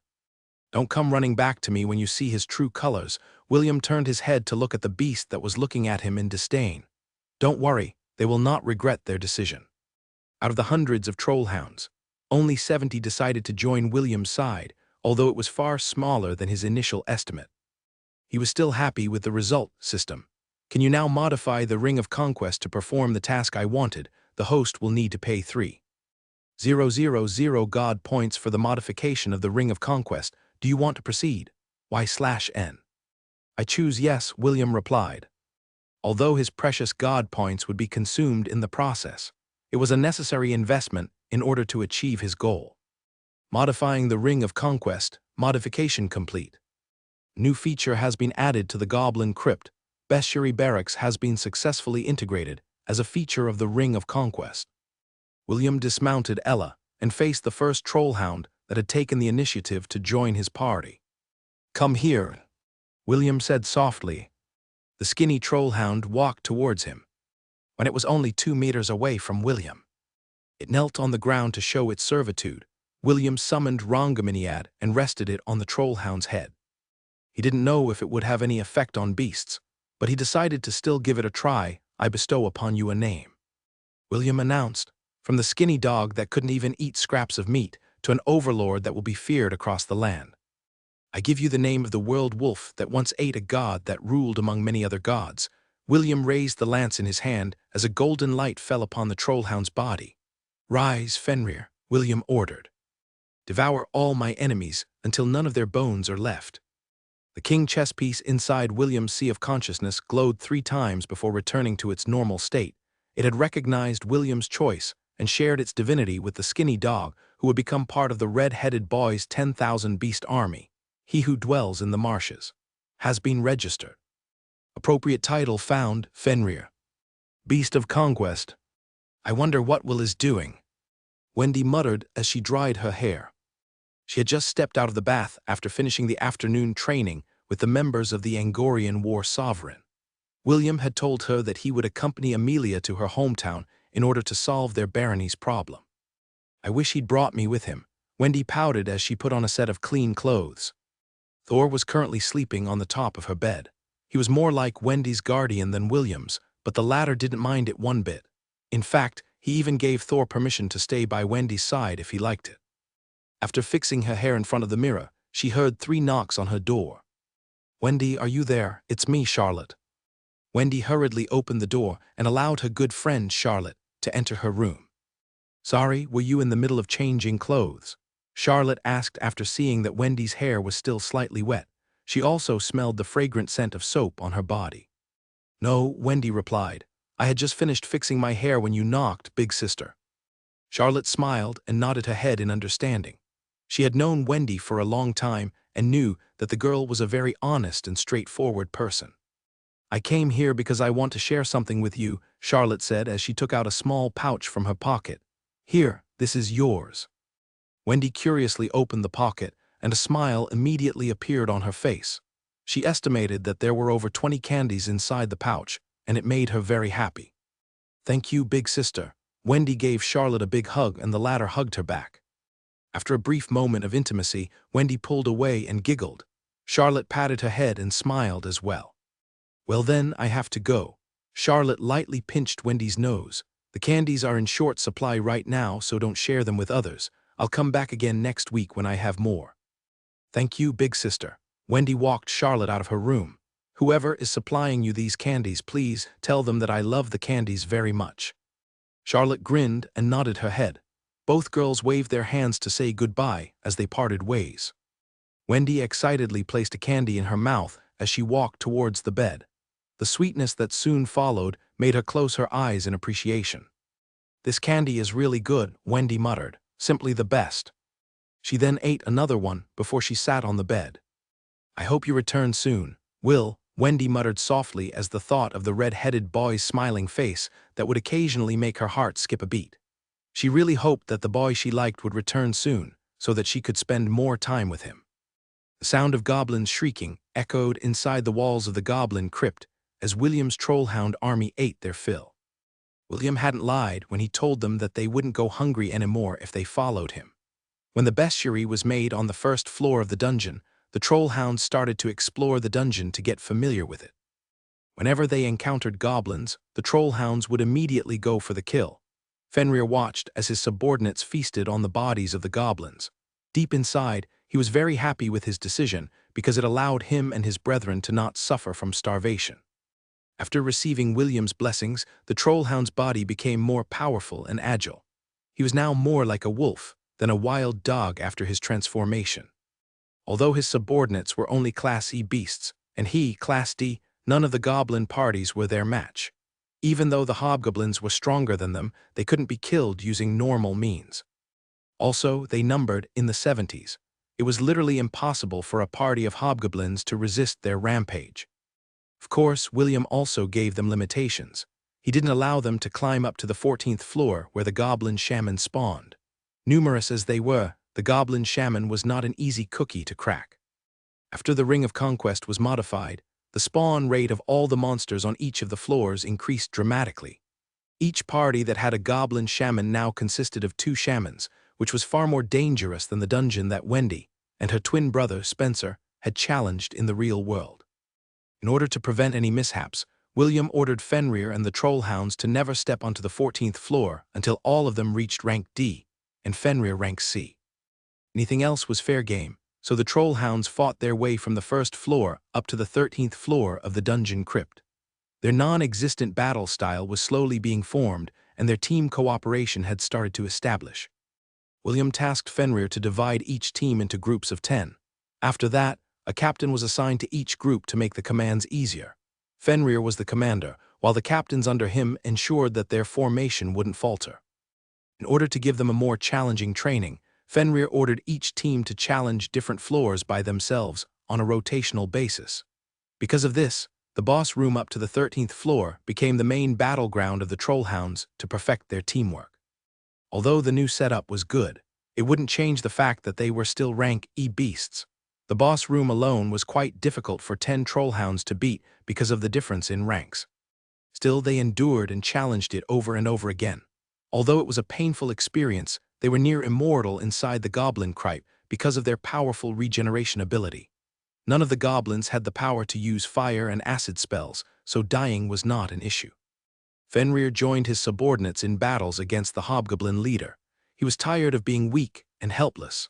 "Don't come running back to me when you see his true colors." William turned his head to look at the beast that was looking at him in disdain. "Don't worry, they will not regret their decision." Out of the hundreds of trollhounds, only 70 decided to join William's side, although it was far smaller than his initial estimate. He was still happy with the result system. "Can you now modify the Ring of Conquest to perform the task I wanted? The host will need to pay 3,000 God points for the modification of the Ring of Conquest. Do you want to proceed? Y/N. I choose yes," William replied. Although his precious God points would be consumed in the process, it was a necessary investment in order to achieve his goal. Modifying the Ring of Conquest, modification complete. New feature has been added to the Goblin Crypt. Bestiary Barracks has been successfully integrated as a feature of the Ring of Conquest. William dismounted Ella and faced the first trollhound that had taken the initiative to join his party. "Come here," William said softly. The skinny trollhound walked towards him. When it was only 2 meters away from William, it knelt on the ground to show its servitude. William summoned Rangaminiad and rested it on the trollhound's head. He didn't know if it would have any effect on beasts, but he decided to still give it a try. "I bestow upon you a name," William announced. "From the skinny dog that couldn't even eat scraps of meat to an overlord that will be feared across the land, I give you the name of the world wolf that once ate a god that ruled among many other gods." William raised the lance in his hand as a golden light fell upon the trollhound's body. "Rise, Fenrir," William ordered. "Devour all my enemies until none of their bones are left." The king chess piece inside William's sea of consciousness glowed 3 times before returning to its normal state. It had recognized William's choice and shared its divinity with the skinny dog, who would become part of the red-headed boy's 10,000 beast army. "He who dwells in the marshes has been registered." Appropriate title found, Fenrir. Beast of Conquest. "I wonder what Will is doing," Wendy muttered as she dried her hair. She had just stepped out of the bath after finishing the afternoon training with the members of the Angorian War Sovereign. William had told her that he would accompany Amelia to her hometown in order to solve their barony's problem. "I wish he'd brought me with him," Wendy pouted as she put on a set of clean clothes. Thor was currently sleeping on the top of her bed. He was more like Wendy's guardian than William's, but the latter didn't mind it one bit. In fact, he even gave Thor permission to stay by Wendy's side if he liked it. After fixing her hair in front of the mirror, she heard 3 knocks on her door. "Wendy, are you there? It's me, Charlotte." Wendy hurriedly opened the door and allowed her good friend, Charlotte, to enter her room. "Sorry, were you in the middle of changing clothes?" Charlotte asked after seeing that Wendy's hair was still slightly wet. She also smelled the fragrant scent of soap on her body. "No," Wendy replied. "I had just finished fixing my hair when you knocked, big sister." Charlotte smiled and nodded her head in understanding. She had known Wendy for a long time and knew that the girl was a very honest and straightforward person. "I came here because I want to share something with you," Charlotte said as she took out a small pouch from her pocket. "Here, this is yours." Wendy curiously opened the pocket, and a smile immediately appeared on her face. She estimated that there were over 20 candies inside the pouch, and it made her very happy. "Thank you, big sister." Wendy gave Charlotte a big hug and the latter hugged her back. After a brief moment of intimacy, Wendy pulled away and giggled. Charlotte patted her head and smiled as well. "Well then, I have to go." Charlotte lightly pinched Wendy's nose. "The candies are in short supply right now, so don't share them with others. I'll come back again next week when I have more." "Thank you, big sister." Wendy walked Charlotte out of her room. Whoever is supplying you these candies, please tell them that I love the candies very much." Charlotte grinned and nodded her head. Both girls waved their hands to say goodbye as they parted ways. Wendy excitedly placed a candy in her mouth as she walked towards the bed. The sweetness that soon followed made her close her eyes in appreciation. "This candy is really good," Wendy muttered, "simply the best." She then ate another one before she sat on the bed. "I hope you return soon, Will," Wendy muttered softly as the thought of the red-headed boy's smiling face that would occasionally make her heart skip a beat. She really hoped that the boy she liked would return soon, so that she could spend more time with him. The sound of goblins shrieking echoed inside the walls of the goblin crypt as William's trollhound army ate their fill. William hadn't lied when he told them that they wouldn't go hungry anymore if they followed him. When the bestiary was made on the first floor of the dungeon, the trollhounds started to explore the dungeon to get familiar with it. Whenever they encountered goblins, the trollhounds would immediately go for the kill. Fenrir watched as his subordinates feasted on the bodies of the goblins. Deep inside, he was very happy with his decision because it allowed him and his brethren to not suffer from starvation. After receiving William's blessings, the trollhound's body became more powerful and agile. He was now more like a wolf than a wild dog after his transformation. Although his subordinates were only Class E beasts, and he, Class D, none of the goblin parties were their match. Even though the hobgoblins were stronger than them, they couldn't be killed using normal means. Also, they numbered in the 70s. It was literally impossible for a party of hobgoblins to resist their rampage. Of course, William also gave them limitations. He didn't allow them to climb up to the 14th floor where the goblin shaman spawned. Numerous as they were, the goblin shaman was not an easy cookie to crack. After the Ring of Conquest was modified, the spawn rate of all the monsters on each of the floors increased dramatically. Each party that had a goblin shaman now consisted of 2 shamans, which was far more dangerous than the dungeon that Wendy and her twin brother, Spencer, had challenged in the real world. In order to prevent any mishaps, William ordered Fenrir and the trollhounds to never step onto the 14th floor until all of them reached rank D and Fenrir rank C. Anything else was fair game, so the trollhounds fought their way from the 1st floor up to the 13th floor of the dungeon crypt. Their non-existent battle style was slowly being formed, and their team cooperation had started to establish. William tasked Fenrir to divide each team into groups of 10. After that, a captain was assigned to each group to make the commands easier. Fenrir was the commander, while the captains under him ensured that their formation wouldn't falter. In order to give them a more challenging training, Fenrir ordered each team to challenge different floors by themselves on a rotational basis. Because of this, the boss room up to the 13th floor became the main battleground of the trollhounds to perfect their teamwork. Although the new setup was good, it wouldn't change the fact that they were still rank E beasts. The boss room alone was quite difficult for 10 trollhounds to beat because of the difference in ranks. Still, they endured and challenged it over and over again. Although it was a painful experience, they were near immortal inside the goblin crypt because of their powerful regeneration ability. None of the goblins had the power to use fire and acid spells, so dying was not an issue. Fenrir joined his subordinates in battles against the hobgoblin leader. He was tired of being weak and helpless.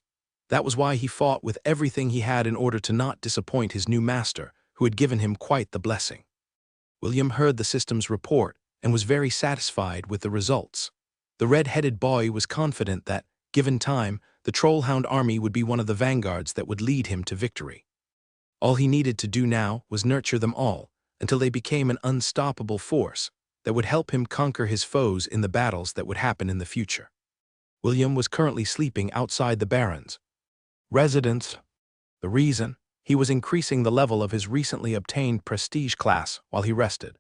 That was why he fought with everything he had in order to not disappoint his new master, who had given him quite the blessing. William heard the system's report and was very satisfied with the results. The red-headed boy was confident that, given time, the trollhound army would be one of the vanguards that would lead him to victory. All he needed to do now was nurture them all until they became an unstoppable force that would help him conquer his foes in the battles that would happen in the future. William was currently sleeping outside the Baron's residence. The reason? He was increasing the level of his recently obtained prestige class while he rested.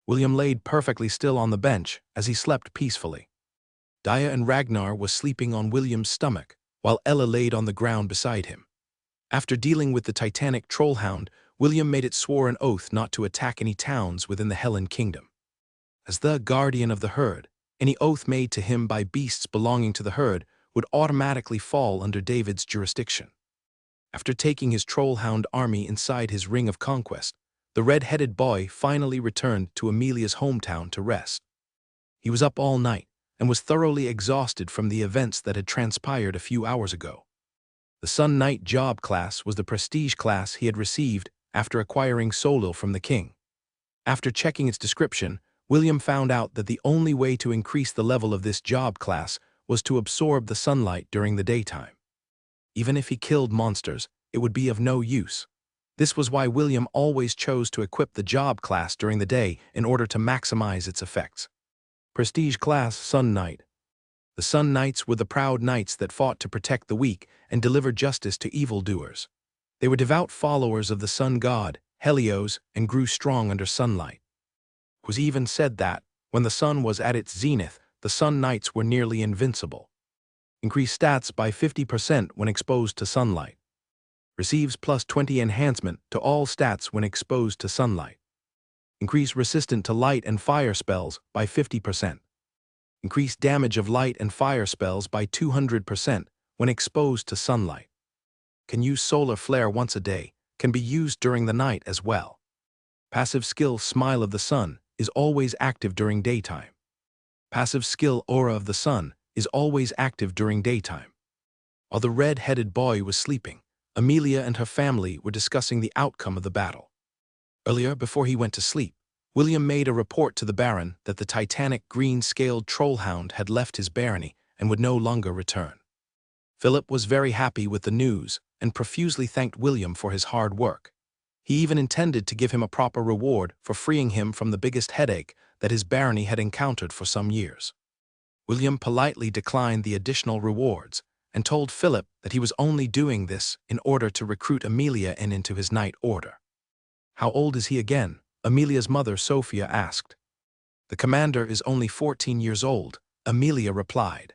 William laid perfectly still on the bench as he slept peacefully. Dia and Ragnar was sleeping on William's stomach, while Ella laid on the ground beside him. After dealing with the titanic trollhound, William made it swore an oath not to attack any towns within the Helen Kingdom. As the guardian of the herd, any oath made to him by beasts belonging to the herd would automatically fall under David's jurisdiction. After taking his trollhound army inside his Ring of Conquest, the red-headed boy finally returned to Amelia's hometown to rest. He was up all night and was thoroughly exhausted from the events that had transpired a few hours ago. The Sun Knight job class was the prestige class he had received after acquiring Solil from the king. After checking its description, William found out that the only way to increase the level of this job class was to absorb the sunlight during the daytime. Even if he killed monsters, it would be of no use. This was why William always chose to equip the job class during the day in order to maximize its effects. Prestige class Sun Knight. The Sun Knights were the proud knights that fought to protect the weak and deliver justice to evildoers. They were devout followers of the sun god, Helios, and grew strong under sunlight. It was even said that, when the sun was at its zenith, the Sun Knights were nearly invincible. Increase stats by 50% when exposed to sunlight. Receives plus 20 enhancement to all stats when exposed to sunlight. Increase resistant to light and fire spells by 50%. Increase damage of light and fire spells by 200% when exposed to sunlight. Can use solar flare once a day, can be used during the night as well. Passive skill Smile of the Sun is always active during daytime. Passive skill Aura of the Sun is always active during daytime. While the red-headed boy was sleeping, Amelia and her family were discussing the outcome of the battle. Earlier, before he went to sleep, William made a report to the Baron that the titanic green-scaled trollhound had left his barony and would no longer return. Philip was very happy with the news and profusely thanked William for his hard work. He even intended to give him a proper reward for freeing him from the biggest headache that his barony had encountered for some years. William politely declined the additional rewards and told Philip that he was only doing this in order to recruit Amelia into his knight order. "How old is he again?" Amelia's mother Sophia asked. "The commander is only 14 years old," Amelia replied.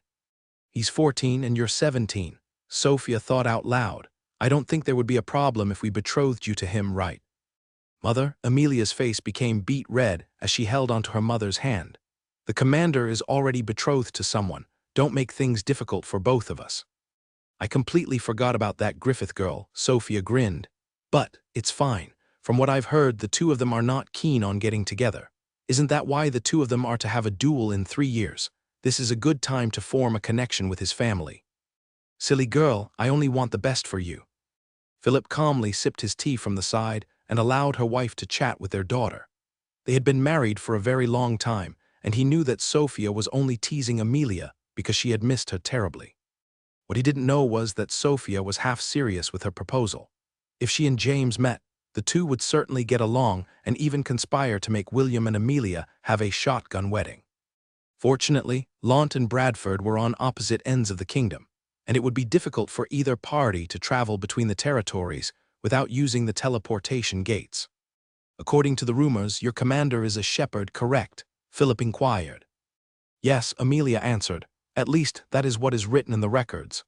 "He's 14 and you're 17, Sophia thought out loud. "I don't think there would be a problem if we betrothed you to him, right?" "Mother," Amelia's face became beet red as she held onto her mother's hand. "The commander is already betrothed to someone. Don't make things difficult for both of us." "I completely forgot about that Griffith girl," Sophia grinned. "But it's fine. From what I've heard, the two of them are not keen on getting together. Isn't that why the two of them are to have a duel in 3 years? This is a good time to form a connection with his family." "Silly girl, I only want the best for you." Philip calmly sipped his tea from the side and allowed her wife to chat with their daughter. They had been married for a very long time, and he knew that Sophia was only teasing Amelia because she had missed her terribly. What he didn't know was that Sophia was half serious with her proposal. If she and James met, the two would certainly get along and even conspire to make William and Amelia have a shotgun wedding. Fortunately, Launt and Bradford were on opposite ends of the kingdom, and it would be difficult for either party to travel between the territories without using the teleportation gates. "According to the rumors, your commander is a shepherd, correct?" Philip inquired. "Yes," Amelia answered. "At least that is what is written in the records."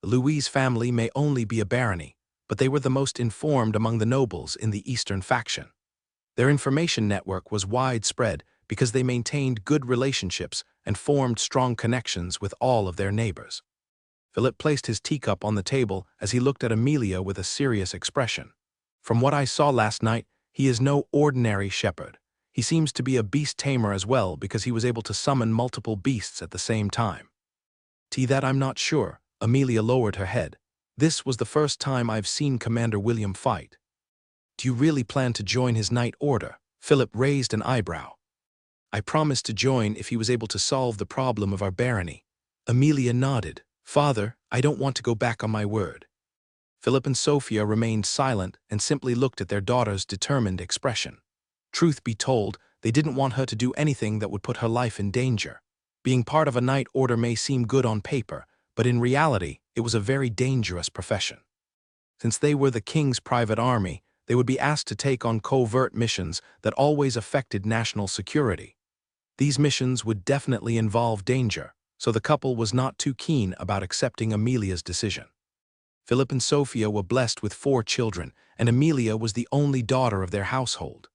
The Louise family may only be a barony, but they were the most informed among the nobles in the Eastern faction. Their information network was widespread because they maintained good relationships and formed strong connections with all of their neighbors. Philip placed his teacup on the table as he looked at Amelia with a serious expression. "From what I saw last night, he is no ordinary shepherd. He seems to be a beast tamer as well because he was able to summon multiple beasts at the same time." "That I'm not sure," Amelia lowered her head. "This was the first time I've seen Commander William fight." "Do you really plan to join his knight order?" Philip raised an eyebrow. "I promised to join if he was able to solve the problem of our barony." Amelia nodded. "Father, I don't want to go back on my word." Philip and Sophia remained silent and simply looked at their daughter's determined expression. Truth be told, they didn't want her to do anything that would put her life in danger. Being part of a knight order may seem good on paper, but in reality, it was a very dangerous profession. Since they were the king's private army, they would be asked to take on covert missions that always affected national security. These missions would definitely involve danger, so the couple was not too keen about accepting Amelia's decision. Philip and Sophia were blessed with 4 children, and Amelia was the only daughter of their household.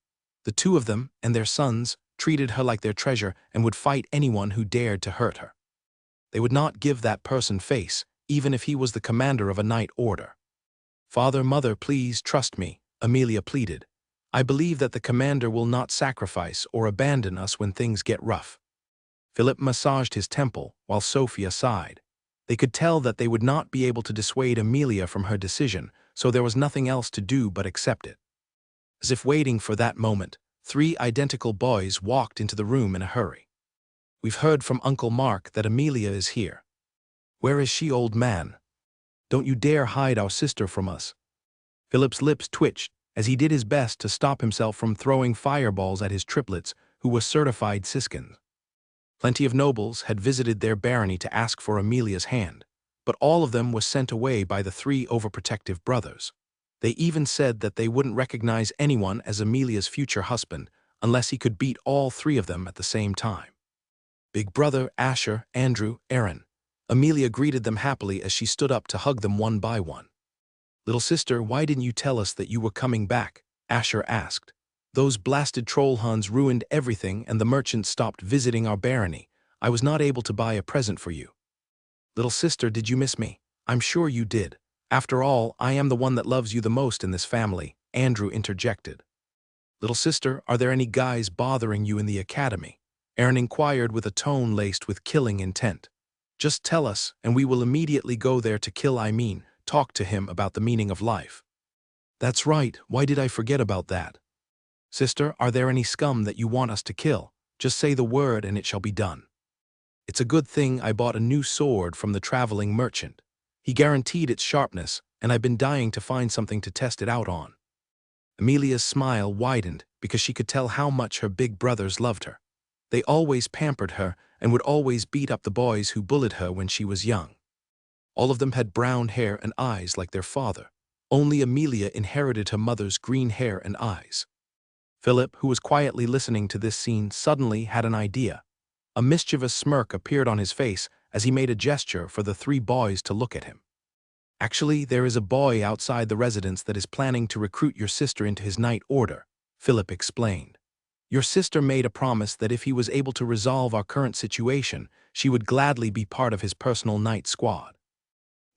The two of them and their sons treated her like their treasure and would fight anyone who dared to hurt her. They would not give that person face, even if he was the commander of a knight order. "Father, mother, please trust me," Amelia pleaded. "I believe that the commander will not sacrifice or abandon us when things get rough." Philip massaged his temple while Sophia sighed. They could tell that they would not be able to dissuade Amelia from her decision, so there was nothing else to do but accept it. As if waiting for that moment, 3 identical boys walked into the room in a hurry. "We've heard from Uncle Mark that Amelia is here." "Where is she, old man?" "Don't you dare hide our sister from us." Philip's lips twitched as he did his best to stop himself from throwing fireballs at his triplets, who were certified siskins. Plenty of nobles had visited their barony to ask for Amelia's hand, but all of them was sent away by the 3 overprotective brothers. They even said that they wouldn't recognize anyone as Amelia's future husband unless he could beat all 3 of them at the same time. Big brother, Asher, Andrew, Aaron. Amelia greeted them happily as she stood up to hug them one by one. "Little sister, why didn't you tell us that you were coming back?" Asher asked. "Those blasted troll Huns ruined everything and the merchants stopped visiting our barony. I was not able to buy a present for you." "Little sister, did you miss me?" "I'm sure you did. After all, I am the one that loves you the most in this family," Andrew interjected. "Little sister, are there any guys bothering you in the academy?" Aaron inquired with a tone laced with killing intent. "Just tell us, and we will immediately go there to kill talk to him about the meaning of life." "That's right, why did I forget about that?" "Sister, are there any scum that you want us to kill? Just say the word and it shall be done." "It's a good thing I bought a new sword from the traveling merchant. He guaranteed its sharpness, and I've been dying to find something to test it out on." Amelia's smile widened because she could tell how much her big brothers loved her. They always pampered her and would always beat up the boys who bullied her when she was young. All of them had brown hair and eyes like their father. Only Amelia inherited her mother's green hair and eyes. Philip, who was quietly listening to this scene, suddenly had an idea. A mischievous smirk appeared on his face as he made a gesture for the 3 boys to look at him. "Actually, there is a boy outside the residence that is planning to recruit your sister into his night order," Philip explained. "Your sister made a promise that if he was able to resolve our current situation, she would gladly be part of his personal night squad."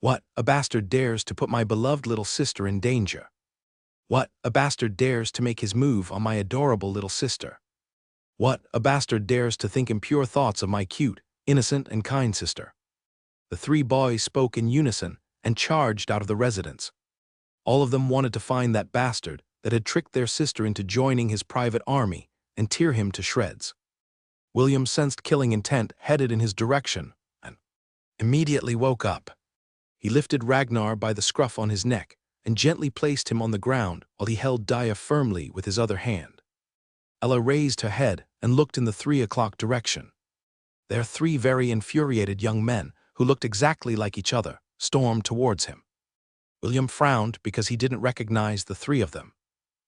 "What, a bastard dares to put my beloved little sister in danger?" "What, a bastard dares to make his move on my adorable little sister?" "What, a bastard dares to think impure thoughts of my cute, innocent, and kind sister?" The 3 boys spoke in unison and charged out of the residence. All of them wanted to find that bastard that had tricked their sister into joining his private army and tear him to shreds. William sensed killing intent headed in his direction and immediately woke up. He lifted Ragnar by the scruff on his neck and gently placed him on the ground while he held Dia firmly with his other hand. Ella raised her head and looked in the 3 o'clock direction. Their 3 very infuriated young men, who looked exactly like each other, stormed towards him. William frowned because he didn't recognize the 3 of them.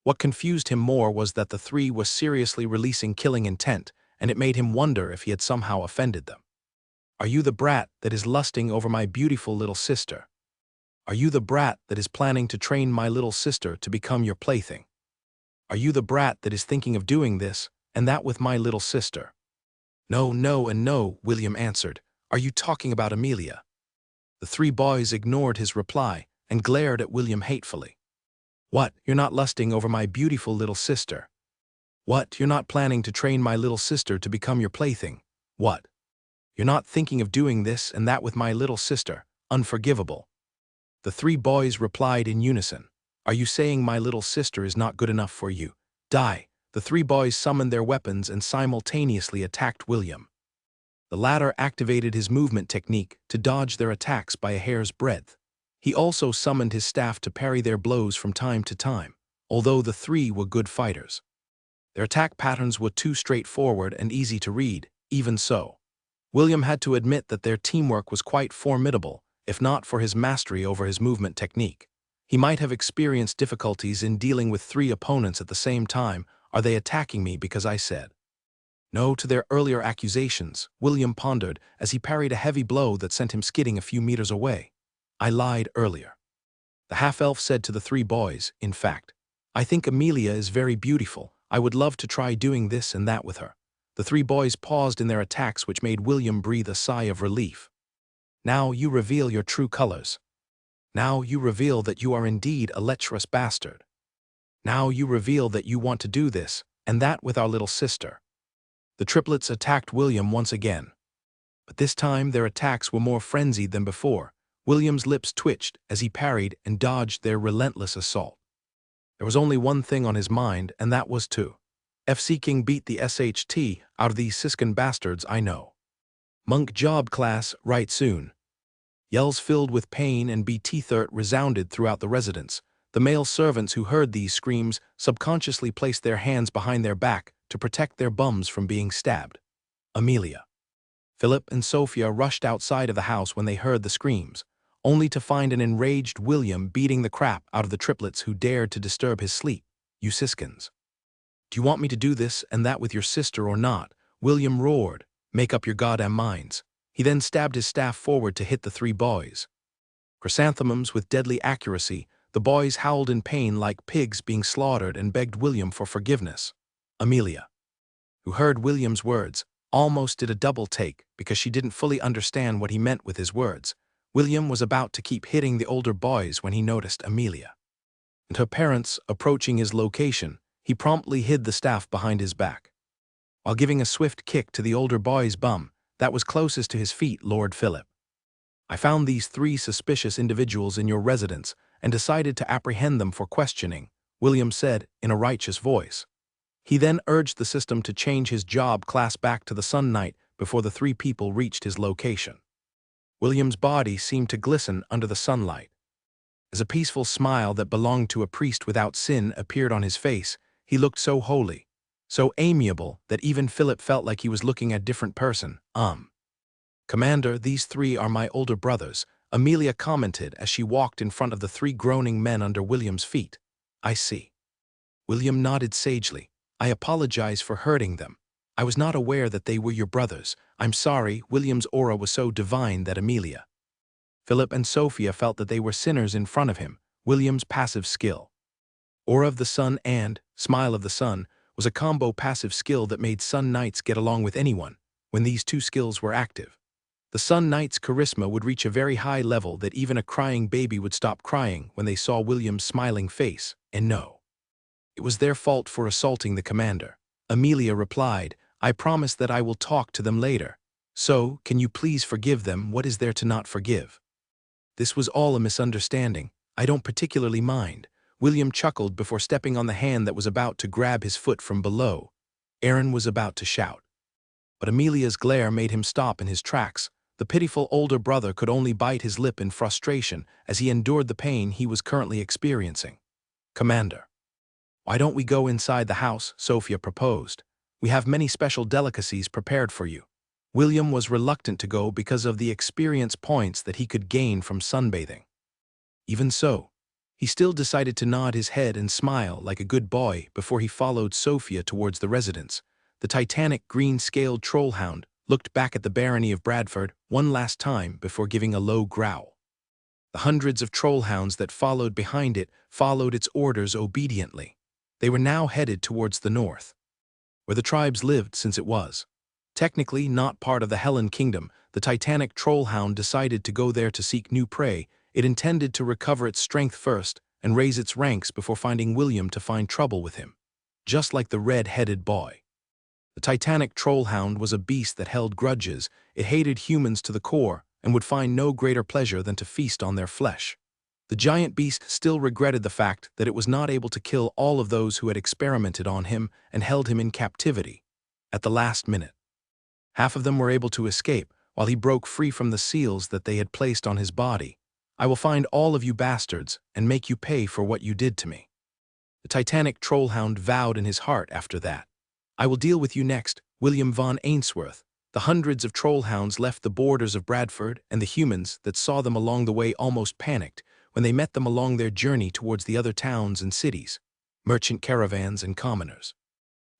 What confused him more was that the 3 was seriously releasing killing intent, and it made him wonder if he had somehow offended them. "Are you the brat that is lusting over my beautiful little sister? Are you the brat that is planning to train my little sister to become your plaything? Are you the brat that is thinking of doing this, and that with my little sister?" "No, no, and no," William answered. "Are you talking about Amelia?" The 3 boys ignored his reply and glared at William hatefully. "What, you're not lusting over my beautiful little sister? What, you're not planning to train my little sister to become your plaything? What? You're not thinking of doing this and that with my little sister? Unforgivable." The 3 boys replied in unison. "Are you saying my little sister is not good enough for you? Die!" The 3 boys summoned their weapons and simultaneously attacked William. The latter activated his movement technique to dodge their attacks by a hair's breadth. He also summoned his staff to parry their blows from time to time, although the 3 were good fighters. Their attack patterns were too straightforward and easy to read. Even so, William had to admit that their teamwork was quite formidable, if not for his mastery over his movement technique. He might have experienced difficulties in dealing with 3 opponents at the same time. "Are they attacking me because I said no to their earlier accusations?" William pondered as he parried a heavy blow that sent him skidding a few meters away. "I lied earlier." The half-elf said to the 3 boys, "In fact, I think Amelia is very beautiful. I would love to try doing this and that with her." The 3 boys paused in their attacks, which made William breathe a sigh of relief. "Now you reveal your true colors. Now you reveal that you are indeed a lecherous bastard. Now you reveal that you want to do this and that with our little sister." The triplets attacked William once again. But this time their attacks were more frenzied than before. William's lips twitched as he parried and dodged their relentless assault. There was only one thing on his mind, and that was to FC King beat the SHT out of these Siskin bastards I know. Monk job class right soon. Yells filled with pain and BT third resounded throughout the residence. The male servants who heard these screams subconsciously placed their hands behind their back to protect their bums from being stabbed. Amelia. Philip and Sophia rushed outside of the house when they heard the screams, only to find an enraged William beating the crap out of the triplets who dared to disturb his sleep. You Siskins. Do you want me to do this and that with your sister or not? William roared. Make up your goddamn minds. He then stabbed his staff forward to hit the three boys. Chrysanthemums with deadly accuracy, the boys howled in pain like pigs being slaughtered and begged William for forgiveness. Amelia, who heard William's words, almost did a double take because she didn't fully understand what he meant with his words. William was about to keep hitting the older boys when he noticed Amelia and her parents approaching his location. He promptly hid the staff behind his back, while giving a swift kick to the older boy's bum that was closest to his feet. Lord Philip, I found these three suspicious individuals in your residence and decided to apprehend them for questioning, William said in a righteous voice. He then urged the system to change his job class back to the Sun Knight before the three people reached his location. William's body seemed to glisten under the sunlight. As a peaceful smile that belonged to a priest without sin appeared on his face, he looked so holy, so amiable that even Philip felt like he was looking at a different person. Commander, these three are my older brothers, Amelia commented as she walked in front of the three groaning men under William's feet. I see. William nodded sagely. I apologize for hurting them. I was not aware that they were your brothers. I'm sorry. William's aura was so divine that Amelia, Philip and Sophia felt that they were sinners in front of him. William's passive skill, Aura of the Sun and Smile of the Sun, was a combo passive skill that made Sun Knights get along with anyone. When these two skills were active, the Sun Knight's charisma would reach a very high level that even a crying baby would stop crying when they saw William's smiling face, and no, it was their fault for assaulting the commander. Amelia replied, I promise that I will talk to them later. So, can you please forgive them? What is there to not forgive? This was all a misunderstanding. I don't particularly mind. William chuckled before stepping on the hand that was about to grab his foot from below. Aaron was about to shout, but Amelia's glare made him stop in his tracks. The pitiful older brother could only bite his lip in frustration as he endured the pain he was currently experiencing. Commander, why don't we go inside the house? Sophia proposed. We have many special delicacies prepared for you. William was reluctant to go because of the experience points that he could gain from sunbathing. Even so, he still decided to nod his head and smile like a good boy before he followed Sophia towards the residence. The titanic green-scaled trollhound looked back at the barony of Bradford one last time before giving a low growl. The hundreds of trollhounds that followed behind it followed its orders obediently. They were now headed towards the north, where the tribes lived since it was technically not part of the Helen Kingdom. The titanic trollhound decided to go there to seek new prey. It intended to recover its strength first and raise its ranks before finding William to find trouble with him, just like the red-headed boy. The titanic trollhound was a beast that held grudges. It hated humans to the core and would find no greater pleasure than to feast on their flesh. The giant beast still regretted the fact that it was not able to kill all of those who had experimented on him and held him in captivity at the last minute. Half of them were able to escape, while he broke free from the seals that they had placed on his body. I will find all of you bastards and make you pay for what you did to me. The titanic trollhound vowed in his heart after that. I will deal with you next, William von Ainsworth. The hundreds of trollhounds left the borders of Bradford, and the humans that saw them along the way almost panicked when they met them along their journey towards the other towns and cities, merchant caravans and commoners,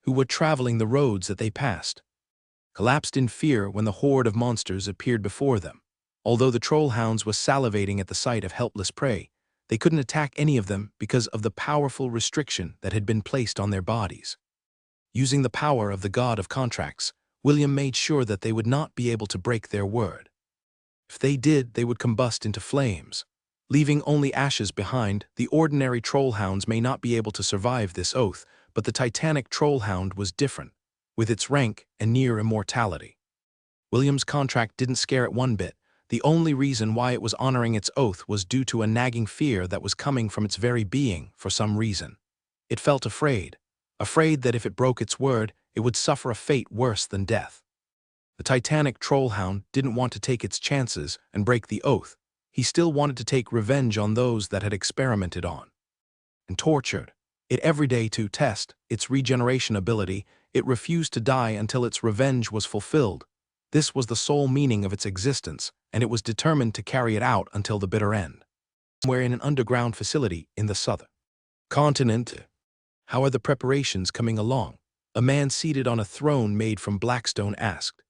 who were traveling the roads that they passed, collapsed in fear when the horde of monsters appeared before them. Although the trollhounds were salivating at the sight of helpless prey, they couldn't attack any of them because of the powerful restriction that had been placed on their bodies. Using the power of the god of contracts, William made sure that they would not be able to break their word. If they did, they would combust into flames, leaving only ashes behind. The ordinary trollhounds may not be able to survive this oath, but the titanic trollhound was different, with its rank and near immortality. William's contract didn't scare it one bit. The only reason why it was honoring its oath was due to a nagging fear that was coming from its very being for some reason. It felt afraid that if it broke its word, it would suffer a fate worse than death. The titanic trollhound didn't want to take its chances and break the oath. He still wanted to take revenge on those that had experimented on and tortured it every day to test its regeneration ability. It refused to die until its revenge was fulfilled. This was the sole meaning of its existence, and it was determined to carry it out until the bitter end. Somewhere in an underground facility in the southern continent. How are the preparations coming along? A man seated on a throne made from blackstone asked.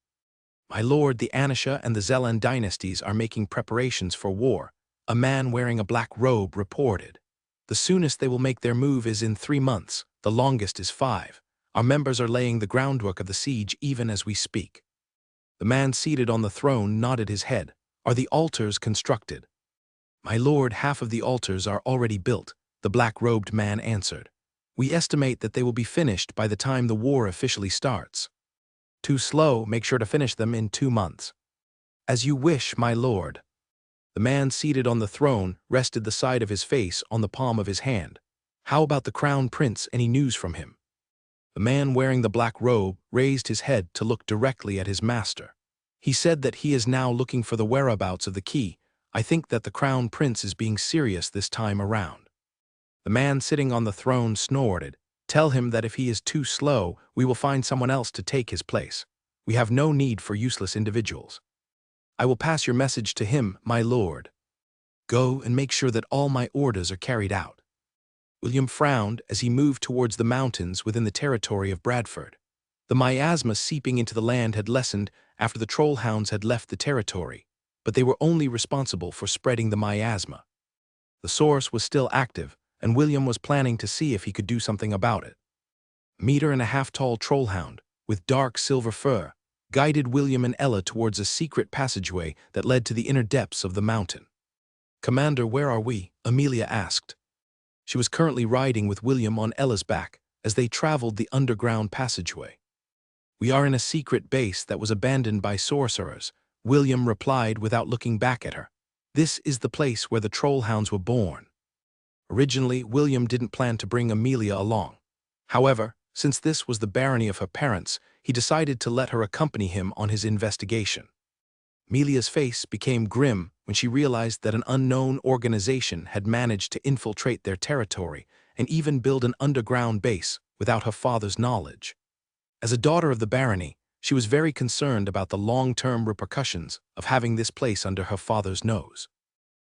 My lord, the Anisha and the Zelan dynasties are making preparations for war, a man wearing a black robe reported. The soonest they will make their move is in 3 months, the longest is 5. Our members are laying the groundwork of the siege even as we speak. The man seated on the throne nodded his head. Are the altars constructed? My lord, half of the altars are already built, the black-robed man answered. We estimate that they will be finished by the time the war officially starts. Too slow, make sure to finish them in 2 months. As you wish, my lord. The man seated on the throne rested the side of his face on the palm of his hand. How about the crown prince? Any news from him? The man wearing the black robe raised his head to look directly at his master. He said that he is now looking for the whereabouts of the key. I think that the crown prince is being serious this time around. The man sitting on the throne snorted. Tell him that if he is too slow, we will find someone else to take his place. We have no need for useless individuals. I will pass your message to him, my lord. Go and make sure that all my orders are carried out. William frowned as he moved towards the mountains within the territory of Bradford. The miasma seeping into the land had lessened after the trollhounds had left the territory, but they were only responsible for spreading the miasma. The source was still active, and William was planning to see if he could do something about it. Meter-and-a-half-tall trollhound, with dark silver fur, guided William and Ella towards a secret passageway that led to the inner depths of the mountain. Commander, where are we? Amelia asked. She was currently riding with William on Ella's back as they traveled the underground passageway. We are in a secret base that was abandoned by sorcerers, William replied without looking back at her. This is the place where the trollhounds were born. Originally, William didn't plan to bring Amelia along. However, since this was the barony of her parents, he decided to let her accompany him on his investigation. Amelia's face became grim when she realized that an unknown organization had managed to infiltrate their territory and even build an underground base without her father's knowledge. As a daughter of the barony, she was very concerned about the long-term repercussions of having this place under her father's nose.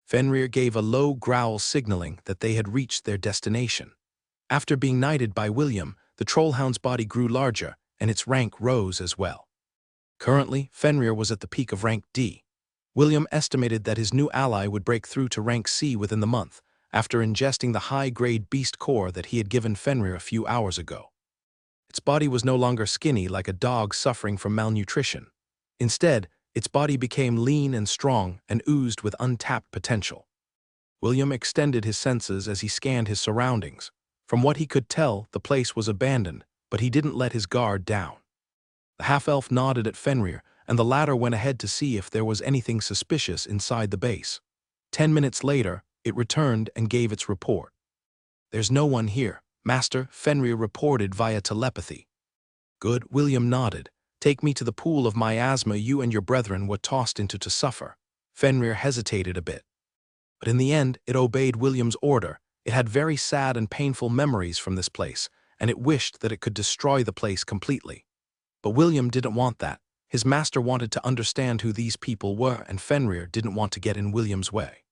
Fenrir gave a low growl signaling that they had reached their destination. After being knighted by William, the trollhound's body grew larger and its rank rose as well. Currently, Fenrir was at the peak of rank D. William estimated that his new ally would break through to rank C within the month, after ingesting the high-grade beast core that he had given Fenrir a few hours ago. Its body was no longer skinny like a dog suffering from malnutrition. Instead, its body became lean and strong and oozed with untapped potential. William extended his senses as he scanned his surroundings. From what he could tell, the place was abandoned, but he didn't let his guard down. The half-elf nodded at Fenrir, and the latter went ahead to see if there was anything suspicious inside the base. 10 minutes later, it returned and gave its report. There's no one here, Master, Fenrir reported via telepathy. Good, William nodded. Take me to the pool of miasma you and your brethren were tossed into to suffer. Fenrir hesitated a bit. But in the end, it obeyed William's order. It had very sad and painful memories from this place, and it wished that it could destroy the place completely. But William didn't want that. His master wanted to understand who these people were, and Fenrir didn't want to get in William's way.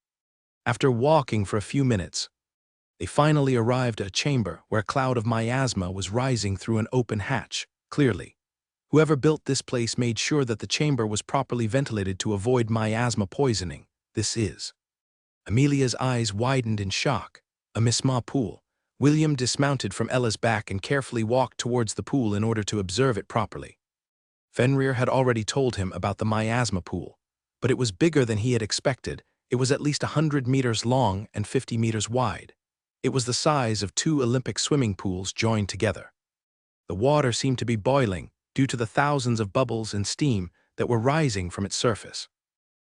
After walking for a few minutes, they finally arrived at a chamber where a cloud of miasma was rising through an open hatch, clearly. Whoever built this place made sure that the chamber was properly ventilated to avoid miasma poisoning. This is. Amelia's eyes widened in shock. A miasma pool. William dismounted from Ella's back and carefully walked towards the pool in order to observe it properly. Fenrir had already told him about the miasma pool, but it was bigger than he had expected. It was at least 100 meters long and 50 meters wide. It was the size of 2 Olympic swimming pools joined together. The water seemed to be boiling due to the thousands of bubbles and steam that were rising from its surface.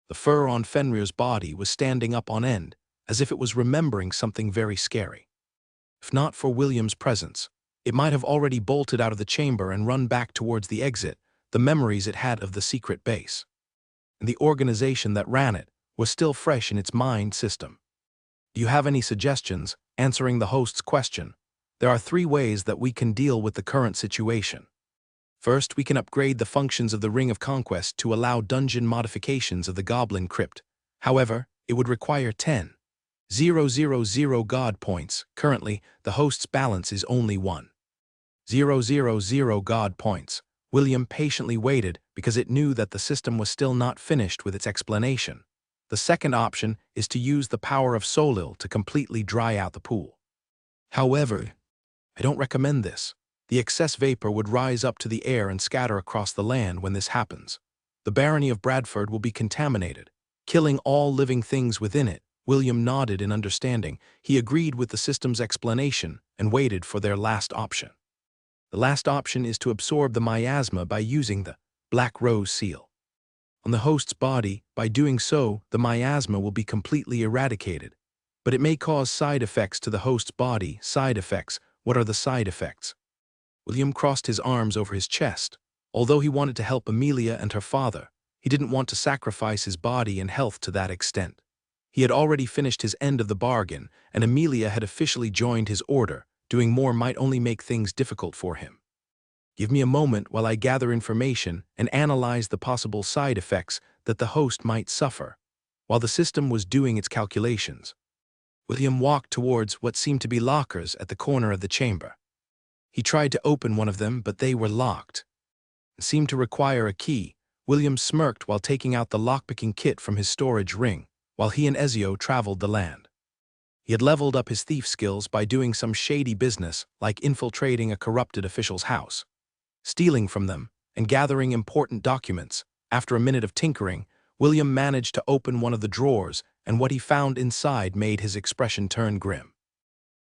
The fur on Fenrir's body was standing up on end, as if it was remembering something very scary. If not for William's presence, it might have already bolted out of the chamber and run back towards the exit, the memories it had of the secret base. And the organization that ran it was still fresh in its mind system. Do you have any suggestions? Answering the host's question, there are 3 ways that we can deal with the current situation. First, we can upgrade the functions of the Ring of Conquest to allow dungeon modifications of the Goblin Crypt. However, it would require 10,000 God points. Currently, the host's balance is only 1,000 God points. William patiently waited because it knew that the system was still not finished with its explanation. The second option is to use the power of Solil to completely dry out the pool. However, I don't recommend this. The excess vapor would rise up to the air and scatter across the land when this happens. The barony of Bradford will be contaminated, killing all living things within it. William nodded in understanding. He agreed with the system's explanation and waited for their last option. The last option is to absorb the miasma by using the Black Rose seal on the host's body. By doing so, the miasma will be completely eradicated. But it may cause side effects to the host's body. Side effects? What are the side effects? William crossed his arms over his chest. Although he wanted to help Amelia and her father, he didn't want to sacrifice his body and health to that extent. He had already finished his end of the bargain, and Amelia had officially joined his order. Doing more might only make things difficult for him. Give me a moment while I gather information and analyze the possible side effects that the host might suffer. While the system was doing its calculations, William walked towards what seemed to be lockers at the corner of the chamber. He tried to open one of them, but they were locked. It seemed to require a key. William smirked while taking out the lockpicking kit from his storage ring, while he and Ezio traveled the land. He had leveled up his thief skills by doing some shady business, like infiltrating a corrupted official's house, stealing from them, and gathering important documents. After a minute of tinkering, William managed to open one of the drawers, and what he found inside made his expression turn grim.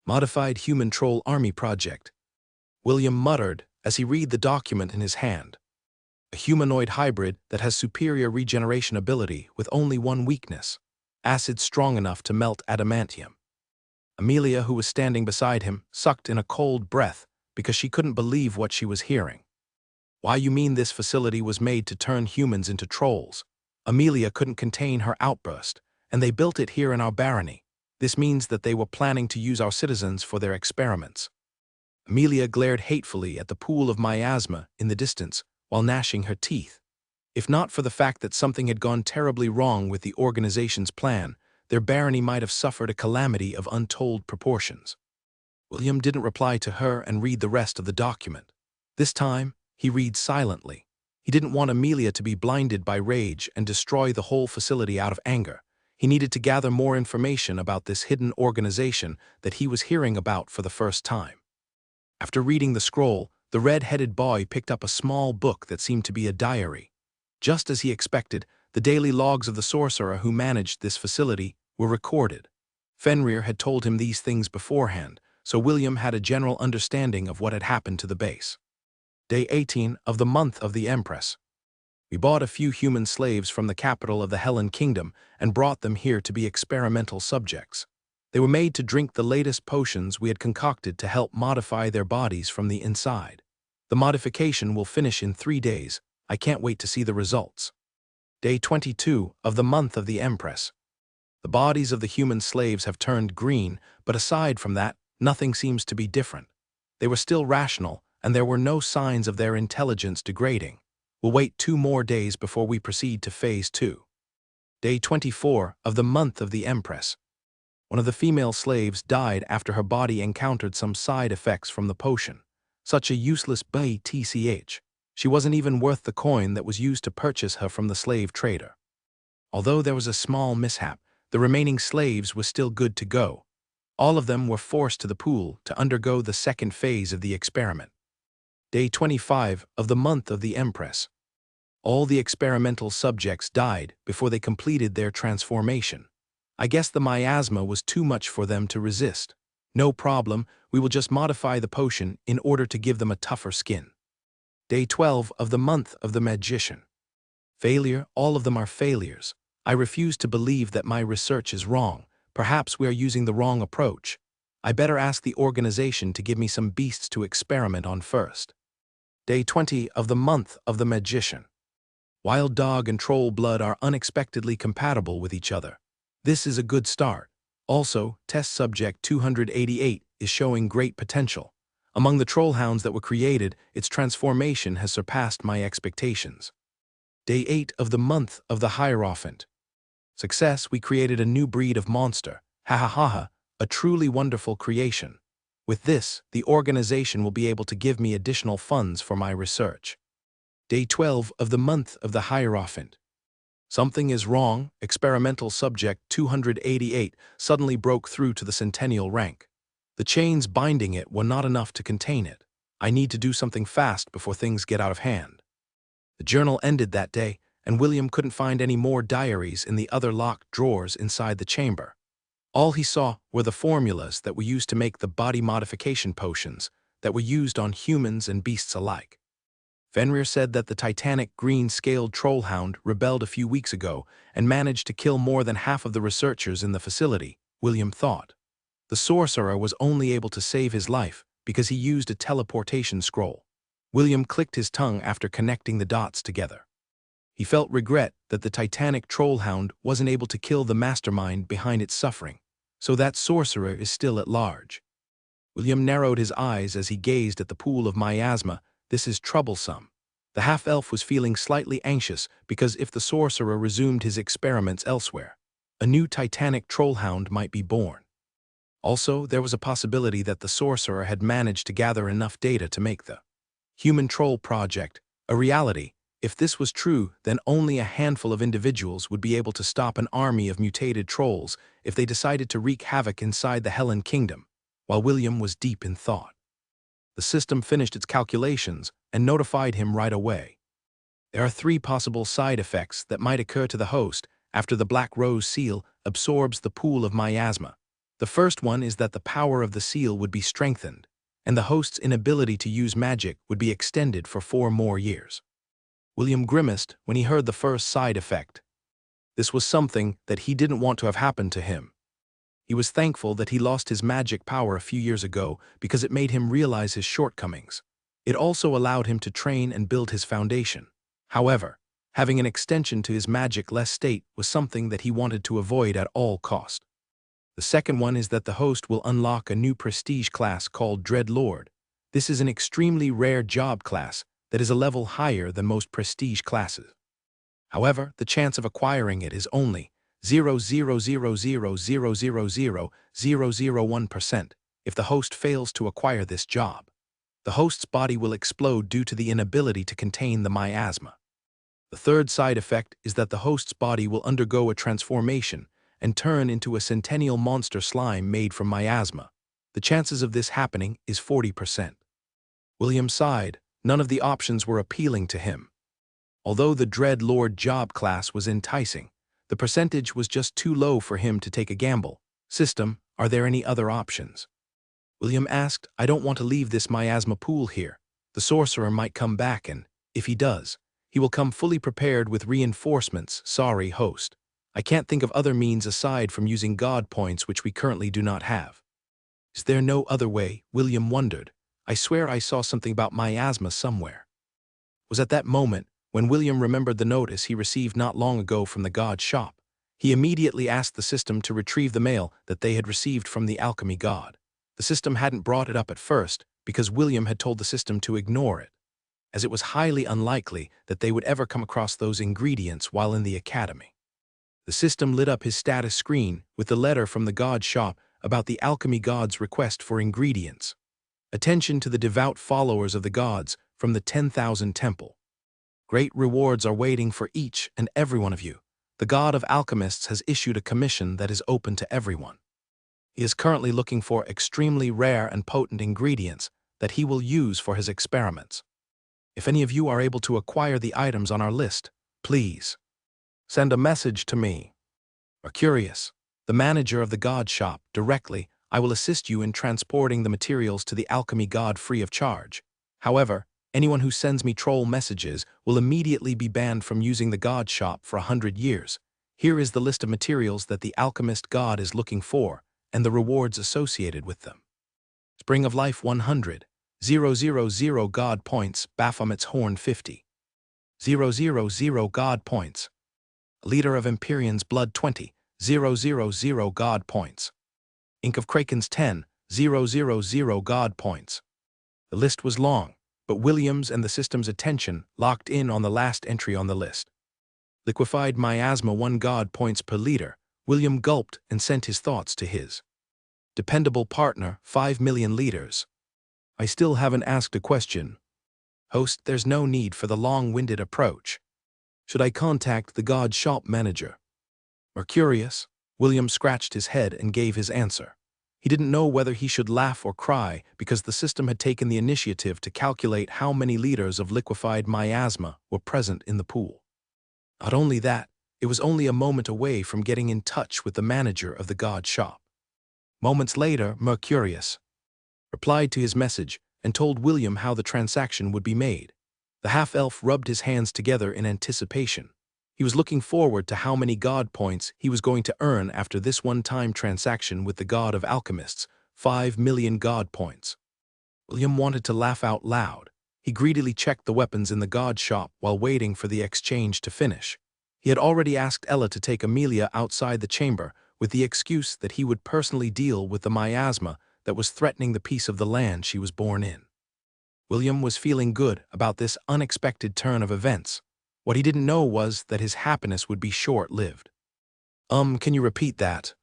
Modified Human Troll Army Project. William muttered as he read the document in his hand. A humanoid hybrid that has superior regeneration ability with only one weakness: acid strong enough to melt adamantium. Amelia, who was standing beside him, sucked in a cold breath because she couldn't believe what she was hearing. Why, you mean this facility was made to turn humans into trolls? Amelia couldn't contain her outburst. And they built it here in our barony. This means that they were planning to use our citizens for their experiments. Amelia glared hatefully at the pool of miasma in the distance while gnashing her teeth. If not for the fact that something had gone terribly wrong with the organization's plan, their barony might have suffered a calamity of untold proportions. William didn't reply to her and read the rest of the document. This time, he read silently. He didn't want Amelia to be blinded by rage and destroy the whole facility out of anger. He needed to gather more information about this hidden organization that he was hearing about for the first time. After reading the scroll, the red-headed boy picked up a small book that seemed to be a diary. Just as he expected, the daily logs of the sorcerer who managed this facility were recorded. Fenrir had told him these things beforehand, so William had a general understanding of what had happened to the base. Day 18 of the month of the Empress. We bought a few human slaves from the capital of the Hellen Kingdom and brought them here to be experimental subjects. They were made to drink the latest potions we had concocted to help modify their bodies from the inside. The modification will finish in 3 days. I can't wait to see the results. Day 22 of the month of the Empress. The bodies of the human slaves have turned green, but aside from that, nothing seems to be different. They were still rational, and there were no signs of their intelligence degrading. We'll wait 2 more days before we proceed to Phase 2. Day 24 of the month of the Empress. One of the female slaves died after her body encountered some side effects from the potion. Such a useless BTCH. She wasn't even worth the coin that was used to purchase her from the slave trader. Although there was a small mishap, the remaining slaves were still good to go. All of them were forced to the pool to undergo the second phase of the experiment. Day 25 of the month of the Empress. All the experimental subjects died before they completed their transformation. I guess the miasma was too much for them to resist. No problem, we will just modify the potion in order to give them a tougher skin. Day 12 of the month of the Magician. Failure, all of them are failures. I refuse to believe that my research is wrong. Perhaps we are using the wrong approach. I better ask the organization to give me some beasts to experiment on first. Day 20 of the month of the magician. Wild dog and troll blood are unexpectedly compatible with each other. This is a good start. Also, test subject 288 is showing great potential. Among the troll hounds that were created, its transformation has surpassed my expectations. Day 8 of the month of the Hierophant. Success, we created a new breed of monster. Ha ha ha ha, a truly wonderful creation. With this, the organization will be able to give me additional funds for my research. Day 12 of the month of the Hierophant. Something is wrong. Experimental subject 288 suddenly broke through to the centennial rank. The chains binding it were not enough to contain it. I need to do something fast before things get out of hand. The journal ended that day, and William couldn't find any more diaries in the other locked drawers inside the chamber. All he saw were the formulas that were used to make the body modification potions that were used on humans and beasts alike. Fenrir said that the titanic green-scaled trollhound rebelled a few weeks ago and managed to kill more than half of the researchers in the facility, William thought. The sorcerer was only able to save his life because he used a teleportation scroll. William clicked his tongue after connecting the dots together. He felt regret that the titanic trollhound wasn't able to kill the mastermind behind its suffering, so that sorcerer is still at large. William narrowed his eyes as he gazed at the pool of miasma. This is troublesome. The half-elf was feeling slightly anxious because if the sorcerer resumed his experiments elsewhere, a new titanic trollhound might be born. Also, there was a possibility that the sorcerer had managed to gather enough data to make the Human Troll Project a reality. If this was true, then only a handful of individuals would be able to stop an army of mutated trolls if they decided to wreak havoc inside the Helen Kingdom, while William was deep in thought. The system finished its calculations and notified him right away. There are 3 possible side effects that might occur to the host after the Black Rose seal absorbs the pool of miasma. The first one is that the power of the seal would be strengthened, and the host's inability to use magic would be extended for 4 more years. William grimaced when he heard the first side effect. This was something that he didn't want to have happened to him. He was thankful that he lost his magic power a few years ago because it made him realize his shortcomings. It also allowed him to train and build his foundation. However, having an extension to his magic-less state was something that he wanted to avoid at all cost. The second one is that the host will unlock a new prestige class called Dread Lord. This is an extremely rare job class that is a level higher than most prestige classes. However, the chance of acquiring it is only 0.000000001% if the host fails to acquire this job. The host's body will explode due to the inability to contain the miasma. The third side effect is that the host's body will undergo a transformation and turn into a centennial monster slime made from miasma. The chances of this happening is 40%. William sighed. None of the options were appealing to him. Although the Dread Lord job class was enticing, the percentage was just too low for him to take a gamble. System, are there any other options? William asked. I don't want to leave this miasma pool here. The sorcerer might come back and, if he does, he will come fully prepared with reinforcements. Sorry, host. I can't think of other means aside from using God points which we currently do not have. Is there no other way? William wondered. I swear I saw something about miasma somewhere. It was at that moment when William remembered the notice he received not long ago from the god shop. He immediately asked the system to retrieve the mail that they had received from the alchemy god. The system hadn't brought it up at first because William had told the system to ignore it, as it was highly unlikely that they would ever come across those ingredients while in the academy. The system lit up his status screen with the letter from the god shop about the alchemy god's request for ingredients. Attention to the devout followers of the gods from the 10,000 temple. Great rewards are waiting for each and every one of you. The god of alchemists has issued a commission that is open to everyone. He is currently looking for extremely rare and potent ingredients that he will use for his experiments. If any of you are able to acquire the items on our list, please send a message to me. Mercurius, the manager of the god shop, directly. I will assist you in transporting the materials to the alchemy god free of charge. However, anyone who sends me troll messages will immediately be banned from using the god shop for 100 years. Here is the list of materials that the alchemist god is looking for, and the rewards associated with them. Spring of Life 100, 000 God points, Baphomet's Horn 50, 000 God points. Leader of Empyrean's Blood 20, 000 God points. Ink of Kraken's 10, 000 God points. The list was long, but Williams and the system's attention locked in on the last entry on the list. Liquefied miasma 1 God points per liter. William gulped and sent his thoughts to his dependable partner, 5 million liters. I still haven't asked a question. Host, there's no need for the long-winded approach. Should I contact the God shop manager? Mercurius? William scratched his head and gave his answer. He didn't know whether he should laugh or cry because the system had taken the initiative to calculate how many liters of liquefied miasma were present in the pool. Not only that, it was only a moment away from getting in touch with the manager of the God shop. Moments later, Mercurius replied to his message and told William how the transaction would be made. The half-elf rubbed his hands together in anticipation. He was looking forward to how many God points he was going to earn after this one-time transaction with the God of Alchemists, 5 million God points. William wanted to laugh out loud. He greedily checked the weapons in the God shop while waiting for the exchange to finish. He had already asked Ella to take Amelia outside the chamber with the excuse that he would personally deal with the miasma that was threatening the piece of the land she was born in. William was feeling good about this unexpected turn of events. What he didn't know was that his happiness would be short-lived. Can you repeat that?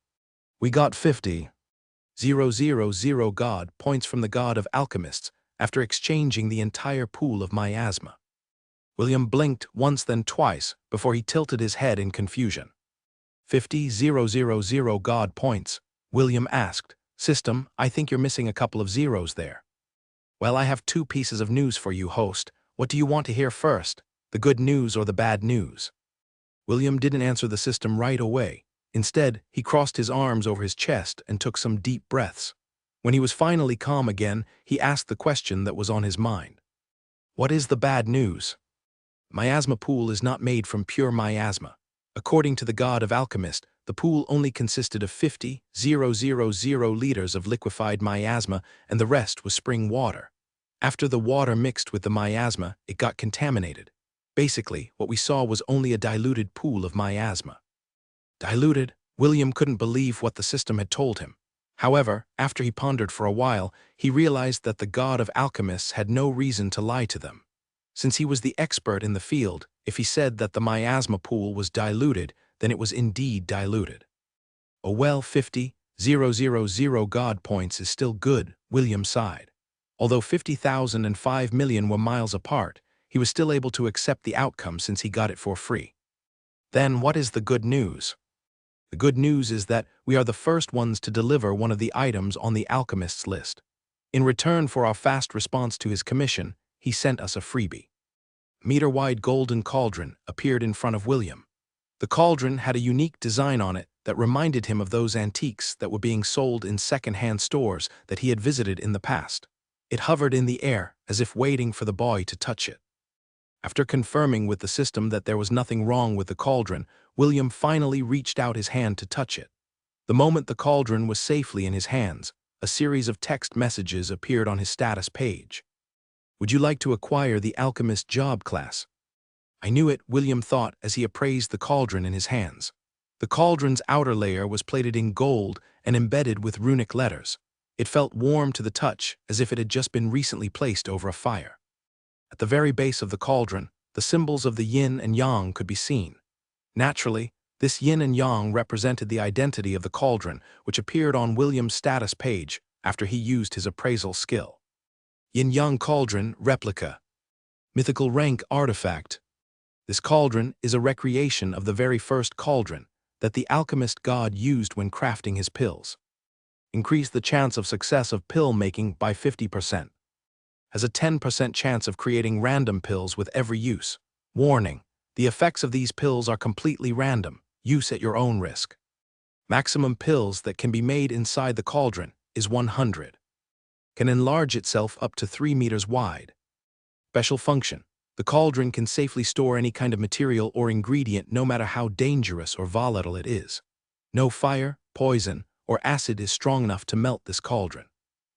We got 50, 000 God points from the God of Alchemists after exchanging the entire pool of miasma. William blinked once then twice before he tilted his head in confusion. 50,000 God points, William asked. System, I think you're missing a couple of zeros there. Well, I have 2 pieces of news for you, host. What do you want to hear first, the good news or the bad news? William didn't answer the system right away. Instead, he crossed his arms over his chest and took some deep breaths. When he was finally calm again, he asked the question that was on his mind. What is the bad news? Miasma pool is not made from pure miasma. According to the God of Alchemist, the pool only consisted of 50,000 liters of liquefied miasma and the rest was spring water. After the water mixed with the miasma, it got contaminated. Basically, what we saw was only a diluted pool of miasma. Diluted? William couldn't believe what the system had told him. However, after he pondered for a while, he realized that the God of Alchemists had no reason to lie to them. Since he was the expert in the field, if he said that the miasma pool was diluted, then it was indeed diluted. Oh well, 50,000 God points is still good, William sighed. Although 50,000 and 5 million were miles apart, he was still able to accept the outcome since he got it for free. Then what is the good news? The good news is that we are the first ones to deliver one of the items on the alchemist's list. In return for our fast response to his commission, he sent us a freebie. Meter-wide golden cauldron appeared in front of William. The cauldron had a unique design on it that reminded him of those antiques that were being sold in second-hand stores that he had visited in the past. It hovered in the air as if waiting for the boy to touch it. After confirming with the system that there was nothing wrong with the cauldron, William finally reached out his hand to touch it. The moment the cauldron was safely in his hands, a series of text messages appeared on his status page. Would you like to acquire the alchemist job class? I knew it, William thought as he appraised the cauldron in his hands. The cauldron's outer layer was plated in gold and embedded with runic letters. It felt warm to the touch, as if it had just been recently placed over a fire. At the very base of the cauldron, the symbols of the yin and yang could be seen. Naturally, this yin and yang represented the identity of the cauldron, which appeared on William's status page after he used his appraisal skill. Yin-yang cauldron replica. Mythical rank artifact. This cauldron is a recreation of the very first cauldron that the alchemist god used when crafting his pills. Increase the chance of success of pill making by 50%. Has a 10% chance of creating random pills with every use. Warning: the effects of these pills are completely random. Use at your own risk. Maximum pills that can be made inside the cauldron is 100. Can enlarge itself up to 3 meters wide. Special function: the cauldron can safely store any kind of material or ingredient no matter how dangerous or volatile it is. No fire, poison, or acid is strong enough to melt this cauldron.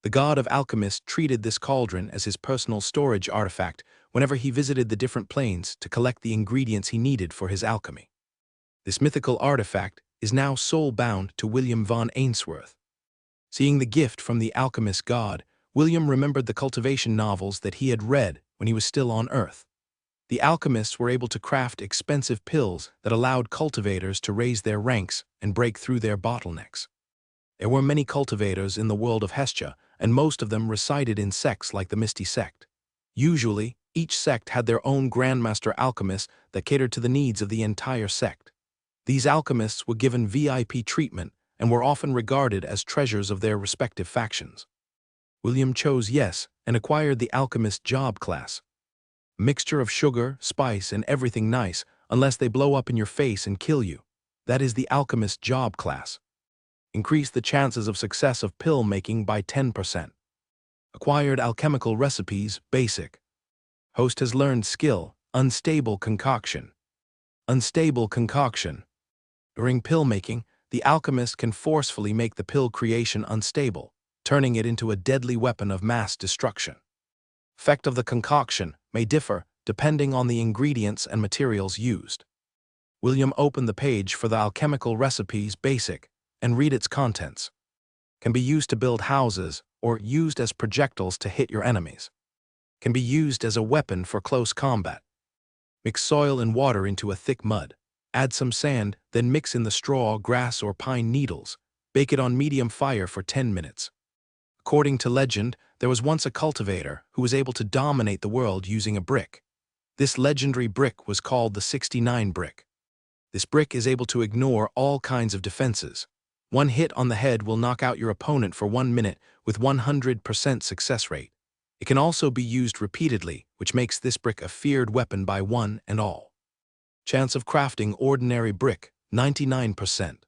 The god of alchemists treated this cauldron as his personal storage artifact whenever he visited the different planes to collect the ingredients he needed for his alchemy. This mythical artifact is now soul-bound to William von Ainsworth. Seeing the gift from the alchemist god, William remembered the cultivation novels that he had read when he was still on Earth. The alchemists were able to craft expensive pills that allowed cultivators to raise their ranks and break through their bottlenecks. There were many cultivators in the world of Hestia, and most of them resided in sects like the Misty Sect. Usually, each sect had their own Grandmaster alchemists that catered to the needs of the entire sect. These alchemists were given VIP treatment and were often regarded as treasures of their respective factions. William chose yes and acquired the alchemist job class. A mixture of sugar, spice, and everything nice, unless they blow up in your face and kill you. That is the alchemist job class. Increase the chances of success of pill making by 10%. Acquired alchemical recipes, basic. Host has learned skill, unstable concoction. Unstable concoction. During pill making, the alchemist can forcefully make the pill creation unstable, turning it into a deadly weapon of mass destruction. Effect of the concoction may differ depending on the ingredients and materials used. William opened the page for the alchemical recipes, basic, and read its contents. Can be used to build houses or used as projectiles to hit your enemies. Can be used as a weapon for close combat. Mix soil and water into a thick mud. Add some sand, then mix in the straw, grass, or pine needles. Bake it on medium fire for 10 minutes. According to legend, there was once a cultivator who was able to dominate the world using a brick. This legendary brick was called the 69 brick. This brick is able to ignore all kinds of defenses. One hit on the head will knock out your opponent for 1 minute with 100% success rate. It can also be used repeatedly, which makes this brick a feared weapon by one and all. Chance of crafting ordinary brick, 99%.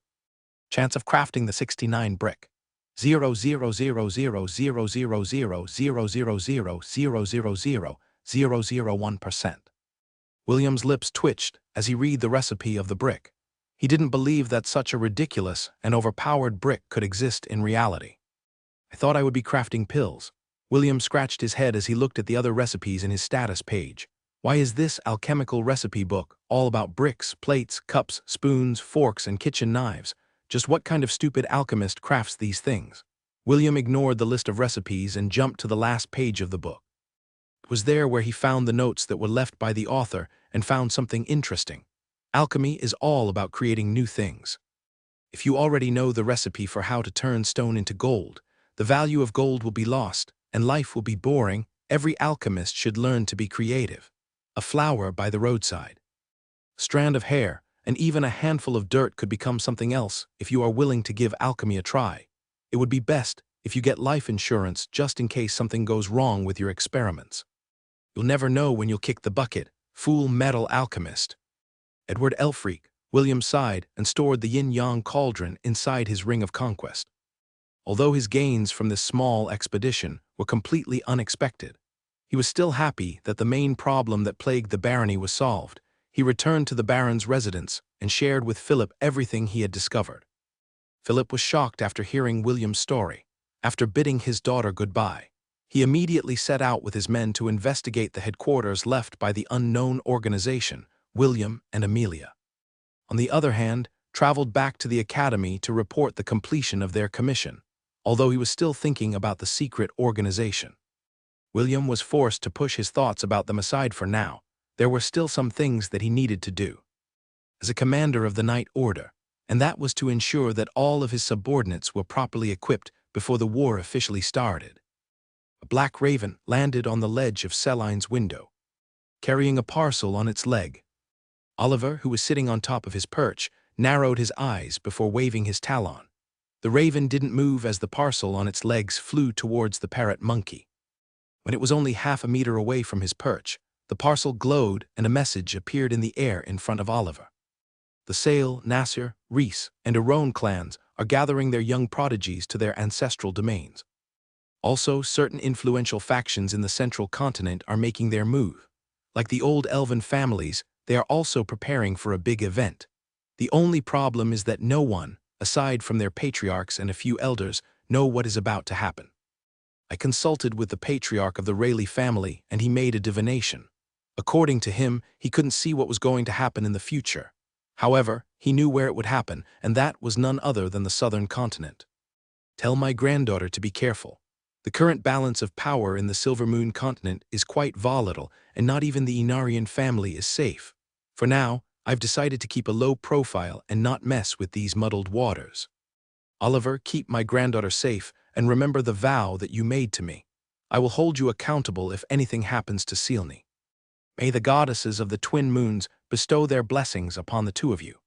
Chance of crafting the 69 brick, 0.00000000000000001%. William's lips twitched as he read the recipe of the brick. He didn't believe that such a ridiculous and overpowered brick could exist in reality. I thought I would be crafting pills. William scratched his head as he looked at the other recipes in his status page. Why is this alchemical recipe book all about bricks, plates, cups, spoons, forks, and kitchen knives? Just what kind of stupid alchemist crafts these things? William ignored the list of recipes and jumped to the last page of the book. It was there where he found the notes that were left by the author and found something interesting. Alchemy is all about creating new things. If you already know the recipe for how to turn stone into gold, the value of gold will be lost, and life will be boring. Every alchemist should learn to be creative. A flower by the roadside. A strand of hair, and even a handful of dirt could become something else if you are willing to give alchemy a try. It would be best if you get life insurance just in case something goes wrong with your experiments. You'll never know when you'll kick the bucket, fool metal alchemist. Edward Elfreak, William sighed and stored the yin-yang cauldron inside his ring of conquest. Although his gains from this small expedition were completely unexpected, he was still happy that the main problem that plagued the barony was solved. He returned to the baron's residence and shared with Philip everything he had discovered. Philip was shocked after hearing William's story. After bidding his daughter goodbye, he immediately set out with his men to investigate the headquarters left by the unknown organization, William and Amelia. On the other hand, traveled back to the academy to report the completion of their commission, although he was still thinking about the secret organization. William was forced to push his thoughts about them aside for now. There were still some things that he needed to do. As a commander of the Night Order, and that was to ensure that all of his subordinates were properly equipped before the war officially started. A black raven landed on the ledge of Celine's window, carrying a parcel on its leg. Oliver, who was sitting on top of his perch, narrowed his eyes before waving his talon. The raven didn't move as the parcel on its legs flew towards the parrot monkey. When it was only half a meter away from his perch, the parcel glowed and a message appeared in the air in front of Oliver. The Sale, Nasir, Reese, and Aron clans are gathering their young prodigies to their ancestral domains. Also, certain influential factions in the central continent are making their move. Like the old elven families, they are also preparing for a big event. The only problem is that no one, aside from their patriarchs and a few elders, know what is about to happen. I consulted with the patriarch of the Rayleigh family, and he made a divination. According to him, he couldn't see what was going to happen in the future. However, he knew where it would happen, and that was none other than the southern continent. Tell my granddaughter to be careful. The current balance of power in the Silver Moon continent is quite volatile, and not even the Inarian family is safe. For now, I've decided to keep a low profile and not mess with these muddled waters. Oliver, keep my granddaughter safe, and remember the vow that you made to me. I will hold you accountable if anything happens to Sealney. May the goddesses of the twin moons bestow their blessings upon the two of you.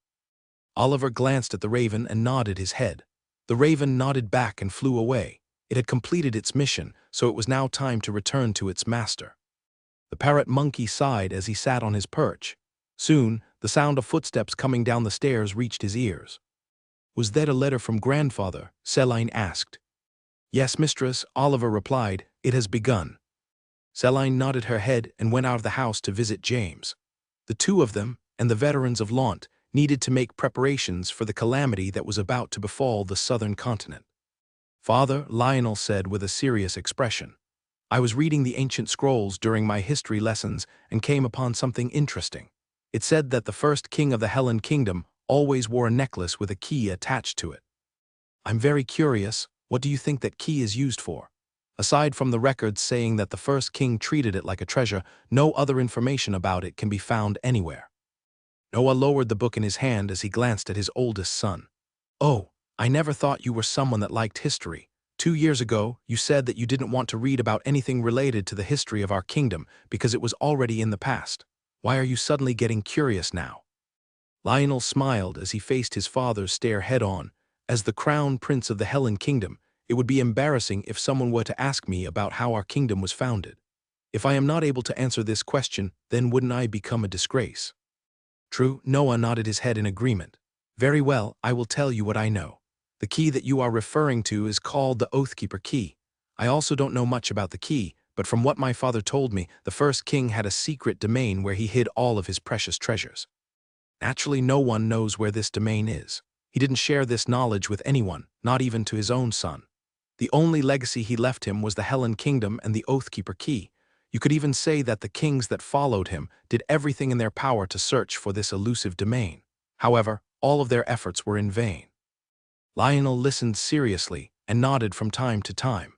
Oliver glanced at the raven and nodded his head. The raven nodded back and flew away. It had completed its mission, so it was now time to return to its master. The parrot monkey sighed as he sat on his perch. Soon, the sound of footsteps coming down the stairs reached his ears. "Was that a letter from grandfather?" Celine asked. "Yes, mistress," Oliver replied. "It has begun." Celine nodded her head and went out of the house to visit James. The two of them, and the veterans of Lant, needed to make preparations for the calamity that was about to befall the southern continent. "Father," Lionel said with a serious expression, "I was reading the ancient scrolls during my history lessons and came upon something interesting. It said that the first king of the Hellen Kingdom always wore a necklace with a key attached to it. I'm very curious, what do you think that key is used for? Aside from the records saying that the first king treated it like a treasure, no other information about it can be found anywhere." Noah lowered the book in his hand as he glanced at his oldest son. "Oh, I never thought you were someone that liked history. 2 years ago, you said that you didn't want to read about anything related to the history of our kingdom because it was already in the past. Why are you suddenly getting curious now?" Lionel smiled as he faced his father's stare head-on. "As the crown prince of the Hellen Kingdom, it would be embarrassing if someone were to ask me about how our kingdom was founded. If I am not able to answer this question, then wouldn't I become a disgrace?" "True," Noah nodded his head in agreement. "Very well, I will tell you what I know. The key that you are referring to is called the Oathkeeper key. I also don't know much about the key, but from what my father told me, the first king had a secret domain where he hid all of his precious treasures. Naturally, no one knows where this domain is. He didn't share this knowledge with anyone, not even to his own son. The only legacy he left him was the Hellen Kingdom and the Oathkeeper key. You could even say that the kings that followed him did everything in their power to search for this elusive domain. However, all of their efforts were in vain." Lionel listened seriously and nodded from time to time.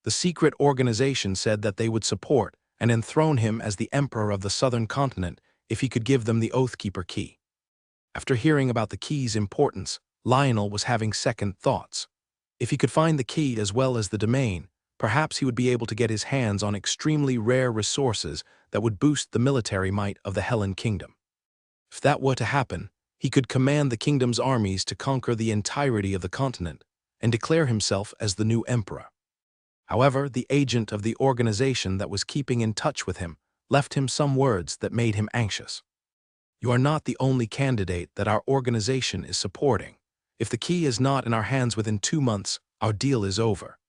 The secret organization said that they would support and enthrone him as the emperor of the southern continent if he could give them the Oathkeeper key. After hearing about the key's importance, Lionel was having second thoughts. If he could find the key as well as the domain, perhaps he would be able to get his hands on extremely rare resources that would boost the military might of the Hellen Kingdom. If that were to happen, he could command the kingdom's armies to conquer the entirety of the continent and declare himself as the new emperor. However, the agent of the organization that was keeping in touch with him left him some words that made him anxious. "You are not the only candidate that our organization is supporting. If the key is not in our hands within 2 months, our deal is over."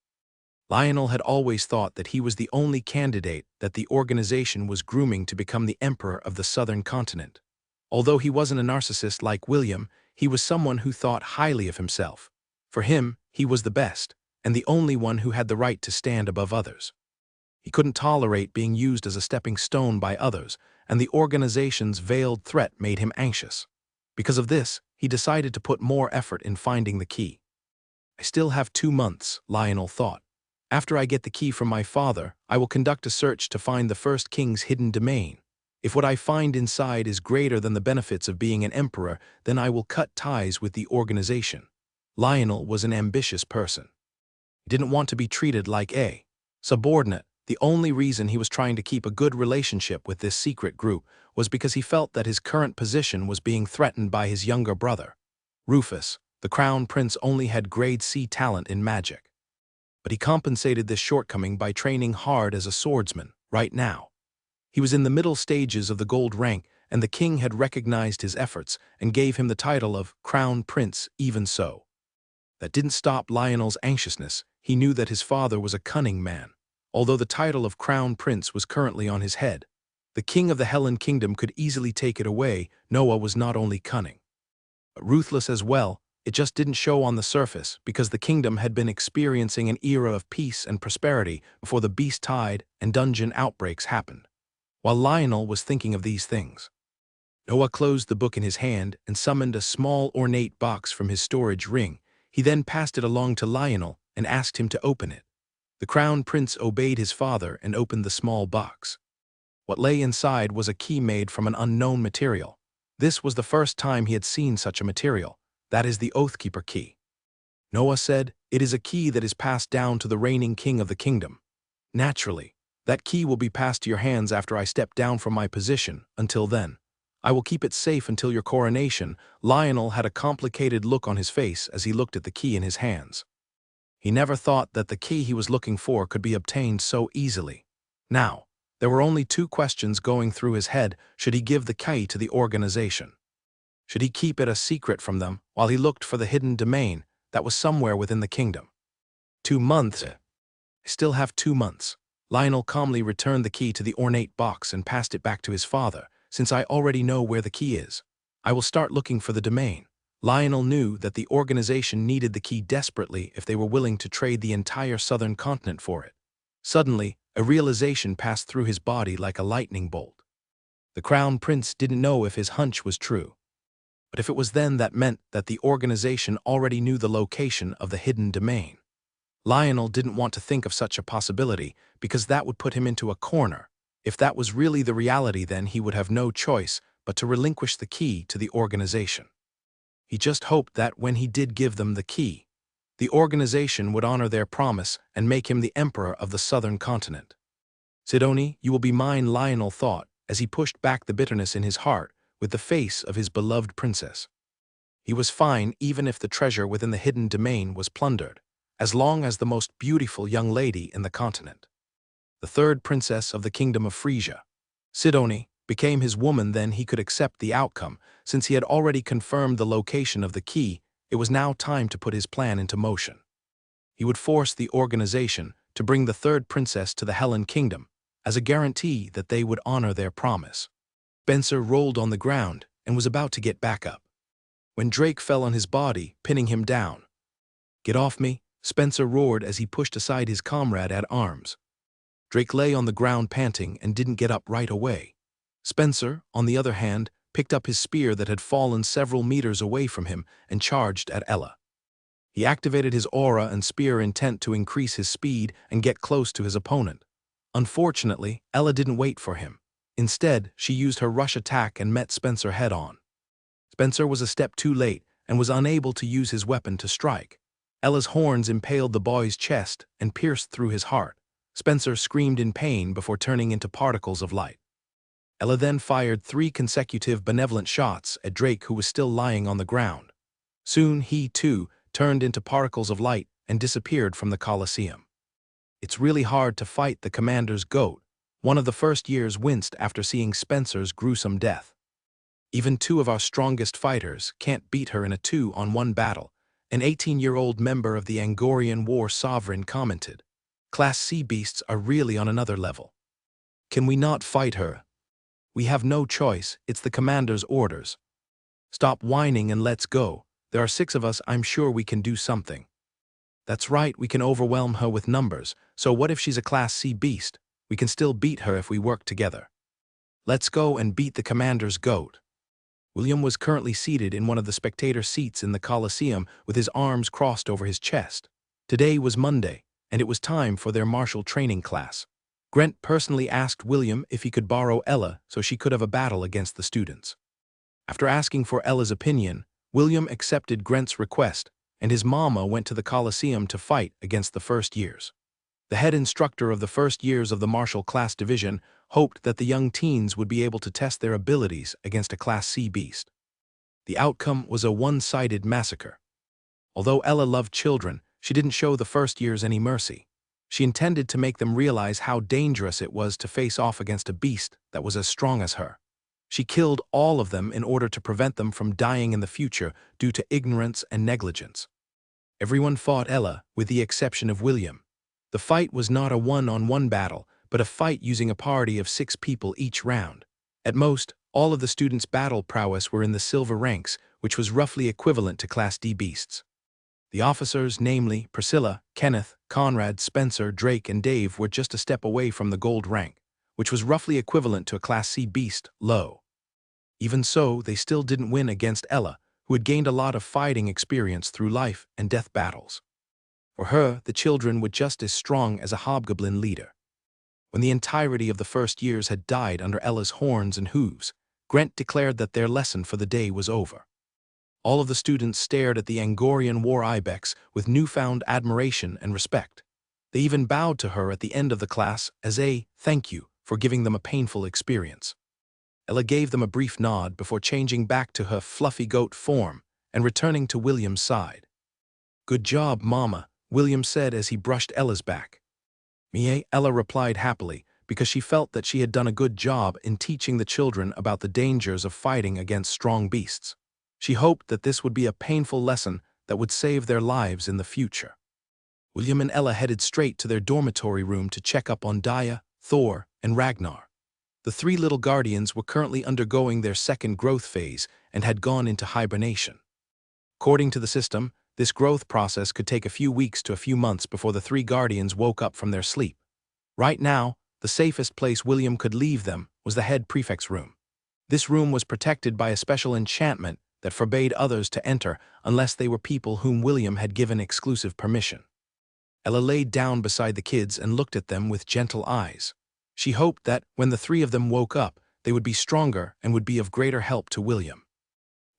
Lionel had always thought that he was the only candidate that the organization was grooming to become the emperor of the southern continent. Although he wasn't a narcissist like William, he was someone who thought highly of himself. For him, he was the best, and the only one who had the right to stand above others. He couldn't tolerate being used as a stepping stone by others, and the organization's veiled threat made him anxious. Because of this, he decided to put more effort in finding the key. "I still have 2 months," Lionel thought. "After I get the key from my father, I will conduct a search to find the first king's hidden domain. If what I find inside is greater than the benefits of being an emperor, then I will cut ties with the organization." Lionel was an ambitious person. He didn't want to be treated like a subordinate. The only reason he was trying to keep a good relationship with this secret group was because he felt that his current position was being threatened by his younger brother. Rufus, the crown prince, only had grade C talent in magic. But he compensated this shortcoming by training hard as a swordsman, right now. He was in the middle stages of the gold rank, and the king had recognized his efforts and gave him the title of Crown Prince even so. That didn't stop Lionel's anxiousness. He knew that his father was a cunning man. Although the title of Crown Prince was currently on his head, the king of the Hellen Kingdom could easily take it away. Noah was not only cunning, but ruthless as well. It just didn't show on the surface because the kingdom had been experiencing an era of peace and prosperity before the beast tide and dungeon outbreaks happened. While Lionel was thinking of these things, Noah closed the book in his hand and summoned a small ornate box from his storage ring. He then passed it along to Lionel and asked him to open it. The crown prince obeyed his father and opened the small box. What lay inside was a key made from an unknown material. This was the first time he had seen such a material. That is the Oathkeeper key. Noah said, "It is a key that is passed down to the reigning king of the kingdom. Naturally, that key will be passed to your hands after I step down from my position. Until then, I will keep it safe until your coronation." Lionel had a complicated look on his face as he looked at the key in his hands. He never thought that the key he was looking for could be obtained so easily. Now, there were only two questions going through his head. Should he give the key to the organization? Should he keep it a secret from them while he looked for the hidden domain that was somewhere within the kingdom? 2 months. I still have 2 months. Lionel calmly returned the key to the ornate box and passed it back to his father. Since I already know where the key is, I will start looking for the domain. Lionel knew that the organization needed the key desperately if they were willing to trade the entire southern continent for it. Suddenly, a realization passed through his body like a lightning bolt. The crown prince didn't know if his hunch was true. But if it was, then that meant that the organization already knew the location of the hidden domain. Lionel didn't want to think of such a possibility because that would put him into a corner. If that was really the reality, then he would have no choice but to relinquish the key to the organization. He just hoped that when he did give them the key, the organization would honor their promise and make him the emperor of the southern continent. "Sidoni, you will be mine," Lionel thought as he pushed back the bitterness in his heart with the face of his beloved princess. He was fine even if the treasure within the hidden domain was plundered, as long as the most beautiful young lady in the continent, the third princess of the kingdom of Frisia, Sidoni, became his woman. Then he could accept the outcome. Since he had already confirmed the location of the key, it was now time to put his plan into motion. He would force the organization to bring the third princess to the Helen kingdom as a guarantee that they would honor their promise. Spencer rolled on the ground and was about to get back up when Drake fell on his body, pinning him down. "Get off me," Spencer roared as he pushed aside his comrade at arms. Drake lay on the ground panting and didn't get up right away. Spencer, on the other hand, picked up his spear that had fallen several meters away from him and charged at Ella. He activated his aura and spear intent to increase his speed and get close to his opponent. Unfortunately, Ella didn't wait for him. Instead, she used her rush attack and met Spencer head-on. Spencer was a step too late and was unable to use his weapon to strike. Ella's horns impaled the boy's chest and pierced through his heart. Spencer screamed in pain before turning into particles of light. Ella then fired 3 consecutive benevolent shots at Drake, who was still lying on the ground. Soon he, too, turned into particles of light and disappeared from the Colosseum. "It's really hard to fight the commander's goat." One of the first years winced after seeing Spencer's gruesome death. "Even 2 of our strongest fighters can't beat her in a 2-on-1 battle," an 18-year-old member of the Angorian War Sovereign commented. "Class C beasts are really on another level. Can we not fight her? We have no choice, it's the commander's orders. Stop whining and let's go. There are 6 of us, I'm sure we can do something." "That's right, we can overwhelm her with numbers. So what if she's a Class C beast? We can still beat her if we work together. Let's go and beat the commander's goat." William was currently seated in one of the spectator seats in the Colosseum with his arms crossed over his chest. Today was Monday, and it was time for their martial training class. Grant personally asked William if he could borrow Ella so she could have a battle against the students. After asking for Ella's opinion, William accepted Grant's request, and his mama went to the Colosseum to fight against the first years. The head instructor of the first years of the martial class division hoped that the young teens would be able to test their abilities against a Class C beast. The outcome was a one-sided massacre. Although Ella loved children, she didn't show the first years any mercy. She intended to make them realize how dangerous it was to face off against a beast that was as strong as her. She killed all of them in order to prevent them from dying in the future due to ignorance and negligence. Everyone fought Ella, with the exception of William. The fight was not a 1-on-1 battle, but a fight using a party of 6 people each round. At most, all of the students' battle prowess were in the silver ranks, which was roughly equivalent to Class D beasts. The officers, namely Priscilla, Kenneth, Conrad, Spencer, Drake, and Dave, were just a step away from the gold rank, which was roughly equivalent to a Class C beast, low. Even so, they still didn't win against Ella, who had gained a lot of fighting experience through life and death battles. For her, the children were just as strong as a hobgoblin leader. When the entirety of the first years had died under Ella's horns and hooves, Grant declared that their lesson for the day was over. All of the students stared at the Angorian war ibex with newfound admiration and respect. They even bowed to her at the end of the class as a thank you for giving them a painful experience. Ella gave them a brief nod before changing back to her fluffy goat form and returning to William's side. "Good job, Mama," William said as he brushed Ella's back. "Mie," Ella replied happily, because she felt that she had done a good job in teaching the children about the dangers of fighting against strong beasts. She hoped that this would be a painful lesson that would save their lives in the future. William and Ella headed straight to their dormitory room to check up on Daya, Thor, and Ragnar. The three little guardians were currently undergoing their second growth phase and had gone into hibernation. According to the system, this growth process could take a few weeks to a few months before the three guardians woke up from their sleep. Right now, the safest place William could leave them was the head prefect's room. This room was protected by a special enchantment that forbade others to enter unless they were people whom William had given exclusive permission. Ella laid down beside the kids and looked at them with gentle eyes. She hoped that, when the three of them woke up, they would be stronger and would be of greater help to William.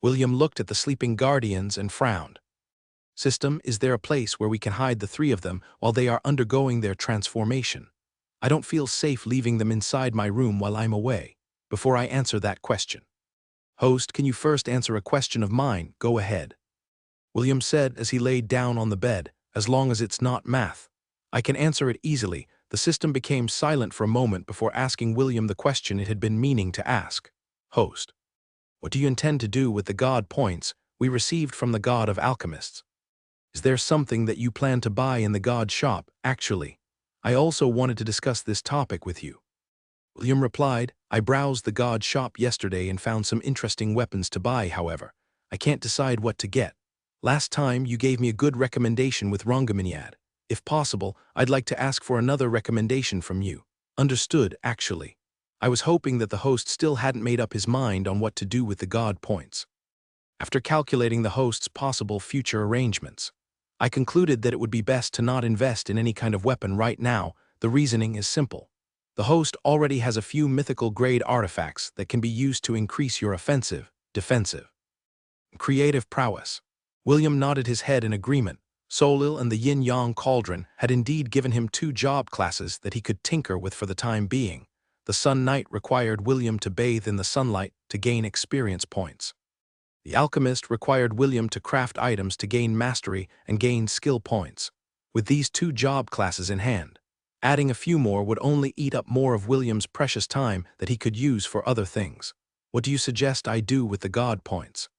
William looked at the sleeping guardians and frowned. "System, is there a place where we can hide the three of them while they are undergoing their transformation? I don't feel safe leaving them inside my room while I'm away. Before I answer that question." "Host, can you first answer a question of mine? Go ahead," William said as he laid down on the bed, "as long as it's not math. I can answer it easily." The system became silent for a moment before asking William the question it had been meaning to ask. "Host, what do you intend to do with the god points we received from the god of alchemists? Is there something that you plan to buy in the god shop? Actually, I also wanted to discuss this topic with you." William replied, "I browsed the god shop yesterday and found some interesting weapons to buy. However, I can't decide what to get. Last time you gave me a good recommendation with Reincarnated. If possible, I'd like to ask for another recommendation from you." "Understood, actually. I was hoping that the host still hadn't made up his mind on what to do with the god points. After calculating the host's possible future arrangements, I concluded that it would be best to not invest in any kind of weapon right now. The reasoning is simple. The host already has a few mythical-grade artifacts that can be used to increase your offensive, defensive, and creative prowess." William nodded his head in agreement. Solil and the Yin-Yang Cauldron had indeed given him two job classes that he could tinker with for the time being. The Sun Knight required William to bathe in the sunlight to gain experience points. The Alchemist required William to craft items to gain mastery and gain skill points. With these two job classes in hand, adding a few more would only eat up more of William's precious time that he could use for other things. "What do you suggest I do with the god points?"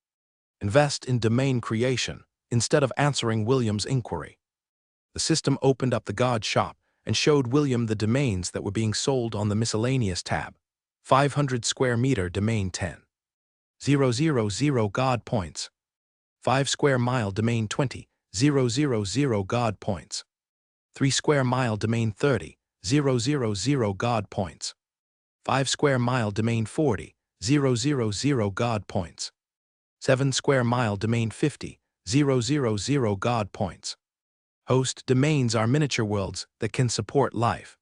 "Invest in domain creation," instead of answering William's inquiry. The system opened up the god shop and showed William the domains that were being sold on the miscellaneous tab. 500 square meter domain 10,000 god points. 5 square mile domain 20,000 god points. 3 square mile domain 30,000 god points. 5 square mile domain 40,000 god points. 7 square mile domain 50,000 god points. Host domains are miniature worlds that can support life.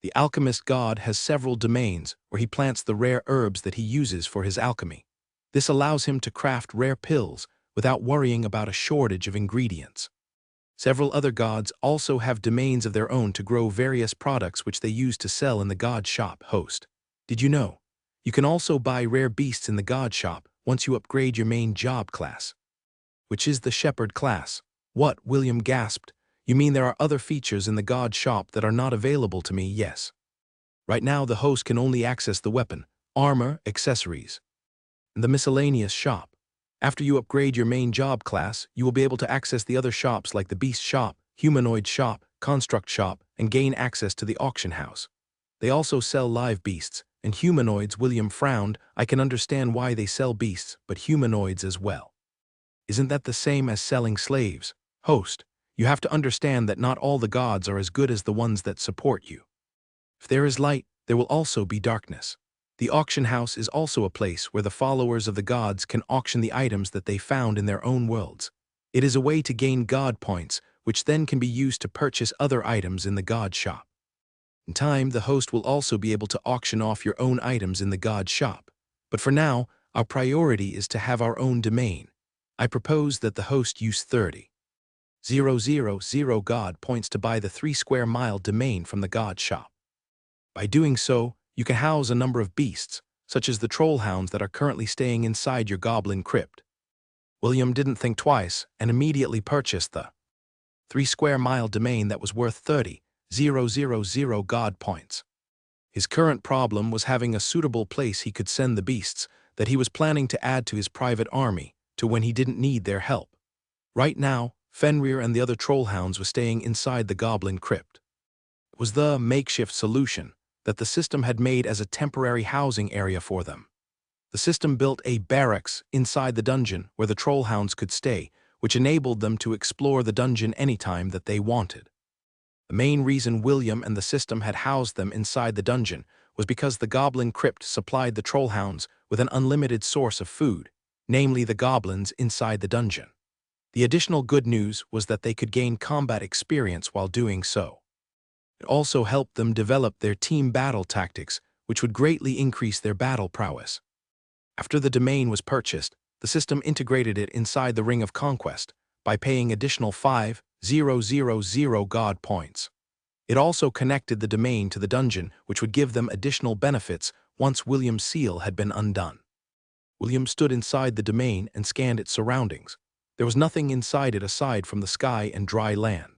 The alchemist god has several domains where he plants the rare herbs that he uses for his alchemy. This allows him to craft rare pills without worrying about a shortage of ingredients. Several other gods also have domains of their own to grow various products which they use to sell in the god shop. Host, did you know? You can also buy rare beasts in the god shop once you upgrade your main job class, which is the shepherd class. "What?" William gasped. "You mean there are other features in the god shop that are not available to me?" "Yes. Right now the host can only access the weapon, armor, accessories, and the miscellaneous shop. After you upgrade your main job class, you will be able to access the other shops like the beast shop, humanoid shop, construct shop, and gain access to the auction house. They also sell live beasts, And humanoids, William frowned. I can understand why they sell beasts, but humanoids as well. Isn't that the same as selling slaves? Host, you have to understand that not all the gods are as good as the ones that support you. If there is light, there will also be darkness. The auction house is also a place where the followers of the gods can auction the items that they found in their own worlds. It is a way to gain god points, which then can be used to purchase other items in the god shop. In time, the host will also be able to auction off your own items in the god shop. But for now, our priority is to have our own domain. I propose that the host use 30,000 god points to buy the 3-square-mile domain from the god shop. By doing so, you can house a number of beasts, such as the trollhounds that are currently staying inside your goblin crypt. William didn't think twice and immediately purchased the 3-square-mile domain that was worth 30,000 god points. His current problem was having a suitable place he could send the beasts that he was planning to add to his private army to when he didn't need their help. Right now, Fenrir and the other trollhounds were staying inside the goblin crypt. It was the makeshift solution that the system had made as a temporary housing area for them. The system built a barracks inside the dungeon where the trollhounds could stay, which enabled them to explore the dungeon anytime that they wanted. The main reason William and the system had housed them inside the dungeon was because the goblin crypt supplied the trollhounds with an unlimited source of food, namely the goblins inside the dungeon. The additional good news was that they could gain combat experience while doing so. It also helped them develop their team battle tactics, which would greatly increase their battle prowess. After the domain was purchased, the system integrated it inside the Ring of Conquest by paying additional 5,000 god points. It also connected the domain to the dungeon, which would give them additional benefits once William's seal had been undone. William stood inside the domain and scanned its surroundings. There was nothing inside it aside from the sky and dry land.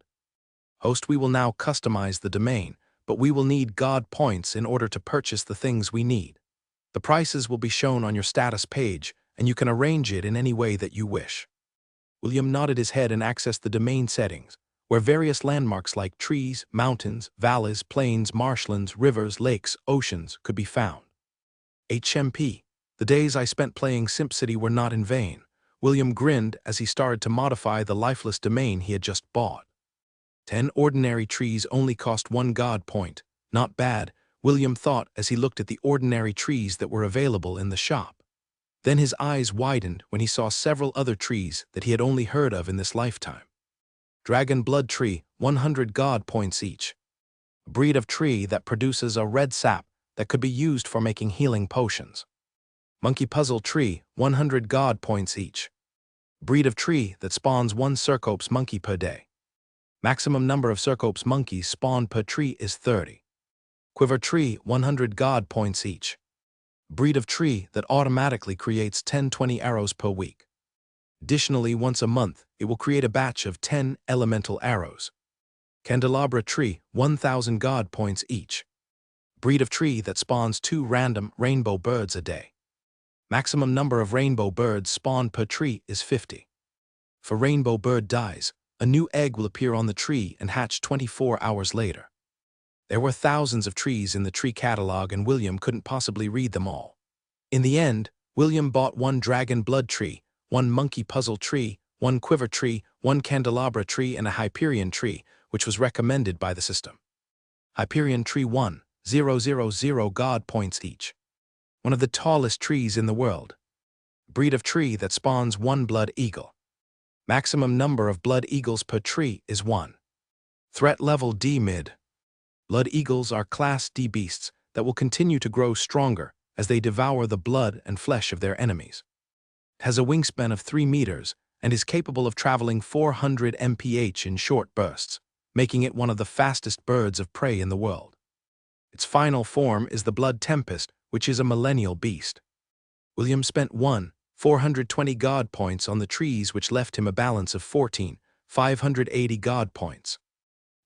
Host, we will now customize the domain, but we will need god points in order to purchase the things we need. The prices will be shown on your status page, and you can arrange it in any way that you wish. William nodded his head and accessed the domain settings, where various landmarks like trees, mountains, valleys, plains, marshlands, rivers, lakes, oceans could be found. HMP. The days I spent playing SimCity were not in vain. William grinned as he started to modify the lifeless domain he had just bought. 10 ordinary trees only cost 1 god point. Not bad, William thought as he looked at the ordinary trees that were available in the shop. Then his eyes widened when he saw several other trees that he had only heard of in this lifetime. Dragon Blood Tree, 100 god points each. A breed of tree that produces a red sap that could be used for making healing potions. Monkey Puzzle Tree, 100 god points each. Breed of tree that spawns 1 Cercops monkey per day. Maximum number of Cercops monkeys spawned per tree is 30. Quiver Tree, 100 god points each. Breed of tree that automatically creates 10-20 arrows per week. Additionally, once a month, it will create a batch of 10 elemental arrows. Candelabra Tree, 1,000 god points each. Breed of tree that spawns 2 random rainbow birds a day. Maximum number of rainbow birds spawned per tree is 50. If a rainbow bird dies, a new egg will appear on the tree and hatch 24 hours later. There were thousands of trees in the tree catalog and William couldn't possibly read them all. In the end, William bought 1 Dragon Blood Tree, 1 Monkey Puzzle Tree, 1 Quiver Tree, 1 Candelabra Tree, and a Hyperion Tree, which was recommended by the system. Hyperion Tree 1,000 god points each. One of the tallest trees in the world. Breed of tree that spawns 1 Blood Eagle. Maximum number of Blood Eagles per tree is 1. Threat level D mid. Blood Eagles are Class D beasts that will continue to grow stronger as they devour the blood and flesh of their enemies. It has a wingspan of 3 meters and is capable of traveling 400 mph in short bursts, making it one of the fastest birds of prey in the world. Its final form is the Blood Tempest, which is a millennial beast. William spent 420 god points on the trees, which left him a balance of 580 god points.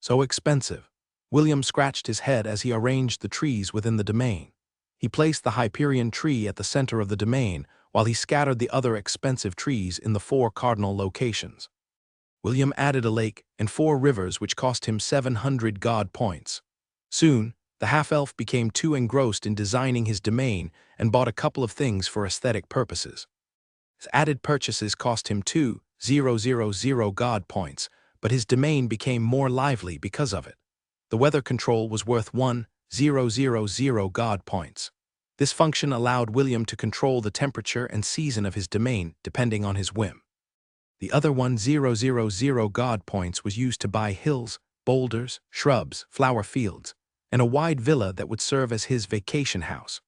So expensive. William scratched his head as he arranged the trees within the domain. He placed the Hyperion Tree at the center of the domain, while he scattered the other expensive trees in the 4 cardinal locations. William added a lake and 4 rivers, which cost him 700 god points. Soon, The half-elf became too engrossed in designing his domain and bought a couple of things for aesthetic purposes. His added purchases cost him 2,000 god points, but his domain became more lively because of it. The weather control was worth 1,000 god points. This function allowed William to control the temperature and season of his domain depending on his whim. The other 1,000 god points was used to buy hills, boulders, shrubs, flower fields, and a wide villa that would serve as his vacation house.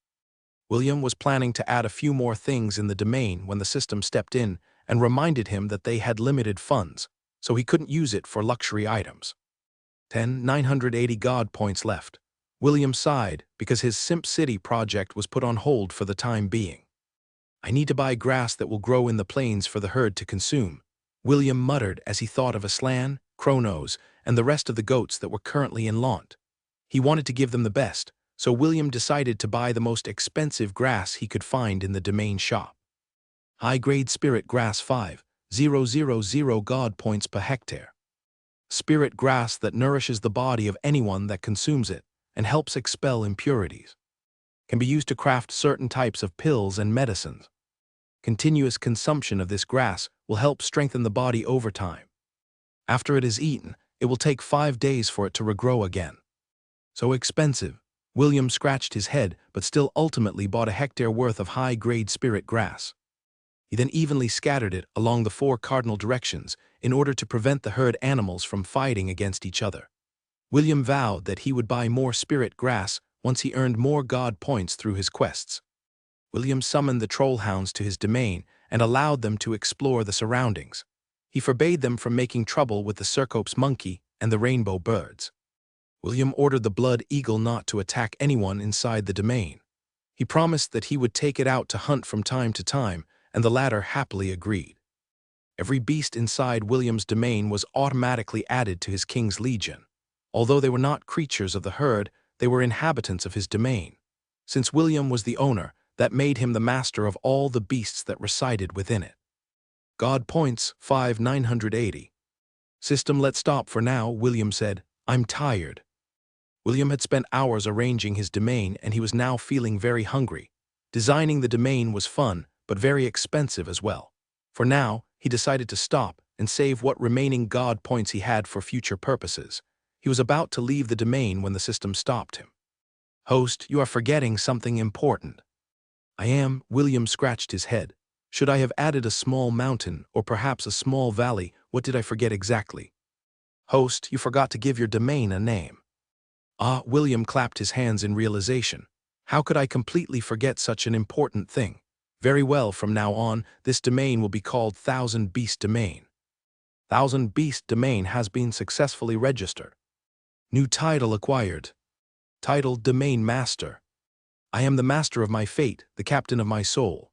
William was planning to add a few more things in the domain when the system stepped in and reminded him that they had limited funds, so he couldn't use it for luxury items. 980 god points left. William sighed because his Simp City project was put on hold for the time being. I need to buy grass that will grow in the plains for the herd to consume, William muttered as he thought of Aslan, Kronos, and the rest of the goats that were currently in Launt. He wanted to give them the best, so William decided to buy the most expensive grass he could find in the domain shop. High-grade spirit grass 5,000 god points per hectare. Spirit grass that nourishes the body of anyone that consumes it and helps expel impurities. Can be used to craft certain types of pills and medicines. Continuous consumption of this grass will help strengthen the body over time. After it is eaten, it will take 5 days for it to regrow again. So expensive. William scratched his head but still ultimately bought a hectare worth of high-grade spirit grass. He then evenly scattered it along the 4 cardinal directions in order to prevent the herd animals from fighting against each other. William vowed that he would buy more spirit grass once he earned more god points through his quests. William summoned the trollhounds to his domain and allowed them to explore the surroundings. He forbade them from making trouble with the Cercops monkey and the rainbow birds. William ordered the blood eagle not to attack anyone inside the domain. He promised that he would take it out to hunt from time to time, and the latter happily agreed. Every beast inside William's domain was automatically added to his king's legion. Although they were not creatures of the herd, they were inhabitants of his domain. Since William was the owner, that made him the master of all the beasts that resided within it. God points 5,980. System, let's stop for now, William said. I'm tired. William had spent hours arranging his domain and he was now feeling very hungry. Designing the domain was fun, but very expensive as well. For now, he decided to stop and save what remaining god points he had for future purposes. He was about to leave the domain when the system stopped him. Host, you are forgetting something important. I am. William scratched his head. Should I have added a small mountain or perhaps a small valley? What did I forget exactly? Host, you forgot to give your domain a name. Ah, William clapped his hands in realization. How could I completely forget such an important thing? Very well, from now on, this domain will be called Thousand Beast Domain. Thousand Beast Domain has been successfully registered. New title acquired. Title Domain Master. I am the master of my fate, the captain of my soul.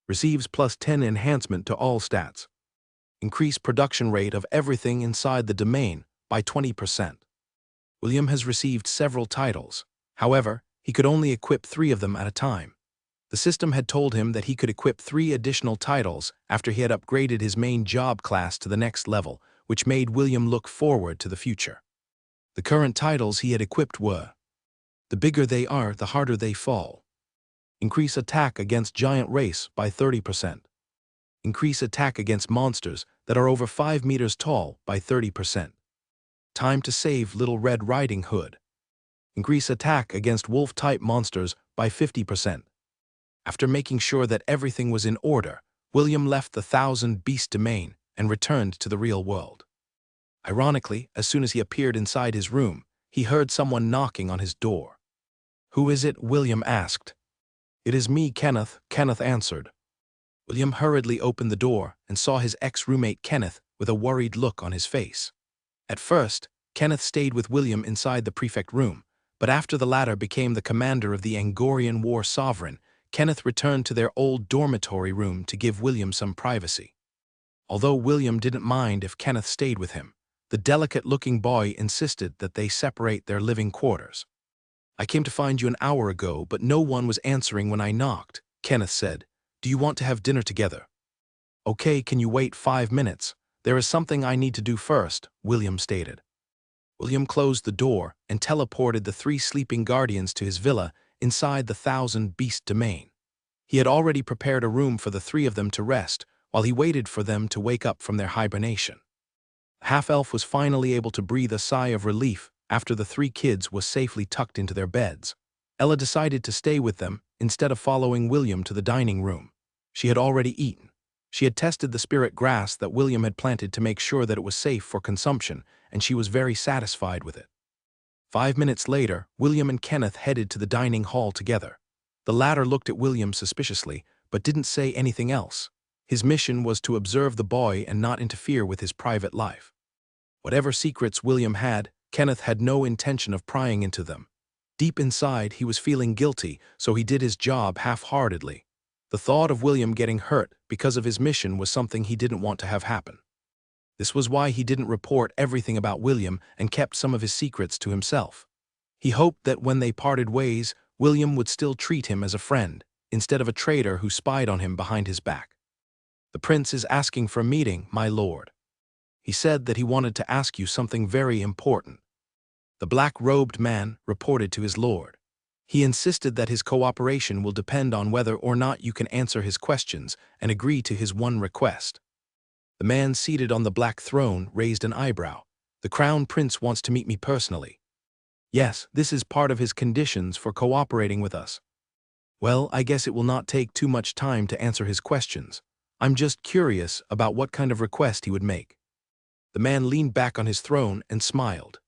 Receives +10 enhancement to all stats. Increase production rate of everything inside the domain by 20%. William has received several titles. However, he could only equip 3 of them at a time. The system had told him that he could equip 3 additional titles after he had upgraded his main job class to the next level, which made William look forward to the future. The current titles he had equipped were: the bigger they are, the harder they fall. Increase attack against giant race by 30%. Increase attack against monsters that are over 5 meters tall by 30%. Time to save Little Red Riding Hood. Increase attack against wolf-type monsters by 50%. After making sure that everything was in order, William left the Thousand Beast Domain and returned to the real world. Ironically, as soon as he appeared inside his room, he heard someone knocking on his door. Who is it? William asked. It is me, Kenneth, Kenneth answered. William hurriedly opened the door and saw his ex-roommate Kenneth with a worried look on his face. At first, Kenneth stayed with William inside the prefect room, but after the latter became the commander of the Angorian War Sovereign, Kenneth returned to their old dormitory room to give William some privacy. Although William didn't mind if Kenneth stayed with him, the delicate-looking boy insisted that they separate their living quarters. I came to find you an hour ago, but no one was answering when I knocked, Kenneth said. Do you want to have dinner together? Okay, can you wait 5 minutes? There is something I need to do first, William stated. William closed the door and teleported the 3 sleeping guardians to his villa inside the 1,000-beast domain. He had already prepared a room for the 3 of them to rest while he waited for them to wake up from their hibernation. The half-elf was finally able to breathe a sigh of relief after the 3 kids was safely tucked into their beds. Ella decided to stay with them instead of following William to the dining room. She had already eaten. She had tested the spirit grass that William had planted to make sure that it was safe for consumption, and she was very satisfied with it. 5 minutes later, William and Kenneth headed to the dining hall together. The latter looked at William suspiciously, but didn't say anything else. His mission was to observe the boy and not interfere with his private life. Whatever secrets William had, Kenneth had no intention of prying into them. Deep inside, he was feeling guilty, so he did his job half-heartedly. The thought of William getting hurt because of his mission was something he didn't want to have happen. This was why he didn't report everything about William and kept some of his secrets to himself. He hoped that when they parted ways, William would still treat him as a friend, instead of a traitor who spied on him behind his back. "The prince is asking for a meeting, my lord. He said that he wanted to ask you something very important." The black-robed man reported to his lord. He insisted that his cooperation will depend on whether or not you can answer his questions and agree to his one request. The man seated on the black throne raised an eyebrow. "The crown prince wants to meet me personally." "Yes, this is part of his conditions for cooperating with us." "Well, I guess it will not take too much time to answer his questions. I'm just curious about what kind of request he would make." The man leaned back on his throne and smiled.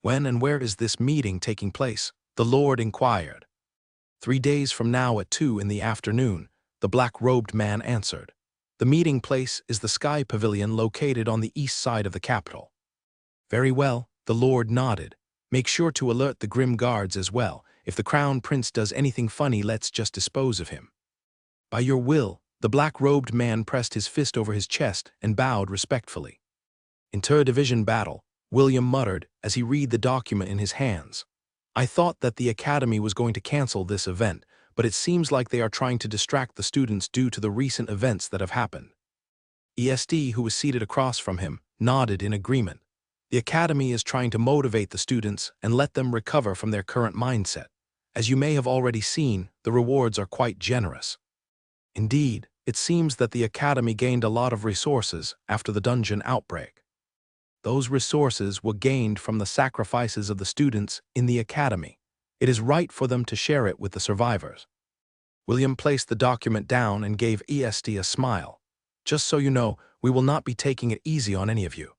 "When and where is this meeting taking place?" the Lord inquired. 3 days from now at 2 in the afternoon, the black-robed man answered. "The meeting place is the Sky Pavilion located on the east side of the capital." "Very well," the Lord nodded. "Make sure to alert the Grim Guards as well. If the Crown Prince does anything funny, let's just dispose of him." "By your will," the black-robed man pressed his fist over his chest and bowed respectfully. "Inter-division battle," William muttered as he read the document in his hands. "I thought that the Academy was going to cancel this event, but it seems like they are trying to distract the students due to the recent events that have happened." ESD, who was seated across from him, nodded in agreement. "The Academy is trying to motivate the students and let them recover from their current mindset. As you may have already seen, the rewards are quite generous." Indeed, it seems that the Academy gained a lot of resources after the dungeon outbreak. Those resources were gained from the sacrifices of the students in the Academy. It is right for them to share it with the survivors. William placed the document down and gave ESD a smile. "Just so you know, we will not be taking it easy on any of you."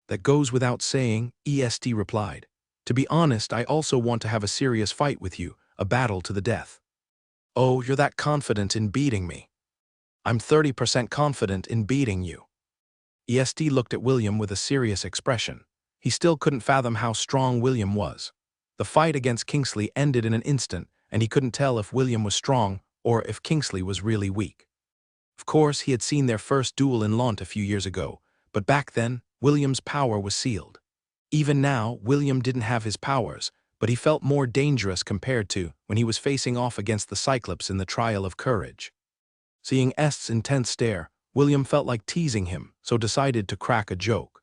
"That goes without saying," ESD replied. "To be honest, I also want to have a serious fight with you, a battle to the death." "Oh, you're that confident in beating me." "I'm 30% confident in beating you." ESD looked at William with a serious expression. He still couldn't fathom how strong William was. The fight against Kingsley ended in an instant, and he couldn't tell if William was strong or if Kingsley was really weak. Of course, he had seen their first duel in Launt a few years ago, but back then, William's power was sealed. Even now, William didn't have his powers, but he felt more dangerous compared to when he was facing off against the Cyclops in the Trial of Courage. Seeing Est's intense stare, William felt like teasing him, so decided to crack a joke.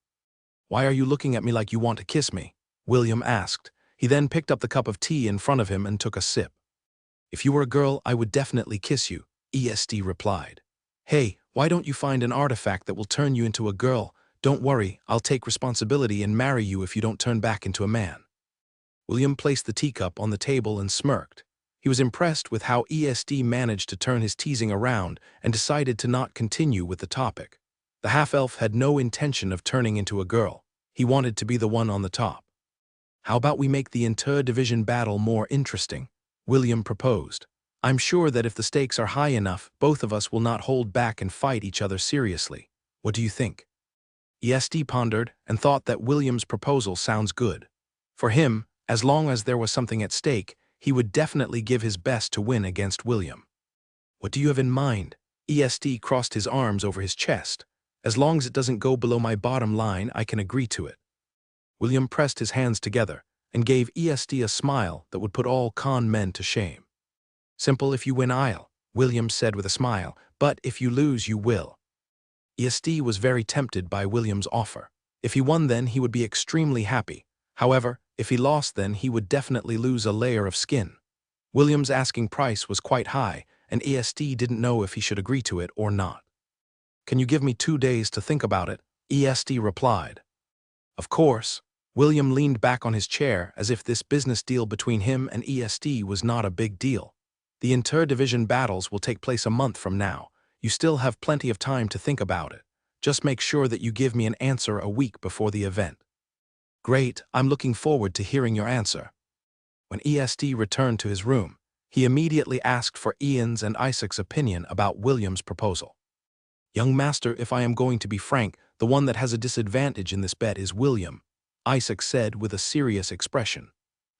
"Why are you looking at me like you want to kiss me?" William asked. He then picked up the cup of tea in front of him and took a sip. "If you were a girl, I would definitely kiss you," ESD replied. "Hey, why don't you find an artifact that will turn you into a girl? Don't worry, I'll take responsibility and marry you if you don't turn back into a man." William placed the teacup on the table and smirked. He was impressed with how ESD managed to turn his teasing around and decided to not continue with the topic. The half-elf had no intention of turning into a girl. He wanted to be the one on the top. "How about we make the inter-division battle more interesting?" William proposed. "I'm sure that if the stakes are high enough, both of us will not hold back and fight each other seriously. What do you think?" ESD pondered and thought that William's proposal sounds good. For him, as long as there was something at stake, he would definitely give his best to win against William. "What do you have in mind?" ESD crossed his arms over his chest. "As long as it doesn't go below my bottom line, I can agree to it." William pressed his hands together and gave ESD a smile that would put all con men to shame. "Simple, if you win, I'll," William said with a smile, "but if you lose, you will." ESD was very tempted by William's offer. If he won then, he would be extremely happy. However, if he lost then, he would definitely lose a layer of skin. William's asking price was quite high, and EST didn't know if he should agree to it or not. "Can you give me 2 days to think about it?" EST replied. Of course. William leaned back on his chair as if this business deal between him and EST was not a big deal. "The inter-division battles will take place a month from now. You still have plenty of time to think about it. Just make sure that you give me an answer a week before the event." "Great, I'm looking forward to hearing your answer." When EST returned to his room, he immediately asked for Ian's and Isaac's opinion about William's proposal. "Young master, if I am going to be frank, the one that has a disadvantage in this bet is William," Isaac said with a serious expression.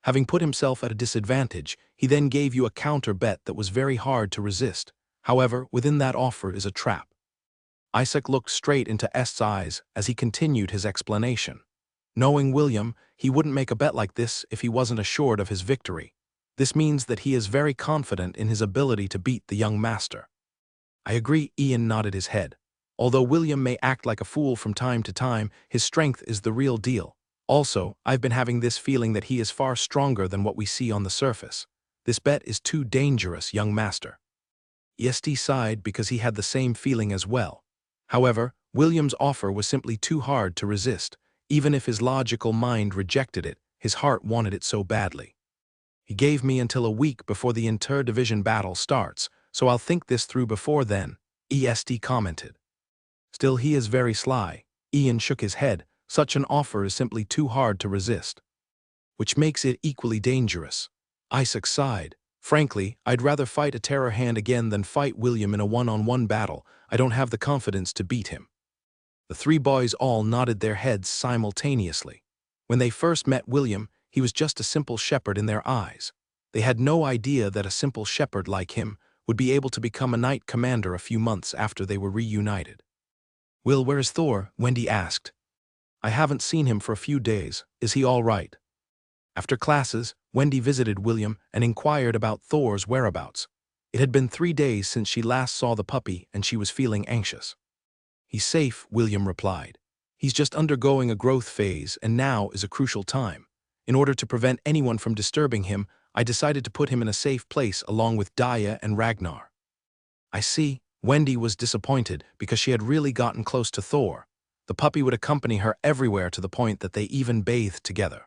"Having put himself at a disadvantage, he then gave you a counter bet that was very hard to resist. However, within that offer is a trap." Isaac looked straight into Est's eyes as he continued his explanation. Knowing William, he wouldn't make a bet like this if he wasn't assured of his victory. This means that he is very confident in his ability to beat the young master. "I agree," Ian nodded his head. "Although William may act like a fool from time to time, his strength is the real deal. Also, I've been having this feeling that he is far stronger than what we see on the surface. This bet is too dangerous, young master." EST sighed because he had the same feeling as well. However, William's offer was simply too hard to resist. Even if his logical mind rejected it, his heart wanted it so badly. "He gave me until a week before the inter-division battle starts, so I'll think this through before then," EST commented. "Still, he is very sly." Ian shook his head. "Such an offer is simply too hard to resist." "Which makes it equally dangerous." Isaac sighed. "Frankly, I'd rather fight a terror hand again than fight William in a one-on-one battle. I don't have the confidence to beat him." The three boys all nodded their heads simultaneously. When they first met William, he was just a simple shepherd in their eyes. They had no idea that a simple shepherd like him would be able to become a knight commander a few months after they were reunited. "Will, where is Thor?" Wendy asked. "I haven't seen him for a few days. Is he all right?" After classes, Wendy visited William and inquired about Thor's whereabouts. It had been 3 days since she last saw the puppy and she was feeling anxious. "He's safe," William replied. "He's just undergoing a growth phase and now is a crucial time. In order to prevent anyone from disturbing him, I decided to put him in a safe place along with Daya and Ragnar." "I see." Wendy was disappointed because she had really gotten close to Thor. The puppy would accompany her everywhere to the point that they even bathed together.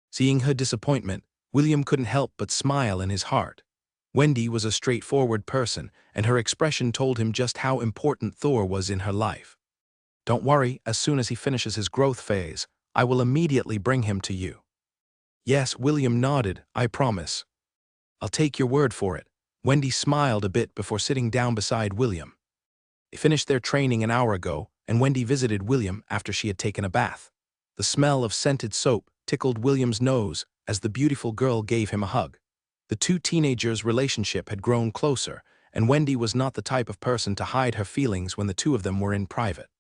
Seeing her disappointment, William couldn't help but smile in his heart. Wendy was a straightforward person, and her expression told him just how important Thor was in her life. "Don't worry, as soon as he finishes his growth phase, I will immediately bring him to you." "Yes," William nodded, "I promise." "I'll take your word for it." Wendy smiled a bit before sitting down beside William. They finished their training an hour ago, and Wendy visited William after she had taken a bath. The smell of scented soap tickled William's nose as the beautiful girl gave him a hug. The two teenagers' relationship had grown closer, and Wendy was not the type of person to hide her feelings when the two of them were in private.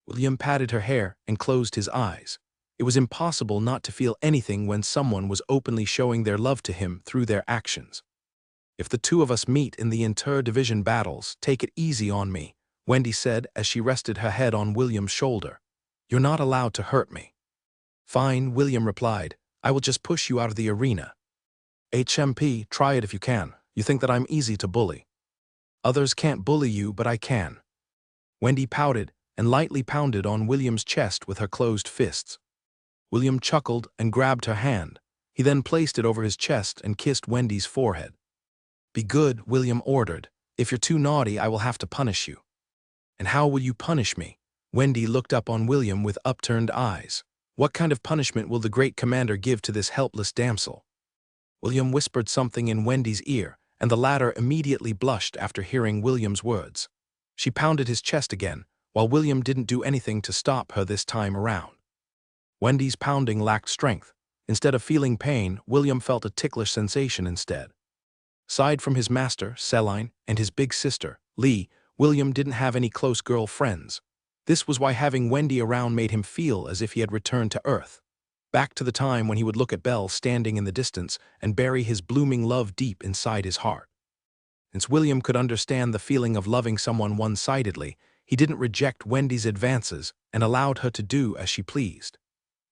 William patted her hair and closed his eyes. It was impossible not to feel anything when someone was openly showing their love to him through their actions. "If the two of us meet in the inter-division battles, take it easy on me," Wendy said as she rested her head on William's shoulder. "You're not allowed to hurt me." "Fine," William replied. "I will just push you out of the arena." "HMP, try it if you can. You think that I'm easy to bully." "Others can't bully you, but I can." Wendy pouted and lightly pounded on William's chest with her closed fists. William chuckled and grabbed her hand. He then placed it over his chest and kissed Wendy's forehead. "Be good," William ordered. "If you're too naughty, I will have to punish you." "And how will you punish me?" Wendy looked up on William with upturned eyes. "What kind of punishment will the great commander give to this helpless damsel?" William whispered something in Wendy's ear, and the latter immediately blushed after hearing William's words. She pounded his chest again, while William didn't do anything to stop her this time around. Wendy's pounding lacked strength. Instead of feeling pain, William felt a ticklish sensation instead. Aside from his master, Celine, and his big sister, Lee, William didn't have any close girl friends. This was why having Wendy around made him feel as if he had returned to Earth. Back to the time when he would look at Belle standing in the distance and bury his blooming love deep inside his heart. Since William could understand the feeling of loving someone one-sidedly, He didn't reject Wendy's advances and allowed her to do as she pleased.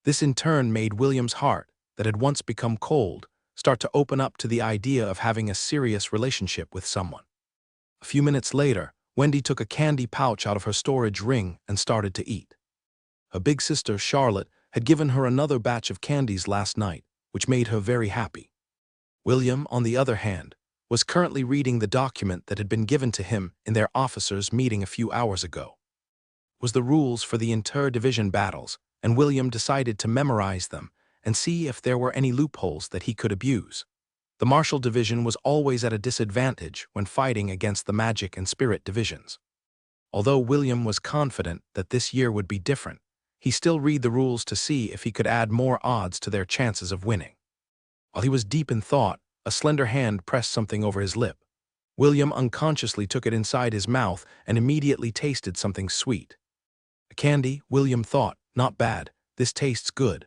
This in turn made William's heart, that had once become cold, start to open up to the idea of having a serious relationship with someone. A few minutes later, Wendy took a candy pouch out of her storage ring and started to eat. Her big sister, Charlotte, had given her another batch of candies last night, which made her very happy. William, on the other hand, was currently reading the document that had been given to him in their officers' meeting a few hours ago. It was the rules for the inter-division battles, and William decided to memorize them and see if there were any loopholes that he could abuse. The martial division was always at a disadvantage when fighting against the magic and spirit divisions. Although William was confident that this year would be different, he still read the rules to see if he could add more odds to their chances of winning. While he was deep in thought, a slender hand pressed something over his lip. William unconsciously took it inside his mouth and immediately tasted something sweet. A candy, William thought, not bad, this tastes good.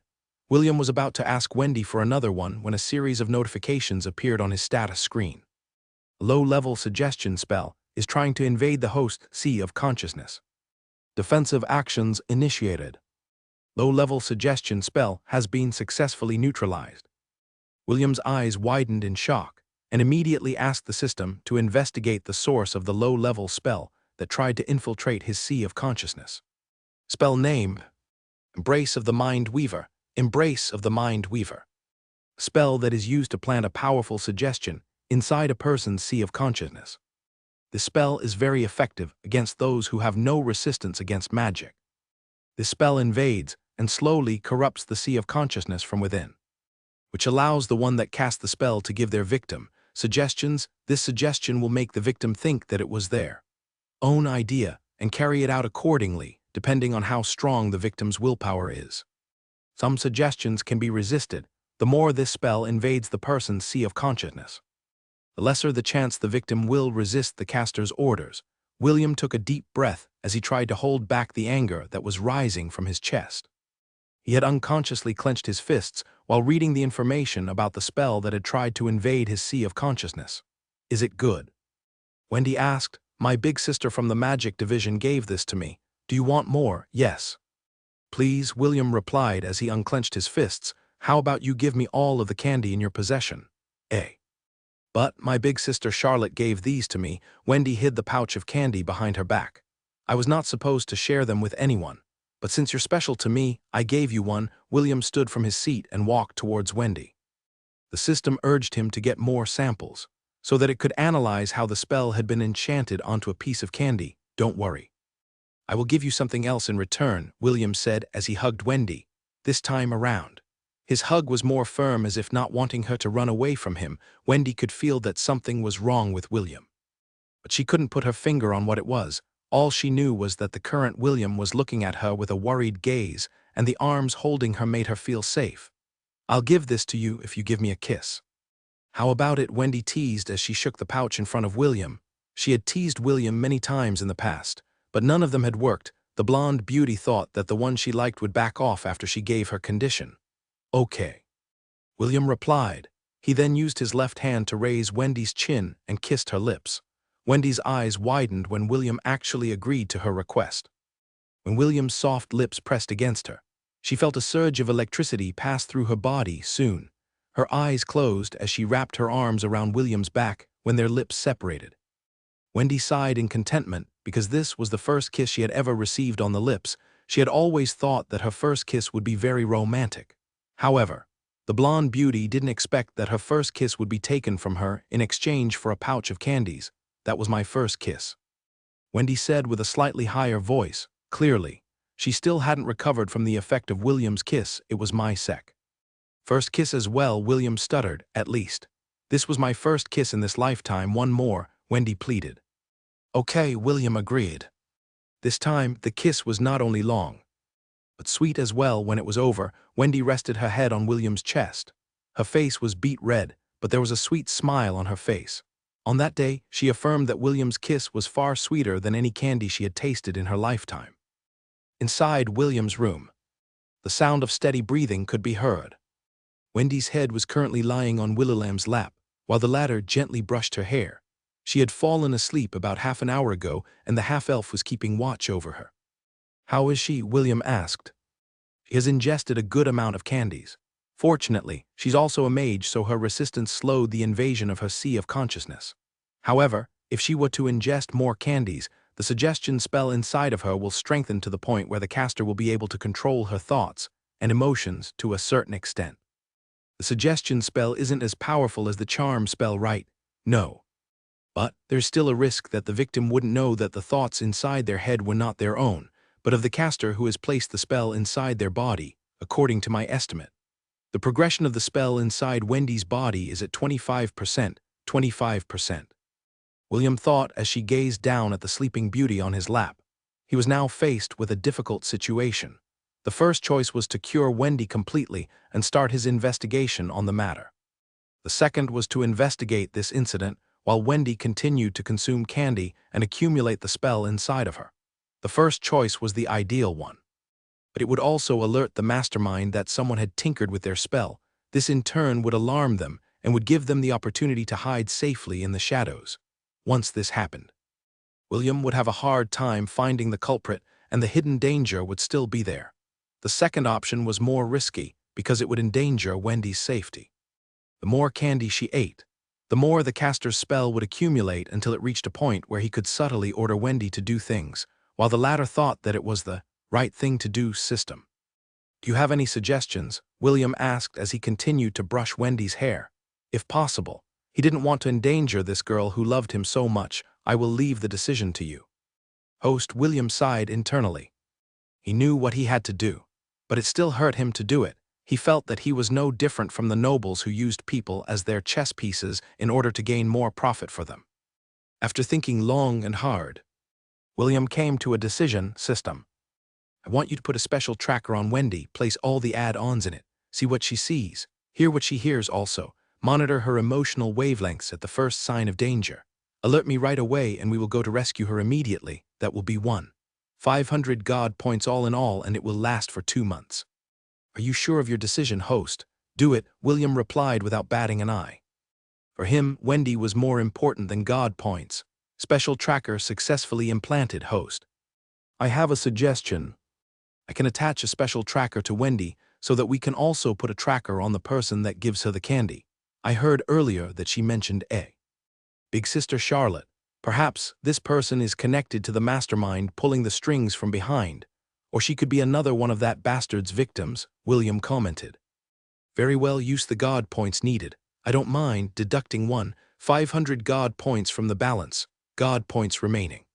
William was about to ask Wendy for another one when a series of notifications appeared on his status screen. A low-level suggestion spell is trying to invade the host sea of consciousness. Defensive actions initiated. Low-level suggestion spell has been successfully neutralized. William's eyes widened in shock and immediately asked the system to investigate the source of the low-level spell that tried to infiltrate his sea of consciousness. Spell name: Embrace of the Mind Weaver. Embrace of the Mind Weaver. Spell that is used to plant a powerful suggestion inside a person's sea of consciousness. This spell is very effective against those who have no resistance against magic. This spell invades and slowly corrupts the sea of consciousness from within, which allows the one that cast the spell to give their victim suggestions. This suggestion will make the victim think that it was their own idea and carry it out accordingly, depending on how strong the victim's willpower is. Some suggestions can be resisted, the more this spell invades the person's sea of consciousness. The lesser the chance the victim will resist the caster's orders. William took a deep breath as he tried to hold back the anger that was rising from his chest. He had unconsciously clenched his fists while reading the information about the spell that had tried to invade his sea of consciousness. Is it good? Wendy asked. My big sister from the magic division gave this to me. Do you want more? Yes. Please, William replied as he unclenched his fists. How about you give me all of the candy in your possession? But my big sister Charlotte gave these to me. Wendy hid the pouch of candy behind her back. I was not supposed to share them with anyone, but since you're special to me, I gave you one. William stood from his seat and walked towards Wendy. The system urged him to get more samples, so that it could analyze how the spell had been enchanted onto a piece of candy. Don't worry. I will give you something else in return, William said as he hugged Wendy, this time around. His hug was more firm, as if not wanting her to run away from him. Wendy could feel that something was wrong with William, but she couldn't put her finger on what it was. All she knew was that the current William was looking at her with a worried gaze, and the arms holding her made her feel safe. I'll give this to you if you give me a kiss. How about it? Wendy teased as she shook the pouch in front of William. She had teased William many times in the past, but none of them had worked. The blonde beauty thought that the one she liked would back off after she gave her condition. Okay, William replied. He then used his left hand to raise Wendy's chin and kissed her lips. Wendy's eyes widened when William actually agreed to her request. When William's soft lips pressed against her, she felt a surge of electricity pass through her body. Soon, her eyes closed as she wrapped her arms around William's back when their lips separated. Wendy sighed in contentment because this was the first kiss she had ever received on the lips. She had always thought that her first kiss would be very romantic. However, the blonde beauty didn't expect that her first kiss would be taken from her in exchange for a pouch of candies. That was my first kiss, Wendy said with a slightly higher voice. Clearly, she still hadn't recovered from the effect of William's kiss. It was my first kiss as well, William stuttered. At least, this was my first kiss in this lifetime. One more, Wendy pleaded. Okay, William agreed. This time, the kiss was not only long, but sweet as well. When it was over, Wendy rested her head on William's chest. Her face was beet red, but there was a sweet smile on her face. On that day, she affirmed that William's kiss was far sweeter than any candy she had tasted in her lifetime. Inside William's room, the sound of steady breathing could be heard. Wendy's head was currently lying on William's lap, while the latter gently brushed her hair. She had fallen asleep about half an hour ago, and the half-elf was keeping watch over her. "How is she?" William asked. "She has ingested a good amount of candies. Fortunately, she's also a mage, so her resistance slowed the invasion of her sea of consciousness. However, if she were to ingest more candies, the suggestion spell inside of her will strengthen to the point where the caster will be able to control her thoughts and emotions to a certain extent. The suggestion spell isn't as powerful as the charm spell, right? No. But there's still a risk that the victim wouldn't know that the thoughts inside their head were not their own, but of the caster who has placed the spell inside their body, according to my estimate. The progression of the spell inside Wendy's body is at 25%, 25%. William thought as she gazed down at the sleeping beauty on his lap. He was now faced with a difficult situation. The first choice was to cure Wendy completely and start his investigation on the matter. The second was to investigate this incident while Wendy continued to consume candy and accumulate the spell inside of her. The first choice was the ideal one. But it would also alert the mastermind that someone had tinkered with their spell. This in turn would alarm them and would give them the opportunity to hide safely in the shadows. Once this happened, William would have a hard time finding the culprit, and the hidden danger would still be there. The second option was more risky because it would endanger Wendy's safety. The more candy she ate, the more the caster's spell would accumulate until it reached a point where he could subtly order Wendy to do things, while the latter thought that it was the right thing to do system. "Do you have any suggestions?" William asked as he continued to brush Wendy's hair. If possible, he didn't want to endanger this girl who loved him so much. "I will leave the decision to you." Host William sighed internally. He knew what he had to do, but it still hurt him to do it. He felt that he was no different from the nobles who used people as their chess pieces in order to gain more profit for them. After thinking long and hard, William came to a decision system. "I want you to put a special tracker on Wendy, place all the add-ons in it, see what she sees, hear what she hears also, monitor her emotional wavelengths at the first sign of danger. Alert me right away and we will go to rescue her immediately. That will be 500 God points all in all, and it will last for 2 months. "Are you sure of your decision, host?" "Do it," William replied without batting an eye. For him, Wendy was more important than God points. Special tracker successfully implanted, host. "I have a suggestion. I can attach a special tracker to Wendy so that we can also put a tracker on the person that gives her the candy. I heard earlier that she mentioned Big Sister Charlotte. Perhaps this person is connected to the mastermind pulling the strings from behind, or she could be another one of that bastard's victims," William commented. "Very well, use the God points needed. I don't mind deducting 500 God points from the balance. God points remaining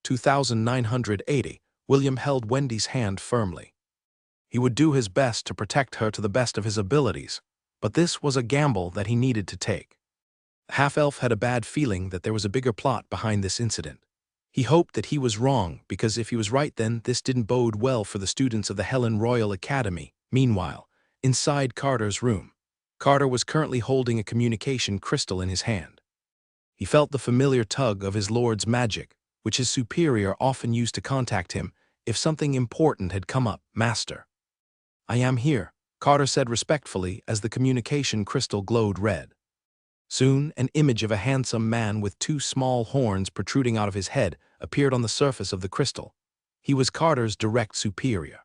2,980. William held Wendy's hand firmly. He would do his best to protect her to the best of his abilities, but this was a gamble that he needed to take. The half-elf had a bad feeling that there was a bigger plot behind this incident. He hoped that he was wrong, because if he was right, then this didn't bode well for the students of the Helen Royal Academy. Meanwhile, inside Carter's room, Carter was currently holding a communication crystal in his hand. He felt the familiar tug of his lord's magic, which his superior often used to contact him if something important had come up. "Master." "I am here," Carter said respectfully as the communication crystal glowed red. Soon, an image of a handsome man with 2 small horns protruding out of his head appeared on the surface of the crystal. He was Carter's direct superior,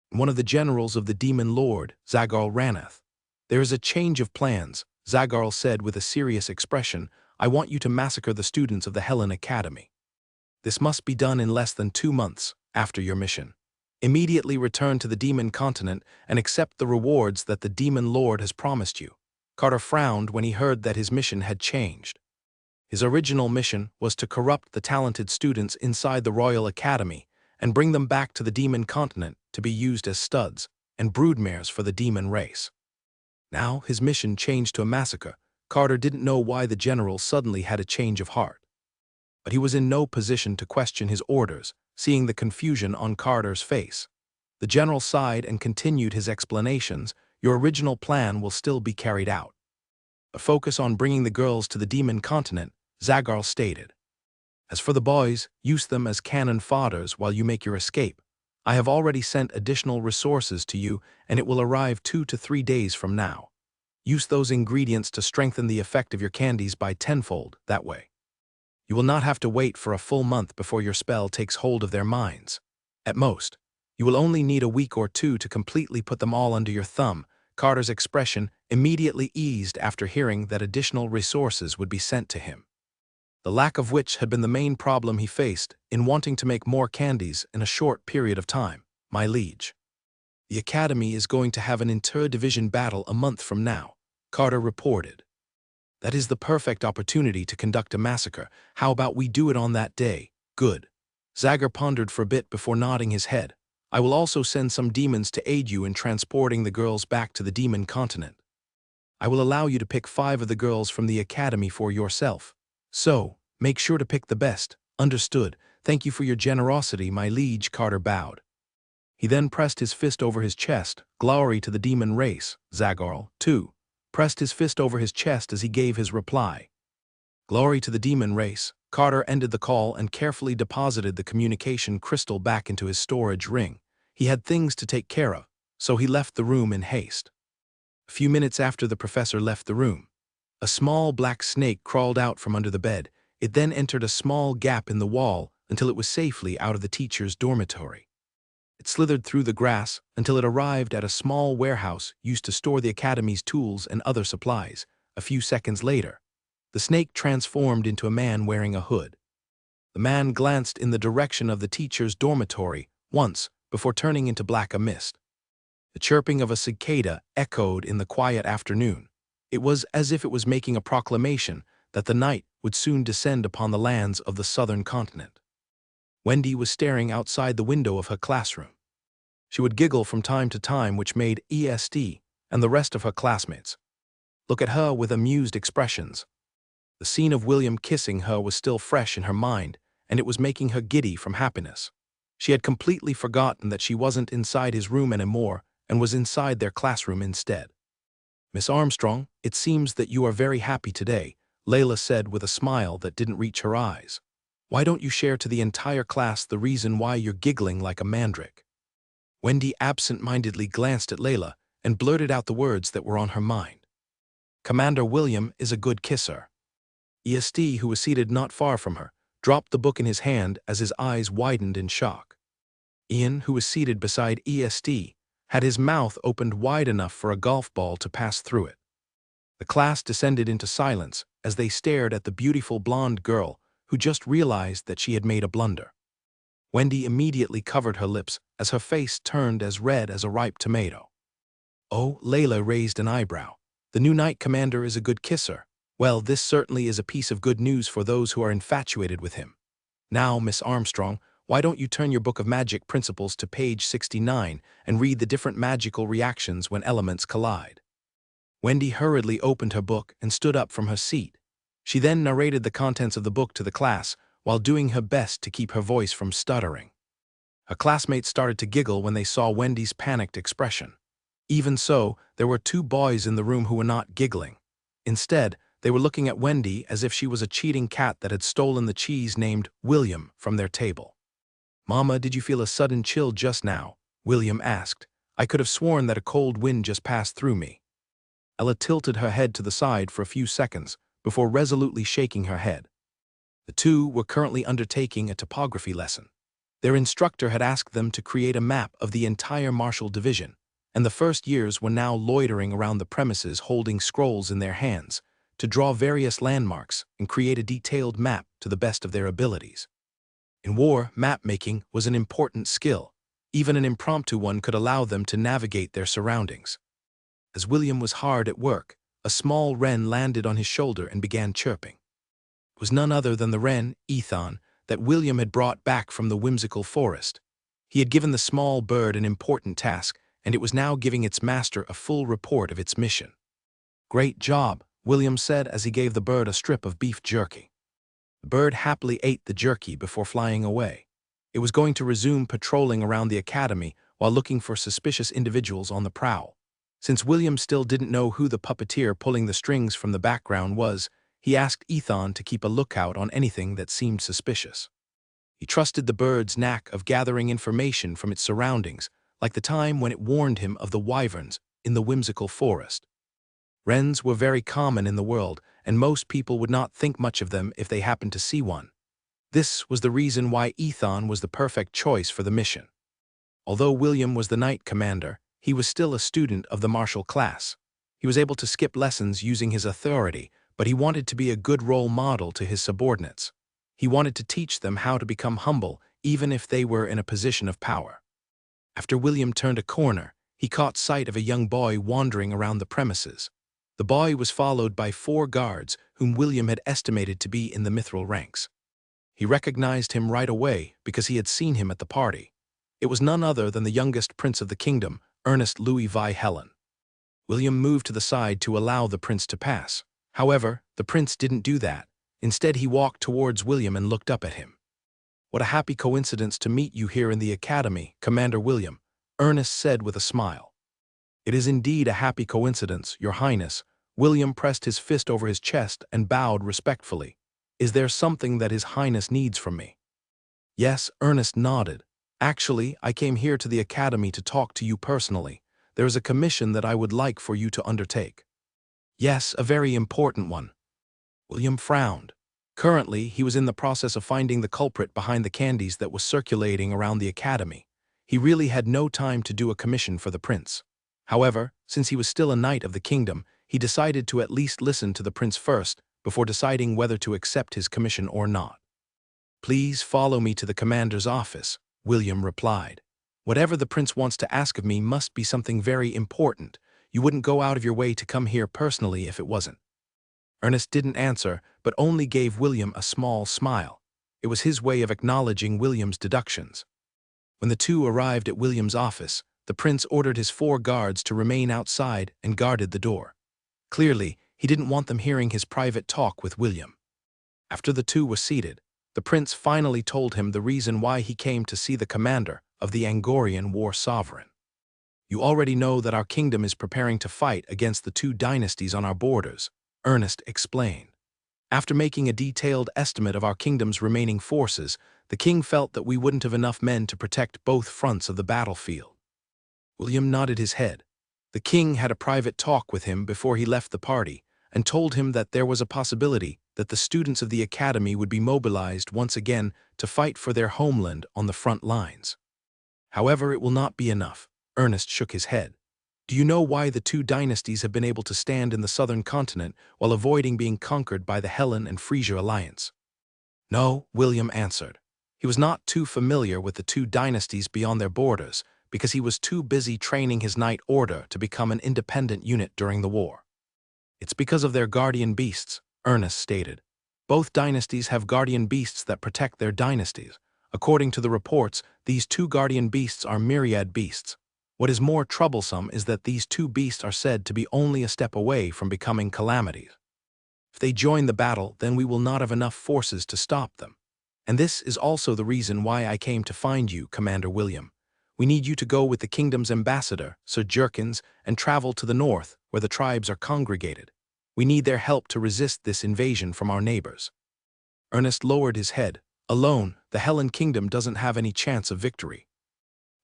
one of the generals of the Demon Lord, Zagarl Raneth. "There is a change of plans," Zagarl said with a serious expression. "I want you to massacre the students of the Helen Academy. This must be done in less than 2 months after your mission. Immediately return to the Demon Continent and accept the rewards that the Demon Lord has promised you." Carter frowned when he heard that his mission had changed. His original mission was to corrupt the talented students inside the Royal Academy and bring them back to the Demon Continent to be used as studs and broodmares for the demon race. Now his mission changed to a massacre. Carter didn't know why the general suddenly had a change of heart. But he was in no position to question his orders, seeing the confusion on Carter's face. The general sighed and continued his explanations. "Your original plan will still be carried out. But focus on bringing the girls to the Demon Continent," Zagarl stated. "As for the boys, use them as cannon fodders while you make your escape. I have already sent additional resources to you, and it will arrive 2 to 3 days from now. Use those ingredients to strengthen the effect of your candies by tenfold that way." You will not have to wait for a full month before your spell takes hold of their minds. At most, you will only need a week or two to completely put them all under your thumb. Carter's expression immediately eased after hearing that additional resources would be sent to him, the lack of which had been the main problem he faced in wanting to make more candies in a short period of time. My liege, the Academy is going to have an inter-division battle a month from now, Carter reported. That is the perfect opportunity to conduct a massacre. How about we do it on that day? Good. Zagor pondered for a bit before nodding his head. I will also send some demons to aid you in transporting the girls back to the demon continent. I will allow you to pick 5 of the girls from the Academy for yourself. So, make sure to pick the best. Understood. Thank you for your generosity, my liege, Carter bowed. He then pressed his fist over his chest. Glory to the demon race. Zagor, too, pressed his fist over his chest as he gave his reply. Glory to the demon race. Carter ended the call and carefully deposited the communication crystal back into his storage ring. He had things to take care of, so he left the room in haste. A few minutes after the professor left the room, a small black snake crawled out from under the bed. It then entered a small gap in the wall until it was safely out of the teacher's dormitory. It slithered through the grass until it arrived at a small warehouse used to store the Academy's tools and other supplies. A few seconds later, the snake transformed into a man wearing a hood. The man glanced in the direction of the teacher's dormitory once before turning into black mist. The chirping of a cicada echoed in the quiet afternoon. It was as if it was making a proclamation that the night would soon descend upon the lands of the southern continent. Wendy was staring outside the window of her classroom. She would giggle from time to time, which made ESD and the rest of her classmates look at her with amused expressions. The scene of William kissing her was still fresh in her mind, and it was making her giddy from happiness. She had completely forgotten that she wasn't inside his room anymore and was inside their classroom instead. Miss Armstrong, it seems that you are very happy today, Layla said with a smile that didn't reach her eyes. Why don't you share to the entire class the reason why you're giggling like a mandrake? Wendy absent-mindedly glanced at Layla and blurted out the words that were on her mind. Commander William is a good kisser. ESD, who was seated not far from her, dropped the book in his hand as his eyes widened in shock. Ian, who was seated beside ESD, had his mouth opened wide enough for a golf ball to pass through it. The class descended into silence as they stared at the beautiful blonde girl who just realized that she had made a blunder. Wendy immediately covered her lips as her face turned as red as a ripe tomato. Oh, Layla raised an eyebrow. The new Knight Commander is a good kisser. Well, this certainly is a piece of good news for those who are infatuated with him. Now, Miss Armstrong, why don't you turn your book of magic principles to page 69 and read the different magical reactions when elements collide? Wendy hurriedly opened her book and stood up from her seat. She then narrated the contents of the book to the class while doing her best to keep her voice from stuttering. Her classmates started to giggle when they saw Wendy's panicked expression. Even so, there were 2 boys in the room who were not giggling. Instead, they were looking at Wendy as if she was a cheating cat that had stolen the cheese named William from their table. Mama, did you feel a sudden chill just now? William asked. I could have sworn that a cold wind just passed through me. Ella tilted her head to the side for a few seconds before resolutely shaking her head. The 2 were currently undertaking a topography lesson. Their instructor had asked them to create a map of the entire Marshall Division, and the first years were now loitering around the premises holding scrolls in their hands to draw various landmarks and create a detailed map to the best of their abilities. In war, map-making was an important skill. Even an impromptu one could allow them to navigate their surroundings. As William was hard at work, a small wren landed on his shoulder and began chirping. It was none other than the wren, Ethan, that William had brought back from the whimsical forest. He had given the small bird an important task, and it was now giving its master a full report of its mission. Great job, William said as he gave the bird a strip of beef jerky. The bird happily ate the jerky before flying away. It was going to resume patrolling around the academy while looking for suspicious individuals on the prowl. Since William still didn't know who the puppeteer pulling the strings from the background was, he asked Ethan to keep a lookout on anything that seemed suspicious. He trusted the bird's knack of gathering information from its surroundings, like the time when it warned him of the wyverns in the whimsical forest. Wrens were very common in the world, and most people would not think much of them if they happened to see one. This was the reason why Ethan was the perfect choice for the mission. Although William was the knight commander, he was still a student of the martial class. He was able to skip lessons using his authority, but he wanted to be a good role model to his subordinates. He wanted to teach them how to become humble, even if they were in a position of power. After William turned a corner, he caught sight of a young boy wandering around the premises. The boy was followed by 4 guards whom William had estimated to be in the mithril ranks. He recognized him right away because he had seen him at the party. It was none other than the youngest prince of the kingdom, Ernest Louis Vi Helen. William moved to the side to allow the prince to pass. However, the prince didn't do that. Instead, he walked towards William and looked up at him. "What a happy coincidence to meet you here in the academy, Commander William," Ernest said with a smile. "It is indeed a happy coincidence, Your Highness." William pressed his fist over his chest and bowed respectfully. "Is there something that His Highness needs from me?" "Yes," Ernest nodded. "Actually, I came here to the academy to talk to you personally. There is a commission that I would like for you to undertake." "Yes, a very important one." William frowned. Currently, he was in the process of finding the culprit behind the candies that was circulating around the academy. He really had no time to do a commission for the prince. However, since he was still a knight of the kingdom, he decided to at least listen to the prince first before deciding whether to accept his commission or not. "Please follow me to the commander's office," William replied. "Whatever the prince wants to ask of me must be something very important. You wouldn't go out of your way to come here personally if it wasn't." Ernest didn't answer, but only gave William a small smile. It was his way of acknowledging William's deductions. When the two arrived at William's office, the prince ordered his 4 guards to remain outside and guarded the door. Clearly, he didn't want them hearing his private talk with William. After the two were seated, the prince finally told him the reason why he came to see the commander of the Angorian war sovereign. "You already know that our kingdom is preparing to fight against the 2 dynasties on our borders," Ernest explained. "After making a detailed estimate of our kingdom's remaining forces, the king felt that we wouldn't have enough men to protect both fronts of the battlefield." William nodded his head. The king had a private talk with him before he left the party and told him that there was a possibility that the students of the academy would be mobilized once again to fight for their homeland on the front lines. "However, it will not be enough." Ernest shook his head. "Do you know why the 2 dynasties have been able to stand in the southern continent while avoiding being conquered by the Hellen and Frisia alliance?" "No," William answered. He was not too familiar with the 2 dynasties beyond their borders because he was too busy training his knight order to become an independent unit during the war. "It's because of their guardian beasts," Ernest stated. "Both dynasties have guardian beasts that protect their dynasties. According to the reports, these 2 guardian beasts are myriad beasts. What is more troublesome is that these 2 beasts are said to be only a step away from becoming calamities. If they join the battle, then we will not have enough forces to stop them. And this is also the reason why I came to find you, Commander William. We need you to go with the kingdom's ambassador, Sir Jerkins, and travel to the north, where the tribes are congregated. We need their help to resist this invasion from our neighbors." Ernest lowered his head. Alone, the Hellen kingdom doesn't have any chance of victory.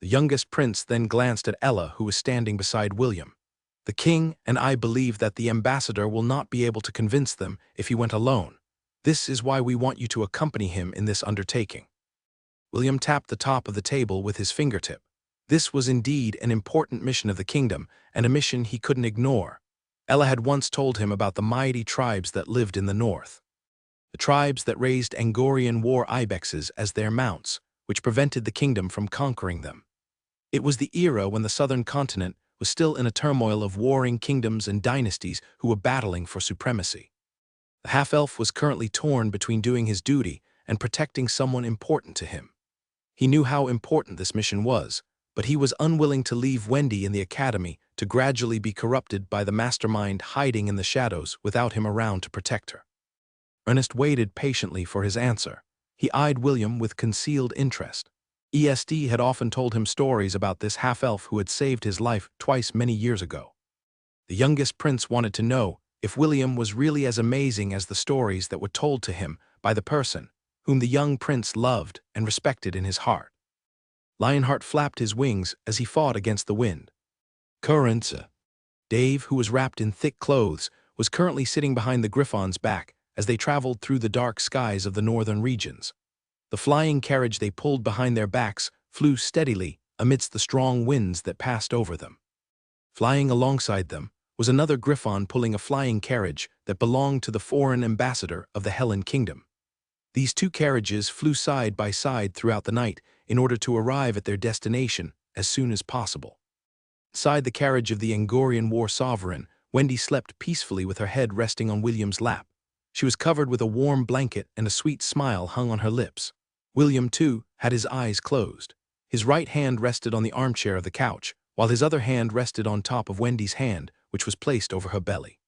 The youngest prince then glanced at Ella, who was standing beside William. "The king and I believe that the ambassador will not be able to convince them if he went alone. This is why we want you to accompany him in this undertaking." William tapped the top of the table with his fingertip. This was indeed an important mission of the kingdom, and a mission he couldn't ignore. Ella had once told him about the mighty tribes that lived in the north. The tribes that raised Angorian war ibexes as their mounts, which prevented the kingdom from conquering them. It was the era when the southern continent was still in a turmoil of warring kingdoms and dynasties who were battling for supremacy. The half-elf was currently torn between doing his duty and protecting someone important to him. He knew how important this mission was, but he was unwilling to leave Wendy in the academy to gradually be corrupted by the mastermind hiding in the shadows without him around to protect her. Ernest waited patiently for his answer. He eyed William with concealed interest. ESD had often told him stories about this half-elf who had saved his life twice many years ago. The youngest prince wanted to know if William was really as amazing as the stories that were told to him by the person whom the young prince loved and respected in his heart. Lionheart flapped his wings as he fought against the wind. Currents. Dave, who was wrapped in thick clothes, was currently sitting behind the Griffon's back as they traveled through the dark skies of the northern regions. The flying carriage they pulled behind their backs flew steadily amidst the strong winds that passed over them. Flying alongside them was another Griffon pulling a flying carriage that belonged to the foreign ambassador of the Hellen Kingdom. These two carriages flew side by side throughout the night in order to arrive at their destination as soon as possible. Inside the carriage of the Angorian war sovereign, Wendy slept peacefully with her head resting on William's lap. She was covered with a warm blanket and a sweet smile hung on her lips. William, too, had his eyes closed. His right hand rested on the armchair of the couch, while his other hand rested on top of Wendy's hand, which was placed over her belly.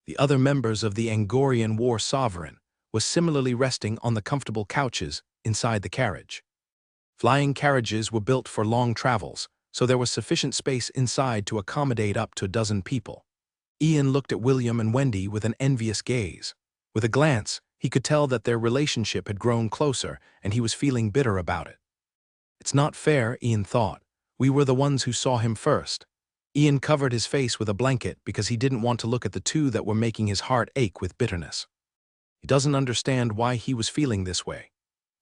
The other members of the Angorian war sovereign was similarly resting on the comfortable couches inside the carriage. Flying carriages were built for long travels, so there was sufficient space inside to accommodate up to a dozen people. Ian looked at William and Wendy with an envious gaze. With a glance, he could tell that their relationship had grown closer, and he was feeling bitter about it. It's not fair, Ian thought. We were the ones who saw him first. Ian covered his face with a blanket because he didn't want to look at the two that were making his heart ache with bitterness. He doesn't understand why he was feeling this way.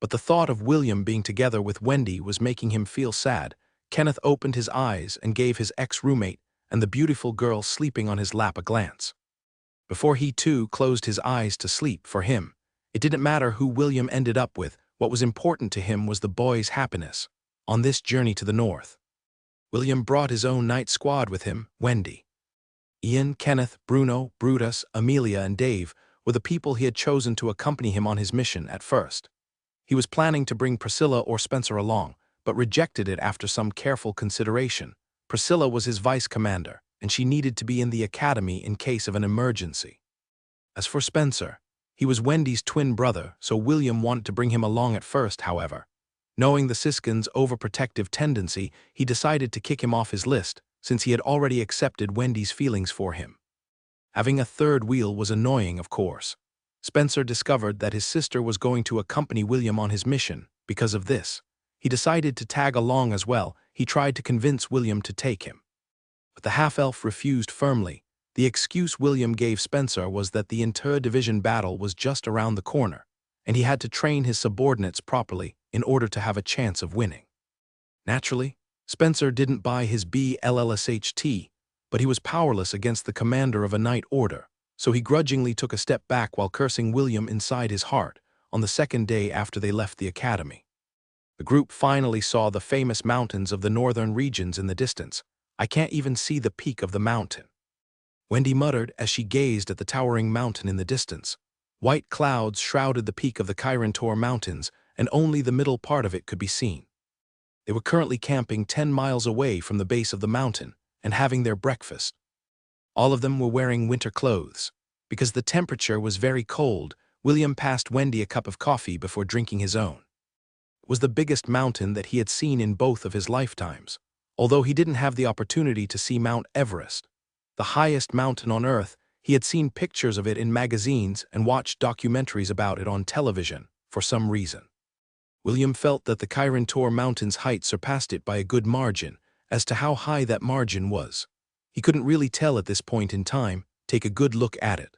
But the thought of William being together with Wendy was making him feel sad. Kenneth opened his eyes and gave his ex-roommate and the beautiful girl sleeping on his lap a glance. Before he too closed his eyes to sleep, for him, it didn't matter who William ended up with. What was important to him was the boy's happiness on this journey to the north. William brought his own night squad with him, Wendy. Ian, Kenneth, Bruno, Brutus, Amelia, and Dave were the people he had chosen to accompany him on his mission at first. He was planning to bring Priscilla or Spencer along, but rejected it after some careful consideration. Priscilla was his vice commander, and she needed to be in the academy in case of an emergency. As for Spencer, he was Wendy's twin brother, so William wanted to bring him along at first, however. Knowing the Siskin's overprotective tendency, he decided to kick him off his list, since he had already accepted Wendy's feelings for him. Having a third wheel was annoying, of course. Spencer discovered that his sister was going to accompany William on his mission. Because of this, he decided to tag along as well. He tried to convince William to take him. But the half-elf refused firmly. The excuse William gave Spencer was that the inter-division battle was just around the corner, and he had to train his subordinates properly in order to have a chance of winning. Naturally, Spencer didn't buy his BLLSHT, but he was powerless against the commander of a night order, so he grudgingly took a step back while cursing William inside his heart on the second day after they left the academy. The group finally saw the famous mountains of the northern regions in the distance. I can't even see the peak of the mountain, Wendy muttered as she gazed at the towering mountain in the distance. White clouds shrouded the peak of the Kyrantor Mountains, and only the middle part of it could be seen. They were currently camping 10 miles away from the base of the mountain and having their breakfast. All of them were wearing winter clothes. Because the temperature was very cold, William passed Wendy a cup of coffee before drinking his own. It was the biggest mountain that he had seen in both of his lifetimes, although he didn't have the opportunity to see Mount Everest, the highest mountain on Earth. He had seen pictures of it in magazines and watched documentaries about it on television for some reason. William felt that the Kyrantor Mountain's height surpassed it by a good margin. As to how high that margin was, he couldn't really tell at this point in time. Take a good look at it.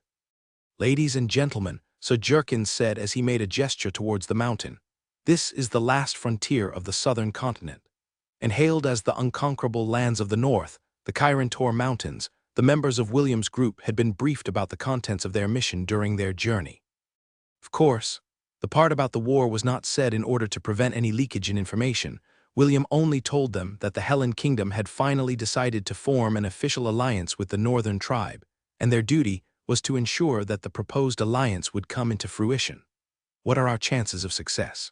Ladies and gentlemen, Sir Jerkins said as he made a gesture towards the mountain, this is the last frontier of the southern continent. And hailed as the unconquerable lands of the north, the Kyrantor Mountains, the members of William's group had been briefed about the contents of their mission during their journey. Of course, the part about the war was not said in order to prevent any leakage in information. William only told them that the Hellen Kingdom had finally decided to form an official alliance with the northern tribe, and their duty was to ensure that the proposed alliance would come into fruition. What are our chances of success?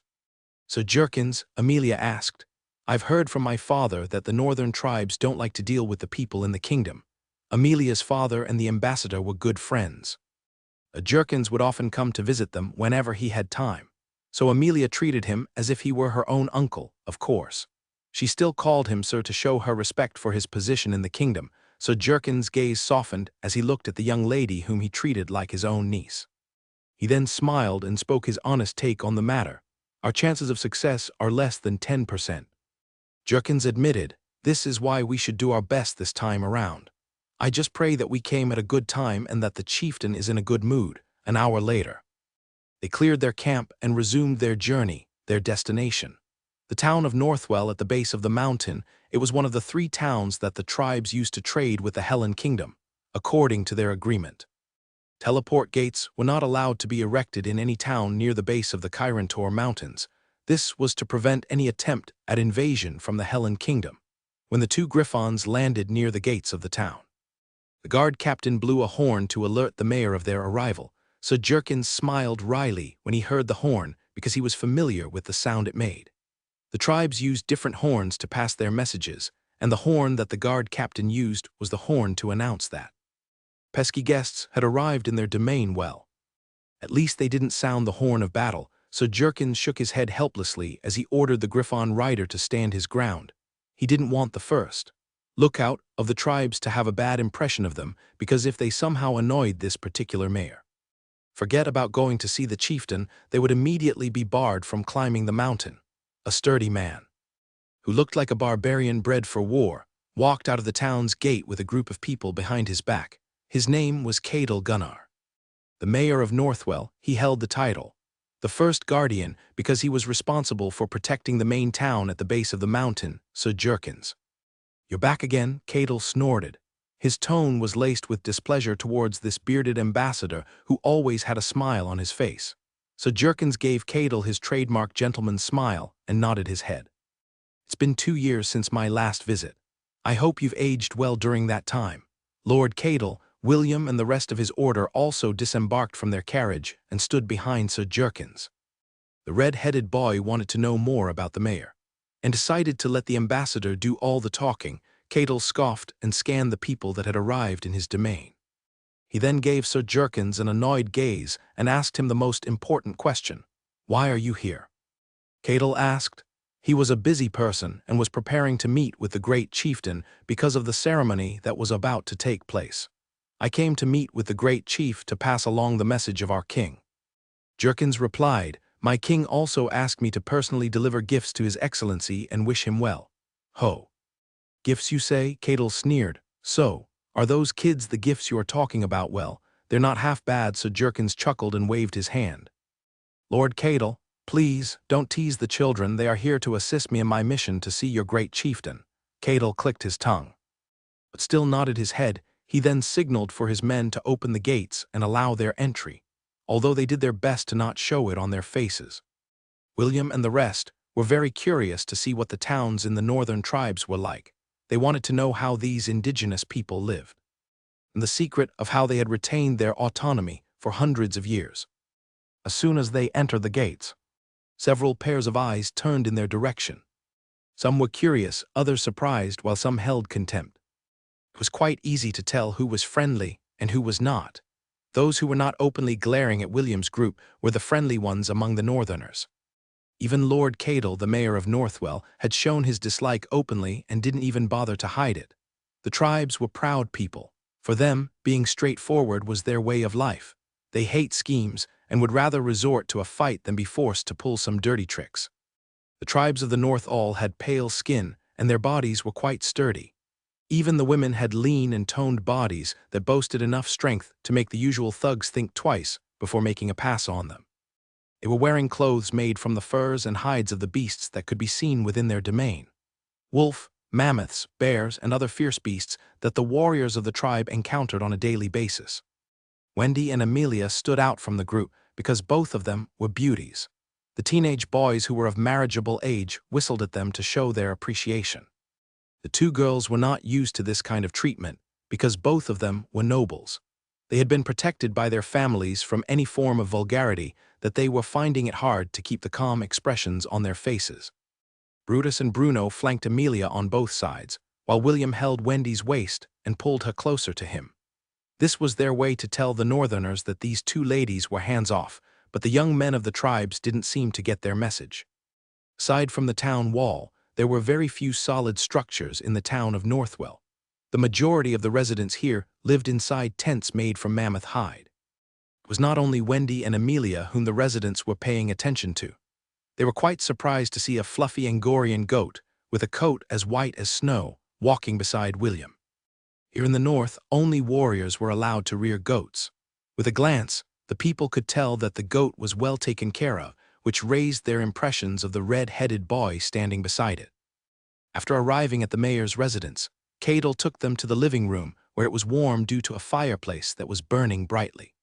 Sir Jerkins, Amelia asked. I've heard from my father that the northern tribes don't like to deal with the people in the kingdom. Amelia's father and the ambassador were good friends. Jerkins would often come to visit them whenever he had time, so Amelia treated him as if he were her own uncle, of course. She still called him sir to show her respect for his position in the kingdom, so Jerkins' gaze softened as he looked at the young lady whom he treated like his own niece. He then smiled and spoke his honest take on the matter. Our chances of success are less than 10%. Jerkins admitted, this is why we should do our best this time around. I just pray that we came at a good time and that the chieftain is in a good mood." An hour later, they cleared their camp and resumed their journey, their destination. The town of Northwell at the base of the mountain, it was one of the 3 towns that the tribes used to trade with the Helen Kingdom, according to their agreement. Teleport gates were not allowed to be erected in any town near the base of the Kyrantor Mountains. This was to prevent any attempt at invasion from the Helen Kingdom. When the 2 griffons landed near the gates of the town, the guard captain blew a horn to alert the mayor of their arrival. Sir Jerkins smiled wryly when he heard the horn because he was familiar with the sound it made. The tribes used different horns to pass their messages, and the horn that the guard captain used was the horn to announce that pesky guests had arrived in their domain. Well, at least they didn't sound the horn of battle, so Jerkins shook his head helplessly as he ordered the Griffon rider to stand his ground. He didn't want the first lookout of the tribes to have a bad impression of them, because if they somehow annoyed this particular mayor, forget about going to see the chieftain, they would immediately be barred from climbing the mountain. A sturdy man, who looked like a barbarian bred for war, walked out of the town's gate with a group of people behind his back. His name was Cadel Gunnar. The mayor of Northwell, he held the title, the first guardian, because he was responsible for protecting the main town at the base of the mountain, Sir Jerkins. "You're back again," Cadel snorted. His tone was laced with displeasure towards this bearded ambassador who always had a smile on his face. Sir Jerkins gave Cadel his trademark gentleman's smile and nodded his head. "It's been 2 years since my last visit. I hope you've aged well during that time." Lord Cadel, William and the rest of his order also disembarked from their carriage and stood behind Sir Jerkins. The red-headed boy wanted to know more about the mayor, and decided to let the ambassador do all the talking. Cadel scoffed and scanned the people that had arrived in his domain. He then gave Sir Jerkins an annoyed gaze and asked him the most important question. "Why are you here?" Cadel asked. He was a busy person and was preparing to meet with the great chieftain because of the ceremony that was about to take place. "I came to meet with the great chief to pass along the message of our king." Jerkins replied, "My king also asked me to personally deliver gifts to his excellency and wish him well." "Ho! Gifts, you say?" Cadel sneered. "So, are those kids the gifts you are talking about? Well, they're not half bad." Sir Jerkins chuckled and waved his hand. "Lord Cadel, please, don't tease the children. They are here to assist me in my mission to see your great chieftain." Cadel clicked his tongue, but still nodded his head. He then signaled for his men to open the gates and allow their entry, although they did their best to not show it on their faces. William and the rest were very curious to see what the towns in the northern tribes were like. They wanted to know how these indigenous people lived, and the secret of how they had retained their autonomy for hundreds of years. As soon as they entered the gates, several pairs of eyes turned in their direction. Some were curious, others surprised, while some held contempt. It was quite easy to tell who was friendly and who was not. Those who were not openly glaring at William's group were the friendly ones among the northerners. Even Lord Cadel, the mayor of Northwell, had shown his dislike openly and didn't even bother to hide it. The tribes were proud people. For them, being straightforward was their way of life. They hate schemes and would rather resort to a fight than be forced to pull some dirty tricks. The tribes of the North all had pale skin, and their bodies were quite sturdy. Even the women had lean and toned bodies that boasted enough strength to make the usual thugs think twice before making a pass on them. They were wearing clothes made from the furs and hides of the beasts that could be seen within their domain. Wolf, mammoths, bears, and other fierce beasts that the warriors of the tribe encountered on a daily basis. Wendy and Amelia stood out from the group because both of them were beauties. The teenage boys who were of marriageable age whistled at them to show their appreciation. The 2 girls were not used to this kind of treatment because both of them were nobles. They had been protected by their families from any form of vulgarity that they were finding it hard to keep the calm expressions on their faces. Brutus and Bruno flanked Amelia on both sides, while William held Wendy's waist and pulled her closer to him. This was their way to tell the northerners that these 2 ladies were hands-off, but the young men of the tribes didn't seem to get their message. Aside from the town wall, there were very few solid structures in the town of Northwell. The majority of the residents here lived inside tents made from mammoth hide. It was not only Wendy and Amelia whom the residents were paying attention to. They were quite surprised to see a fluffy Angorian goat with a coat as white as snow walking beside William. Here in the north, only warriors were allowed to rear goats. With a glance, the people could tell that the goat was well taken care of, which raised their impressions of the red-headed boy standing beside it. After arriving at the mayor's residence, Cadel took them to the living room, where it was warm due to a fireplace that was burning brightly.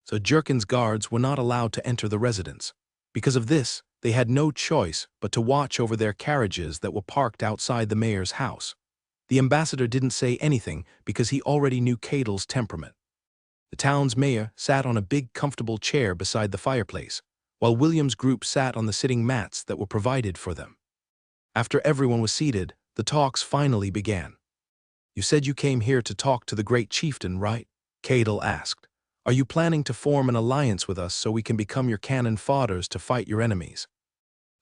So Jurken's guards were not allowed to enter the residence. Because of this, they had no choice but to watch over their carriages that were parked outside the mayor's house. The ambassador didn't say anything because he already knew Cadel's temperament. The town's mayor sat on a big comfortable chair beside the fireplace, while William's group sat on the sitting mats that were provided for them. After everyone was seated, the talks finally began. "You said you came here to talk to the great chieftain, right?" Cadel asked. "Are you planning to form an alliance with us so we can become your cannon fodders to fight your enemies?"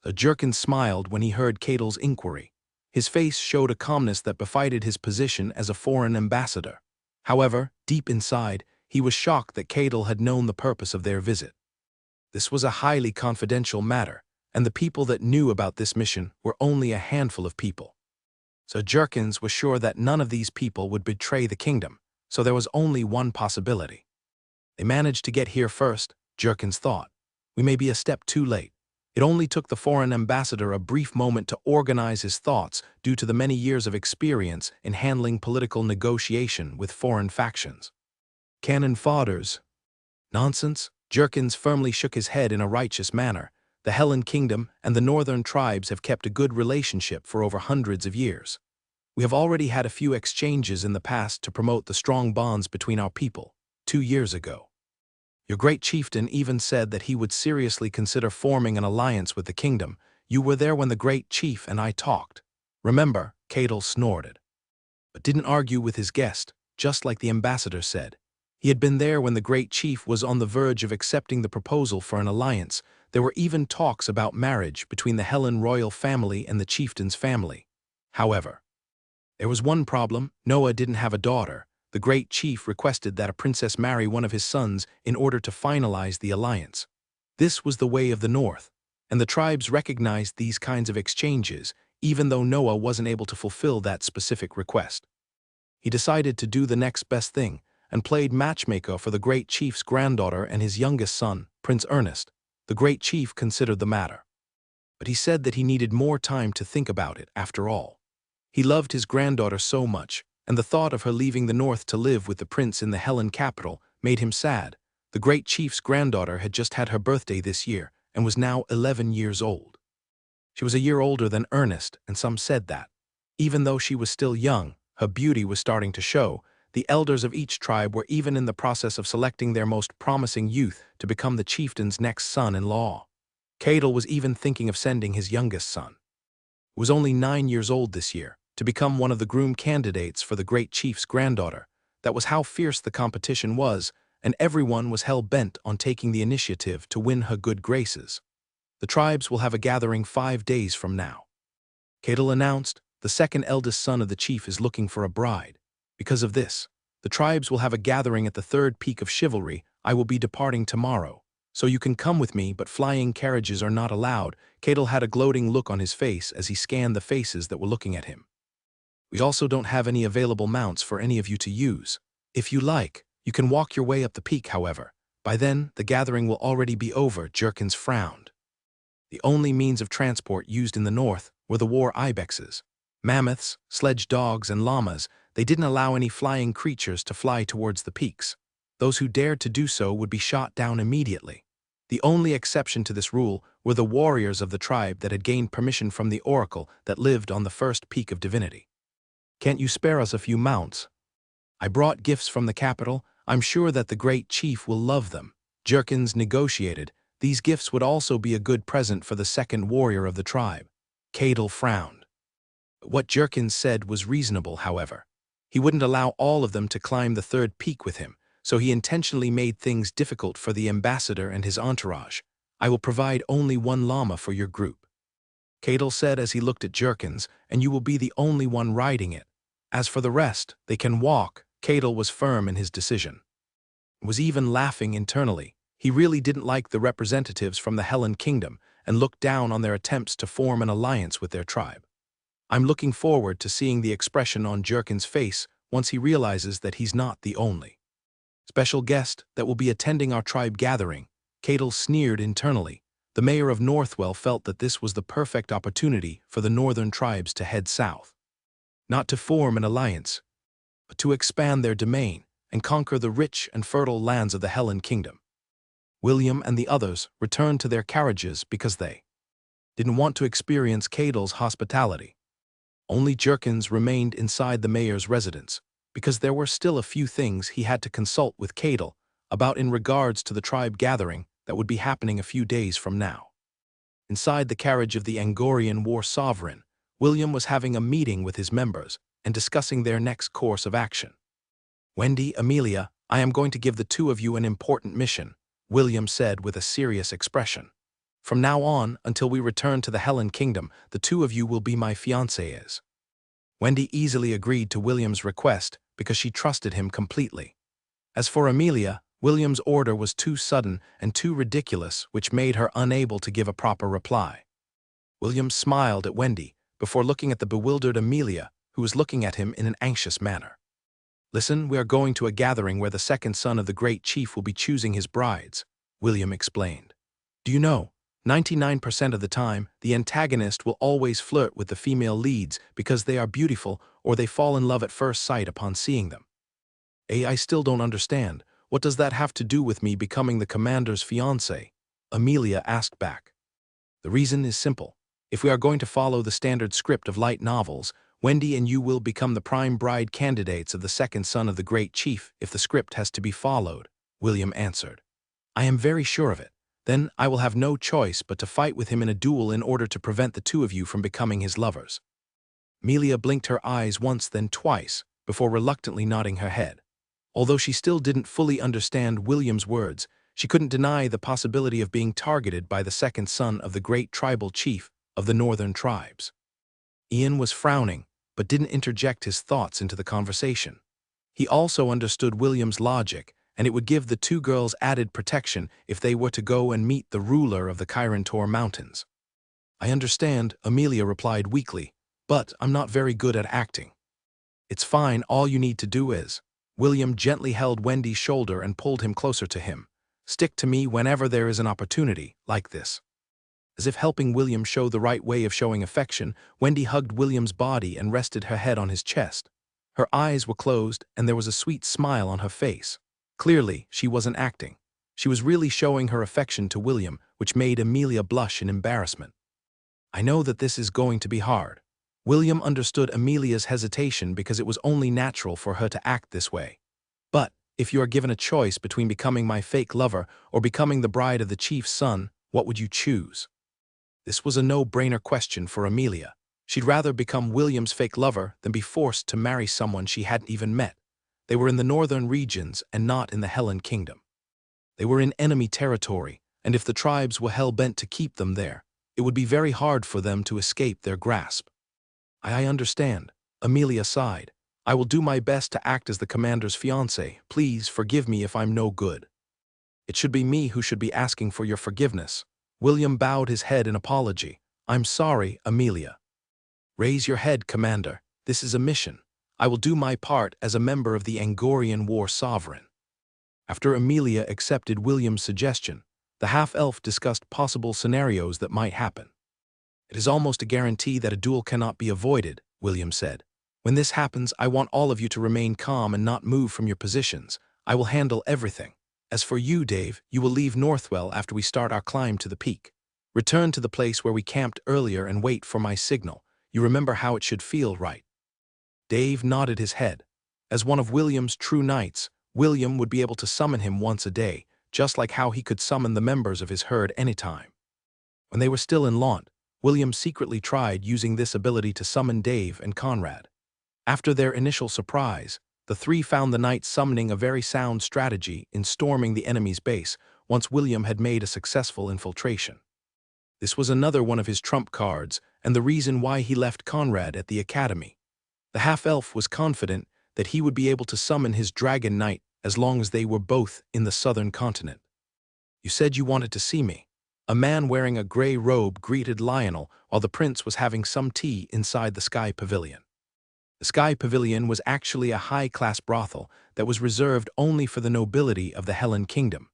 The Jurken smiled when he heard Cadel's inquiry. His face showed a calmness that befitted his position as a foreign ambassador. However, deep inside, he was shocked that Cadel had known the purpose of their visit. This was a highly confidential matter, and the people that knew about this mission were only a handful of people. So Jurkens was sure that none of these people would betray the kingdom, so there was only one possibility. They managed to get here first, Jurkens thought. We may be a step too late. It only took the foreign ambassador a brief moment to organize his thoughts due to the many years of experience in handling political negotiation with foreign factions. Cannon fodders. Nonsense. Jurkens firmly shook his head in a righteous manner. The Hellen Kingdom and the northern tribes have kept a good relationship for over hundreds of years. We have already had a few exchanges in the past to promote the strong bonds between our people, 2 years ago. Your great chieftain even said that he would seriously consider forming an alliance with the kingdom. You were there when the great chief and I talked. Remember, Cadel snorted. But didn't argue with his guest, just like the ambassador said. He had been there when the great chief was on the verge of accepting the proposal for an alliance. There were even talks about marriage between the Hellen royal family and the chieftain's family. However, there was one problem. Noah didn't have a daughter. The great chief requested that a princess marry one of his sons in order to finalize the alliance. This was the way of the north, and the tribes recognized these kinds of exchanges, even though Noah wasn't able to fulfill that specific request. He decided to do the next best thing, and played matchmaker for the great chief's granddaughter and his youngest son, Prince Ernest. The great chief considered the matter. But he said that he needed more time to think about it after all. He loved his granddaughter so much, and the thought of her leaving the north to live with the prince in the Hellen capital made him sad. The great chief's granddaughter had just had her birthday this year and was now 11 years old. She was a year older than Ernest, and some said that, even though she was still young, her beauty was starting to show. The elders of each tribe were even in the process of selecting their most promising youth to become the chieftain's next son-in-law. Cadel was even thinking of sending his youngest son, who was only 9 years old this year, to become one of the groom candidates for the great chief's granddaughter. That was how fierce the competition was, and everyone was hell-bent on taking the initiative to win her good graces. The tribes will have a gathering 5 days from now. Cadel announced, the second eldest son of the chief is looking for a bride. Because of this, the tribes will have a gathering at the third peak of chivalry. I will be departing tomorrow, so you can come with me, but flying carriages are not allowed. Cadel had a gloating look on his face as he scanned the faces that were looking at him. We also don't have any available mounts for any of you to use. If you like, you can walk your way up the peak, however. By then, the gathering will already be over. Jurkens frowned. The only means of transport used in the north were the war ibexes. Mammoths, sledge dogs, and llamas. They didn't allow any flying creatures to fly towards the peaks. Those who dared to do so would be shot down immediately. The only exception to this rule were the warriors of the tribe that had gained permission from the oracle that lived on the first peak of divinity. Can't you spare us a few mounts? I brought gifts from the capital. I'm sure that the great chief will love them. Jurkens negotiated. These gifts would also be a good present for the second warrior of the tribe. Cadel frowned. What Jurkens said was reasonable, however. He wouldn't allow all of them to climb the third peak with him, so he intentionally made things difficult for the ambassador and his entourage. I will provide only one llama for your group, Cadel said as he looked at Jurkens, and you will be the only one riding it. As for the rest, they can walk. Cadel was firm in his decision. He was even laughing internally. He really didn't like the representatives from the Hellen Kingdom and looked down on their attempts to form an alliance with their tribe. I'm looking forward to seeing the expression on Jurkens' face once he realizes that he's not the only special guest that will be attending our tribe gathering. Cadel sneered internally. The mayor of Northwell felt that this was the perfect opportunity for the northern tribes to head south. Not to form an alliance, but to expand their domain and conquer the rich and fertile lands of the Helen Kingdom. William and the others returned to their carriages because they didn't want to experience Cadel's hospitality. Only Jerkins remained inside the mayor's residence, because there were still a few things he had to consult with Cadel about in regards to the tribe gathering that would be happening a few days from now. Inside the carriage of the Angorian war sovereign, William was having a meeting with his members and discussing their next course of action. Wendy, Amelia, I am going to give the two of you an important mission, William said with a serious expression. From now on, until we return to the Helen Kingdom, the two of you will be my fiancées. Wendy easily agreed to William's request because she trusted him completely. As for Amelia, William's order was too sudden and too ridiculous, which made her unable to give a proper reply. William smiled at Wendy before looking at the bewildered Amelia, who was looking at him in an anxious manner. Listen, we are going to a gathering where the second son of the great chief will be choosing his brides, William explained. Do you know, 99% of the time, the antagonist will always flirt with the female leads because they are beautiful or they fall in love at first sight upon seeing them. I still don't understand. What does that have to do with me becoming the commander's fiancé? Amelia asked back. The reason is simple. If we are going to follow the standard script of light novels, Wendy and you will become the prime bride candidates of the second son of the great chief if the script has to be followed, William answered. I am very sure of it. Then I will have no choice but to fight with him in a duel in order to prevent the two of you from becoming his lovers. Amelia blinked her eyes once then twice, before reluctantly nodding her head. Although she still didn't fully understand William's words, she couldn't deny the possibility of being targeted by the second son of the great tribal chief of the northern tribes. Ian was frowning, but didn't interject his thoughts into the conversation. He also understood William's logic, and it would give the two girls added protection if they were to go and meet the ruler of the Kyrantor Mountains. I understand, Amelia replied weakly, but I'm not very good at acting. It's fine, all you need to do is. William gently held Wendy's shoulder and pulled him closer to him. Stick to me whenever there is an opportunity, like this. As if helping William show the right way of showing affection, Wendy hugged William's body and rested her head on his chest. Her eyes were closed and there was a sweet smile on her face. Clearly, she wasn't acting. She was really showing her affection to William, which made Amelia blush in embarrassment. I know that this is going to be hard. William understood Amelia's hesitation because it was only natural for her to act this way. But, if you are given a choice between becoming my fake lover or becoming the bride of the chief's son, what would you choose? This was a no-brainer question for Amelia. She'd rather become William's fake lover than be forced to marry someone she hadn't even met. They were in the northern regions and not in the Helen Kingdom. They were in enemy territory, and if the tribes were hell-bent to keep them there, it would be very hard for them to escape their grasp. I understand, Amelia sighed. I will do my best to act as the commander's fiancé. Please forgive me if I'm no good. It should be me who should be asking for your forgiveness. William bowed his head in apology. I'm sorry, Amelia. Raise your head, Commander. This is a mission. I will do my part as a member of the Angorian war sovereign. After Amelia accepted William's suggestion, the half-elf discussed possible scenarios that might happen. It is almost a guarantee that a duel cannot be avoided, William said. When this happens, I want all of you to remain calm and not move from your positions. I will handle everything. As for you, Dave, you will leave Northwell after we start our climb to the peak. Return to the place where we camped earlier and wait for my signal. You remember how it should feel, right? Dave nodded his head. As one of William's true knights, William would be able to summon him once a day, just like how he could summon the members of his herd anytime. When they were still in Launt, William secretly tried using this ability to summon Dave and Conrad. After their initial surprise, the three found the knights summoning a very sound strategy in storming the enemy's base once William had made a successful infiltration. This was another one of his trump cards and the reason why he left Conrad at the academy. The half-elf was confident that he would be able to summon his dragon knight as long as they were both in the southern continent. You said you wanted to see me. A man wearing a gray robe greeted Lionel while the prince was having some tea inside the Sky Pavilion. The Sky Pavilion was actually a high-class brothel that was reserved only for the nobility of the Hellen Kingdom.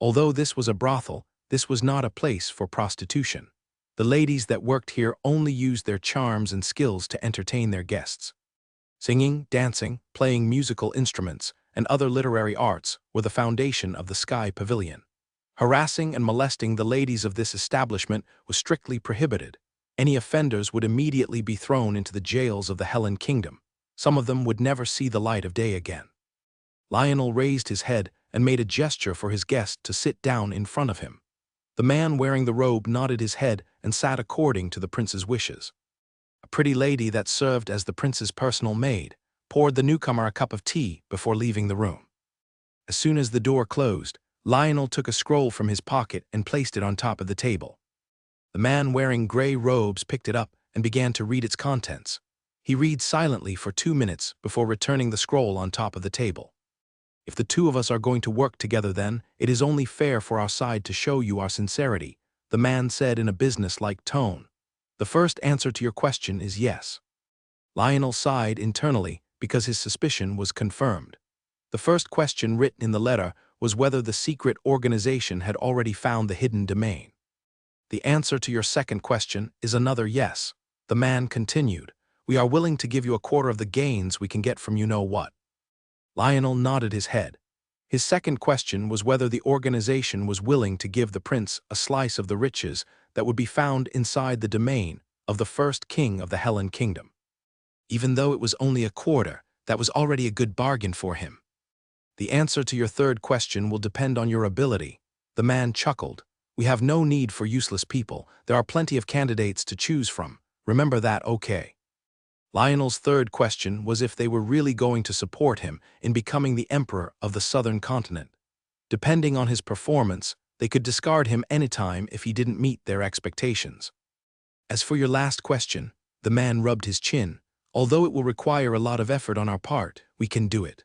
Although this was a brothel, this was not a place for prostitution. The ladies that worked here only used their charms and skills to entertain their guests. Singing, dancing, playing musical instruments, and other literary arts were the foundation of the Sky Pavilion. Harassing and molesting the ladies of this establishment was strictly prohibited. Any offenders would immediately be thrown into the jails of the Hellen Kingdom. Some of them would never see the light of day again. Lionel raised his head and made a gesture for his guest to sit down in front of him. The man wearing the robe nodded his head and sat according to the prince's wishes. A pretty lady that served as the prince's personal maid poured the newcomer a cup of tea before leaving the room. As soon as the door closed, Lionel took a scroll from his pocket and placed it on top of the table. The man wearing gray robes picked it up and began to read its contents. He read silently for 2 minutes before returning the scroll on top of the table. If the two of us are going to work together, then it is only fair for our side to show you our sincerity, the man said in a business-like tone. The first answer to your question is yes. Lionel sighed internally because his suspicion was confirmed. The first question written in the letter was whether the secret organization had already found the hidden domain. The answer to your second question is another yes. The man continued. We are willing to give you a quarter of the gains we can get from you-know-what. Lionel nodded his head. His second question was whether the organization was willing to give the prince a slice of the riches that would be found inside the domain of the first king of the Hellen Kingdom. Even though it was only a quarter, that was already a good bargain for him. The answer to your third question will depend on your ability. The man chuckled. We have no need for useless people. There are plenty of candidates to choose from. Remember that, okay? Lionel's third question was if they were really going to support him in becoming the emperor of the southern continent. Depending on his performance, they could discard him anytime if he didn't meet their expectations. As for your last question, the man rubbed his chin. Although it will require a lot of effort on our part, we can do it.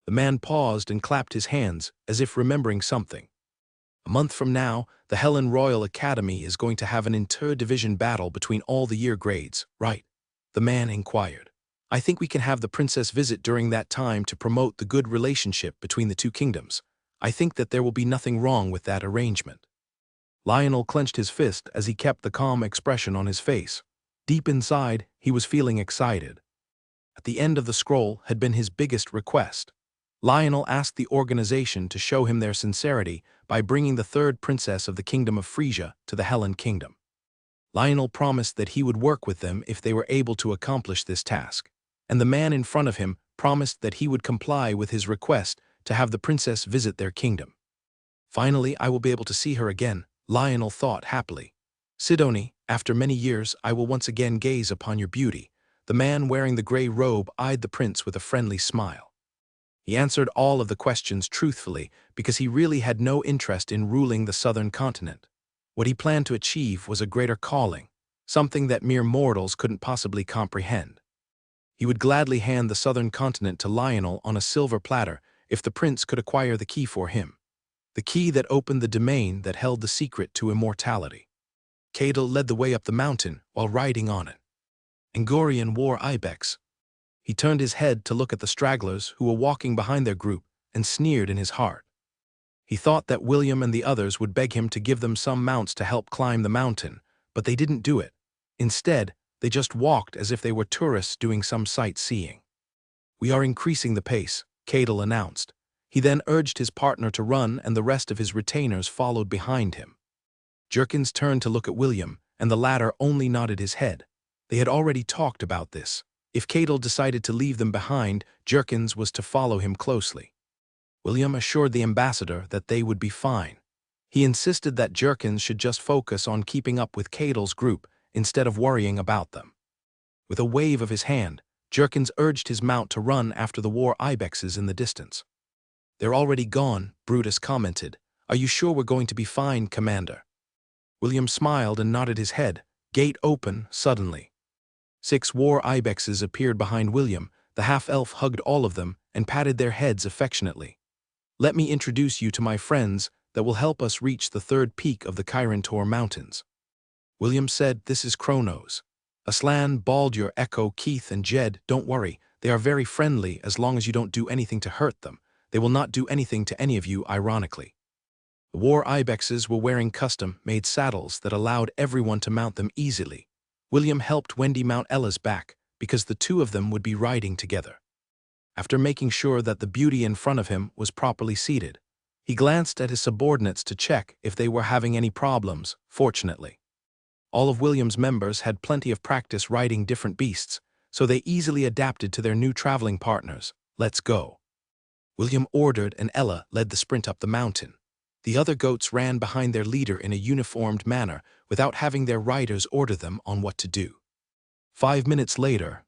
The man paused and clapped his hands as if remembering something. A month from now, the Hellen Royal Academy is going to have an inter-division battle between all the year grades, right? The man inquired. I think we can have the princess visit during that time to promote the good relationship between the two kingdoms. I think that there will be nothing wrong with that arrangement. Lionel clenched his fist as he kept the calm expression on his face. Deep inside, he was feeling excited. At the end of the scroll had been his biggest request. Lionel asked the organization to show him their sincerity by bringing the third princess of the Kingdom of Frisia to the Hellen Kingdom. Lionel promised that he would work with them if they were able to accomplish this task, and the man in front of him promised that he would comply with his request to have the princess visit their kingdom. Finally, I will be able to see her again, Lionel thought happily. Sidoni, after many years, I will once again gaze upon your beauty. The man wearing the gray robe eyed the prince with a friendly smile. He answered all of the questions truthfully because he really had no interest in ruling the southern continent. What he planned to achieve was a greater calling, something that mere mortals couldn't possibly comprehend. He would gladly hand the southern continent to Lionel on a silver platter if the prince could acquire the key for him, the key that opened the domain that held the secret to immortality. Cadel led the way up the mountain while riding on it. Angorian wore ibex. He turned his head to look at the stragglers who were walking behind their group and sneered in his heart. He thought that William and the others would beg him to give them some mounts to help climb the mountain, but they didn't do it. Instead, they just walked as if they were tourists doing some sightseeing. We are increasing the pace, Cadel announced. He then urged his partner to run, and the rest of his retainers followed behind him. Jerkins turned to look at William, and the latter only nodded his head. They had already talked about this. If Cadel decided to leave them behind, Jerkins was to follow him closely. William assured the ambassador that they would be fine. He insisted that Jerkins should just focus on keeping up with Cadel's group instead of worrying about them. With a wave of his hand, Jerkins urged his mount to run after the war ibexes in the distance. They're already gone, Brutus commented. Are you sure we're going to be fine, Commander? William smiled and nodded his head, gate open, suddenly. 6 war ibexes appeared behind William. The half-elf hugged all of them and patted their heads affectionately. Let me introduce you to my friends that will help us reach the third peak of the Kyrantor Mountains. William said, this is Kronos. Aslan, Baldur, Echo, Keith, and Jed, don't worry, they are very friendly as long as you don't do anything to hurt them. They will not do anything to any of you, ironically. The war ibexes were wearing custom-made saddles that allowed everyone to mount them easily. William helped Wendy mount Ella's back because the two of them would be riding together. After making sure that the beauty in front of him was properly seated, he glanced at his subordinates to check if they were having any problems. Fortunately, all of William's members had plenty of practice riding different beasts, so they easily adapted to their new traveling partners. Let's go, William ordered, and Ella led the sprint up the mountain. The other goats ran behind their leader in a uniformed manner without having their riders order them on what to do. 5 minutes later,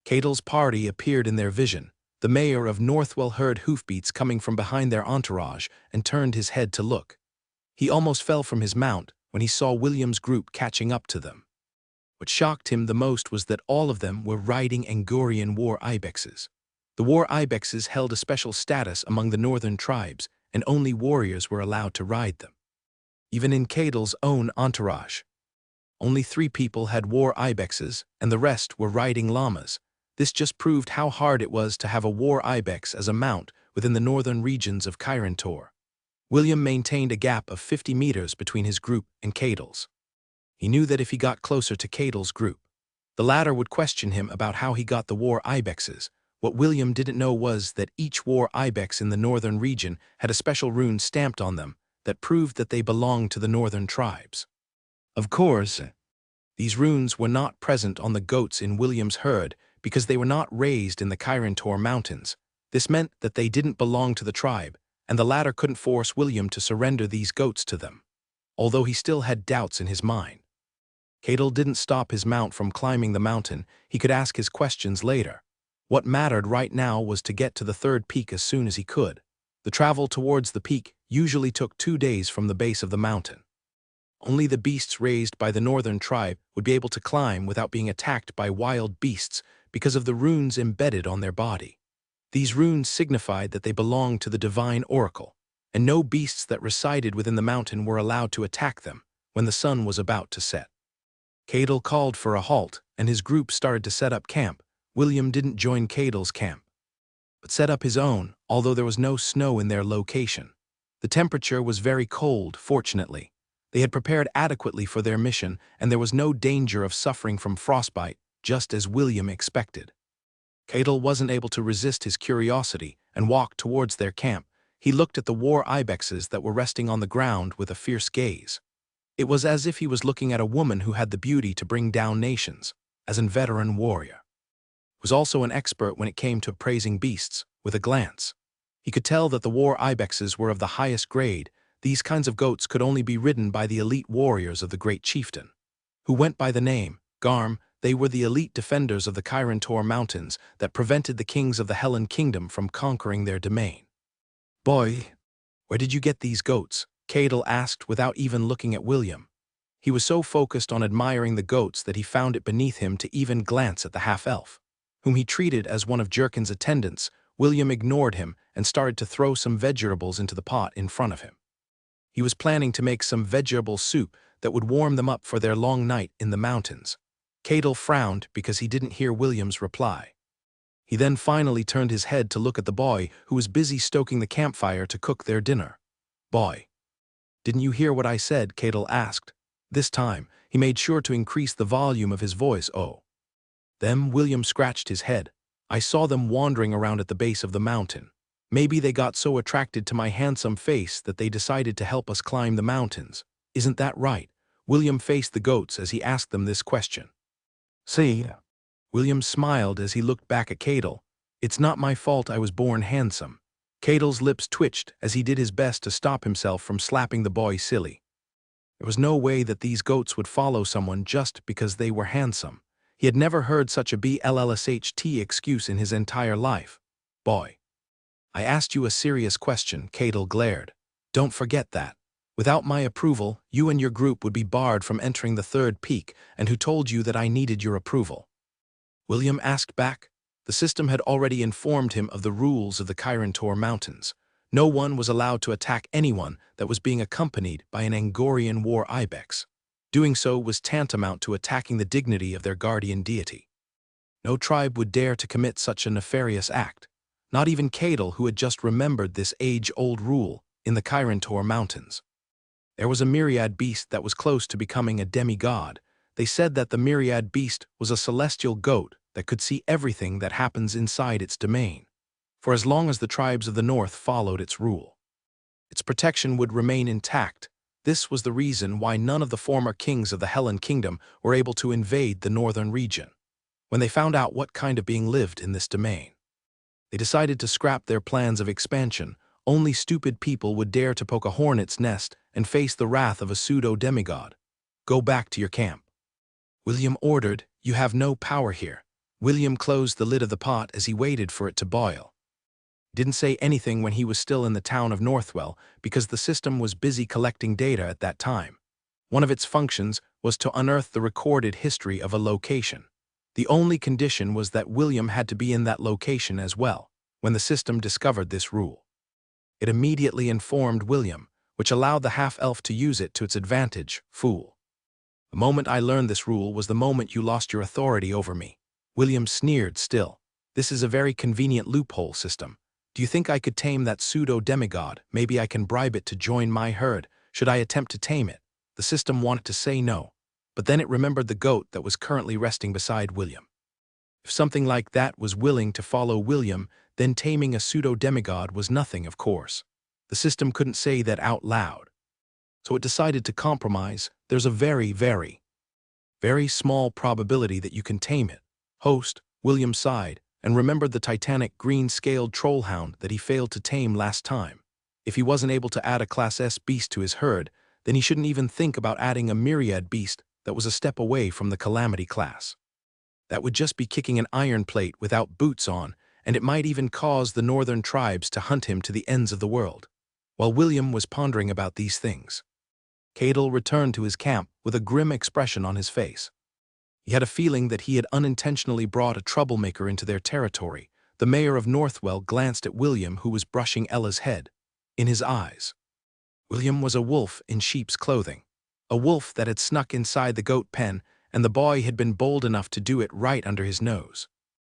Catel's party appeared in their vision. The mayor of Northwell heard hoofbeats coming from behind their entourage and turned his head to look. He almost fell from his mount when he saw William's group catching up to them. What shocked him the most was that all of them were riding Angorian war ibexes. The war ibexes held a special status among the northern tribes, and only warriors were allowed to ride them. Even in Catel's own entourage, only 3 people had war ibexes, and the rest were riding llamas. This just proved how hard it was to have a war ibex as a mount within the northern regions of Kyrantor. William maintained a gap of 50 meters between his group and Catel's. He knew that if he got closer to Catel's group, the latter would question him about how he got the war ibexes. What William didn't know was that each war ibex in the northern region had a special rune stamped on them that proved that they belonged to the northern tribes. Of course, these runes were not present on the goats in William's herd because they were not raised in the Kyrantor Mountains. This meant that they didn't belong to the tribe, and the latter couldn't force William to surrender these goats to them, although he still had doubts in his mind. Catel didn't stop his mount from climbing the mountain. He could ask his questions later. What mattered right now was to get to the 3rd peak as soon as he could. The travel towards the peak usually took 2 days from the base of the mountain. Only the beasts raised by the northern tribe would be able to climb without being attacked by wild beasts because of the runes embedded on their body. These runes signified that they belonged to the divine oracle, and no beasts that resided within the mountain were allowed to attack them when the sun was about to set. Catel called for a halt, and his group started to set up camp. William didn't join Catel's camp, but set up his own, although there was no snow in their location. The temperature was very cold, fortunately. They had prepared adequately for their mission, and there was no danger of suffering from frostbite, just as William expected. Catel wasn't able to resist his curiosity and walked towards their camp. He looked at the war ibexes that were resting on the ground with a fierce gaze. It was as if he was looking at a woman who had the beauty to bring down nations, as a veteran warrior. He was also an expert when it came to appraising beasts with a glance. He could tell that the war ibexes were of the highest grade. These kinds of goats could only be ridden by the elite warriors of the great chieftain, who went by the name Garm. They were the elite defenders of the Kyrantor Mountains that prevented the kings of the Helen Kingdom from conquering their domain. "Boy, where did you get these goats?" Catel asked without even looking at William. He was so focused on admiring the goats that he found it beneath him to even glance at the half-elf, whom he treated as one of Jerkin's attendants. William ignored him and started to throw some vegetables into the pot in front of him. He was planning to make some vegetable soup that would warm them up for their long night in the mountains. Catel frowned because he didn't hear William's reply. He then finally turned his head to look at the boy who was busy stoking the campfire to cook their dinner. "Boy, didn't you hear what I said?" Catel asked. This time, he made sure to increase the volume of his voice. "Oh." Then William scratched his head. "I saw them wandering around at the base of the mountain. Maybe they got so attracted to my handsome face that they decided to help us climb the mountains. Isn't that right?" William faced the goats as he asked them this question. "See?" William smiled as he looked back at Catel. "It's not my fault I was born handsome." Catel's lips twitched as he did his best to stop himself from slapping the boy silly. There was no way that these goats would follow someone just because they were handsome. He had never heard such a BLLSHT excuse in his entire life. "Boy, I asked you a serious question," Catel glared. "Don't forget that. Without my approval, you and your group would be barred from entering the 3rd peak, and who told you that I needed your approval?" William asked back. The system had already informed him of the rules of the Kyrantor Mountains. No one was allowed to attack anyone that was being accompanied by an Angorian war ibex. Doing so was tantamount to attacking the dignity of their guardian deity. No tribe would dare to commit such a nefarious act, not even Cadel, who had just remembered this age-old rule in the Kyrantor Mountains. There was a myriad beast that was close to becoming a demigod. They said that the myriad beast was a celestial goat that could see everything that happens inside its domain, for as long as the tribes of the north followed its rule, its protection would remain intact. This was the reason why none of the former kings of the Hellen Kingdom were able to invade the northern region. When they found out what kind of being lived in this domain, they decided to scrap their plans of expansion. Only stupid people would dare to poke a hornet's nest and face the wrath of a pseudo-demigod. Go back to your camp, William ordered. You have no power here. William closed the lid of the pot as he waited for it to boil. He didn't say anything when he was still in the town of Northwell because the system was busy collecting data at that time. One of its functions was to unearth the recorded history of a location. The only condition was that William had to be in that location as well. When the system discovered this rule, it immediately informed William, which allowed the half-elf to use it to its advantage. Fool. The moment I learned this rule was the moment you lost your authority over me. William sneered still. This is a very convenient loophole system. Do you think I could tame that pseudo-demigod? Maybe I can bribe it to join my herd. Should I attempt to tame it? The system wanted to say no, but then it remembered the goat that was currently resting beside William. If something like that was willing to follow William, then taming a pseudo-demigod was nothing, of course. The system couldn't say that out loud. So it decided to compromise. There's a very, very, very small probability that you can tame it. Host, William sighed, and remembered the titanic green-scaled trollhound that he failed to tame last time. If he wasn't able to add a Class S beast to his herd, then he shouldn't even think about adding a myriad beast that was a step away from the Calamity class. That would just be kicking an iron plate without boots on, and it might even cause the northern tribes to hunt him to the ends of the world. While William was pondering about these things, Cadel returned to his camp with a grim expression on his face. He had a feeling that he had unintentionally brought a troublemaker into their territory. The mayor of Northwell glanced at William, who was brushing Ella's head. In his eyes, William was a wolf in sheep's clothing, a wolf that had snuck inside the goat pen, and the boy had been bold enough to do it right under his nose.